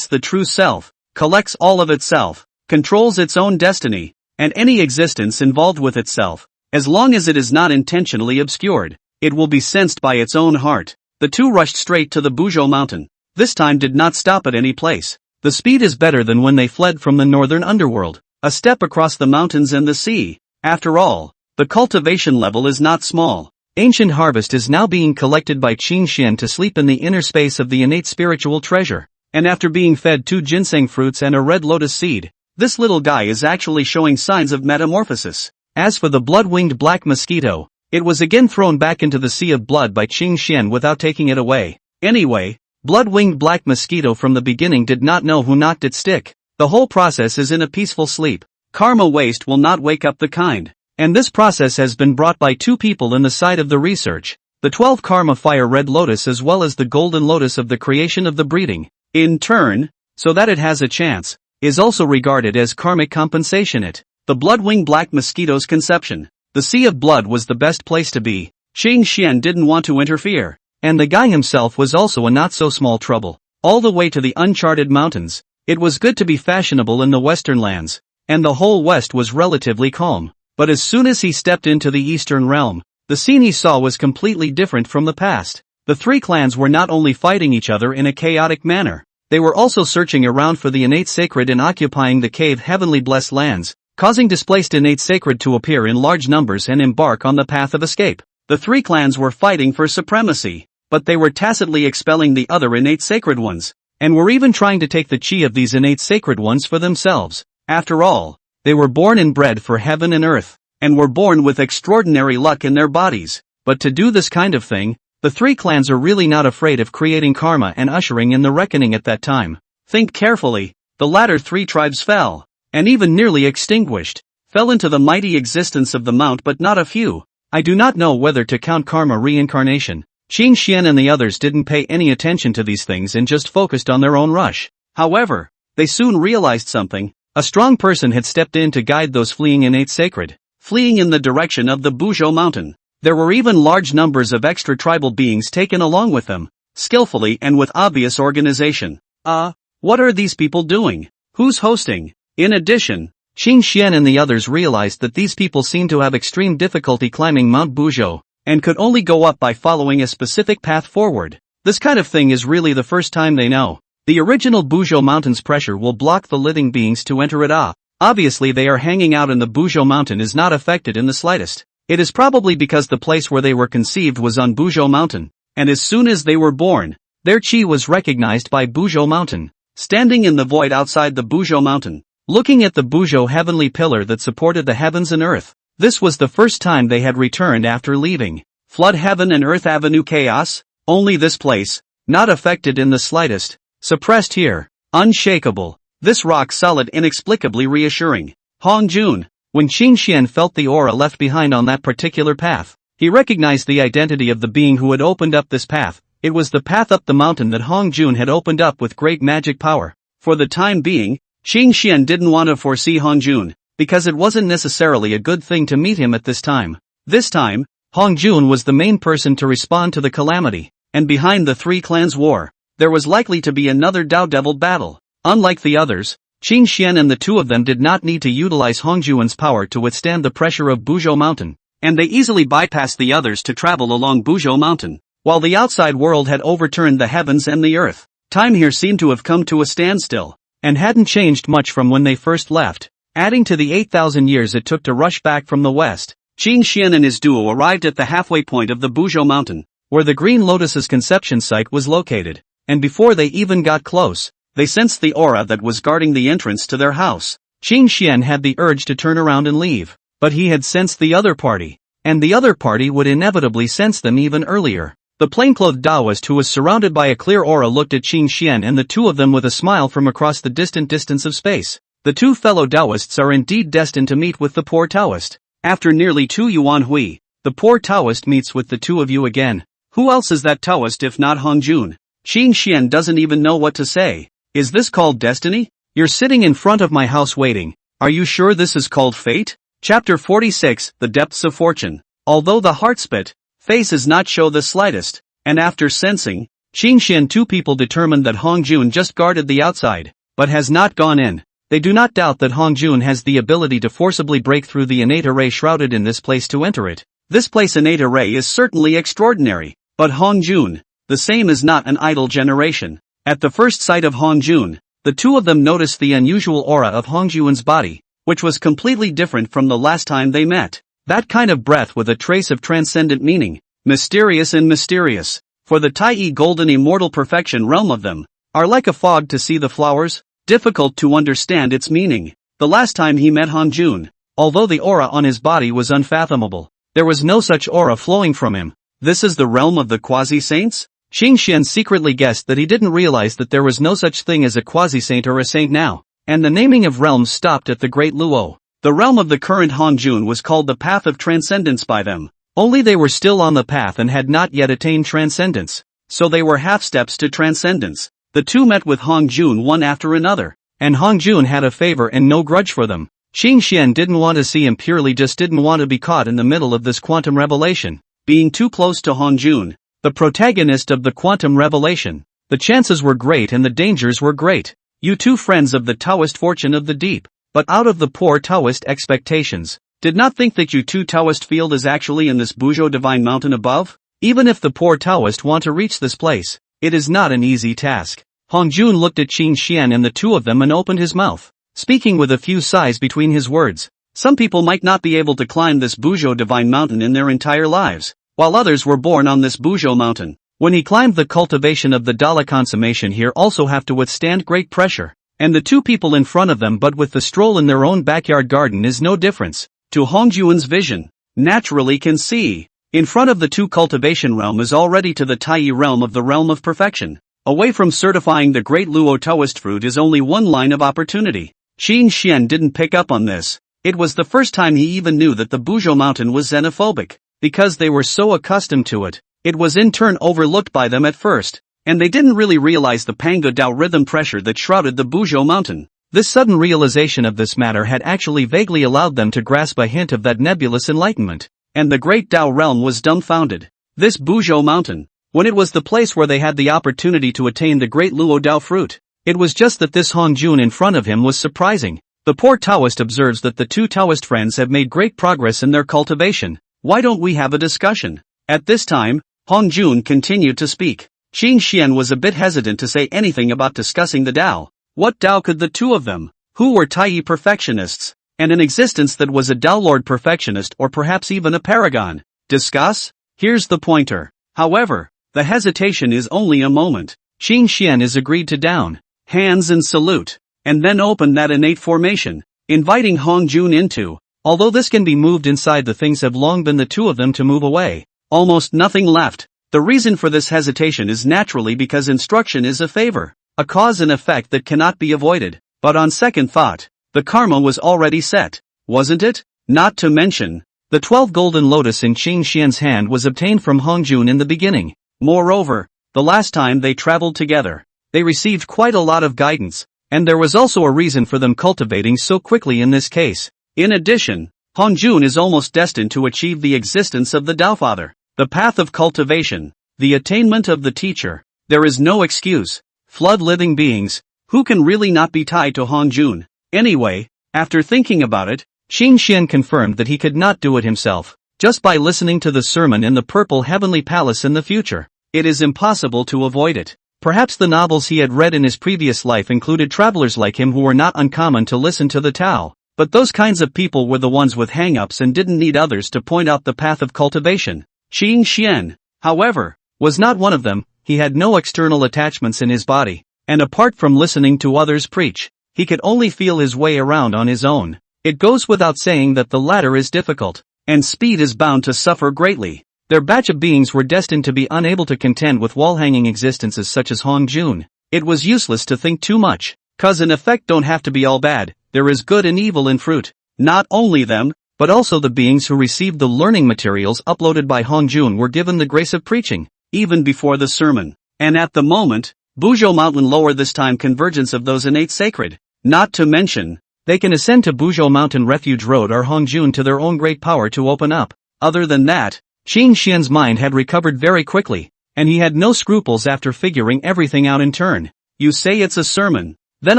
Speaker 2: the true self, collects all of itself, controls its own destiny, and any existence involved with itself. As long as it is not intentionally obscured, it will be sensed by its own heart. The 2 rushed straight to the Buzhou Mountain. This time did not stop at any place. The speed is better than when they fled from the northern underworld. A step across the mountains and the sea. After all, the cultivation level is not small. Ancient harvest is now being collected by Qing Xian to sleep in the inner space of the innate spiritual treasure. And after being fed 2 ginseng fruits and a red lotus seed, this little guy is actually showing signs of metamorphosis. As for the blood-winged black mosquito, it was again thrown back into the sea of blood by Qing Xian without taking it away. Anyway, blood-winged black mosquito from the beginning did not know who knocked it stick. The whole process is in a peaceful sleep. Karma waste will not wake up the kind. And this process has been brought by 2 people in the side of the research. The 12 karma fire red lotus as well as the golden lotus of the creation of the breeding. In turn, so that it has a chance, is also regarded as karmic compensation. The blood-winged black mosquito's conception. The sea of blood was the best place to be. Qing Xian didn't want to interfere. And the guy himself was also a not-so-small trouble. All the way to the uncharted mountains, it was good to be fashionable in the western lands, and the whole west was relatively calm. But as soon as he stepped into the eastern realm, the scene he saw was completely different from the past. The 3 clans were not only fighting each other in a chaotic manner, they were also searching around for the innate sacred and occupying the cave heavenly blessed lands, causing displaced innate sacred to appear in large numbers and embark on the path of escape. The 3 clans were fighting for supremacy, but they were tacitly expelling the other innate sacred ones, and were even trying to take the chi of these innate sacred ones for themselves. After all, they were born and bred for heaven and earth, and were born with extraordinary luck in their bodies. But to do this kind of thing, the 3 clans are really not afraid of creating karma and ushering in the reckoning at that time. Think carefully, the latter 3 tribes fell, and even nearly extinguished, fell into the mighty existence of the mount, but not a few. I do not know whether to count karma reincarnation. Qin Xian and the others didn't pay any attention to these things and just focused on their own rush.
Speaker 1: However, they soon realized something.
Speaker 2: A strong person had stepped in to guide those fleeing innate sacred,
Speaker 1: fleeing in the direction of the Buzhou mountain. There were even large numbers of extra tribal beings taken along with them, skillfully and with obvious organization. What are these people doing? Who's hosting? In addition,
Speaker 2: Qin Xian and the others realized that these people seemed to have extreme difficulty climbing Mount Buzhou,
Speaker 1: and could only go up by following a specific path forward.
Speaker 2: This kind of thing is really the first time they know. The original Buzhou mountain's pressure will block the living beings to enter it. Obviously they are hanging out and the Buzhou mountain is not affected in the slightest. It is probably because the place where they were conceived was on Buzhou mountain, and as soon as they were born, their qi was recognized by Buzhou mountain.
Speaker 1: Standing in the void outside the Buzhou mountain,
Speaker 2: looking at the Buzhou heavenly pillar that supported the heavens and earth, this was the first time they had returned after leaving.
Speaker 1: Flood heaven and earth avenue chaos, only this place, not affected in the slightest, suppressed here, unshakable, this rock solid inexplicably reassuring. Hongjun.
Speaker 2: When Qin Xian felt the aura left behind on that particular path, he recognized the identity of the being who had opened up this path. It was the path up the mountain that Hongjun had opened up with great magic power.
Speaker 1: For the time being, Qin Xian didn't want to foresee Hongjun, because it wasn't necessarily a good thing to meet him at this time. This time,
Speaker 2: Hongjun was the main person to respond to the calamity,
Speaker 1: and behind the three clans' war, there was likely to be another Dao Devil battle. Unlike the others,
Speaker 2: Qin Xian and the two of them did not need to utilize Hongjun's power to withstand the pressure of Buzhou mountain,
Speaker 1: and they easily bypassed the others to travel along Buzhou mountain. While the outside world had overturned the heavens and the earth, time here seemed to have come to a standstill,
Speaker 2: and hadn't changed much from when they first left. Adding to the 8,000 years it took to rush back from the west,
Speaker 1: Qin Xian and his duo arrived at the halfway point of the Buzhou mountain,
Speaker 2: where the Green Lotus's conception site was located, and before they even got close,
Speaker 1: they sensed the aura that was guarding the entrance to their house.
Speaker 2: Qin Xian had the urge to turn around and leave, but he had sensed the other party, and the other party would inevitably sense them even earlier. The plainclothed Taoist who was surrounded by a clear aura looked at Qin Xian and the two of them with a smile from across the distant distance of space. The two fellow Taoists are indeed destined to meet with the poor Taoist.
Speaker 1: After nearly 2 yuan hui, the poor Taoist meets with the two of you again. Who else is that Taoist if not Hongjun? Qin Xian doesn't even know what to say. Is this called destiny?
Speaker 2: You're sitting in front of my house waiting.
Speaker 1: Are you sure this is called fate? Chapter 46, The Depths of Fortune. Although the heart spit, face does not show the slightest, and after sensing,
Speaker 2: Qin Xian two people determined that Hongjun just guarded the outside, but has not gone in. They do not doubt that Hongjun has the ability to forcibly break through the innate array shrouded in this place to enter it.
Speaker 1: This place innate array is certainly extraordinary, but Hongjun, the same is not an idle generation. At the first sight of Hongjun, the two of them noticed the unusual aura of Hongjun's body, which was completely different from the last time they met. That kind of breath with a trace of transcendent meaning, mysterious and mysterious, for the Tai golden immortal perfection realm of them, are like a fog to see the flowers, difficult to understand its meaning. The last time he met Hongjun,
Speaker 2: although the aura on his body was unfathomable, there was no such aura flowing from him.
Speaker 1: This is the realm of the quasi-saints?
Speaker 2: Qin Xian secretly guessed that he didn't realize that there was no such thing as a quasi-saint or a saint now, and the naming of realms stopped at the Great Luo.
Speaker 1: The realm of the current Hongjun was called the Path of Transcendence by them.
Speaker 2: Only they were still on the path and had not yet attained transcendence,
Speaker 1: so they were half steps to transcendence. The two met with Hongjun one after another,
Speaker 2: and Hongjun had a favor and no grudge for them. Qin Xian didn't want to see him, purely just didn't want to be caught in the middle of this quantum revelation.
Speaker 1: Being too close to Hongjun,
Speaker 2: the protagonist of the quantum revelation, the chances were great and the dangers were great.
Speaker 1: You two friends of the Taoist fortune of the deep,
Speaker 2: but out of the poor Taoist expectations,
Speaker 1: did not think that you two Taoist field is actually in this Buzhou divine mountain above?
Speaker 2: Even if the poor Taoist want to reach this place, it is not an easy task. Hongjun looked at Qin Xian and the two of them and opened his mouth, speaking with a few sighs between his words.
Speaker 1: Some people might not be able to climb this Buzhou divine mountain in their entire lives, while others were born on this Buzhou mountain.
Speaker 2: When he climbed, the cultivation of the Dala consummation here also have to withstand great pressure, and the two people in front of them but with the stroll in their own backyard garden is no difference.
Speaker 1: To Hongjun's vision, naturally can see, in front of the two cultivation realm is already to the Tai realm of the realm of perfection. Away from certifying the great Luo Taoist fruit is only one line of opportunity. Qin Xian didn't pick up on this. It was the first time he even knew that the Buzhou mountain was xenophobic. because they were so accustomed to it. It was in turn overlooked by them at first, and they didn't really realize the Pango Dao rhythm pressure that shrouded the Buzhou mountain.
Speaker 2: This sudden realization of this matter had actually vaguely allowed them to grasp a hint of that nebulous enlightenment,
Speaker 1: and the great Dao realm was dumbfounded. This Buzhou mountain, when it was the place where they had the opportunity to attain the great Luo Dao fruit, it was just that this Hongjun in front of him was surprising. The poor Taoist observes that the two Taoist friends have made great progress in their cultivation. Why don't we have a discussion? At this time, Hongjun continued to speak. Qin Xian was a bit hesitant to say anything about discussing the Dao. What Dao could the two of them, who were Taiyi perfectionists, and an existence that was a Dao Lord perfectionist or perhaps even a paragon, discuss? Here's the pointer. However, the hesitation is only a moment.
Speaker 2: Qin Xian is agreed to down
Speaker 1: hands and salute, and then open that innate formation, inviting Hongjun into.
Speaker 2: Although this can be moved inside, the things have long been the two of them to move away.
Speaker 1: Almost nothing left. The reason for this hesitation is naturally because instruction is a favor, a cause and effect that cannot be avoided. But on second thought, the karma was already set, wasn't it? Not to mention,
Speaker 2: the 12 golden lotus in Qin Xian's hand was obtained from Hongjun in the beginning.
Speaker 1: Moreover, the last time they traveled together, they received quite a lot of guidance, and there was also a reason for them cultivating so quickly in this case. In addition, Hongjun is almost destined to achieve the existence of the Dao Father, the path of cultivation, the attainment of the teacher. There is no excuse. Flood living beings, who can really not be tied to Hongjun? Anyway, after thinking about it,
Speaker 2: Qin Xian confirmed that he could not do it himself, just by listening to the sermon in the Purple Heavenly Palace in the future.
Speaker 1: It is impossible to avoid it.
Speaker 2: Perhaps the novels he had read in his previous life included travelers like him who were not uncommon to listen to the Tao, but those kinds of people were the ones with hang-ups and didn't need others to point out the path of cultivation.
Speaker 1: Qin Xian, however,
Speaker 2: was not one of them. He had no external attachments in his body, and apart from listening to others preach, he could only feel his way around on his own. It goes without saying that the latter is difficult,
Speaker 1: and speed is bound to suffer greatly.
Speaker 2: Their batch of beings were destined to be unable to contend with wall-hanging existences such as Hongjun.
Speaker 1: It was useless to think too much, 'cause an effect don't have to be all bad. There is good and evil in fruit. Not only them,
Speaker 2: but also the beings who received the learning materials uploaded by Hongjun were given the grace of preaching,
Speaker 1: even before the sermon. And at the moment, Buzhou Mountain lower this time convergence of those innate sacred. Not to mention,
Speaker 2: they can ascend to Buzhou Mountain Refuge Road or Hongjun to their own great power to open up.
Speaker 1: Other than that,
Speaker 2: Qin Xian's mind had recovered very quickly, and he had no scruples after figuring everything out in turn.
Speaker 1: You say it's a sermon,
Speaker 2: then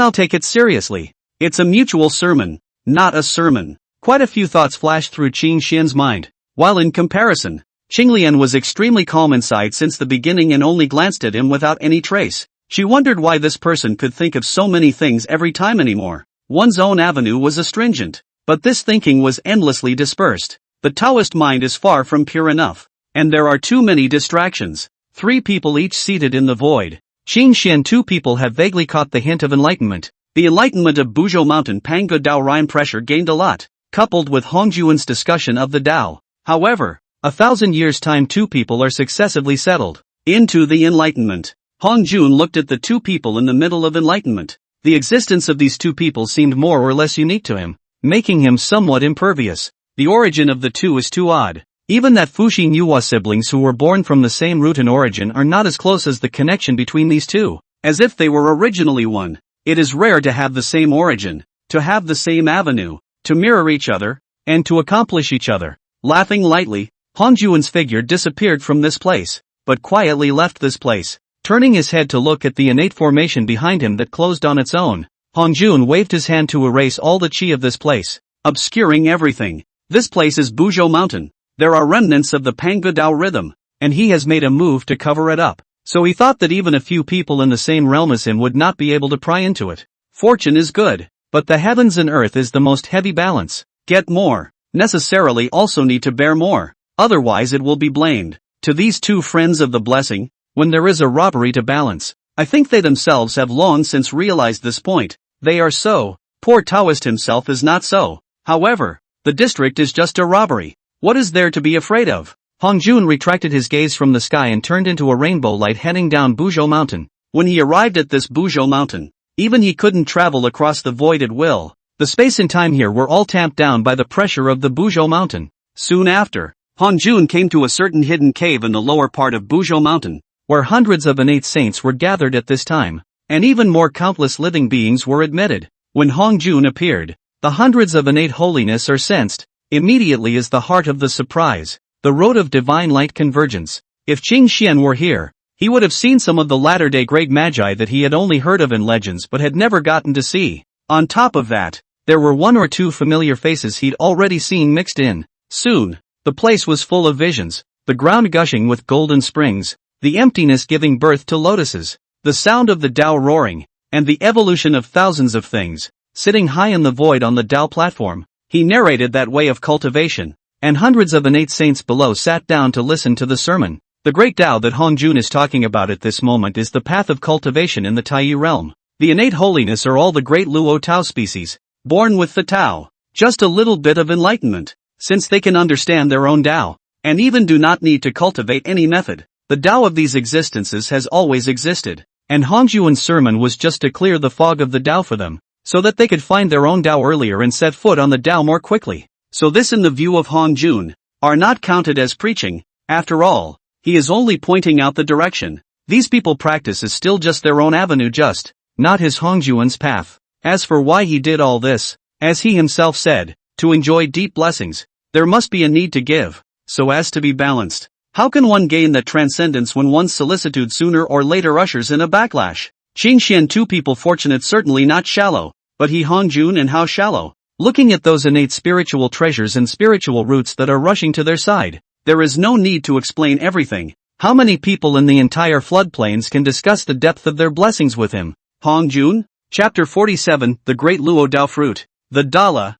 Speaker 2: I'll take it seriously.
Speaker 1: It's a mutual sermon, not a sermon.
Speaker 2: Quite a few thoughts flashed through Qin Xian's mind,
Speaker 1: while in comparison, Qinglian was extremely calm inside since the beginning and only glanced at him without any trace. She wondered why this person could think of so many things every time anymore. One's own avenue was astringent, but this thinking was endlessly dispersed. The Taoist mind is far from pure enough, and there are too many distractions. 3 people each seated in the void.
Speaker 2: Qin Xian, 2 people have vaguely caught the hint of enlightenment.
Speaker 1: The enlightenment of Buzhou Mountain Pango Dao Rhyme pressure gained a lot, coupled with Hongjun's discussion of the Dao. However,
Speaker 2: 1,000 years' time 2 people are successively settled
Speaker 1: into the enlightenment. Hongjun looked at the 2 people in the middle of enlightenment. The existence of these 2 people seemed more or less unique to him, making him somewhat impervious. The origin of the 2 is too odd. Even that Fuxi Nuwa siblings who were born from the same root and origin are not as close as the connection between these 2. As if they were originally one. It is rare to have the same origin, to have the same avenue, to mirror each other,
Speaker 2: and to accomplish each other.
Speaker 1: Laughing lightly, Hongjun's figure disappeared from this place, but quietly left this place.
Speaker 2: Turning his head to look at the innate formation behind him that closed on its own, Hongjun waved his hand to erase all the chi of this place,
Speaker 1: obscuring everything. This place is Buzhou Mountain. There are remnants of the Pango Dao rhythm,
Speaker 2: and he has made a move to cover it up. So he thought that even a few people in the same realm as him would not be able to pry into it.
Speaker 1: Fortune is good,
Speaker 2: but the heavens and earth is the most heavy balance.
Speaker 1: Get more, necessarily also need to bear more, otherwise it will be blamed. To these 2 friends of the blessing,
Speaker 2: when there is a robbery to balance,
Speaker 1: I think they themselves have long since realized this point. They are so. Poor Taoist himself is not so. However, the district is just a robbery. What is there to be afraid of?
Speaker 2: Hongjun retracted his gaze from the sky and turned into a rainbow light heading down Buzhou Mountain.
Speaker 1: When he arrived at this Buzhou Mountain, even he couldn't travel across the void at will.
Speaker 2: The space and time here were all tamped down by the pressure of the Buzhou Mountain.
Speaker 1: Soon after, Hongjun came to a certain hidden cave in the lower part of Buzhou Mountain,
Speaker 2: where hundreds of innate saints were gathered at this time, and even more countless living beings were admitted. When Hongjun appeared, the hundreds of innate holiness are sensed, immediately is the heart of the surprise, the road of divine light convergence. If Qing Xian were here, he would have seen some of the latter-day great magi that he had only heard of in legends but had never gotten to see. On top of that, there were one or two familiar faces he'd already seen mixed in. Soon, the place was full of visions, the ground gushing with golden springs, the emptiness giving birth to lotuses, the sound of the Tao roaring, and the evolution of thousands of things. Sitting high in the void on the Tao platform, he narrated that way of cultivation, and hundreds of innate saints below sat down to listen to the sermon. The great Tao that Hongjun is talking about at this moment is the path of cultivation in the Taiyi realm. The innate holiness are all the great Luo Tao species, born with the Tao, just a little bit of enlightenment, since they can understand their own Tao, and even do not need to cultivate any method. The Tao of these existences has always existed, and Hongjun's sermon was just to clear the fog of the Tao for them, so that they could find their own Tao earlier and set foot on the Tao more quickly. So this in the view of Hongjun, are not counted as preaching. After all, he is only pointing out the direction. These people practice is still just their own avenue, just not his Hongjun's path. As for why he did all this, as he himself said, to enjoy deep blessings, there must be a need to give, so as to be balanced. How can one gain that transcendence when one's solicitude sooner or later ushers in a backlash? Qing Xian, two people fortunate, certainly not shallow, but he Hongjun, and how shallow? Looking at those innate spiritual treasures and spiritual roots that are rushing to their side, there is no need to explain everything. How many people in the entire floodplains can discuss the depth of their blessings with him? Hongjun? Chapter 47, The Great Luo Dao Fruit. The Dala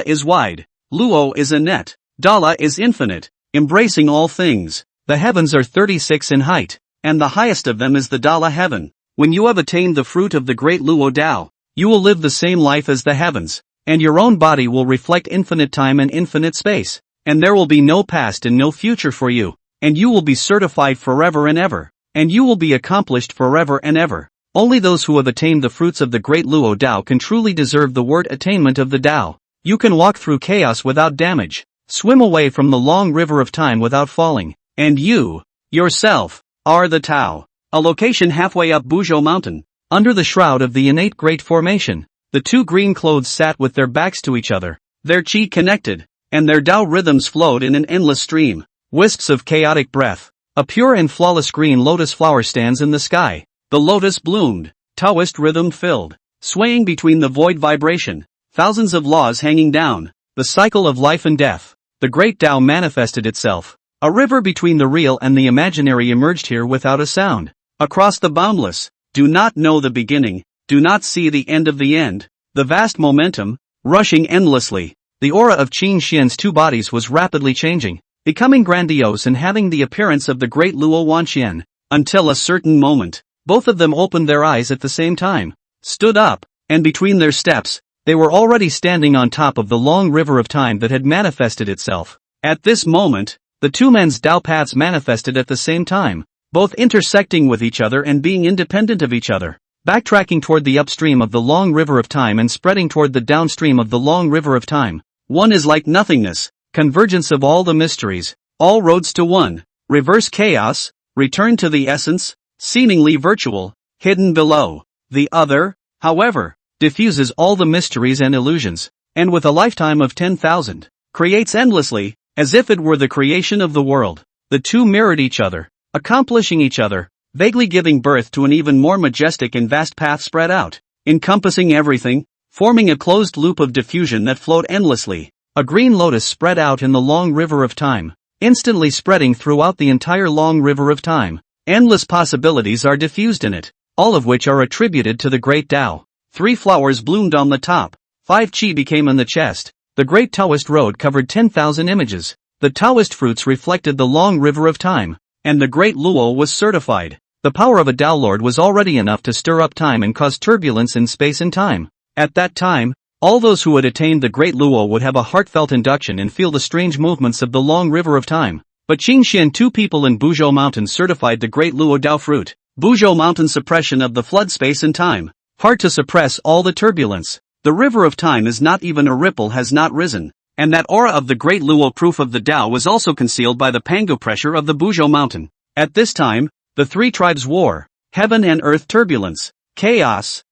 Speaker 2: is wide. Luo is a net. Dala is infinite, embracing all things. The heavens are 36 in height, and the highest of them is the Dala heaven. When you have attained the fruit of the Great Luo Dao, you will live the same life as the heavens, and your own body will reflect infinite time and infinite space. And there will be no past and no future for you, and you will be certified forever and ever, and you will be accomplished forever and ever. Only those who have attained the fruits of the great Luo Dao can truly deserve the word attainment of the Dao. You can walk through chaos without damage, swim away from the long river of time without falling, and you, yourself, are the Tao. A location halfway up Buzhou Mountain, under the shroud of the innate great formation, the two green clothes sat with their backs to each other, their chi connected, and their Tao rhythms flowed in an endless stream. Wisps of chaotic breath. A pure and flawless green lotus flower stands in the sky. The lotus bloomed, Taoist rhythm filled, swaying between the void vibration, thousands of laws hanging down, the cycle of life and death. The great Tao manifested itself. A river between the real and the imaginary emerged here without a sound. Across the boundless, do not know the beginning, do not see the end of the end, the vast momentum, rushing endlessly. The aura of Qin Xian's two bodies was rapidly changing, becoming grandiose and having the appearance of the great Luo Wanxian, until a certain moment, both of them opened their eyes at the same time, stood up, and between their steps, they were already standing on top of the long river of time that had manifested itself. At this moment, the two men's Tao paths manifested at the same time, both intersecting with each other and being independent of each other, backtracking toward the upstream of the long river of time and spreading toward the downstream of the long river of time. One is like nothingness, convergence of all the mysteries, all roads to one, reverse chaos, return to the essence, seemingly virtual, hidden below. The other, however, diffuses all the mysteries and illusions, and with a lifetime of 10,000, creates endlessly, as if it were the creation of the world. The two mirrored each other, accomplishing each other, vaguely giving birth to an even more majestic and vast path spread out, encompassing everything, forming a closed loop of diffusion that flowed endlessly. A green lotus spread out in the long river of time, instantly spreading throughout the entire long river of time. Endless possibilities are diffused in it, all of which are attributed to the great Tao. 3 flowers bloomed on the top, 5 chi became in the chest. The great Taoist road covered 10,000 images. The Taoist fruits reflected the long river of time, and the great Luo was certified. The power of a Tao Lord was already enough to stir up time and cause turbulence in space and time. At that time, all those who had attained the great Luo would have a heartfelt induction and feel the strange movements of the long river of time. But Qing Xian, 2 people in Buzhou Mountain certified the great Luo Dao fruit. Buzhou Mountain suppression of the flood space and time. Hard to suppress all the turbulence. The river of time is not even a ripple has not risen.
Speaker 1: and that aura of the Great Luo proof of the Tao was also concealed by the pango pressure of the Buzhou mountain. At this time, the three tribes' war, heaven and earth turbulence, chaos,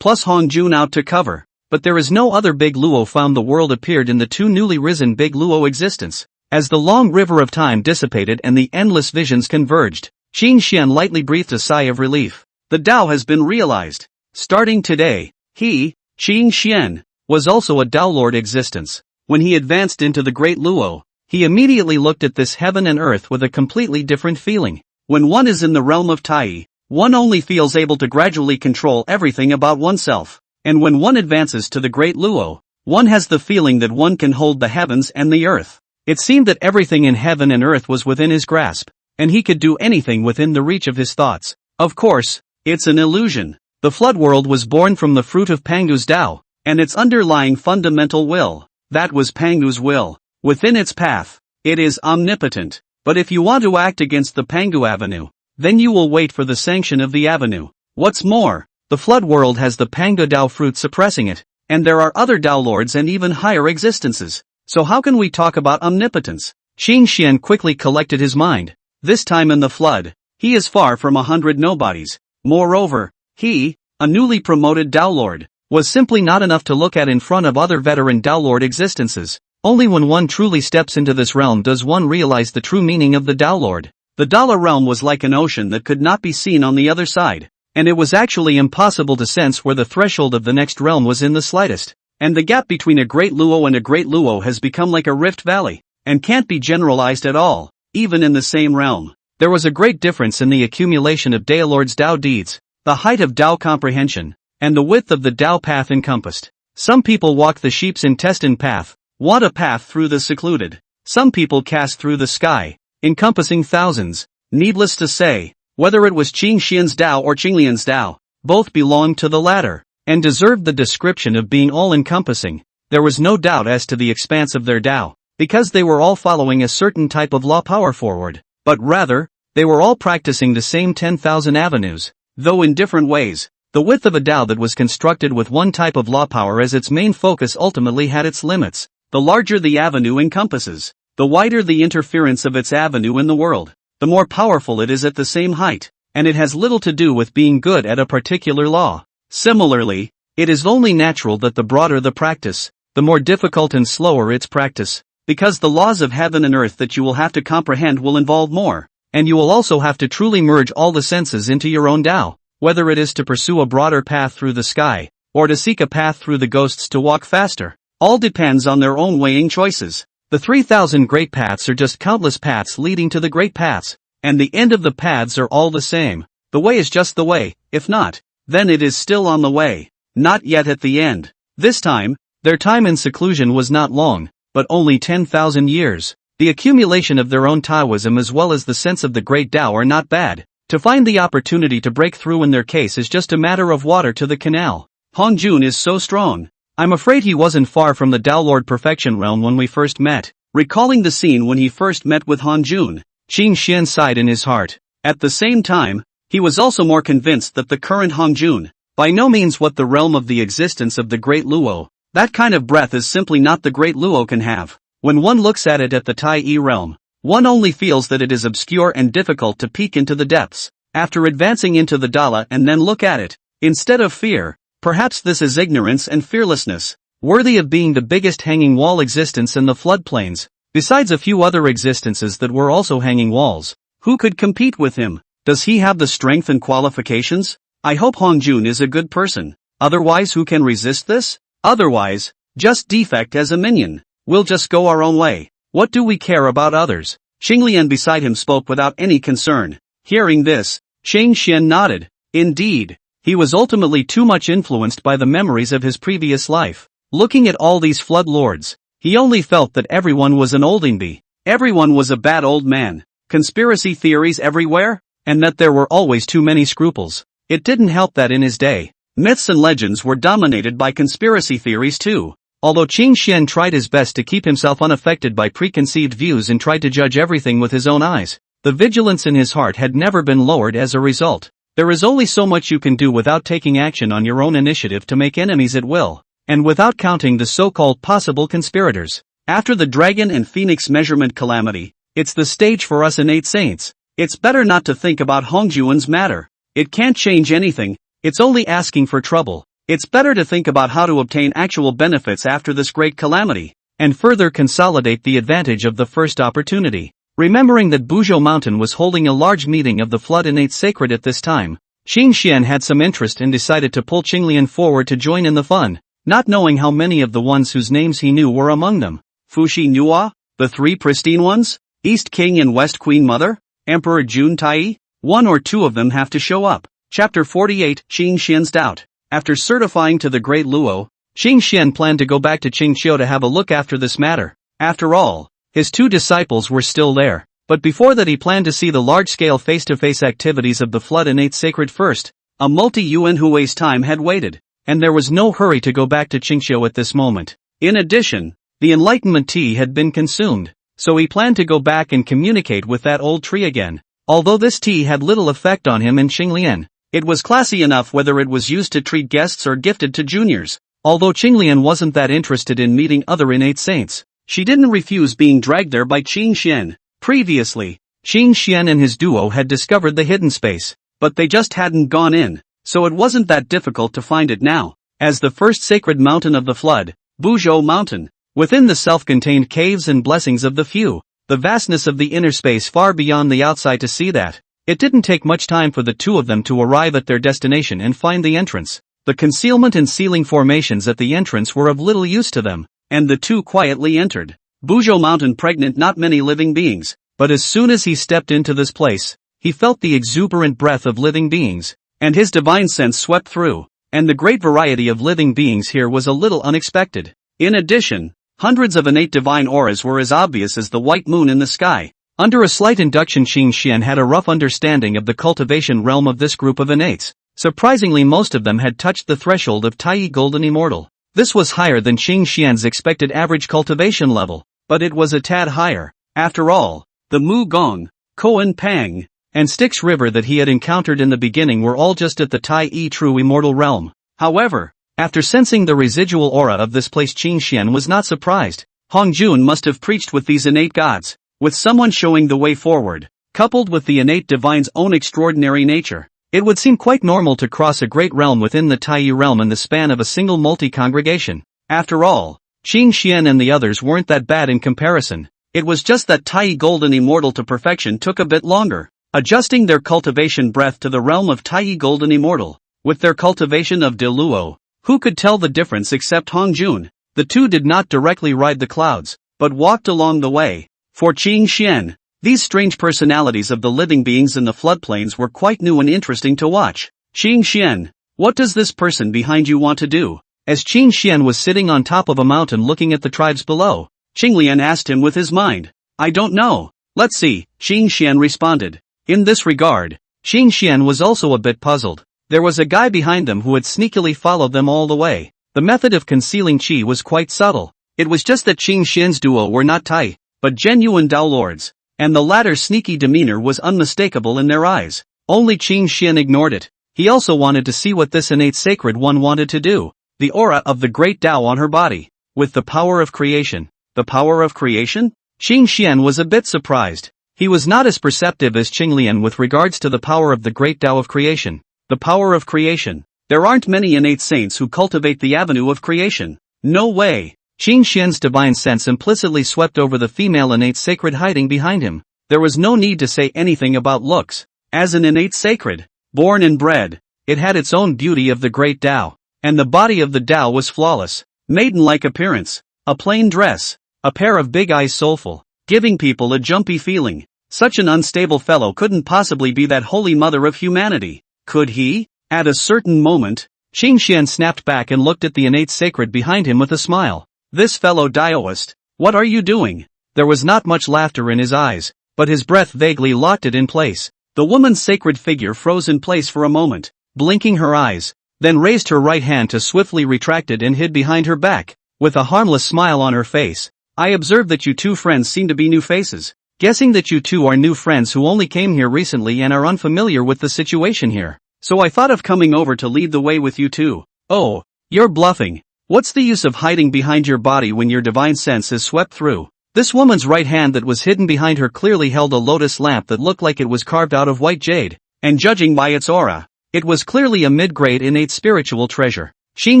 Speaker 1: plus Hongjun out to cover. But there is no other big Luo found. The world appeared in the two newly risen big Luo existence. As the long river of time dissipated and the endless visions converged, Qin Xian lightly breathed a sigh of relief. The Tao has been realized. Starting today, he, Qin Xian, was also a Tao Lord existence. When he advanced into the Great Luo, he immediately looked at this heaven and earth with a completely different feeling. When one is in the realm of Tai, one only feels able to gradually control everything about oneself. And when one advances to the Great Luo, one has the feeling that one can hold the heavens and the earth. It seemed that everything in heaven and earth was within his grasp, and he could do anything within the reach of his thoughts. Of course, it's an illusion. The flood world was born from the fruit of Pangu's Tao, and its underlying fundamental will. That was Pangu's will. Within its path, it is omnipotent. But if you want to act against the Pangu avenue, then you will wait for the sanction of the avenue. What's more, the flood world has the Pangu Tao fruit suppressing it, and there are other Tao lords and even higher existences. So how can we talk about omnipotence? Qin Xian quickly collected his mind. This time in the flood, he is far from 100 nobodies. Moreover, he, a newly promoted Tao Lord, was simply not enough to look at in front of other veteran Tao Lord existences. Only when one truly steps into this realm does one realize the true meaning of the Tao Lord. The Dala realm was like an ocean that could not be seen on the other side, and it was actually impossible to sense where the threshold of the next realm was in the slightest. And the gap between a Great Luo and a Great Luo has become like a rift valley, and can't be generalized at all, even in the same realm. There was a great difference in the accumulation of Tao Lord's Tao deeds, the height of Tao comprehension, and the width of the Tao path encompassed. Some people walk the sheep's intestine path, want a path through the secluded. Some people cast through the sky, encompassing thousands. Needless to say, whether it was Qin Xian's Tao or Qinglian's Tao, both belonged to the latter, and deserved the description of being all-encompassing. There was no doubt as to the expanse of their Tao, because they were all following a certain type of law power forward, but rather, they were all practicing the same 10,000 avenues, though in different ways. The width of a Tao that was constructed with one type of law power as its main focus ultimately had its limits. The larger the avenue encompasses, the wider the interference of its avenue in the world, the more powerful it is at the same height, and it has little to do with being good at a particular law. Similarly, it is only natural that the broader the practice, the more difficult and slower its practice, because the laws of heaven and earth that you will have to comprehend will involve more, and you will also have to truly merge all the senses into your own Tao, whether it is to pursue a broader path through the sky, or to seek a path through the ghosts to walk faster. All depends on their own weighing choices. The 3,000 great paths are just countless paths leading to the great paths, and the end of the paths are all the same. The way is just the way, if not, then it is still on the way, not yet at the end. This time, their time in seclusion was not long, but only 10,000 years. The accumulation of their own Taoism as well as the sense of the great Tao are not bad. To find the opportunity to break through in their case is just a matter of water to the canal. Hongjun is so strong. I'm afraid he wasn't far from the Tao Lord perfection realm when we first met. Recalling the scene when he first met with Hongjun, Qin Xian sighed in his heart. At the same time, he was also more convinced that the current Hongjun, by no means what the realm of the existence of the Great Luo, that kind of breath is simply not the Great Luo can have. When one looks at it at the Tai realm, one only feels that it is obscure and difficult to peek into the depths. After advancing into the Dala and then look at it, instead of fear, perhaps this is ignorance and fearlessness, worthy of being the biggest hanging wall existence in the floodplains, besides a few other existences that were also hanging walls. Who could compete with him? Does he have the strength and qualifications? I hope Hongjun is a good person. Otherwise, who can resist this? Otherwise, just defect as a minion. We'll just go our own way. What do we care about others? Qinglian beside him spoke without any concern. Hearing this, Qin Xian nodded. Indeed, he was ultimately too much influenced by the memories of his previous life. Looking at all these flood lords, he only felt that everyone was an oldingby. Everyone was a bad old man. Conspiracy theories everywhere, and that there were always too many scruples. It didn't help that in his day, myths and legends were dominated by conspiracy theories too. Although Qin Xian tried his best to keep himself unaffected by preconceived views and tried to judge everything with his own eyes, the vigilance in his heart had never been lowered as a result. There is only so much you can do without taking action on your own initiative to make enemies at will.
Speaker 2: and without counting the so-called possible conspirators. After the dragon and phoenix measurement calamity, it's the stage for us innate saints. It's better not to think about Hongjuan's matter. It can't change anything, it's only asking for trouble. It's better to think about how to obtain actual benefits after this great calamity, and further consolidate the advantage of the first opportunity. Remembering that Buzhou Mountain was holding a large meeting of the Flood Innate Sacred at this time, Qing Xian had some interest and decided to pull Qinglian forward to join in the fun, not knowing how many of the ones whose names he knew were among them. Fuxi Nua, the three pristine ones? East King and West Queen Mother? Emperor Jun Tai? One or two of them have to show up. Chapter 48, Qing Xian's Doubt. After certifying to the great Luo, Qing Xian planned to go back to Qingqiu to have a look after this matter. After all, his two disciples were still there, but before that he planned to see the large-scale face-to-face activities of the Flood Innate Sacred first. A multi-Yuan Hui's time had waited, and there was no hurry to go back to Qingqiu at this moment. In addition, the Enlightenment tea had been consumed, so he planned to go back and communicate with that old tree again. Although this tea had little effect on him and Qinglian, it was classy enough whether it was used to treat guests or gifted to juniors. Although Qinglian wasn't that interested in meeting other innate saints, she didn't refuse being dragged there by Qing Xian. Previously, Qing Xian and his duo had discovered the hidden space, but they just hadn't gone in, so it wasn't that difficult to find it now. As the first sacred mountain of the flood, Buzhou Mountain, within the self-contained caves and blessings of the few, the vastness of the inner space far beyond the outside to see that. It didn't take much time for the two of them to arrive at their destination and find the entrance. The concealment and ceiling formations at the entrance were of little use to them, and the two quietly entered. Buzhou Mountain pregnant not many living beings, but as soon as he stepped into this place, he felt the exuberant breath of living beings, and his divine sense swept through, and the great variety of living beings here was a little unexpected. In addition, hundreds of innate divine auras were as obvious as the white moon in the sky. Under a slight induction, Qing Xian had a rough understanding of the cultivation realm of this group of innates. Surprisingly, most of them had touched the threshold of Tai Golden Immortal. This was higher than Qing Xian's expected average cultivation level, but it was a tad higher. After all, the Mu Gong, Koan Pang, and Styx River that he had encountered in the beginning were all just at the Tai True Immortal realm. However, after sensing the residual aura of this place, Qing Xian was not surprised. Hongjun must have preached with these innate gods, with someone showing the way forward, coupled with the innate divine's own extraordinary nature. It would seem quite normal to cross a great realm within the Tai realm in the span of a single multi-congregation. After all, Qing Xian and the others weren't that bad in comparison. It was just that Tai Golden Immortal to perfection took a bit longer, adjusting their cultivation breath to the realm of Tai Golden Immortal. With their cultivation of Deluo, who could tell the difference except Hongjun? The two did not directly ride the clouds, but walked along the way. For Qing Xian, these strange personalities of the living beings in the floodplains were quite new and interesting to watch. Qing Xian, what does this person behind you want to do? As Qing Xian was sitting on top of a mountain looking at the tribes below, Qinglian asked him with his mind. I don't know. Let's see, Qing Xian responded. In this regard, Qing Xian was also a bit puzzled. There was a guy behind them who had sneakily followed them all the way. The method of concealing qi was quite subtle. It was just that Qing Xian's duo were not Tai, but genuine Dao Lords, and the latter's sneaky demeanor was unmistakable in their eyes. Only Qing Xian ignored it. He also wanted to see what this innate sacred one wanted to do. The aura of the great Dao on her body, with the power of creation. The power of creation? Qing Xian was a bit surprised. He was not as perceptive as Qinglian with regards to the power of the great Dao of creation. The power of creation. There aren't many innate saints who cultivate the avenue of creation. No way. Qing Xian's divine sense implicitly swept over the female innate sacred hiding behind him. There was no need to say anything about looks. As an innate sacred, born and bred, it had its own beauty of the great Tao, and the body of the Tao was flawless. Maiden-like appearance, a plain dress, a pair of big eyes soulful, giving people a jumpy feeling. Such an unstable fellow couldn't possibly be that holy mother of humanity, could he? At a certain moment, Qing Xian snapped back and looked at the innate sacred behind him with a smile. This fellow Daoist, what are you doing? There was not much laughter in his eyes, but his breath vaguely locked it in place. The woman's sacred figure froze in place for a moment, blinking her eyes, then raised her right hand to swiftly retract it and hid behind her back, with a harmless smile on her face. I observe that you two friends seem to be new faces. Guessing that you two are new friends who only came here recently and are unfamiliar with the situation here. So I thought of coming over to lead the way with you two. Oh, you're bluffing.
Speaker 1: What's the use of hiding behind your body when your divine sense is swept through? This woman's right hand that was hidden behind her clearly held a lotus lamp that looked like it was carved out of white jade, and judging by its aura, it was clearly a mid-grade innate spiritual treasure. Qin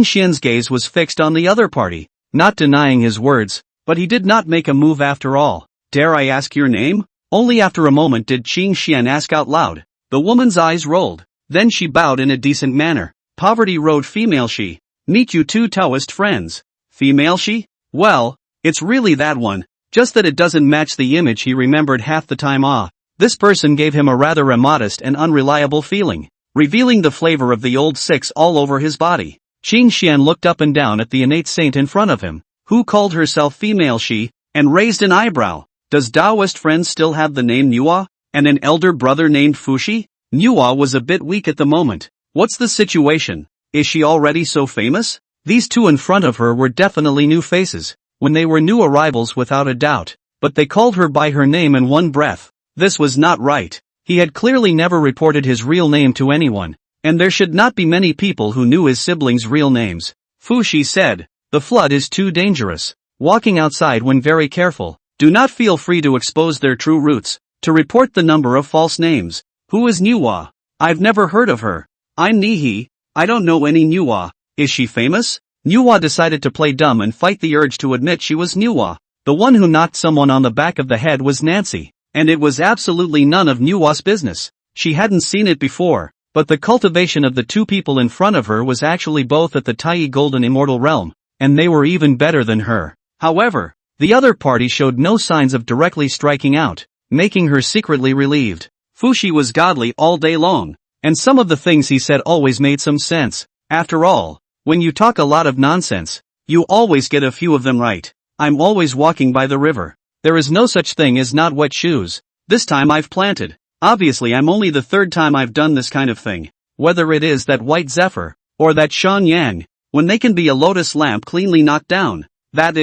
Speaker 1: Xian's gaze was fixed on the other party, not denying his words, but he did not make a move after all. Dare I ask your name? Only after a moment did Qin Xian ask out loud. The woman's eyes rolled. Then she bowed in a decent manner. Poverty Road female she. Meet you two Taoist friends. Female she? Well, it's really that one, just that it doesn't match the image he remembered half the time. This person gave him a rather immodest and unreliable feeling, revealing the flavor of the old six all over his body. Qin Xian looked up and down at the innate saint in front of him, who called herself female she, and raised an eyebrow. Does Taoist friend still have the name Nuwa, and an elder brother named Fushi? Nuwa was a bit weak at the moment. What's the situation? Is she already so famous? These two in front of her were definitely new faces, when they were new arrivals without a doubt, but they called her by her name in one breath. This was not right. He had clearly never reported his real name to anyone, and there should not be many people who knew his siblings' real names. Fushi said, "The flood is too dangerous. Walking outside when very careful. Do not feel free to expose their true roots, to report the number of false names. Who is Nuwa? I've never heard of her. I'm Nihi. I don't know any Nuwa. Is she famous?" Nuwa decided to play dumb and fight the urge to admit she was Nuwa. The one who knocked someone on the back of the head was Nancy, and it was absolutely none of Nuwa's business. She hadn't seen it before, but the cultivation of the two people in front of her was actually both at the Tai Golden Immortal realm, and they were even better than her. However, the other party showed no signs of directly striking out, making her secretly relieved. Fushi was godly all day long, and some of the things he said always made some sense. After all, when you talk a lot of nonsense, you always get a few of them right. I'm always walking by the river. There is no such thing as not wet shoes. This time I've planted. Obviously I'm only the third time I've done this kind of thing. Whether it is that white zephyr, or that Shan Yang, when they can be a lotus lamp cleanly knocked down. That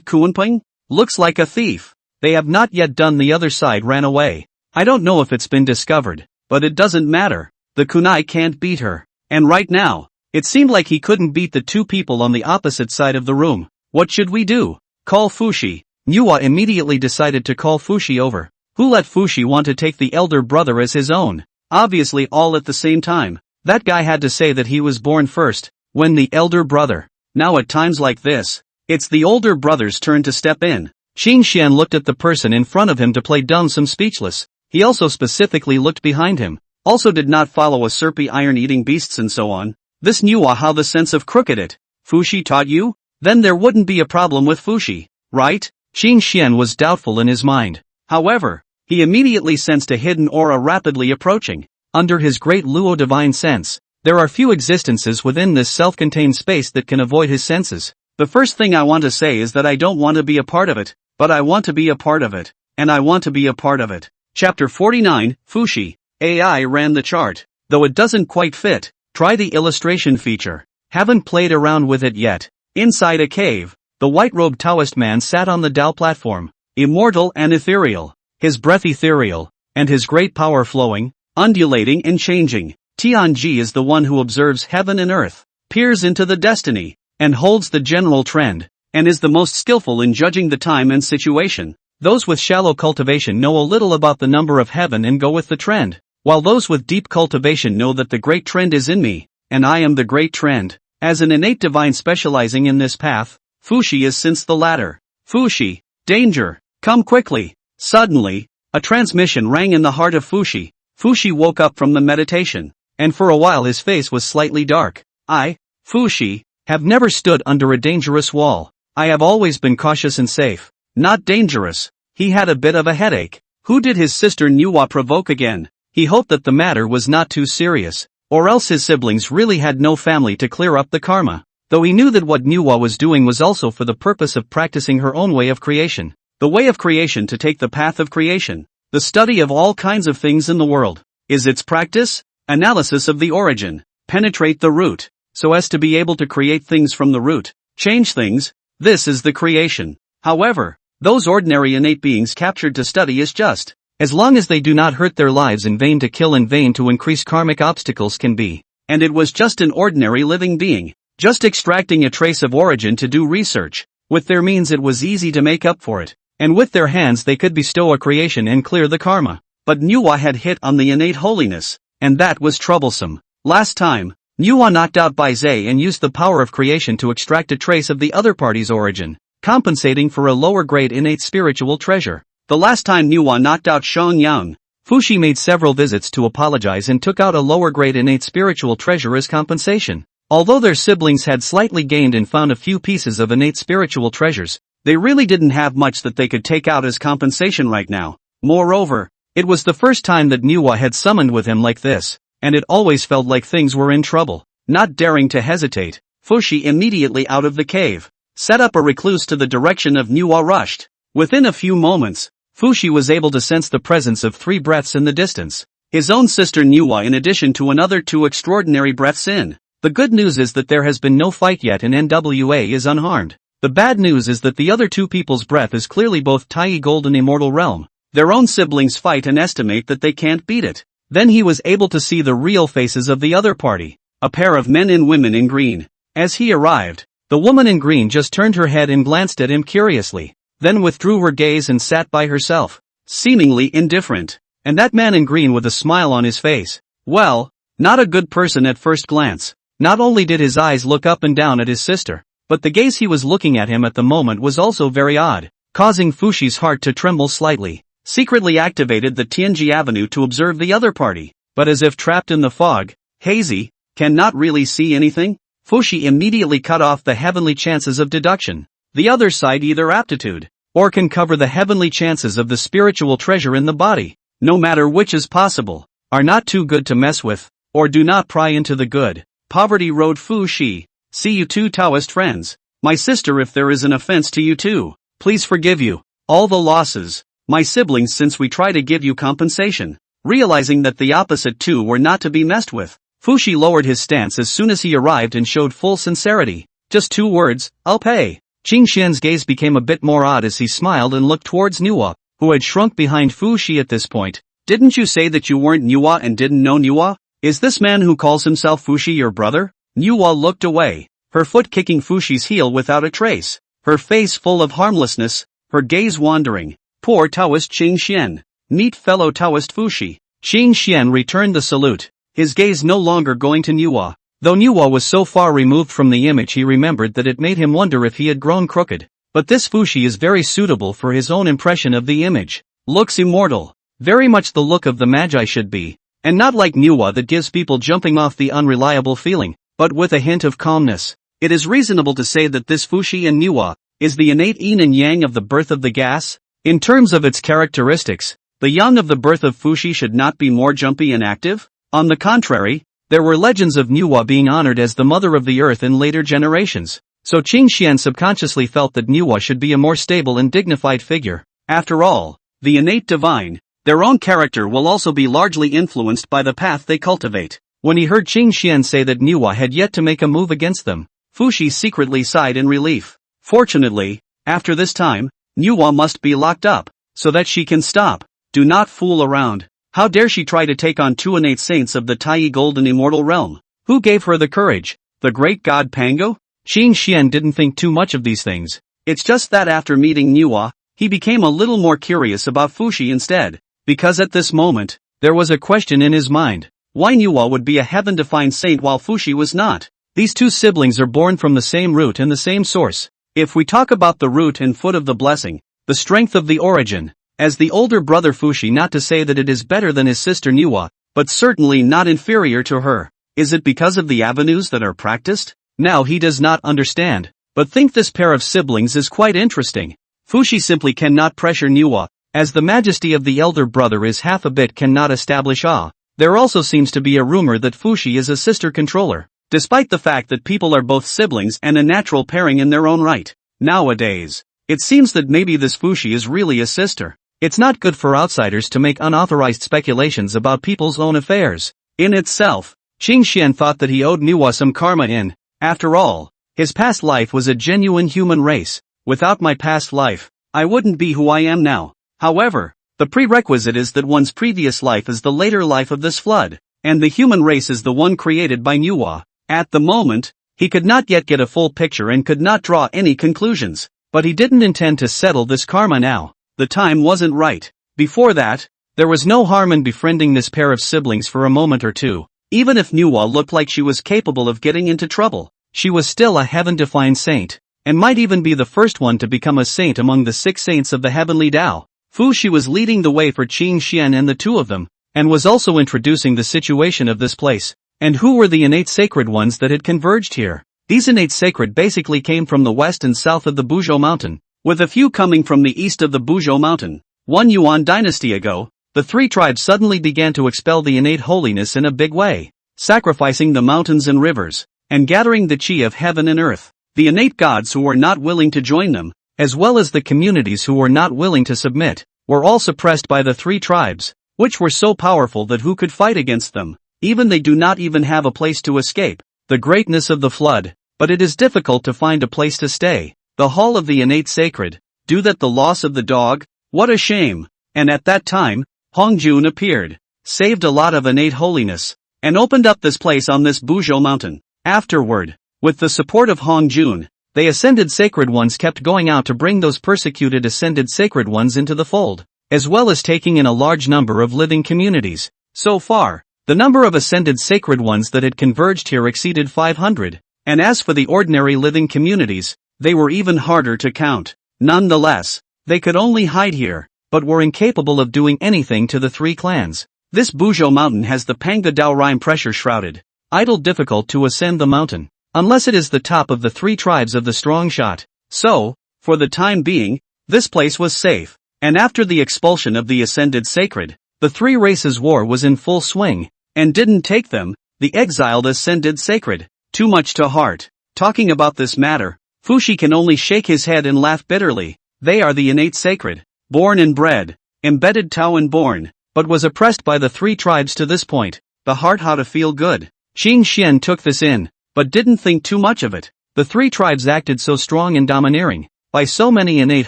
Speaker 1: Kuanping? Looks like a thief. They have not yet done the other side ran away. I don't know if it's been discovered, but it doesn't matter. The kunai can't beat her. And right now, it seemed like he couldn't beat the two people on the opposite side of the room. What should we do? Call Fushi. Nuwa immediately decided to call Fushi over. Who let Fushi want to take the elder brother as his own? Obviously all at the same time. That guy had to say that he was born first, when the elder brother. Now at times like this, it's the older brother's turn to step in. Qin Xian looked at the person in front of him to play dumb some speechless. He also specifically looked behind him. Also did not follow a serpy iron-eating beasts and so on. This knew how the sense of crooked it. Fushi taught you? Then there wouldn't be a problem with Fushi, right? Qin Xian was doubtful in his mind. However, he immediately sensed a hidden aura rapidly approaching. Under his great Luo divine sense, there are few existences within this self-contained space that can avoid his senses. The first thing I want to say is that I don't want to be a part of it, but I want to be a part of it, and I want to be a part of it. Chapter 49, Fushi. AI ran the chart. Though it doesn't quite fit, try the illustration feature. Haven't played around with it yet. Inside a cave, the white-robed Taoist man sat on the Tao platform, immortal and ethereal, his breath ethereal, and his great power flowing, undulating and changing. Tianji is the one who observes heaven and earth, peers into the destiny, and holds the general trend, and is the most skillful in judging the time and situation. Those with shallow cultivation know a little about the number of heaven and go with the trend, while those with deep cultivation know that the great trend is in me, and I am the great trend. As an innate divine specializing in this path, Fushi is since the latter. Fushi, danger, come quickly. Suddenly, a transmission rang in the heart of Fushi. Fushi woke up from the meditation, and for a while his face was slightly dark. I, Fushi, have never stood under a dangerous wall. I have always been cautious and safe, not dangerous. He had a bit of a headache. Who did his sister Nuwa provoke again? He hoped that the matter was not too serious, or else his siblings really had no family to clear up the karma. Though he knew that what Nuwa was doing was also for the purpose of practicing her own way of creation. The way of creation to take the path of creation. The study of all kinds of things in the world. Is its practice? Analysis of the origin. Penetrate the root, so as to be able to create things from the root. Change things. This is the creation. However, those ordinary innate beings captured to study is just, as long as they do not hurt their lives in vain to kill in vain to increase karmic obstacles can be. And it was just an ordinary living being. just extracting a trace of origin to do research. With their means it was easy to make up for it, and with their hands they could bestow a creation and clear the karma. But Nuwa had hit on the innate holiness, and that was troublesome. Last time, Nuwa knocked out Bai Zhe and used the power of creation to extract a trace of the other party's origin, compensating for a lower grade innate spiritual treasure. The last time Nuwa knocked out Shang Yang, Fuxi made several visits to apologize and took out a lower grade innate spiritual treasure as compensation. Although their siblings had slightly gained and found a few pieces of innate spiritual treasures, they really didn't have much that they could take out as compensation right now. Moreover, it was the first time that Nuwa had summoned with him like this, and it always felt like things were in trouble. Not daring to hesitate, Fuxi immediately out of the cave, set up a recluse to the direction of Nuwa rushed. Within a few moments, Fuxi was able to sense the presence of 3 breaths in the distance. His own sister Nuwa in addition to another 2 extraordinary breaths in. The good news is that there has been no fight yet and NWA is unharmed. The bad news is that the other 2 people's breath is clearly both Tai Golden Immortal Realm. Their own siblings fight and estimate that they can't beat it. Then he was able to see the real faces of the other party, a pair of men and women in green. As he arrived, the woman in green just turned her head and glanced at him curiously, then withdrew her gaze and sat by herself, seemingly indifferent. And that man in green with a smile on his face, well, not a good person at first glance. Not only did his eyes look up and down at his sister, but the gaze he was looking at him at the moment was also very odd, causing Fuxi's heart to tremble slightly. Secretly activated the Tianji Avenue to observe the other party, but as if trapped in the fog, hazy, cannot really see anything, Fuxi immediately cut off the heavenly chances of deduction. The other side either aptitude, or can cover the heavenly chances of the spiritual treasure in the body, no matter which is possible, are not too good to mess with, or do not pry into the good. Poverty Road Fuxi. See you 2 Taoist friends. My sister, if there is an offense to you too, please forgive you. All the losses, my siblings, since we try to give you compensation. Realizing that the opposite 2 were not to be messed with, Fuxi lowered his stance as soon as he arrived and showed full sincerity. Just 2 words, I'll pay. Qing Xian's gaze became a bit more odd as he smiled and looked towards Nuwa, who had shrunk behind Fuxi at this point. Didn't you say that you weren't Nuwa and didn't know Nuwa? Is this man who calls himself Fuxi your brother? Nuwa looked away, her foot kicking Fuxi's heel without a trace, her face full of harmlessness, her gaze wandering. Poor Taoist Qing Xian. Meet fellow Taoist Fuxi. Qing Xian returned the salute, his gaze no longer going to Nuwa. Though Nuwa was so far removed from the image, he remembered that it made him wonder if he had grown crooked. But this Fuxi is very suitable for his own impression of the image. Looks immortal. Very much the look of the Magi should be. And not like Nuwa that gives people jumping off the unreliable feeling, but with a hint of calmness. It is reasonable to say that this Fuxi and Nuwa is the innate yin and yang of the birth of the gas. In terms of its characteristics, the yang of the birth of Fuxi should not be more jumpy and active. On the contrary, there were legends of Nuwa being honored as the mother of the earth in later generations, so Qing Xian subconsciously felt that Nuwa should be a more stable and dignified figure. After all, the innate divine, their own character will also be largely influenced by the path they cultivate. When he heard Qing Xian say that Nuwa had yet to make a move against them, Fuxi secretly sighed in relief. Fortunately, after this time, Nuwa must be locked up, so that she can stop. Do not fool around. How dare she try to take on 2 innate saints of the Tai Golden Immortal Realm? Who gave her the courage? The great god Pango? Qing Xian didn't think too much of these things. It's just that after meeting Nuwa, he became a little more curious about Fuxi instead. Because at this moment, there was a question in his mind. Why Nuwa would be a heaven-defined saint while Fuxi was not? These 2 siblings are born from the same root and the same source. If we talk about the root and foot of the blessing, the strength of the origin, as the older brother Fuxi, not to say that it is better than his sister Nuwa, but certainly not inferior to her. Is it because of the avenues that are practiced? Now he does not understand, but think this pair of siblings is quite interesting. Fuxi simply cannot pressure Nuwa, as the majesty of the elder brother is half a bit cannot establish awe. There also seems to be a rumor that Fuxi is a sister controller, despite the fact that people are both siblings and a natural pairing in their own right. Nowadays, it seems that maybe this Fuxi is really a sister. It's not good for outsiders to make unauthorized speculations about people's own affairs. In itself, Qing Xian thought that he owed Nuwa some karma in. After all, his past life was a genuine human race. Without my past life, I wouldn't be who I am now. However, the prerequisite is that one's previous life is the later life of this flood, and the human race is the one created by Nuwa. At the moment, He could not yet get a full picture and could not draw any conclusions. But he didn't intend to settle this karma now. The time wasn't right. Before that, there was no harm in befriending this pair of siblings for a moment or two. Even if Nuwa looked like she was capable of getting into trouble, she was still a heaven-defined saint, and might even be the first one to become a saint among the 6 saints of the heavenly Tao. Fu Shi was leading the way for Qing Xian and the two of them, and was also introducing the situation of this place. And who were the innate sacred ones that had converged here? These innate sacred basically came from the west and south of the Buzhou mountain, with a few coming from the east of the Buzhou mountain. One Yuan dynasty ago, the 3 tribes suddenly began to expel the innate holiness in a big way, sacrificing the mountains and rivers, and gathering the chi of heaven and earth. The innate gods who were not willing to join them, as well as the communities who were not willing to submit, were all suppressed by the 3 tribes, which were so powerful that who could fight against them? Even they do not even have a place to escape. The greatness of the flood, but it is difficult to find a place to stay. The hall of the innate sacred, do that the loss of the dog? What a shame! And at that time, Hongjun appeared, saved a lot of innate holiness, and opened up this place on this Buzhou mountain. Afterward, with the support of Hongjun, they ascended sacred ones kept going out to bring those persecuted ascended sacred ones into the fold, as well as taking in a large number of living communities. So far, the number of ascended sacred ones that had converged here exceeded 500, and as for the ordinary living communities, they were even harder to count. Nonetheless, they could only hide here, but were incapable of doing anything to the 3 clans. This Buzhou mountain has the Panga Dao Rime pressure shrouded, idle difficult to ascend the mountain, unless it is the top of the 3 tribes of the strong shot. So, for the time being, this place was safe, and after the expulsion of the ascended sacred, the 3 races war was in full swing, and didn't take them, the exiled ascended sacred, too much to heart. Talking about this matter, Fu Shi can only shake his head and laugh bitterly. They are the innate sacred, born and bred, embedded Tao and born, but was oppressed by the 3 tribes to this point. The heart how to feel good. Qing Xian took this in, but didn't think too much of it. The 3 tribes acted so strong and domineering, by so many innate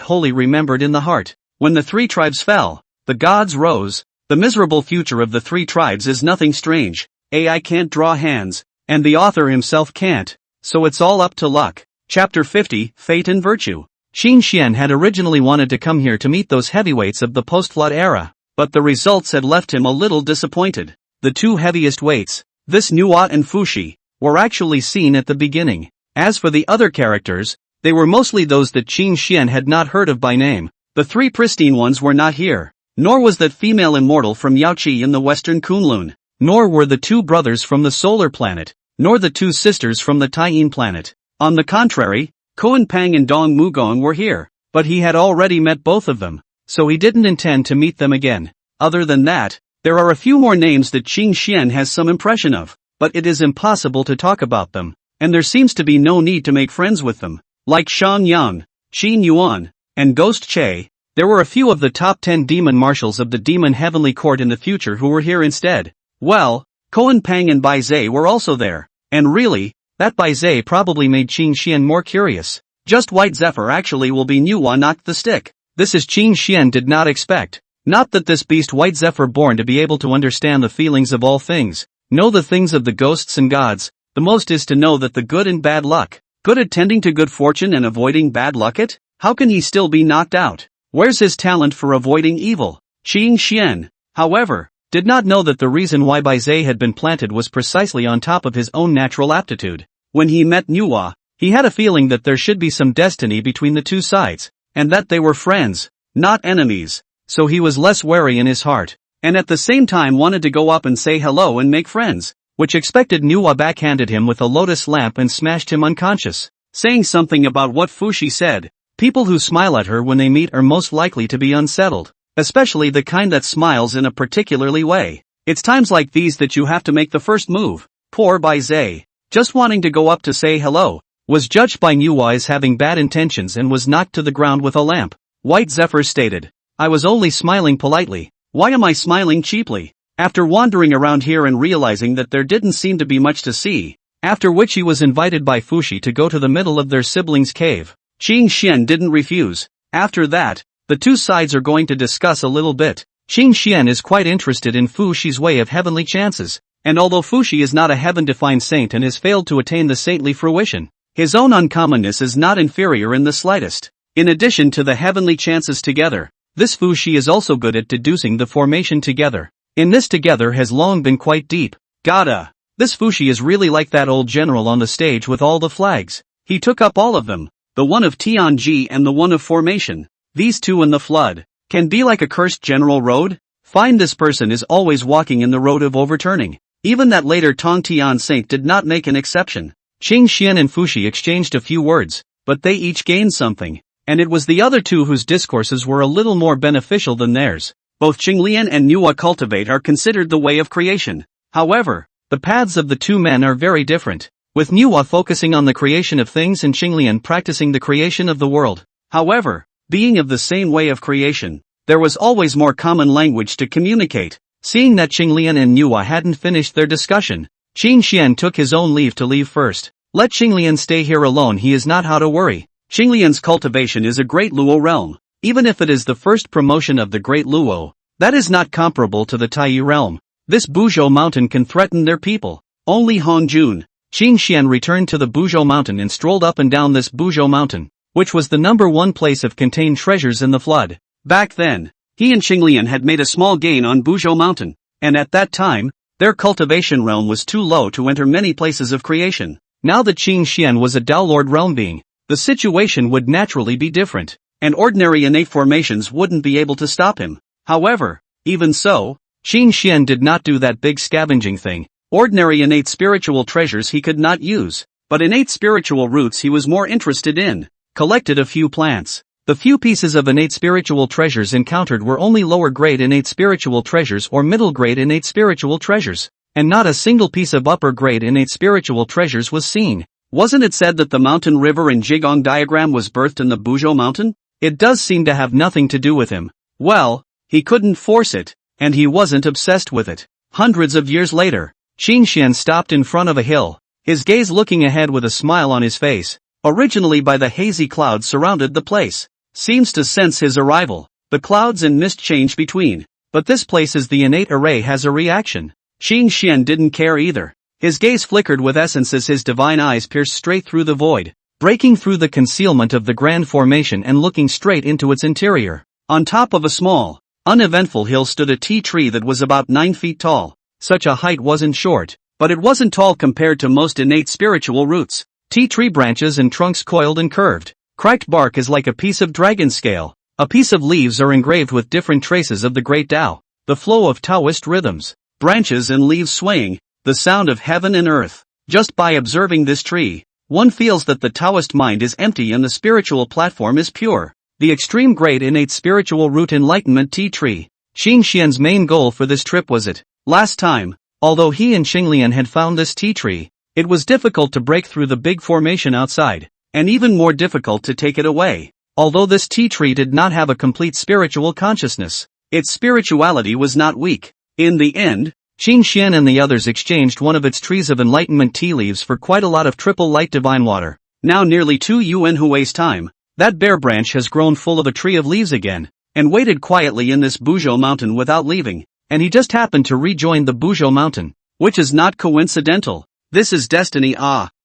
Speaker 1: holy remembered in the heart. When the 3 tribes fell, the gods rose. The miserable future of the 3 tribes is nothing strange. I can't draw hands, and the author himself can't, so it's all up to luck. Chapter 50, Fate and Virtue. Qin Xian had originally wanted to come here to meet those heavyweights of the post-flood era, but the results had left him a little disappointed. The 2 heaviest weights, this Nuwa and Fu Shi, were actually seen at the beginning. As for the other characters, they were mostly those that Qin Xian had not heard of by name. The 3 pristine ones were not here, nor was that female immortal from Yaoqi in the western Kunlun, nor were the 2 brothers from the solar planet, nor the 2 sisters from the Taiyin planet. On the contrary, Koan Pang and Dong Mugong were here, but he had already met both of them, so he didn't intend to meet them again. Other than that, there are a few more names that Qing Xian has some impression of, but it is impossible to talk about them, and there seems to be no need to make friends with them. Like Shang Yang, Qin Yuan, and Ghost Che, there were a few of the top 10 demon marshals of the demon heavenly court in the future who were here instead. Well, Koan Pang and Bai Zhe were also there, and really, that Bai Zhe probably made Qing Xian more curious. Just White Zephyr actually will be Nuwa knocked the stick. This is Qing Xian did not expect. Not that this beast White Zephyr born to be able to understand the feelings of all things, know the things of the ghosts and gods, the most is to know that the good and bad luck, good at tending to good fortune and avoiding bad luck it? How can he still be knocked out? Where's his talent for avoiding evil? Qing Xian, however, did not know that the reason why Bai Zhe had been planted was precisely on top of his own natural aptitude. When he met Nuwa, he had a feeling that there should be some destiny between the 2 sides, and that they were friends, not enemies, so he was less wary in his heart, and at the same time wanted to go up and say hello and make friends, which expected Nuwa backhanded him with a lotus lamp and smashed him unconscious, saying something about what Fu Shi said. People who smile at her when they meet are most likely to be unsettled, especially the kind that smiles in a particularly way. It's times like these that you have to make the first move. Poor Bai Zhe, just wanting to go up to say hello, was judged by Nuwa as having bad intentions and was knocked to the ground with a lamp. White Zephyr stated, "I was only smiling politely. Why am I smiling cheaply?" After wandering around here and realizing that there didn't seem to be much to see, after which he was invited by Fu Shi to go to the middle of their siblings' cave, Qing Xian didn't refuse. After that, the 2 sides are going to discuss a little bit. Qing Xian is quite interested in Fu Shi's way of heavenly chances,
Speaker 2: And although Fuxi is not a heaven-defined saint and has failed to attain the saintly fruition, his own uncommonness is not inferior in the slightest. In addition to the heavenly chances together, this Fuxi is also good at deducing the formation together. In this together has long been quite deep. Gotta. This Fuxi is really like that old general on the stage with all the flags. He took up all of them. The one of Tianji and the one of formation. These two in the flood. Can be like a cursed general road? Find this person is always walking in the road of overturning. Even that later Tongtian saint did not make an exception. Qing Xian and Fuxi exchanged a few words, but they each gained something. And it was the other two whose discourses were a little more beneficial than theirs. Both Qinglian and Nuwa cultivate are considered the way of creation. However, the paths of the two men are very different, with Nuwa focusing on the creation of things and Qinglian practicing the creation of the world. However, being of the same way of creation, there was always more common language to communicate. Seeing that Qinglian and Nuwa hadn't finished their discussion, Qin Xian took his own leave to leave first. Let Qinglian stay here alone, he is not how to worry. Qinglian's cultivation is a great Luo realm. Even if it is the first promotion of the great Luo, that is not comparable to the Taiyi realm. This Buzhou mountain can threaten their people. Only Hongjun. Qin Xian returned to the Buzhou mountain and strolled up and down this Buzhou mountain, which was the #1 place of contained treasures in the flood. Back then, he and Qinglian had made a small gain on Buzhou mountain, and at that time, their cultivation realm was too low to enter many places of creation. Now that Qin Xian was a Dao Lord realm being, the situation would naturally be different, and ordinary innate formations wouldn't be able to stop him. However, even so, Qin Xian did not do that big scavenging thing. Ordinary innate spiritual treasures he could not use, but innate spiritual roots he was more interested in. Collected a few plants. The few pieces of innate spiritual treasures encountered were only lower grade innate spiritual treasures or middle grade innate spiritual treasures, and not a single piece of upper grade innate spiritual treasures was seen. Wasn't it said that the mountain river in Jigong diagram was birthed in the Buzhou mountain? It does seem to have nothing to do with him. Well, he couldn't force it, and he wasn't obsessed with it. Hundreds of years later, Qin Xian stopped in front of a hill, his gaze looking ahead with a smile on his face. Originally by the hazy clouds surrounded the place. Seems to sense his arrival. The clouds and mist change between. But this place is the innate array has a reaction. Qin Xian didn't care either. His gaze flickered with essence as his divine eyes pierced straight through the void, breaking through the concealment of the grand formation and looking straight into its interior. On top of a small, uneventful hill stood a tea tree that was about 9 feet tall. Such a height wasn't short, but it wasn't tall compared to most innate spiritual roots. Tea tree branches and trunks coiled and curved. Cracked bark is like a piece of dragon scale. A piece of leaves are engraved with different traces of the great Tao, the flow of Taoist rhythms, branches and leaves swaying, the sound of heaven and earth. Just by observing this tree, one feels that the Taoist mind is empty and the spiritual platform is pure. The extreme great innate spiritual root enlightenment tea tree. Qin Xian's main goal for this trip was it. Last time, although he and Qinglian had found this tea tree, it was difficult to break through the big formation outside, and even more difficult to take it away. Although this tea tree did not have a complete spiritual consciousness, its spirituality was not weak. In the end, Qin Xian and the others exchanged one of its trees of enlightenment tea leaves for quite a lot of triple light divine water. Now nearly 2 Yuan Hui's time, that bare branch has grown full of a tree of leaves again, and waited quietly in this Buzhou mountain without leaving, and he just happened to rejoin the Buzhou mountain, which is not coincidental. This is destiny.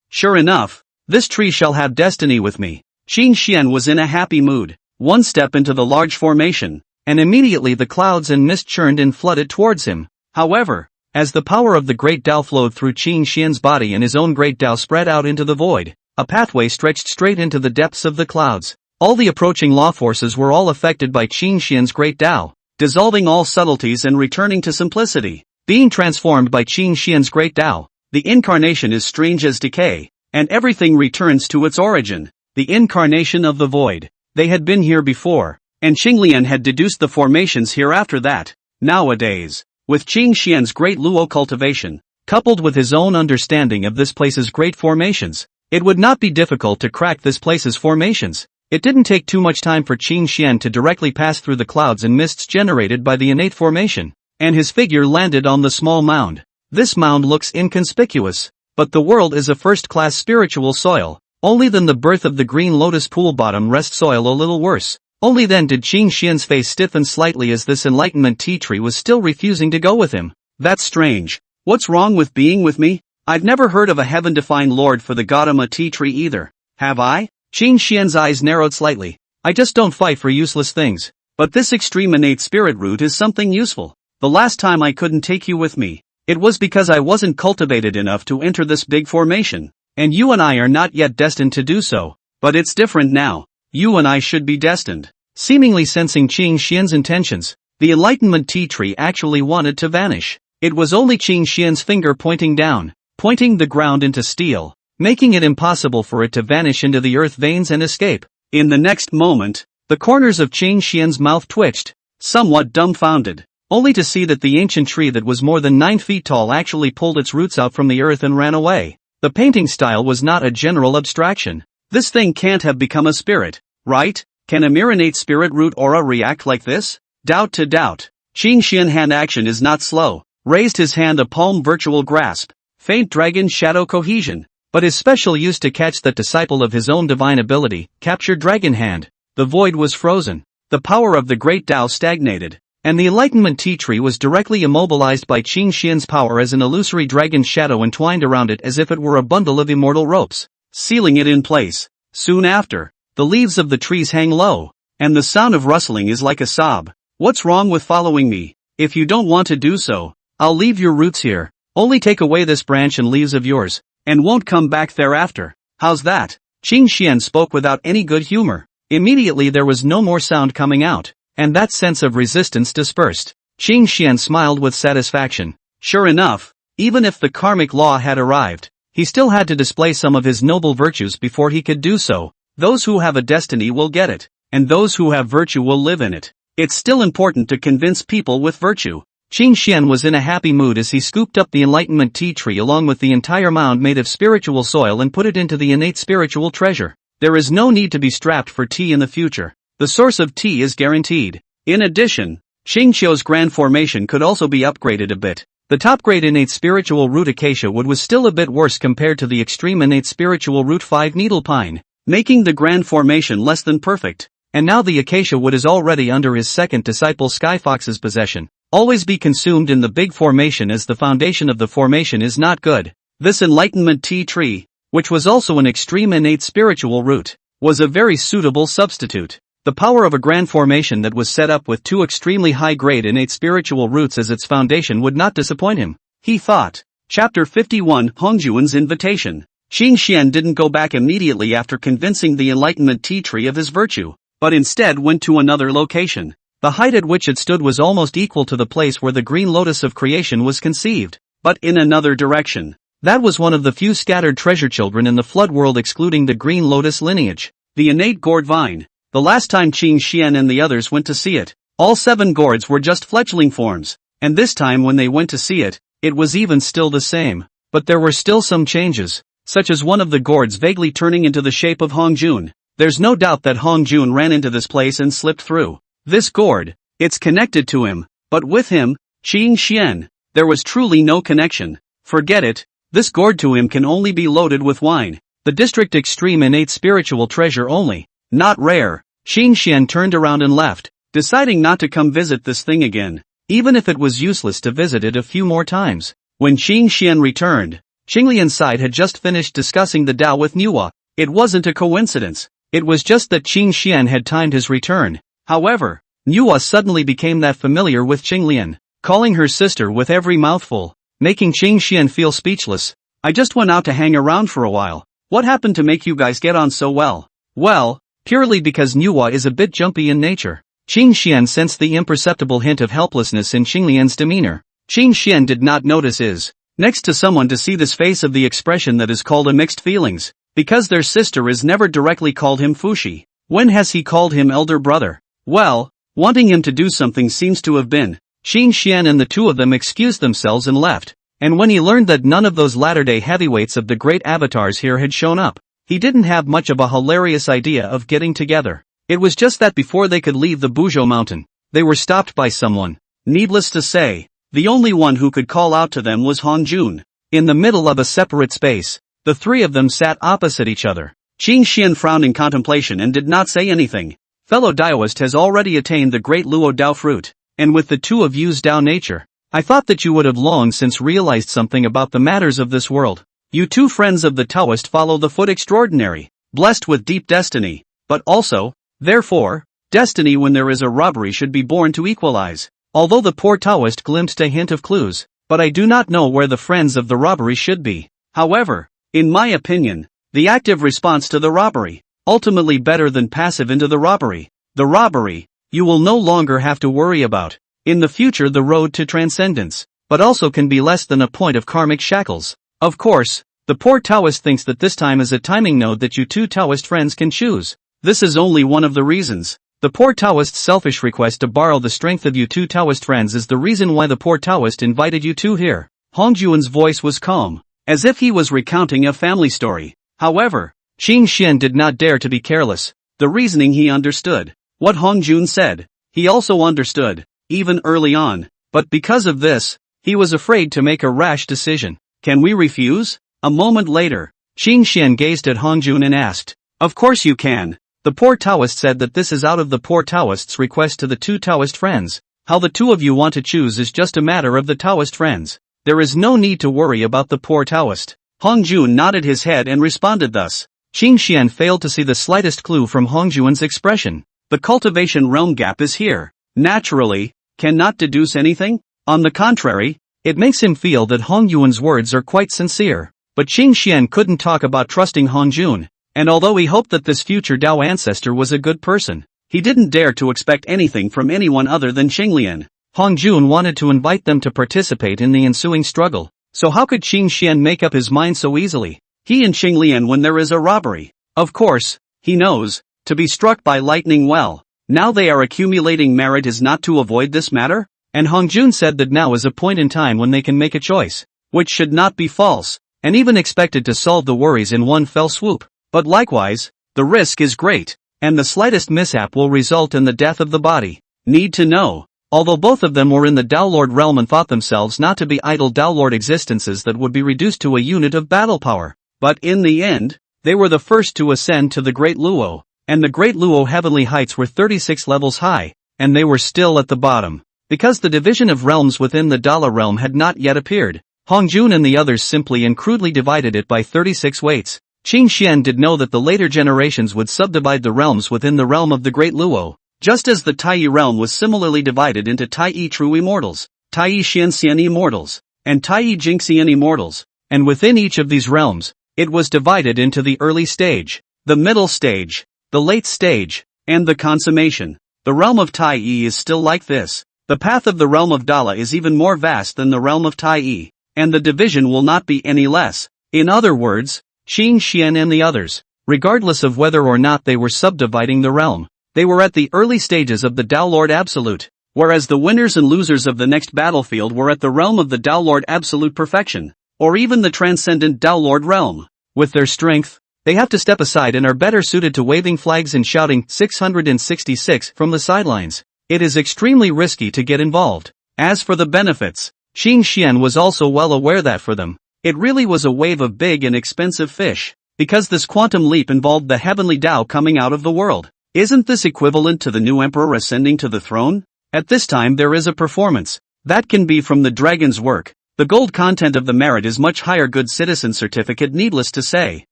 Speaker 2: Sure enough, this tree shall have destiny with me. Qin Xian was in a happy mood. One step into the large formation, and immediately the clouds and mist churned and flooded towards him. However, as the power of the great Tao flowed through Qin Xian's body and his own great Tao spread out into the void, a pathway stretched straight into the depths of the clouds. All the approaching law forces were all affected by Qin Xian's great Tao, dissolving all subtleties and returning to simplicity. Being transformed by Qin Xian's great Tao, the incarnation is strange as decay, and everything returns to its origin, the incarnation of the void. They had been here before, and Qinglian had deduced the formations here after that. Nowadays, with Qin Xian's great Luo cultivation, coupled with his own understanding of this place's great formations, it would not be difficult to crack this place's formations. It didn't take too much time for Qin Xian to directly pass through the clouds and mists generated by the innate formation, and his figure landed on the small mound. This mound looks inconspicuous, but the world is a first-class spiritual soil. Only then the birth of the green lotus pool bottom rest soil a little worse. Only then did Qin Xian's face stiffen slightly as this enlightenment tea tree was still refusing to go with him. That's strange.
Speaker 1: What's wrong with being with me? I've never heard of a heaven-defined lord for the Gautama tea tree either. Have I?
Speaker 2: Qing Xian's eyes narrowed slightly. I just don't fight for useless things.
Speaker 1: But this extreme innate spirit root is something useful. The last time I couldn't take you with me, it was because I wasn't cultivated enough to enter this big formation. And you and I are not yet destined to do so. But it's different now. You and I should be destined.
Speaker 2: Seemingly sensing Qing Xian's intentions, the Enlightenment tea tree actually wanted to vanish. It was only Qing Xian's finger pointing down, pointing the ground into steel, making it impossible for it to vanish into the earth veins and escape.
Speaker 1: In the next moment, the corners of Qing Xian's mouth twitched, somewhat dumbfounded, only to see that the ancient tree that was more than 9 feet tall actually pulled its roots out from the earth and ran away. The painting style was not a general abstraction. This thing can't have become a spirit, right? Can a mere innate spirit root aura react like this? Doubt to doubt. Qing Xian hand action is not slow. Raised his hand a palm virtual grasp. Faint dragon shadow cohesion.
Speaker 2: But his special use to catch that disciple of his own divine ability, captured dragon hand. The void was frozen. The power of the great Tao stagnated. And the Enlightenment tea tree was directly immobilized by Qing Xian's power as an illusory dragon shadow entwined around it as if it were a bundle of immortal ropes,
Speaker 1: sealing it in place. Soon after, the leaves of the trees hang low, and the sound of rustling is like a sob. What's wrong with following me? If you don't want to do so, I'll leave your roots here. Only take away this branch and leaves of yours, and won't come back thereafter. How's that?
Speaker 2: Qing Xian spoke without any good humor. Immediately there was no more sound coming out, and that sense of resistance dispersed. Qing Xian smiled with satisfaction.
Speaker 1: Sure enough, even if the karmic law had arrived, he still had to display some of his noble virtues before he could do so. Those who have a destiny will get it, and those who have virtue will live in it. It's still important to convince people with virtue.
Speaker 2: Qing Xian was in a happy mood as he scooped up the Enlightenment tea tree along with the entire mound made of spiritual soil and put it into the innate spiritual treasure. There is no need to be strapped for tea in the future. The source of tea is guaranteed. In addition, Qingqiu's grand formation could also be upgraded a bit. The top-grade innate spiritual root acacia wood was still a bit worse compared to the extreme innate spiritual root 5 needle pine,
Speaker 1: making the grand formation less than perfect.
Speaker 2: And now the acacia wood is already under his second disciple Skyfox's possession. Always be consumed in the big formation as the foundation of the formation is not good.
Speaker 1: This Enlightenment tea tree, which was also an extreme innate spiritual root, was a very suitable substitute. The power of a grand formation that was set up with 2 extremely high-grade innate spiritual roots as its foundation would not disappoint him, he thought. Chapter 51 Hongjuan's Invitation. Qing Xian didn't go back immediately after convincing the Enlightenment tea tree of his virtue, but instead went to another location. The height at which it stood was almost equal to the place where the green lotus of creation was conceived, but in another direction. That was one of the few scattered treasure children in the flood world excluding the green lotus lineage, the innate gourd vine. The last time Qing Xian and the others went to see it, all 7 gourds were just fledgling forms, and this time when they went to see it, it was even still the same. But there were still some changes, such as one of the gourds vaguely turning into the shape of Hongjun. There's no doubt that Hongjun ran into this place and slipped through this gourd. It's connected to him, but with him, Qing Xian, there was truly no connection. Forget it, this gourd to him can only be loaded with wine. The district extreme innate spiritual treasure only. Not rare. Qing Xian turned around and left, deciding not to come visit this thing again, even if it was useless to visit it a few more times. When Qing Xian returned, Qinglian's side had just finished discussing the Tao with Nuwa. It wasn't a coincidence. It was just that Qing Xian had timed his return. However, Nuwa suddenly became that familiar with Qinglian, calling her sister with every mouthful, making Qing Xian feel speechless. I just went out to hang around for a while. What happened to make you guys get on so well? Well, purely because Nuwa is a bit jumpy in nature. Qing Xian sensed the imperceptible hint of helplessness in Qinglian's demeanor. Qing Xian did not notice his next to someone to see this face of the expression that is called a mixed feelings, because their sister is never directly called him Fushi. When has he called him elder brother? Well, wanting him to do something seems to have been. Qing Xian and the two of them excused themselves and left, and when he learned that none of those latter-day heavyweights of the great avatars here had shown up, he didn't have much of a hilarious idea of getting together. It was just that before they could leave the Buzhou mountain, they were stopped by someone. Needless to say, the only one who could call out to them was Hongjun. In the middle of a separate space, the 3 of them sat opposite each other. Qing Xian frowned in contemplation and did not say anything. Fellow Daoist has already attained the great Luo Dao fruit, and with the 2 of you's Dao nature,
Speaker 2: I thought that you would have long since realized something about the matters of this world. You two friends of the Taoist follow the foot extraordinary, blessed with deep destiny, but also, therefore, destiny when there is a robbery should be born to equalize. Although the poor Taoist glimpsed a hint of clues, but I do not know where the friends of the robbery should be. However, in my opinion, the active response to the robbery, ultimately better than passive into the robbery. The robbery, you will no longer have to worry about. In the future the road to transcendence, but also can be less than a point of karmic shackles. Of course, the poor Taoist thinks that this time is a timing node that you two Taoist friends can choose. This is only one of the reasons. The poor Taoist's selfish request to borrow the strength of you two Taoist friends is the reason why the poor Taoist invited you two here. Hongjun's voice was calm, as if he was recounting a family story. However, Qing Xian did not dare to be careless. The reasoning he understood. What Hongjun said, he also understood, even early on, but because of this, he was afraid to make a rash decision. Can we refuse? A moment later, Qing Xian gazed at Hongjun and asked, of course you can. The poor Taoist said that this is out of the poor Taoist's request to the two Taoist friends. How the two of you want to choose is just a matter of the Taoist friends. There is no need to worry about the poor Taoist. Hongjun nodded his head and responded thus. Qing Xian failed to see the slightest clue from Hongjun's expression. The cultivation realm gap is here. Naturally, cannot deduce anything? On the contrary, it makes him feel that Hongjun's words are quite sincere. But Qing Xian couldn't talk about trusting Hongjun. And although he hoped that this future Dao ancestor was a good person, he didn't dare to expect anything from anyone other than Qinglian. Hongjun wanted to invite them to participate in the ensuing struggle, so how could Qing Xian make up his mind so easily? He and Qinglian when there is a robbery. Of course, he knows, to be struck by lightning well. Now they are accumulating merit is not to avoid this matter? And Hongjun said that now is a point in time when they can make a choice, which should not be false, and even expected to solve the worries in one fell swoop. But likewise, the risk is great, and the slightest mishap will result in the death of the body. Need to know. Although both of them were in the Dao Lord realm and thought themselves not to be idle Dao Lord existences that would be reduced to a unit of battle power. But in the end, they were the first to ascend to the Great Luo, and the Great Luo heavenly heights were 36 levels high, and they were still at the bottom. Because the division of realms within the Dala realm had not yet appeared, Hongjun and the others simply and crudely divided it by 36 weights. Qing Xian did know that the later generations would subdivide the realms within the realm of the Great Luo, just as the Taiyi realm was similarly divided into Taiyi True Immortals, Taiyi Xianxian Immortals, and Taiyi Jingxian Immortals, and within each of these realms, it was divided into the early stage, the middle stage, the late stage, and the consummation. The realm of Taiyi is still like this. The path of the realm of Dala is even more vast than the realm of Taiyi, and the division will not be any less. In other words, Qing Xian and the others, regardless of whether or not they were subdividing the realm, they were at the early stages of the Dao Lord Absolute, whereas the winners and losers of the next battlefield were at the realm of the Dao Lord Absolute Perfection, or even the transcendent Dao Lord realm. With their strength, they have to step aside and are better suited to waving flags and shouting 666 from the sidelines. It is extremely risky to get involved. As for the benefits, Qing Xian was also well aware that for them, it really was a wave of big and expensive fish, because this quantum leap involved the heavenly Tao coming out of the world. Isn't this equivalent to the new emperor ascending to the throne? At this time there is a performance. That can be from the dragon's work. The gold content of the merit is much higher. Good citizen certificate, needless to say.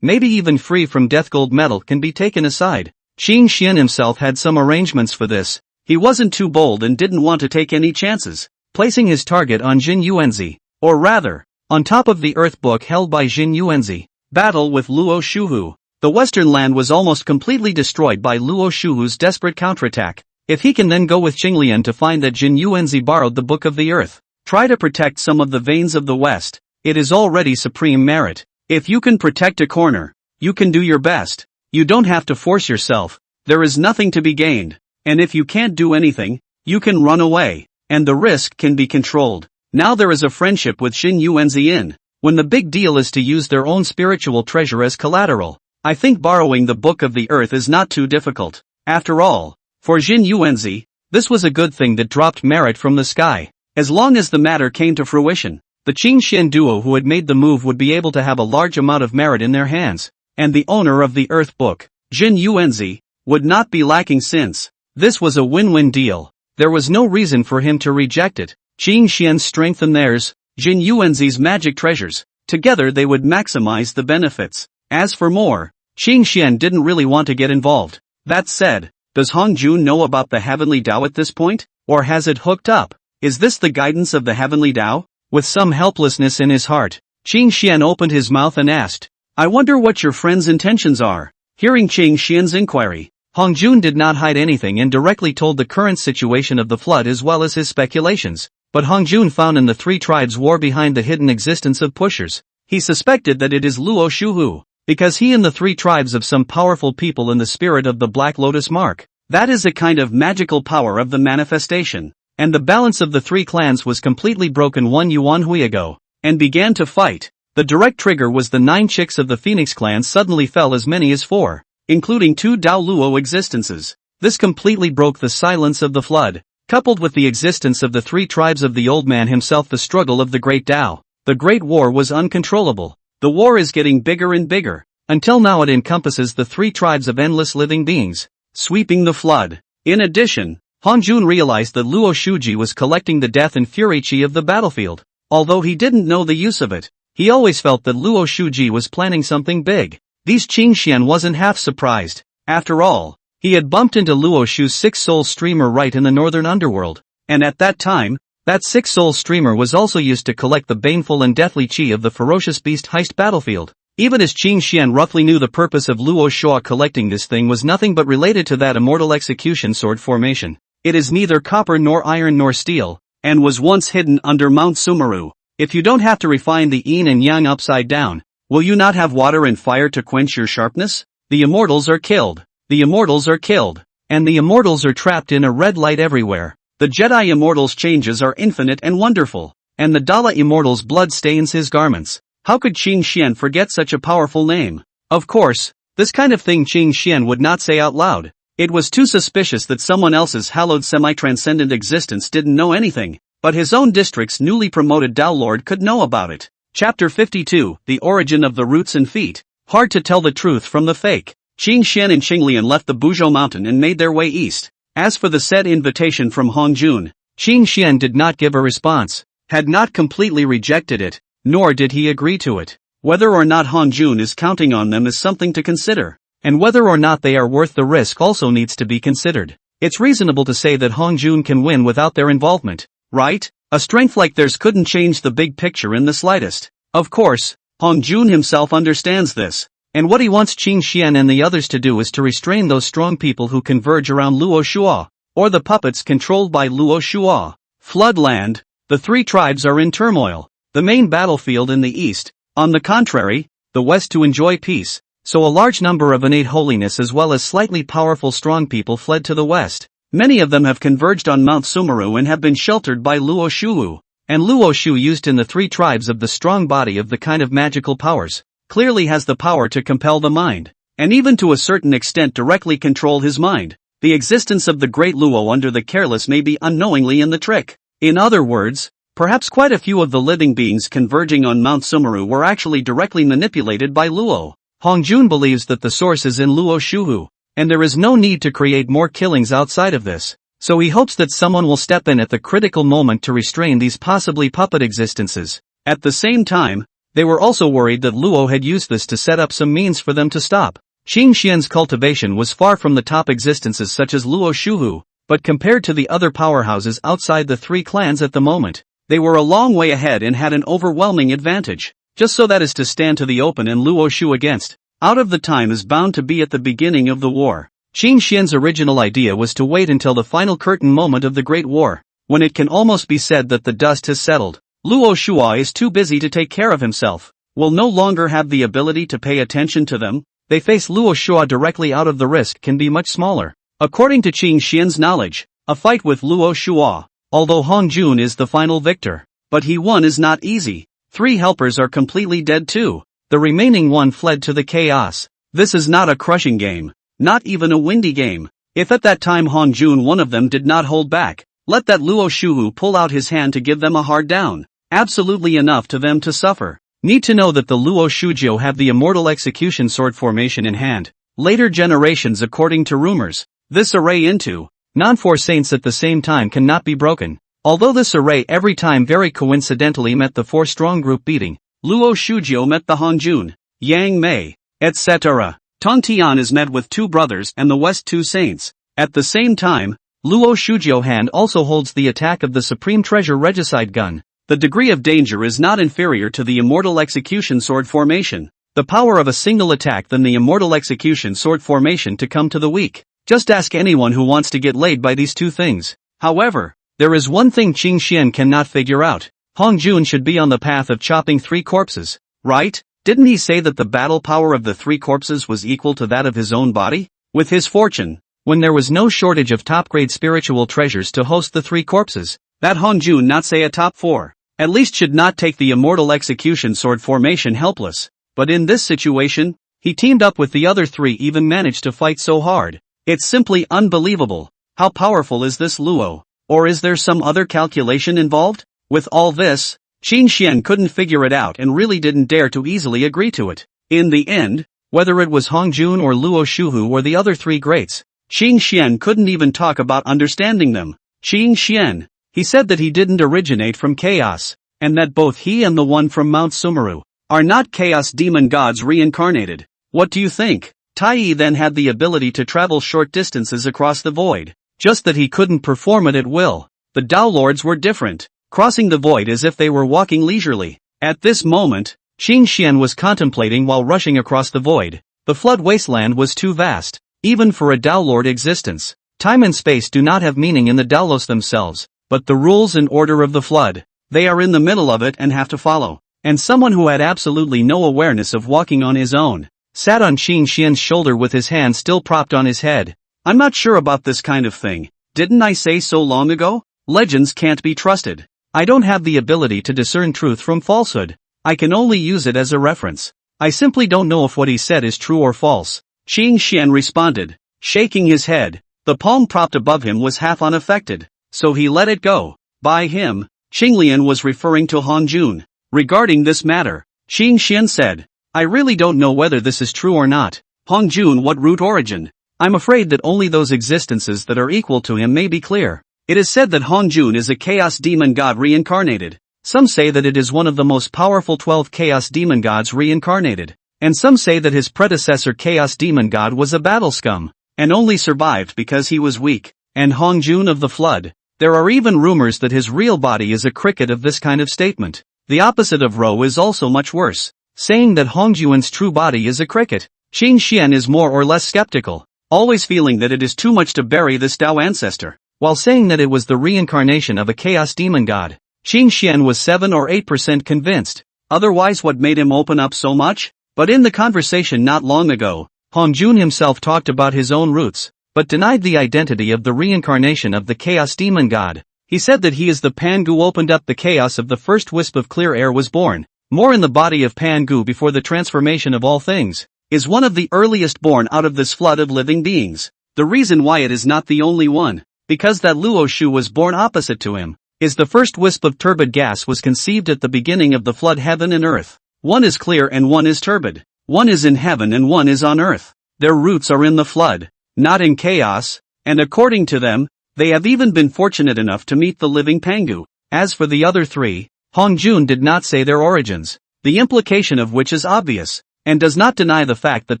Speaker 2: Maybe even free from death gold medal can be taken aside. Qing Xian himself had some arrangements for this. He wasn't too bold and didn't want to take any chances, placing his target on Jin Yuanzi, or rather, on top of the earth book held by Jin Yuanzi. Battle with Luo Shuhu. The western land was almost completely destroyed by Luo Shuhu's desperate counterattack. If he can then go with Qinglian to find that Jin Yuanzi borrowed the Book of the Earth, try to protect some of the veins of the West, it is already supreme merit. If you can protect a corner, you can do your best. You don't have to force yourself. There is nothing to be gained. And if you can't do anything, you can run away, and the risk can be controlled. Now there is a friendship with Jin Yuanzi in, when the big deal is to use their own spiritual treasure as collateral. I think borrowing the Book of the Earth is not too difficult. After all, for Jin Yuanzi, this was a good thing that dropped merit from the sky. As long as the matter came to fruition, the Qing Xian duo who had made the move would be able to have a large amount of merit in their hands, and the owner of the Earth Book, Jin Yuanzi, would not be lacking since this was a win-win deal. There was no reason for him to reject it.
Speaker 1: Qing Xian's strength and theirs, Jin Yuanzi's magic treasures. Together they would maximize the benefits. As for more, Qing Xian didn't really want to get involved. That said, does Hong Jun know about the Heavenly Tao at this point? Or has it hooked up? Is this the guidance of the Heavenly Tao? With some helplessness in his heart, Qing Xian opened his mouth and asked, I wonder what your friend's intentions are. Hearing Qing Xian's inquiry, Hong Jun did not hide anything and directly told the current situation of the flood as well as his speculations. But Hong Jun found in the three tribes' war behind the hidden existence of pushers. He suspected that it is Luo Shuhu, because he and the three tribes of some powerful people in the spirit of the Black Lotus mark. That is a kind of magical power of the manifestation. And the balance of the three clans was completely broken 1 yuan hui ago, and began to fight. The direct trigger was the 9 chicks of the Phoenix clan suddenly fell as many as 4, including 2 Dao Luo existences. This completely broke the silence of the flood. Coupled with the existence of the 3 tribes of the old man himself, the struggle of the Great Tao. The Great War was uncontrollable. The war is getting bigger and bigger. Until now it encompasses the 3 tribes of endless living beings, sweeping the flood. In addition, Hong Jun realized that Luo Shuji was collecting the death and fury chi of the battlefield. Although he didn't know the use of it, he always felt that Luo Shuji was planning something big. These Qing Xian wasn't half surprised. After all, he had bumped into Luo Shu's 6-soul streamer right in the northern underworld. And at that time, that 6-soul streamer was also used to collect the baneful and deathly chi of the ferocious beast heist battlefield. Even as Qing Xian roughly knew the purpose of Luo Shua collecting this thing was nothing but related to that immortal execution sword formation. It is neither copper nor iron nor steel, and was once hidden under Mount Sumeru. If you don't have to refine the yin and yang upside down, will you not have water and fire to quench your sharpness? The immortals are killed. The immortals are killed. And the immortals are trapped in a red light everywhere. The Jedi immortals' changes are infinite and wonderful. And the Dala immortal's blood stains his garments. How could Qing Xian forget such a powerful name? Of course, this kind of thing Qing Xian would not say out loud. It was too suspicious that someone else's hallowed semi-transcendent existence didn't know anything. But his own district's newly promoted Dao Lord could know about it. Chapter 52, The Origin of the Roots and Feet. Hard to tell the truth from the fake. Qing Xian and Qinglian left the Buzhou mountain and made their way east. As for the said invitation from Hong Jun, Qing Xian did not give a response, had not completely rejected it, nor did he agree to it. Whether or not Hong Jun is counting on them is something to consider. And whether or not they are worth the risk also needs to be considered. It's reasonable to say that Hong Jun can win without their involvement, right? A strength like theirs couldn't change the big picture in the slightest. Of course, Hong Jun himself understands this. And what he wants Qing Xian and the others to do is to restrain those strong people who converge around Luo Shua, or the puppets controlled by Luo Shua. Floodland, the 3 tribes are in turmoil. The main battlefield in the east, on the contrary, the west to enjoy peace. So a large number of innate holiness as well as slightly powerful strong people fled to the west. Many of them have converged on Mount Sumeru and have been sheltered by Luo Shuwu. And Luo Shu used in the 3 tribes of the strong body of the kind of magical powers. Clearly has the power to compel the mind, and even to a certain extent directly control his mind. The existence of the great Luo under the careless may be unknowingly in the trick. In other words, perhaps quite a few of the living beings converging on Mount Sumeru were actually directly manipulated by Luo. Hong Jun believes that the source is in Luo Shuhu, and there is no need to create more killings outside of this. So he hopes that someone will step in at the critical moment to restrain these possibly puppet existences. At the same time, they were also worried that Luo had used this to set up some means for them to stop. Qing Xian's cultivation was far from the top existences such as Luo Shuhu, but compared to the other powerhouses outside the 3 clans at the moment, they were a long way ahead and had an overwhelming advantage. Just so that is to stand to the open and Luo Shu against. Out of the time is bound to be at the beginning of the war. Qing Xian's original idea was to wait until the final curtain moment of the Great War, when it can almost be said that the dust has settled. Luo Shua is too busy to take care of himself, will no longer have the ability to pay attention to them. They face Luo Shua directly out of the risk can be much smaller. According to Qing Xian's knowledge, a fight with Luo Shua, although Hong Jun is the final victor, but he won is not easy. 3 helpers are completely dead too. The remaining 1 fled to the chaos. This is not a crushing game, not even a windy game. If at that time Hong Jun one of them did not hold back, let that Luo Shuhu pull out his hand to give them a hard down. Absolutely enough to them to suffer. Need to know that the Luo Shujio have the immortal execution sword formation in hand. Later generations according to rumors, this array into non-4 saints at the same time cannot be broken.
Speaker 2: Although this array every time very coincidentally met the 4 strong group beating,
Speaker 1: Luo Shujiu met the Hongjun, Yang Mei, etc. Tong Tian is met with 2 brothers and the West 2 saints. At the same time,
Speaker 2: Luo Shujiu hand also holds the attack of the Supreme Treasure Regicide Gun.
Speaker 1: The degree of danger is not inferior to the Immortal Execution Sword formation.
Speaker 2: The power of a single attack than the Immortal Execution Sword formation to come to the weak. Just ask anyone who wants to get laid by these 2 things.
Speaker 1: However,
Speaker 2: there is one thing Qing Xian cannot figure out. Hongjun should be on the path of chopping 3 corpses, right? Didn't he say that the battle power of the 3 corpses was equal to that of his own body?
Speaker 1: With his fortune,
Speaker 2: when there was no shortage of top-grade spiritual treasures to host the 3 corpses,
Speaker 1: that Hongjun, not say a top 4, at least should not take the Immortal Execution Sword formation helpless. But in this situation, he teamed up with the other 3, even managed to fight so hard. It's simply unbelievable. How powerful is this Luo? Or is there some other calculation involved? With all this, Qing Xian couldn't figure it out and really didn't dare to easily agree to it. In the end,
Speaker 2: whether it was Hongjun or Luo Shuhu or the other 3 greats,
Speaker 1: Qing Xian couldn't even talk about understanding them. Qing Xian,
Speaker 2: he said that he didn't originate from chaos,
Speaker 1: and that both he and the one from Mount Sumeru are not chaos demon gods reincarnated. What do you think? Tai Yi then had the ability to travel short distances across the void,
Speaker 2: just that he couldn't perform it at will.
Speaker 1: The Tao Lords were different, crossing the void as if they were walking leisurely. At this moment,
Speaker 2: Qing Xian was contemplating while rushing across the void. The flood wasteland was too vast, even for a Tao Lord existence. Time and space do not have meaning in the Daolos themselves, but the rules and order of the flood.
Speaker 1: They are in the middle of it and have to follow.
Speaker 2: And someone who had absolutely no awareness of walking on his own, sat on Qing Xian's shoulder with his hand still propped on his head.
Speaker 1: I'm not sure about this kind of thing. Didn't I say so long ago? Legends can't be trusted.
Speaker 2: I don't have the ability to discern truth from falsehood. I can only use it as a reference. I simply don't know if what he said is true or false.
Speaker 1: Qing Xian responded, shaking his head. The palm propped above him was half unaffected, so he let it go. By him, Qinglian was referring to Hongjun. Regarding this matter, Qing Xian said, I really don't know whether this is true or not. Hongjun, what root origin?
Speaker 2: I'm afraid that only those existences that are equal to him may be clear.
Speaker 1: It is said that Hongjun is a chaos demon god reincarnated.
Speaker 2: Some say that it is one of the most powerful 12 chaos demon gods reincarnated. And some say that his predecessor chaos demon god was a battle scum,
Speaker 1: and only survived because he was weak.
Speaker 2: And Hongjun of the flood. There are even rumors that his real body is a cricket of this kind of statement. The opposite of Ro is also much worse, saying that Hongjun's true body is a cricket. Qing Xian is more or less skeptical,
Speaker 1: always feeling that it is too much to bury this Tao ancestor,
Speaker 2: while saying that it was the reincarnation of a chaos demon god. Qing Xian was 7 or 8% convinced.
Speaker 1: Otherwise, what made him open up so much?
Speaker 2: But in the conversation not long ago, Hongjun himself talked about his own roots, but denied the identity of the reincarnation of the chaos demon god. He said that he is the Pangu opened up the chaos of the first wisp of clear air was born, more in the body of Pangu before the transformation of all things,
Speaker 1: is one of the earliest born out of this flood of living beings. The reason why it is not the only one, because that Luo Shu was born opposite to him, is the first wisp of turbid gas was conceived at the beginning of the flood heaven and earth. One is clear and one is turbid. One is in heaven and one is on earth. Their roots are in the flood, not in chaos, and according to them, they have even been fortunate enough to meet the living Pangu.
Speaker 2: As for the other 3, Hongjun did not say their origins,
Speaker 1: the implication of which is obvious,
Speaker 2: and does not deny the fact that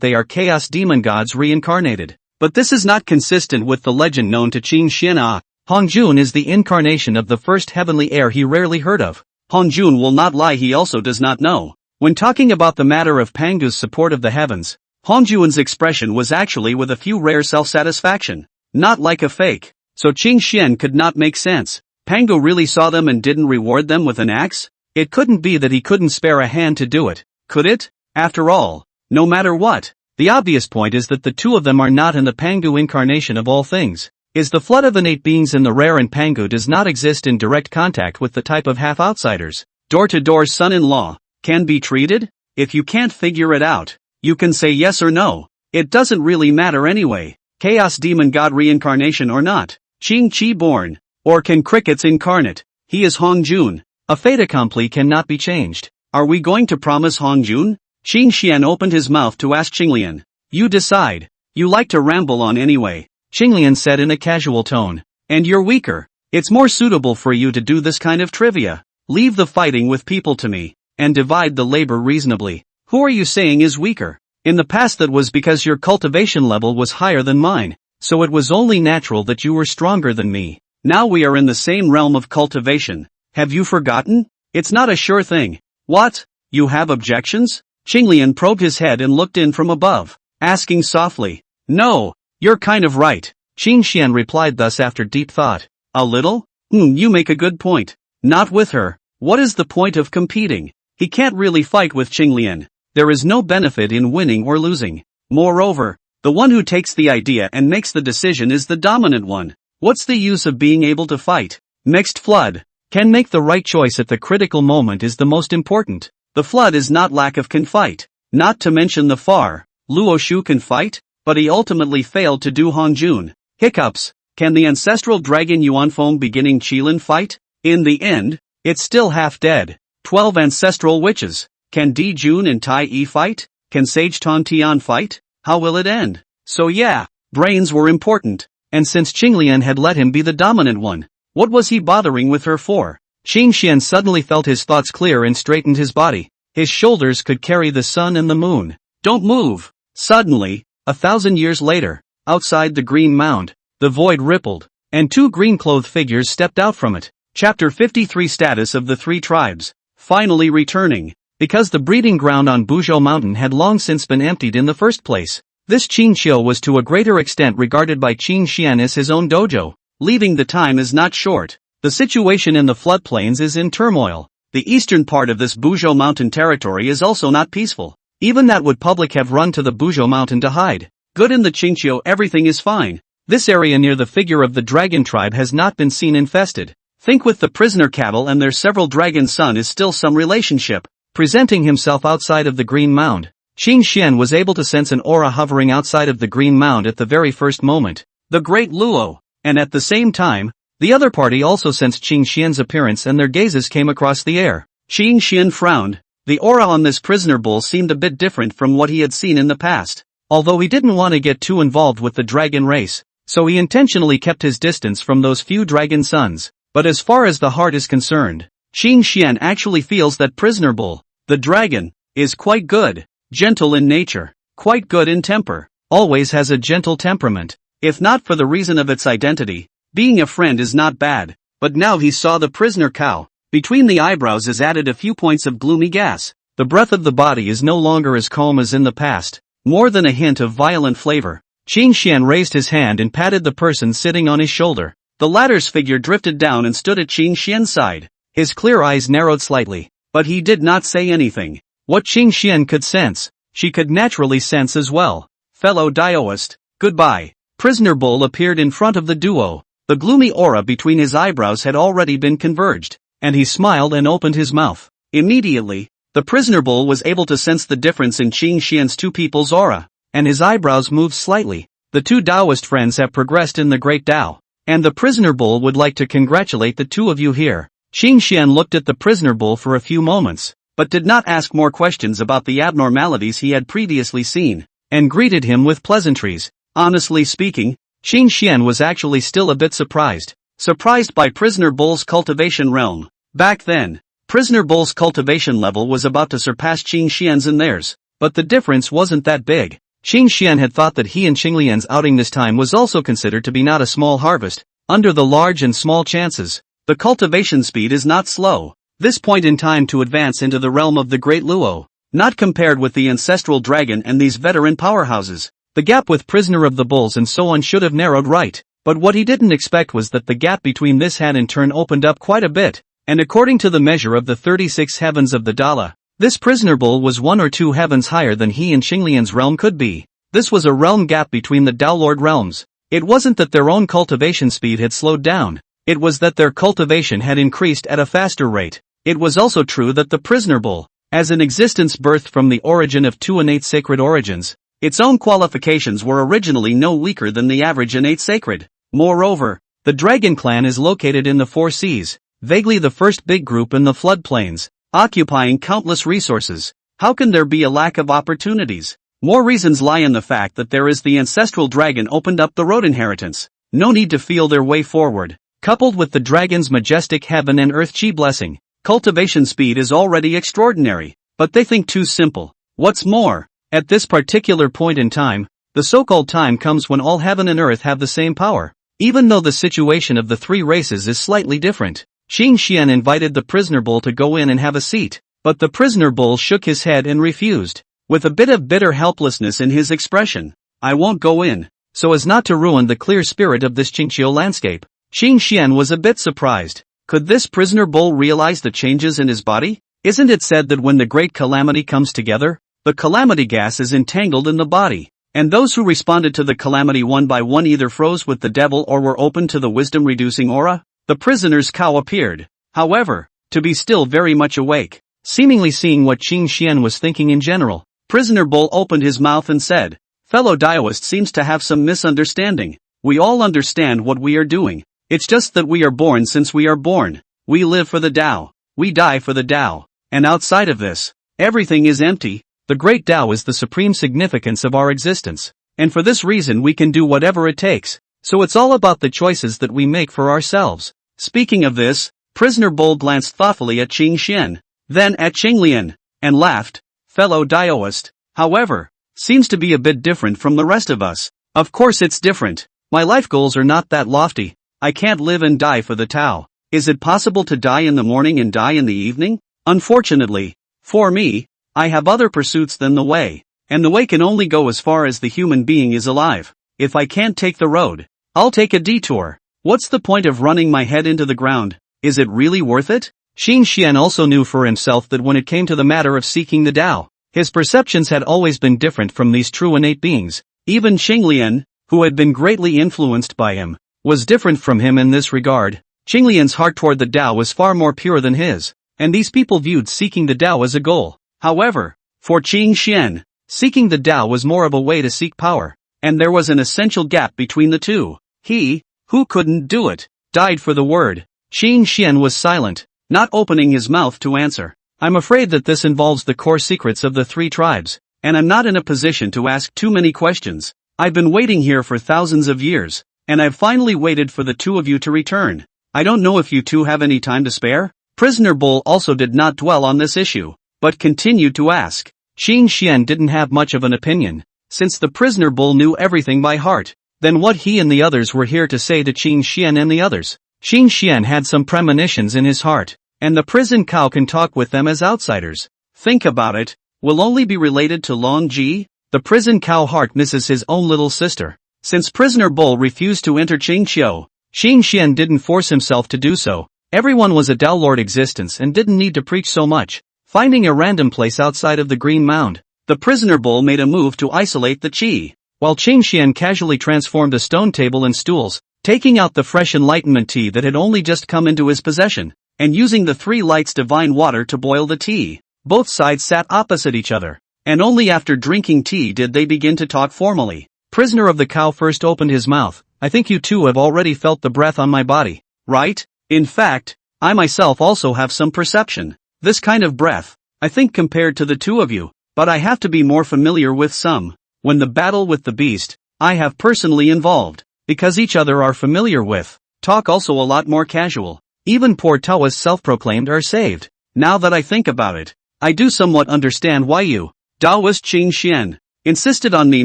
Speaker 2: they are chaos demon gods reincarnated.
Speaker 1: But this is not consistent with the legend known to Qing Xian.
Speaker 2: Hongjun is the incarnation of the first heavenly heir he rarely heard of.
Speaker 1: Hongjun will not lie, he also does not know. When talking about the matter of Pangu's support of the heavens, Hongjun's expression was actually with a few rare self-satisfaction, not like a fake. So Qing Xian could not make sense. Pangu really saw them and didn't reward them with an axe?
Speaker 2: It couldn't be that he couldn't spare a hand to do it,
Speaker 1: could it? After all, no matter what,
Speaker 2: the obvious point is that the 2 of them are not in the Pangu incarnation of all things. Is the flood of innate beings in the rare and Pangu does not exist in direct contact with the type of half-outsiders.
Speaker 1: Door-to-door son-in-law, can be treated? If you can't figure it out, you can say yes or no. It doesn't really matter anyway. Chaos demon god reincarnation or not. Qing Qi born, or can crickets incarnate? He is Hongjun.
Speaker 2: A fait accompli cannot be changed.
Speaker 1: Are we going to promise Hongjun? Qing Xian opened his mouth to ask Qinglian. You decide. You like to ramble on anyway,
Speaker 2: Qinglian said in a casual tone.
Speaker 1: And you're weaker. It's more suitable for you to do this kind of trivia. Leave the fighting with people to me, and divide the labor reasonably. Who are you saying is weaker? In the past that was because your cultivation level was higher than mine, so it was only natural that you were stronger than me. Now we are in the same realm of cultivation. Have you forgotten? It's not a sure thing. What? You have objections? Qinglian probed his head and looked in from above, asking softly. No, you're kind of right.
Speaker 2: Qin Xian replied thus after deep thought.
Speaker 1: A little? You make a good point. Not with her. What is the point of competing? He can't really fight with Qinglian. There is no benefit in winning or losing. Moreover, the one who takes the idea and makes the decision is the dominant one. What's the use of being able to fight? Mixed flood.
Speaker 2: Can make the right choice at the critical moment is the most important.
Speaker 1: The flood is not lack of can fight. Not to mention the far. Luo Shu can fight, but he ultimately failed to do Hanjun. Hiccups. Can the ancestral dragon Yuanfeng beginning Qilin fight? In the end, it's still half dead. 12 ancestral witches. Can Di Jun and Tai Yi fight? Can Sage Tan Tian fight? How will it end? So yeah, brains were important.
Speaker 2: And since Qinglian had let him be the dominant one,
Speaker 1: what was he bothering with her for?
Speaker 2: Qin Xian suddenly felt his thoughts clear and straightened his body. His shoulders could carry the sun and the moon.
Speaker 1: Don't move. Suddenly, 1,000 years later, outside the green mound, the void rippled, and 2 green-clothed figures stepped out from it. Chapter 53 Status of the 3 Tribes. Finally returning.
Speaker 2: Because the breeding ground on Buzhou Mountain had long since been emptied in the first place, this Qin Qiu was to a greater extent regarded by Qin Xian as his own dojo.
Speaker 1: Leaving the time is not short. The situation in the floodplains is in turmoil. The eastern part of this Buzhou Mountain territory is also not peaceful. Even that would public have run to the Buzhou Mountain to hide. Good in the Qingqiu everything is fine. This area near the figure of the dragon tribe has not been seen infested. Think with the prisoner cattle and their several dragon son is still some relationship.
Speaker 2: Presenting himself outside of the green mound, Qin Xian was able to sense an aura hovering outside of the green mound at the very first moment.
Speaker 1: The great Luo.
Speaker 2: And at the same time, the other party also sensed Qin Xian's appearance and their gazes came across the air.
Speaker 1: Qin Xian frowned. The aura on this prisoner bull seemed a bit different from what he had seen in the past.
Speaker 2: Although he didn't want to get too involved with the dragon race, so he intentionally kept his distance from those few dragon sons. But as far as the heart is concerned,
Speaker 1: Qin Xian actually feels that prisoner bull, the dragon, is quite good, gentle in nature, quite good in temper,
Speaker 2: always has a gentle temperament.
Speaker 1: If not for the reason of its identity, being a friend is not bad. But now he saw the prisoner cow. Between the eyebrows is added a few points of gloomy gas.
Speaker 2: The breath of the body is no longer as calm as in the past,
Speaker 1: more than a hint of violent flavor.
Speaker 2: Qin Xian raised his hand and patted the person sitting on his shoulder.
Speaker 1: The latter's figure drifted down and stood at Qin Xian's side.
Speaker 2: His clear eyes narrowed slightly,
Speaker 1: but he did not say anything.
Speaker 2: What Qin Xian could sense, she could naturally sense as well.
Speaker 1: Fellow Daoist, goodbye. Prisoner bull appeared in front of the duo. The gloomy aura between his eyebrows had already been converged,
Speaker 2: and he smiled and opened his mouth.
Speaker 1: Immediately, the prisoner bull was able to sense the difference in Qin Xian's two people's aura,
Speaker 2: and his eyebrows moved slightly. The two Taoist friends have progressed in the great Tao, and the prisoner bull would like to congratulate the two of you here. Qin Xian looked at the prisoner bull for a few moments,
Speaker 1: but did not ask more questions about the abnormalities he had previously seen,
Speaker 2: and greeted him with pleasantries.
Speaker 1: Honestly speaking,
Speaker 2: Qin Xian was actually still a bit surprised.
Speaker 1: Surprised by prisoner bull's cultivation realm. Back then, prisoner bull's cultivation level was about to surpass Qin Xian's and theirs, but the difference wasn't that big.
Speaker 2: Qin Xian had thought that he and Qinglian's outing this time was also considered to be not a small harvest. Under the large and small chances,
Speaker 1: the cultivation speed is not slow. This point in time to advance into the realm of the Great Luo, not compared with the ancestral dragon and these veteran powerhouses.
Speaker 2: The gap with prisoner of the bulls and so on should have narrowed right, but what he didn't expect was that the gap between this had in turn opened up quite a bit, and according to the measure of the 36 heavens of the Dala, this prisoner bull was 1 or 2 heavens higher than he and Qinglian's realm could be. This was a realm gap between the Tao Lord realms. It wasn't that their own cultivation speed had slowed down, it was that their cultivation had increased at a faster rate. It was also true that the prisoner bull, as an existence birthed from the origin of 2 innate sacred origins, its own qualifications were originally no weaker than the average innate sacred. Moreover, the dragon clan is located in the 4 seas, vaguely the first big group in the floodplains, occupying countless resources. How can there be a lack of opportunities? More reasons lie in the fact that there is the ancestral dragon opened up the road inheritance. No need to feel their way forward. coupled with the dragon's majestic heaven and earth chi blessing,
Speaker 1: cultivation speed is already extraordinary, but they think too simple. What's more,
Speaker 2: at this particular point in time, the so-called time comes when all heaven and earth have the same power. Even though the situation of the three races is slightly different, Qin Xian invited the prisoner bull to go in and have a seat, but the prisoner bull shook his head and refused, with a bit of bitter helplessness in his expression.
Speaker 1: I won't go in.
Speaker 2: So as not to ruin the clear spirit of this Qingqiu landscape, Qin Xian was a bit surprised. Could this prisoner bull realize the changes in his body? Isn't it said that when the great calamity comes together, the calamity gas is entangled in the body, and those who responded to the calamity one by one either froze with the devil or were open to the wisdom-reducing aura? The prisoner's cow appeared, however, to be still very much awake, seemingly seeing what Qin Xian was thinking in general. Prisoner bull opened his mouth and said, "Fellow Taoist seems to have some misunderstanding. We all understand what we are doing. It's just that we are born since we are born. We live for the Tao. We die for the Tao. And outside of this, everything is empty. The great Tao is the supreme significance of our existence. And for this reason we can do whatever it takes. So it's all about the choices that we make for ourselves." Speaking of this, prisoner bull glanced thoughtfully at Qin Xian, then at Qinglian, and laughed. "Fellow Taoist, however, seems to be a bit different from the rest of us." "Of course it's different. My life goals are not that lofty. I can't live and die for the Tao." "Is it possible to die in the morning and die in the evening?" "Unfortunately, for me, I have other pursuits than the way, and the way can only go as far as the human being is alive. If I can't take the road, I'll take a detour. What's the point of running my head into the ground? Is it really worth it?" Qin Xian also knew for himself that when it came to the matter of seeking the Tao, his perceptions had always been different from these true innate beings. Even Qinglian, who had been greatly influenced by him, was different from him in this regard. Qinglian's heart toward the Tao was far more pure than his, and these people viewed seeking the Tao as a goal. However, for Qin Xian, seeking the Tao was more of a way to seek power, and there was an essential gap between the two. He, who couldn't do it, died for the word. Qin Xian was silent, not opening his mouth to answer. "I'm afraid that this involves the core secrets of the three tribes, and I'm not in a position to ask too many questions. I've been waiting here for thousands of years, and I've finally waited for the two of you to return. I don't know if you two have any time to spare?" Prisoner bull also did not dwell on this issue, but continued to ask. Qin Xian didn't have much of an opinion, since the prisoner bull knew everything by heart. Then what he and the others were here to say to Qin Xian and the others? Qin Xian had some premonitions in his heart, and the prison cow can talk with them as outsiders. Think about it, will only be related to Long Ji? The prison cow heart misses his own little sister. Since prisoner bull refused to enter Qingqiu, Qin Xian didn't force himself to do so. Everyone was a Tao Lord existence and didn't need to preach so much. Finding a random place outside of the green mound, the prisoner bull made a move to isolate the qi, while Qin Xian casually transformed a stone table and stools, taking out the fresh enlightenment tea that had only just come into his possession, and using the three lights divine water to boil the tea. Both sides sat opposite each other, and only after drinking tea did they begin to talk formally. Prisoner of the cow first opened his mouth. "I think you two have already felt the breath on my body, right? In fact, I myself also have some perception. This kind of breath, I think compared to the two of you, but I have to be more familiar with some. When the battle with the beast, I have personally involved, because each other are familiar with, talk also a lot more casual. Even poor Taoists self-proclaimed are saved. Now that I think about it, I do somewhat understand why you, Taoist Qin Xian, insisted on me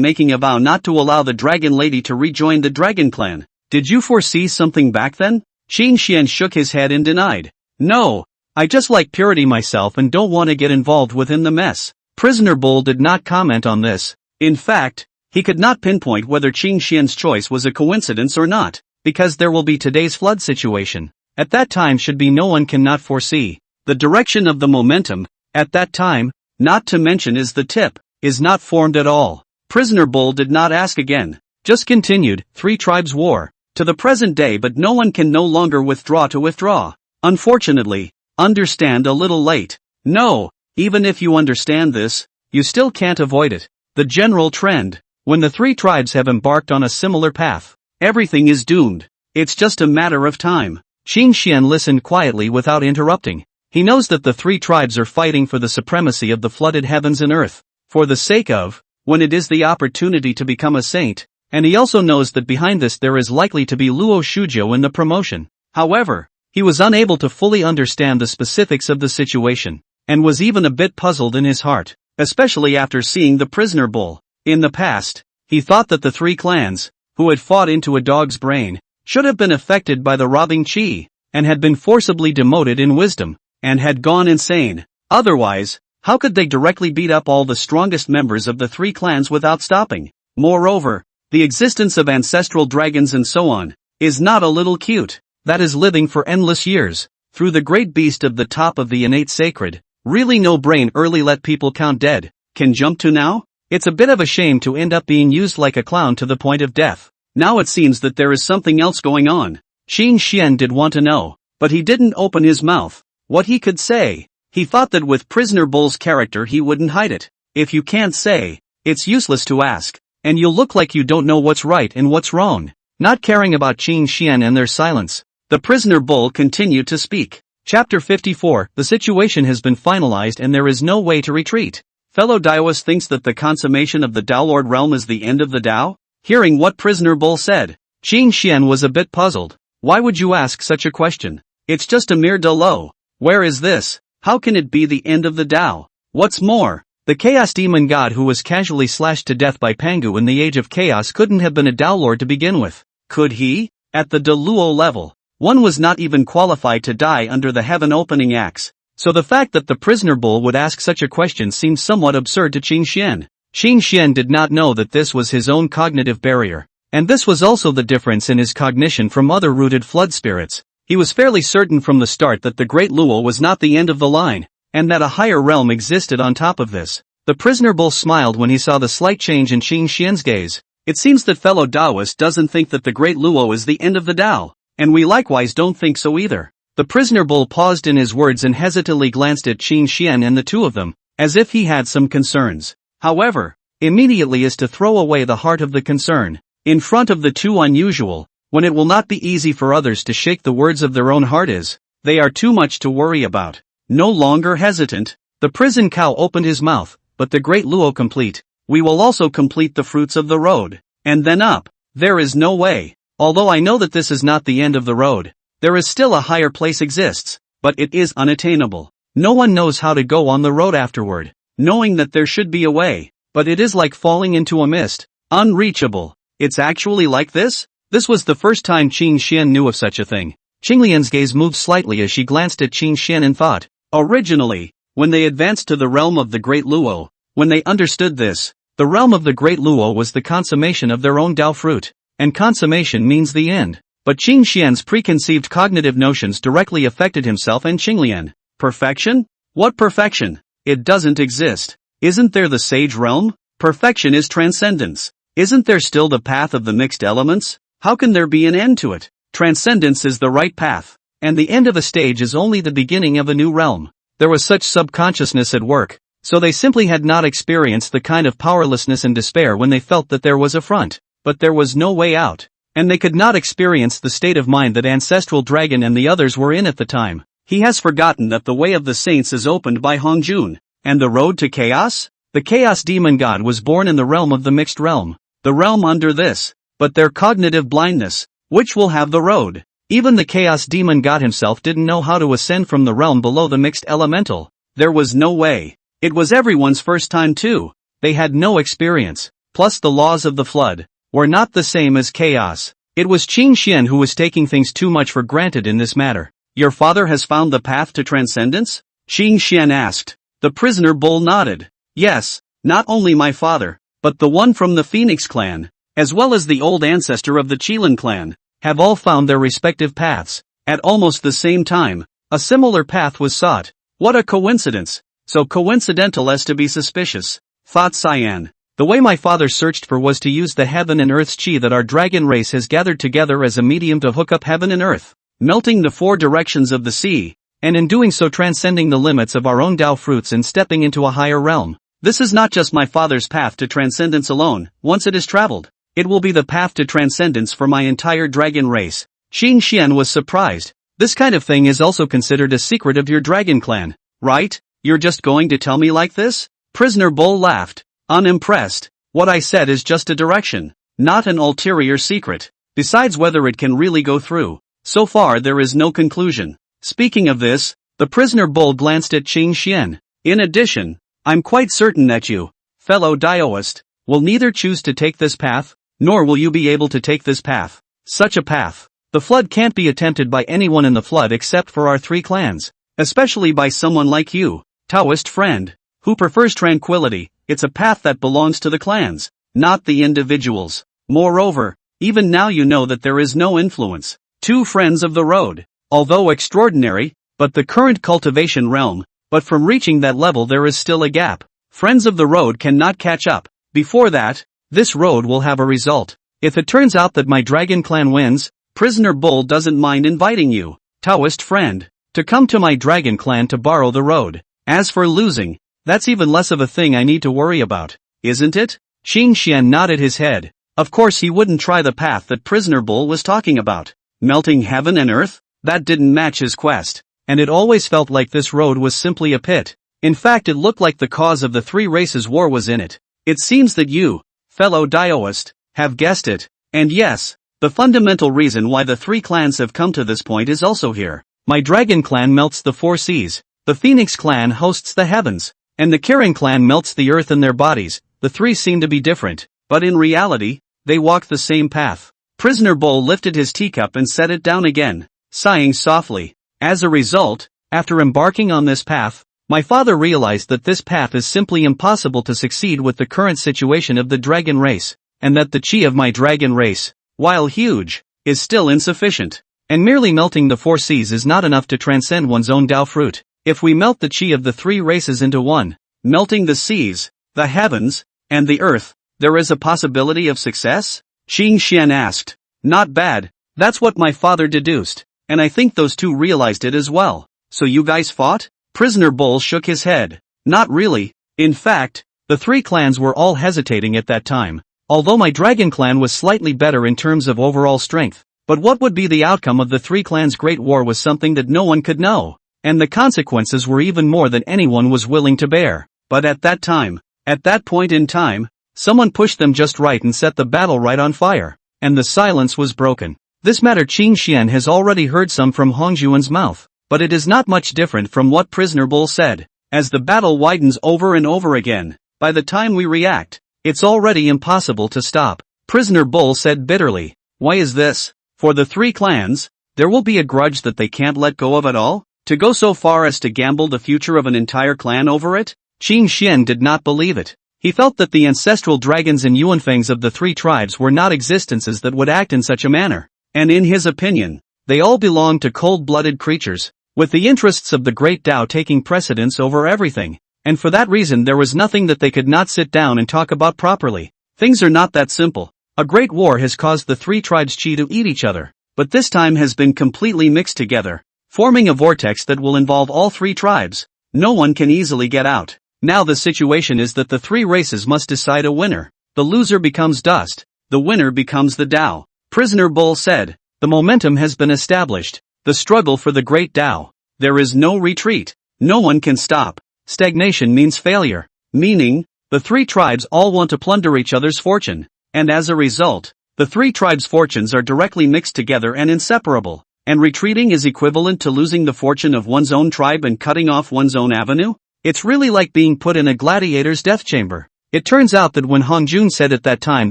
Speaker 2: making a vow not to allow the dragon lady to rejoin the dragon clan. Did you foresee something back then?" Qin Xian shook his head and denied. "No, I just like purity myself and don't want to get involved within the mess." Prisoner bull did not comment on this. In fact, he could not pinpoint whether Qin Xian's choice was a coincidence or not, because there will be today's flood situation. At that time should be no one cannot foresee. The direction of the momentum, at that time, not to mention is the tip, is not formed at all. Prisoner bull did not ask again, just continued, "Three tribes war, to the present day, but no one can no longer withdraw to withdraw. Unfortunately, understand a little late. No, even if you understand this, you still can't avoid it. The general trend, when the three tribes have embarked on a similar path, everything is doomed. It's just a matter of time." Qin Xian listened quietly without interrupting. He knows that the three tribes are fighting for the supremacy of the flooded heavens and earth, for the sake of, when it is the opportunity to become a saint, and he also knows that behind this there is likely to be Luo Shuzhou in the promotion. However, he was unable to fully understand the specifics of the situation, and was even a bit puzzled in his heart, especially after seeing the prisoner bull. In the past, he thought that the three clans, who had fought into a dog's brain, should have been affected by the robbing chi, and had been forcibly demoted in wisdom, and had gone insane. Otherwise, how could they directly beat up all the strongest members of the three clans without stopping? Moreover, the existence of ancestral dragons and so on, is not a little cute. That is living for endless years, through the great beast of the top of the innate sacred, really no brain early let people count dead, can jump to now? It's a bit of a shame to end up being used like a clown to the point of death. Now it seems that there is something else going on. Qin Xian did want to know, but he didn't open his mouth. What he could say? He thought that with Prisoner Bull's character he wouldn't hide it. If you can't say, it's useless to ask, and you'll look like you don't know what's right and what's wrong. Not caring about Qin Xian and their silence, the Prisoner Bull continued to speak. Chapter 54, the situation has been finalized and there is no way to retreat. Fellow Daoist thinks that the consummation of the Daolord realm is the end of the Dao? Hearing what Prisoner Bull said, Qin Xian was a bit puzzled. Why would you ask such a question? It's just a mere Dalo. Where is this? How can it be the end of the Dao? What's more, the Chaos Demon God who was casually slashed to death by Pangu in the Age of Chaos couldn't have been a Daolord to begin with. Could he? At the Deluo level, one was not even qualified to die under the heaven opening axe. So the fact that the Prisoner Bull would ask such a question seemed somewhat absurd to Qin Xian. Qin Xian did not know that this was his own cognitive barrier, and this was also the difference in his cognition from other rooted flood spirits. He was fairly certain from the start that the Great Luo was not the end of the line, and that a higher realm existed on top of this. The Prisoner Bull smiled when he saw the slight change in Qin Xian's gaze. It seems that fellow Daoist doesn't think that the Great Luo is the end of the Dao, and we likewise don't think so either. The Prisoner Bull paused in his words and hesitantly glanced at Qin Xian and the two of them, as if he had some concerns. However, immediately is to throw away the heart of the concern, in front of the too unusual, when it will not be easy for others to shake the words of their own heart is, they are too much to worry about. No longer hesitant, the prison cow opened his mouth, but the Great Luo complete, we will also complete the fruits of the road, and then up. There is no way. Although I know that this is not the end of the road, there is still a higher place exists, but it is unattainable. No one knows how to go on the road afterward, knowing that there should be a way, but it is like falling into a mist, unreachable. It's actually like this? This was the first time Qin Xian knew of such a thing. Qinglian's gaze moved slightly as she glanced at Qin Xian and thought, originally, when they advanced to the realm of the Great Luo, when they understood this, the realm of the Great Luo was the consummation of their own Dao fruit, and consummation means the end. But Qin Xian's preconceived cognitive notions directly affected himself and Qinglian. Perfection? What perfection? It doesn't exist. Isn't there the sage realm? Perfection is transcendence. Isn't there still the path of the mixed elements? How can there be an end to it? Transcendence is the right path, and the end of a stage is only the beginning of a new realm. There was such subconsciousness at work, so they simply had not experienced the kind of powerlessness and despair when they felt that there was a front, but there was no way out. And they could not experience the state of mind that Ancestral Dragon and the others were in at the time. He has forgotten that the way of the saints is opened by Hongjun, and the road to chaos? The Chaos Demon God was born in the realm of the mixed realm, the realm under this, but their cognitive blindness, which will have the road. Even the Chaos Demon God himself didn't know how to ascend from the realm below the mixed elemental. There was no way. It was everyone's first time too. They had no experience, plus the laws of the flood were not the same as chaos. It was Qin Xian who was taking things too much for granted in this matter. Your father has found the path to transcendence? Qin Xian asked. The Prisoner Bull nodded. Yes, not only my father, but the one from the Phoenix clan, as well as the old ancestor of the Qilin clan, have all found their respective paths. At almost the same time, a similar path was sought. What a coincidence. So coincidental as to be suspicious, thought Cyan. The way my father searched for was to use the heaven and earth's chi that our dragon race has gathered together as a medium to hook up heaven and earth, melting the four directions of the sea, and in doing so transcending the limits of our own Dao fruits and stepping into a higher realm. This is not just my father's path to transcendence alone. Once it is traveled, it will be the path to transcendence for my entire dragon race. Qin Xian was surprised. This kind of thing is also considered a secret of your dragon clan, right? You're just going to tell me like this? Prisoner Bull laughed. Unimpressed. What I said is just a direction, not an ulterior secret. Besides, whether it can really go through,
Speaker 1: So far there is no conclusion. Speaking of this, the prisoner bull glanced at Qing Xian. In addition, I'm quite certain that you, fellow Daoist, will neither choose to take this path, nor will you be able to take this path. Such a path. The flood can't be attempted by anyone in the flood except for our 3 clans. Especially by someone like you, Taoist friend, who prefers tranquility. It's a path that belongs to the clans, not the individuals. Moreover, even now you know that there is no influence. 2 friends of the road, although extraordinary, but the current cultivation realm, but from reaching that level there is still a gap. Friends of the road cannot catch up. Before that, this road will have a result. If it turns out that my dragon clan wins, Prisoner Bull doesn't mind inviting you, Taoist friend, to come to my dragon clan to borrow the road. As for losing, that's even less of a thing I need to worry about, isn't it? Qing Xian nodded his head. Of course he wouldn't try the path that Prisoner Bull was talking about. Melting heaven and earth? That didn't match his quest. And it always felt like this road was simply a pit. In fact, it looked like the cause of the 3 races' war was in it. It seems that you, fellow Daoist, have guessed it. And yes, the fundamental reason why the 3 clans have come to this point is also here. My dragon clan melts the 4 seas, the Phoenix clan hosts the heavens, and the Kirin clan melts the earth in their bodies. The 3 seem to be different, but in reality, they walk the same path. Prisoner Bull lifted his teacup and set it down again, sighing softly. As a result, after embarking on this path, my father realized that this path is simply impossible to succeed with the current situation of the dragon race, and that the chi of my dragon race, while huge, is still insufficient. And merely melting the 4 seas is not enough to transcend one's own Dao fruit. If we melt the chi of the 3 races into one, melting the seas, the heavens, and the earth, there is a possibility of success? Qing Xian asked. Not bad, that's what my father deduced, and I think those 2 realized it as well. So you guys fought? Prisoner Bull shook his head. Not really. In fact, the 3 clans were all hesitating at that time, although my dragon clan was slightly better in terms of overall strength. But what would be the outcome of the 3 clans' great war was something that no one could know, and the consequences were even more than anyone was willing to bear. But at that point in time, someone pushed them just right and set the battle right on fire, and the silence was broken. This matter Qing Xian has already heard some from Hongjuan's mouth, but it is not much different from what Prisoner Bull said. As the battle widens over and over again, by the time we react, it's already impossible to stop. Prisoner Bull said bitterly. Why is this? For the 3 clans, there will be a grudge that they can't let go of at all? To go so far as to gamble the future of an entire clan over it? Qing Xian did not believe it. He felt that the ancestral dragons and yuanfangs of the 3 tribes were not existences that would act in such a manner. And in his opinion, they all belonged to cold-blooded creatures, with the interests of the great Tao taking precedence over everything. And for that reason there was nothing that they could not sit down and talk about properly. Things are not that simple. A great war has caused the 3 tribes chi to eat each other, but this time has been completely mixed together, forming a vortex that will involve all 3 tribes. No one can easily get out. Now the situation is that the 3 races must decide a winner. The loser becomes dust. The winner becomes the Tao. Prisoner Bull said. The momentum has been established. The struggle for the great Tao. There is no retreat. No one can stop. Stagnation means failure. Meaning, the 3 tribes all want to plunder each other's fortune. And as a result, the 3 tribes' fortunes are directly mixed together and inseparable. And retreating is equivalent to losing the fortune of one's own tribe and cutting off one's own avenue? It's really like being put in a gladiator's death chamber. It turns out that when Hongjun said at that time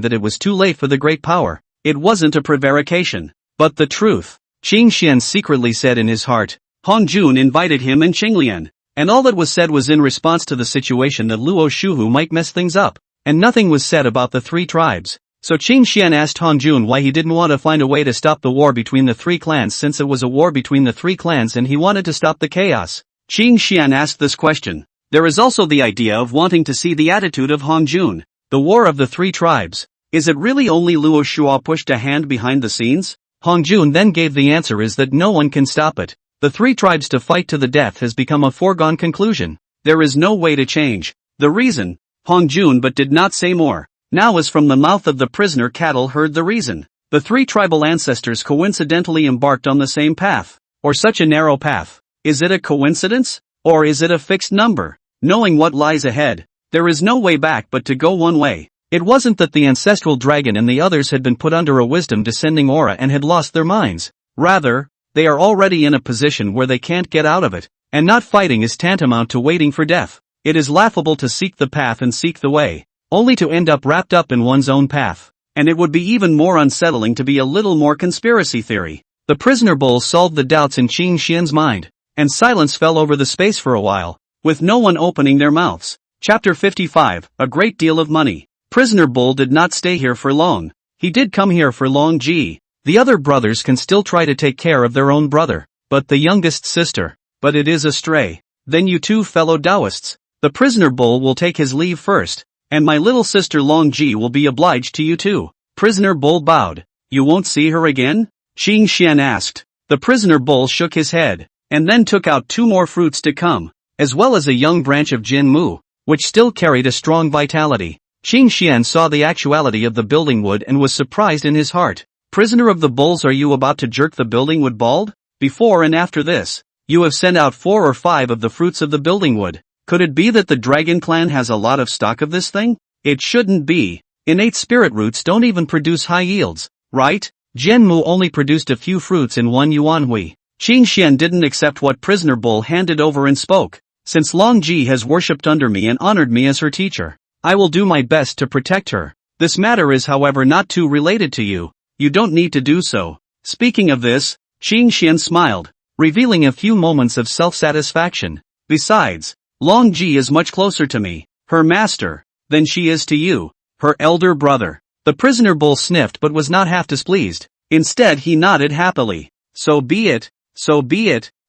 Speaker 1: that it was too late for the great power, it wasn't a prevarication, but the truth. Qing Xian secretly said in his heart. Hongjun invited him and Qinglian, and all that was said was in response to the situation that Luo Shuhu might mess things up, and nothing was said about the 3 tribes. So Qing Xian asked Hongjun why he didn't want to find a way to stop the war between the 3 clans, since it was a war between the 3 clans and he wanted to stop the chaos. Qing Xian asked this question. There is also the idea of wanting to see the attitude of Hongjun. The war of the 3 tribes. Is it really only Luo Shuo pushed a hand behind the scenes? Hongjun then gave the answer is that no one can stop it. The 3 tribes to fight to the death has become a foregone conclusion. There is no way to change. The reason, Hongjun but did not say more. Now as from the mouth of the prisoner cattle heard the reason. The 3 tribal ancestors coincidentally embarked on the same path. Or such a narrow path. Is it a coincidence? Or is it a fixed number? Knowing what lies ahead, there is no way back but to go one way. It wasn't that the ancestral dragon and the others had been put under a wisdom descending aura and had lost their minds.
Speaker 2: Rather, they are already in a position where they can't get out of it, and not fighting is tantamount to waiting for death. It is laughable to seek the path and seek the way, only to end up wrapped up in one's own path.
Speaker 1: And it would be even more unsettling to be a little more conspiracy theory.
Speaker 2: The prisoner bull solved the doubts in Qing Xian's mind, and silence fell over the space for a while,
Speaker 1: with no one opening their mouths. Chapter 55, A Great Deal of Money. Prisoner Bull did not stay here for long. He did come here for Long Ji.
Speaker 2: The other brothers can still try to take care of their own brother, but the youngest sister, but it is astray.
Speaker 1: Then you two fellow Taoists. The prisoner Bull will take his leave first, and my little sister Long Ji will be obliged to you too. Prisoner Bull bowed. You won't see her again? Qing Xian asked. The prisoner Bull shook his head, and then took out 2 more fruits to come, as well as a young branch of Jin Mu, which still carried a strong vitality. Qing Xian saw the actuality of the building wood and was surprised in his heart. Prisoner of the bulls, are you about to jerk the building wood bald? Before and after this, you have sent out 4 or 5 of the fruits of the building wood. Could it be that the dragon clan has a lot of stock of this thing? It shouldn't be. Innate spirit roots don't even produce high yields, right? Jianmu only produced a few fruits in 1 yuanhui. Qing Xian didn't accept what prisoner Bull handed over and spoke. Since Long Ji has worshipped under me and honored me as her teacher, I will do my best to protect her. This matter is however not too related to you. You don't need to do so. Speaking of this, Qing Xian smiled, revealing a few moments of self-satisfaction. Besides, Long Ji is much closer to me, her master, than she is to you, her elder brother. The prisoner Bull sniffed but was not half displeased. Instead he nodded happily. So be it,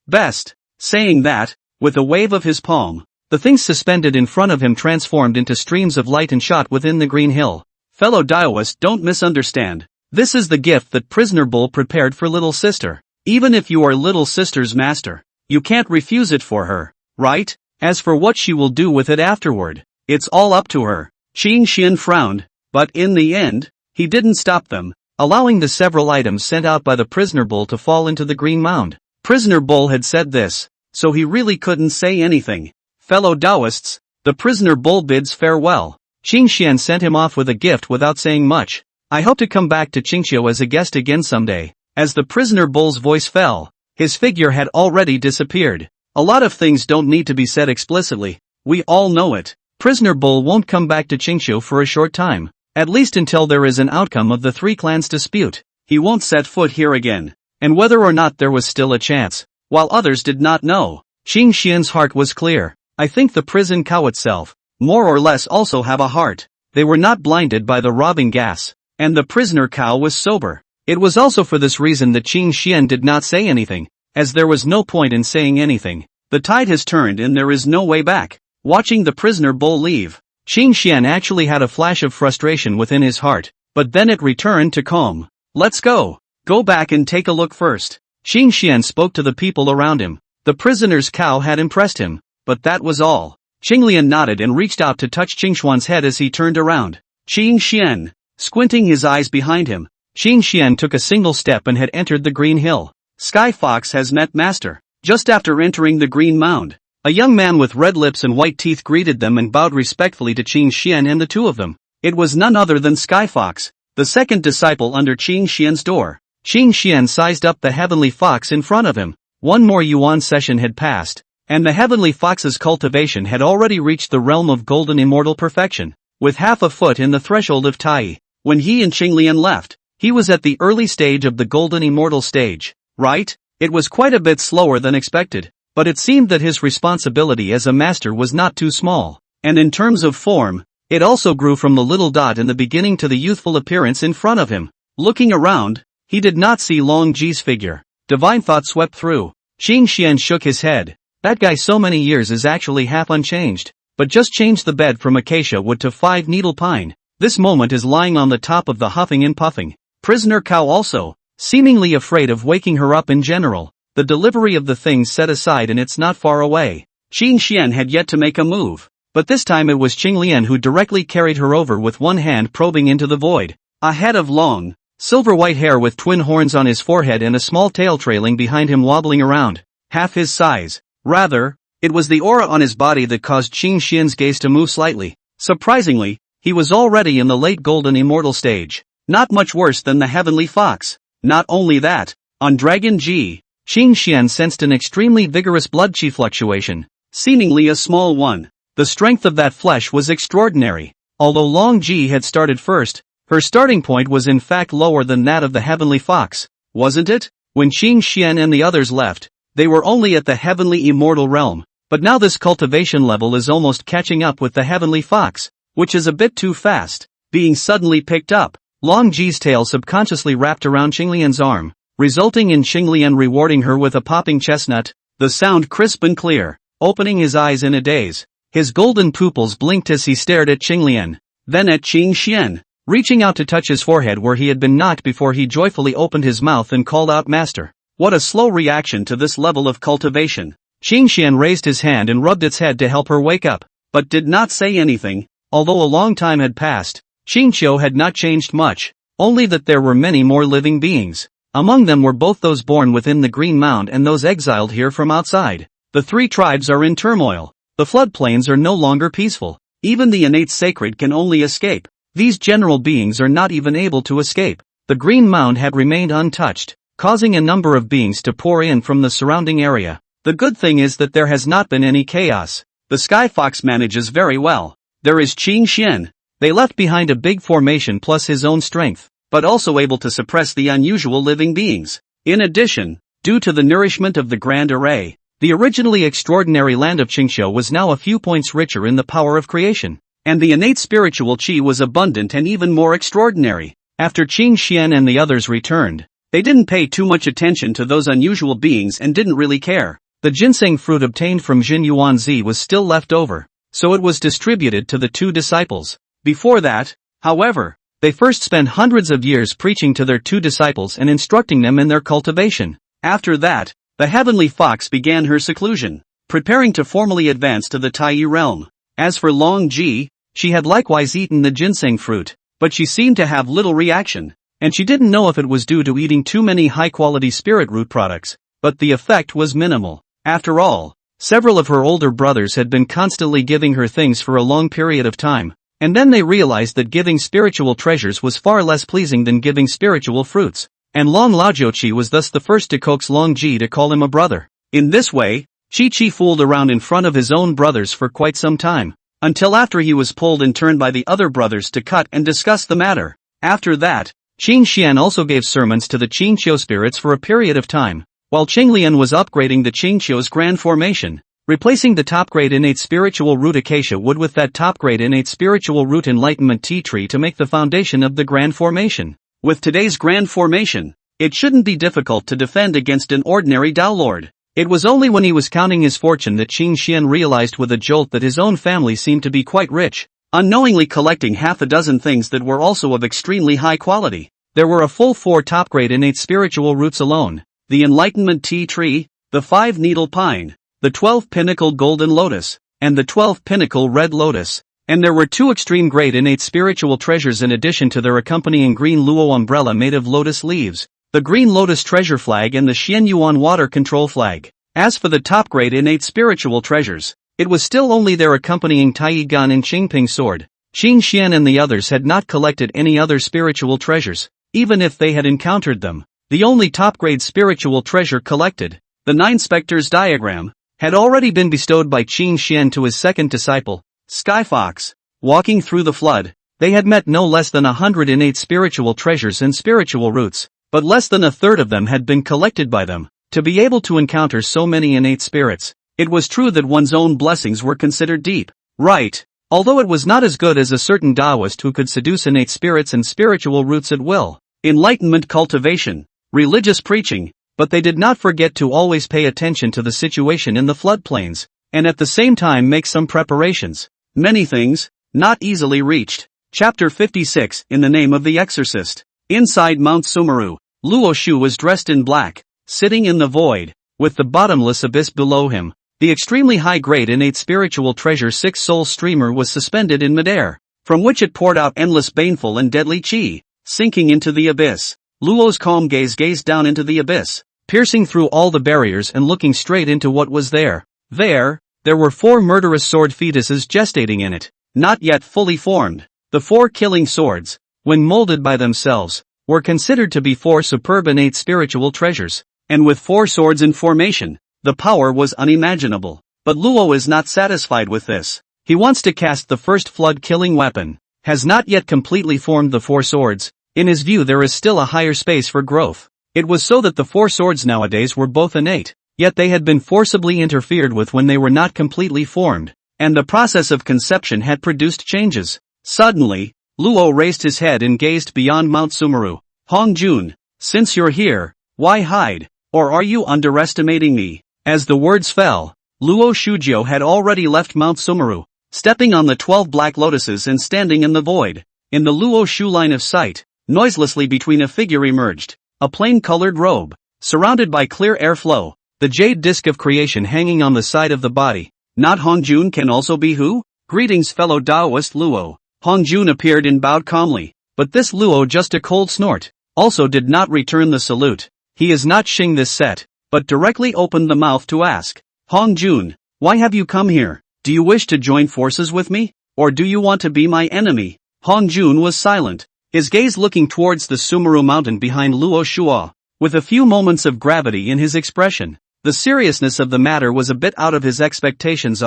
Speaker 1: best. Saying that, with a wave of his palm, the things suspended in front of him transformed into streams of light and shot within the green hill. Fellow Taoists, don't misunderstand. This is the gift that prisoner Bull prepared for little sister. Even if you are little sister's master, you can't refuse it for her, right? As for what she will do with it afterward, it's all up to her. Qing Xian frowned, but in the end, he didn't stop them, allowing the several items sent out by the prisoner Bull to fall into the green mound. Prisoner Bull had said this, so he really couldn't say anything. Fellow Taoists, the prisoner Bull bids farewell. Qing Xian sent him off with a gift without saying much. I hope to come back to Qingqiu as a guest again someday. As the prisoner Bull's voice fell, his figure had already disappeared. A lot of things don't need to be said explicitly. We all know it. Prisoner Bull won't come back to Qingqiu for a short time. At least until there is an outcome of the 3 clans' dispute. He won't set foot here again. And whether or not there was still a chance, while others did not know, Qing Xian's heart was clear. I think the prison cow itself, more or less, also have a heart. They were not blinded by the robbing gas. And the prisoner cow was sober. It was also for this reason that Qing Xian did not say anything, as there was no point in saying anything. The tide has turned and there is no way back. Watching the prisoner Bull leave, Qing Xian actually had a flash of frustration within his heart, but then it returned to calm. Let's go. Go back and take a look first. Qing Xian spoke to the people around him. The prisoner's cow had impressed him, but that was all. Qinglian nodded and reached out to touch Qingshuan's head as he turned around. Qing Xian. Squinting his eyes behind him, Qing Xian took a single step and had entered the green hill. Sky Fox has met Master. Just after entering the green mound, a young man with red lips and white teeth greeted them and bowed respectfully to Qing Xian and the 2 of them. It was none other than Sky Fox, the second disciple under Qing Xian's door. Qing Xian sized up the heavenly fox in front of him. 1 more yuan session had passed, and the heavenly fox's cultivation had already reached the realm of golden immortal perfection, with half a foot in the threshold of Tai. When he and Qinglian left, he was at the early stage of the golden immortal stage, right? It was quite a bit slower than expected, but it seemed that his responsibility as a master was not too small, and in terms of form, it also grew from the little dot in the beginning to the youthful appearance in front of him. Looking around, he did not see Long Ji's figure. Divine thought swept through. Qing Xian shook his head. That guy so many years is actually half unchanged, but just changed the bed from acacia wood to 5-needle pine. This moment is lying on the top of the huffing and puffing. Prisoner cow also, seemingly afraid of waking her up in general. The delivery of the things set aside and it's not far away. Qing Xian had yet to make a move, but this time it was Qinglian who directly carried her over with one hand probing into the void. A head of long, silver-white hair with twin horns on his forehead and a small tail trailing behind him wobbling around. Half his size. Rather, it was the aura on his body that caused Qing Xian's gaze to move slightly. Surprisingly, he was already in the late golden immortal stage. Not much worse than the heavenly fox. Not only that, On Dragon G,
Speaker 2: Qing Xian sensed an extremely vigorous blood qi fluctuation.
Speaker 1: seemingly a small one.
Speaker 2: The strength of that flesh was extraordinary. Although Long Ji had started first, her starting point was in fact lower than that of the Heavenly Fox,
Speaker 1: wasn't it?
Speaker 2: When Qing Xian and the others left, they were only at the Heavenly Immortal Realm, but now this cultivation level is almost catching up with the Heavenly Fox, which is a bit too fast.
Speaker 1: Being suddenly picked up,
Speaker 2: Long Ji's tail subconsciously wrapped around Qinglian's arm, resulting in Qinglian rewarding her with a popping chestnut,
Speaker 1: the sound crisp and clear.
Speaker 2: Opening his eyes in a daze. His golden pupils blinked as he stared at Qinglian,
Speaker 1: then at Qing Xian.
Speaker 2: Reaching out to touch his forehead where he had been knocked before he joyfully opened his mouth and called out Master.
Speaker 1: What a slow reaction to this level of cultivation.
Speaker 2: Qing Xian raised his hand and rubbed its head to help her wake up,
Speaker 1: but did not say anything.
Speaker 2: Although a long time had passed, Qingqiu had not changed much, only that there were many more living beings. Among them were both those born within the Green Mound and those exiled here from outside.
Speaker 1: The three tribes are in turmoil.
Speaker 2: The floodplains are no longer peaceful.
Speaker 1: Even the innate sacred can only escape.
Speaker 2: These general beings are not even able to escape. The Green Mound had remained untouched, causing a number of beings to pour in from the surrounding area. The good thing is that there has not been any chaos.
Speaker 1: The Sky Fox manages very well. There is Qing Xian.
Speaker 2: They left behind a big formation plus his own strength,
Speaker 1: but also able to suppress the unusual living beings. In addition, due to the nourishment of the Grand Array, the originally extraordinary land of Qingqiu was now a few points richer in the power of creation, and the innate spiritual qi was abundant and even more extraordinary.
Speaker 2: After Qing Xian and the others returned,
Speaker 1: they didn't pay too much attention to those unusual beings and didn't really care.
Speaker 2: The ginseng fruit obtained from Jin Yuanzi was still left over, so it was distributed to the two disciples.
Speaker 1: Before that, however,
Speaker 2: they first spent hundreds of years preaching to their two disciples and instructing them in their cultivation.
Speaker 1: After that, the Heavenly Fox began her seclusion, preparing to formally advance to the Taiyi realm. As for Long Ji,
Speaker 2: she had likewise eaten the ginseng fruit,
Speaker 1: but she seemed to have little reaction,
Speaker 2: and she didn't know if it was due to eating too many high-quality spirit root products, but the effect was minimal.
Speaker 1: After all,
Speaker 2: several of her older brothers had been constantly giving her things for a long period of time, and then they realized that giving spiritual treasures was far less pleasing than giving spiritual fruits. And Long Laojiuqi was thus the first to coax Long Ji to call him a brother.
Speaker 1: In this way, Chi fooled around in front of his own brothers for quite some time, until after he was pulled and turned by the other brothers to cut and discuss the matter. After that,
Speaker 2: Qing Xian also gave sermons to the Qingqiu spirits for a period of time, while Qinglian was upgrading the Qingqiu's grand formation, replacing the top-grade innate spiritual root acacia wood with that top-grade innate spiritual root enlightenment tea tree to make the foundation of the grand formation.
Speaker 1: With today's grand formation, it shouldn't be difficult to defend against an ordinary Dao Lord.
Speaker 2: It was only when he was counting his fortune that Qing Xian realized with a jolt that his own family seemed to be quite rich,
Speaker 1: unknowingly collecting half a dozen things that were also of extremely high quality.
Speaker 2: There were a full 4 top-grade innate spiritual roots alone:
Speaker 1: the enlightenment tea tree, the 5-needle pine, the 12-pinnacled golden lotus, and the 12-pinnacle red lotus. And there were 2 extreme-grade innate spiritual treasures in addition to their accompanying green luo umbrella made of lotus leaves, the green lotus treasure flag and the Xian Yuan water control flag. As for the top-grade innate spiritual treasures, it was still only their accompanying Taiyi gun and Qingping sword. Qing Xian and the others had not collected any other spiritual treasures, even if they had encountered them. The only top-grade spiritual treasure collected, the 9 specters diagram, had already been bestowed by Qing Xian to his second disciple, Sky Fox. Walking through the flood, they had met no less than 100 innate spiritual treasures and spiritual roots, but less than a third of them had been collected by them. To be able to encounter so many innate spirits, it was true that one's own blessings were considered deep, right? Although it was not as good as a certain Taoist who could seduce innate spirits and spiritual roots at will. Enlightenment cultivation, religious preaching, but they did not forget to always pay attention to the situation in the floodplains, and at the same time make some preparations. Many things, not easily reached. Chapter 56, In the Name of the Exorcist. Inside Mount Sumeru, Luo Shu was dressed in black, sitting in the void, with the bottomless abyss below him. The extremely high-grade innate spiritual treasure 6-soul streamer was suspended in midair, from which it poured out endless baneful and deadly qi, sinking into the abyss. Luo's calm gaze gazed down into the abyss, piercing through all the barriers and looking straight into what was there. There were 4 murderous sword fetuses gestating in it, not yet fully formed. The 4 killing swords, when molded by themselves,
Speaker 2: were considered to be four superb innate spiritual treasures.
Speaker 1: And with 4 swords in formation, the power was unimaginable. But Luo is not satisfied with this.
Speaker 2: He wants to cast the first flood-killing weapon. Has not yet completely formed the 4 swords. In his view there is still a higher space for growth. It was so that the 4 swords nowadays were both innate, yet they had been forcibly interfered with when they were not completely formed, and the process of conception had produced changes.
Speaker 1: Suddenly, Luo raised his head and gazed beyond Mount Sumeru. Hongjun, since you're here, why hide? Or are you underestimating me?
Speaker 2: As the words fell, Luo Shujiu had already left Mount Sumeru,
Speaker 1: stepping on the 12 black lotuses and standing in the void. In the Luo Shu line of sight, noiselessly between a figure emerged, a plain-colored robe, surrounded by clear airflow,
Speaker 2: the jade disc of creation hanging on the side of the body.
Speaker 1: Not Hongjun can also be who? Greetings fellow Taoist Luo. Hongjun appeared and bowed calmly,
Speaker 2: but this Luo just a cold snort, also did not return the salute. He is not Xing this set,
Speaker 1: but directly opened the mouth to ask, Hongjun, why have you come here? Do you wish to join forces with me? Or do you want to be my enemy? Hongjun was silent, his gaze looking towards the Sumeru mountain behind Luo Shuo, with a few moments of gravity in his expression. The seriousness of the matter was a bit out of his expectations.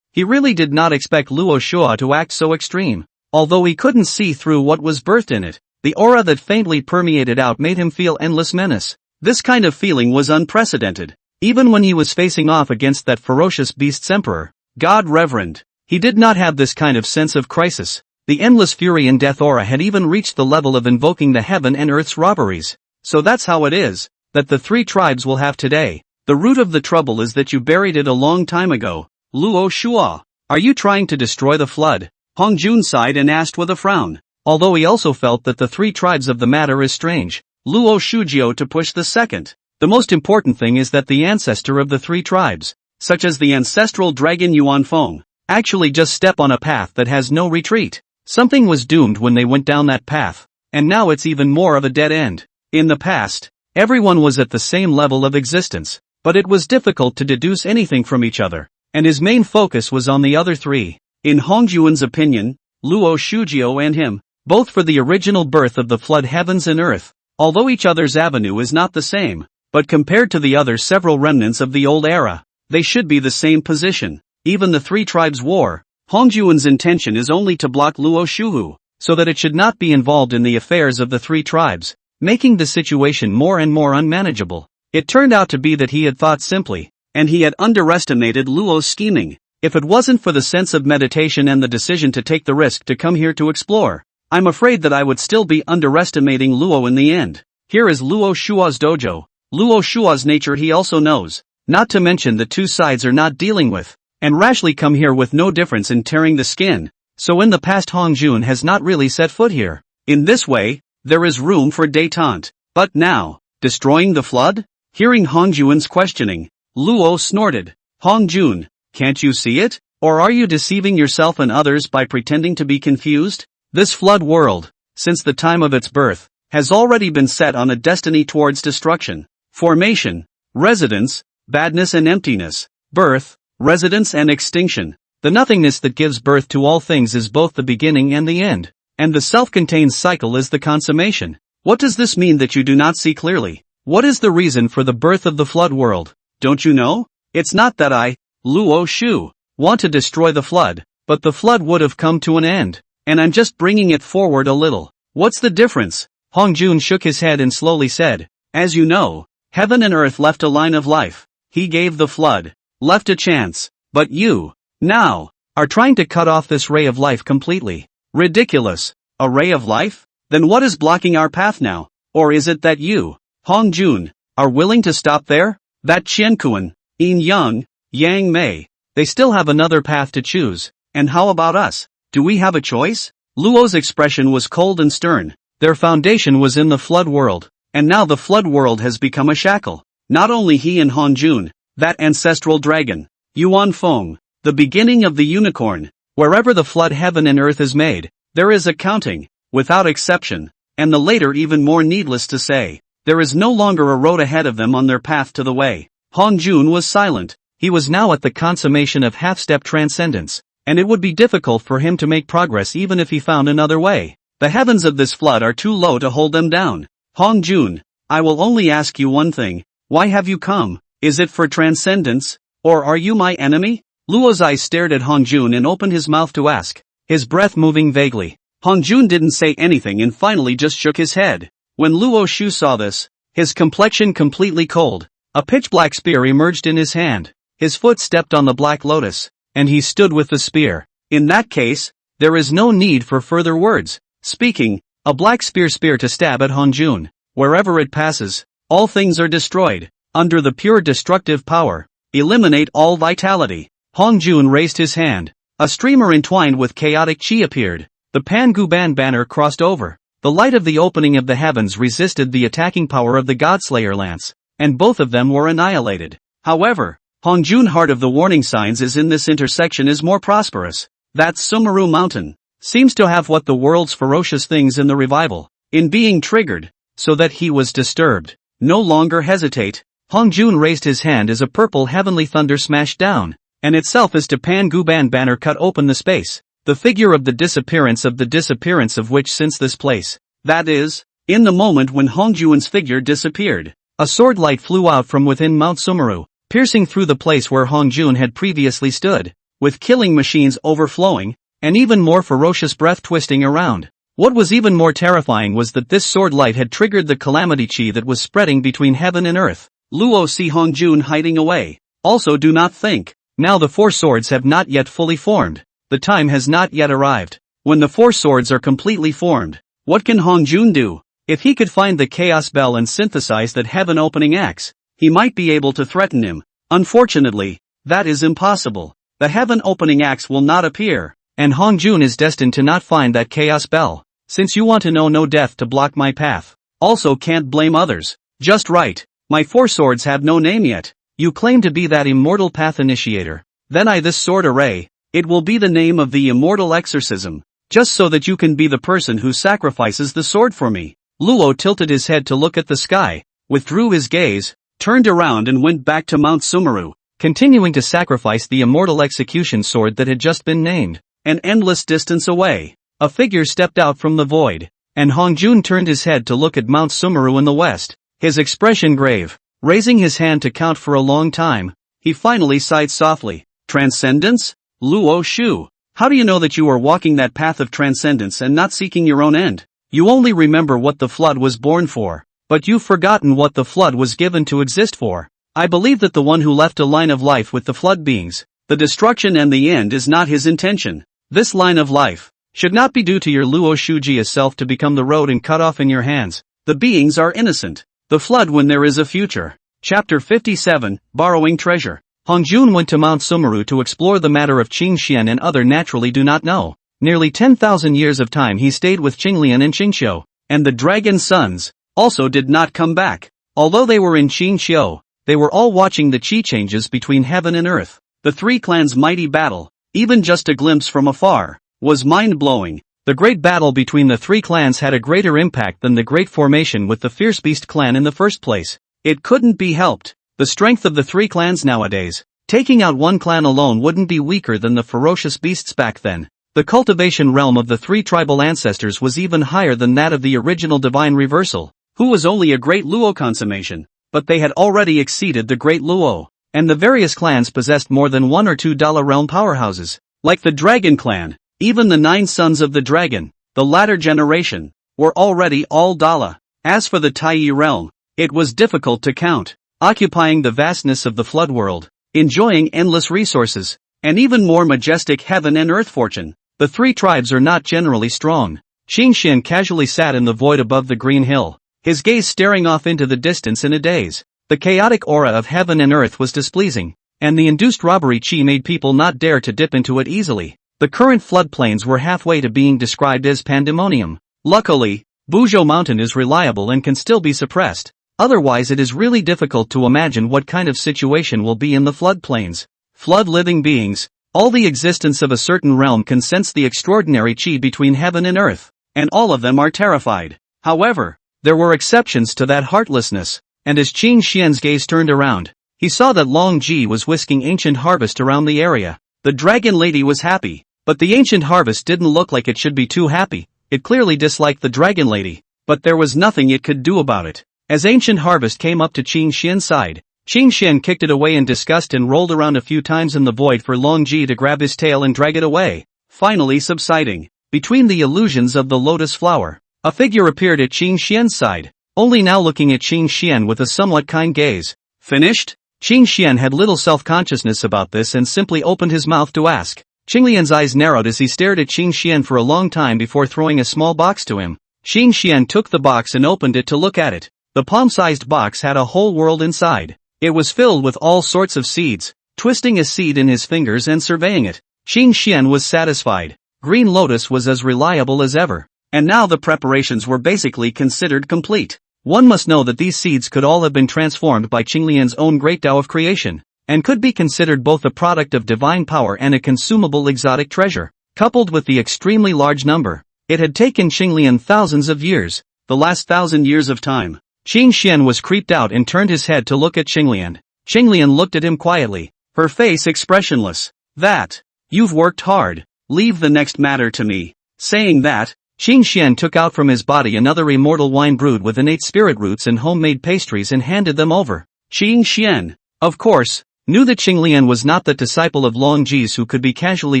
Speaker 1: He really did not expect Luo Shuo to act so extreme. Although he couldn't see through what was birthed in it, the aura that faintly permeated out made him feel endless menace. This kind of feeling was unprecedented. Even when he was facing off against that ferocious beast's emperor, God Reverend, he did not have this kind of sense of crisis. The endless fury and death aura had even reached the level of invoking the heaven and earth's robberies. So that's how it is, that the 3 tribes will have today. The root of the trouble is that you buried it a long time ago. Luo Shuo, are you trying to destroy the flood? Hongjun sighed and asked with a frown. Although he also felt that the 3 tribes of the matter is strange. Luo Shujiu to push the second. The most important thing is that the ancestor of the 3 tribes, such as the ancestral dragon Yuan Feng, actually just step on a path that has no retreat. Something was doomed when they went down that path, and now it's even more of a dead end. In the past, everyone was at the same level of existence, but it was difficult to deduce anything from each other, and his main focus was on the other 3. In Hongjun's opinion, Luo Shujiu and him, both for the original birth of the flood heavens and earth, although each other's avenue is not the same, but compared to the other several remnants of the old era, they should be the same position. Even the 3 tribes' war, Hongjun's intention is only to block Luo Shuhu, so that it should not be involved in the affairs of the 3 tribes, making the situation more and more unmanageable. It turned out to be that he had thought simply, and he had underestimated Luo's scheming. If it wasn't for the sense of meditation and the decision to take the risk to come here to explore, I'm afraid that I would still be underestimating Luo in the end. Here is Luo Shuo's dojo. Luo Shuo's nature he also knows, not to mention the 2 sides are not dealing with, and rashly come here with no difference in tearing the skin. So in the past Hongjun has not really set foot here. In this way, there is room for détente. But now, destroying the flood? Hearing Hongjun's questioning, Luo snorted. Hongjun, can't you see it? Or are you deceiving yourself and others by pretending to be confused? This flood world, since the time of its birth, has already been set on a destiny towards destruction. Formation, residence, badness and emptiness, birth, residence and extinction. The nothingness that gives birth to all things is both the beginning and the end, and the self-contained cycle is the consummation. What does this mean that you do not see clearly? What is the reason for the birth of the flood world? Don't you know? It's not that I, Luo Shu, want to destroy the flood, but the flood would have come to an end, and I'm just bringing it forward a little. What's the difference? Hongjun shook his head and slowly said, as you know, heaven and earth left a line of life. He gave the flood, left a chance, but you, now, are trying to cut off this ray of life completely. Ridiculous. A ray of life? Then what is blocking our path now? Or is it that you, Hongjun, are willing to stop there? That Qiankuan, Yin Yang, Yang Mei, they still have another path to choose. And how about us? Do we have a choice? Luo's expression was cold and stern. Their foundation was in the flood world, and now the flood world has become a shackle. Not only he and Hongjun, that ancestral dragon, Yuan Feng, the beginning of the unicorn, wherever the flood heaven and earth is made, there is a counting, without exception, and the later even more needless to say. There is no longer a road ahead of them on their path to the way. Hongjun was silent. He was now at the consummation of half-step transcendence, and it would be difficult for him to make progress even if he found another way. The heavens of this flood are too low to hold them down. Hong Jun, I will only ask you one thing. Why have you come? Is it for transcendence? Or are you my enemy? Luo's eyes stared at Hong Jun and opened his mouth to ask, his breath moving vaguely. Hong Jun didn't say anything and finally just shook his head. When Luo Shu saw this, his complexion completely cold. A pitch-black spear emerged in his hand. His foot stepped on the black lotus, and he stood with the spear. In that case, there is no need for further words. Speaking, a black spear to stab at Hong Jun. Wherever it passes, all things are destroyed. Under the pure destructive power, eliminate all vitality. Hong Jun raised his hand. A streamer entwined with chaotic chi appeared. The Pan-Guban banner crossed over. The light of the opening of the heavens resisted the attacking power of the Godslayer lance, and both of them were annihilated. However, Hong Jun heart of the warning signs is in this intersection is more prosperous. That Sumeru mountain seems to have what the world's ferocious things in the revival, in being triggered, so that he was disturbed. No longer hesitate. Hong Jun raised his hand as a purple heavenly thunder smashed down, and itself as to Pan-Guban banner cut open the space. The figure of the disappearance of which since this place. That is, in the moment when Hong Jun's figure disappeared, a sword light flew out from within Mount Sumeru, piercing through the place where Hong Jun had previously stood, with killing machines overflowing, and even more ferocious breath twisting around. What was even more terrifying was that this sword light had triggered the calamity chi that was spreading between heaven and earth. Luo see Hong Jun hiding away. Also do not think. Now the four swords have not yet fully formed. The time has not yet arrived. When the four swords are completely formed, what can Hong Jun do? If he could find the chaos bell and synthesize that heaven opening axe, he might be able to threaten him. Unfortunately, that is impossible. The heaven opening axe will not appear, and Hong Jun is destined to not find that chaos bell. Since you want to know no death to block my path. Also can't blame others. Just right. My four swords have no name yet. You claim to be that immortal path initiator. Then this sword array. It will be the name of the immortal exorcism, just so that you can be the person who sacrifices the sword for me. Luo tilted his head to look at the sky, withdrew his gaze, turned around and went back to Mount Sumeru, continuing to sacrifice the immortal execution sword that had just been named. An endless distance away, a figure stepped out from the void, and Hong Jun turned his head to look at Mount Sumeru in the west, his expression grave. Raising his hand to count for a long time, he finally sighed softly. Transcendence? Luo Shu, how do you know that you are walking that path of transcendence and not seeking your own end? You only remember what the flood was born for, but you've forgotten what the flood was given to exist for. I believe that the one who left a line of life with the flood beings, the destruction and the end is not his intention. This line of life should not be due to your Luo Shuji self to become the road and cut off in your hands. The beings are innocent. The flood when there is a future. Chapter 57, Borrowing Treasure. Hong Jun went to Mount Sumeru to explore the matter of Qingxian and other naturally do not know. Nearly 10,000 years of time he stayed with Qinglian and Qingxiu, and the dragon sons also did not come back. Although they were in Qingxiu, they were all watching the chi changes between heaven and earth. The three clans' mighty battle, even just a glimpse from afar, was mind-blowing. The great battle between the three clans had a greater impact than the great formation with the Fierce Beast clan in the first place. It couldn't be helped. The strength of the three clans nowadays, taking out one clan alone wouldn't be weaker than the ferocious beasts back then. The cultivation realm of the three tribal ancestors was even higher than that of the original divine reversal, who was only a great Luo consummation, but they had already exceeded the great Luo, and the various clans possessed more than $1 or $2 realm powerhouses, like the Dragon clan. Even the 9 sons of the dragon, the latter generation, were already all Dala. As for the Tai realm, it was difficult to count, occupying the vastness of the flood world, enjoying endless resources, and even more majestic heaven and earth fortune. The three tribes are not generally strong. Qingxian casually sat in the void above the green hill, his gaze staring off into the distance in a daze. The chaotic aura of heaven and earth was displeasing, and the induced robbery chi made people not dare to dip into it easily. The current floodplains were halfway to being described as pandemonium. Luckily, Buzhou Mountain is reliable and can still be suppressed. Otherwise it is really difficult to imagine what kind of situation will be in the floodplains. Flood living beings. All the existence of a certain realm can sense the extraordinary chi between heaven and earth, and all of them are terrified. However, there were exceptions to that heartlessness, and as Qin Xian's gaze turned around, he saw that Long Ji was whisking ancient harvest around the area. The dragon lady was happy, but the ancient harvest didn't look like it should be too happy. It clearly disliked the dragon lady. but there was nothing it could do about it. As Ancient Harvest came up to Qin Xian's side, Qin Xian kicked it away in disgust and rolled around a few times in the void for Long Ji to grab his tail and drag it away, finally subsiding. Between the illusions of the lotus flower, a figure appeared at Qin Xian's side, only now looking at Qin Xian with a somewhat kind gaze. Finished? Qin Xian had little self-consciousness about this and simply opened his mouth to ask. Qinglian's eyes narrowed as he stared at Qin Xian for a long time before throwing a small box to him. Qin Xian took the box and opened it to look at it. The palm-sized box had a whole world inside. It was filled with all sorts of seeds. Twisting a seed in his fingers and surveying it, Qin Xian was satisfied. Green Lotus was as reliable as ever. And now the preparations were basically considered complete. One must know that these seeds could all have been transformed by Qinglian's own great Tao of creation, and could be considered both a product of divine power and a consumable exotic treasure. Coupled with the extremely large number, it had taken Qinglian thousands of years, the last 1,000 years of time. Qin Xian was creeped out and turned his head to look at Qinglian. Qinglian looked at him quietly, her face expressionless. That. You've worked hard. Leave the next matter to me. Saying that, Qin Xian took out from his body another immortal wine brewed with innate spirit roots and homemade pastries and handed them over. Qin Xian, of course, knew that Qinglian was not the disciple of Long Ji's who could be casually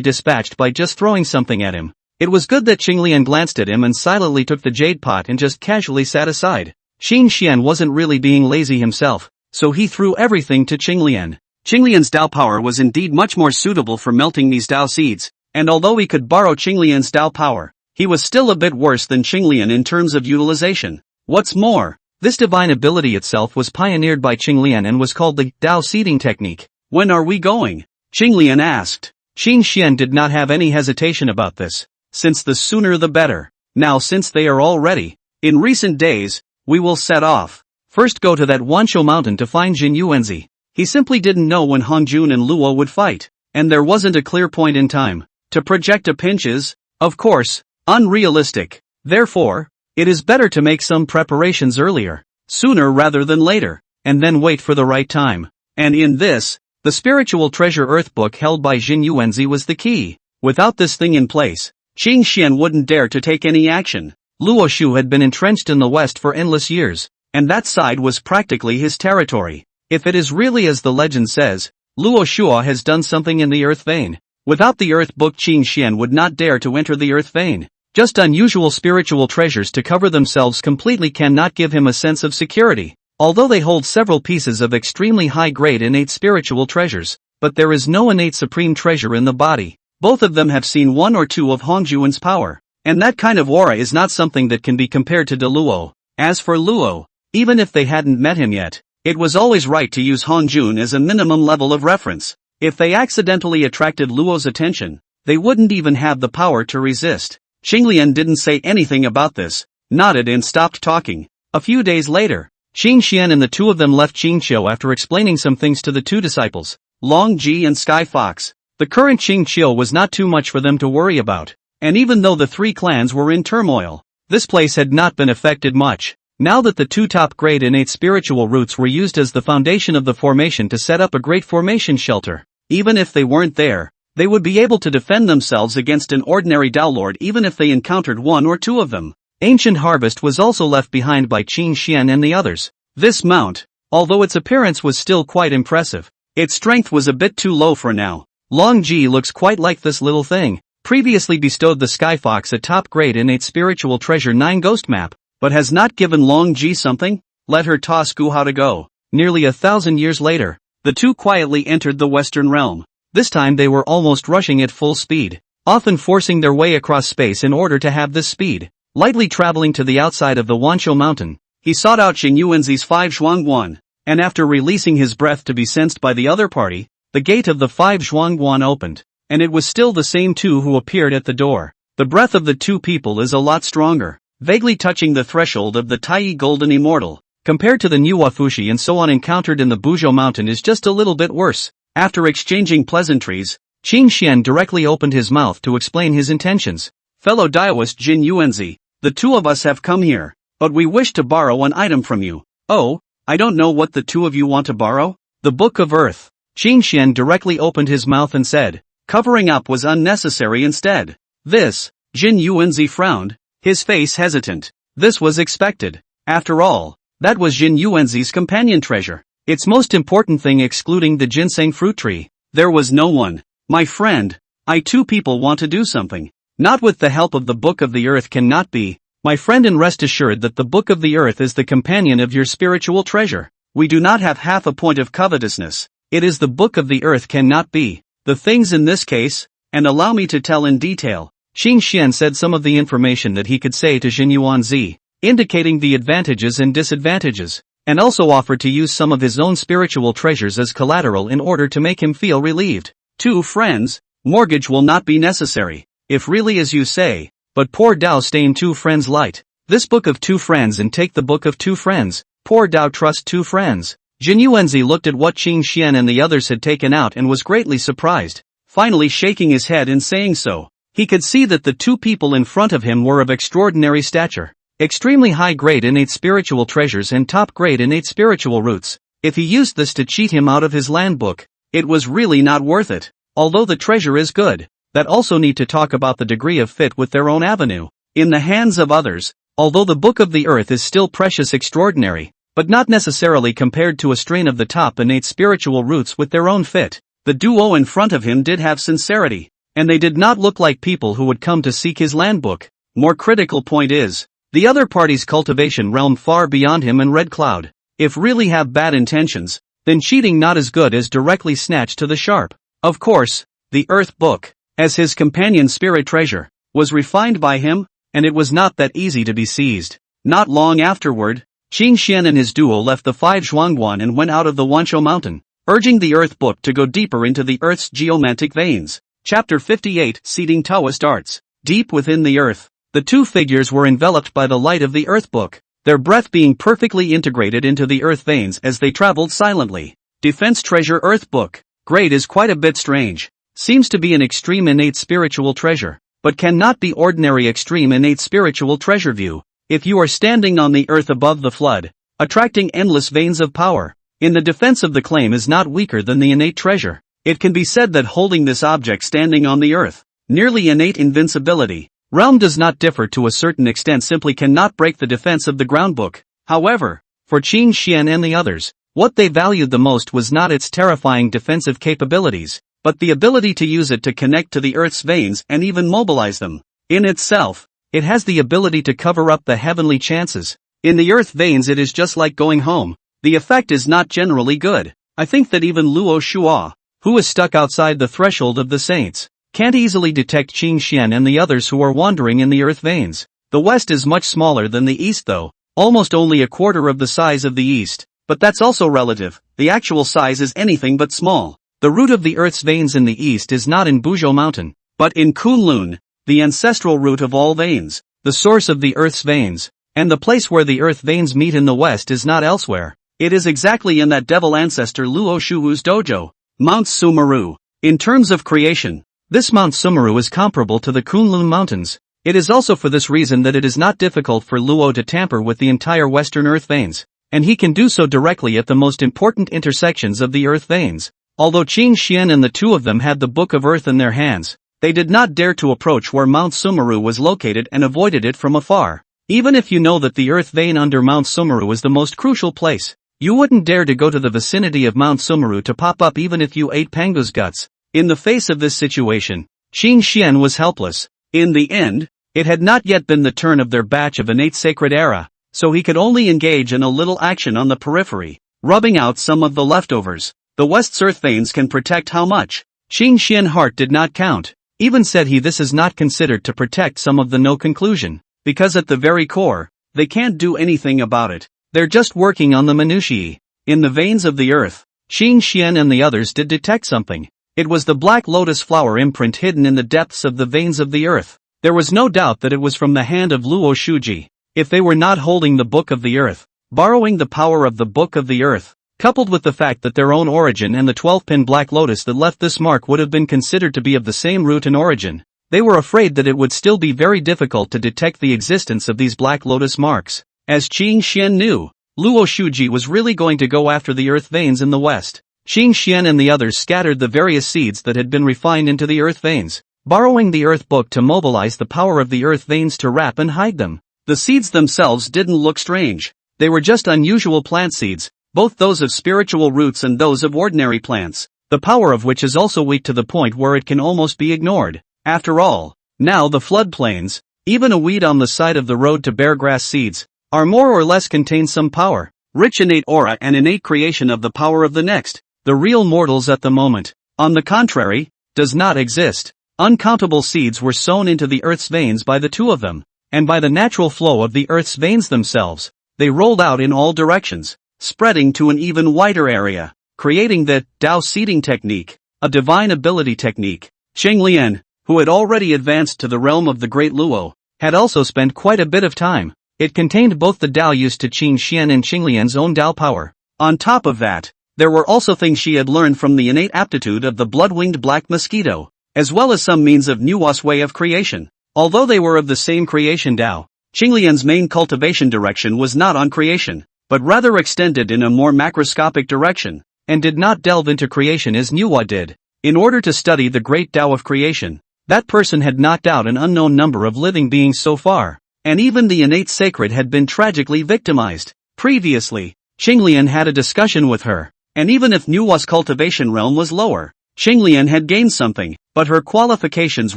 Speaker 1: dispatched by just throwing something at him. It was good that Qinglian glanced at him and silently took the jade pot and just casually sat aside. Qin Xian wasn't really being lazy himself, so he threw everything to Qinglian. Qinglian's Dao power was indeed much more suitable for melting these Dao seeds, and although he could borrow Qinglian's Dao power, he was still a bit worse than Qinglian in terms of utilization. What's more, this divine ability itself was pioneered by Qinglian and was called the Dao seeding technique. When are we going? Qinglian asked. Qin Xian did not have any hesitation about this, since the sooner the better. Now since they are all ready, in recent days, we will set off. First go to that Wanshou mountain to find Jin Yuanzi. He simply didn't know when Hongjun and Luo would fight, and there wasn't a clear point in time. To project a pinch is, of course, unrealistic. Therefore, it is better to make some preparations earlier, sooner rather than later, and then wait for the right time. And in this, the spiritual treasure earth book held by Jin Yuanzi was the key. Without this thing in place, Qin Xian wouldn't dare to take any action. Luo Shu had been entrenched in the west for endless years, and that side was practically his territory. If it is really as the legend says, Luo Shua has done something in the earth vein. Without the earth book, Qin Xian would not dare to enter the earth vein. Just unusual spiritual treasures to cover themselves completely cannot give him a sense of security. Although they hold several pieces of extremely high-grade innate spiritual treasures, but there is no innate supreme treasure in the body. Both of them have seen one or two of Hongjuan's power, and that kind of aura is not something that can be compared to Luo. As for Luo, even if they hadn't met him yet, it was always right to use Hongjun as a minimum level of reference. If they accidentally attracted Luo's attention, they wouldn't even have the power to resist. Qinglian didn't say anything about this, nodded and stopped talking. A few days later, Qin Xian and the two of them left Qingqiu after explaining some things to the two disciples, Long Ji and Sky Fox. The current Qingqiu was not too much for them to worry about, and even though the three clans were in turmoil, this place had not been affected much. Now that the two top-grade innate spiritual roots were used as the foundation of the formation to set up a great formation shelter, even if they weren't there, they would be able to defend themselves against an ordinary Dao Lord even if they encountered one or two of them. Ancient Harvest was also left behind by Qin Xian and the others. This mount, although its appearance was still quite impressive, its strength was a bit too low for now. Long Ji looks quite like this little thing. Previously bestowed the Sky Fox a top-grade innate spiritual treasure 9 ghost map, but has not given Long Ji something? Let her toss Gu how to go. Nearly 1,000 years later, the two quietly entered the Western realm. This time they were almost rushing at full speed, often forcing their way across space in order to have this speed. Lightly traveling to the outside of the Wanshou mountain, he sought out Jin Yuanzi's 5 Zhuangguan, and after releasing his breath to be sensed by the other party, the gate of the 5 Zhuangguan opened, and it was still the same two who appeared at the door. The breath of the two people is a lot stronger, vaguely touching the threshold of the Taiyi Golden Immortal, compared to the Nuwafushi and so on encountered in the Buzhou mountain is just a little bit worse. After exchanging pleasantries, Qin Xian directly opened his mouth to explain his intentions. Fellow Daoist Jin Yuanzi, the two of us have come here, but we wish to borrow an item from you. Oh, I don't know what the two of you want to borrow? The Book of Earth. Qin Xian directly opened his mouth and said, covering up was unnecessary instead. This, Jin Yuanzi frowned, his face hesitant. This was expected. After all, that was Jin Yuanzi's companion treasure. Its most important thing excluding the ginseng fruit tree. There was no one. My friend, two people want to do something. Not with the help of the Book of the Earth cannot be, my friend, and rest assured that the Book of the Earth is the companion of your spiritual treasure. We do not have half a point of covetousness. It is the Book of the Earth cannot be. The things in this case, and allow me to tell in detail. Qing Xian said some of the information that he could say to Jin Yuanzi, indicating the advantages and disadvantages, and also offered to use some of his own spiritual treasures as collateral in order to make him feel relieved. 2 friends, mortgage will not be necessary, if really as you say, but poor Dao stay in 2 friends light. This book of 2 friends and take the book of 2 friends, poor Dao trust 2 friends. Jin Yuanzi looked at what Qing Xian and the others had taken out and was greatly surprised, finally shaking his head in saying so. He could see that the 2 people in front of him were of extraordinary stature, extremely high-grade innate spiritual treasures and top-grade innate spiritual roots. If he used this to cheat him out of his land book, it was really not worth it. Although the treasure is good, that also need to talk about the degree of fit with their own avenue. In the hands of others, although the Book of the Earth is still precious extraordinary, but not necessarily compared to a strain of the top innate spiritual roots with their own fit. The duo in front of him did have sincerity, and they did not look like people who would come to seek his land book. More critical point is, the other party's cultivation realm far beyond him and Red Cloud. If really have bad intentions, then cheating not as good as directly snatch to the sharp. Of course, the Earth Book, as his companion spirit treasure, was refined by him, and it was not that easy to be seized. Not long afterward, Qing Xian and his duo left the 5 Zhuangguan and went out of the Wanshou mountain, urging the Earth Book to go deeper into the Earth's geomantic veins. Chapter 58, Seeding Taoist Arts. Deep within the Earth, the 2 figures were enveloped by the light of the Earth Book, their breath being perfectly integrated into the Earth veins as they traveled silently. Defense Treasure Earth Book. Grade is quite a bit strange. Seems to be an extreme innate spiritual treasure, but cannot be ordinary extreme innate spiritual treasure view. If you are standing on the earth above the flood, attracting endless veins of power, in the defense of the claim is not weaker than the innate treasure. It can be said that holding this object standing on the earth, nearly innate invincibility, realm does not differ to a certain extent, simply cannot break the defense of the ground book. However, for Qing Xian and the others, what they valued the most was not its terrifying defensive capabilities, but the ability to use it to connect to the earth's veins and even mobilize them. In itself, it has the ability to cover up the heavenly chances. In the earth veins it is just like going home. The effect is not generally good. I think that even Luo Shua, who is stuck outside the threshold of the saints, can't easily detect Qing Xian and the others who are wandering in the earth veins. The west is much smaller than the east though, almost only a quarter of the size of the east, but that's also relative. The actual size is anything but small. The root of the earth's veins in the east is not in Buzhou Mountain, but in Kunlun, the ancestral root of all veins, the source of the earth's veins, and the place where the earth veins meet in the west is not elsewhere. It is exactly in that devil ancestor Luo Shuwu's dojo, Mount Sumeru. In terms of creation, this Mount Sumeru is comparable to the Kunlun Mountains. It is also for this reason that it is not difficult for Luo to tamper with the entire western earth veins, and he can do so directly at the most important intersections of the earth veins. Although Qing Xian and the 2 of them had the Book of Earth in their hands, they did not dare to approach where Mount Sumeru was located and avoided it from afar. Even if you know that the earth vein under Mount Sumeru is the most crucial place, you wouldn't dare to go to the vicinity of Mount Sumeru to pop up even if you ate Pangu's guts. In the face of this situation, Qing Xian was helpless. In the end, it had not yet been the turn of their batch of innate sacred era, so he could only engage in a little action on the periphery, rubbing out some of the leftovers. The west's earth veins can protect how much? Qing Xian heart did not count. Even said he, this is not considered to protect some of the no conclusion, because at the very core, they can't do anything about it. They're just working on the minutiae. In the veins of the earth, Qing Xian and the others did detect something. It was the black lotus flower imprint hidden in the depths of the veins of the earth. There was no doubt that it was from the hand of Luo Shuji. If they were not holding the Book of the Earth, borrowing the power of the Book of the Earth, coupled with the fact that their own origin and the 12-pin black lotus that left this mark would have been considered to be of the same root and origin, they were afraid that it would still be very difficult to detect the existence of these black lotus marks. As Qing Xian knew, Luo Shuji was really going to go after the earth veins in the west. Qing Xian and the others scattered the various seeds that had been refined into the earth veins, borrowing the earth book to mobilize the power of the earth veins to wrap and hide them. The seeds themselves didn't look strange. They were just unusual plant seeds, both those of spiritual roots and those of ordinary plants, the power of which is also weak to the point where it can almost be ignored. After all, now the floodplains, even a weed on the side of the road to bear grass seeds, are more or less contain some power, rich innate aura and innate creation of the power of the next. The real mortals at the moment, on the contrary, does not exist. Uncountable seeds were sown into the earth's veins by the two of them, and by the natural flow of the earth's veins themselves, they rolled out in all directions, spreading to an even wider area, creating the Tao seeding technique, a divine ability technique. Qinglian, who had already advanced to the realm of the Great Luo, had also spent quite a bit of time. It contained both the Tao used to Qin Xian and Qinglian's own Tao power. On top of that, there were also things she had learned from the innate aptitude of the blood-winged black mosquito, as well as some means of Nuwa's way of creation. Although they were of the same creation Tao, Qinglian's main cultivation direction was not on creation, but rather extended in a more macroscopic direction, and did not delve into creation as Nuwa did. In order to study the great Tao of creation, that person had knocked out an unknown number of living beings so far, and even the innate sacred had been tragically victimized. Previously, Qinglian had a discussion with her, and even if Nuwa's cultivation realm was lower, Qinglian had gained something, but her qualifications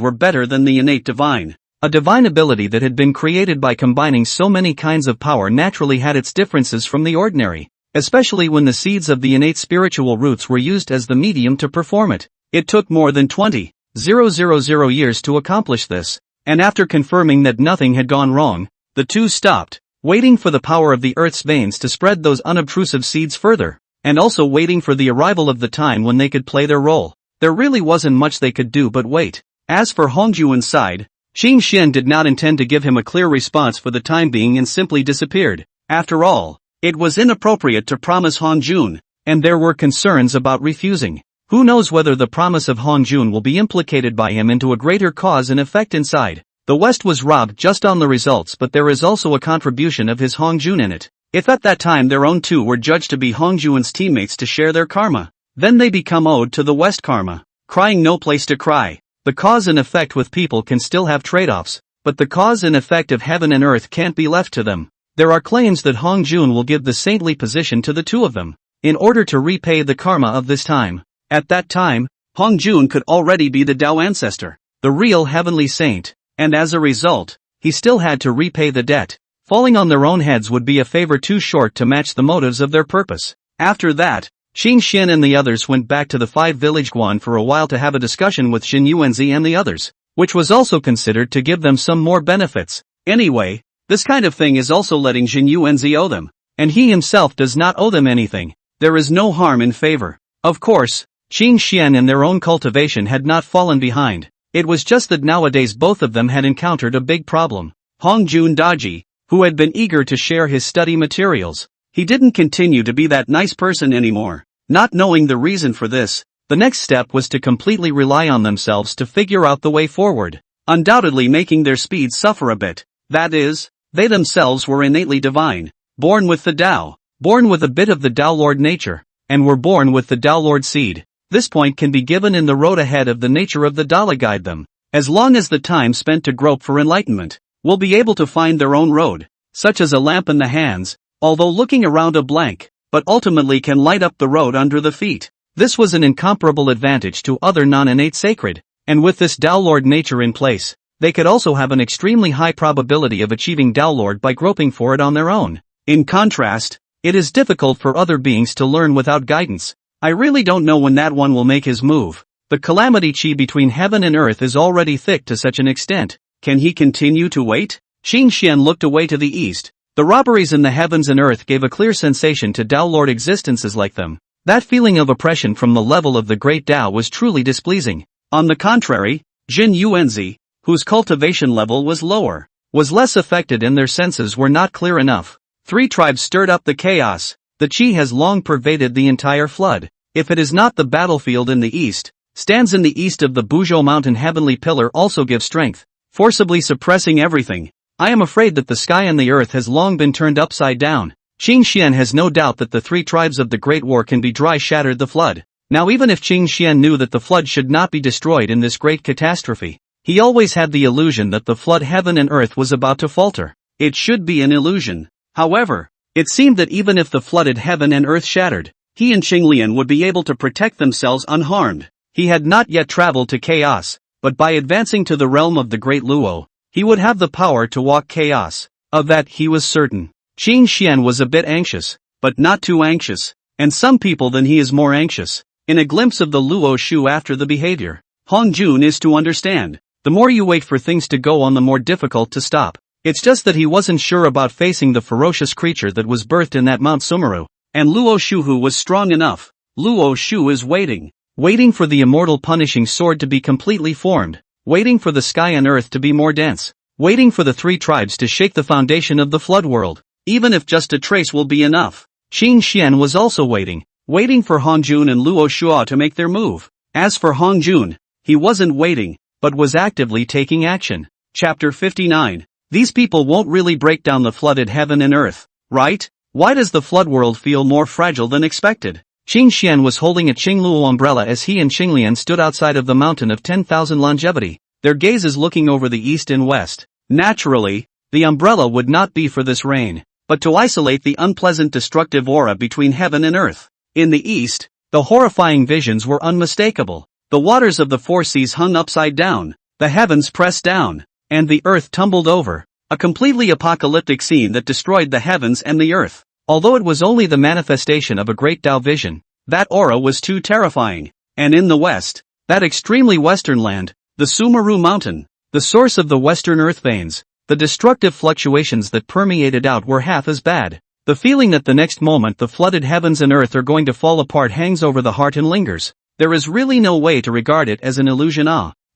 Speaker 1: were better than the innate divine. A divine ability that had been created by combining so many kinds of power naturally had its differences from the ordinary, especially when the seeds of the innate spiritual roots were used as the medium to perform it. It took more than 20,000 years to accomplish this, and after confirming that nothing had gone wrong, the two stopped, waiting for the power of the earth's veins to spread those unobtrusive seeds further, and also waiting for the arrival of the time when they could play their role. There really wasn't much they could do but wait. As for Hongjuan's side, Qin Xian did not intend to give him a clear response for the time being and simply disappeared. After all, it was inappropriate to promise Hongjun, and there were concerns about refusing. Who knows whether the promise of Hongjun will be implicated by him into a greater cause and effect inside. The West was robbed just on the results, but there is also a contribution of his Hongjun in it. If at that time their own two were judged to be Hongjuan's teammates to share their karma, then they become owed to the West karma. Crying no place to cry. The cause and effect with people can still have trade-offs, but the cause and effect of heaven and earth can't be left to them. There are claims that Hongjun will give the saintly position to the two of them, in order to repay the karma of this time. At that time, Hongjun could already be the Tao ancestor, the real heavenly saint, and as a result, he still had to repay the debt. Falling on their own heads would be a favor too short to match the motives of their purpose. After that, Qin Xian and the others went back to the 5-village Guan for a while to have a discussion with Xin Yuanzi and the others, which was also considered to give them some more benefits. Anyway, this kind of thing is also letting Xin Yuanzi owe them, and he himself does not owe them anything. There is no harm in favor. Of course, Qin Xian and their own cultivation had not fallen behind. It was just that nowadays both of them had encountered a big problem. Hongjun Daji, who had been eager to share his study materials, he didn't continue to be that nice person anymore. Not knowing the reason for this, the next step was to completely rely on themselves to figure out the way forward, undoubtedly making their speed suffer a bit. That is, they themselves were innately divine, born with the Tao, born with a bit of the Tao Lord nature, and were born with the Tao Lord seed. This point can be given in the road ahead of the nature of the Dala guide them. As long as the time spent to grope for enlightenment will be able to find their own road, such as a lamp in the hands, although looking around a blank, but ultimately can light up the road under the feet. This was an incomparable advantage to other non-innate sacred, and with this Tao Lord nature in place, they could also have an extremely high probability of achieving Tao Lord by groping for it on their own. In contrast, it is difficult for other beings to learn without guidance. I really don't know when that one will make his move. The calamity chi between heaven and earth is already thick to such an extent. Can he continue to wait? Qin Xian looked away to the east. The robberies in the heavens and earth gave a clear sensation to Tao Lord existences like them. That feeling of oppression from the level of the great Tao was truly displeasing. On the contrary, Jin Yuanzi, whose cultivation level was lower, was less affected and their senses were not clear enough. Three tribes stirred up the chaos. The qi has long pervaded the entire flood. If it is not the battlefield in the east, stands in the east of the Buzhou mountain heavenly pillar also gives strength, forcibly suppressing everything. I am afraid that the sky and the earth has long been turned upside down. Qin Xian has no doubt that the three tribes of the Great War can be dry shattered the flood. Now even if Qin Xian knew that the flood should not be destroyed in this great catastrophe, he always had the illusion that the flood heaven and earth was about to falter. It should be an illusion. However, it seemed that even if the flooded heaven and earth shattered, he and Qinglian would be able to protect themselves unharmed. He had not yet traveled to chaos, but by advancing to the realm of the Great Luo, he would have the power to walk chaos. Of that he was certain. Qin Xian was a bit anxious, but not too anxious, and some people than he is more anxious. In a glimpse of the Luo Shu after the behavior, Hong Jun is to understand. The more you wait for things to go on, the more difficult to stop. It's just that he wasn't sure about facing the ferocious creature that was birthed in that Mount Sumeru, and Luo Shuhu was strong enough. Luo Shu is waiting for the immortal punishing sword to be completely formed, waiting for the sky and earth to be more dense, waiting for the three tribes to shake the foundation of the flood world, even if just a trace will be enough. Qin Xian was also waiting for Hong Jun and Luo Shua to make their move. As for Hong Jun, he wasn't waiting, but was actively taking action. Chapter 59. These people won't really break down the flooded heaven and earth, right? Why does the flood world feel more fragile than expected? Qin Xian was holding a Qingluo umbrella as he and Qinglian stood outside of the mountain of 10,000 longevity, their gazes looking over the east and west. Naturally, the umbrella would not be for this rain, but to isolate the unpleasant destructive aura between heaven and earth. In the east, the horrifying visions were unmistakable. The waters of the four seas hung upside down, the heavens pressed down, and the earth tumbled over. A completely apocalyptic scene that destroyed the heavens and the earth. Although it was only the manifestation of a great Tao vision, that aura was too terrifying. And in the west, that extremely western land, the Sumeru mountain, the source of the western earth veins, the destructive fluctuations that permeated out were half as bad. The feeling that the next moment the flooded heavens and earth are going to fall apart hangs over the heart and lingers. There is really no way to regard it as an illusion.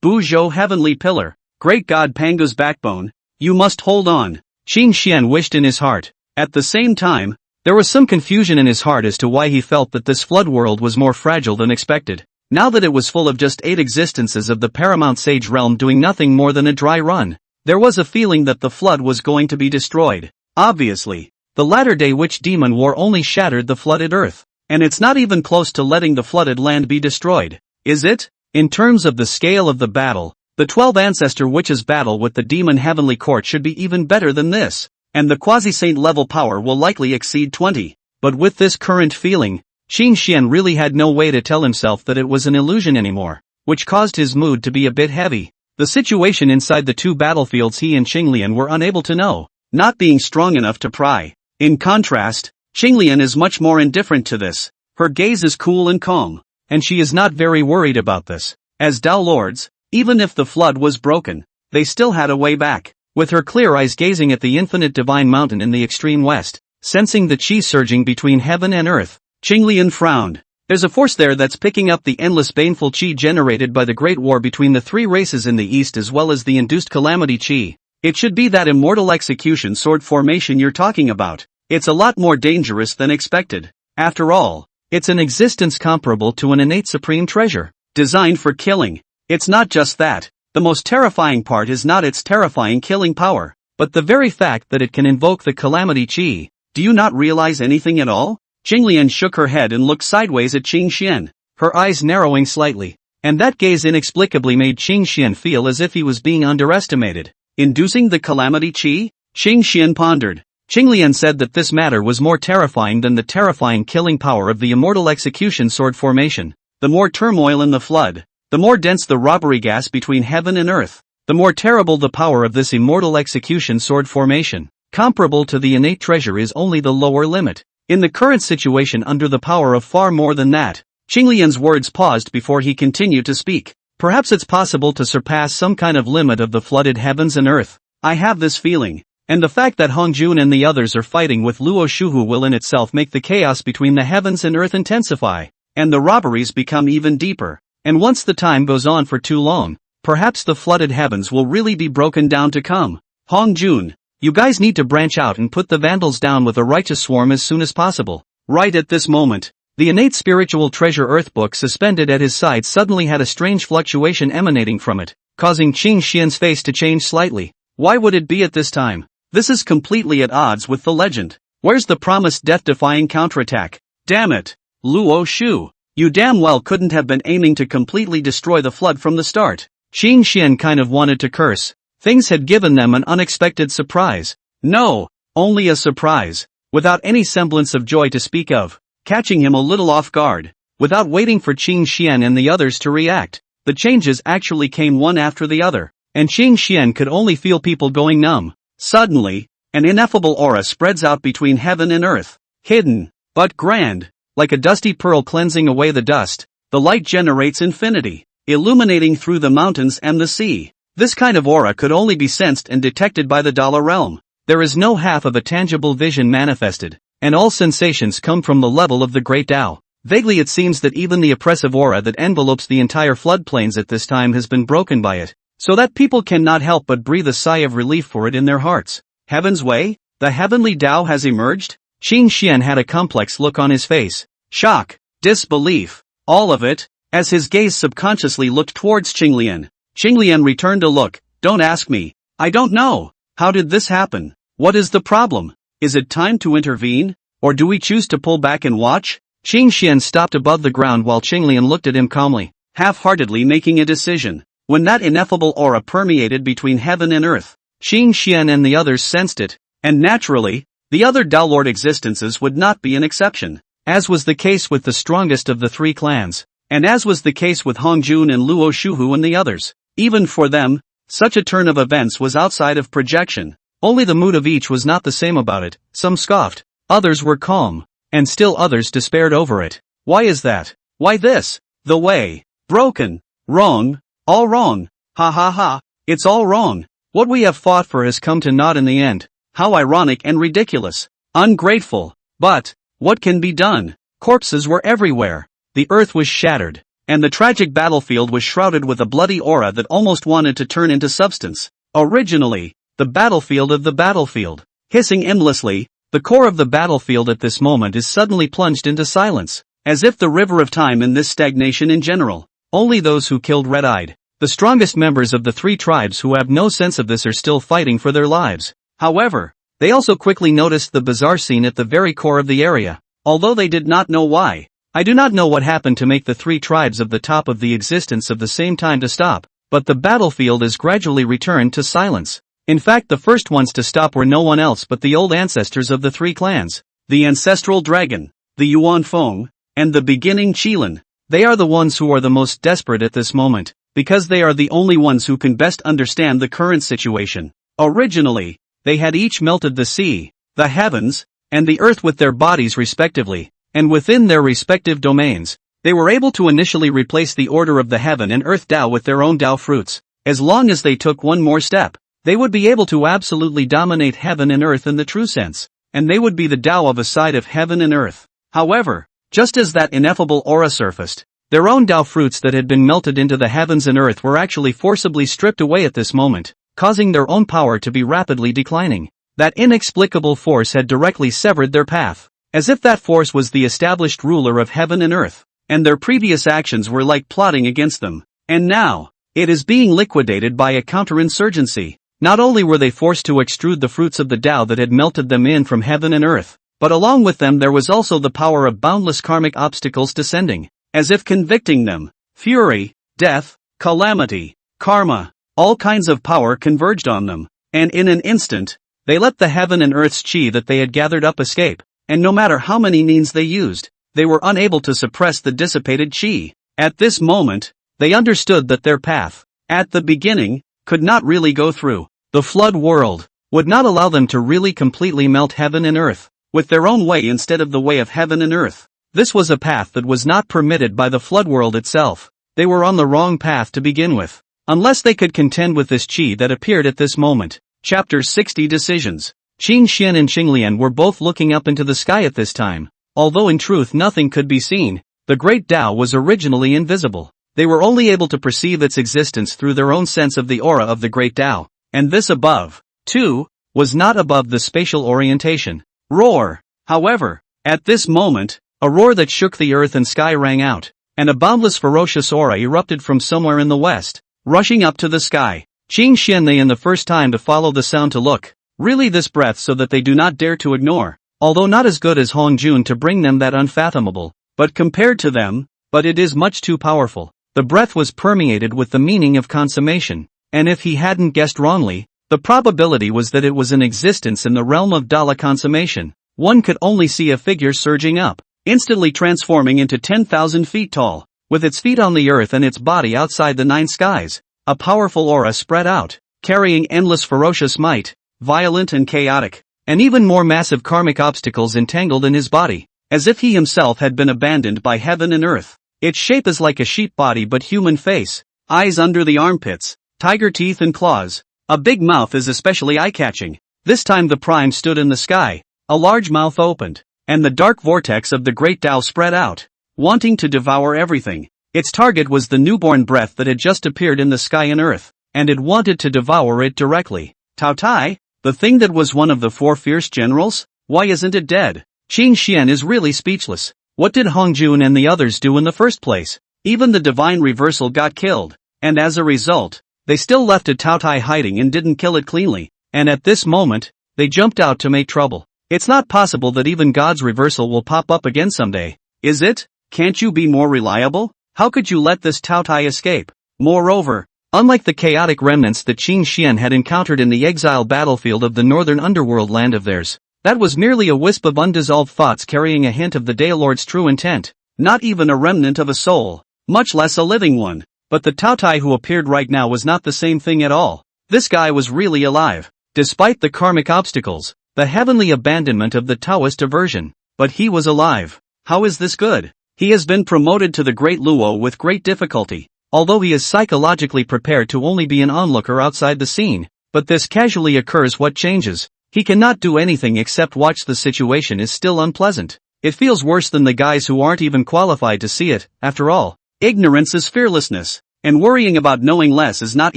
Speaker 1: Bu-zhou heavenly pillar, great god Pangu's backbone, you must hold on, Qin Xian wished in his heart. At the same time, there was some confusion in his heart as to why he felt that this flood world was more fragile than expected. Now that it was full of just 8 existences of the paramount sage realm doing nothing more than a dry run, there was a feeling that the flood was going to be destroyed. Obviously, the latter-day witch demon war only shattered the flooded earth, and it's not even close to letting the flooded land be destroyed, is it? In terms of the scale of the battle, the 12 ancestor witches' battle with the demon heavenly court should be even better than this, and the quasi-saint level power will likely exceed 20. But with this current feeling, Qin Xian really had no way to tell himself that it was an illusion anymore, which caused his mood to be a bit heavy. The situation inside the two battlefields he and Qinglian were unable to know, not being strong enough to pry. In contrast, Qinglian is much more indifferent to this. Her gaze is cool and calm, and she is not very worried about this. As Tao Lords, even if the flood was broken, they still had a way back. With her clear eyes gazing at the infinite divine mountain in the extreme west, sensing the chi surging between heaven and earth, Qinglian frowned. There's a force there that's picking up the endless baneful chi generated by the great war between the three races in the east as well as the induced calamity chi. It should be that immortal execution sword formation you're talking about. It's a lot more dangerous than expected. After all, it's an existence comparable to an innate supreme treasure, designed for killing. It's not just that. The most terrifying part is not its terrifying killing power, but the very fact that it can invoke the calamity chi. Do you not realize anything at all? Qinglian shook her head and looked sideways at Qin Xian, her eyes narrowing slightly, and that gaze inexplicably made Qin Xian feel as if he was being underestimated. Inducing the calamity chi? Qin Xian pondered. Qinglian said that this matter was more terrifying than the terrifying killing power of the immortal execution sword formation. The more turmoil in the flood, the more dense the robbery gas between heaven and earth, the more terrible the power of this immortal execution sword formation. Comparable to the innate treasure is only the lower limit. In the current situation under the power of far more than that. Qinglian's words paused before he continued to speak. Perhaps it's possible to surpass some kind of limit of the flooded heavens and earth. I have this feeling. And the fact that Hong Jun and the others are fighting with Luo Shuhu will in itself make the chaos between the heavens and earth intensify, and the robberies become even deeper. And once the time goes on for too long, perhaps the flooded heavens will really be broken down to come. Hong Jun, you guys need to branch out and put the vandals down with a righteous swarm as soon as possible. Right at this moment, the innate spiritual treasure earth book suspended at his side suddenly had a strange fluctuation emanating from it, causing Qin Xian's face to change slightly. Why would it be at this time? This is completely at odds with the legend. Where's the promised death-defying counterattack? Damn it! Luo Shu, you damn well couldn't have been aiming to completely destroy the flood from the start. Qin Xian kind of wanted to curse. Things had given them an unexpected surprise. No, only a surprise, without any semblance of joy to speak of, catching him a little off guard. Without waiting for Qing Xian and the others to react, the changes actually came one after the other, and Qing Xian could only feel people going numb. Suddenly, an ineffable aura spreads out between heaven and earth, hidden, but grand, like a dusty pearl cleansing away the dust. The light generates infinity, illuminating through the mountains and the sea. This kind of aura could only be sensed and detected by the Dala realm. There is no half of a tangible vision manifested, and all sensations come from the level of the great Tao. Vaguely it seems that even the oppressive aura that envelopes the entire floodplains at this time has been broken by it, so that people cannot help but breathe a sigh of relief for it in their hearts. Heaven's way? The heavenly Tao has emerged? Qing Xian had a complex look on his face. Shock, disbelief, all of it, as his gaze subconsciously looked towards Qinglian. Qinglian returned a look. Don't ask me. I don't know. How did this happen? What is the problem? Is it time to intervene? Or do we choose to pull back and watch? Qing Xian stopped above the ground while Qinglian looked at him calmly, half-heartedly making a decision. When that ineffable aura permeated between heaven and earth, Qing Xian and the others sensed it, and naturally, the other Tao Lord existences would not be an exception. As was the case with the strongest of the three clans, and as was the case with Hongjun and Luo Shuhu and the others. Even for them, such a turn of events was outside of projection. Only the mood of each was not the same about it. Some scoffed, others were calm, and still others despaired over it. Why is that? Why this? The way. Broken. Wrong. All wrong. Ha ha ha. It's all wrong. What we have fought for has come to naught in the end. How ironic and ridiculous. Ungrateful. But, what can be done? Corpses were everywhere. The earth was shattered, and the tragic battlefield was shrouded with a bloody aura that almost wanted to turn into substance. Originally, the battlefield of the battlefield. Hissing endlessly, the core of the battlefield at this moment is suddenly plunged into silence, as if the river of time in this stagnation in general. Only those who killed red-eyed, the strongest members of the three tribes who have no sense of this are still fighting for their lives. However, they also quickly noticed the bizarre scene at the very core of the area, although they did not know why. I do not know what happened to make the three tribes of the top of the existence of the same time to stop, but the battlefield is gradually returned to silence. In fact, the first ones to stop were no one else but the old ancestors of the three clans, the ancestral dragon, the Yuan Feng, and the beginning Qilin. They are the ones who are the most desperate at this moment, because they are the only ones who can best understand the current situation. Originally, they had each melted the sea, the heavens, and the earth with their bodies respectively, and within their respective domains, they were able to initially replace the order of the heaven and earth Tao with their own Tao fruits. As long as they took one more step, they would be able to absolutely dominate heaven and earth in the true sense, and they would be the Tao of a side of heaven and earth. However, just as that ineffable aura surfaced, their own Tao fruits that had been melted into the heavens and earth were actually forcibly stripped away at this moment, causing their own power to be rapidly declining. That inexplicable force had directly severed their path, as if that force was the established ruler of heaven and earth, and their previous actions were like plotting against them. And now, it is being liquidated by a counterinsurgency. Not only were they forced to extrude the fruits of the Tao that had melted them in from heaven and earth, but along with them there was also the power of boundless karmic obstacles descending, as if convicting them. Fury, death, calamity, karma, all kinds of power converged on them, and in an instant, they let the heaven and earth's chi that they had gathered up escape, and no matter how many means they used, they were unable to suppress the dissipated chi. At this moment, they understood that their path, at the beginning, could not really go through. The flood world would not allow them to really completely melt heaven and earth, with their own way instead of the way of heaven and earth. This was a path that was not permitted by the flood world itself. They were on the wrong path to begin with, unless they could contend with this chi that appeared at this moment. Chapter 60 Decisions. Qing Xian and Qinglian were both looking up into the sky at this time. Although in truth nothing could be seen, the great Tao was originally invisible. They were only able to perceive its existence through their own sense of the aura of the great Tao. And this above, too, was not above the spatial orientation. Roar! However, at this moment, a roar that shook the earth and sky rang out, and a boundless ferocious aura erupted from somewhere in the west, rushing up to the sky. Qing Xian they in the first time to follow the sound to look, really this breath so that they do not dare to ignore, although not as good as Hongjun to bring them that unfathomable, but compared to them, but it is much too powerful. The breath was permeated with the meaning of consummation, and if he hadn't guessed wrongly,
Speaker 2: The probability was that it was in existence in the realm of Dala consummation. One could only see a figure surging up, instantly transforming into 10,000 feet tall, with its feet on the earth and its body outside the 9 skies. A powerful aura spread out, carrying endless ferocious might, violent and chaotic, and even more massive karmic obstacles entangled in his body, as if he himself had been abandoned by heaven and earth. Its shape is like a sheep body but human face, eyes under the armpits, tiger teeth and claws. A big mouth is especially eye-catching. This time the prime stood in the sky, a large mouth opened, and the dark vortex of the great Tao spread out, wanting to devour everything. Its target was the newborn breath that had just appeared in the sky and earth, and it wanted to devour it directly. Tao Tai, the thing that was one of the 4 fierce generals? Why isn't it dead? Qin Xian is really speechless. What did Hong Jun and the others do in the first place? Even the divine reversal got killed, and as a result, they still left a Tao Tai hiding and didn't kill it cleanly, and at this moment, they jumped out to make trouble. It's not possible that even God's reversal will pop up again someday. Is it? Can't you be more reliable? How could you let this Tao Tai escape? Moreover, unlike the chaotic remnants that Qin Xian had encountered in the exile battlefield of the northern underworld land of theirs, that was merely a wisp of undissolved thoughts carrying a hint of the Daylord's true intent, not even a remnant of a soul, much less a living one. But the Tao Tai who appeared right now was not the same thing at all. This guy was really alive, despite the karmic obstacles, the heavenly abandonment of the Taoist aversion. But he was alive. How is this good? He has been promoted to the Great Luo with great difficulty, although he is psychologically prepared to only be an onlooker outside the scene. But this casually occurs. What changes? He cannot do anything except watch. The situation is still unpleasant. It feels worse than the guys who aren't even qualified to see it. After all, ignorance is fearlessness, and worrying about knowing less is not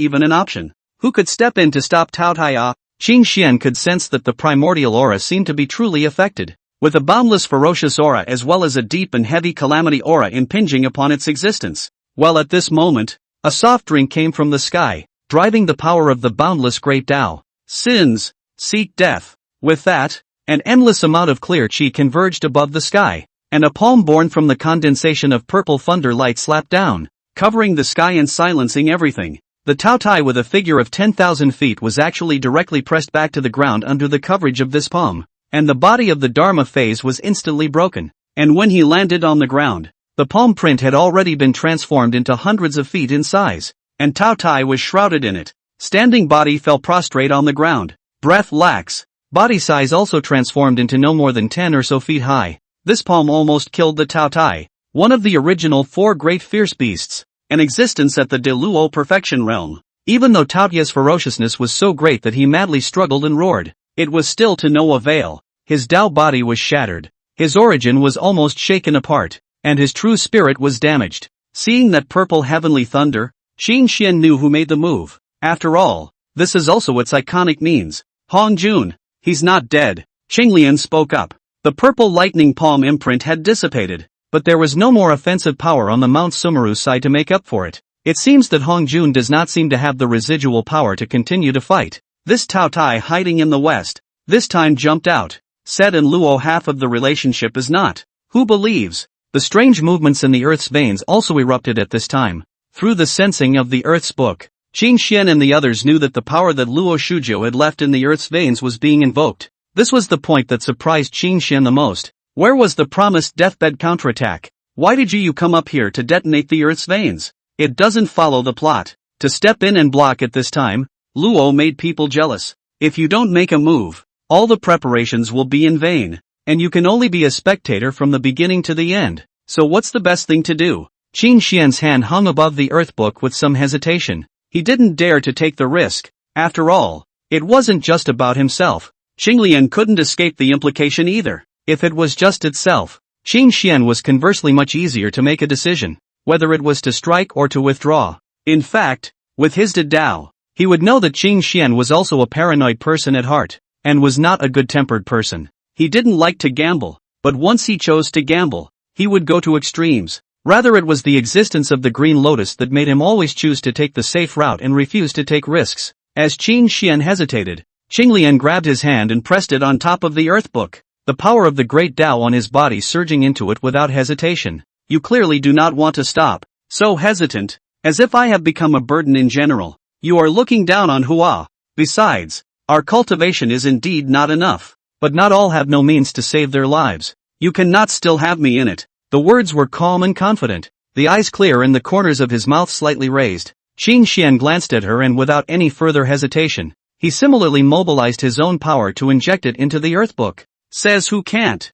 Speaker 2: even an option. Who could step in to stop Tao Tai? Qin Xian could sense that the primordial aura seemed to be truly affected, with a boundless ferocious aura as well as a deep and heavy calamity aura impinging upon its existence. Well, at this moment, a soft drink came from the sky, driving the power of the boundless great Tao. Sins, seek death. With that, an endless amount of clear qi converged above the sky, and a palm born from the condensation of purple thunder light slapped down, covering the sky and silencing everything. The Tao Tai with a figure of 10,000 feet was actually directly pressed back to the ground under the coverage of this palm, and the body of the Dharma phase was instantly broken. And when he landed on the ground, the palm print had already been transformed into hundreds of feet in size, and Tao Tai was shrouded in it. Standing body fell prostrate on the ground. Breath lax. Body size also transformed into no more than 10 or so feet high. This palm almost killed the Tao Tai, one of the original 4 great fierce beasts, in existence at the De Luo perfection realm. Even though Tao Tai's ferociousness was so great that he madly struggled and roared, it was still to no avail. His Tao body was shattered, his origin was almost shaken apart, and his true spirit was damaged. Seeing that purple heavenly thunder, Qin Xian knew who made the move. After all, this is also its iconic means. Hong Jun, he's not dead. Qinglian spoke up. The purple lightning palm imprint had dissipated, but there was no more offensive power on the Mount Sumeru side to make up for it. It seems that Hong Jun does not seem to have the residual power to continue to fight. This Tao Tai hiding in the west, this time jumped out. Said in Luo half of the relationship is not. Who believes? The strange movements in the earth's veins also erupted at this time. Through the sensing of the earth's book, Qin Xian and the others knew that the power that Luo Shujiu had left in the earth's veins was being invoked. This was the point that surprised Qin Xian the most. Where was the promised deathbed counterattack? Why did you come up here to detonate the earth's veins? It doesn't follow the plot. To step in and block at this time, Luo made people jealous. If you don't make a move, all the preparations will be in vain, and you can only be a spectator from the beginning to the end. So what's the best thing to do? Qin Xian's hand hung above the earth book with some hesitation. He didn't dare to take the risk. After all, it wasn't just about himself. Qinglian couldn't escape the implication either. If it was just itself, Qin Xian was conversely much easier to make a decision, whether it was to strike or to withdraw. In fact, with his Dao, he would know that Qin Xian was also a paranoid person at heart, and was not a good-tempered person. He didn't like to gamble, but once he chose to gamble, he would go to extremes. Rather, it was the existence of the Green Lotus that made him always choose to take the safe route and refuse to take risks. As Qin Xian hesitated, Qinglian grabbed his hand and pressed it on top of the earth book, the power of the great Tao on his body surging into it without hesitation. You clearly do not want to stop. So hesitant, as if I have become a burden in general. You are looking down on Hua.
Speaker 1: Besides, our cultivation is indeed not enough.
Speaker 2: But not all have no means to save their lives.
Speaker 1: You cannot still have me in it.
Speaker 2: The words were calm and confident, the eyes clear and the corners of his mouth slightly raised. Qin Xian glanced at her and without any further hesitation, he similarly mobilized his own power to inject it into the earth book.
Speaker 1: Says who can't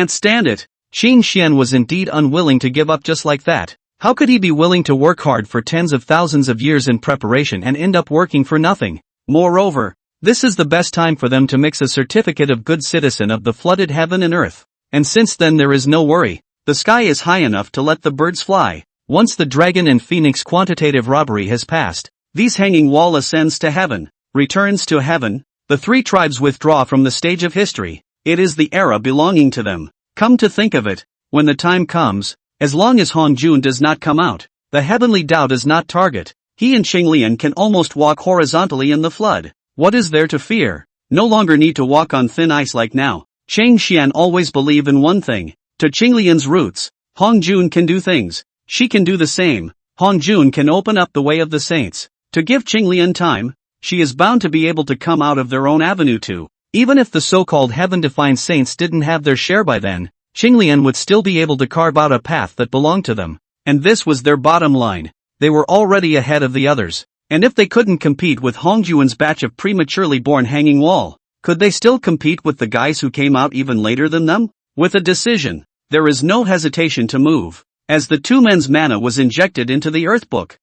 Speaker 1: stand it.
Speaker 2: Qin Xian was indeed unwilling to give up just like that. How could he be willing to work hard for tens of thousands of years in preparation and end up working for nothing?
Speaker 1: Moreover,
Speaker 2: this is the best time for them to mix a certificate of good citizen of the flooded heaven and earth. And since then there is no worry.
Speaker 1: The sky is high enough to let the birds fly.
Speaker 2: Once the dragon and phoenix quantitative robbery has passed,
Speaker 1: these hanging wall ascends to heaven, returns to heaven, the three tribes withdraw from the stage of history. It is the era belonging to them. Come to think of it, when the time comes, as long as Hongjun does not come out, the heavenly Tao does not target, he and Qinglian can almost walk horizontally in the flood. What is there to fear? No longer need to walk on thin ice like now. Chang Xian always believe in one thing. To Qinglian's roots, Hongjun can do things. She can do the same. Hongjun can open up the way of the saints. To give Qinglian time, she is bound to be able to come out of their own avenue too. Even if the so-called heaven-defined saints didn't have their share by then, Qinglian would still be able to carve out a path that belonged to them. And this was their bottom line. They were already ahead of the others. And if they couldn't compete with Hongjuan's batch of prematurely born hanging wall, could they still compete with the guys who came out even later than them? With a decision, there is no hesitation to move. As the two men's mana was injected into the earth book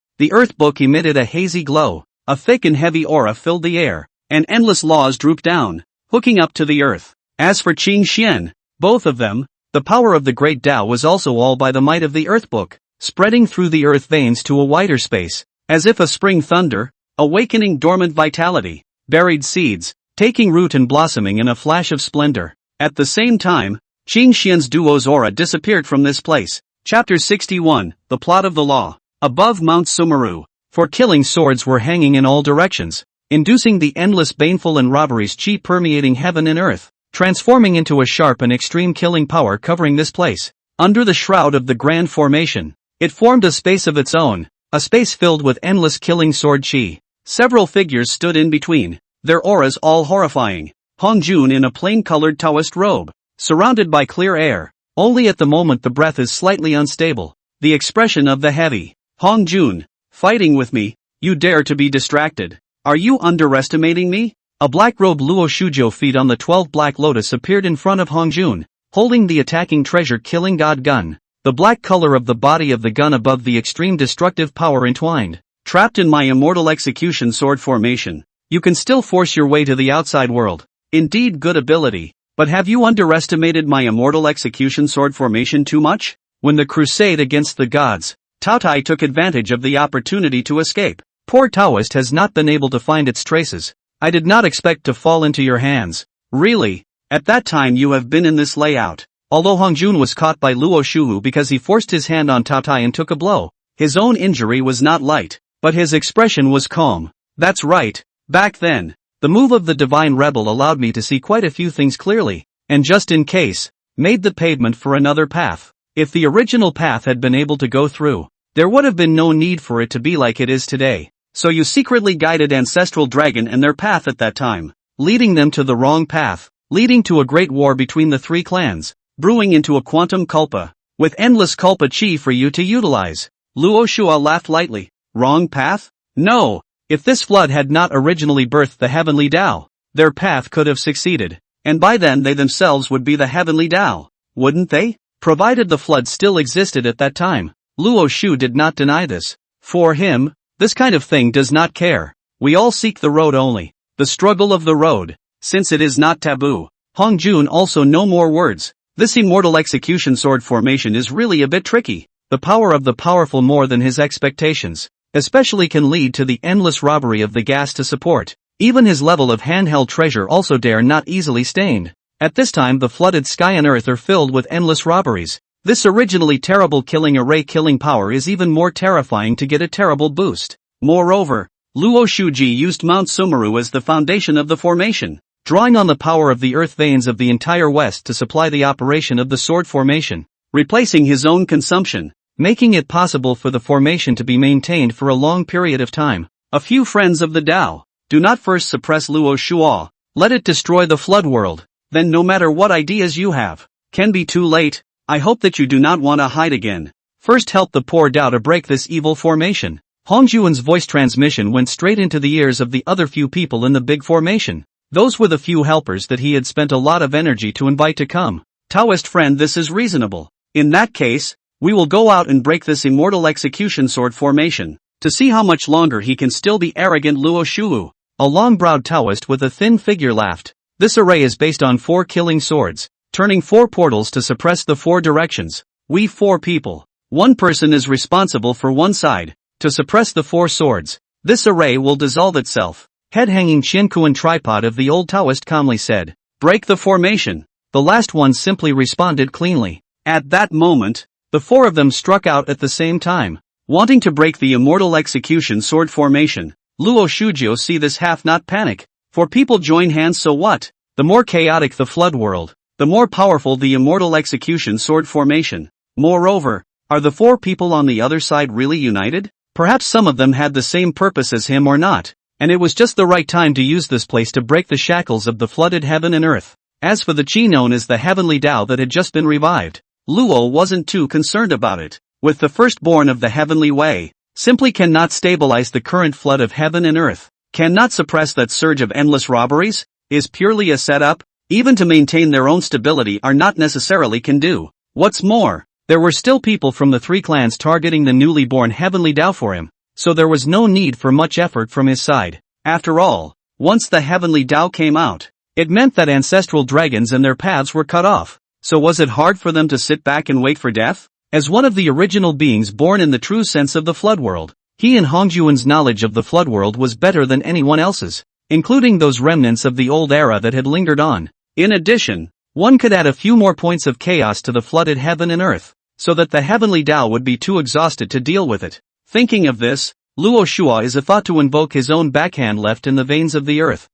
Speaker 1: emitted a hazy glow, a thick and heavy aura filled the air, and endless laws drooped down, hooking up to the earth. As for Qin Xian, both of them, the power of the great Tao was also all by the might of the earth book, spreading through the earth veins to a wider space, as if a spring thunder, awakening dormant vitality, buried seeds, taking root and blossoming in a flash of splendor. At the same time, Qin Xian's duo's aura disappeared from this place. Chapter 61, The Plot of the Law. Above Mount Sumeru, for killing swords were hanging in all directions, inducing the endless baneful and robberies chi permeating heaven and earth, transforming into a sharp and extreme killing power covering this place. Under the shroud of the grand formation, it formed a space of its own, a space filled with endless killing sword chi. Several figures stood in between, their auras all horrifying. Hongjun in a plain-colored Taoist robe, surrounded by clear air. Only at the moment the breath is slightly unstable. The expression of the heavy. Hongjun, fighting with me? You dare to be distracted? Are you underestimating me? A black-robed Luo Shujo feet on the 12 Black Lotus appeared in front of Hongjun, holding the attacking treasure-killing god gun. The black color of the body of the gun above the extreme destructive power entwined. Trapped in my immortal execution sword formation, you can still force your way to the outside world. Indeed, good ability. But have you underestimated my immortal execution sword formation too much? When the crusade against the gods, Tao Tai took advantage of the opportunity to escape. Poor Taoist has not been able to find its traces. I did not expect to fall into your hands. Really? At that time you have been in this layout. Although Hongjun was caught by Luo Shuhu because he forced his hand on Tao Tai and took a blow, his own injury was not light, but his expression was calm. That's right. Back then, the move of the divine rebel allowed me to see quite a few things clearly, and just in case, made the pavement for another path. If the original path had been able to go through, there would have been no need for it to be like it is today. So you secretly guided Ancestral Dragon and their path at that time, leading them to the wrong path, leading to a great war between the three clans, brewing into a quantum culpa, with endless culpa chi for you to utilize. Luo Shua laughed lightly. Wrong path? No. If this flood had not originally birthed the heavenly Tao, their path could have succeeded, and by then they themselves would be the heavenly Tao, wouldn't they? Provided the flood still existed at that time. Luo Shu did not deny this. For him, this kind of thing does not care. We all seek the road only, the struggle of the road, since it is not taboo. Hongjun also no more words. This immortal execution sword formation is really a bit tricky. The power of the powerful more than his expectations, especially can lead to the endless robbery of the gas to support. Even his level of handheld treasure also dare not easily stained. At this time the flooded sky and earth are filled with endless robberies. This originally terrible killing array killing power is even more terrifying to get a terrible boost. Moreover, Luo Shuji used Mount Sumeru as the foundation of the formation, drawing on the power of the earth veins of the entire west to supply the operation of the sword formation, replacing his own consumption, making it possible for the formation to be maintained for a long period of time. A few friends of the Tao, do not first suppress Luo Shuo. Let it destroy the flood world. Then no matter what ideas you have, can be too late. I hope that you do not want to hide again. First help the poor Dao to break this evil formation. Hong Juan's voice transmission went straight into the ears of the other few people in the big formation. Those were the few helpers that he had spent a lot of energy to invite to come. Taoist friend, this is reasonable. In that case, we will go out and break this immortal execution sword formation, to see how much longer he can still be arrogant Luo Shuo. A long-browed Taoist with a thin figure laughed. This array is based on 4 killing swords, turning 4 portals to suppress the 4 directions. We 4 people. 1 person is responsible for one side, to suppress the 4 swords. This array will dissolve itself. Head-hanging Qiankuan tripod of the old Taoist calmly said, break the formation. The last one simply responded cleanly. At that moment, the 4 of them struck out at the same time, wanting to break the immortal execution sword formation. Luo Shujiu see this half not panic. For people join hands, so what? The more chaotic the flood world, the more powerful the immortal execution sword formation. Moreover, are the 4 people on the other side really united? Perhaps some of them had the same purpose as him or not, and it was just the right time to use this place to break the shackles of the flooded heaven and earth. As for the qi known as the heavenly Tao that had just been revived, Luo wasn't too concerned about it. With the firstborn of the heavenly way, simply cannot stabilize the current flood of heaven and earth. Cannot suppress that surge of endless robberies, is purely a setup, even to maintain their own stability are not necessarily can do. What's more, there were still people from the 3 clans targeting the newly born heavenly Tao for him, so there was no need for much effort from his side. After all, once the heavenly Tao came out, it meant that ancestral dragons and their paths were cut off. So was it hard for them to sit back and wait for death? As one of the original beings born in the true sense of the flood world, he and Hongjuan's knowledge of the flood world was better than anyone else's, including those remnants of the old era that had lingered on. In addition, one could add a few more points of chaos to the flooded heaven and earth, so that the heavenly Tao would be too exhausted to deal with it. Thinking of this, Luo Shuo is thought to invoke his own backhand left in the veins of the earth.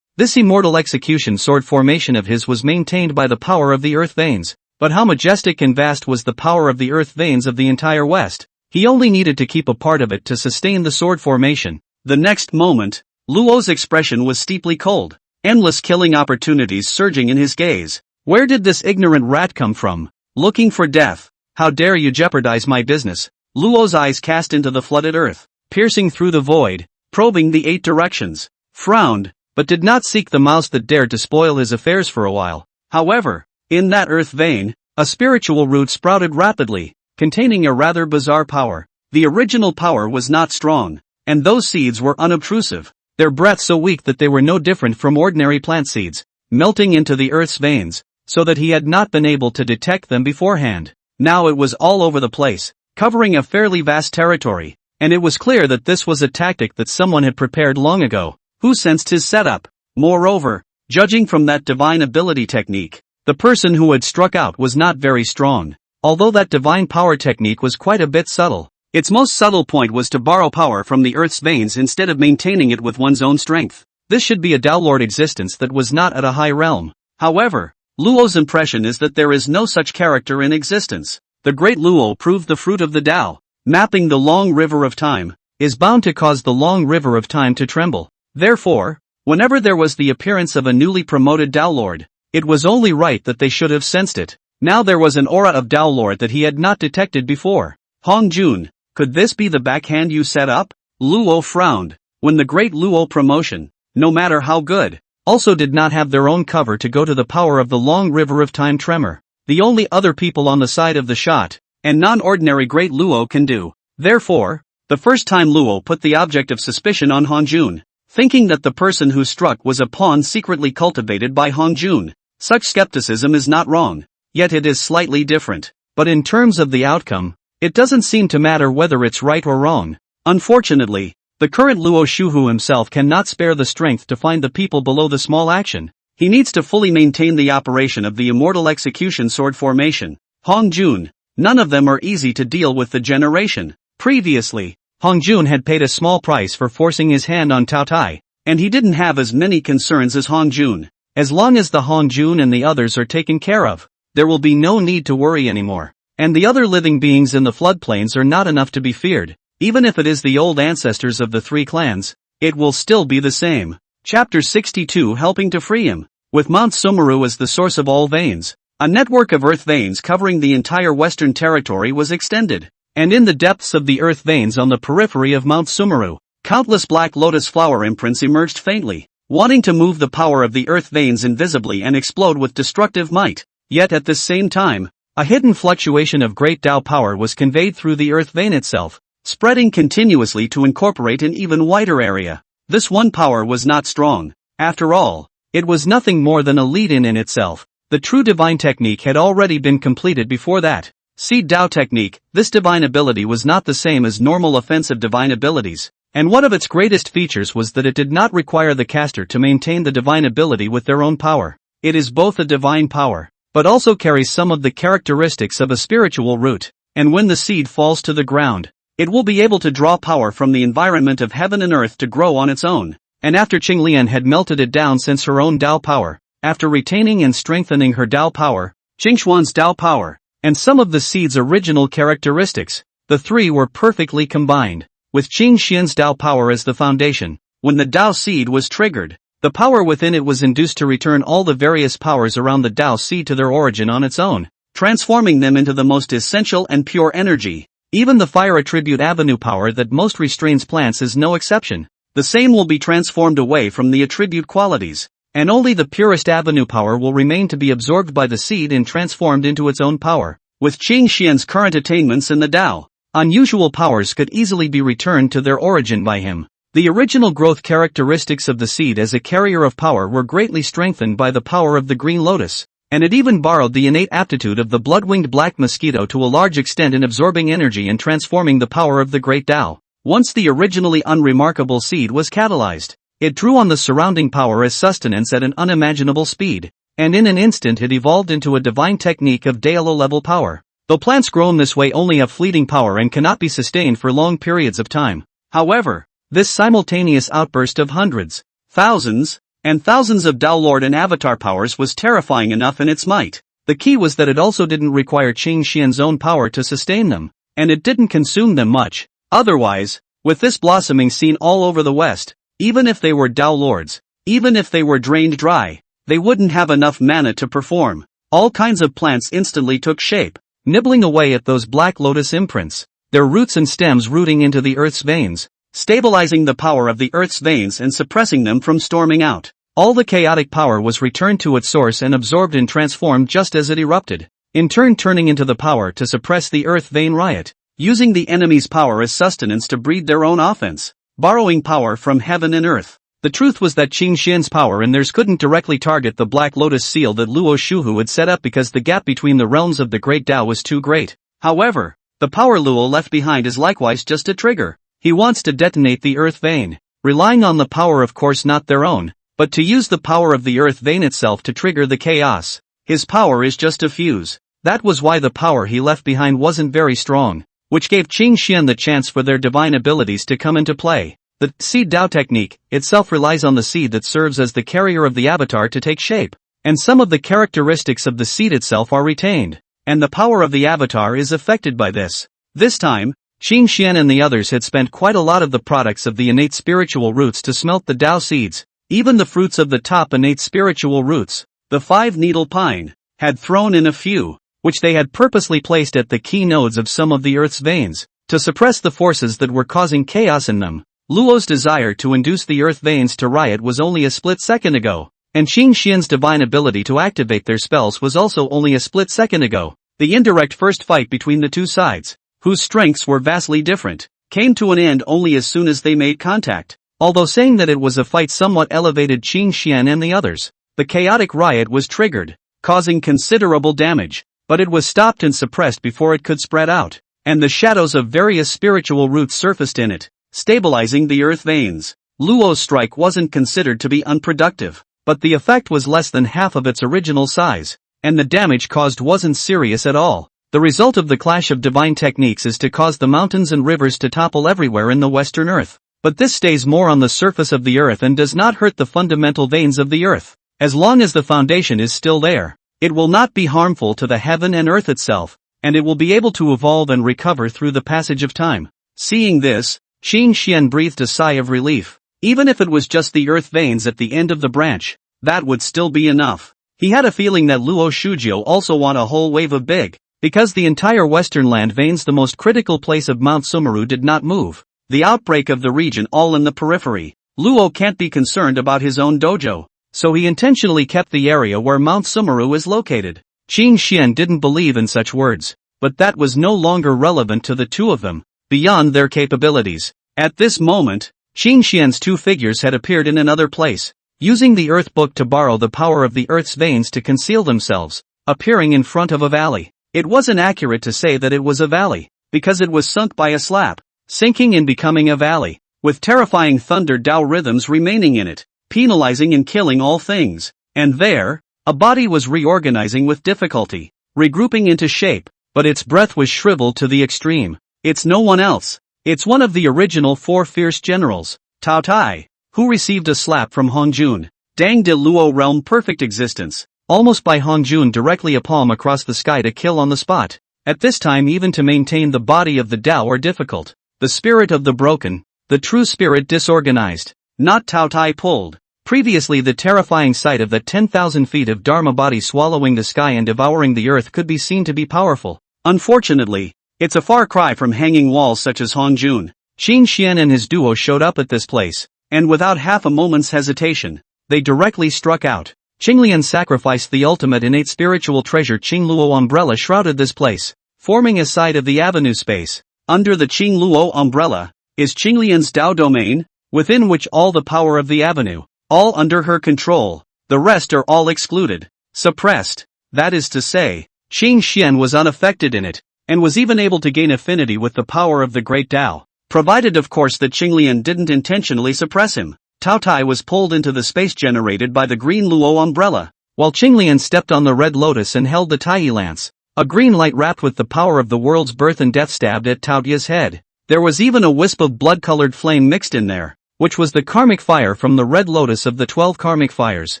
Speaker 1: This immortal execution sword formation of his was maintained by the power of the earth veins, but how majestic and vast was the power of the earth veins of the entire West. He only needed to keep a part of it to sustain the sword formation. The next moment, Luo's expression was steeply cold, endless killing opportunities surging in his gaze. Where did this ignorant rat come from? Looking for death. How dare you jeopardize my business? Luo's eyes cast into the flooded earth, piercing through the void, probing the 8 directions, frowned, but did not seek the mouse that dared to spoil his affairs for a while. However, in that earth vein, a spiritual root sprouted rapidly, containing a rather bizarre power. The original power was not strong, and those seeds were unobtrusive, their breath so weak that they were no different from ordinary plant seeds, melting into the earth's veins, so that he had not been able to detect them beforehand. Now it was all over the place, covering a fairly vast territory, and it was clear that this was a tactic that someone had prepared long ago. Who sensed his setup? Moreover, judging from that divine ability technique, the person who had struck out was not very strong. Although that divine power technique was quite a bit subtle, its most subtle point was to borrow power from the earth's veins instead of maintaining it with one's own strength. This should be a Tao Lord existence that was not at a high realm. However, Luo's impression is that there is no such character in existence. The great Luo proved the fruit of the Tao, mapping the long river of time, is bound to cause the long river of time to tremble. Therefore, whenever there was the appearance of a newly promoted Tao Lord, it was only right that they should have sensed it. Now there was an aura of Tao Lord that he had not detected before. Hong Jun, could this be the backhand you set up? Luo frowned. When the great Luo promotion, no matter how good, also did not have their own cover to go to the power of the long river of time tremor. The only other people on the side of the shot, and non-ordinary great Luo can do. Therefore, the first time Luo put the object of suspicion on Hong Jun, thinking that the person who struck was a pawn secretly cultivated by Hong Jun. Such skepticism is not wrong. Yet it is slightly different. But in terms of the outcome, it doesn't seem to matter whether it's right or wrong. Unfortunately, the current Luo Shuhu himself cannot spare the strength to find the people below the small action. He needs to fully maintain the operation of the immortal execution sword formation. Hong Jun, none of them are easy to deal with the generation. Previously, Hong Jun had paid a small price for forcing his hand on Tao Tai, and he didn't have as many concerns as Hong Jun. As long as the Hong Jun and the others are taken care of, there will be no need to worry anymore. And the other living beings in the floodplains are not enough to be feared. Even if it is the old ancestors of the 3 clans, it will still be the same. Chapter 62 Helping to free him. With Mount Sumeru as the source of all veins, a network of earth veins covering the entire western territory was extended. And in the depths of the earth veins on the periphery of Mount Sumeru, countless black lotus flower imprints emerged faintly, wanting to move the power of the earth veins invisibly and explode with destructive might. Yet at the same time, a hidden fluctuation of great Tao power was conveyed through the earth vein itself, spreading continuously to incorporate an even wider area. This one power was not strong. After all, it was nothing more than a lead-in in itself. The true divine technique had already been completed before that. Seed Tao technique, this divine ability was not the same as normal offensive divine abilities, and one of its greatest features was that it did not require the caster to maintain the divine ability with their own power. It is both a divine power, but also carries some of the characteristics of a spiritual root, and when the seed falls to the ground, it will be able to draw power from the environment of heaven and earth to grow on its own. And after Qinglian had melted it down since her own Tao power, after retaining and strengthening her Tao power, Qingxuan's Tao power, and some of the seed's original characteristics, the three were perfectly combined. With Qing Xian's Tao power as the foundation, when the Tao seed was triggered, the power within it was induced to return all the various powers around the Tao seed to their origin on its own, transforming them into the most essential and pure energy. Even the fire attribute avenue power that most restrains plants is no exception. The same will be transformed away from the attribute qualities, and only the purest avenue power will remain to be absorbed by the seed and transformed into its own power. With Qing Xian's current attainments in the Tao, unusual powers could easily be returned to their origin by him. The original growth characteristics of the seed as a carrier of power were greatly strengthened by the power of the green lotus, and it even borrowed the innate aptitude of the blood-winged black mosquito to a large extent in absorbing energy and transforming the power of the great Tao. Once the originally unremarkable seed was catalyzed, it drew on the surrounding power as sustenance at an unimaginable speed, and in an instant it evolved into a divine technique of Dailo-level power. Though plants grown this way only have fleeting power and cannot be sustained for long periods of time. However, this simultaneous outburst of hundreds, thousands, and thousands of Tao Lord and Avatar powers was terrifying enough in its might. The key was that it also didn't require Qing Xian's own power to sustain them, and it didn't consume them much. Otherwise, with this blossoming seen all over the West, even if they were Tao Lords, even if they were drained dry, they wouldn't have enough mana to perform. All kinds of plants instantly took shape, nibbling away at those black lotus imprints, their roots and stems rooting into the earth's veins, stabilizing the power of the earth's veins and suppressing them from storming out. All the chaotic power was returned to its source and absorbed and transformed just as it erupted, in turn turning into the power to suppress the earth vein riot, using the enemy's power as sustenance to breed their own offense, borrowing power from heaven and earth. The truth was that Qing Xian's power and theirs couldn't directly target the Black Lotus seal that Luo Shuhu had set up because the gap between the realms of the Great Tao was too great. However, the power Luo left behind is likewise just a trigger. He wants to detonate the earth vein, relying on the power of course not their own, but to use the power of the earth vein itself to trigger the chaos. His power is just a fuse. That was why the power he left behind wasn't very strong, which gave Qing Xian the chance for their divine abilities to come into play. The seed Tao technique itself relies on the seed that serves as the carrier of the avatar to take shape, and some of the characteristics of the seed itself are retained, and the power of the avatar is affected by this. This time, Qing Xian and the others had spent quite a lot of the products of the innate spiritual roots to smelt the Tao seeds. Even the fruits of the top innate spiritual roots, the five-needle pine, had thrown in a few, which they had purposely placed at the key nodes of some of the earth's veins, to suppress the forces that were causing chaos in them. Luo's desire to induce the earth veins to riot was only a split second ago, and Qing Xian's divine ability to activate their spells was also only a split second ago. The indirect first fight between the two sides, whose strengths were vastly different, came to an end only as soon as they made contact. Although saying that it was a fight somewhat elevated Qing Xian and the others, the chaotic riot was triggered, causing considerable damage, but it was stopped and suppressed before it could spread out, and the shadows of various spiritual roots surfaced in it, stabilizing the earth veins. Luo's strike wasn't considered to be unproductive, but the effect was less than half of its original size, and the damage caused wasn't serious at all. The result of the clash of divine techniques is to cause the mountains and rivers to topple everywhere in the western earth. But this stays more on the surface of the earth and does not hurt the fundamental veins of the earth. As long as the foundation is still there, it will not be harmful to the heaven and earth itself, and it will be able to evolve and recover through the passage of time. Seeing this, Qing Xian breathed a sigh of relief. Even if it was just the earth veins at the end of the branch, that would still be enough. He had a feeling that Luo Shujio also want a whole wave of big, because the entire western land veins, the most critical place of Mount Sumeru, did not move. The outbreak of the region all in the periphery. Luo can't be concerned about his own dojo, so he intentionally kept the area where Mount Sumeru is located. Qin Xian didn't believe in such words, but that was no longer relevant to the two of them, beyond their capabilities. At this moment, Qin Xian's two figures had appeared in another place, using the Earth Book to borrow the power of the Earth's veins to conceal themselves, appearing in front of a valley. It wasn't accurate to say that it was a valley, because it was sunk by a slap, sinking and becoming a valley, with terrifying thunder Dao rhythms remaining in it, penalizing and killing all things. And there, a body was reorganizing with difficulty, regrouping into shape, but its breath was shriveled to the extreme. It's no one else. It's one of the original four fierce generals, Tao Tai, who received a slap from Hongjun. Dang de Luo realm perfect existence, almost by Hongjun directly a palm across the sky to kill on the spot. At this time even to maintain the body of the Dao are difficult. The spirit of the broken, the true spirit disorganized, not Tao Tai pulled. Previously the terrifying sight of the 10,000 feet of Dharma body swallowing the sky and devouring the earth could be seen to be powerful. Unfortunately, it's a far cry from hanging walls such as Hongjun. Qin Xian and his duo showed up at this place, and without half a moment's hesitation, they directly struck out. Qinglian sacrificed the ultimate innate spiritual treasure. Qing Luo umbrella shrouded this place, forming a side of the avenue space. Under the Qing Luo umbrella is Qinglian's Dao domain, within which all the power of the avenue, all under her control. The rest are all excluded, suppressed. That is to say, Qin Xian was unaffected in it, and was even able to gain affinity with the power of the great Dao, provided of course that Qinglian didn't intentionally suppress him. Tao Tai was pulled into the space generated by the green Luo umbrella, while Qinglian stepped on the red lotus and held the Tai lance. A green light wrapped with the power of the world's birth and death stabbed at Tao Tai's head. There was even a wisp of blood-colored flame mixed in there, which was the karmic fire from the red lotus of the 12 karmic fires,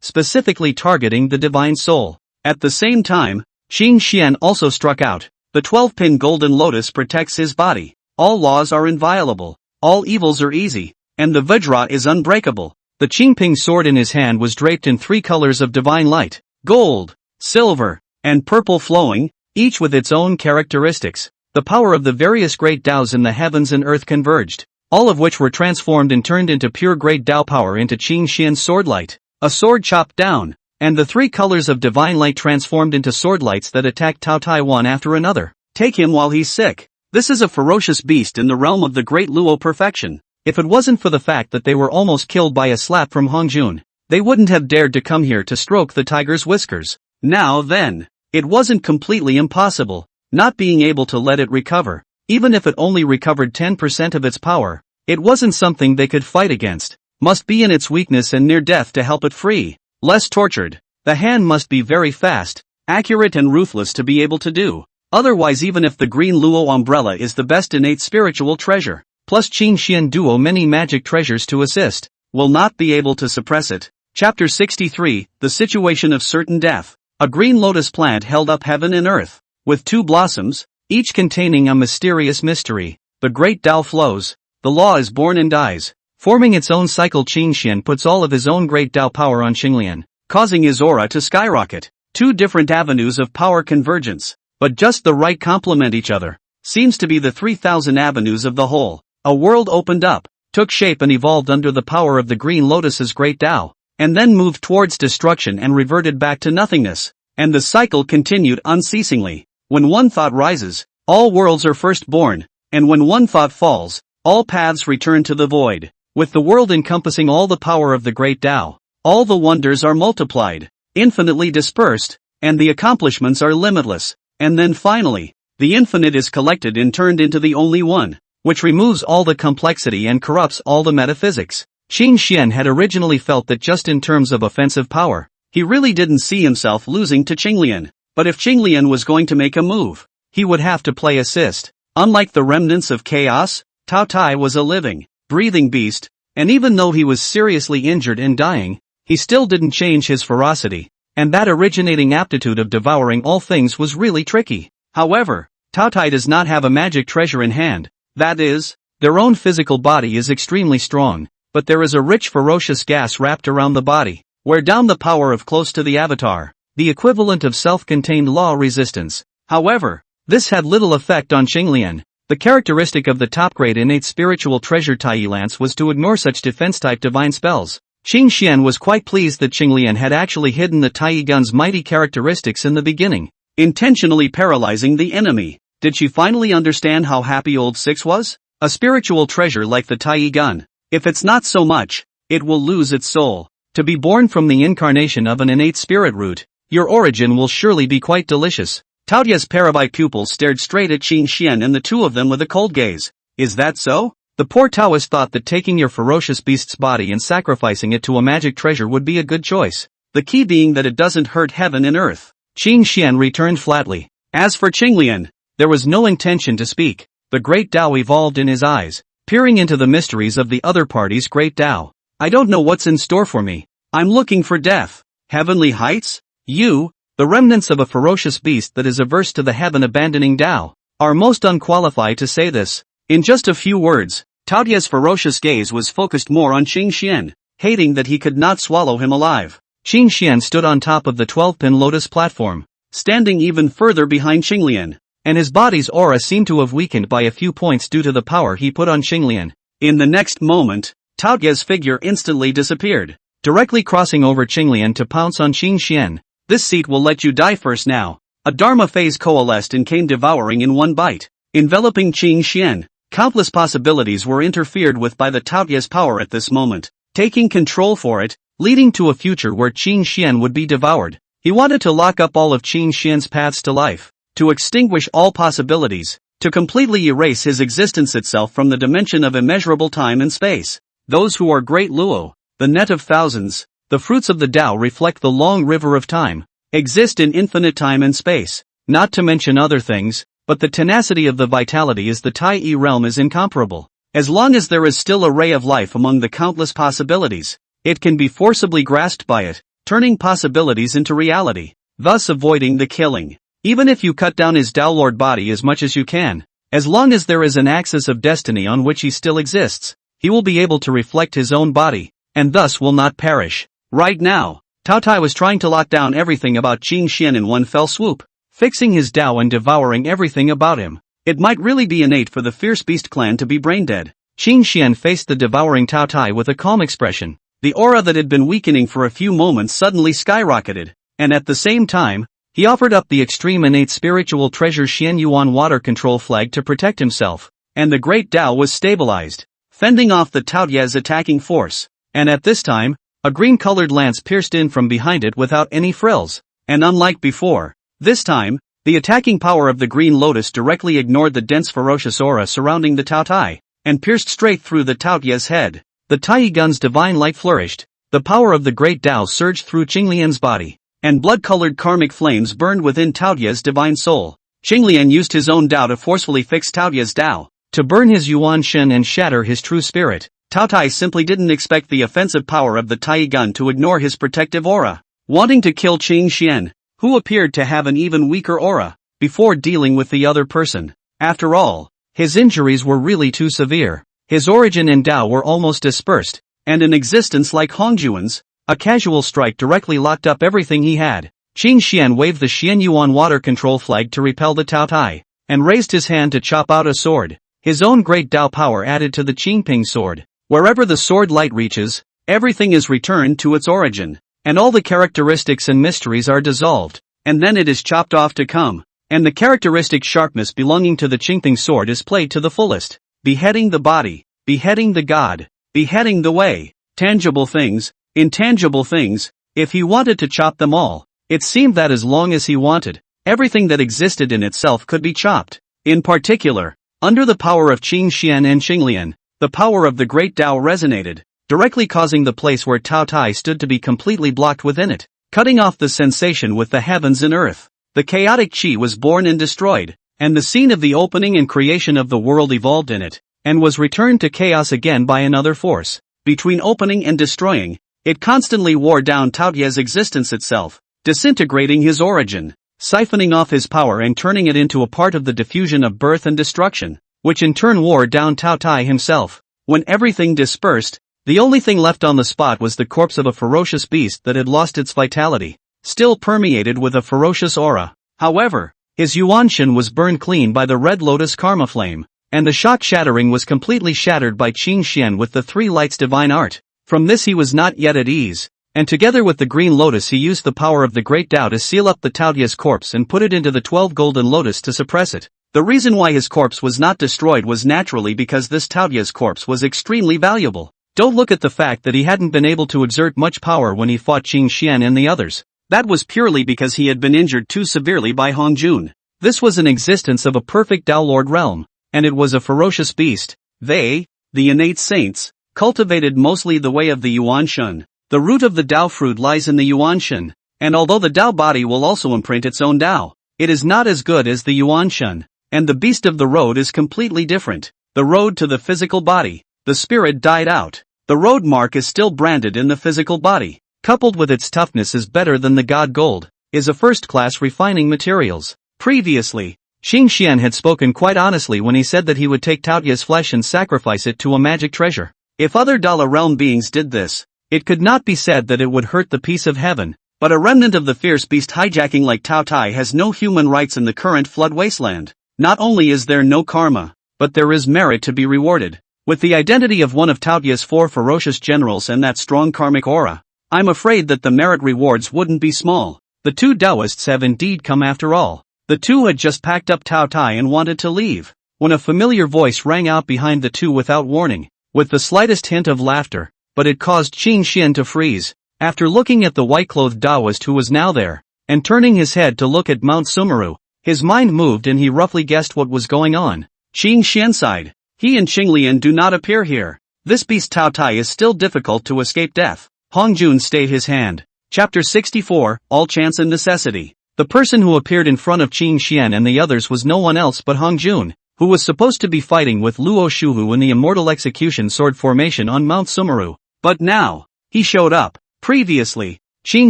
Speaker 1: specifically targeting the divine soul. At the same time, Qin Xian also struck out. The 12-pin golden lotus protects his body. All laws are inviolable. All evils are easy. And the Vajra is unbreakable. The Qingping sword in his hand was draped in 3 colors of divine light, gold, silver, and purple flowing, each with its own characteristics. The power of the various great Daos in the heavens and earth converged, all of which were transformed and turned into pure great Dao power into Qin Xian's sword light. A sword chopped down, and the 3 colors of divine light transformed into sword lights that attacked Tao Tai one after another. Take him while he's sick. This is a ferocious beast in the realm of the great Luo perfection. If it wasn't for the fact that they were almost killed by a slap from Hongjun, they wouldn't have dared to come here to stroke the tiger's whiskers. Now then, it wasn't completely impossible, not being able to let it recover. Even if it only recovered 10% of its power, it wasn't something they could fight against. Must be in its weakness and near death to help it free. Less tortured. The hand must be very fast, accurate and ruthless to be able to do. Otherwise, even if the green Luo umbrella is the best innate spiritual treasure, plus Qin Xian duo many magic treasures to assist, will not be able to suppress it. Chapter 63, The Situation of Certain Death. A green lotus plant held up heaven and earth, with 2 blossoms, each containing a mysterious mystery. The great Tao flows, the law is born and dies. Forming its own cycle, Qin Xian puts all of his own great Dao power on Qinglian, causing his aura to skyrocket. 2 different avenues of power convergence, but just the right complement each other. Seems to be the 3,000 avenues of the whole. A world opened up, took shape and evolved under the power of the green lotus's great Dao, and then moved towards destruction and reverted back to nothingness. And the cycle continued unceasingly. When one thought rises, all worlds are first born, and when one thought falls, all paths return to the void. With the world encompassing all the power of the great Dao, all the wonders are multiplied, infinitely dispersed, and the accomplishments are limitless. And then finally, the infinite is collected and turned into the only one, which removes all the complexity and corrupts all the metaphysics. Qin Xian had originally felt that just in terms of offensive power, he really didn't see himself losing to Qinglian, but if Qinglian was going to make a move, he would have to play assist. Unlike the remnants of chaos, Tao Tai was a living, breathing beast, and even though he was seriously injured and dying, he still didn't change his ferocity, and that originating aptitude of devouring all things was really tricky. However, Tao Tai does not have a magic treasure in hand, that is, their own physical body is extremely strong,
Speaker 2: but there is a rich ferocious gas wrapped around the body. Wear down the power of close to the avatar, the equivalent of self-contained law resistance. However, this had little effect on Qinglian. The characteristic of the top-grade innate spiritual treasure Tai Lance was to ignore such defense-type divine spells. Qing Xian was quite pleased that Qinglian had actually hidden the Tai gun's mighty characteristics in the beginning,
Speaker 1: intentionally paralyzing the enemy. Did she finally understand how happy old Six was? A spiritual treasure like the Tai gun. If it's not so much, it will lose its soul. To be born from the incarnation of an innate spirit root, your origin will surely be quite delicious. Tao Tie's parabai pupils stared straight at Qin Xian and the two of them with a cold gaze. Is that so? The poor Taoist thought that taking your ferocious beast's body and sacrificing it to a magic treasure would be a good choice. The key being that it doesn't hurt heaven and earth. Qin Xian returned flatly. As for Qinglian, there was no intention to speak. The great Tao evolved in his eyes, peering into the mysteries of the other party's great Tao. I don't know what's in store for me. I'm looking for death. Heavenly heights? You, the remnants of a ferocious beast that is averse to the heaven-abandoning Tao, are most unqualified to say this. In just a few words, Tao Tie's ferocious gaze was focused more on Qin Xian, hating that he could not swallow him alive. Qin Xian stood on top of the 12-pin lotus platform, standing even further behind Qinglian, and his body's aura seemed to have weakened by a few points due to the power he put on Qinglian. In the next moment, Tao Tie's figure instantly disappeared, directly crossing over Qinglian to pounce on Qin Xian. This seat will let you die first now. A Dharma phase coalesced and came devouring in one bite, enveloping Qin Xian. Countless possibilities were interfered with by the Tao Tie's power at this moment, taking control for it, leading to a future where Qin Xian would be devoured. He wanted to lock up all of Qin Xian's paths to life, to extinguish all possibilities, to completely erase his existence itself from the dimension of immeasurable time and space. Those who are great Luo, the net of thousands, the fruits of the Tao reflect the long river of time, exist in infinite time and space, not to mention other things, but the tenacity of the vitality is the Tai realm is incomparable. As long as there is still a ray of life among the countless possibilities, it can be forcibly grasped by it, turning possibilities into reality, thus avoiding the killing. Even if you cut down his Tao Lord body as much as you can, as long as there is an axis of destiny on which he still exists, he will be able to reflect his own body, and thus will not perish. Right now, Tao Tai was trying to lock down everything about Qin Xian in one fell swoop, fixing his Tao and devouring everything about him. It might really be innate for the fierce beast clan to be brain-dead. Qin Xian faced the devouring Tao Tai with a calm expression. The aura that had been weakening for a few moments suddenly skyrocketed, and at the same time, he offered up the extreme innate spiritual treasure Xian Yuan water control flag to protect himself, and the great Tao was stabilized, fending off the Tao Tie's attacking force. And at this time, a green-colored lance pierced in from behind it without any frills, and unlike before, this time, the attacking power of the green lotus directly ignored the dense ferocious aura surrounding the Tao Tai, and pierced straight through the Tao Tie's head. The Tai gun's divine light flourished, the power of the great Tao surged through Qinglian's body, and blood-colored karmic flames burned within Tao Tie's divine soul. Qinglian used his own Tao to forcefully fix Tao Tie's Tao, to burn his Yuan Shen and shatter his true spirit. Tao Tai simply didn't expect the offensive power of the Tai gun to ignore his protective aura, wanting to kill Qin Xian, who appeared to have an even weaker aura, before dealing with the other person. After all, his injuries were really too severe. His origin and Tao were almost dispersed, and an existence like Hongjuan's, a casual strike directly locked up everything he had. Qin Xian waved the Xian Yuan water control flag to repel the Tao Tai, and raised his hand to chop out a sword. His own great Tao power added to the Qingping sword. Wherever the sword light reaches, everything is returned to its origin, and all the characteristics and mysteries are dissolved, and then it is chopped off to come, and the characteristic sharpness belonging to the Qingping sword is played to the fullest, beheading the body, beheading the god, beheading the way, tangible things, intangible things. If he wanted to chop them all, it seemed that as long as he wanted, everything that existed in itself could be chopped. In particular, under the power of Qin Xian and Qinglian, the power of the great Tao resonated, directly causing the place where Tao Tai stood to be completely blocked within it, cutting off the sensation with the heavens and earth. The chaotic chi was born and destroyed, and the scene of the opening and creation of the world evolved in it, and was returned to chaos again by another force. Between opening and destroying, it constantly wore down Tao Tie's existence itself, disintegrating his origin, siphoning off his power and turning it into a part of the diffusion of birth and destruction, which in turn wore down Tao Tai himself. When everything dispersed,
Speaker 2: The only thing left on the spot was the corpse of a ferocious beast that had lost its vitality, still permeated with a ferocious aura. However, his Yuanshan was burned clean by the red lotus karma flame, and the shock shattering was completely shattered by Qing Xian with the three lights divine art. From this he was not yet at ease, and together with the green lotus he used the power of the great Tao to seal up the Taotia's corpse and put it into the 12 golden lotus to suppress it. The reason why his corpse was not destroyed was naturally because this Taotia's corpse was extremely valuable. Don't look at the fact that he hadn't been able to exert much power when he fought Qing Xian and the others. That was purely because he had been injured too severely by Hong Jun. This was an existence of a perfect Tao Lord realm, and it was a ferocious beast. They, the innate saints, cultivated mostly the way of the Yuanshan. The root of the Tao fruit lies in the Yuanshan, and although the Tao body will also imprint its own Tao, it is not as good as the Yuanshan, and the beast of the road is completely different. The road to the physical body, the spirit died out. The road mark is still branded in the physical body, coupled with its toughness is better than the god gold, is a first-class refining materials. Previously, Qing Xian had spoken quite honestly when he said that he would take Taotia's flesh and sacrifice it to a magic treasure. If other Dala realm beings did this, it could not be said that it would hurt the peace of heaven, but a remnant of the fierce beast hijacking like Tao Tai has no human rights in the current flood wasteland. Not only is there no karma, but there is merit to be rewarded. With the identity of one of Taotia's 4 ferocious generals and that strong karmic aura, I'm afraid that the merit rewards wouldn't be small. The 2 Taoists have indeed come after all. The 2 had just packed up Tao Tai and wanted to leave, when a familiar voice rang out behind the 2 without warning, with the slightest hint of laughter, but it caused Qing Xian to freeze. After looking at the white-clothed Taoist who was now there, and turning his head to look at Mount Sumeru, his mind moved and he roughly guessed what was going on. Qing Xian sighed. He and Qinglian do not appear here. This beast Tao Tai is still difficult to escape death. Hong Jun stayed his hand. Chapter 64, All Chance and Necessity. The person who appeared in front of Qing Xian and the others was no one else but Hong Jun, who was supposed to be fighting with Luo Shuhu in the Immortal Execution Sword Formation on Mount Sumeru. But now, he showed up. Previously, Qing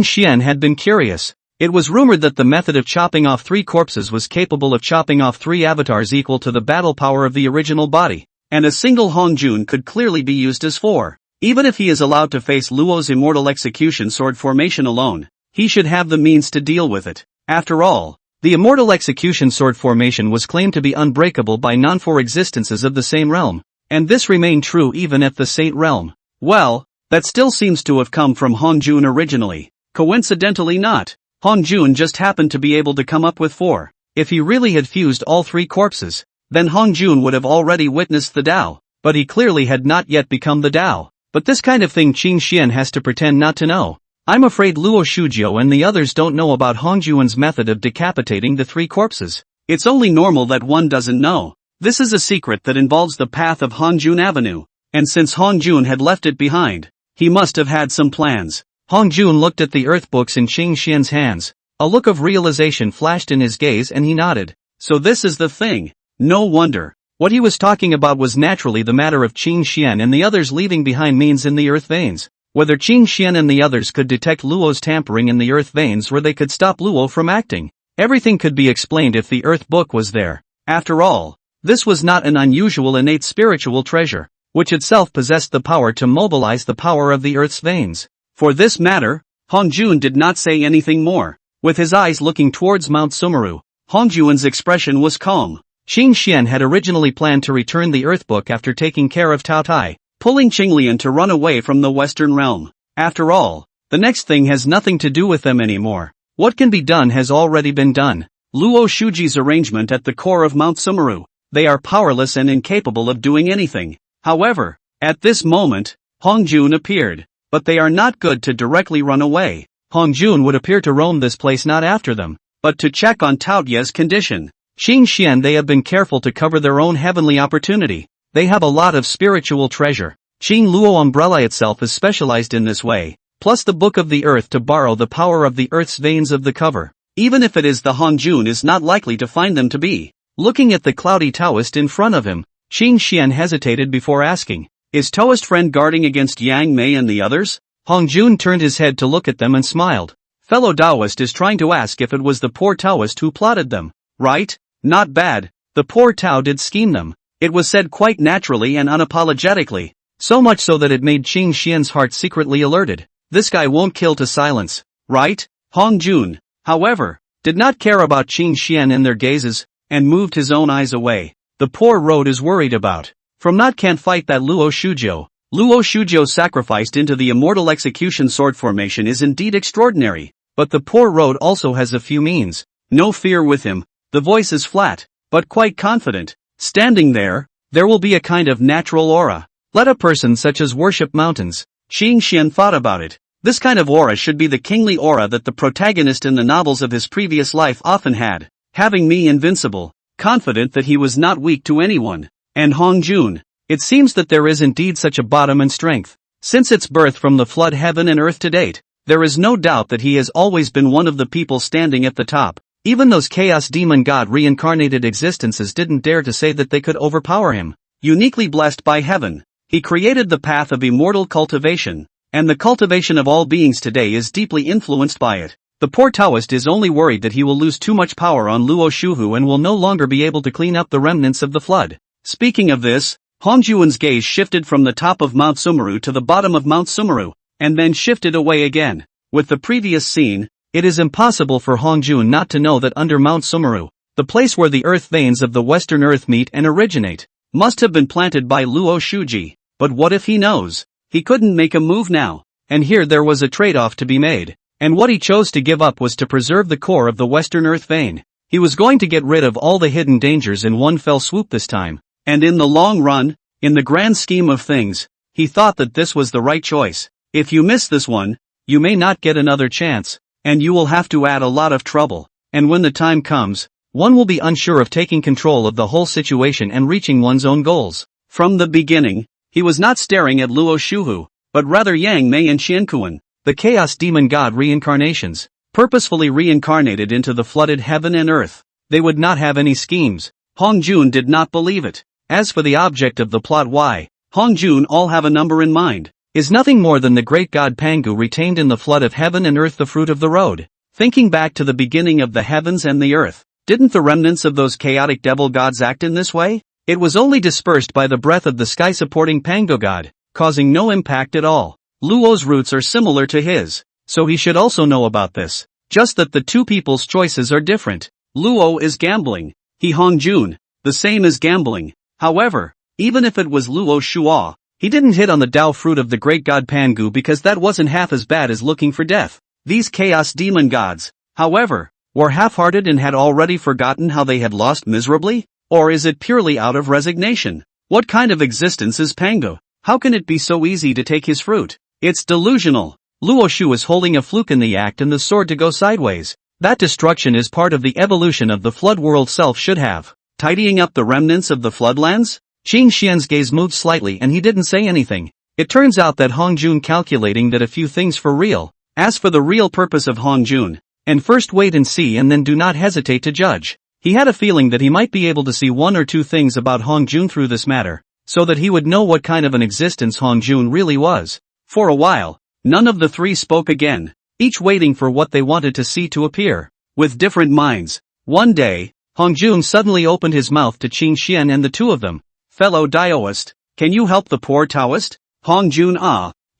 Speaker 2: Xian had been curious. It was rumored that the method of chopping off 3 corpses was capable of chopping off 3 avatars equal to the battle power of the original body, and a single Hong Jun could clearly be used as 4. Even if he is allowed to face Luo's Immortal Execution Sword Formation alone, he should have the means to deal with it. After all, the Immortal Execution Sword Formation was claimed to be unbreakable by non-4 existences of the same realm, and this remained true even at the Saint realm. Well, that still seems to have come from Hong Jun originally. Coincidentally not. Hong Jun just happened to be able to come up with 4. If he really had fused all 3 corpses, then Hong Jun would have already witnessed the Tao, but he clearly had not yet become the Tao. But this kind of thing Qing Xian has to pretend not to know. I'm afraid Luo Shuzhou and the others don't know about Hong Jun's method of decapitating the 3 corpses. It's only normal that one doesn't know. This is a secret that involves the path of Hong Jun Avenue, and since Hong Jun had left it behind, he must have had some plans. Hong Jun looked at the earth books in Qing Xian's hands. A look of realization flashed in his gaze and he nodded. So this is the thing. No wonder. What he was talking about was naturally the matter of Qing Xian and the others leaving behind means in the earth veins. Whether Qing Xian and the others could detect Luo's tampering in the earth veins where they could stop Luo from acting. Everything could be explained if the earth book was there. After all, this was not an unusual innate spiritual treasure, which itself possessed the power to mobilize the power of the earth's veins. For this matter, Hong Jun did not say anything more. With his eyes looking towards Mount Sumeru, Hong Jun's expression was calm. Qing Xian had originally planned to return the earth book after taking care of Tao Tai, pulling Qinglian to run away from the Western realm. After all, the next thing has nothing to do with them anymore. What can be done has already been done. Luo Shuji's arrangement at the core of Mount Sumeru. They are powerless and incapable of doing anything. However, at this moment, Hong Jun appeared. But they are not good to directly run away. Hong Jun would appear to roam this place not after them, but to check on Taotia's condition. Qing Xian they have been careful to cover their own heavenly opportunity. They have a lot of spiritual treasure. Qing Luo umbrella itself is specialized in this way, plus the Book of the Earth to borrow the power of the Earth's veins of the cover. Even if it is the Hong Jun is not likely to find them to be. Looking at the cloudy Taoist in front of him, Qing Xian hesitated before asking, "Is Taoist friend guarding against Yang Mei and the others?" Hong Jun turned his head to look at them and smiled. Fellow Taoist is trying to ask if it was the poor Taoist who plotted them, right? Not bad. The poor Tao did scheme them. It was said quite naturally and unapologetically. So much so that it made Qing Xian's heart secretly alerted. This guy won't kill to silence, right?
Speaker 1: Hong Jun, however, did not care about Qing Xian and their gazes, and moved his own eyes away. The poor road is worried about. From not can't fight that Luo Shujiu. Luo Shujiu sacrificed into the immortal execution sword formation is indeed extraordinary, but the poor road also has a few means. No fear with him, the voice is flat, but quite confident. Standing there will be a kind of natural aura. Let a person such as worship mountains. Qing Xian thought about it. This kind of aura should be the kingly aura that the protagonist in the novels of his previous life often had, having me invincible, confident that he was not weak to anyone. And Hong Jun, it seems that there is indeed such a bottom and strength. Since its birth from the flood heaven and earth to date, there is no doubt that he has always been one of the people standing at the top. Even those chaos demon god reincarnated existences didn't dare to say that they could overpower him. Uniquely blessed by heaven, he created the path of immortal cultivation, and the cultivation of all beings today is deeply influenced by it. The poor Taoist is only worried that he will lose too much power on Luo Shuhu and will no longer be able to clean up the remnants of the flood. Speaking of this, Hong Juan's gaze shifted from the top of Mount Sumeru to the bottom of Mount Sumeru, and then shifted away again. With the previous scene, it is impossible for Hong Jun not to know that under Mount Sumeru, the place where the earth veins of the Western Earth meet and originate, must have been planted by Luo Shuji. But what if he knows? He couldn't make a move now, and here there was a trade-off to be made, and what he chose to give up was to preserve the core of the Western Earth vein. He was going to get rid of all the hidden dangers in one fell swoop this time, and in the long run, in the grand scheme of things, he thought that this was the right choice. If you miss this one, you may not get another chance, and you will have to add a lot of trouble, and when the time comes, one will be unsure of taking control of the whole situation and reaching one's own goals. From the beginning, he was not staring at Luo Shuhu, but rather Yang Mei and Xiankuan, the chaos demon god reincarnations, purposefully reincarnated into the flooded heaven and earth. They would not have any schemes. Hong Jun did not believe it. As for the object of the plot, why Hong Jun all have a number in mind, is nothing more than the great god Pangu retained in the flood of heaven and earth, the fruit of the road. Thinking back to the beginning of the heavens and the earth, didn't the remnants of those chaotic devil gods act in this way? It was only dispersed by the breath of the sky-supporting Pango god, causing no impact at all. Luo's roots are similar to his, so he should also know about this. Just that the two people's choices are different. Luo is gambling. He Hong Jun, the same as gambling. However, even if it was Luo Shua, he didn't hit on the Tao fruit of the great god Pangu because that wasn't half as bad as looking for death. These chaos demon gods, however, were half-hearted and had already forgotten how they had lost miserably? Or is it purely out of resignation? What kind of existence is Pangu? How can it be so easy to take his fruit? It's delusional. Luo Shu is holding a fluke in the act and the sword to go sideways. That destruction is part of the evolution of the flood world self should have. Tidying up the remnants of the floodlands? Qing Xian's gaze moved slightly and he didn't say anything. It turns out that Hong Jun calculating that a few things for real. As for the real purpose of Hong Jun, and first wait and see and then do not hesitate to judge. He had a feeling that he might be able to see one or two things about Hong Jun through this matter, so that he would know what kind of an existence Hong Jun really was. For a while, none of the three spoke again, each waiting for what they wanted to see to appear. With different minds, one day, Hong Jun suddenly opened his mouth to Qing Xian and the two of them. Fellow Taoist, can you help the poor Taoist? Hong Jun,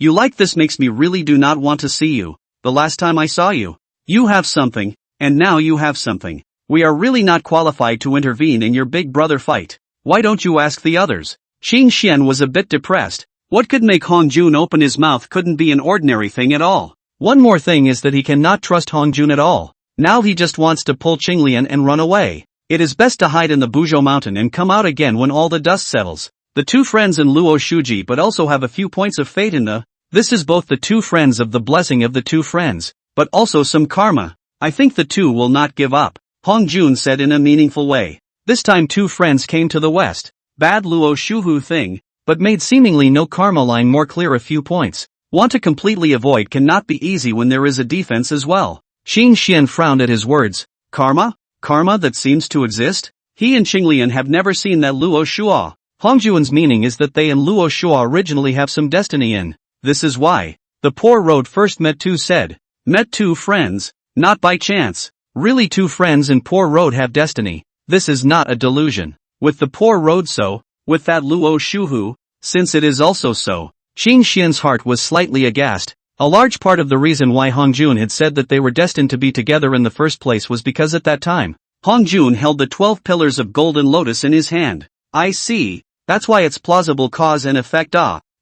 Speaker 1: you like this makes me really do not want to see you. The last time I saw you, you have something, and now you have something. We are really not qualified to intervene in your big brother fight. Why don't you ask the others? Qing Xian was a bit depressed. What could make Hong Jun open his mouth couldn't be an ordinary thing at all. One more thing is that he cannot trust Hong Jun at all. Now he just wants to pull Qinglian and run away. It is best to hide in the Buzhou mountain and come out again when all the dust settles. The two friends in Luo Shuji but also have a few points of fate in the. This is both the two friends of the blessing of the two friends, but also some karma. I think the two will not give up. Hong Jun said in a meaningful way. This time two friends came to the west. Bad Luo Shuhu thing, but made seemingly no karma line more clear a few points. Want to completely avoid cannot be easy when there is a defense as well. Qing Xian frowned at his words. Karma? Karma that seems to exist? He and Qinglian have never seen that Luo Shua. Hong Juan's meaning is that they and Luo Shua originally have some destiny in. This is why. The poor road first met two said. Met two friends, not by chance. Really two friends and poor road have destiny. This is not a delusion. With the poor road so, with that Luo Shuhu, since it is also so.
Speaker 2: Qin Xian's heart was slightly aghast. A large part of the reason why Hong Jun had said that they were destined to be together in the first place was because at that time,
Speaker 1: Hong Jun held the 12 pillars of golden lotus in his hand. I see, that's why it's plausible cause and effect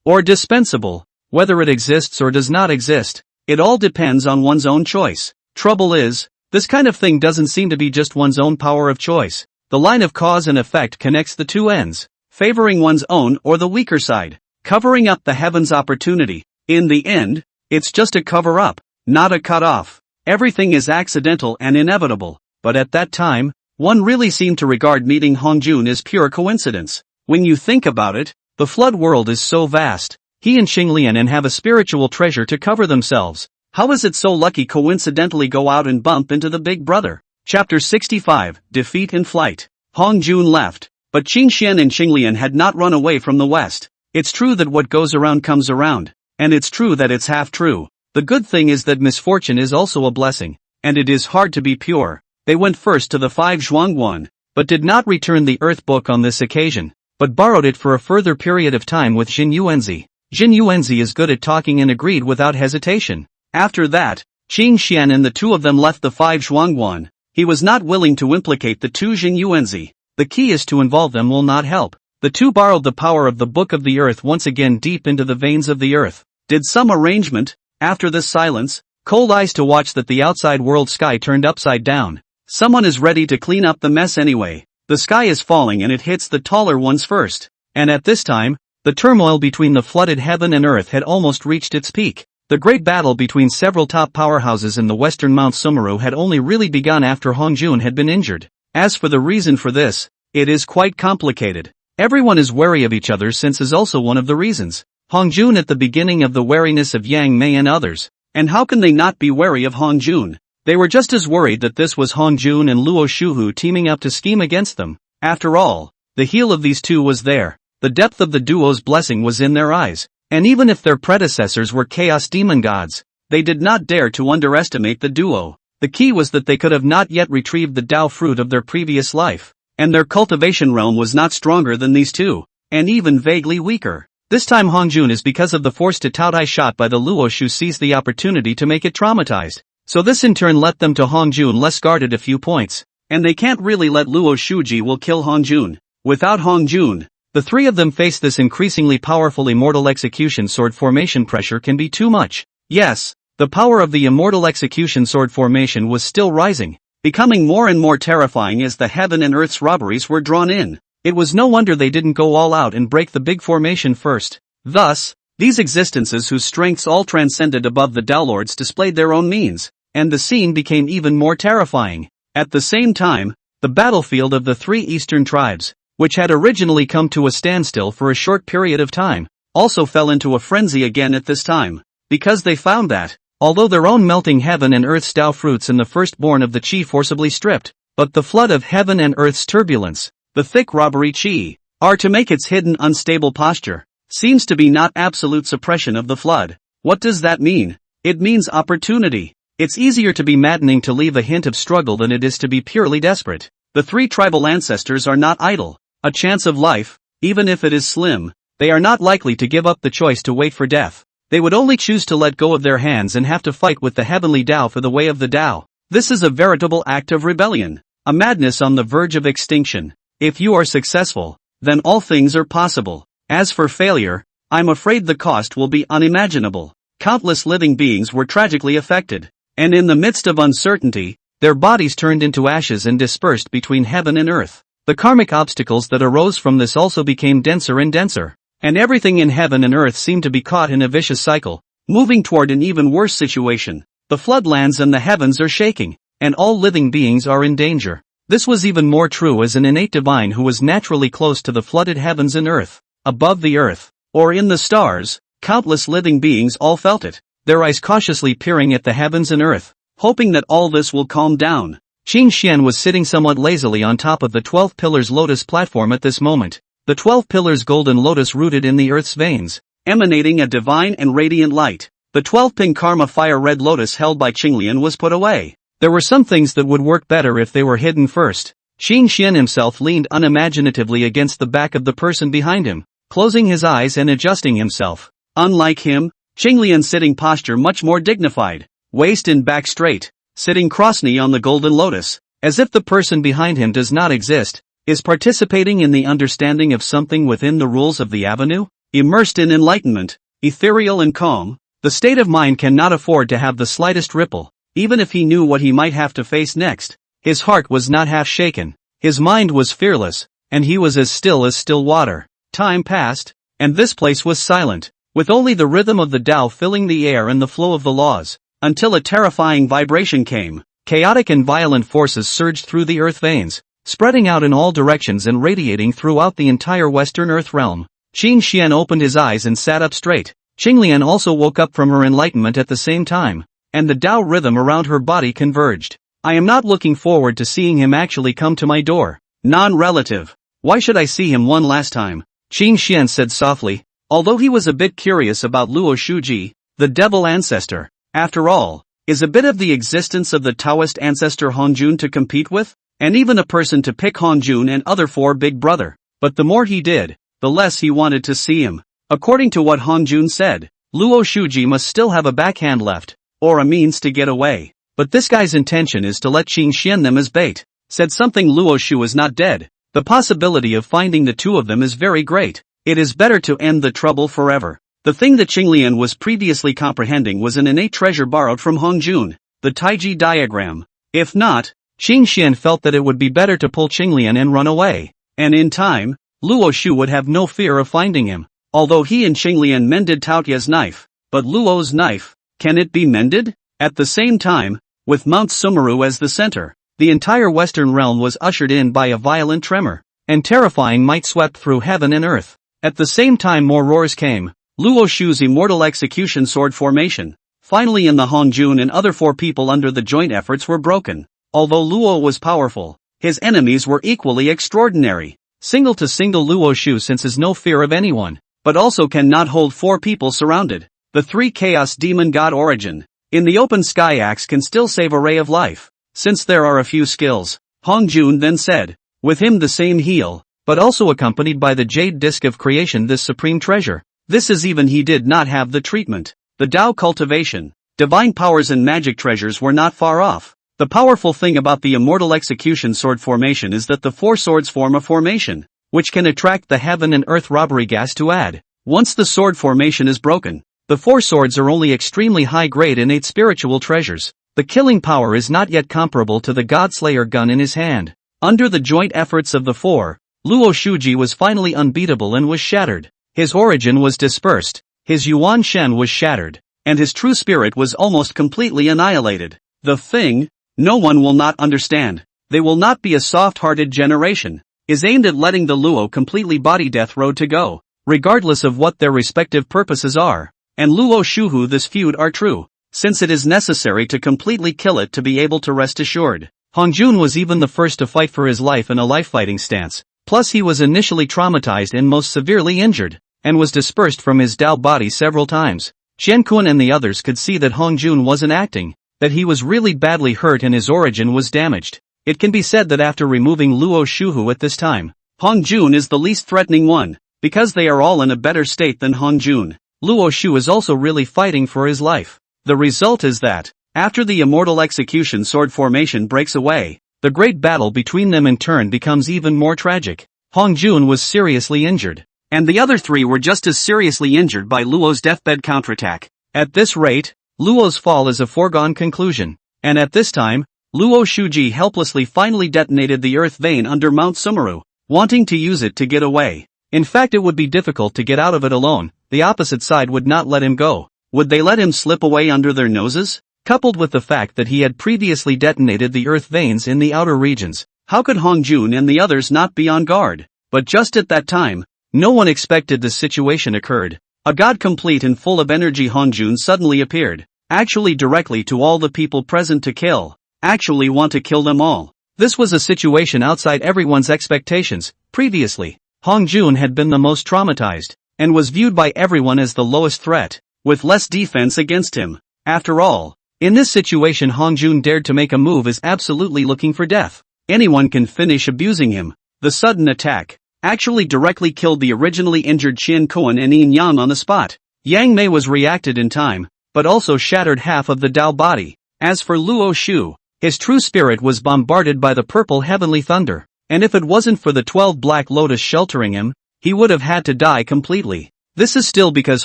Speaker 2: or dispensable, whether it exists or does not exist.
Speaker 1: It all depends on one's own choice.
Speaker 2: Trouble is, this kind of thing doesn't seem to be just one's own power of choice. The line of cause and effect connects the two ends,
Speaker 1: favoring one's own or the weaker side, covering up the heaven's opportunity. In the end, it's just a cover-up, not a cut-off. Everything is accidental and inevitable.
Speaker 2: But at that time,
Speaker 1: one really seemed to regard meeting Hong Jun as pure coincidence. When you think about it,
Speaker 2: the flood world is so vast. He and Xinglian have a spiritual treasure to cover themselves.
Speaker 1: How is it so lucky coincidentally go out and bump into the big brother? Chapter 65, Defeat in Flight. Hong Jun left, but Qin Xian and Xinglian had not run away from the west. It's true that what goes around comes around, and it's true that it's half true.
Speaker 2: The good thing is that misfortune is also a blessing,
Speaker 1: and it is hard to be pure. They went first to the 5 Zhuangguan,
Speaker 2: but did not return the earth book on this occasion, but borrowed it for a further period of time with Jin Yuanzi. Jin Yuanzi is good at talking and agreed without hesitation.
Speaker 1: After that, Qin Xian and the two of them left the 5 Zhuangguan. He was not willing to implicate the two Jin Yuanzi.
Speaker 2: The key is to involve them will not help. The two borrowed the power of the Book of the Earth once again deep into the veins of the earth.
Speaker 1: Did some arrangement, after this silence,
Speaker 2: cold eyes to watch that the outside world sky turned upside down.
Speaker 1: Someone is ready to clean up the mess anyway. The sky is falling and it hits the taller ones first.
Speaker 2: And at this time, the turmoil between the flooded heaven and earth had almost reached its peak. The great battle between several top powerhouses in the western Mount Sumeru had only really begun after Hong Jun had been injured.
Speaker 1: As for the reason for this, it is quite complicated.
Speaker 2: Everyone is wary of each other since is also one of the reasons. Hong Jun at the beginning of the wariness of Yang Mei and others.
Speaker 1: And how can they not be wary of Hong Jun?
Speaker 2: They were just as worried that this was Hong Jun and Luo Shuhu teaming up to scheme against them.
Speaker 1: After all,
Speaker 2: the heel of these two was there. The depth of the duo's blessing was in their eyes. And even if their predecessors were chaos demon gods,
Speaker 1: they did not dare to underestimate the duo.
Speaker 2: The key was that they could have not yet retrieved the Tao fruit of their previous life.
Speaker 1: And their cultivation realm was not stronger than these two, and even vaguely weaker.
Speaker 2: This time Hong Jun is because of the force to Tao Dai shot by the Luo Shu seized the opportunity to make it traumatized. So this in turn let them to Hong Jun less guarded a few points.
Speaker 1: And they can't really let Luo Shuji will kill Hong Jun. Without Hong Jun,
Speaker 2: the three of them face this increasingly powerful immortal execution sword formation pressure can be too much.
Speaker 1: Yes,
Speaker 2: the power of the immortal execution sword formation was still rising,
Speaker 1: becoming more and more terrifying as the heaven and earth's robberies were drawn in.
Speaker 2: It was no wonder they didn't go all out and break the big formation first.
Speaker 1: Thus, these existences whose strengths all transcended above the Tao Lords displayed their own means, and the scene became even more terrifying. At the same time,
Speaker 2: the battlefield of the three eastern tribes, which had originally come to a standstill for a short period of time,
Speaker 1: also fell into a frenzy again at this time, because they found that,
Speaker 2: although their own melting heaven and earth's Tao fruits and the firstborn of the Qi forcibly stripped, but the flood of heaven and earth's turbulence,
Speaker 1: the thick robbery Qi, are to make its hidden unstable posture, seems to be not absolute suppression of the flood. What does that mean? It means opportunity.
Speaker 2: It's easier to be maddening to leave a hint of struggle than it is to be purely desperate.
Speaker 1: The three tribal ancestors are not idle. A chance of life, even if it is slim, they are not likely to give up the choice to wait for death. They would only choose to let go of their hands and have to fight with the heavenly Tao for the way of the Tao. This is a veritable act of rebellion, a madness on the verge of extinction. If you are successful, then all things are possible. As for failure, I'm afraid the cost will be unimaginable. Countless living beings were tragically affected, and in the midst of uncertainty,
Speaker 2: their bodies turned into ashes and dispersed between heaven and earth. The karmic obstacles that arose from this also became denser and denser, and everything in heaven and earth seemed to be caught in a vicious cycle,
Speaker 1: moving toward an even worse situation. The floodlands and the heavens are shaking,
Speaker 2: and all living beings are in danger. This was even more true as an innate divine who was naturally close to the flooded heavens and earth.
Speaker 1: Above the earth, or in the stars, countless living beings all felt it,
Speaker 2: their eyes cautiously peering at the heavens and earth,
Speaker 1: hoping that all this will calm down.
Speaker 2: Qin Xian was sitting somewhat lazily on top of the 12 Pillars Lotus platform at this moment. The 12 Pillars golden lotus rooted in the earth's veins,
Speaker 1: emanating a divine and radiant light. The 12-pin karma fire red lotus held by Qinglian was put away.
Speaker 2: There were some things that would work better if they were hidden first. Qin Xian himself leaned unimaginatively against the back of the person behind him. closing his eyes and adjusting himself.
Speaker 1: Unlike him, Qinglian's sitting posture much more dignified, waist and back straight, sitting cross-knee on the golden lotus,
Speaker 2: as if the person behind him does not exist, is participating in the understanding of something within the rules of the avenue,
Speaker 1: immersed in enlightenment, ethereal and calm.
Speaker 2: The state of mind cannot afford to have the slightest ripple,
Speaker 1: even if he knew what he might have to face next.
Speaker 2: His heart was not half shaken, his mind was fearless, and he was as still water.
Speaker 1: Time passed,
Speaker 2: and this place was silent, with only the rhythm of the Tao filling the air and the flow of the laws,
Speaker 1: until a terrifying vibration came.
Speaker 2: Chaotic and violent forces surged through the earth veins, spreading out in all directions and radiating throughout the entire Western Earth realm. Qin Xian opened his eyes and sat up straight. Qinglian also woke up from her enlightenment at the same time, and the Tao rhythm around her body converged.
Speaker 1: I am not looking forward to seeing him actually come to my door. Non-relative. Why should I see him one last time?
Speaker 2: Qin Xian said softly,
Speaker 1: although he was a bit curious about Luo Shuji, the devil ancestor. After all, is a bit of the existence of the Taoist ancestor Hongjun to compete with? And even a person to pick Hongjun and other four big brother. But the more he did, the less he wanted to see him. According to what Hongjun said, Luo Shuji must still have a backhand left, or a means to get away.
Speaker 2: But this guy's intention is to let Qin Xian them as bait.
Speaker 1: Said something Luo Shu is not dead. The possibility of finding the two of them is very great. It is better to end the trouble forever. The thing that Qinglian was previously comprehending was an innate treasure borrowed from Hongjun, the Taiji diagram. If not,
Speaker 2: Qin Xian felt that it would be better to pull Qinglian and run away.
Speaker 1: And in time, Luo Shu would have no fear of finding him. Although he and Qinglian mended Taotia's knife, but Luo's knife, can it be mended? At the same time, with Mount Sumeru as the center, the entire western realm was ushered in by a violent tremor,
Speaker 2: and terrifying might swept through heaven and earth.
Speaker 1: At the same time more roars came. Luo Shu's immortal execution sword formation, finally in the Hongjun and other four people under the joint efforts were broken. Although Luo was powerful, his enemies were equally extraordinary.
Speaker 2: Single to single Luo Shu senses no fear of anyone,
Speaker 1: but also cannot hold four people surrounded. The three chaos demon god origin, in the open sky axe can still save a ray of life, since there are a few skills. Hongjun then said, with him the same heal,
Speaker 2: but also accompanied by the jade disc of creation this supreme treasure.
Speaker 1: This is even he did not have the treatment. The Tao cultivation, divine powers and magic treasures were not far off. The powerful thing about the immortal execution sword formation is that the four swords form a formation,
Speaker 2: which can attract the heaven and earth robbery gas to add.
Speaker 1: Once the sword formation is broken,
Speaker 2: the four swords are only extremely high-grade innate spiritual treasures. The killing power is not yet comparable to the Godslayer gun in his hand.
Speaker 1: Under the joint efforts of the four, Luo Shuji was finally unbeatable and was shattered. His origin was dispersed, his Yuan Shen was shattered, and his true spirit was almost completely annihilated. The thing, no one will not understand, they will not be a soft-hearted generation, is aimed at letting the Luo completely body death road to go, regardless of what their respective purposes are. And Luo Shuhu this feud are true, since it is necessary to completely kill it to be able to rest assured.
Speaker 2: Hongjun was even the first to fight for his life in a life-fighting stance, plus he was initially traumatized and most severely injured, and was dispersed from his Tao body several times. Chen Kun and the others could see that Hongjun wasn't acting, that he was really badly hurt and his origin was damaged. It can be said that after removing Luo Shuhu at this time,
Speaker 1: Hongjun is the least threatening one, because they are all in a better state than Hongjun.
Speaker 2: Luo Shu is also really fighting for his life.
Speaker 1: The result is that, after the immortal execution sword formation breaks away,
Speaker 2: the great battle between them in turn becomes even more tragic. Hongjun was seriously injured,
Speaker 1: and the other three were just as seriously injured by Luo's deathbed counterattack.
Speaker 2: At this rate, Luo's fall is a foregone conclusion,
Speaker 1: and at this time, Luo Shuji helplessly finally detonated the earth vein under Mount Sumeru, wanting to use it to get away.
Speaker 2: In fact, it would be difficult to get out of it alone. The opposite side would not let him go.
Speaker 1: Would they let him slip away under their noses?
Speaker 2: Coupled with the fact that he had previously detonated the earth veins in the outer regions,
Speaker 1: how could Hongjun and the others not be on guard? But just at that time,
Speaker 2: no one expected this situation occurred.
Speaker 1: A god complete and full of energy Hongjun suddenly appeared, actually directly to all the people present to kill, actually want to kill them all.
Speaker 2: This was a situation outside everyone's expectations. Previously, Hongjun had been the most traumatized,
Speaker 1: and was viewed by everyone as the lowest threat, with less defense against him. After all,
Speaker 2: in this situation Hongjun dared to make a move is absolutely looking for death.
Speaker 1: Anyone can finish abusing him. The sudden attack, actually directly killed the originally injured Qian Koan and Yin Yang on the spot. Yang Mei was reacted in time, but also shattered half of the Tao body. As for Luo Shu, his true spirit was bombarded by the purple heavenly thunder, and if it wasn't for the 12 black lotus sheltering him, he would have had to die completely. This is still because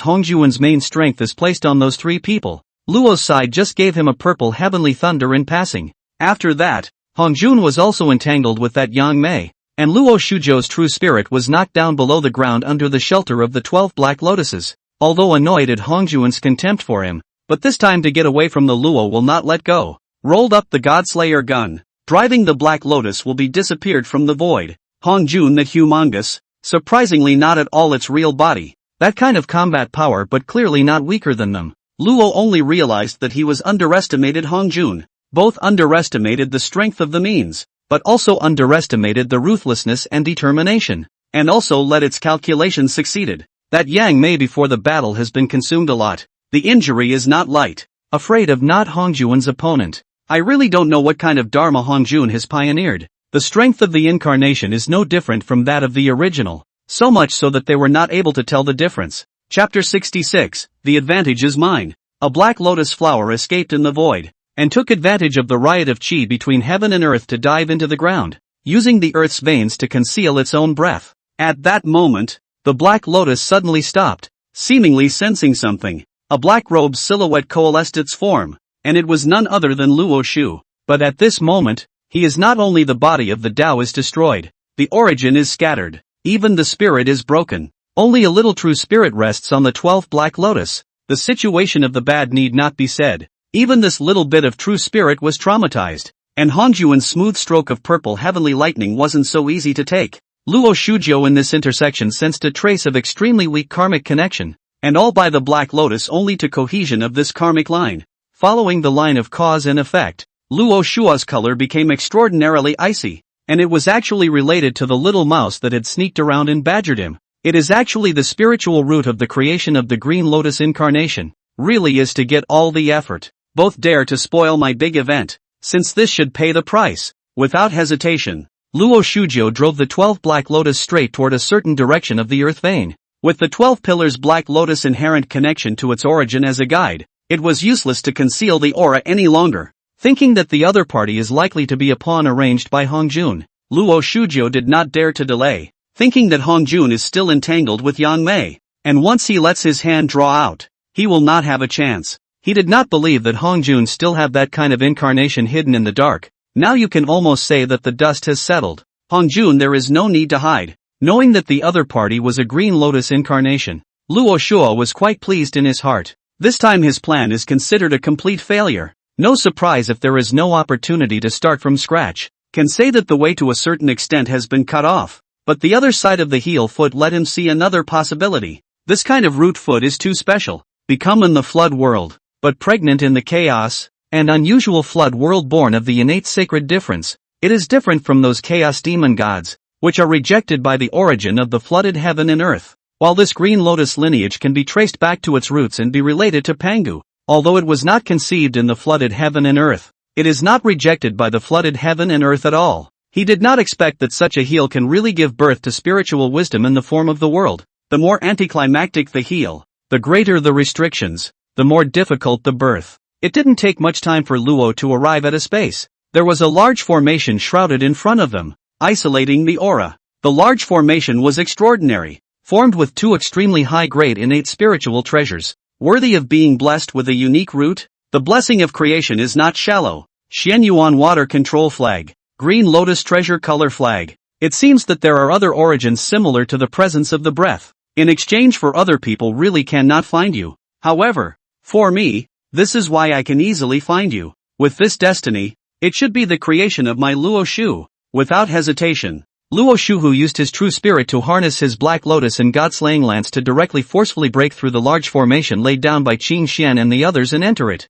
Speaker 1: Hongjuan's main strength is placed on those 3 people. Luo's side just gave him a purple heavenly thunder in passing. After that, Hongjun was also entangled with that Yang Mei, and Luo Shujo's true spirit was knocked down below the ground under the shelter of the 12 black lotuses. Although annoyed at Hongjuan's contempt for him, but this time to get away from the Luo will not let go. Rolled up the Godslayer gun, driving the black lotus will be disappeared from the void. Hongjun that humongous, surprisingly not at all its real body. That kind of combat power but clearly not weaker than them. Luo only realized that he was underestimated Hongjun. Both underestimated the strength of the means, but also underestimated the ruthlessness and determination, and also let its calculations succeeded. That Yang Mei before the battle has been consumed a lot. The injury is not light. Afraid of not Hongjuan's opponent. I really don't know what kind of Dharma Hongjun has pioneered. The strength of the incarnation is no different from that of the original, so much so that they were not able to tell the difference. Chapter 66, The Advantage is Mine. A black lotus flower escaped in the void, and took advantage of the riot of qi between heaven and earth to dive into the ground, using the earth's veins to conceal its own breath. At that moment, the black lotus suddenly stopped, seemingly sensing something. A black robe silhouette coalesced its form, and it was none other than Luo Shu. But at this moment, he is not only the body of the Tao is destroyed, the origin is scattered, even the spirit is broken. Only a little true spirit rests on the 12th black lotus. The situation of the bad need not be said. Even this little bit of true spirit was traumatized, and Hongjuan's smooth stroke of purple heavenly lightning wasn't so easy to take. Luo Shujo in this intersection sensed a trace of extremely weak karmic connection, and all by the black lotus only to cohesion of this karmic line. Following the line of cause and effect, Luo Shua's color became extraordinarily icy, and it was actually related to the little mouse that had sneaked around and badgered him. It is actually the spiritual root of the creation of the green lotus incarnation, really is to get all the effort. Both dare to spoil my big event, since this should pay the price. Without hesitation, Luo Shujo drove the 12 black lotus straight toward a certain direction of the earth vein. With the 12 pillars black lotus inherent connection to its origin as a guide, it was useless to conceal the aura any longer. Thinking that the other party is likely to be a pawn arranged by Hongjun, Luo Shujo did not dare to delay, thinking that Hongjun is still entangled with Yang Mei, and once he lets his hand draw out, he will not have a chance. He did not believe that Hongjun still had that kind of incarnation hidden in the dark. Now you can almost say that the dust has settled. Hongjun there is no need to hide. Knowing that the other party was a green lotus incarnation, Luo Shua was quite pleased in his heart. This time his plan is considered a complete failure. No surprise if there is no opportunity to start from scratch. Can say that the way to a certain extent has been cut off, but the other side of the heel foot let him see another possibility. This kind of root foot is too special. Become in the flood world, but pregnant in the chaos and unusual flood world born of the innate sacred difference. It is different from those chaos demon gods, which are rejected by the origin of the flooded heaven and earth. While this green lotus lineage can be traced back to its roots and be related to Pangu, although it was not conceived in the flooded heaven and earth, it is not rejected by the flooded heaven and earth at all. He did not expect that such a heel can really give birth to spiritual wisdom in the form of the world. The more anticlimactic the heel, the greater the restrictions, the more difficult the birth. It didn't take much time for Luo to arrive at a space. There was a large formation shrouded in front of them, isolating the aura. The large formation was extraordinary, formed with 2 extremely high-grade innate spiritual treasures, worthy of being blessed with a unique root. The blessing of creation is not shallow. Xianyuan water control flag, green lotus treasure color flag. It seems that there are other origins similar to the presence of the breath, in exchange for other people really cannot find you. However, for me, this is why I can easily find you. With this destiny, it should be the creation of my Luo Shu. Without hesitation, Luo Shuhu used his true spirit to harness his black lotus and god-slaying lance to directly forcefully break through the large formation laid down by Qin Xian and the others and enter it.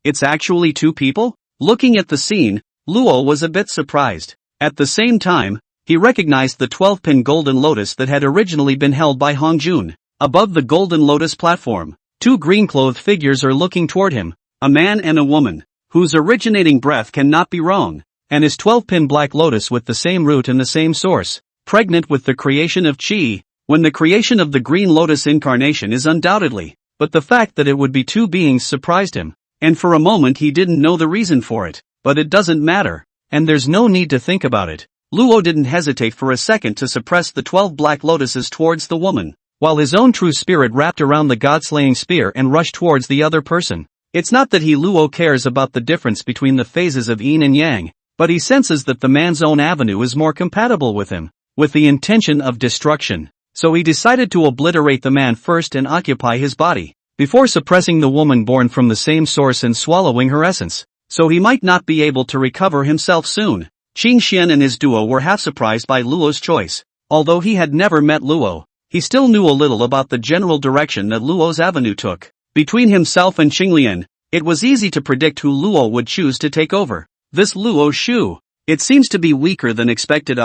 Speaker 1: It's actually 2 people? Looking at the scene, Luo was a bit surprised. At the same time, he recognized the 12-pin golden lotus that had originally been held by Hongjun. Above the golden lotus platform, 2 green-clothed figures are looking toward him, a man and a woman, whose originating breath cannot be wrong, and his 12-pin black lotus with the same root and the same source. pregnant with the creation of Qi, when the creation of the Green Lotus incarnation is undoubtedly, but the fact that it would be two beings surprised him, and for a moment he didn't know the reason for it, but it doesn't matter, and there's no need to think about it. Luo didn't hesitate for a second to suppress the 12 black lotuses towards the woman, while his own true spirit wrapped around the god-slaying spear and rushed towards the other person. It's not that Luo cares about the difference between the phases of yin and yang, but he senses that the man's own avenue is more compatible with him, with the intention of destruction. So he decided to obliterate the man first and occupy his body, before suppressing the woman born from the same source and swallowing her essence, so he might not be able to recover himself soon. Qing Xian and his duo were half surprised by Luo's choice. Although he had never met Luo, he still knew a little about the general direction that Luo's avenue took. Between himself and Qinglian, it was easy to predict who Luo would choose to take over. This Luo Shu, it seems to be weaker than expected.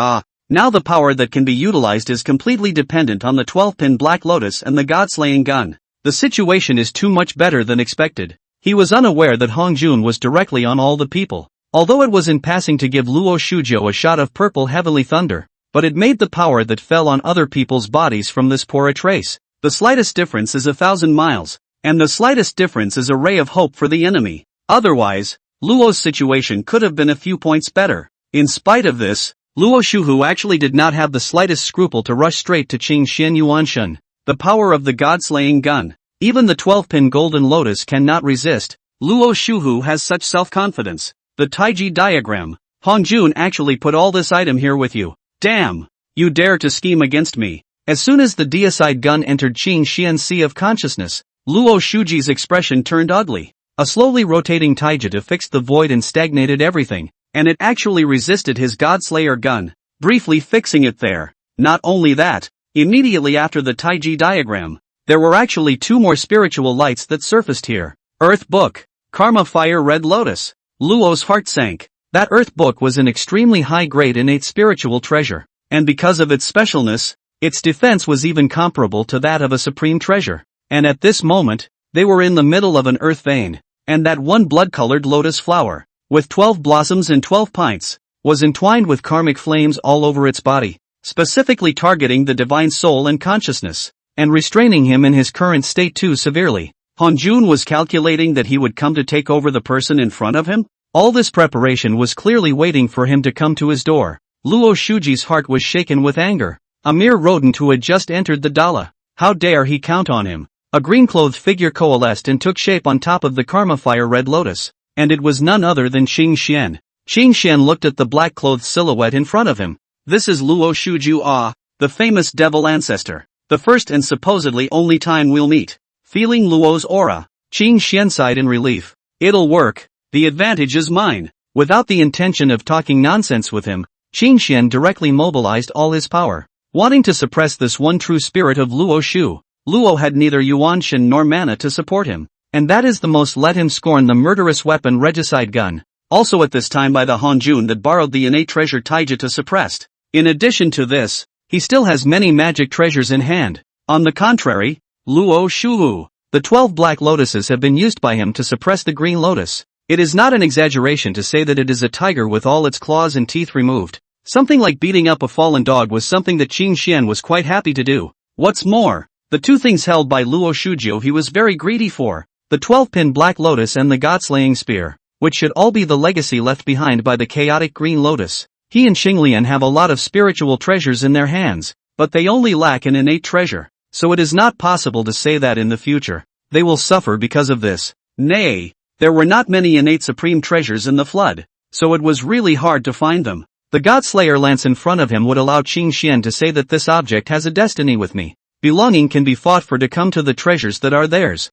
Speaker 1: Now the power that can be utilized is completely dependent on the 12-pin Black Lotus and the god-slaying gun. The situation is too much better than expected. He was unaware that Hongjun was directly on all the people, although it was in passing to give Luo Shujiu a shot of purple heavenly thunder, but it made the power that fell on other people's bodies from this poor a trace. The slightest difference is 1,000 miles, and the slightest difference is a ray of hope for the enemy. Otherwise, Luo's situation could have been a few points better. In spite of this, Luo Shuhu actually did not have the slightest scruple to rush straight to Qing Xian Yuanshan, the power of the god-slaying gun. Even the 12-pin Golden Lotus cannot resist. Luo Shuhu has such self-confidence. The Taiji diagram. Hongjun actually put all this item here with you. Damn! You dare to scheme against me. As soon as the deicide gun entered Qing Xian's sea of consciousness, Luo Shuji's expression turned ugly. A slowly rotating taijita fixed the void and stagnated everything, and it actually resisted his Godslayer gun, briefly fixing it there. Not only that, immediately after the Taiji diagram, there were actually two more spiritual lights that surfaced here. Earth Book, Karma Fire Red Lotus. Luo's heart sank. That Earth Book was an extremely high-grade innate spiritual treasure, and because of its specialness, its defense was even comparable to that of a supreme treasure. And at this moment, they were in the middle of an earth vein, and that one blood-colored lotus flower, with 12 blossoms and 12 pints, was entwined with karmic flames all over its body, specifically targeting the divine soul and consciousness, and restraining him in his current state too severely. Hongjun was calculating that he would come to take over the person in front of him? All this preparation was clearly waiting for him to come to his door. Luo Shuji's heart was shaken with anger. A mere rodent who had just entered the Dala. How dare he count on him? A green-clothed figure coalesced and took shape on top of the Karma Fire Red Lotus, and it was none other than Qing Xian. Qing Xian looked at the black-clothed silhouette in front of him. This is Luo Shuju, the famous devil ancestor. The first and supposedly only time we'll meet. Feeling Luo's aura, Qing Xian sighed in relief. It'll work. The advantage is mine. Without the intention of talking nonsense with him, Qing Xian directly mobilized all his power, wanting to suppress this one true spirit of Luo Shu. Luo had neither Yuanshan nor mana to support him, and that is the most let him scorn the murderous weapon regicide gun, also at this time by the Hongjun that borrowed the innate treasure Taijita suppressed. In addition to this, he still has many magic treasures in hand. On the contrary, Luo Shuhu, the 12 black lotuses have been used by him to suppress the green lotus. It is not an exaggeration to say that it is a tiger with all its claws and teeth removed. Something like beating up a fallen dog was something that Qing Xian was quite happy to do. What's more, the two things held by Luo Shujiu he was very greedy for, the 12-pin Black Lotus and the God-slaying spear, which should all be the legacy left behind by the chaotic Green Lotus. He and Xinglian have a lot of spiritual treasures in their hands, but they only lack an innate treasure, so it is not possible to say that in the future they will suffer because of this. Nay, there were not many innate supreme treasures in the flood, so it was really hard to find them. The God-slayer lance in front of him would allow Qing Xian to say that this object has a destiny with me. Belonging can be fought for to come to the treasures that are theirs.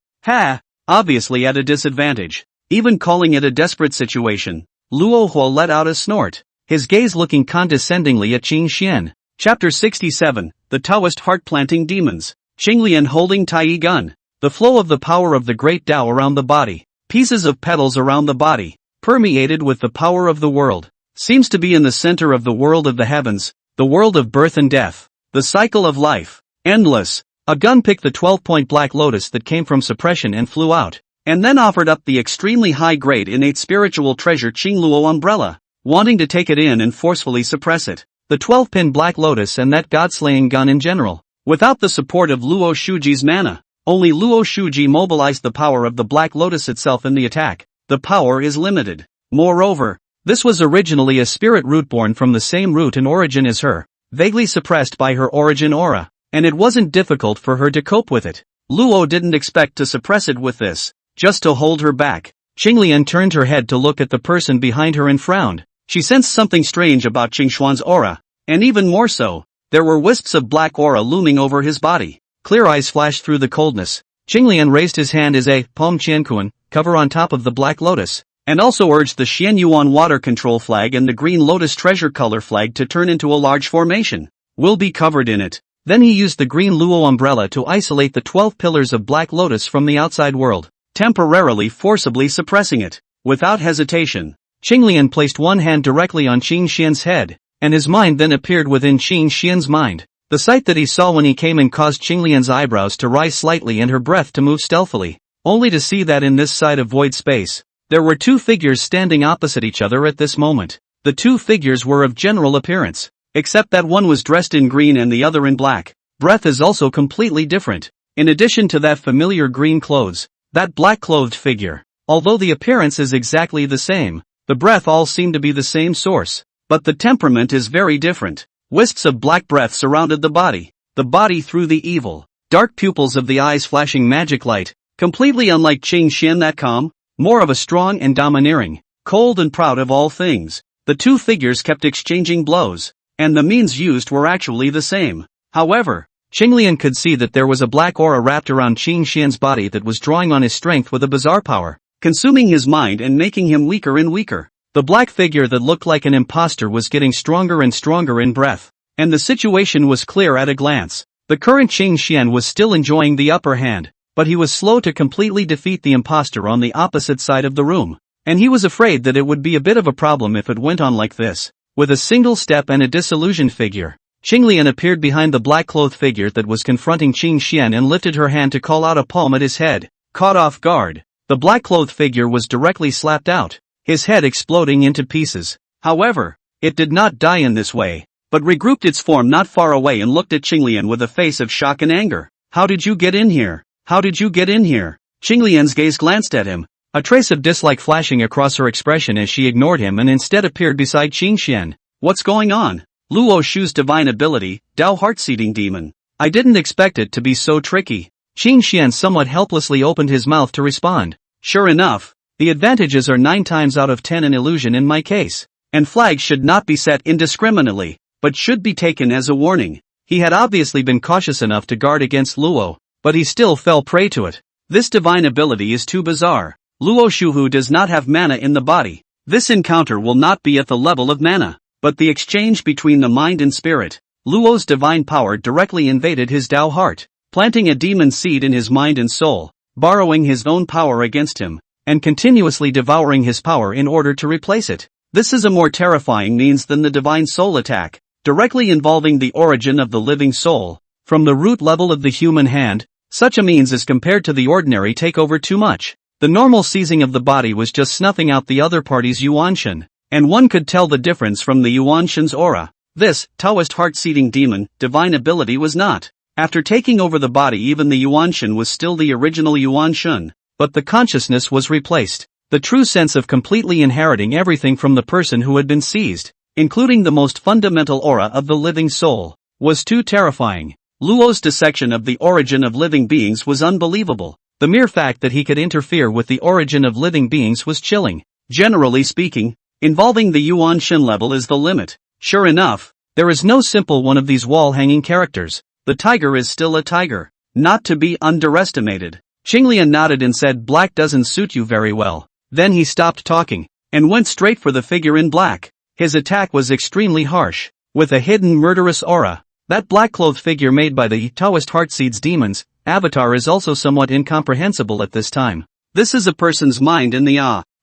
Speaker 1: Obviously at a disadvantage. Even calling it a desperate situation, Luo Huo let out a snort, his gaze looking condescendingly at Qing Xian. Chapter 67, The Taoist Heart-Planting Demons. Xinglian holding Tai gun. The flow of the power of the great Tao around the body, pieces of petals around the body, permeated with the power of the world, seems to be in the center of the world of the heavens, the world of birth and death, the cycle of life, endless. A gun picked the 12-point Black Lotus that came from suppression and flew out, and then offered up the extremely high-grade innate spiritual treasure Qingluo umbrella, wanting to take it in and forcefully suppress it.
Speaker 2: the 12-pin Black Lotus and that god-slaying gun in general.
Speaker 1: Without the support of Luo Shuji's mana, only Luo Shuji mobilized the power of the Black Lotus itself in the attack. The power is limited. Moreover, this was originally a spirit root born from the same root and origin as her, vaguely suppressed by her origin aura, and it wasn't difficult for her to cope with it. Luo didn't expect to suppress it with this, just to hold her back. Qinglian turned her head to look at the person behind her and frowned. She sensed something strange about Qingxuan's aura, and even more so, there were wisps of black aura looming over his body. Clear eyes flashed through the coldness. Qinglian raised his hand as a palm qianquan cover on top of the Black Lotus, and also urged the Xianyuan water control flag and the Green Lotus treasure color flag to turn into a large formation. We'll be covered in it. Then he used the Green Luo umbrella to isolate the 12 pillars of Black Lotus from the outside world, temporarily forcibly suppressing it. Without hesitation, Qinglian placed one hand directly on Qin Xian's head, and his mind then appeared within Qin Xian's mind. The sight that he saw when he came in caused Qinglian's eyebrows to rise slightly and her breath to move stealthily, only to see that in this side of void space, there were two figures standing opposite each other at this moment. The two figures were of general appearance, except that one was dressed in green and the other in black. Breath is also completely different. In addition to that familiar green clothes, that black-clothed figure, although the appearance is exactly the same, the breath all seem to be the same source, but the temperament is very different. Wisps of black breath surrounded the body through the evil, dark pupils of the eyes flashing magic light, completely unlike Qing Xian that calm, more of a strong and domineering, cold and proud of all things. The two figures kept exchanging blows, and the means used were actually the same. However, Qinglian could see that there was a black aura wrapped around Qin Xian's body that was drawing on his strength with a bizarre power, consuming his mind and making him weaker and weaker. The black figure that looked like an imposter was getting stronger and stronger in breath, and the situation was clear at a glance. The current Qin Xian was still enjoying the upper hand, but he was slow to completely defeat the imposter on the opposite side of the room, and he was afraid that it would be a bit of a problem if it went on like this. With a single step and a disillusioned figure, Qinglian appeared behind the black-clothed figure that was confronting Qin Xian and lifted her hand to call out a palm at his head. Caught off guard, the black-clothed figure was directly slapped out, his head exploding into pieces. However, it did not die in this way, but regrouped its form not far away and looked at Qinglian with a face of shock and anger. How did you get in here? How did you get in here? Qinglian's gaze glanced at him, a trace of dislike flashing across her expression as she ignored him and instead appeared beside Qin Xian. What's going on? Luo Shu's divine ability, Dao Heart-Seeding Demon. I didn't expect it to be so tricky. Qin Xian somewhat helplessly opened his mouth to respond. Sure enough, the advantages are 9 times out of 10 an illusion in my case, and flags should not be set indiscriminately, but should be taken as a warning. He had obviously been cautious enough to guard against Luo, but he still fell prey to it. This divine ability is too bizarre. Luo Shuhu does not have mana in the body. This encounter will not be at the level of mana, but the exchange between the mind and spirit. Luo's divine power directly invaded his Dao heart, planting a demon seed in his mind and soul, borrowing his own power against him, and continuously devouring his power in order to replace it. This is a more terrifying means than the divine soul attack, directly involving the origin of the living soul, from the root level of the human hand. Such a means as compared to the ordinary take over too much. The normal seizing of the body was just snuffing out the other party's Yuanshan, and one could tell the difference from the Yuanshan's aura. This, Taoist heart-seeding demon, divine ability was not. After taking over the body even the Yuanshan was still the original Yuanshan, but the consciousness was replaced. The true sense of completely inheriting everything from the person who had been seized, including the most fundamental aura of the living soul, was too terrifying. Luo's dissection of the origin of living beings was unbelievable. The mere fact that he could interfere with the origin of living beings was chilling. Generally speaking, involving the Yuan Shin level is the limit. Sure enough, there is no simple one of these wall-hanging characters. The tiger is still a tiger, not to be underestimated. Qinglian nodded and said, "Black doesn't suit you very well." Then he stopped talking, and went straight for the figure in black. His attack was extremely harsh, with a hidden murderous aura. That black-clothed figure made by the Taoist Heartseed's demon's avatar is also somewhat incomprehensible at this time. This is a person's mind in the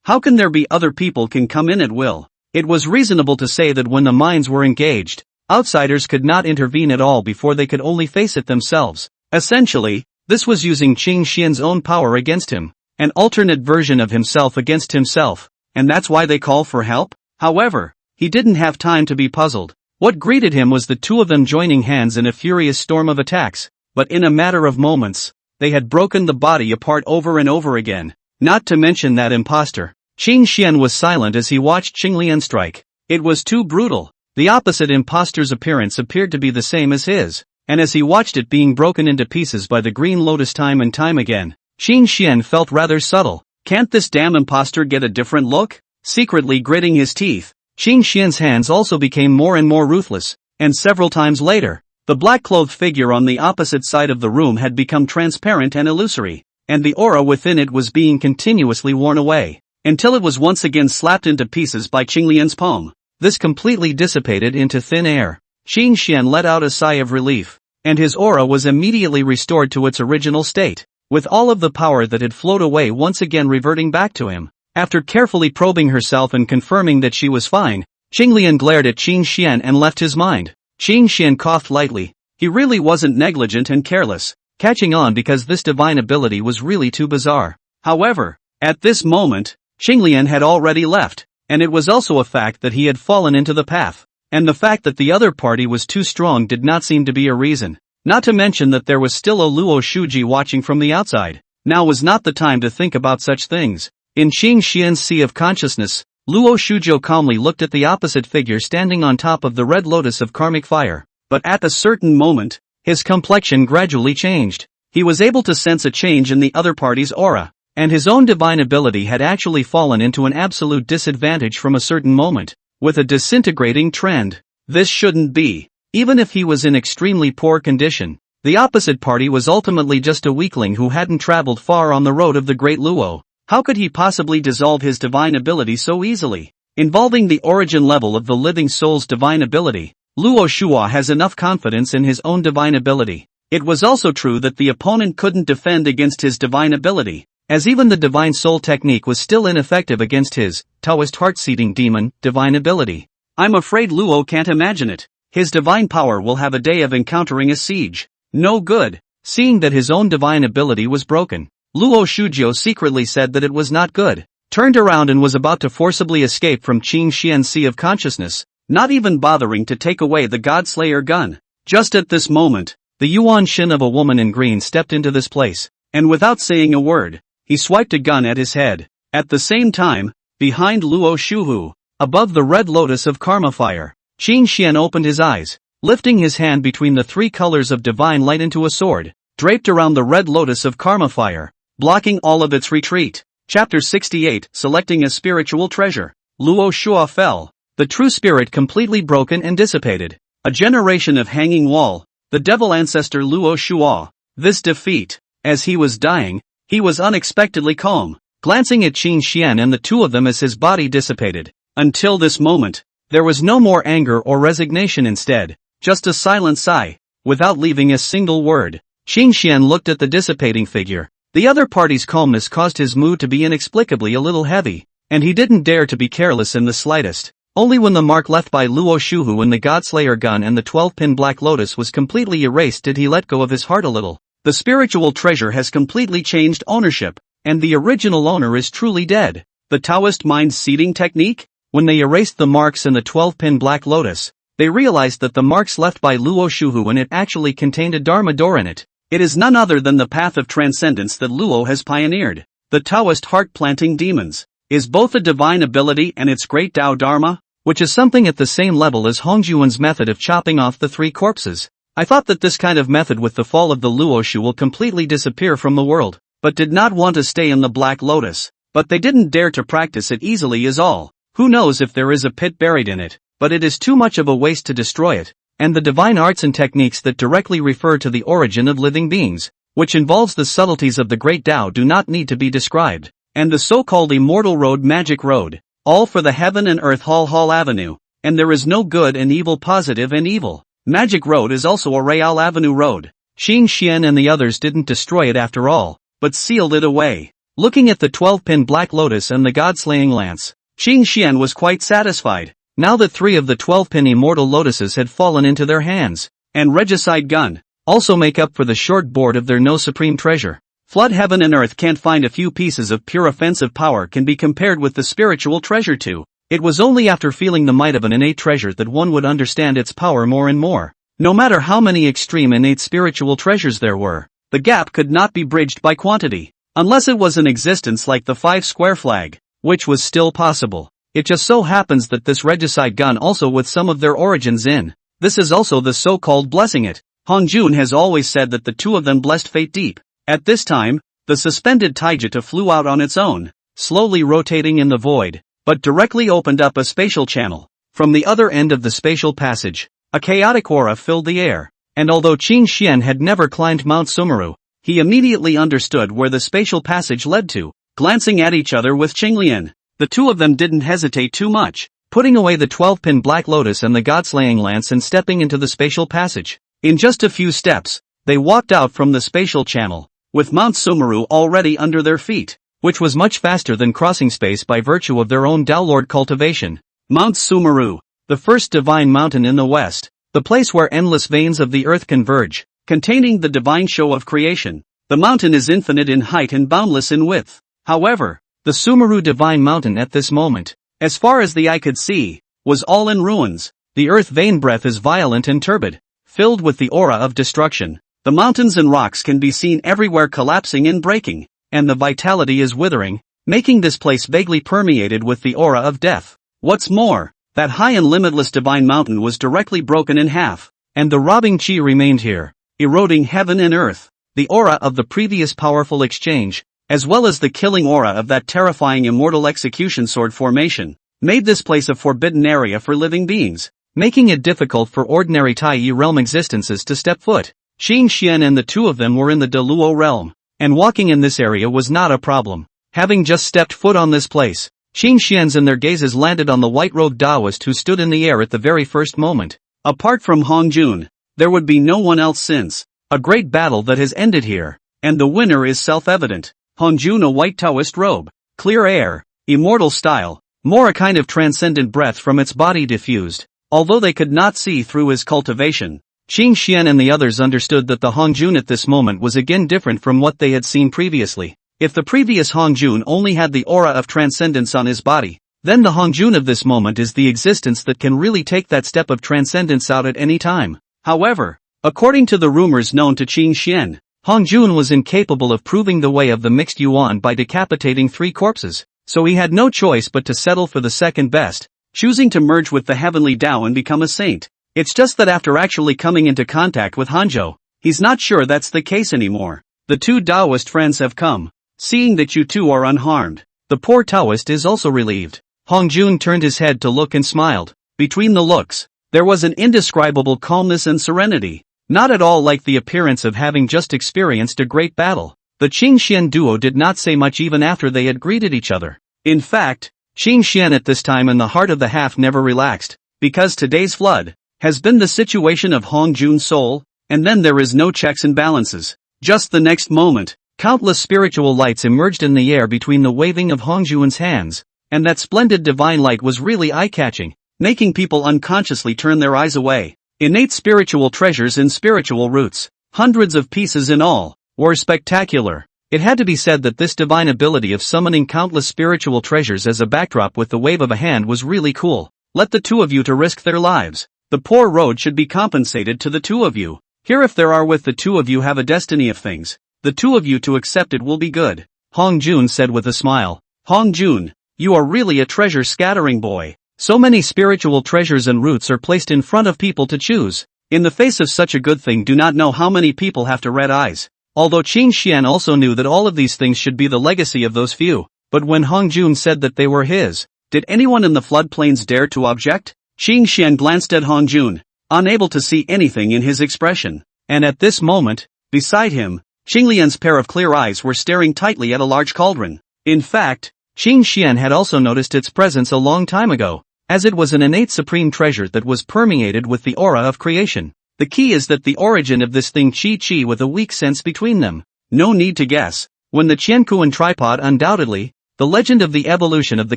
Speaker 1: How can there be other people can come in at will? It was reasonable to say that when the minds were engaged, outsiders could not intervene at all before they could only face it themselves. Essentially, this was using Qin Xian's own power against him, an alternate version of himself against himself, and that's why they call for help? However, he didn't have time to be puzzled.
Speaker 2: What greeted him was the two of them joining hands in a furious storm of attacks, but in a matter of moments, they had broken the body apart over and over again. Not to mention that imposter. Qin Xian was silent as he watched Qinglian strike. It was too brutal. The opposite imposter's appearance appeared to be the same as his, and as he watched it being broken into pieces by the Green Lotus time and time again, Qin Xian felt rather subtle. Can't this damn imposter get a different look? Secretly gritting his teeth, Qin Xian's hands also became more and more ruthless, and several times later, the black-clothed figure on the opposite side of the room had become transparent and illusory, and the aura within it was being continuously worn away, until it was once again slapped into pieces by Qinglian's palm. This completely dissipated into thin air. Qin Xian let out a sigh of relief, and his aura was immediately restored to its original state, with all of the power that had flowed away once again reverting back to him. After carefully probing herself and confirming that she was fine, Qinglian glared at Qin Xian and left his mind. Qin Xian coughed lightly. He really wasn't negligent and careless, catching on because this divine ability was really too bizarre. However, at this moment, Qinglian had already left, and it was also a fact that he had fallen into the path, and the fact that the other party was too strong did not seem to be a reason. Not to mention that there was still a Luo Shuji watching from the outside. Now was not the time to think about such things. In Qin Xian's sea of consciousness, Luo Shujo calmly looked at the opposite figure standing on top of the red lotus of karmic fire. But at a certain moment, his complexion gradually changed. He was able to sense a change in the other party's aura, and his own divine ability had actually fallen into an absolute disadvantage from a certain moment, with a disintegrating trend. This shouldn't be. Even if he was in extremely poor condition, the opposite party was ultimately just a weakling who hadn't traveled far on the road of the Great Luo. How could he possibly dissolve his divine ability so easily? Involving the origin level of the living soul's divine ability, Luo Shua has enough confidence in his own divine ability. It was also true that the opponent couldn't defend against his divine ability, as even the divine soul technique was still ineffective against his Taoist heart-seeding demon divine ability. I'm afraid Luo can't imagine it. His divine power will have a day of encountering a siege. No good. Seeing that his own divine ability was broken, Luo Shujo secretly said that it was not good, turned around and was about to forcibly escape from Qin Xian's sea of consciousness, not even bothering to take away the Godslayer gun. Just at this moment, the Yuan Shin of a woman in green stepped into this place, and without saying a word, he swiped a gun at his head. At the same time, behind Luo Shuhu, above the red lotus of karma fire, Qin Xian opened his eyes, lifting his hand between the three colors of divine light into a sword, draped around the red lotus of karma fire, blocking all of its retreat. Chapter 68, Selecting a Spiritual Treasure. Luo Shua fell, the true spirit completely broken and dissipated. A generation of hanging wall, the devil ancestor Luo Shua. This defeat, as he was dying, he was unexpectedly calm, glancing at Qin Xian and the two of them as his body dissipated. Until this moment, there was no more anger or resignation, instead, just a silent sigh, without leaving a single word. Qin Xian looked at the dissipating figure. The other party's calmness caused his mood to be inexplicably a little heavy, and he didn't dare to be careless in the slightest. Only when the mark left by Luo Shuhu and the Godslayer gun and the 12-pin Black Lotus was completely erased did he let go of his heart a little. The spiritual treasure has completely changed ownership, and the original owner is truly dead. The Taoist mind-seeding technique? When they erased the marks in the 12-pin Black Lotus, they realized that the marks left by Luo Shuhu and it actually contained a Dharma door in it. It is none other than the path of transcendence that Luo has pioneered. The Taoist heart-planting demons is both a divine ability and its great Tao Dharma, which is something at the same level as Hongjuan's method of chopping off the three corpses. I thought that this kind of method with the fall of the Luoshu will completely disappear from the world, but did not want to stay in the Black Lotus. But they didn't dare to practice it easily is all. Who knows if there is a pit buried in it, but it is too much of a waste to destroy it. And the divine arts and techniques that directly refer to the origin of living beings, which involves the subtleties of the great Tao, do not need to be described. And the so-called immortal road, magic road, all for the heaven and earth Hall Avenue, and there is no good and evil, positive and evil. Magic road is also a Real Avenue road. Qin Xian and the others didn't destroy it after all, but sealed it away. Looking at the 12-pin Black Lotus and the God-slaying lance, Qin Xian was quite satisfied. Now that 3 of the 12-pin immortal lotuses had fallen into their hands, and regicide gun, also make up for the short board of their no supreme treasure. Flood heaven and earth can't find a few pieces of pure offensive power can be compared with the spiritual treasure too. It was only after feeling the might of an innate treasure that one would understand its power more and more. No matter how many extreme innate spiritual treasures there were, the gap could not be bridged by quantity, unless it was an existence like the 5-square flag, which was still possible. It just so happens that this regicide gun also with some of their origins in. This is also the so-called blessing it. Hongjun has always said that the two of them blessed fate deep. At this time, the suspended taijita flew out on its own, slowly rotating in the void, but directly opened up a spatial channel. From the other end of the spatial passage, a chaotic aura filled the air, and although Qin Xian had never climbed Mount Sumeru, he immediately understood where the spatial passage led to. Glancing at each other with Qinglian, the two of them didn't hesitate too much, putting away the 12-pin Black Lotus and the God-slaying lance and stepping into the spatial passage. In just a few steps, they walked out from the spatial channel, with Mount Sumeru already under their feet, which was much faster than crossing space by virtue of their own Daolord cultivation. Mount Sumeru, the first divine mountain in the west, the place where endless veins of the earth converge, containing the divine show of creation. The mountain is infinite in height and boundless in width. However, the Sumeru divine mountain at this moment, as far as the eye could see, was all in ruins. The earth vein breath is violent and turbid, filled with the aura of destruction. The mountains and rocks can be seen everywhere collapsing and breaking, and the vitality is withering, making this place vaguely permeated with the aura of death. What's more, that high and limitless divine mountain was directly broken in half, and the robbing chi remained here, eroding heaven and earth. The aura of the previous powerful exchange, as well as the killing aura of that terrifying immortal execution sword formation, made this place a forbidden area for living beings, making it difficult for ordinary Tai realm existences to step foot. Qin Xian and the two of them were in the Deluo realm, and walking in this area was not a problem. Having just stepped foot on this place, Qin Xian's and their gazes landed on the white-robed Taoist who stood in the air at the very first moment. Apart from Hongjun, there would be no one else since. A great battle that has ended here, and the winner is self-evident. Hongjun, a white Taoist robe, clear air, immortal style, more a kind of transcendent breath from its body diffused. Although they could not see through his cultivation, Qin Xian and the others understood that the Hongjun at this moment was again different from what they had seen previously. If the previous Hongjun only had the aura of transcendence on his body, then the Hongjun of this moment is the existence that can really take that step of transcendence out at any time. However, according to the rumors known to Qin Xian, Hongjun was incapable of proving the way of the mixed yuan by decapitating 3 corpses, so he had no choice but to settle for the second best, choosing to merge with the heavenly Tao and become a saint. It's just that after actually coming into contact with Hanzhou, he's not sure that's the case anymore. The 2 Taoist friends have come. Seeing that you two are unharmed, the poor Taoist is also relieved. Hongjun turned his head to look and smiled. Between the looks, there was an indescribable calmness and serenity, not at all like the appearance of having just experienced a great battle. The Qin Xian duo did not say much even after they had greeted each other. In fact, Qin Xian at this time in the heart of the half never relaxed, because today's flood has been the situation of Hongjun's soul, and then there is no checks and balances. Just the next moment, countless spiritual lights emerged in the air between the waving of Hongjun's hands, and that splendid divine light was really eye-catching, making people unconsciously turn their eyes away. Innate spiritual treasures and spiritual roots, hundreds of pieces in all, were spectacular. It had to be said that this divine ability of summoning countless spiritual treasures as a backdrop with the wave of a hand was really cool. Let the two of you to risk their lives. The poor road should be compensated to the two of you. Here if there are with the two of you have a destiny of things, the two of you to accept it will be good. Hongjun said with a smile. Hongjun, you are really a treasure scattering boy. So many spiritual treasures and roots are placed in front of people to choose. In the face of such a good thing do not know how many people have to red eyes. Although Qin Xian also knew that all of these things should be the legacy of those few, but when Hongjun said that they were his, did anyone in the floodplains dare to object? Qin Xian glanced at Hongjun, unable to see anything in his expression, and at this moment, beside him, Qinglian's pair of clear eyes were staring tightly at a large cauldron. In fact, Qin Xian had also noticed its presence a long time ago, as it was an innate supreme treasure that was permeated with the aura of creation. The key is that the origin of this thing Qi with a weak sense between them. No need to guess. When the Qiankuan tripod undoubtedly, the legend of the evolution of the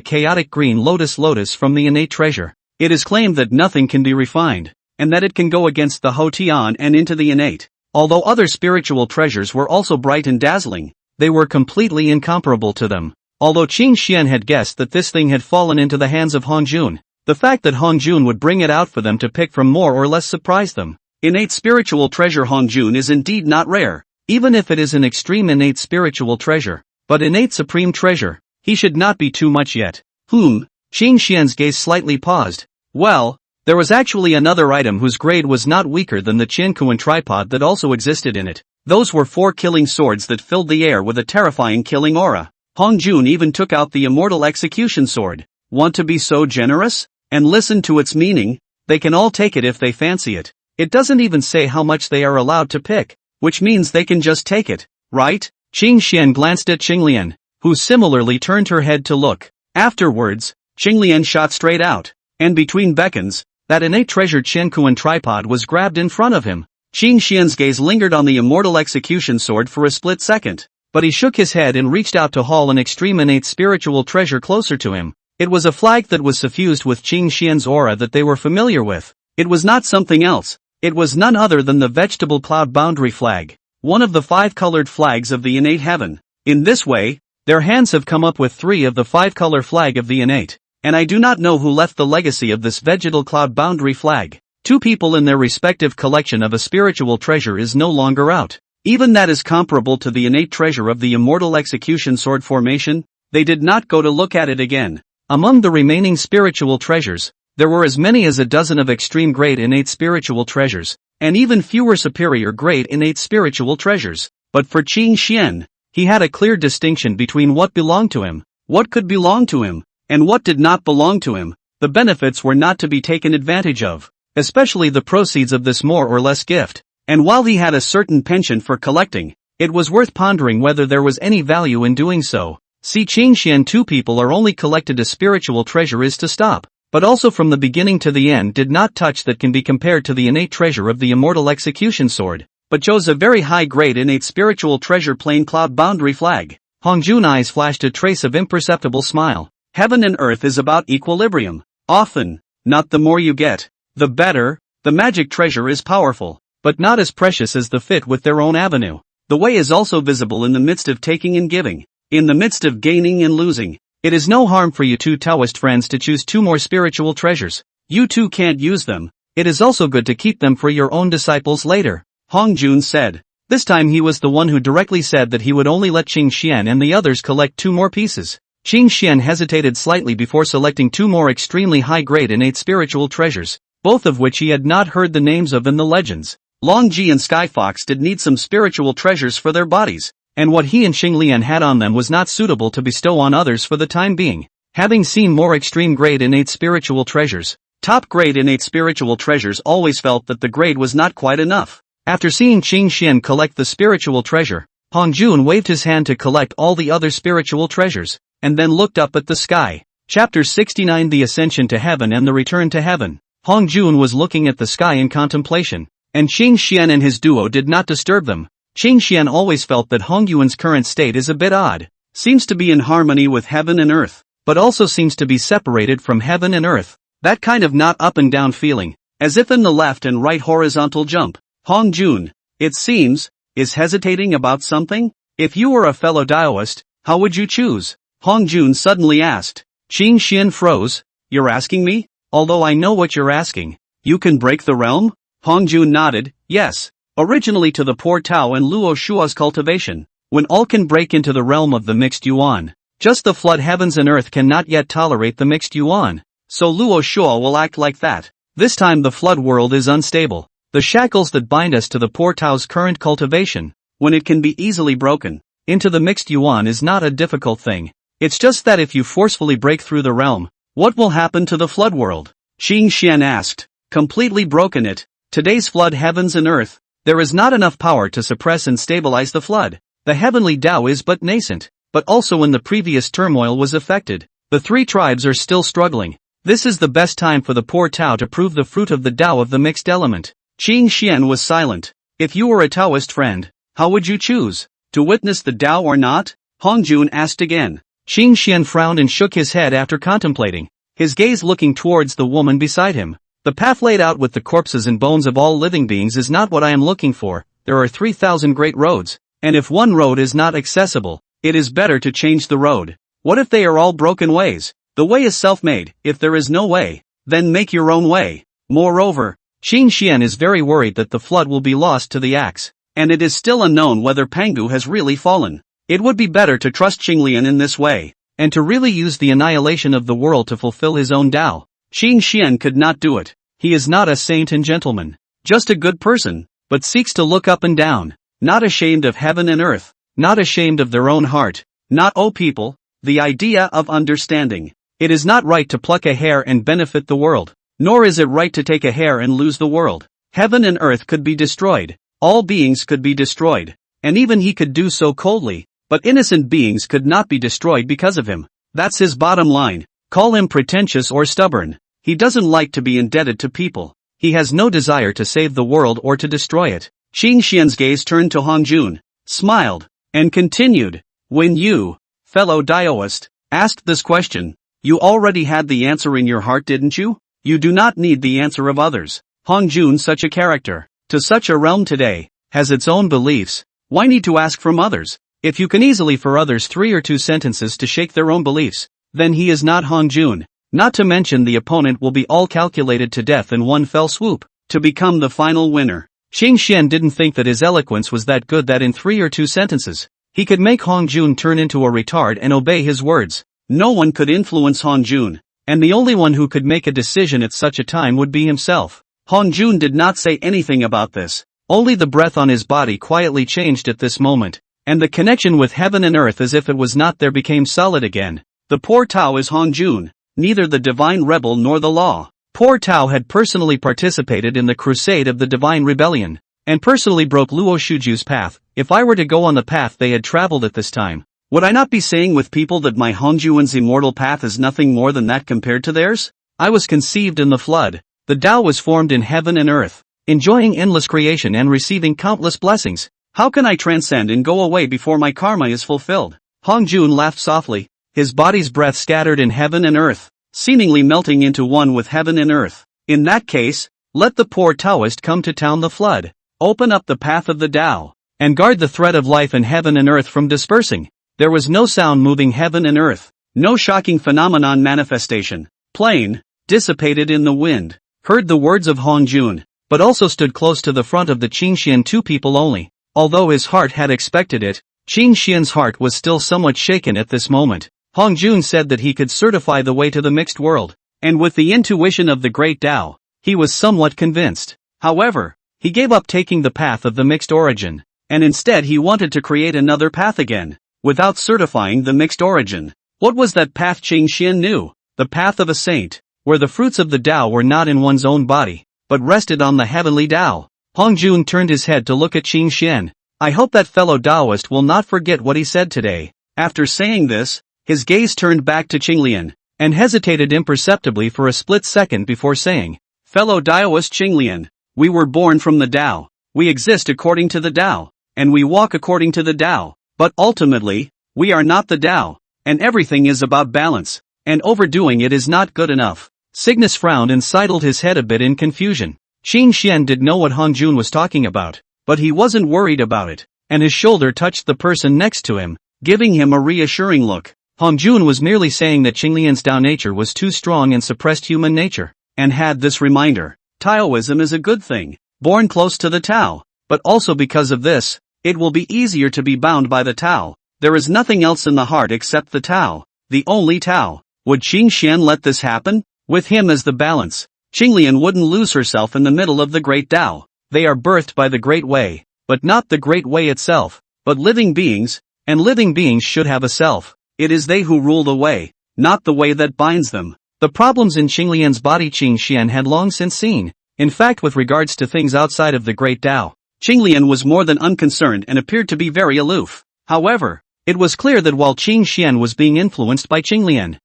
Speaker 2: chaotic green lotus from the innate treasure. It is claimed that nothing can be refined, and that it can go against the Hotian and into the innate. Although other spiritual treasures were also bright and dazzling, they were completely incomparable to them. Although Qin Xian had guessed that this thing had fallen into the hands of Hong Jun, the fact that Hong Jun would bring it out for them to pick from more or less surprised them.
Speaker 1: Innate spiritual treasure Hong Jun is indeed not rare.
Speaker 2: Even if it is an extreme innate spiritual treasure, but innate supreme treasure, he should not be too much yet. Qin Xian's gaze slightly paused. Well, there was actually another item whose grade was not weaker than the Qiankuan tripod that also existed in it. Those were 4 killing swords that filled the air with a terrifying killing aura. Hong Jun even took out the immortal execution sword. Want to be so generous? And listen to its meaning, they can all take it if they fancy it. It doesn't even say how much they are allowed to pick, which means they can just take it, right? Qin Xian glanced at Qinglian, who similarly turned her head to look. Afterwards, Qinglian shot straight out, and between beckons, that innate treasured Qiankuan tripod was grabbed in front of him. Qin Xian's gaze lingered on the immortal execution sword for a split second, but he shook his head and reached out to haul an extreme innate spiritual treasure closer to him. It was a flag that was suffused with Qin Xian's aura that they were familiar with. It was not something else. It was none other than the vegetable cloud boundary flag, one of the 5 colored flags of the innate heaven. In this way, their hands have come up with 3 of the 5-color flag of the innate, and I do not know who left the legacy of this vegetal cloud boundary flag. 2 people in their respective collection of a spiritual treasure is no longer out. Even that is comparable to the innate treasure of the immortal execution sword formation. They did not go to look at it again. Among the remaining spiritual treasures, there were as many as a dozen of extreme grade innate spiritual treasures, and even fewer superior grade innate spiritual treasures. But for Qin Xian, he had a clear distinction between what belonged to him, what could belong to him, and what did not belong to him. The benefits were not to be taken advantage of, especially the proceeds of this more or less gift. And while he had a certain penchant for collecting, it was worth pondering whether there was any value in doing so. See, Qin Xian, 2 people are only collected a spiritual treasure is to stop, but also from the beginning to the end did not touch that can be compared to the innate treasure of the immortal execution sword, but chose a very high-grade innate spiritual treasure plain cloud boundary flag. Hong Jun's eyes flashed a trace of imperceptible smile. Heaven and earth is about equilibrium. Often, not the more you get, the better. The magic treasure is powerful, but not as precious as the fit with their own avenue. The way is also visible in the midst of taking and giving, in the midst of gaining and losing. It is no harm for you 2 Taoist friends to choose 2 more spiritual treasures. You 2 can't use them. It is also good to keep them for your own disciples later, Hong Jun said. This time he was the one who directly said that he would only let Qin Xian and the others collect 2 more pieces. Qin Xian hesitated slightly before selecting 2 more extremely high-grade innate spiritual treasures, both of which he had not heard the names of in the legends. Long Ji and Sky Fox did need some spiritual treasures for their bodies, and what he and Xinglian had on them was not suitable to bestow on others for the time being. Having seen more extreme grade innate spiritual treasures, top grade innate spiritual treasures always felt that the grade was not quite enough. After seeing Qin Xian collect the spiritual treasure, Hong Jun waved his hand to collect all the other spiritual treasures, and then looked up at the sky. Chapter 69, The Ascension to Heaven and the Return to Heaven. Hong Jun was looking at the sky in contemplation, and Qin Xian and his duo did not disturb them. Qin Xian always felt that Hong Yuan's current state is a bit odd, seems to be in harmony with heaven and earth, but also seems to be separated from heaven and earth. That kind of not up and down feeling, as if in the left and right horizontal jump. Hong Jun, it seems, is hesitating about something? If you were a fellow Taoist, how would you choose? Hong Jun suddenly asked. Qin Xian froze. You're asking me? Although I know what you're asking. You can break the realm? Hong Jun nodded, yes. Originally to the poor Tao and Luo Shua's cultivation, when all can break into the realm of the mixed yuan. Just the flood heavens and earth cannot yet tolerate the mixed yuan. So Luo Shua will act like that. This time the flood world is unstable. The shackles that bind us to the poor Tao's current cultivation, when it can be easily broken into the mixed yuan, is not a difficult thing. It's just that if you forcefully break through the realm, what will happen to the flood world? Qin Xian asked. Completely broken it. Today's flood heavens and earth, there is not enough power to suppress and stabilize the flood. The heavenly Tao is but nascent, but also when the previous turmoil was affected. The 3 tribes are still struggling. This is the best time for the poor Tao to prove the fruit of the Tao of the mixed element. Qin Xian was silent. If you were a Taoist friend, how would you choose? To witness the Tao or not? Hong Jun asked again. Qin Xian frowned and shook his head after contemplating, his gaze looking towards the woman beside him. The path laid out with the corpses and bones of all living beings is not what I am looking for. There are 3,000 great roads, and if one road is not accessible, it is better to change the road.
Speaker 1: What if they are all broken ways? The way is self-made. If there is no way, then make your own way. Moreover,
Speaker 2: Qin Xian is very worried that the flood will be lost to the axe,
Speaker 1: and it is still unknown whether Pangu has really fallen. It would be better to trust Qinglian in this way,
Speaker 2: and to really use the annihilation of the world to fulfill his own Tao.
Speaker 1: Qin Xian could not do it.
Speaker 2: He is not a saint and gentleman,
Speaker 1: just a good person,
Speaker 2: but seeks to look up and down,
Speaker 1: not ashamed of heaven and earth,
Speaker 2: not ashamed of their own heart,
Speaker 1: not O people, the idea of understanding.
Speaker 2: It is not right to pluck a hair and benefit the world,
Speaker 1: nor is it right to take a hair and lose the world. Heaven and earth could be destroyed, all beings could be destroyed, and even he could do so coldly, but innocent beings could not be destroyed because of him. That's his bottom line. Call him pretentious or stubborn. He doesn't like to be indebted to people.
Speaker 2: He has no desire to save the world or to destroy it.
Speaker 1: Qin Xian's gaze turned to Hong Jun, smiled, and continued, when you, fellow Daoist, asked this question, you already had the answer in your heart, didn't you? You do not need the answer of others. Hong Jun, such a character, to such a realm today,
Speaker 2: has its own beliefs.
Speaker 1: Why need to ask from others?
Speaker 2: If you can easily for others 3 or 2 sentences to shake their own beliefs, then he is not Hong Jun. Not to mention the opponent will be all calculated to death in one fell swoop,
Speaker 1: to become the final winner.
Speaker 2: Qin Xian didn't think that his eloquence was that good that in 3 or 2 sentences, he could make Hong Jun turn into a retard and obey his words.
Speaker 1: No one could influence Hong Jun,
Speaker 2: and the only one who could make a decision at such a time would be himself.
Speaker 1: Hong Jun did not say anything about this.
Speaker 2: Only the breath on his body quietly changed at this moment, and the connection with heaven and earth as if it was not there became solid again.
Speaker 1: The poor Tao is Hong Jun, neither the divine rebel nor the law.
Speaker 2: Poor Tao had personally participated in the crusade of the divine rebellion, and personally broke Luo Shuju's path. If I were to go on the path they had traveled at this time,
Speaker 1: would I not be saying with people that my Hongjuan's immortal path is nothing more than that compared to theirs?
Speaker 2: I was conceived in the flood. The Tao was formed in heaven and earth, enjoying endless creation and receiving countless blessings.
Speaker 1: How can I transcend and go away before my karma is fulfilled?
Speaker 2: Hong Jun laughed softly, his body's breath scattered in heaven and earth,
Speaker 1: seemingly melting into one with heaven and earth. In that case, let the poor Taoist come to town the flood, open up the path of the Tao,
Speaker 2: and guard the thread of life in heaven and earth from dispersing. There was no sound moving heaven and earth,
Speaker 1: no shocking phenomenon manifestation, plain, dissipated in the wind,
Speaker 2: heard the words of Hong Jun, but also stood close to the front of the Qin Xian 2 people only. Although his heart had expected it, Qin Xian's heart was still somewhat shaken at this moment. Hong Jun said that he could certify the way to the mixed world,
Speaker 1: and with the intuition of the great Tao,
Speaker 2: he was somewhat convinced.
Speaker 1: However,
Speaker 2: he gave up taking the path of the mixed origin,
Speaker 1: and instead he wanted to create another path again, without certifying the mixed origin. What was that path Qin Xian knew? The path of a saint, where the fruits of the Tao were not in one's own body, but rested on the heavenly Tao. Hong Jun turned his head to look at Qin Xian. I hope that fellow Taoist will not forget what he said today. After saying this, his gaze turned back to Qinglian,
Speaker 2: and hesitated imperceptibly for a split second before saying,
Speaker 1: fellow Daoist Qinglian, we were born from the Tao, we exist according to the Tao, and we walk according to the Tao, but ultimately, we are not the Tao, and everything is about balance, and overdoing it is not good enough.
Speaker 2: Cygnus frowned and sidled his head a bit in confusion. Qin Xian did know what Hong Jun was talking about,
Speaker 1: but he wasn't worried about it,
Speaker 2: and his shoulder touched the person next to him,
Speaker 1: giving him a reassuring look.
Speaker 2: Hong Jun was merely saying that Qinglian's Tao nature was too strong and suppressed human nature,
Speaker 1: and had this reminder, Taoism is a good thing, born close to the Tao, but also because of this, it will be easier to be bound by the Tao. There is nothing else in the heart except the Tao, the only Tao. Would Qin Xian let this happen? With him as the balance, Qinglian wouldn't lose herself in the middle of the great Tao. They are birthed by the great way, but not the great way itself, but living beings, and living beings should have a self. It is they who rule the way, not the way that binds them.
Speaker 2: The problems in Qinglian's body Qin Xian had long since seen. In fact, with regards to things outside of the great Tao,
Speaker 1: Qinglian was more than unconcerned and appeared to be very aloof. However,
Speaker 2: it was clear that while Qin Xian was being influenced by Qinglian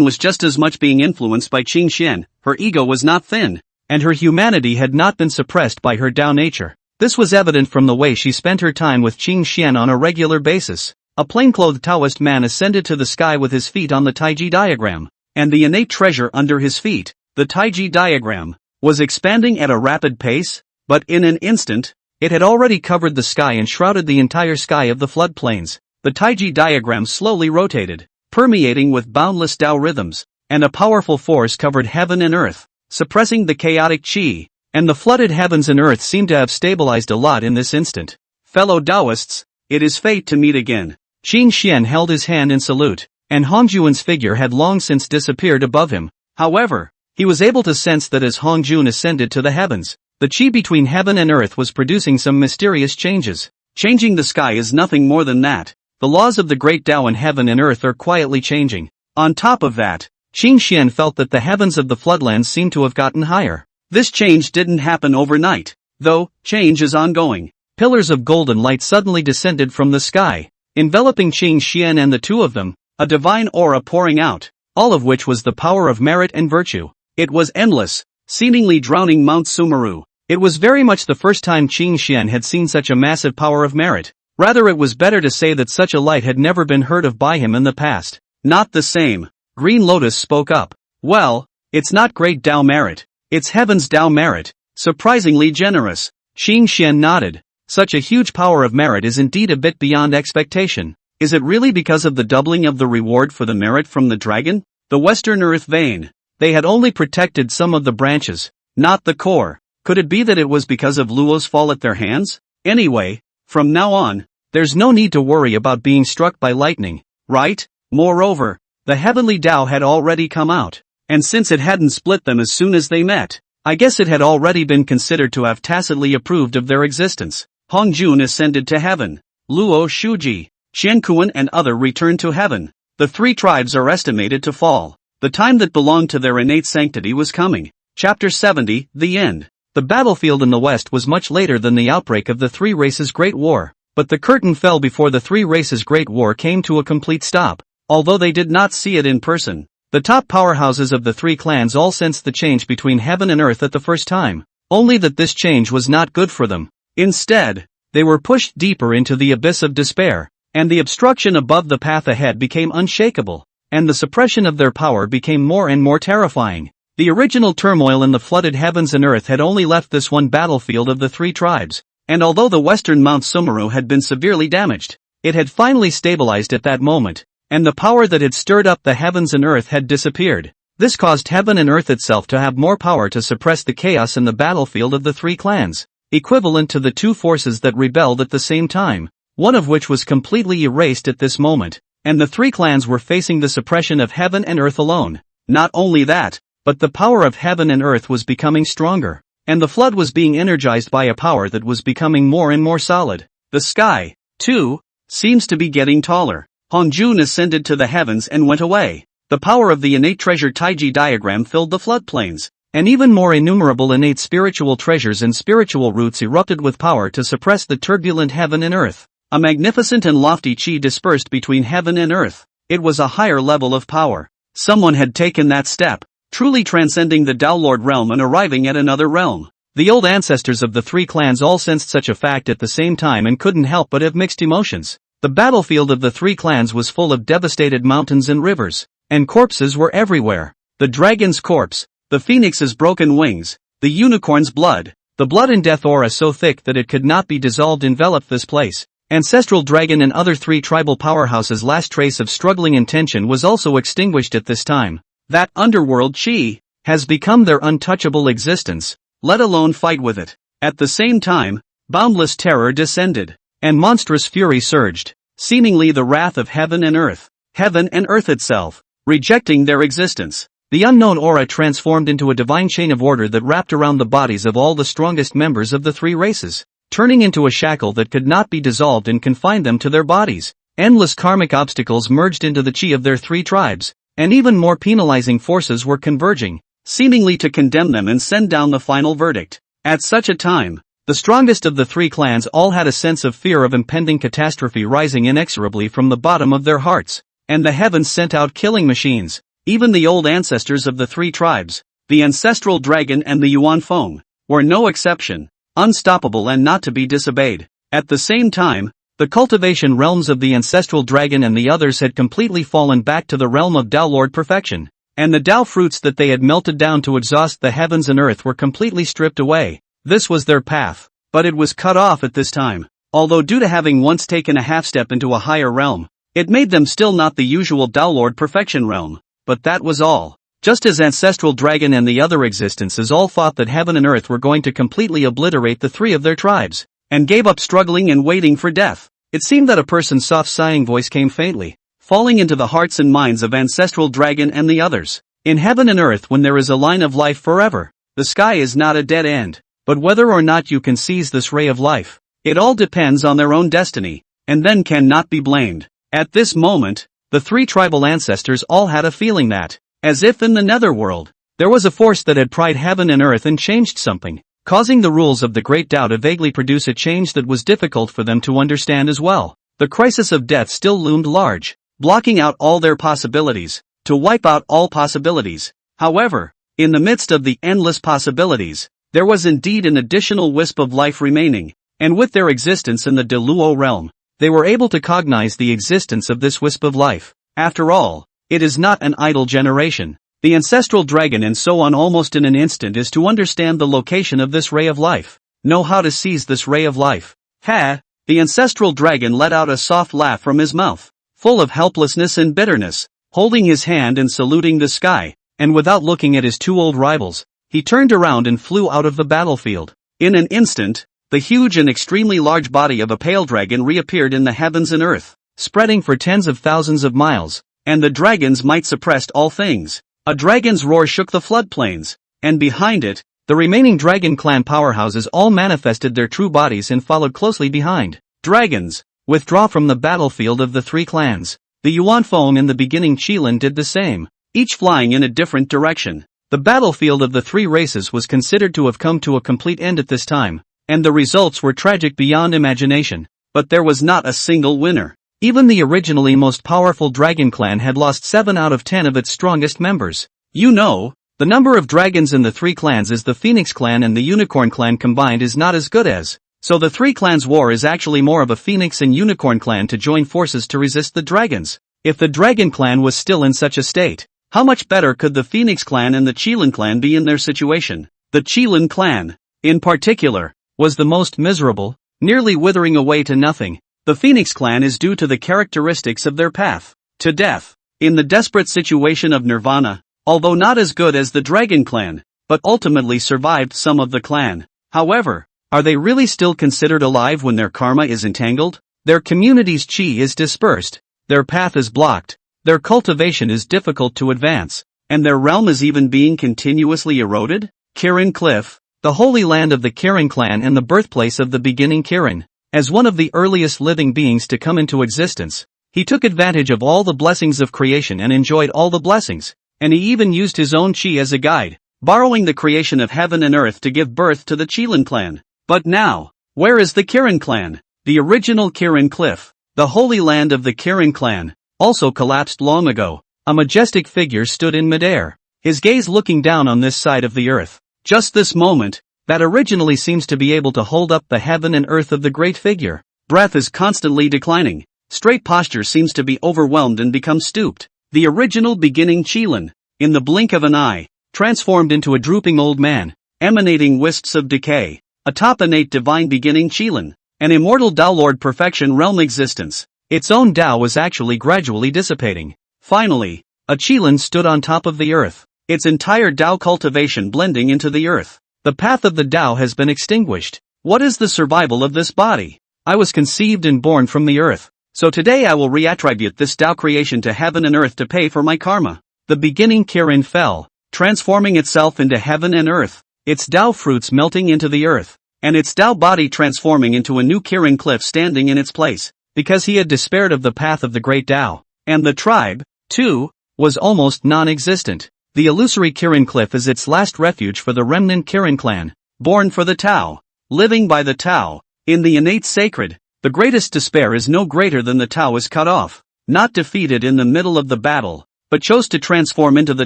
Speaker 1: was just as much being influenced by Qin Xian. Her ego was not thin,
Speaker 2: and her humanity had not been suppressed by her Tao nature. This was evident from the way she spent her time with Qin Xian on a regular basis. A plainclothed Taoist man ascended to the sky with his feet on the Taiji diagram,
Speaker 1: and the innate treasure under his feet, the Taiji diagram, was expanding at a rapid pace, but in an instant,
Speaker 2: it had already covered the sky and shrouded the entire sky of the floodplains.
Speaker 1: The Taiji diagram slowly rotated, permeating with boundless Tao rhythms, and a powerful force covered heaven and earth, suppressing the chaotic qi, and the flooded heavens and earth seemed to have stabilized a lot in this instant. Fellow Taoists, it is fate to meet again.
Speaker 2: Qin Xian held his hand in salute, and Hongjun's figure had long since disappeared above him.
Speaker 1: However,
Speaker 2: he was able to sense that as Hongjun ascended to the heavens, the qi between heaven and earth was producing some mysterious changes.
Speaker 1: Changing the sky is nothing more than that. The laws of the great Tao in heaven and earth are quietly changing. On top of that,
Speaker 2: Qin Xian felt that the heavens of the floodlands seemed to have gotten higher.
Speaker 1: This change didn't happen overnight, though change is ongoing.
Speaker 2: Pillars of golden light suddenly descended from the sky, enveloping Qin Xian and the two of them,
Speaker 1: a divine aura pouring out,
Speaker 2: all of which was the power of merit and virtue.
Speaker 1: It was endless, seemingly drowning Mount Sumeru.
Speaker 2: It was very much the first time Qin Xian had seen such a massive power of merit. Rather, it was better to say that such a light had never been heard of by him in the past.
Speaker 1: Not the same. Green Lotus spoke up. Well, it's not great Tao merit. It's heaven's Tao merit. Surprisingly generous.
Speaker 2: Qin Xian nodded. Such a huge power of merit is indeed a bit beyond expectation.
Speaker 1: Is it really because of the doubling of the reward for the merit from the dragon? The Western Earth vein.
Speaker 2: They had only protected some of the branches,
Speaker 1: not the core. Could it be that it was because of Luo's fall at their hands? Anyway, from now on,
Speaker 2: there's no need to worry about being struck by lightning,
Speaker 1: right? Moreover, the heavenly Tao had already come out, and since it hadn't split them as soon as they met, I guess it had already been considered to have tacitly approved of their existence. Hongjun ascended to heaven. Luo Shuji, Qiankuan and other returned to heaven. The three tribes are estimated to fall. The time that belonged to their innate sanctity was coming. Chapter 70, The End.
Speaker 2: The battlefield in the west was much later than the outbreak of the three races' Great War, but the curtain fell before the three races' Great War came to a complete stop.
Speaker 1: Although they did not see it in person,
Speaker 2: the top powerhouses of the three clans all sensed the change between heaven and earth at the first time, only that this change was not good for them.
Speaker 1: Instead,
Speaker 2: they were pushed deeper into the abyss of despair,
Speaker 1: and the obstruction above the path ahead became unshakable,
Speaker 2: and the suppression of their power became more and more terrifying. The original turmoil in the flooded heavens and earth had only left this one battlefield of the three tribes,
Speaker 1: and although the western Mount Sumeru had been severely damaged,
Speaker 2: it had finally stabilized at that moment,
Speaker 1: and the power that had stirred up the heavens and earth had disappeared.
Speaker 2: This caused heaven and earth itself to have more power to suppress the chaos in the battlefield of the three clans, equivalent to the two forces that rebelled at the same time, one of which was completely erased at this moment, and the three clans were facing the suppression of heaven and earth alone.
Speaker 1: Not only that,
Speaker 2: but the power of heaven and earth was becoming stronger, and the flood was being energized by a power that was becoming more and more solid.
Speaker 1: The sky, too, seems to be getting taller. Hongjun ascended to the heavens and went away. The power of the innate treasure Taiji diagram filled the floodplains,
Speaker 2: and even more innumerable innate spiritual treasures and spiritual roots erupted with power to suppress the turbulent heaven and earth.
Speaker 1: A magnificent and lofty qi dispersed between heaven and earth. It was a higher level of power. Someone had taken that step, truly transcending the Tao Lord realm and arriving at another realm.
Speaker 2: The old ancestors of the three clans all sensed such a fact at the same time and couldn't help but have mixed emotions. The battlefield of the three clans was full of devastated mountains and rivers, and corpses were everywhere. The dragon's corpse, the phoenix's broken wings, the unicorn's blood, the blood and death aura so thick that it could not be dissolved enveloped this place. Ancestral dragon and other three tribal powerhouses' last trace of struggling intention was also extinguished at this time.
Speaker 1: That underworld qi
Speaker 2: has become their untouchable existence,
Speaker 1: let alone fight with it. At the same time, boundless terror descended,
Speaker 2: and monstrous fury surged,
Speaker 1: seemingly the wrath of heaven and earth itself, rejecting their existence.
Speaker 2: The unknown aura transformed into a divine chain of order that wrapped around the bodies of all the strongest members of the three races, turning into a shackle that could not be dissolved and confined them to their bodies. Endless karmic obstacles merged into the qi of their three tribes, and even more penalizing forces were converging,
Speaker 1: seemingly to condemn them and send down the final verdict. At such a time,
Speaker 2: the strongest of the three clans all had a sense of fear of impending catastrophe rising inexorably from the bottom of their hearts,
Speaker 1: and the heavens sent out killing machines. Even the old ancestors of the three tribes, the ancestral dragon and the Yuan Feng, were no exception, unstoppable and not to be disobeyed. At the same time, the cultivation realms of the ancestral dragon and the others had completely fallen back to the realm of Tao Lord perfection, and the Tao fruits that they had melted down to exhaust the heavens and earth were completely stripped away. This was their path, but it was cut off at this time. Although due to having once taken a half step into a higher realm, It made them still not the usual Downlord Perfection realm. But that was all. Just as Ancestral Dragon and the other existences all thought that heaven and earth were going to completely obliterate the three of their tribes, and gave up struggling and waiting for death, it seemed that a person's soft sighing voice came faintly, falling into the hearts and minds of Ancestral Dragon and the others. In heaven and earth, when there is a line of life forever, the sky is not a dead end. But whether or not you can seize this ray of life, it all depends on their own destiny, and then cannot be blamed. At this moment, the three tribal ancestors all had a feeling that, as if in the netherworld, there was a force that had pried heaven and earth and changed something, causing the rules of the Great Tao to vaguely produce a change that was difficult for them to understand as well. The crisis of death still loomed large, blocking out all their possibilities, to wipe out all possibilities. However, in the midst of the endless possibilities, there was indeed an additional wisp of life remaining, and with their existence in the Deluo realm, they were able to cognize the existence of this wisp of life. After all, it is not an idle generation. The Ancestral Dragon and so on almost in an instant is to understand the location of this ray of life, know how to seize this ray of life. Ha! The Ancestral Dragon let out a soft laugh from his mouth, full of helplessness and bitterness, holding his hand and saluting the sky, and without looking at his two old rivals, he turned around and flew out of the battlefield. In an instant, the huge and extremely large body of a pale dragon reappeared in the heavens and earth, spreading for tens of thousands of miles, and the dragon's might suppressed all things. A dragon's roar shook the floodplains, and behind it, the remaining dragon clan powerhouses all manifested their true bodies and followed closely behind. Dragons, withdraw from the battlefield of the three clans. The Yuan Feng and the beginning Qilin did the same, each flying in a different direction. The battlefield of the three races was considered to have come to a complete end at this time, and the results were tragic beyond imagination. But there was not a single winner. Even the originally most powerful dragon clan had lost 7 out of 10 of its strongest members. You know, the number of dragons in the three clans is the Phoenix clan and the Unicorn clan combined is not as good as. So the three clans' war is actually more of a Phoenix and Unicorn clan to join forces to resist the dragons. If the Dragon clan was still in such a state, how much better could the Phoenix clan and the Qilin clan be in their situation? The Qilin clan, in particular, was the most miserable, nearly withering away to nothing. The Phoenix clan is due to the characteristics of their path to death, in the desperate situation of nirvana, although not as good as the Dragon clan, but ultimately survived some of the clan. However, are they really still considered alive when their karma is entangled? Their community's chi is dispersed, their path is blocked, their cultivation is difficult to advance, and their realm is even being continuously eroded? Kirin Cliff, the holy land of the Kirin clan and the birthplace of the beginning Kirin. As one of the earliest living beings to come into existence, he took advantage of all the blessings of creation and enjoyed all the blessings, and he even used his own chi as a guide, borrowing the creation of heaven and earth to give birth to the Qilin clan. But now, where is the Kirin clan? The original Kirin Cliff, the holy land of the Kirin clan, also collapsed long ago. A majestic figure stood in midair, his gaze looking down on this side of the earth. Just this moment, that originally seems to be able to hold up the heaven and earth of the great figure. Breath is constantly declining. Straight posture seems to be overwhelmed and become stooped. The original beginning Qilin, in the blink of an eye, transformed into a drooping old man, emanating wisps of decay. Atop innate divine beginning Qilin, an immortal Tao Lord perfection realm existence. Its own Tao was actually gradually dissipating. Finally, a Qilin stood on top of the earth, its entire Tao cultivation blending into the earth. The path of the Tao has been extinguished. What is the survival of this body? I was conceived and born from the earth, so today I will reattribute this Tao creation to heaven and earth to pay for my karma. The beginning Kirin fell, transforming itself into heaven and earth, its Tao fruits melting into the earth, and its Tao body transforming into a new Kirin Cliff standing in its place, because he had despaired of the path of the great Tao. And the tribe, too, was almost non-existent. The illusory Kirin Cliff is its last refuge for the remnant Kirin clan, born for the Tao, living by the Tao, in the innate sacred. The greatest despair is no greater than the Tao is cut off, not defeated in the middle of the battle, but chose to transform into the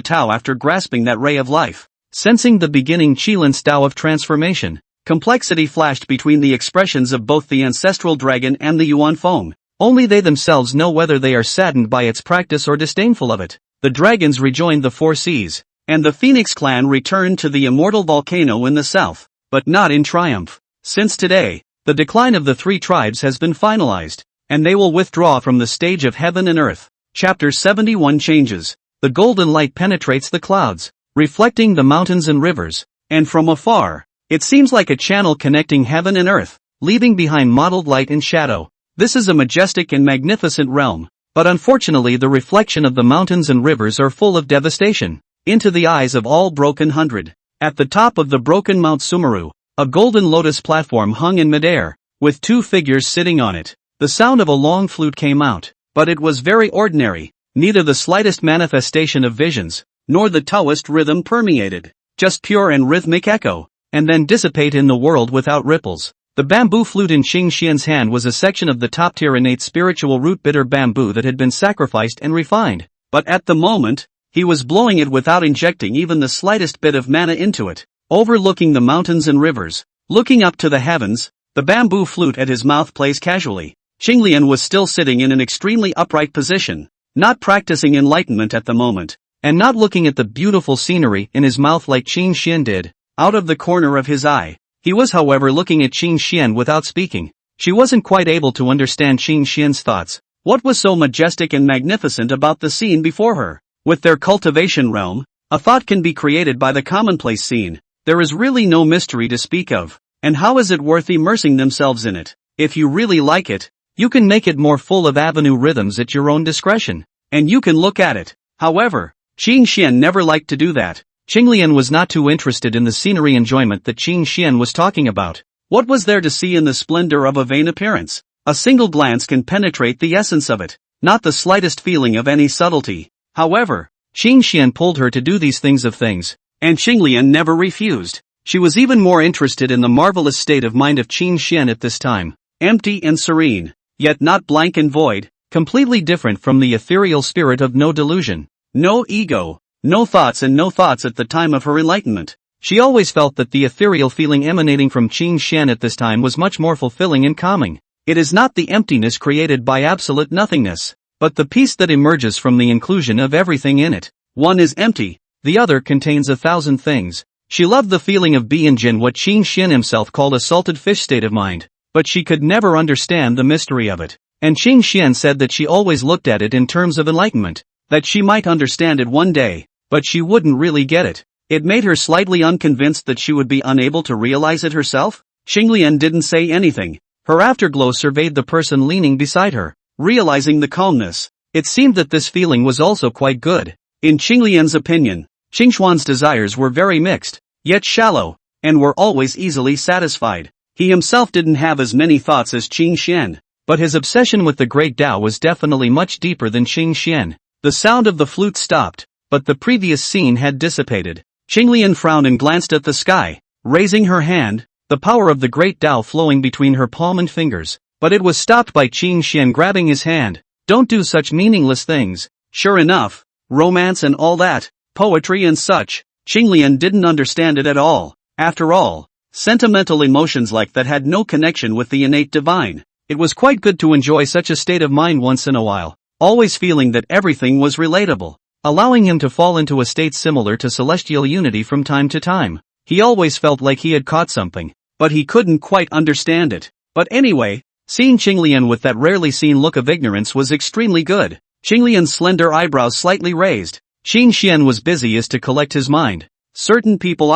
Speaker 1: Tao after grasping that ray of life. Sensing the beginning Qilin's Tao of transformation, complexity flashed between the expressions of both the ancestral dragon and the Yuan Feng. Only they themselves know whether they are saddened by its practice or disdainful of it. The dragons rejoined the four seas, and the Phoenix clan returned to the immortal volcano in the south, but not in triumph. Since today, the decline of the three tribes has been finalized. and they will withdraw from the stage of heaven and earth. Chapter 71 changes. The golden light penetrates the clouds, reflecting the mountains and rivers, and from afar, it seems like a channel connecting heaven and earth, leaving behind mottled light and shadow. This is a majestic and magnificent realm, but unfortunately the reflection of the mountains and rivers are full of devastation, into the eyes of all broken hundred. At the top of the broken Mount Sumeru, a golden lotus platform hung in midair, with two figures sitting on it. The sound of a long flute came out, but it was very ordinary, neither the slightest manifestation of visions, nor the Taoist rhythm permeated, just pure and rhythmic echo, and then dissipate in the world without ripples. The bamboo flute in Qing Xian's hand was a section of the top-tier innate spiritual root bitter bamboo that had been sacrificed and refined, but at the moment, he was blowing it without injecting even the slightest bit of mana into it, overlooking the mountains and rivers, looking up to the heavens, the bamboo flute at his mouth plays casually. Qinglian was still sitting in an extremely upright position, not practicing enlightenment at the moment, and not looking at the beautiful scenery in his mouth like Qin Xian did, out of the corner of his eye. He was however looking at Qin Xian without speaking. She wasn't quite able to understand Qin Xian's thoughts. What was so majestic and magnificent about the scene before her? With their cultivation realm, a thought can be created by the commonplace scene. There is really no mystery to speak of, and how is it worth immersing themselves in it? If you really like it, you can make it more full of avenue rhythms at your own discretion, and you can look at it. However, Qin Xian never liked to do that. Qinglian was not too interested in the scenery enjoyment that Qin Xian was talking about. What was there to see in the splendor of a vain appearance? A single glance can penetrate the essence of it, not the slightest feeling of any subtlety. However, Qin Xian pulled her to do these things, and Qinglian never refused. She was even more interested in the marvelous state of mind of Qin Xian at this time, empty and serene, yet not blank and void, completely different from the ethereal spirit of no delusion, no ego, no thoughts and no thoughts at the time of her enlightenment. She always felt that the ethereal feeling emanating from Qin Xian at this time was much more fulfilling and calming. It is not the emptiness created by absolute nothingness, but the peace that emerges from the inclusion of everything in it. One is empty, the other contains 1,000 things. She loved the feeling of being in what Qin Xian himself called a salted fish state of mind, but she could never understand the mystery of it. And Qin Xian said that she always looked at it in terms of enlightenment, that she might understand it one day, but she wouldn't really get it. It made her slightly unconvinced that she would be unable to realize it herself. Qinglian didn't say anything. Her afterglow surveyed the person leaning beside her, realizing the calmness. It seemed that this feeling was also quite good. In Qinglian's opinion, Qingshuan's desires were very mixed, yet shallow, and were always easily satisfied. He himself didn't have as many thoughts as Qin Xian, but his obsession with the great Tao was definitely much deeper than Qin Xian. The sound of the flute stopped, but the previous scene had dissipated. Qinglian frowned and glanced at the sky, raising her hand, the power of the great Tao flowing between her palm and fingers, but it was stopped by Qin Xian grabbing his hand. Don't do such meaningless things. Sure enough, romance and all that, poetry and such, Qinglian didn't understand it at all. After all, sentimental emotions like that had no connection with the innate divine. It was quite good to enjoy such a state of mind once in a while, always feeling that everything was relatable, allowing him to fall into a state similar to celestial unity from time to time. He always felt like he had caught something, but he couldn't quite understand it. But anyway, seeing Qinglian with that rarely seen look of ignorance was extremely good. Qinglian's slender eyebrows slightly raised. Qin Xian was busy as to collect his mind. Certain people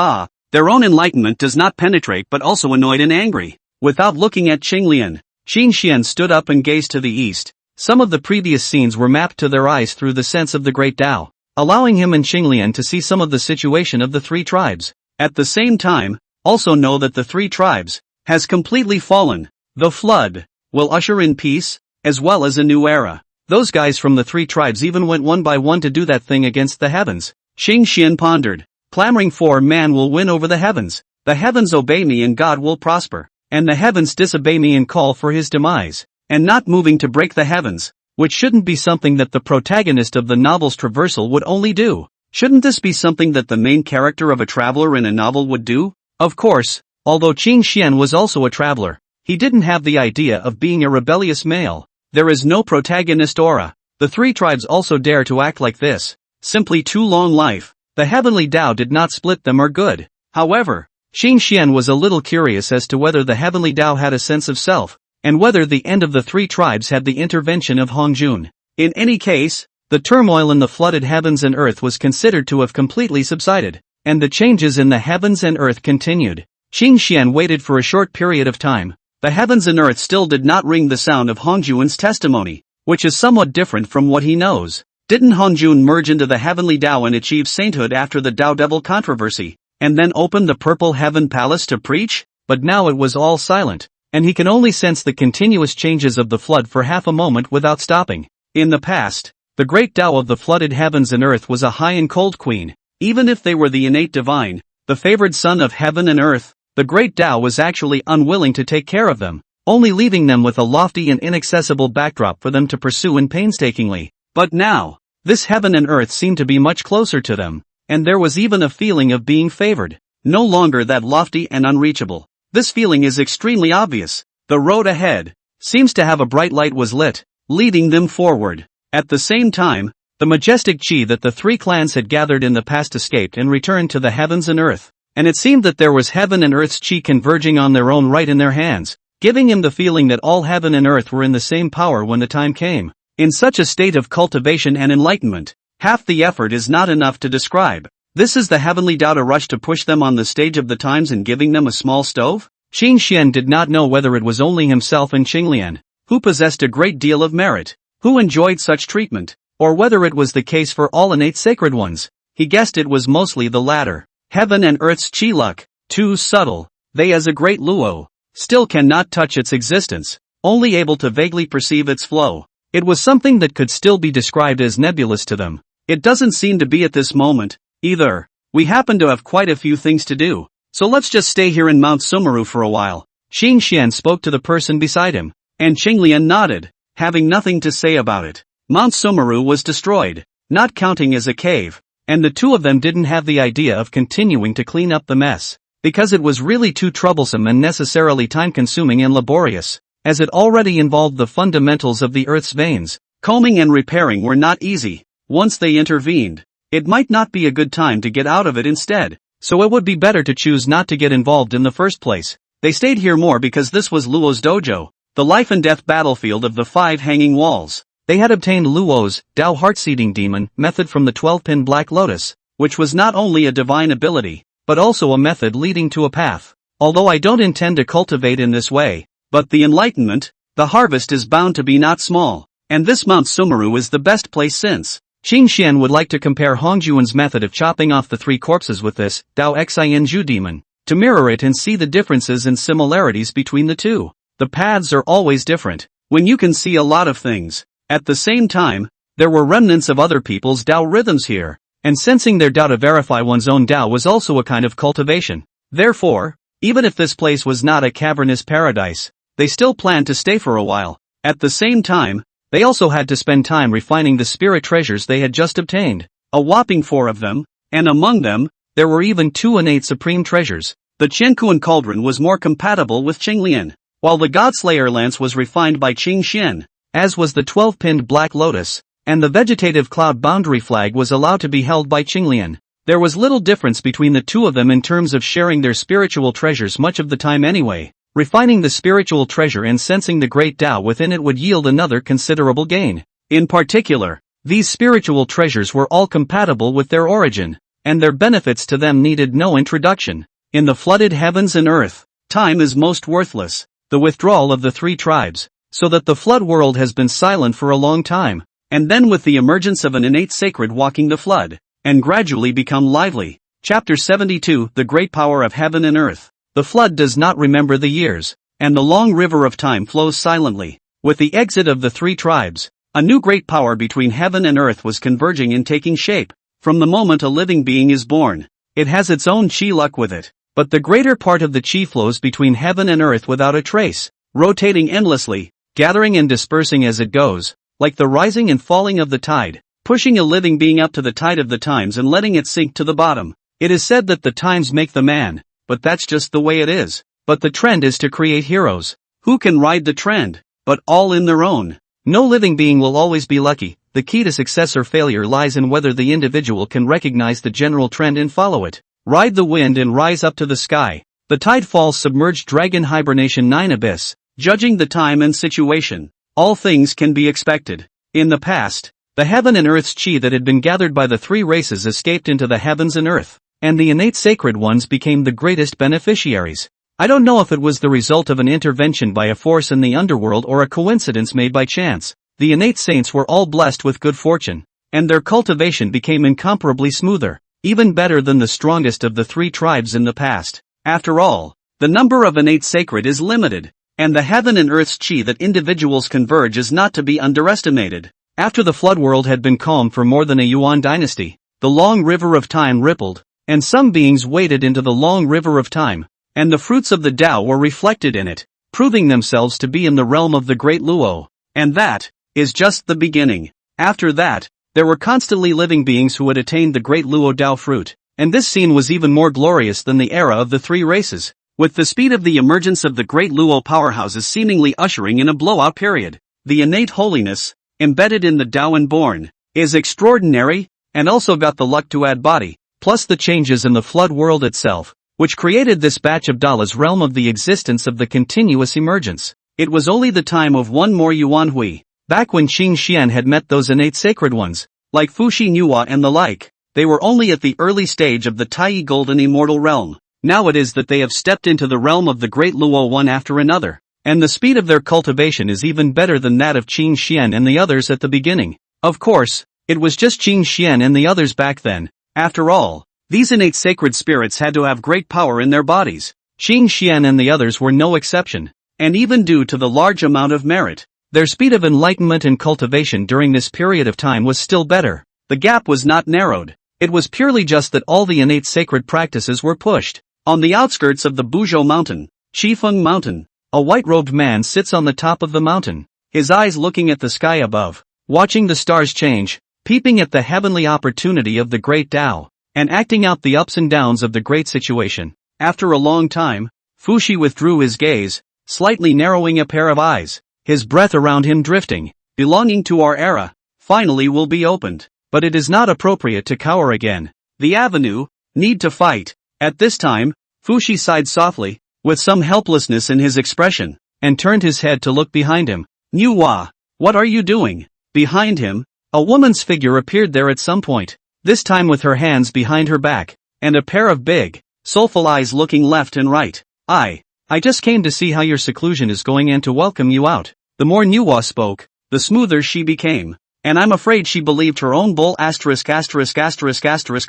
Speaker 1: their own enlightenment does not penetrate but also annoyed and angry. Without looking at Qinglian, Qin Xian stood up and gazed to the east. Some of the previous scenes were mapped to their eyes through the sense of the great Tao, allowing him and Qinglian to see some of the situation of the three tribes. At the same time, also know that the three tribes has completely fallen. The flood will usher in peace, as well as a new era. Those guys from the three tribes even went one by one to do that thing against the heavens. Qin Xian pondered, clamoring for man will win over the heavens. The heavens obey me and God will prosper, and the heavens disobey me and call for his demise. And not moving to break the heavens, which shouldn't be something that the protagonist of the novel's traversal would only do. Shouldn't this be something that the main character of a traveler in a novel would do? Of course, although Qin Xian was also a traveler, he didn't have the idea of being a rebellious male. There is no protagonist aura. The three tribes also dare to act like this. Simply too long life. The heavenly Tao did not split them or good. However, Qin Xian was a little curious as to whether the heavenly Tao had a sense of self.
Speaker 2: and whether the end of the three tribes had the intervention of Hongjun. In any case, the turmoil in the flooded heavens and earth was considered to have completely subsided, and the changes in the heavens and earth continued. Qin Xian waited for a short period of time.
Speaker 1: The heavens and earth still did not ring the sound of Hongjun's testimony, which is somewhat different from what he knows. Didn't Hongjun merge into the heavenly Tao and achieve sainthood after the Tao Devil controversy, and then open the Purple Heaven Palace to preach?
Speaker 2: But now it was all silent, and he can only sense the continuous changes of the flood for half a moment without stopping.
Speaker 1: In the past,
Speaker 2: the great Tao of the flooded heavens and earth was a high and cold queen.
Speaker 1: Even if they were the innate divine, the favored son of heaven and earth, the great Tao was actually unwilling to take care of them, only leaving them with a lofty and inaccessible backdrop for them to pursue in painstakingly. But now, this heaven and earth seemed to be much closer to them, and there was even a feeling of being favored, no longer that lofty and unreachable. This feeling is extremely obvious. The road ahead seems to have a bright light was lit, leading them forward. At the same time, the majestic chi that the three clans had gathered in the past escaped and returned to the heavens and earth, and it seemed that there was heaven and earth's chi converging on their own right in their hands, giving him the feeling that all heaven and earth were in the same power when the time came. In such a state of cultivation and enlightenment, half the effort is not enough to describe. This is the heavenly Tao to rush to push them on the stage of the times and giving them a small stove?
Speaker 2: Qin Xian did not know whether it was only himself and Qinglian,
Speaker 1: who possessed a great deal of merit, who enjoyed such treatment, or whether it was the case for all innate sacred ones. He guessed it was mostly the latter. Heaven and earth's chi luck, too subtle, they as a great luo, still cannot touch its existence, only able to vaguely perceive its flow. It was something that could still be described as nebulous to them. It doesn't seem to be at this moment, either. We happen to have quite a few things to do, so let's just stay here in Mount Sumeru for a while.
Speaker 2: Qin Xian spoke to the person beside him,
Speaker 1: and Qinglian nodded, having nothing to say about it. Mount Sumeru was destroyed, not counting as a cave, and the two of them didn't have the idea of continuing to clean up the mess, because it was really too troublesome and necessarily time-consuming and laborious, as it already involved the fundamentals of the Earth's veins. Combing and repairing were not easy. Once they intervened, it might not be a good time to get out of it instead,
Speaker 2: so it would be better to choose not to get involved in the first place.
Speaker 1: They stayed here more because this was Luo's dojo, the life and death battlefield of the 5 hanging walls.
Speaker 2: They had obtained Luo's Tao Heart-Seeding Demon method from the 12-pin Black Lotus,
Speaker 1: which was not only a divine ability,
Speaker 2: but also a method leading to a path. Although I don't intend to cultivate in this way,
Speaker 1: but the enlightenment, the harvest is bound to be not small, and this Mount Sumeru is the best place since.
Speaker 2: Qin Xian would like to compare Hongjun's method of chopping off the 3 corpses with this Tao Xinju demon, to mirror it and see the differences and similarities between the two. The paths are always different,
Speaker 1: when you can see a lot of things. At the same time, there were remnants of other people's Tao rhythms here, and sensing their Tao to verify one's own Tao was also a kind of cultivation. Therefore, even if this place was not a cavernous paradise, they still planned to stay for a while. At the same time, they also had to spend time refining the spirit treasures they had just obtained, a whopping 4 of them, and among them, there were even 2 innate supreme treasures. The Qiankuan Cauldron was more compatible with Qinglian, while the Godslayer Lance was refined by Qin Xian,
Speaker 2: as was the 12-pinned Black Lotus, and the vegetative cloud boundary flag was allowed to be held by Qinglian. There was little difference between the two of them in terms of sharing their spiritual treasures much of the time anyway. Refining the spiritual treasure and sensing the great Tao within it would yield another considerable gain. In particular, these spiritual treasures were all compatible with their origin, and their benefits to them needed no introduction. In the flooded heavens and earth, time is most worthless. The withdrawal of the 3 tribes, so that the flood world has been silent for a long time, and then with the emergence of an innate sacred walking the flood, and gradually become lively. Chapter 72, The Great Power of Heaven and Earth. The flood does not remember the years, and the long river of time flows silently. With the exit of the 3 tribes, a new great power between heaven and earth was converging and taking shape. From the moment a living being is born, it has its own chi luck with it, but the greater part of the chi flows between heaven and earth without a trace, rotating endlessly, gathering and dispersing as it goes, like the rising and falling of the tide, pushing a living being up to the tide of the times and letting it sink to the bottom. It is said that the times make the man, but that's just the way it is. But the trend is to create heroes. Who can ride the trend? But all in their own. No living being will always be lucky. The key to success or failure lies in whether the individual can recognize the general trend and follow it. Ride the wind and rise up to the sky. The tide falls submerged dragon hibernation 9 abyss.
Speaker 1: Judging the time and situation, all things can be expected. In the past, the heaven and earth's chi that had been gathered by the three races escaped into the heavens and earth, and the innate sacred ones became the greatest beneficiaries. I don't know if it was the result of an intervention by a force in the underworld or a coincidence made by chance. The innate saints were all blessed with good fortune, and their cultivation became incomparably smoother, even better than the strongest of the three tribes in the past. After all, the number of innate sacred is limited, and the heaven and earth's chi that individuals converge is not to be underestimated. After the flood world had been calm for more than a Yuan dynasty, the long river of time rippled, and some beings waded into the long river of time, and the fruits of the Tao were reflected in it, proving themselves to be in the realm of the great Luo. And that is just the beginning. After that, there were constantly living beings who had attained the great Luo Tao fruit, and this scene was even more glorious than the era of the three races, with the speed of the emergence of the great Luo powerhouses seemingly ushering in a blowout period. The innate holiness, embedded in the Taoan born, is extraordinary, and also got the luck to add body, plus the changes in the flood world itself, which created this batch of Dala's realm of the existence of the continuous emergence. It was only the time of one more Yuan Hui, back when Qing Xian had met those innate sacred ones, like Fuxi Nuwa and the like. They were only at the early stage of the Taiyi golden immortal realm. Now it is that they have stepped into the realm of the great Luo one after another, and the speed of their cultivation is even better than that of Qing Xian and the others at the beginning. Of course, it was just Qing Xian and the others back then. After all, these innate sacred spirits had to have great power in their bodies. Qing Xian and the others were no exception, and even due to the large amount of merit, their speed of enlightenment and cultivation during this period of time was still better. The gap was not narrowed, it was purely just that all the innate sacred practices were pushed. On the outskirts of the Buzhou mountain, Qifeng mountain, a white-robed man sits on the top of the mountain, his eyes looking at the sky above, watching the stars change, peeping at the heavenly opportunity of the great Tao, and acting out the ups and downs of the great situation. After a long time, Fuxi withdrew his gaze, slightly narrowing a pair of eyes, his breath around him drifting. Belonging to our era, finally will be opened, but it is not appropriate to cower again. The avenue, need to fight. At this time, Fuxi sighed softly, with some helplessness in his expression, and turned his head to look behind him. Nuwa, what are you doing? Behind him, a woman's figure appeared there at some point, this time with her hands behind her back, and a pair of big, soulful eyes looking left and right. I just came to see how your seclusion is going and to welcome you out. The more Nuwa spoke, the smoother she became, and I'm afraid she believed her own bull ******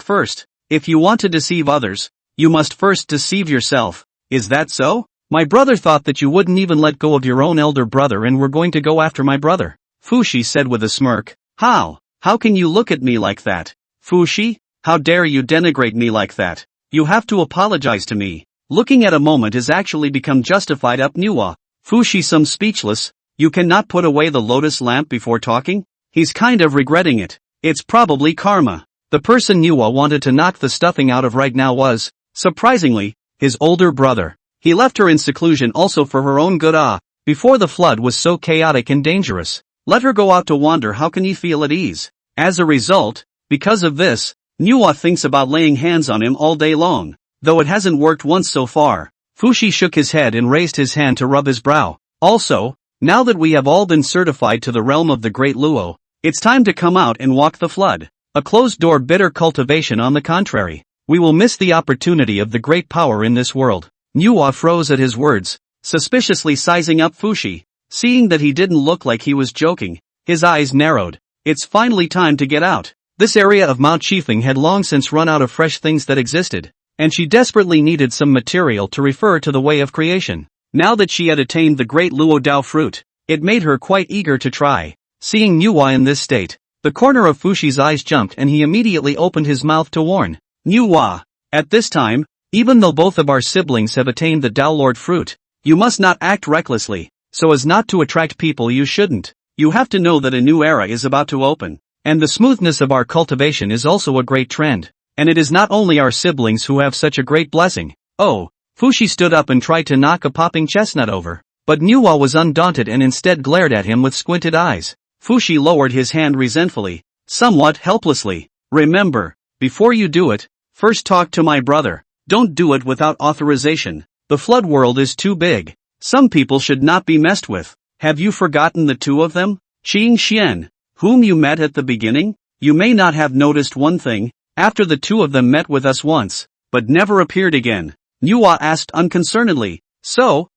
Speaker 1: first. If you want to deceive others, you must first deceive yourself. Is that so? My brother thought that you wouldn't even let go of your own elder brother and were going to go after my brother. Fuxi said with a smirk. How can you look at me like that? Fuxi, how dare you denigrate me like that? You have to apologize to me. Looking at a moment has actually become justified up Nuwa. Fuxi some speechless. You cannot put away the lotus lamp before talking? He's kind of regretting it. It's probably karma. The person Nuwa wanted to knock the stuffing out of right now was, surprisingly, his older brother. He left her in seclusion also for her own good. Before the flood was so chaotic and dangerous. Let her go out to wander, how can he feel at ease? As a result, because of this, Nuwa thinks about laying hands on him all day long, though it hasn't worked once so far. Fuxi shook his head and raised his hand to rub his brow. Also, now that we have all been certified to the realm of the great Luo, it's time to come out and walk the flood. A closed-door bitter cultivation on the contrary. We will miss the opportunity of the great power in this world. Nuwa froze at his words, suspiciously sizing up Fuxi. Seeing that he didn't look like he was joking, his eyes narrowed. It's finally time to get out. This area of Mount Zhoushan had long since run out of fresh things that existed, and she desperately needed some material to refer to the way of creation. Now that she had attained the great Luo Dao fruit, it made her quite eager to try. Seeing Nuwa in this state, the corner of Fuxi's eyes jumped and he immediately opened his mouth to warn. Nuwa, at this time, even though both of our siblings have attained the Dao Lord fruit, you must not act recklessly, so as not to attract people you shouldn't. You have to know that a new era is about to open, and the smoothness of our cultivation is also a great trend, and it is not only our siblings who have such a great blessing. Oh, Fuxi stood up and tried to knock a popping chestnut over, but Nuwa was undaunted and instead glared at him with squinted eyes. Fuxi lowered his hand resentfully, somewhat helplessly. Remember, before you do it, first talk to my brother. Don't do it without authorization. The flood world is too big. Some people should not be messed with. Have you forgotten the two of them? Qing Xian, whom you met at the beginning? You may not have noticed one thing, after the two of them met with us once, but never appeared again. Nuwa asked unconcernedly. So,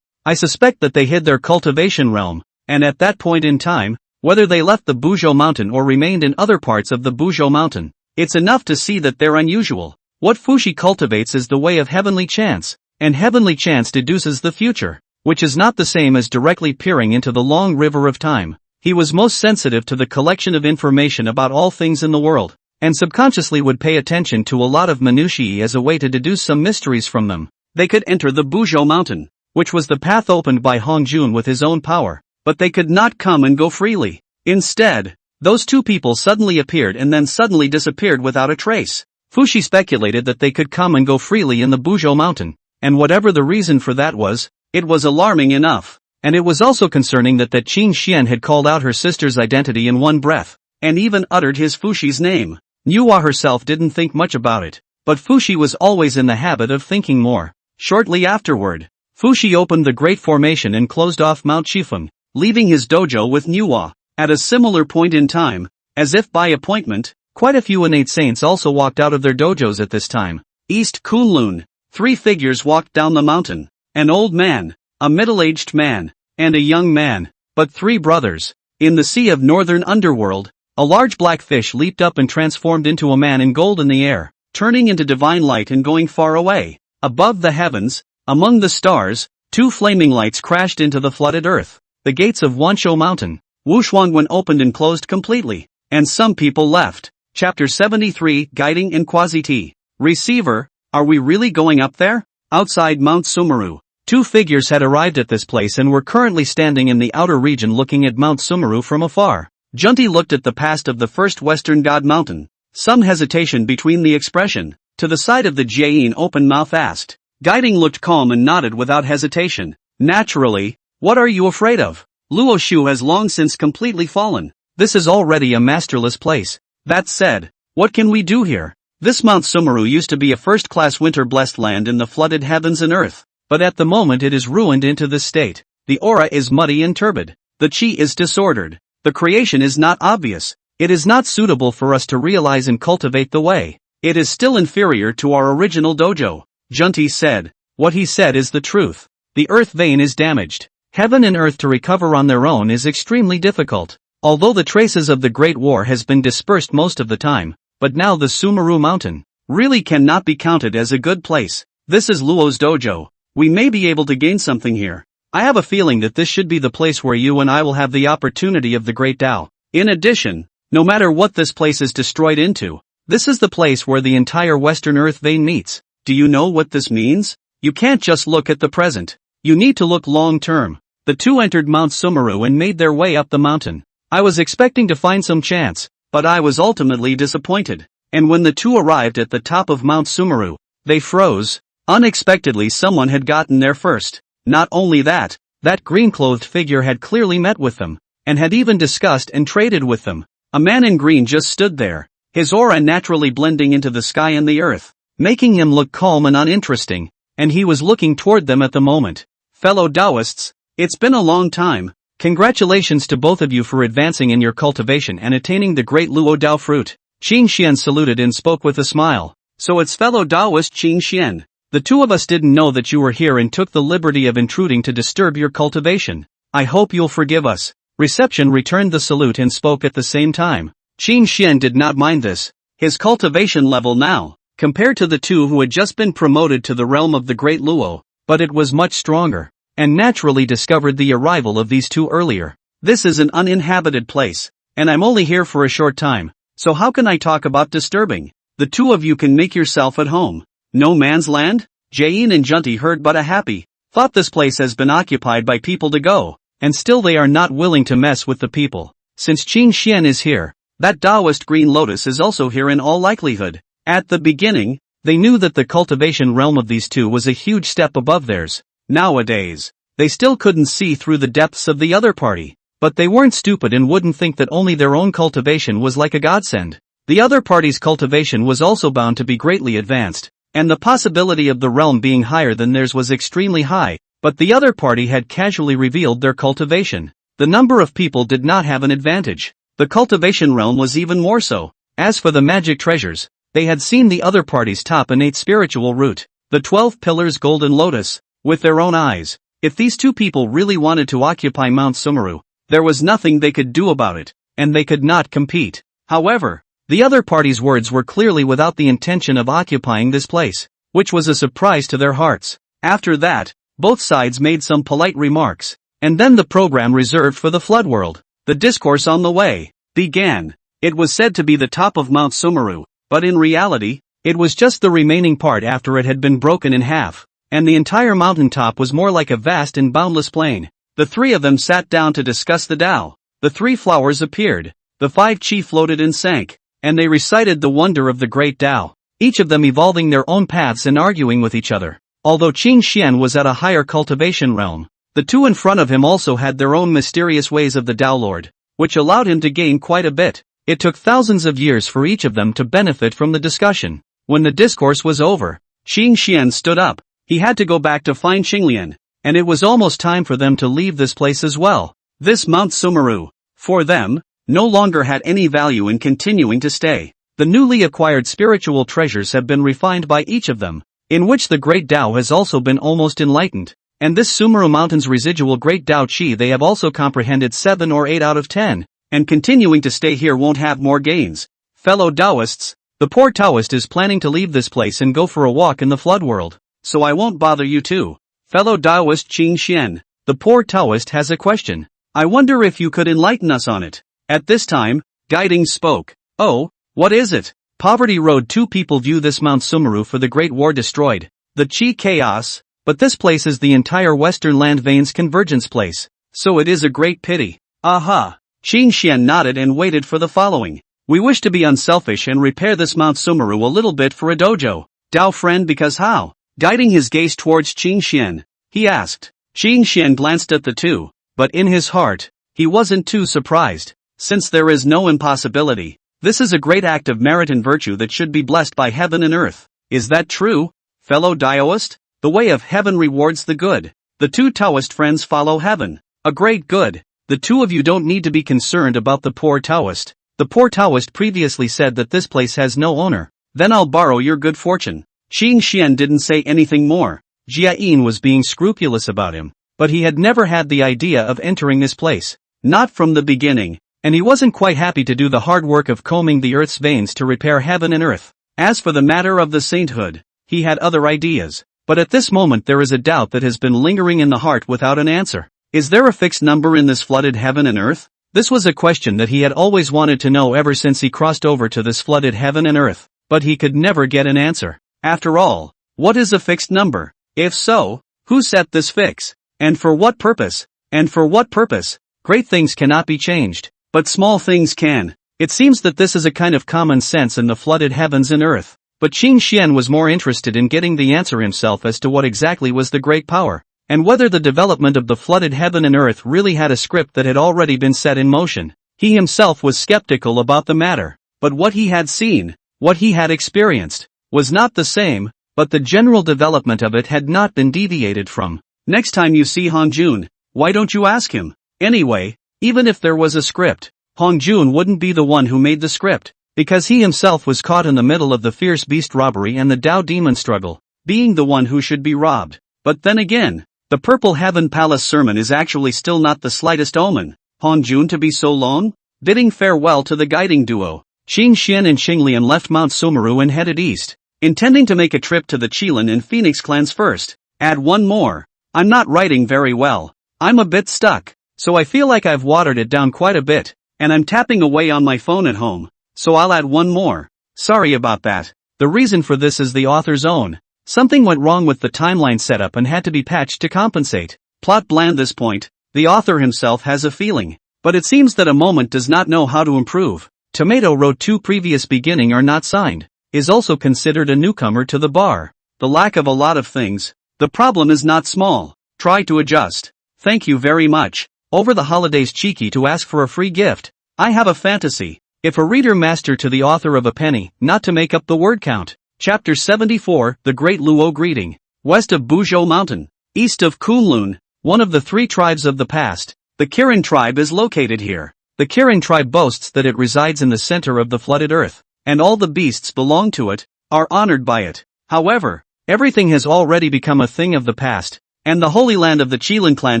Speaker 1: I suspect that they hid their cultivation realm, and at that point in time, whether they left the Buzhou mountain or remained in other parts of the Buzhou mountain, it's enough to see that they're unusual. What Fushi cultivates is the way of heavenly chance, and heavenly chance deduces the future, which is not the same as directly peering into the long river of time. He was most sensitive to the collection of information about all things in the world, and subconsciously would pay attention to a lot of minutiae as a way to deduce some mysteries from them. They could enter the Buzhou mountain, which was the path opened by Hongjun with his own power, but they could not come and go freely. Instead, those two people suddenly appeared and then suddenly disappeared without a trace. Fushi speculated that they could come and go freely in the Buzhou mountain, and whatever the reason for that was, it was alarming enough. And it was also concerning that Qing Xian had called out her sister's identity in one breath, and even uttered his Fushi's name. Nuwa herself didn't think much about it, but Fushi was always in the habit of thinking more. Shortly afterward, Fushi opened the Great Formation and closed off Mount Zhoushan, leaving his dojo with Nuwa. At a similar point in time, as if by appointment, quite a few innate saints also walked out of their dojos at this time. East Kunlun, 3 figures walked down the mountain. An old man, a middle-aged man, and a young man, but 3 brothers. In the sea of northern underworld, a large black fish leaped up and transformed into a man in gold in the air, turning into divine light and going far away. Above the heavens, among the stars, 2 flaming lights crashed into the flooded earth. The gates of Wanshou Mountain, Wushuangwen opened and closed completely, and some people left. Chapter 73 Guiding in Quasi-T. Receiver, are we really going up there? Outside Mount Sumeru, 2 figures had arrived at this place and were currently standing in the outer region looking at Mount Sumeru from afar. Junti looked at the past of the first Western God Mountain. Some hesitation between the expression. To the side of the Jain open mouth asked. Guiding looked calm and nodded without hesitation. Naturally, what are you afraid of? Luo Shu has long since completely fallen. This is already a masterless place. That said, what can we do here? This Mount Sumeru used to be a first-class winter-blessed land in the flooded heavens and earth, but at the moment it is ruined into this state. The aura is muddy and turbid. The chi is disordered. The creation is not obvious. It is not suitable for us to realize and cultivate the way. It is still inferior to our original dojo. Junti said. What he said is the truth. The earth vein is damaged. Heaven and earth to recover on their own is extremely difficult. Although the traces of the Great War has been dispersed most of the time, but now the Sumeru Mountain really cannot be counted as a good place. This is Luo's dojo. We may be able to gain something here. I have a feeling that this should be the place where you and I will have the opportunity of the Great Tao. In addition, no matter what this place is destroyed into, this is the place where the entire Western Earth vein meets. Do you know what this means? You can't just look at the present. You need to look long-term. The 2 entered Mount Sumeru and made their way up the mountain. I was expecting to find some chance, but I was ultimately disappointed. And when the 2 arrived at the top of Mount Sumeru, they froze. Unexpectedly someone had gotten there first. Not only that, that green-clothed figure had clearly met with them, and had even discussed and traded with them. A man in green just stood there, his aura naturally blending into the sky and the earth, making him look calm and uninteresting, and he was looking toward them at the moment. Fellow Taoists, it's been a long time. Congratulations to both of you for advancing in your cultivation and attaining the great Luo Dao fruit. Qing Xian saluted and spoke with a smile. So it's fellow Taoist Qing Xian. The 2 of us didn't know that you were here and took the liberty of intruding to disturb your cultivation. I hope you'll forgive us. Reception returned the salute and spoke at the same time. Qing Xian did not mind this. His cultivation level now, compared to the 2 who had just been promoted to the realm of the great Luo, but it was much stronger, and naturally discovered the arrival of these 2 earlier. This is an uninhabited place, and I'm only here for a short time, so how can I talk about disturbing? The 2 of you can make yourself at home. No man's land? Jain and Junti heard but a happy thought. This place has been occupied by people to go, and still they are not willing to mess with the people. Since Qing Xian is here, that Taoist green lotus is also here in all likelihood. At the beginning, they knew that the cultivation realm of these 2 was a huge step above theirs. Nowadays, they still couldn't see through the depths of the other party, but they weren't stupid and wouldn't think that only their own cultivation was like a godsend. The other party's cultivation was also bound to be greatly advanced, and the possibility of the realm being higher than theirs was extremely high.
Speaker 2: but the other party had casually revealed their cultivation. The number of people did not have an advantage. The cultivation realm was even more so. As for the magic treasures, they had seen the other party's top innate spiritual root, the 12 pillars golden lotus, with their own eyes. If these two people really wanted to occupy Mount Sumeru, there was nothing they could do about it, and they could not compete. However, the other party's words were clearly without the intention of occupying this place, which was a surprise to their hearts. After that, both sides made some polite remarks, and then the program reserved for the flood world, the discourse on the way, began. It was said to be the top of Mount Sumeru, but in reality, it was just the remaining part after it had been broken in half, and the entire mountaintop was more like a vast and boundless plain. The three of them sat down to discuss the Tao. The three flowers appeared, the 5 chi floated and sank, and they recited the wonder of the great Tao, each of them evolving their own paths and arguing with each other. Although Qing Xian was at a higher cultivation realm, the two in front of him also had their own mysterious ways of the Tao Lord, which allowed him to gain quite a bit. It took thousands of years for each of them to benefit from the discussion. When the discourse was over, Qing Xian stood up. He had to go back to find Qinglian, and it was almost time for them to leave this place as well. This Mount Sumeru, for them, no longer had any value in continuing to stay. The newly acquired spiritual treasures have been refined by each of them, in which the great Tao has also been almost enlightened, and this Sumeru Mountain's residual great Tao Chi they have also comprehended 7 or 8 out of 10, and continuing to stay here won't have more gains. Fellow Taoists, the poor Taoist is planning to leave this place and go for a walk in the flood world, so I won't bother you too. Fellow Taoist Qing Xian, the poor Taoist has a question. I wonder if you could enlighten us on it. At this time, Guiding spoke. Oh, what is it? Poverty Road 2 people view this Mount Sumeru for the Great War destroyed, the Chi chaos, but this place is the entire Western Land Veins convergence place, so it is a great pity. Aha! Qing Xian nodded and waited for the following. We wish to be unselfish and repair this Mount Sumeru a little bit for a dojo. Dao friend because how? Guiding his gaze towards Qing Xian, he asked. Qing Xian glanced at the two, but in his heart, he wasn't too surprised. Since there is no impossibility, this is a great act of merit and virtue that should be blessed by heaven and earth. Is that true, fellow Taoist? The way of heaven rewards the good. The two Taoist friends follow heaven. A great good. The two of you don't need to be concerned about the poor Taoist. The poor Taoist previously said that this place has no owner. Then I'll borrow your good fortune. Qing Xian didn't say anything more. Jia Yin was being scrupulous about him, but he had never had the idea of entering this place. Not from the beginning, and he wasn't quite happy to do the hard work of combing the earth's veins to repair heaven and earth. As for the matter of the sainthood, he had other ideas, but at this moment there is a doubt that has been lingering in the heart without an answer. Is there a fixed number in this flooded heaven and earth? This was a question that he had always wanted to know ever since he crossed over to this flooded heaven and earth, but he could never get an answer. After all, what is a fixed number? If so, who set this fix? And for what purpose? And for what purpose? Great things cannot be changed, but small things can. It seems that this is a kind of common sense in the flooded heavens and earth. But Qing Xian was more interested in getting the answer himself as to what exactly was the great power, and whether the development of the flooded heaven and earth really had a script that had already been set in motion. He himself was skeptical about the matter, but what he had seen, what he had experienced, was not the same, but the general development of it had not been deviated from. Next time you see Hong Jun, why don't you ask him? Anyway, even if there was a script, Hong Jun wouldn't be the one who made the script, because he himself was caught in the middle of the fierce beast robbery and the Tao demon struggle, being the one who should be robbed. But then again, the Purple Heaven Palace sermon is actually still not the slightest omen. Hong Jun to be so lone? Bidding farewell to the guiding duo, Qing Xian and Qinglian left Mount Sumeru and headed east, intending to make a trip to the Qilin and Phoenix clans first. Add one more. I'm not writing very well. I'm a bit stuck, so I feel like I've watered it down quite a bit, and I'm tapping away on my phone at home, so I'll add one more. Sorry about that. The reason for this is the author's own. Something went wrong with the timeline setup and had to be patched to compensate. Plot bland this point. The author himself has a feeling, but it seems that a moment does not know how to improve. Tomato wrote 2 previous beginning are not signed, is also considered a newcomer to the bar. The lack of a lot of things. The problem is not small. Try to adjust. Thank you very much. Over the holidays cheeky to ask for a free gift. I have a fantasy. If a reader master to the author of a penny, not to make up the word count. Chapter 74, The Great Luo Greeting. West of Buzhou Mountain.
Speaker 1: east of Kunlun, one of the three tribes of the past. The Kirin tribe is located here. The Kirin tribe boasts that it resides in the center of the flooded earth, and all the beasts belong to it, are honored by it. However, everything has already become a thing of the past, and the holy land of the Qilin clan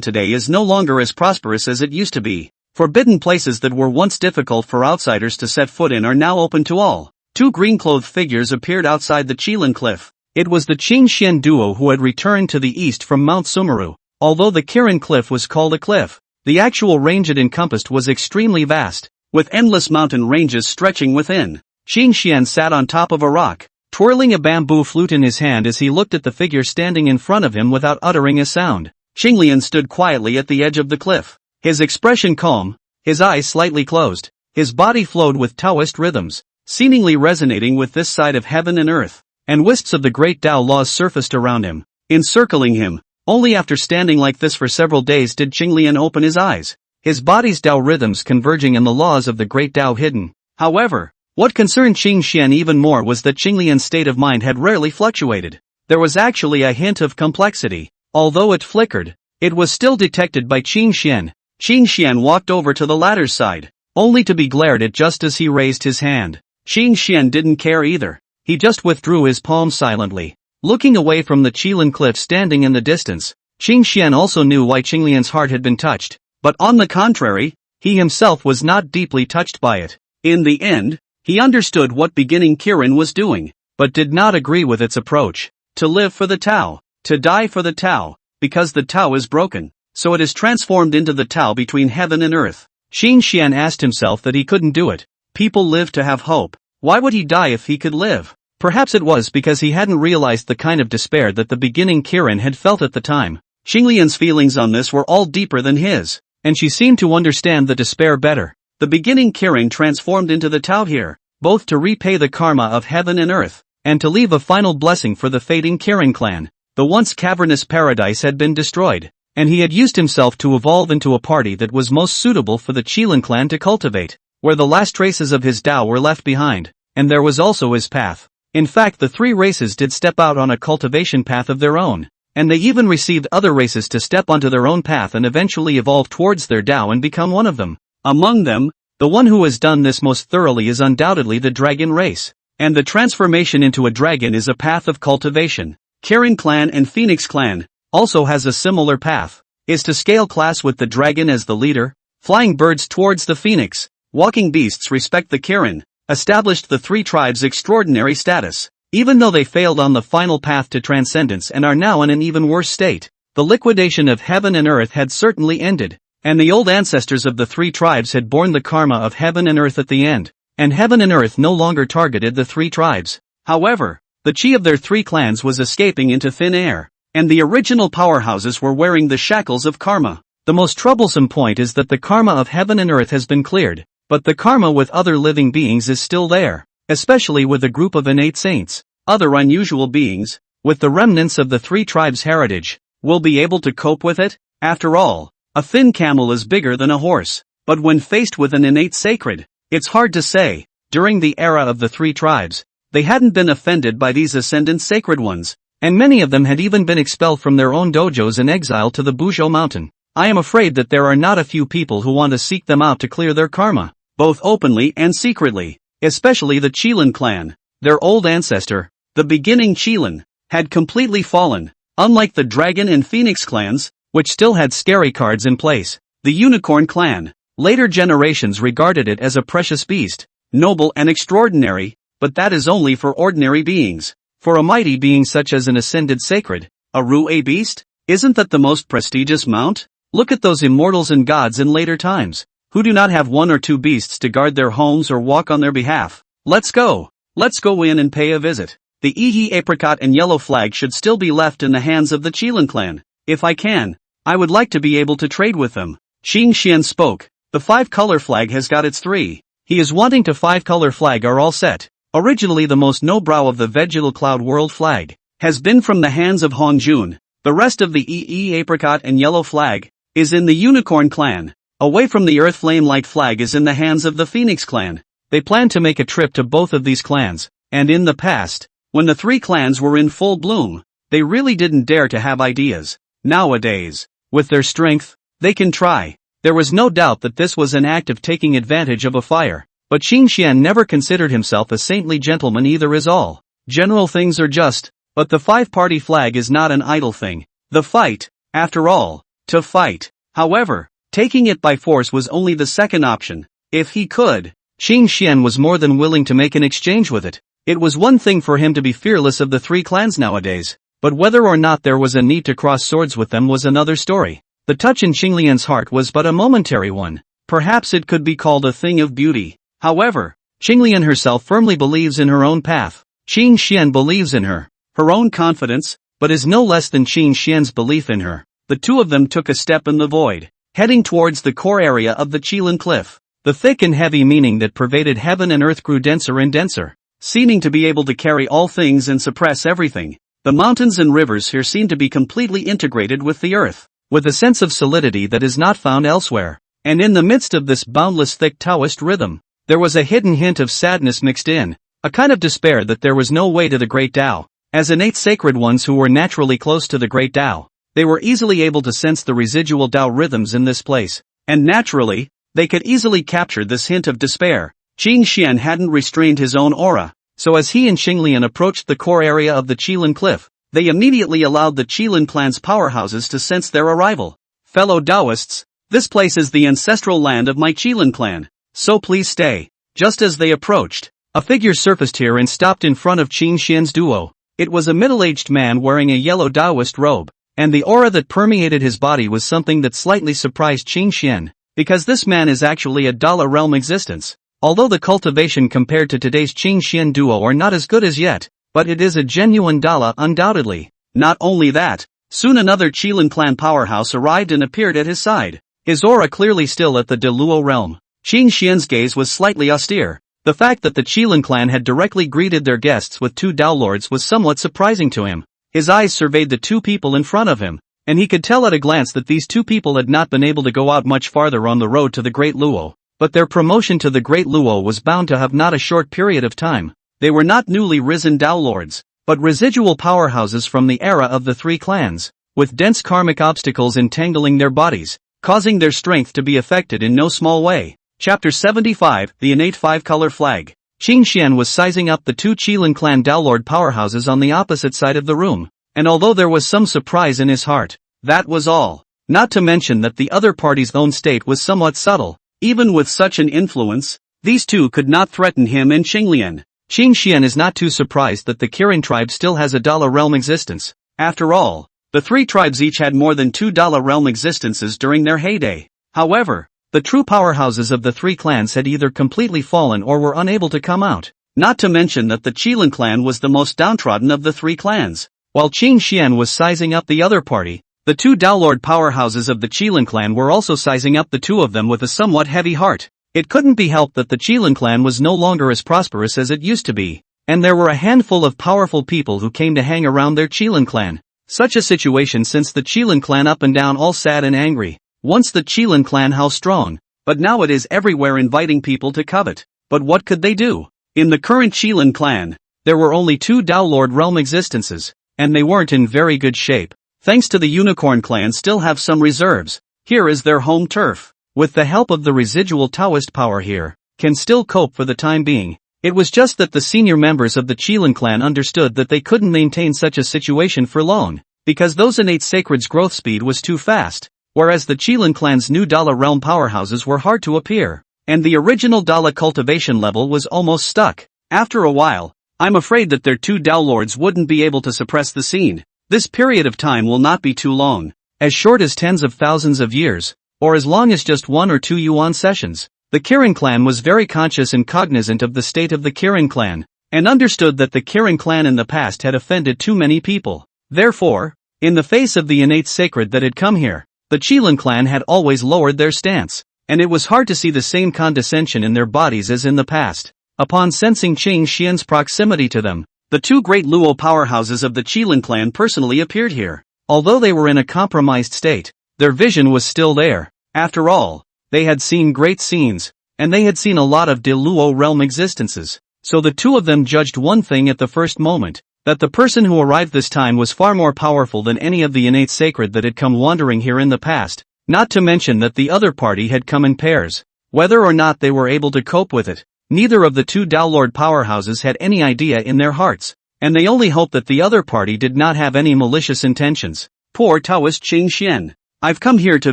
Speaker 1: today is no longer as prosperous as it used to be. Forbidden places that were once difficult for outsiders to set foot in are now open to all. Two green-clothed figures appeared outside the Qilin cliff. It was the Qin-Xian duo who had returned to the east from Mount Sumeru. Although the Kirin cliff was called a cliff, the actual range it encompassed was extremely vast, with endless mountain ranges stretching within. Qin-Xian sat on top of a rock, twirling a bamboo flute in his hand as he looked at the figure standing in front of him without uttering a sound. Qinglian stood quietly at the edge of the cliff, his expression calm, his eyes slightly closed. His body flowed with Taoist rhythms, seemingly resonating with this side of heaven and earth, and wisps of the great Tao laws surfaced around him, encircling him. Only after standing like this for several days did Qinglian open his eyes, his body's Tao rhythms converging and the laws of the great Tao hidden. However, what concerned Qin-Xian even more was that Qinglian's state of mind had rarely fluctuated. There was actually a hint of complexity. Although it flickered, it was still detected by Qin-Xian. Qin-Xian walked over to the latter's side, only to be glared at just as he raised his hand. Qin-Xian didn't care either. He just withdrew his palm silently, looking away from the Qilin cliff standing in the distance. Qin-Xian also knew why Qinglian's heart had been touched, but on the contrary, he himself was not deeply touched by it. In the end, he understood what beginning Kirin was doing, but did not agree with its approach. To live for the Tao, to die for the Tao, because the Tao is broken, so it is transformed into the Tao between heaven and earth. Qin-Xian asked himself that he couldn't do it. People live to have hope. Why would he die if he could live? Perhaps it was because he hadn't realized the kind of despair that the beginning Kirin had felt at the time. Qinglian's feelings on this were all deeper than his, and she seemed to understand the despair better. The beginning Kirin transformed into the Tao here, both to repay the karma of heaven and earth, and to leave a final blessing for the fading Kirin clan. The once cavernous paradise had been destroyed, and he had used himself to evolve into a party that was most suitable for the Qilin clan to cultivate, where the last traces of his Tao were left behind, and there was also his path. In fact, the three races did step out on a cultivation path of their own, and they even received other races to step onto their own path and eventually evolve towards their Tao and become one of them. Among them, the one who has done this most thoroughly is undoubtedly the dragon race, and the transformation into a dragon is a path of cultivation. Kirin clan and Phoenix clan also has a similar path, is to scale class with the dragon as the leader, flying birds towards the phoenix, walking beasts respect the Kirin, established the three tribes' extraordinary status. Even though they failed on the final path to transcendence and are now in an even worse state, the liquidation of heaven and earth had certainly ended, and the old ancestors of the three tribes had borne the karma of heaven and earth at the end, and heaven and earth no longer targeted the three tribes. However, the chi of their three clans was escaping into thin air, and the original powerhouses were wearing the shackles of karma. The most troublesome point is that the karma of heaven and earth has been cleared, but the karma with other living beings is still there, especially with a group of innate saints. Other unusual beings, with the remnants of the three tribes' heritage, will be able to cope with it. After all, a thin camel is bigger than a horse, but when faced with an innate sacred, it's hard to say. During the era of the three tribes, they hadn't been offended by these ascendant sacred ones, and many of them had even been expelled from their own dojos and exiled to the Buzhou mountain. I am afraid that there are not a few people who want to seek them out to clear their karma, both openly and secretly, especially the Qilin clan. Their old ancestor, the beginning Qilin, had completely fallen. Unlike the dragon and phoenix clans, which still had scary cards in place, the unicorn clan, later generations regarded it as a precious beast, noble and extraordinary, but that is only for ordinary beings. For a mighty being such as an ascended sacred, a Ru-A beast, isn't that the most prestigious mount? Look at those immortals and gods in later times, who do not have one or two beasts to guard their homes or walk on their behalf. Let's go in and pay a visit. The Ihi apricot and yellow flag should still be left in the hands of the Qilin clan. If I can, I would like to be able to trade with them. Qin-Xian spoke. The five-color flag has got its three. He is wanting to five-color flag are all set. Originally the most noble of the vegetal cloud world flag, has been from the hands of Hongjun. The rest of the Ihi apricot and yellow flag is in the unicorn clan. Away from the earth flame light flag is in the hands of the phoenix clan. They plan to make a trip to both of these clans, and in the past, when the three clans were in full bloom, they really didn't dare to have ideas. nowadays. With their strength, they can try. There was no doubt that this was an act of taking advantage of a fire. But Qin Xian never considered himself a saintly gentleman either is all. General things are just. But the five-party flag is not an idle thing. The fight, after all, to fight. However, taking it by force was only the second option. If he could, Qin Xian was more than willing to make an exchange with it. It was one thing for him to be fearless of the three clans nowadays, but whether or not there was a need to cross swords with them was another story. The touch in Qinglian's heart was but a momentary one. Perhaps it could be called a thing of beauty. However, Qinglian herself firmly believes in her own path. Qin Xian believes in her own confidence, but is no less than Qin Xian's belief in her. The two of them took a step in the void, heading towards the core area of the Qilin cliff. The thick and heavy meaning that pervaded heaven and earth grew denser and denser, seeming to be able to carry all things and suppress everything. The mountains and rivers here seemed to be completely integrated with the earth, with a sense of solidity that is not found elsewhere. And in the midst of this boundless thick Taoist rhythm, there was a hidden hint of sadness mixed in, a kind of despair that there was no way to the great Tao. As innate sacred ones who were naturally close to the great Tao, they were easily able to sense the residual Tao rhythms in this place, and naturally, they could easily capture this hint of despair. Qin Xian hadn't restrained his own aura, so as he and Qinglian approached the core area of the Qilin cliff, they immediately allowed the Qilin clan's powerhouses to sense their arrival. Fellow Taoists, this place is the ancestral land of my Qilin clan, so please stay. Just as they approached, a figure surfaced here and stopped in front of Qin Xian's duo. It was a middle-aged man wearing a yellow Taoist robe, and the aura that permeated his body was something that slightly surprised Qin Xian, because this man is actually a Dala realm existence. Although the cultivation compared to today's Qin Xian duo are not as good as yet, but it is a genuine Dala undoubtedly. Not only that, soon another Qilin clan powerhouse arrived and appeared at his side, his aura clearly still at the Deluo realm. Qin Xian's gaze was slightly austere. The fact that the Qilin clan had directly greeted their guests with two Dao lords was somewhat surprising to him. His eyes surveyed the two people in front of him, and he could tell at a glance that these two people had not been able to go out much farther on the road to the Great Luo. But their promotion to the Great Luo was bound to have not a short period of time. They were not newly risen Dao lords, but residual powerhouses from the era of the three clans, with dense karmic obstacles entangling their bodies, causing their strength to be affected in no small way. Chapter 75, The Innate Five-Color Flag. Qin Xian was sizing up the two Qilin clan Dao Lord powerhouses on the opposite side of the room, and although there was some surprise in his heart, that was all. Not to mention that the other party's own state was somewhat subtle. Even with such an influence, these two could not threaten him and Qinglian. Qin Xian is not too surprised that the Kirin tribe still has a Dala realm existence. After all, the three tribes each had more than two Dala realm existences during their heyday. However, the true powerhouses of the three clans had either completely fallen or were unable to come out. Not to mention that the Qilin clan was the most downtrodden of the three clans. While Qin Xian was sizing up the other party, the two Dao Lord powerhouses of the Qilin clan were also sizing up the two of them with a somewhat heavy heart. It couldn't be helped that the Qilin clan was no longer as prosperous as it used to be, and there were a handful of powerful people who came to hang around their Qilin clan. Such a situation sent the Qilin clan up and down all sad and angry. Once the Qilin clan how strong, but now it is everywhere inviting people to covet. But what could they do? In the current Qilin clan, there were only two Dao Lord realm existences, and they weren't in very good shape. Thanks to the Unicorn clan still have some reserves. Here is their home turf. With the help of the residual Taoist power here, can still cope for the time being. It was just that the senior members of the Qilin clan understood that they couldn't maintain such a situation for long, because those innate sacred's growth speed was too fast, whereas the Qilin clan's new Dala realm powerhouses were hard to appear, and the original Dala cultivation level was almost stuck. After a while, I'm afraid that their two Dao lords wouldn't be able to suppress the scene. This period of time will not be too long, as short as tens of thousands of years, or as long as just 1 or 2 Yuan sessions. The Kirin clan was very conscious and cognizant of the state of the Kirin clan, and understood that the Kirin clan in the past had offended too many people. Therefore, in the face of the innate sacred that had come here, the Qilin clan had always lowered their stance, and it was hard to see the same condescension in their bodies as in the past. Upon sensing Qin Xian's proximity to them, the two great Luo powerhouses of the Qilin clan personally appeared here. Although they were in a compromised state, their vision was still there. After all, they had seen great scenes, and they had seen a lot of De Luo realm existences. So the two of them judged one thing at the first moment.
Speaker 2: that the person who arrived this time was far more powerful than any of the innate sacred that had come wandering here in the past, not to mention that the other party had come in pairs. Whether or not they were able to cope with it, neither of the two Downlord powerhouses had any idea in their hearts, and they only hoped that the other party did not have any malicious intentions.
Speaker 1: Poor Taoist Qing Xian. I've come here to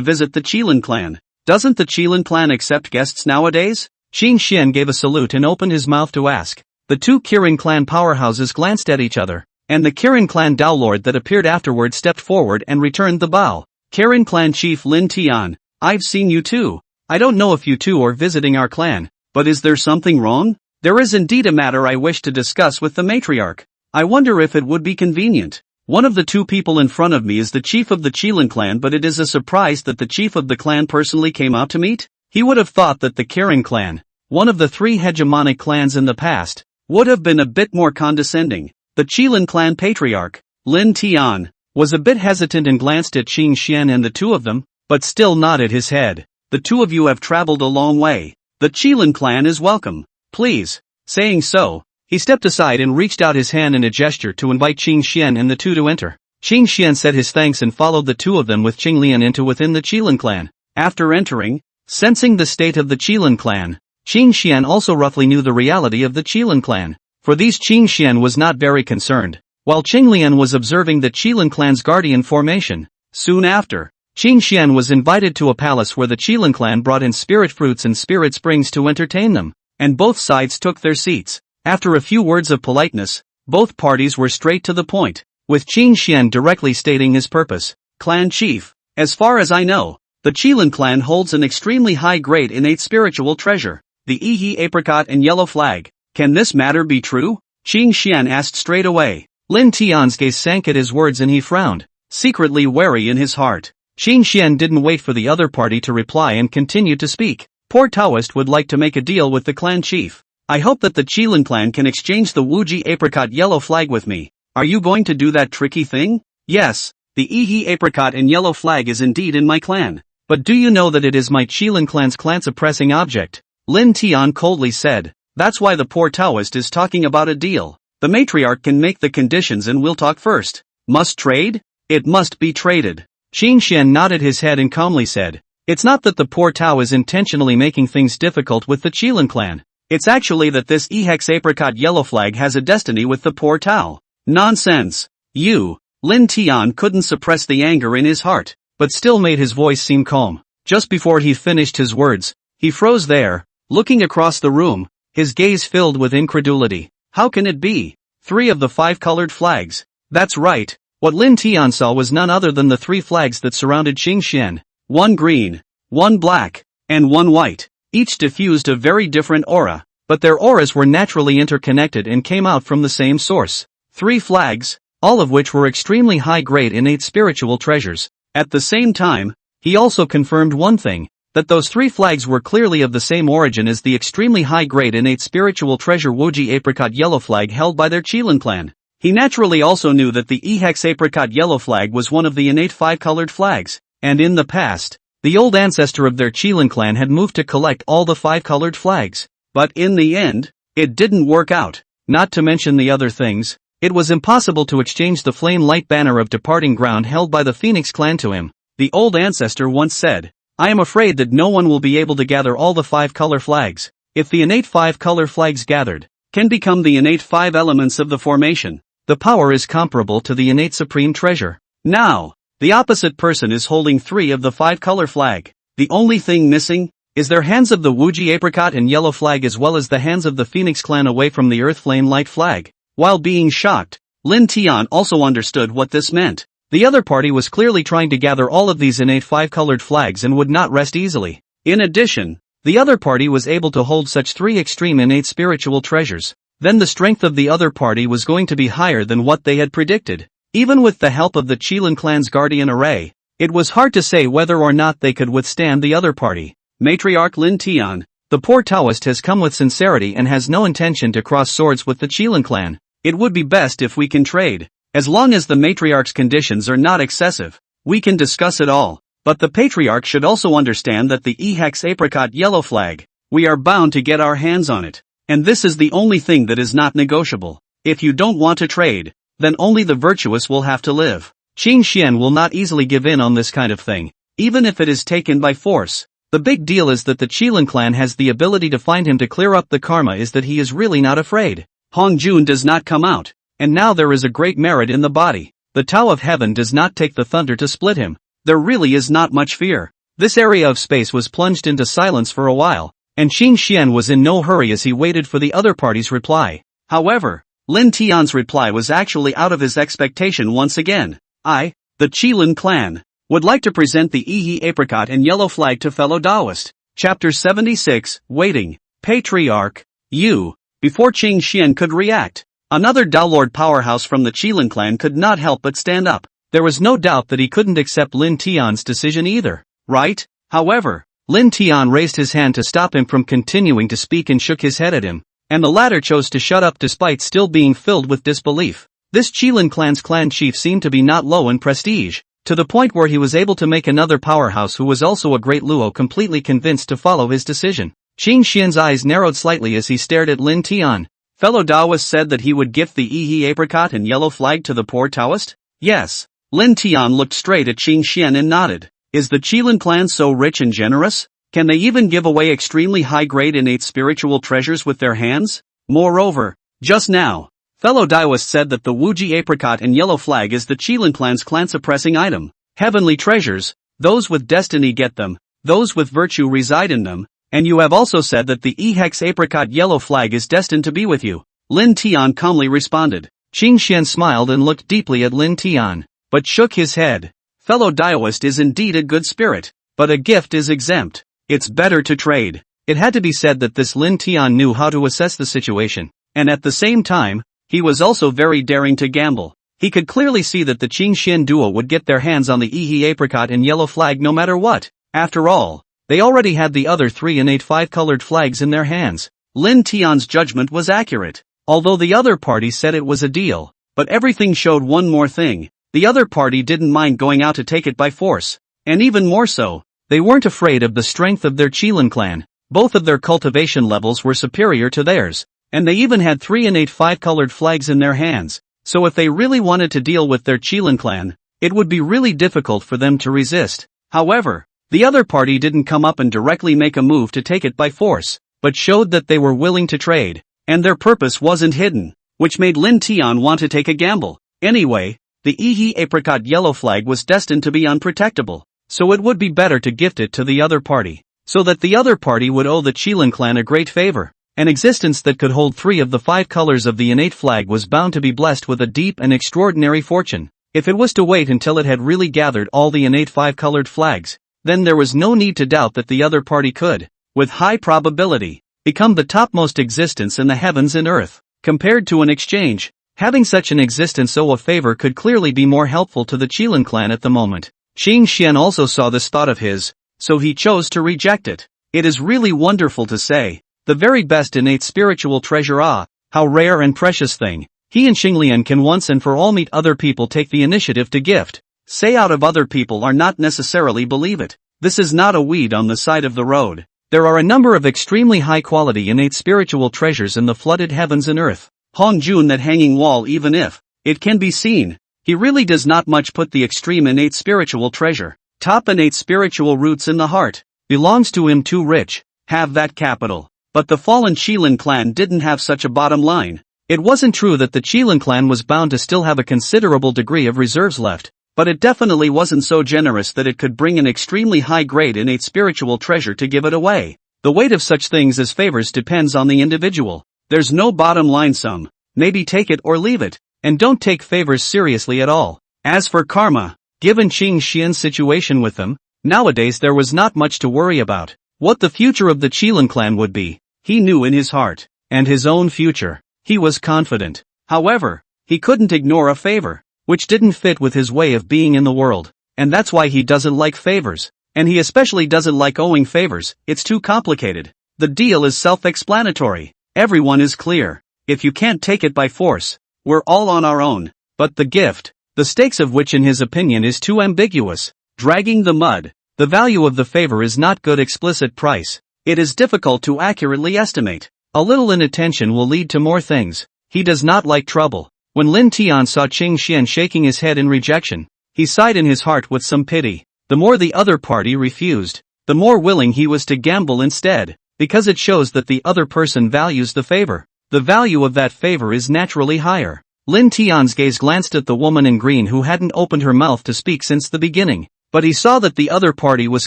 Speaker 1: visit the Qilin clan. Doesn't the Qilin clan accept guests nowadays?
Speaker 2: Qing Xian gave a salute and opened his mouth to ask. The two Kirin clan powerhouses glanced at each other, and the Kirin clan Downlord that appeared afterward stepped forward and returned the bow.
Speaker 1: Kirin clan chief Lin Tian, I've seen you too. I don't know if you two are visiting our clan, but is there something wrong? There is indeed a matter I wish to discuss with the matriarch. I wonder if it would be convenient. One of the two people in front of me is the chief of the Qilin clan, but it is a surprise that the chief of the clan personally came out to meet. He would have thought that the Kirin clan, one of the three hegemonic clans in the past, would have been a bit more condescending. The Qilin clan patriarch, Lin Tian, was a bit hesitant and glanced at Qing Xian and the two of them, but still nodded his head. The two of you have traveled a long way. The Qilin clan is welcome. Please. Saying so, he stepped aside and reached out his hand in a gesture to invite Qing Xian and the two to enter. Qing Xian said his thanks and followed the two of them with Qing Lian into within the Qilin clan. After entering, sensing the state of the Qilin clan, Qing Xian also roughly knew the reality of the Qilin clan. For these Qing Xian was not very concerned, while Qing Lian was observing the Qilin clan's guardian formation. Soon after, Qing Xian was invited to a palace where the Qilin clan brought in spirit fruits and spirit springs to entertain them, and both sides took their seats. After a few words of politeness, both parties were straight to the point, with Qing Xian directly stating his purpose. Clan chief, as far as I know, the Qilin clan holds an extremely high-grade innate spiritual treasure, the Yi apricot and yellow flag. Can this matter be true? Qing Xian asked straight away. Lin Tian's gaze sank at his words and he frowned, secretly wary in his heart. Qing Xian didn't wait for the other party to reply and continued to speak. Poor Taoist would like to make a deal with the clan chief. I hope that the Qilin clan can exchange the Wuji apricot yellow flag with me. Are you going to do that tricky thing? Yes, the Yi apricot and yellow flag is indeed in my clan. But do you know that it is my Qilin clan's suppressing object? Lin Tian coldly said. That's why the poor Taoist is talking about a deal. The matriarch can make the conditions and we'll talk first. Must trade? It must be traded. Qing Xian nodded his head and calmly said, it's not that the poor Tao is intentionally making things difficult with the Qilin clan. It's actually that this Ehex apricot yellow flag has a destiny with the poor Tao. Nonsense. You. Lin Tian couldn't suppress the anger in his heart, but still made his voice seem calm. Just before he finished his words, he froze there, looking across the room, his gaze filled with incredulity. How can it be? 3 of the 5 colored flags. That's right. What Lin Tian saw was none other than the 3 flags that surrounded Qing Xian. 1 green, 1 black, and 1 white. Each diffused a very different aura, but their auras were naturally interconnected and came out from the same source. 3 flags, all of which were extremely high-grade innate spiritual treasures. At the same time, he also confirmed one thing, that those 3 flags were clearly of the same origin as the extremely high-grade innate spiritual treasure Wuji apricot yellow flag held by their Qilin clan. He naturally also knew that the Ehex apricot yellow flag was one of the innate 5-colored flags, and in the past, the old ancestor of their Qilin clan had moved to collect all the 5-colored flags. But in the end, it didn't work out. Not to mention the other things, it was impossible to exchange the flame light banner of departing ground held by the Phoenix clan to him. The old ancestor once said, I am afraid that no one will be able to gather all the 5-color flags. If the innate 5-color flags gathered can become the innate 5 elements of the formation, the power is comparable to the innate supreme treasure. Now, the opposite person is holding 3 of the 5-color flag. The only thing missing is their hands of the Wuji apricot and yellow flag as well as the hands of the Phoenix clan away from the earth flame light flag. While being shocked, Lin Tian also understood what this meant. The other party was clearly trying to gather all of these innate 5-colored flags and would not rest easily. In addition, the other party was able to hold such 3 extreme innate spiritual treasures. Then the strength of the other party was going to be higher than what they had predicted. Even with the help of the Qilin clan's guardian array, it was hard to say whether or not they could withstand the other party. Matriarch Lin Tian, the poor Taoist has come with sincerity and has no intention to cross swords with the Qilin clan. It would be best if we can trade. As long as the matriarch's conditions are not excessive, we can discuss it all. But the patriarch should also understand that the Ehex apricot yellow flag, we are bound to get our hands on it. And this is the only thing that is not negotiable. If you don't want to trade, then only the virtuous will have to live.
Speaker 2: Qin Xian will not easily give in on this kind of thing,
Speaker 1: even if it is taken by force.
Speaker 2: The big deal is that the Qilin clan has the ability to find him to clear up the karma is that he is really not afraid.
Speaker 1: Hong Jun does not come out,
Speaker 2: and now there is a great merit in the body. The Tao of Heaven does not take the thunder to split him.
Speaker 1: There really is not much fear.
Speaker 2: This area of space was plunged into silence for a while, and Qin Xian was in no hurry as he waited for the other party's reply.
Speaker 1: However, Lin Tian's reply was actually out of his expectation once again. I, the Qilin clan, would like to present the Yi apricot and yellow flag to fellow Taoist. Chapter 76, Waiting. Patriarch, you. Before Qin Xian could react, another Dao Lord powerhouse from the Qilin clan could not help but stand up.
Speaker 2: There was no doubt that he couldn't accept Lin Tian's decision either.
Speaker 1: Right? However,
Speaker 2: Lin Tian raised his hand to stop him from continuing to speak and shook his head at him, and the latter chose to shut up despite still being filled with disbelief. This Qilin clan's clan chief seemed to be not low in prestige, to the point where he was able to make another powerhouse who was also a great Luo completely convinced to follow his decision. Qin Xian's eyes narrowed slightly as he stared at Lin Tian.
Speaker 1: Fellow Taoist said that he would gift the Yi apricot and yellow flag to the poor Taoist? Yes. Lin Tian looked straight at Qin Xian and nodded. Is the Qilin clan so rich and generous? Can they even give away extremely high-grade innate spiritual treasures with their hands? Moreover, just now, fellow Taoist said that the Wuji apricot and yellow flag is the Qilin clan's clan-suppressing item. Heavenly treasures, those with destiny get them, those with virtue reside in them, and you have also said that the E-hex apricot yellow flag is destined to be with you. Lin Tian calmly responded.
Speaker 2: Qin Xian smiled and looked deeply at Lin Tian,
Speaker 1: but shook his head. Fellow Taoist is indeed a good spirit, but a gift is exempt. It's better to trade.
Speaker 2: It had to be said that this Lin Tian knew how to assess the situation,
Speaker 1: and at the same time, he was also very daring to gamble. He could clearly see that the Qin Xian duo would get their hands on the Yi apricot and yellow flag no matter what. After all, they already had the other three innate five-colored flags in their hands. Lin Tian's judgment was accurate, although the other party said it was a deal. But everything showed one more thing. The other party didn't mind going out to take it by force. And even more so, they weren't afraid of the strength of their Qilin clan. Both of their cultivation levels were superior to theirs, and they even had three innate five-colored flags in their hands. So if they really wanted to deal with their Qilin clan, it would be really difficult for them to resist. However, the other party didn't come up and directly make a move to take it by force, but showed that they were willing to trade, and their purpose wasn't hidden, which made Lin Tian want to take a gamble. Anyway, the Yi apricot yellow flag was destined to be unprotectable, so it would be better to gift it to the other party, so that the other party would owe the Qilin clan a great favor. An existence that could hold three of the five colors of the innate flag was bound to be blessed with a deep and extraordinary fortune. If it was to wait until it had really gathered all the innate five-colored flags, then there was no need to doubt that the other party could, with high probability, become the topmost existence in the heavens and earth. Compared to an exchange, having such an existence owe a favor could clearly be more helpful to the Qilin clan at the moment. Qin Xian also saw this thought of his, so he chose to reject it. It is really wonderful to say, the very best innate spiritual treasure, how rare and precious thing. He and Xinglian can once and for all meet other people take the initiative to gift. Say out of other people are not necessarily believe it. This is not a weed on the side of the road. There are a number of extremely high-quality innate spiritual treasures in the flooded heavens and earth. Hong Jun, that hanging wall, even if it can be seen, he really does not much put the extreme innate spiritual treasure. Top innate spiritual roots in the heart. Belongs to him too rich. Have that capital. But the fallen Qilin clan didn't have such a bottom line. It wasn't true that the Qilin clan was bound to still have a considerable degree of reserves left, but it definitely wasn't so generous that it could bring an extremely high-grade innate spiritual treasure to give it away. The weight of such things as favors depends on the individual. There's no bottom line sum. Maybe take it or leave it, and don't take favors seriously at all. As for karma, given Qin Xian's situation with them, nowadays there was not much to worry about. What the future of the Qilin clan would be, he knew in his heart, and his own future, he was confident. However, he couldn't ignore a favor, which didn't fit with his way of being in the world, and that's why he doesn't like favors, and he especially doesn't like owing favors. It's too complicated. The deal is self-explanatory. Everyone is clear. If you can't take it by force, we're all on our own. But the gift, the stakes of which in his opinion is too ambiguous, dragging the mud. The value of the favor is not good explicit price. It is difficult to accurately estimate. A little inattention will lead to more things. He does not like trouble.
Speaker 2: When Lin Tian saw Qing Xian shaking his head in rejection, he sighed in his heart with some pity. The more the other party refused, the more willing he was to gamble instead, because it shows that the other person values the favor. The value of that favor is naturally higher. Lin Tian's gaze glanced at the woman in green who hadn't opened her mouth to speak since the beginning, but he saw that the other party was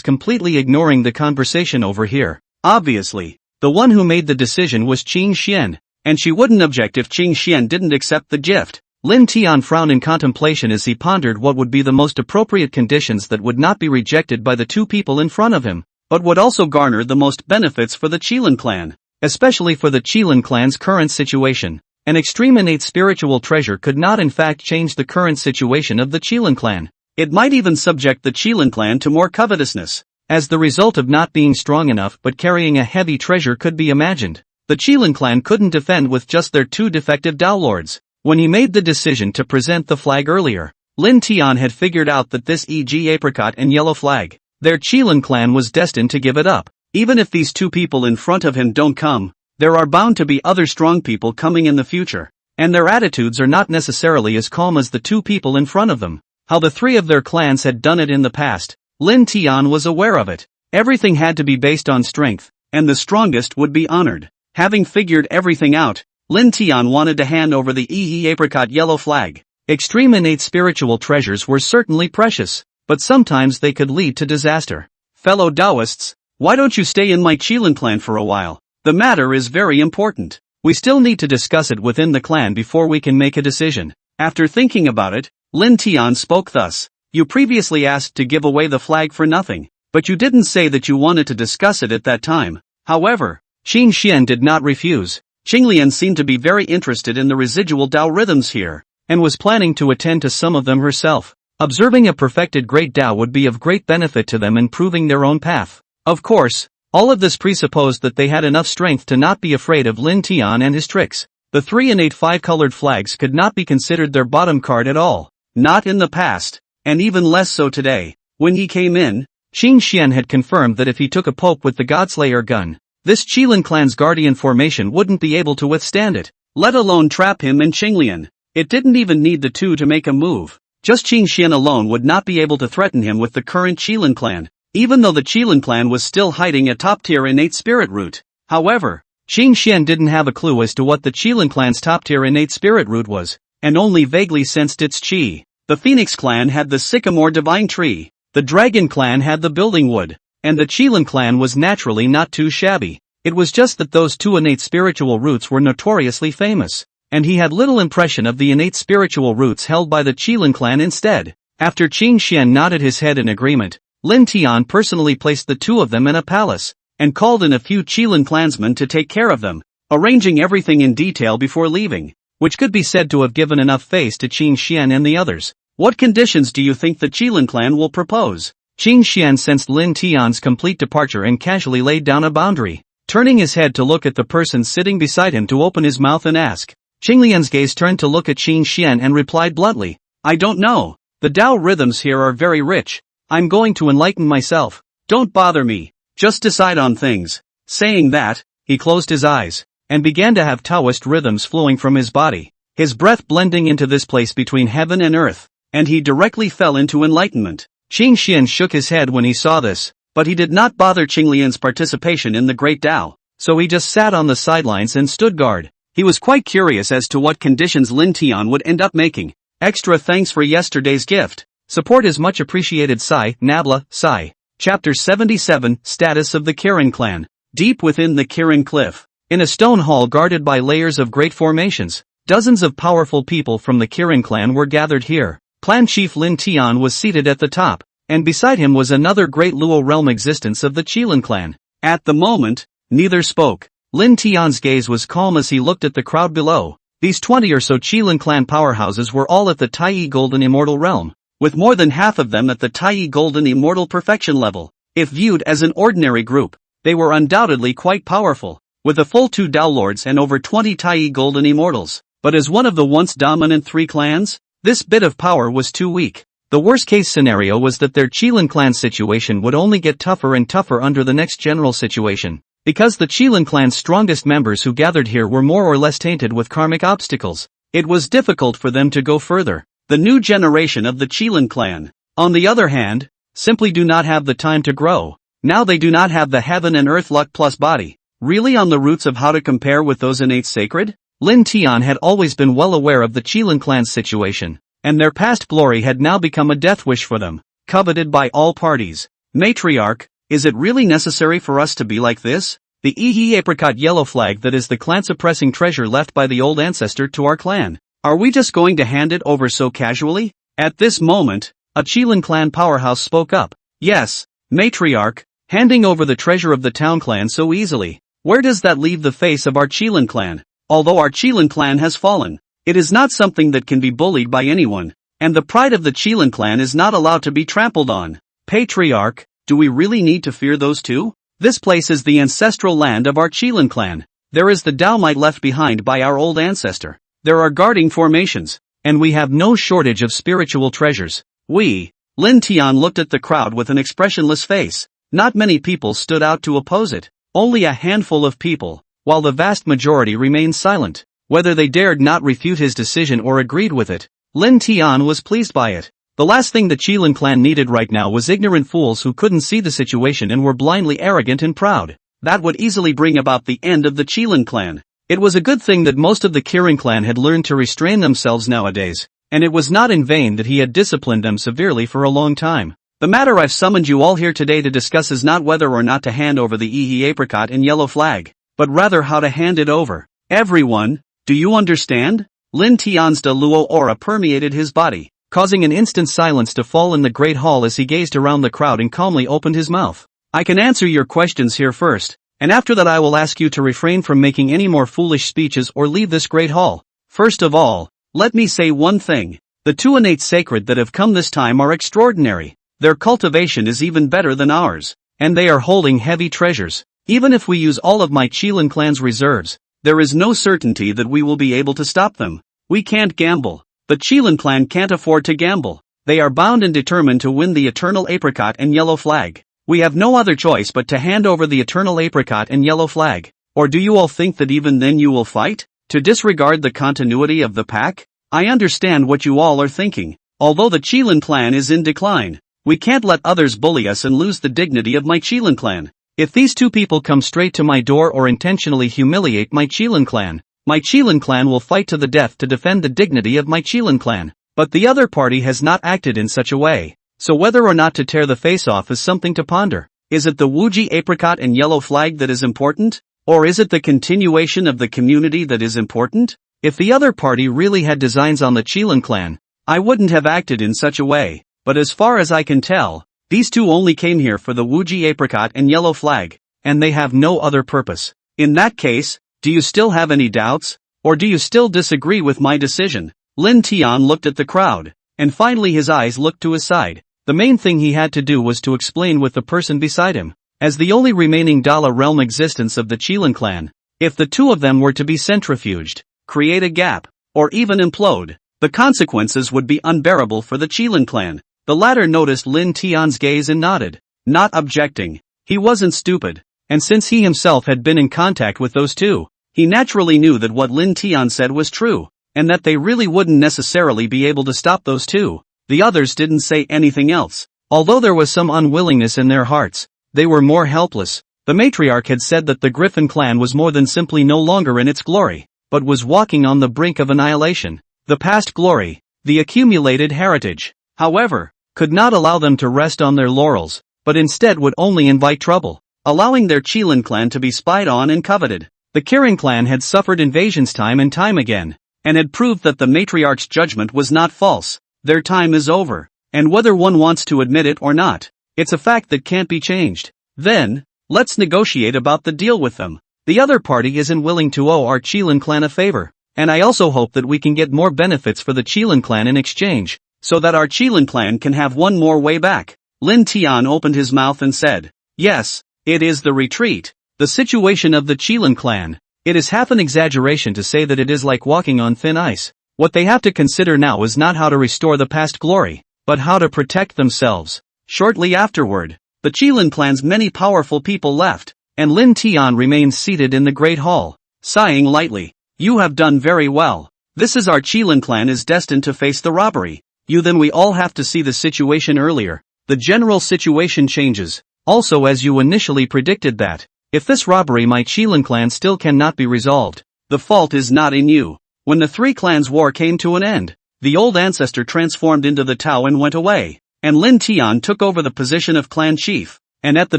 Speaker 2: completely ignoring the conversation over here. Obviously, the one who made the decision was Qing Xian, and she wouldn't object if Qing Xian didn't accept the gift. Lin Tian frowned in contemplation as he pondered what would be the most appropriate conditions that would not be rejected by the two people in front of him, but would also garner the most benefits for the Qilin clan, especially for the Qilin clan's current situation. An extreme innate spiritual treasure could not in fact change the current situation of the Qilin clan. It might even subject the Qilin clan to more covetousness, as the result of not being strong enough but carrying a heavy treasure could be imagined. The Qilin clan couldn't defend with just their two defective Dao lords. When he made the decision to present the flag earlier, Lin Tian had figured out that this e.g. apricot and yellow flag, their Qilin clan was destined to give it up. Even if these two people in front of him don't come, there are bound to be other strong people coming in the future, and their attitudes are not necessarily as calm as the two people in front of them. How the three of their clans had done it in the past, Lin Tian was aware of it. Everything had to be based on strength, and the strongest would be honored. Having figured everything out, Lin Tian wanted to hand over the e.g. apricot yellow flag. Extreme innate spiritual treasures were certainly precious, but sometimes they could lead to disaster. Fellow Taoists, why don't you stay in my Qilin clan for a while? The matter is very important. We still need to discuss it within the clan before we can make a decision. After thinking about it, Lin Tian spoke thus. You previously asked to give away the flag for nothing, but you didn't say that you wanted to discuss it at that time. However, Qing Xian did not refuse. Qinglian seemed to be very interested in the residual Dao rhythms here, and was planning to attend to some of them herself. Observing a perfected great Dao would be of great benefit to them in proving their own path. Of course, all of this presupposed that they had enough strength to not be afraid of Lin Tian and his tricks. The three innate five-colored flags could not be considered their bottom card at all. Not in the past, and even less so today. When he came in, Qing Xian had confirmed that if he took a poke with the Godslayer gun, this Qilin clan's guardian formation wouldn't be able to withstand it, let alone trap him and Qinglian. It didn't even need the two to make a move. Just Qing Xian alone would not be able to threaten him with the current Qilin clan, even though the Qilin clan was still hiding a top-tier innate spirit root. However, Qing Xian didn't have a clue as to what the Qilin clan's top-tier innate spirit root was, and only vaguely sensed its qi. The Phoenix clan had the sycamore divine tree, the Dragon clan had the building wood, and the Qilin clan was naturally not too shabby. It was just that those two innate spiritual roots were notoriously famous, and he had little impression of the innate spiritual roots held by the Qilin clan instead. After Qing Xian nodded his head in agreement, Lin Tian personally placed the two of them in a palace, and called in a few Qilin clansmen to take care of them, arranging everything in detail before leaving, which could be said to have given enough face to Qing Xian and the others. What conditions do you think the Qilin clan will propose? Qing Xian sensed Lin Tian's complete departure and casually laid down a boundary, turning his head to look at the person sitting beside him to open his mouth and ask. Qinglian's gaze turned to look at Qing Xian and replied bluntly, I don't know. The Dao rhythms here are very rich. I'm going to enlighten myself. Don't bother me. Just decide on things. Saying that, he closed his eyes, and began to have Taoist rhythms flowing from his body, his breath blending into this place between heaven and earth, and he directly fell into enlightenment. Qing Xian shook his head when he saw this, but he did not bother Qinglian's participation in the Great Dao, so he just sat on the sidelines and stood guard. He was quite curious as to what conditions Lin Tian would end up making. Extra thanks for yesterday's gift. Support is much appreciated. Sai, Nabla, Sai. Chapter 77, Status of the Kirin clan. Deep within the Kirin cliff, in a stone hall guarded by layers of great formations, dozens of powerful people from the Kirin clan were gathered here. Clan chief Lin Tian was seated at the top, and beside him was another great Luo realm existence of the Qilin clan. At the moment, neither spoke. Lin Tian's gaze was calm as he looked at the crowd below. These 20 or so Qilin clan powerhouses were all at the Taiyi Golden Immortal realm, with more than half of them at the Taiyi Golden Immortal perfection level. If viewed as an ordinary group, they were undoubtedly quite powerful, with a full 2 Dao Lords and over 20 Taiyi Golden Immortals. But as one of the once dominant 3 clans, this bit of power was too weak. The worst-case scenario was that their Qilin clan situation would only get tougher and tougher under the next general situation, because the Qilin clan's strongest members who gathered here were more or less tainted with karmic obstacles.
Speaker 1: It was difficult for them to go further. The new generation of the Qilin clan, on the other hand, simply do not have the time to grow. Now they do not have the heaven and earth luck plus body. Really on the roots of how to compare with those innate sacred? Lin Tian had always been well aware of the Qilin clan's situation, and their past glory had now become a death wish for them, coveted by all parties. Matriarch, is it really necessary for us to be like this? The Ehe apricot yellow flag that is the clan-suppressing treasure left by the old ancestor to our clan. Are we just going to hand it over so casually? At this moment, a Qilin clan powerhouse spoke up. Yes, Matriarch, handing over the treasure of the town clan so easily. Where does that leave the face of our Qilin clan? Although our Qilin clan has fallen, it is not something that can be bullied by anyone, and the pride of the Qilin clan is not allowed to be trampled on. Patriarch, do we really need to fear those two? This place is the ancestral land of our Qilin clan. There is the Daomite left behind by our old ancestor. There are guarding formations, and we have no shortage of spiritual treasures. Lin Tian looked at the crowd with an expressionless face. Not many people stood out to oppose it. Only a handful of people, while the vast majority remained silent. Whether they dared not refute his decision or agreed with it, Lin Tian was pleased by it. The last thing the Qilin clan needed right now was ignorant fools who couldn't see the situation and were blindly arrogant and proud. That would easily bring about the end of the Qilin clan. It was a good thing that most of the Kirin clan had learned to restrain themselves nowadays, and it was not in vain that he had disciplined them severely for a long time. The matter I've summoned you all here today to discuss is not whether or not to hand over the Ehe apricot and yellow flag, but rather how to hand it over. Everyone, do you understand? Lin Tian's De Luo aura permeated his body, causing an instant silence to fall in the great hall as he gazed around the crowd and calmly opened his mouth. I can answer your questions here first, and after that I will ask you to refrain from making any more foolish speeches or leave this great hall. First of all, let me say one thing. The two innate sacred that have come this time are extraordinary. Their cultivation is even better than ours, and they are holding heavy treasures. Even if we use all of my Qilin clan's reserves, there is no certainty that we will be able to stop them. We can't gamble. The Qilin clan can't afford to gamble. They are bound and determined to win the eternal apricot and yellow flag. We have no other choice but to hand over the eternal apricot and yellow flag. Or do you all think that even then you will fight? To disregard the continuity of the pack? I understand what you all are thinking. Although the Qilin clan is in decline, we can't let others bully us and lose the dignity of my Qilin clan. If these two people come straight to my door or intentionally humiliate my Qilin clan will fight to the death to defend the dignity of my Qilin clan. But the other party has not acted in such a way, so whether or not to tear the face off is something to ponder. Is it the Wuji apricot and yellow flag that is important? Or is it the continuation of the community that is important? If the other party really had designs on the Qilin clan, I wouldn't have acted in such a way, but as far as I can tell, these two only came here for the Wuji apricot and yellow flag, and they have no other purpose. In that case, do you still have any doubts? Or do you still disagree with my decision? Lin Tian looked at the crowd, and finally his eyes looked to his side. The main thing he had to do was to explain with the person beside him. As the only remaining Dala realm existence of the Qilin clan, if the two of them were to be centrifuged, create a gap, or even implode, the consequences would be unbearable for the Qilin clan. The latter noticed Lin Tian's gaze and nodded, not objecting. He wasn't stupid, and since he himself had been in contact with those two, he naturally knew that what Lin Tian said was true, and that they really wouldn't necessarily be able to stop those two. The others didn't say anything else. Although there was some unwillingness in their hearts, they were more helpless. The matriarch had said that the Griffin clan was more than simply no longer in its glory, but was walking on the brink of annihilation. The past glory, the accumulated heritage, however, could not allow them to rest on their laurels, but instead would only invite trouble, allowing their Qilin clan to be spied on and coveted. The Kirin clan had suffered invasions time and time again, and had proved that the matriarch's judgment was not false. Their time is over, and whether one wants to admit it or not, it's a fact that can't be changed. Then, let's negotiate about the deal with them. The other party isn't willing to owe our Qilin clan a favor, and I also hope that we can get more benefits for the Qilin clan in exchange, so that our Qilin clan can have one more way back. Lin Tian opened his mouth and said, yes, it is the retreat. The situation of the Qilin clan. It is half an exaggeration to say that it is like walking on thin ice. What they have to consider now is not how to restore the past glory, but how to protect themselves. Shortly afterward, the Qilin clan's many powerful people left, and Lin Tian remained seated in the great hall, sighing lightly. You have done very well. This is our Qilin clan is destined to face the robbery. Then we all have to see the situation earlier. The general situation changes. Also, as you initially predicted that, if this robbery my Qilin clan still cannot be resolved, the fault is not in you. When the three clans' war came to an end, the old ancestor transformed into the Tao and went away, and Lin Tian took over the position of clan chief. And at the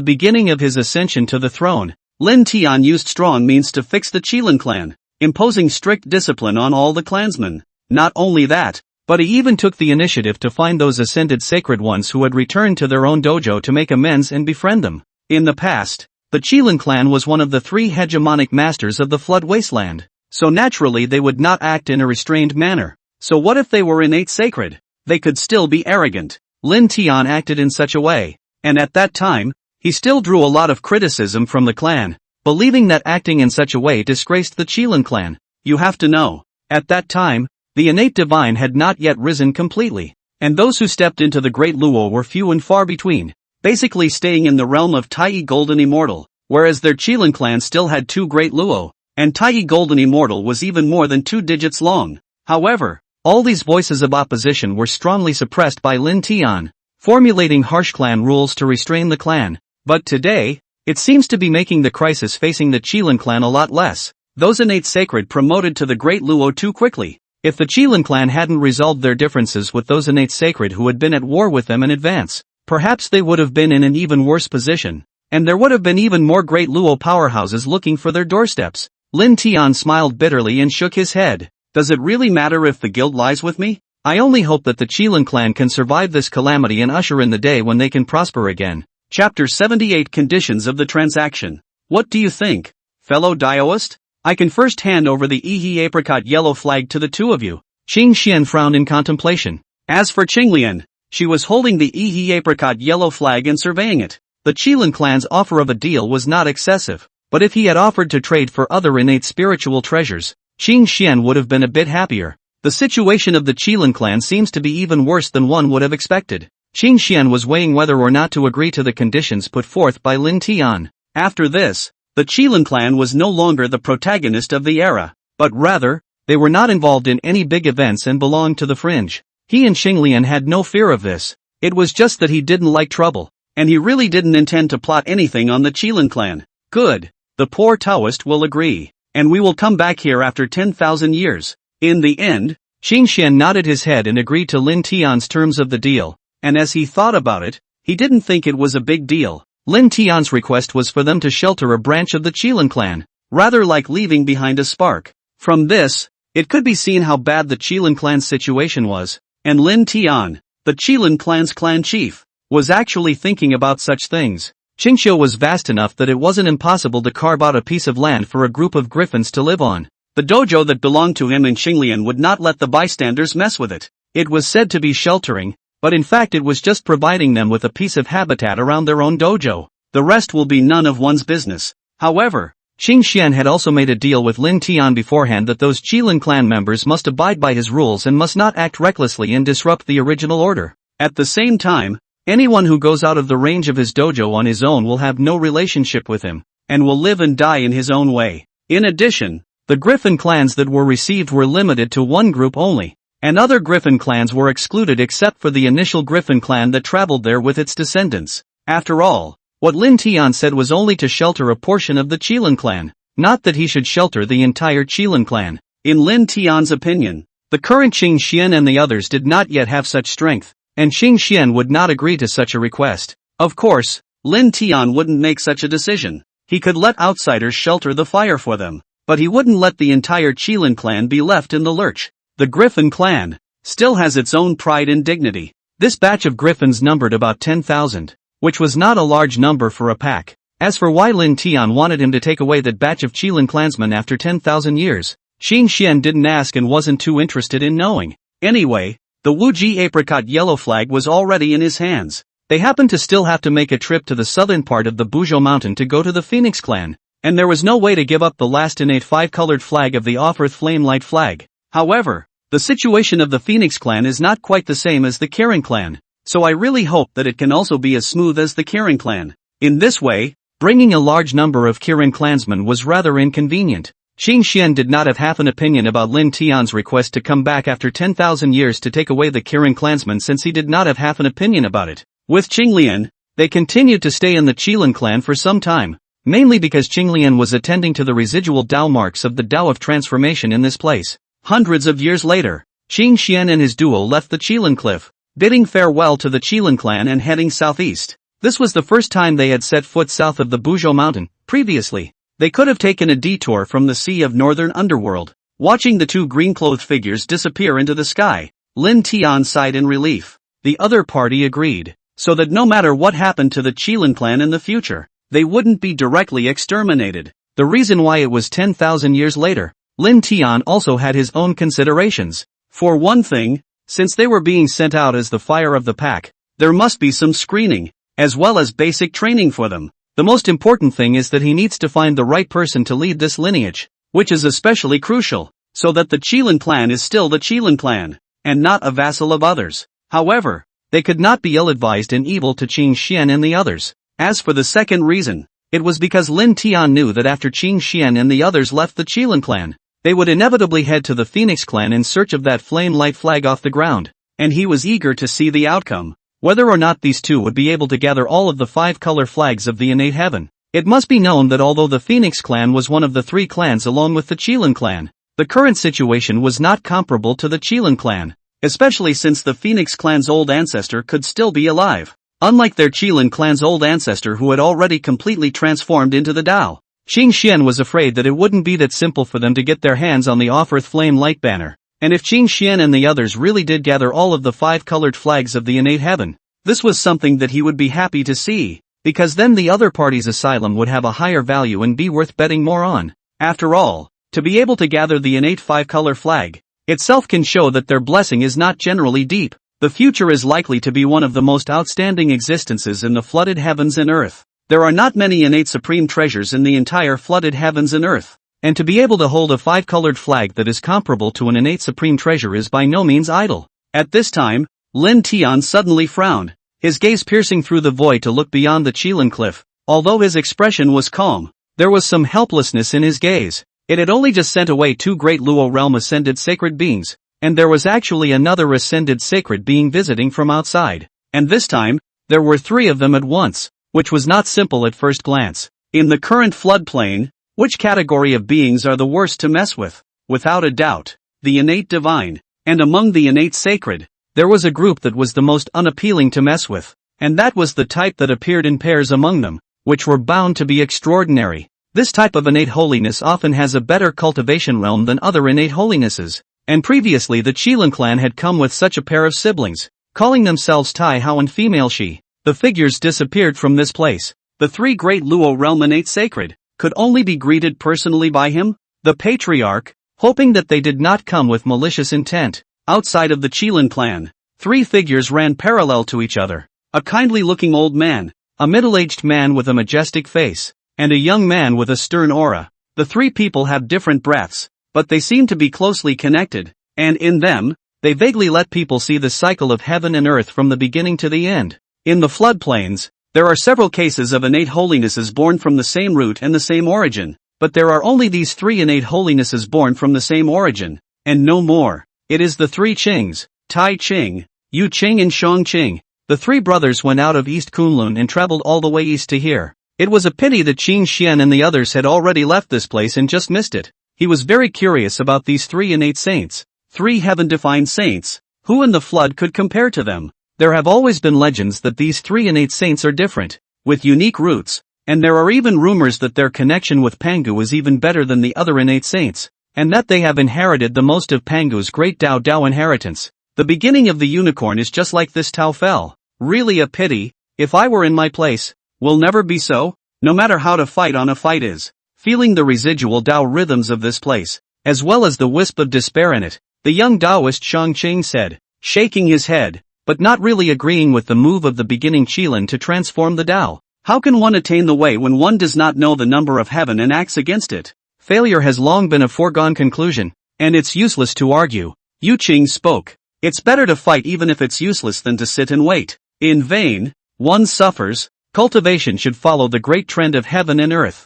Speaker 1: beginning of his ascension to the throne, Lin Tian used strong means to fix the Qilin clan, imposing strict discipline on all the clansmen. Not only that, but he even took the initiative to find those ascended sacred ones who had returned to their own dojo to make amends and befriend them. In the past, the Qilin clan was one of the three hegemonic masters of the Flood Wasteland, so naturally they would not act in a restrained manner. So what if they were innate sacred? They could still be arrogant. Lin Tian acted in such a way, and at that time, he still drew a lot of criticism from the clan, believing that acting in such a way disgraced the Qilin clan. You have to know, at that time, the innate divine had not yet risen completely, and those who stepped into the Great Luo were few and far between, basically staying in the realm of Tai Golden Immortal, whereas their Qilin clan still had two Great Luo, and Tai Golden Immortal was even more than 2 digits long. However, all these voices of opposition were strongly suppressed by Lin Tian, formulating harsh clan rules to restrain the clan. But today, it seems to be making the crisis facing the Qilin clan a lot less. Those innate sacred promoted to the Great Luo too quickly. If the Qilin clan hadn't resolved their differences with those innate sacred who had been at war with them in advance, perhaps they would have been in an even worse position, and there would have been even more Great Luo powerhouses looking for their doorsteps. Lin Tian smiled bitterly and shook his head. Does it really matter if the guild lies with me? I only hope that the Qilin clan can survive this calamity and usher in the day when they can prosper again. Chapter 78 Conditions of the Transaction. What do you think, fellow Daoist? I can first hand over the Yi apricot yellow flag to the two of you. Qing Xian frowned in contemplation. As for Qinglian, she was holding the Yi apricot yellow flag and surveying it. The Qilin clan's offer of a deal was not excessive, but if he had offered to trade for other innate spiritual treasures, Qing Xian would have been a bit happier. The situation of the Qilin clan seems to be even worse than one would have expected. Qing Xian was weighing whether or not to agree to the conditions put forth by Lin Tian. After this, the Qilin clan was no longer the protagonist of the era, but rather, they were not involved in any big events and belonged to the fringe. He and Xinglian had no fear of this. It was just that he didn't like trouble, and he really didn't intend to plot anything on the Qilin clan. Good. The poor Taoist will agree, and we will come back here after 10,000 years. In the end, Qing Xian nodded his head and agreed to Lin Tian's terms of the deal, and as he thought about it, he didn't think it was a big deal. Lin Tian's request was for them to shelter a branch of the Qilin clan, rather like leaving behind a spark. From this, it could be seen how bad the Qilin clan's situation was, and Lin Tian, the Qilin clan's clan chief, was actually thinking about such things. Qingqiu was vast enough that it wasn't impossible to carve out a piece of land for a group of griffins to live on. The dojo that belonged to him and Xinglian would not let the bystanders mess with it. It was said to be sheltering, but in fact it was just providing them with a piece of habitat around their own dojo. The rest will be none of one's business. However, Qing Xian had also made a deal with Lin Tian beforehand that those Qilin clan members must abide by his rules and must not act recklessly and disrupt the original order. At the same time, anyone who goes out of the range of his dojo on his own will have no relationship with him, and will live and die in his own way. In addition, the Griffin clans that were received were limited to one group only, and other Griffin clans were excluded except for the initial Griffin clan that traveled there with its descendants. After all, what Lin Tian said was only to shelter a portion of the Qilin clan, not that he should shelter the entire Qilin clan. In Lin Tian's opinion, the current Qing Xian and the others did not yet have such strength, and Qing Xian would not agree to such a request. Of course, Lin Tian wouldn't make such a decision. He could let outsiders shelter the fire for them, but he wouldn't let the entire Qilin clan be left in the lurch. The Griffin clan still has its own pride and dignity. This batch of griffins numbered about 10,000, which was not a large number for a pack. As for why Lin Tian wanted him to take away that batch of Qilin clansmen after 10,000 years, Qing Xian didn't ask and wasn't too interested in knowing. Anyway, the Wuji apricot yellow flag was already in his hands. They happened to still have to make a trip to the southern part of the Buzhou mountain to go to the Phoenix clan, and there was no way to give up the last innate 5-colored flag of the Offerth Flame Light flag. However, the situation of the Phoenix clan is not quite the same as the Kirin clan, so I really hope that it can also be as smooth as the Kirin clan. In this way, bringing a large number of Kirin clansmen was rather inconvenient.
Speaker 2: Qing Xian did not have half an opinion about Lin Tian's request to come back after 10,000 years to take away the Kirin clansmen, since he did not have half an opinion about it. With Qinglian, they continued to stay in the Qilin clan for some time, mainly because Qinglian was attending to the residual Dao marks of the Dao of transformation in this place. Hundreds of years later, Qing Xian and his duo left the Qilin cliff, bidding farewell to the Qilin clan and heading southeast. This was the first time they had set foot south of the Buzhou mountain. Previously, they could have taken a detour from the sea of northern underworld. Watching the two green-clothed figures disappear into the sky, Lin Tian sighed in relief. The other party agreed, so that no matter what happened to the Qilin clan in the future, they wouldn't be directly exterminated. The reason why it was 10,000 years later, Lin Tian also had his own considerations. For one thing, since they were being sent out as the fire of the pack, there must be some screening, as well as basic training for them. The most important thing is that he needs to find the right person to lead this lineage, which is especially crucial, so that the Qilin clan is still the Qilin clan, and not a vassal of others. However, they could not be ill-advised and evil to Qing Xian and the others. As for the second reason, it was because Lin Tian knew that after Qing Xian and the others left the Qilin clan, they would inevitably head to the Phoenix clan in search of that flame light flag off the ground, and he was eager to see the outcome. Whether or not these two would be able to gather all of the 5 color flags of the innate heaven. It must be known that although the Phoenix clan was one of the 3 clans along with the Qilin clan, the current situation was not comparable to the Qilin clan, especially since the Phoenix clan's old ancestor could still be alive, unlike their Qilin clan's old ancestor who had already completely transformed into the Dao. Qing Xian was afraid that it wouldn't be that simple for them to get their hands on the off-earth flame light banner. And if Qing Xian and the others really did gather all of the 5 colored flags of the innate heaven, this was something that he would be happy to see, because then the other party's asylum would have a higher value and be worth betting more on. After all, to be able to gather the innate 5-color flag itself can show that their blessing is not generally deep. The future is likely to be one of the most outstanding existences in the flooded heavens and earth. There are not many innate supreme treasures in the entire flooded heavens and earth. And to be able to hold a 5-colored flag that is comparable to an innate supreme treasure is by no means idle. At this time, Lin Tian suddenly frowned, his gaze piercing through the void to look beyond the Qilin cliff. Although his expression was calm, there was some helplessness in his gaze. It had only just sent away 2 great Luo realm ascended sacred beings, and there was actually another ascended sacred being visiting from outside. And this time, there were 3 of them at once, which was not simple at first glance. In the current floodplain, which category of beings are the worst to mess with? Without a doubt, the innate divine. And among the innate sacred, there was a group that was the most unappealing to mess with, and that was the type that appeared in pairs among them, which were bound to be extraordinary. This type of innate holiness often has a better cultivation realm than other innate holinesses, and previously the Qilin clan had come with such a pair of siblings, calling themselves Tai Hao and female Shi. The figures disappeared from this place. The 3 great Luo realm innate sacred could only be greeted personally by him, the patriarch, hoping that they did not come with malicious intent. Outside of the Qilin clan, 3 figures ran parallel to each other. A kindly-looking old man, a middle-aged man with a majestic face, and a young man with a stern aura. The 3 people have different breaths, but they seem to be closely connected, and in them, they vaguely let people see the cycle of heaven and earth from the beginning to the end. In the floodplains, there are several cases of innate holinesses born from the same root and the same origin, but there are only these 3 innate holinesses born from the same origin, and no more. It is the 3 Qings, Tai Qing, Yu Qing and Shang Qing. The 3 brothers went out of East Kunlun and traveled all the way east to here. It was a pity that Qing Xian and the others had already left this place and just missed it. He was very curious about these 3 innate saints, 3 heaven-defined saints. Who in the flood could compare to them? There have always been legends that these 3 innate saints are different, with unique roots, and there are even rumors that their connection with Pangu is even better than the other innate saints, and that they have inherited the most of Pangu's great Dao inheritance. The beginning of the unicorn is just like this Tao Fel. Really a pity. If I were in my place, will never be so, no matter how to fight on a fight is. Feeling the residual Dao rhythms of this place, as well as the wisp of despair in it, the young Taoist Shang Qing said, shaking his head, but not really agreeing with the move of the beginning Qilin to transform the Dao. How can one attain the way when one does not know the number of heaven and acts against it? Failure has long been a foregone conclusion, and it's useless to argue. Yu Qing spoke. It's better to fight even if it's useless than to sit and wait. In vain, one suffers. Cultivation should follow the great trend of heaven and earth.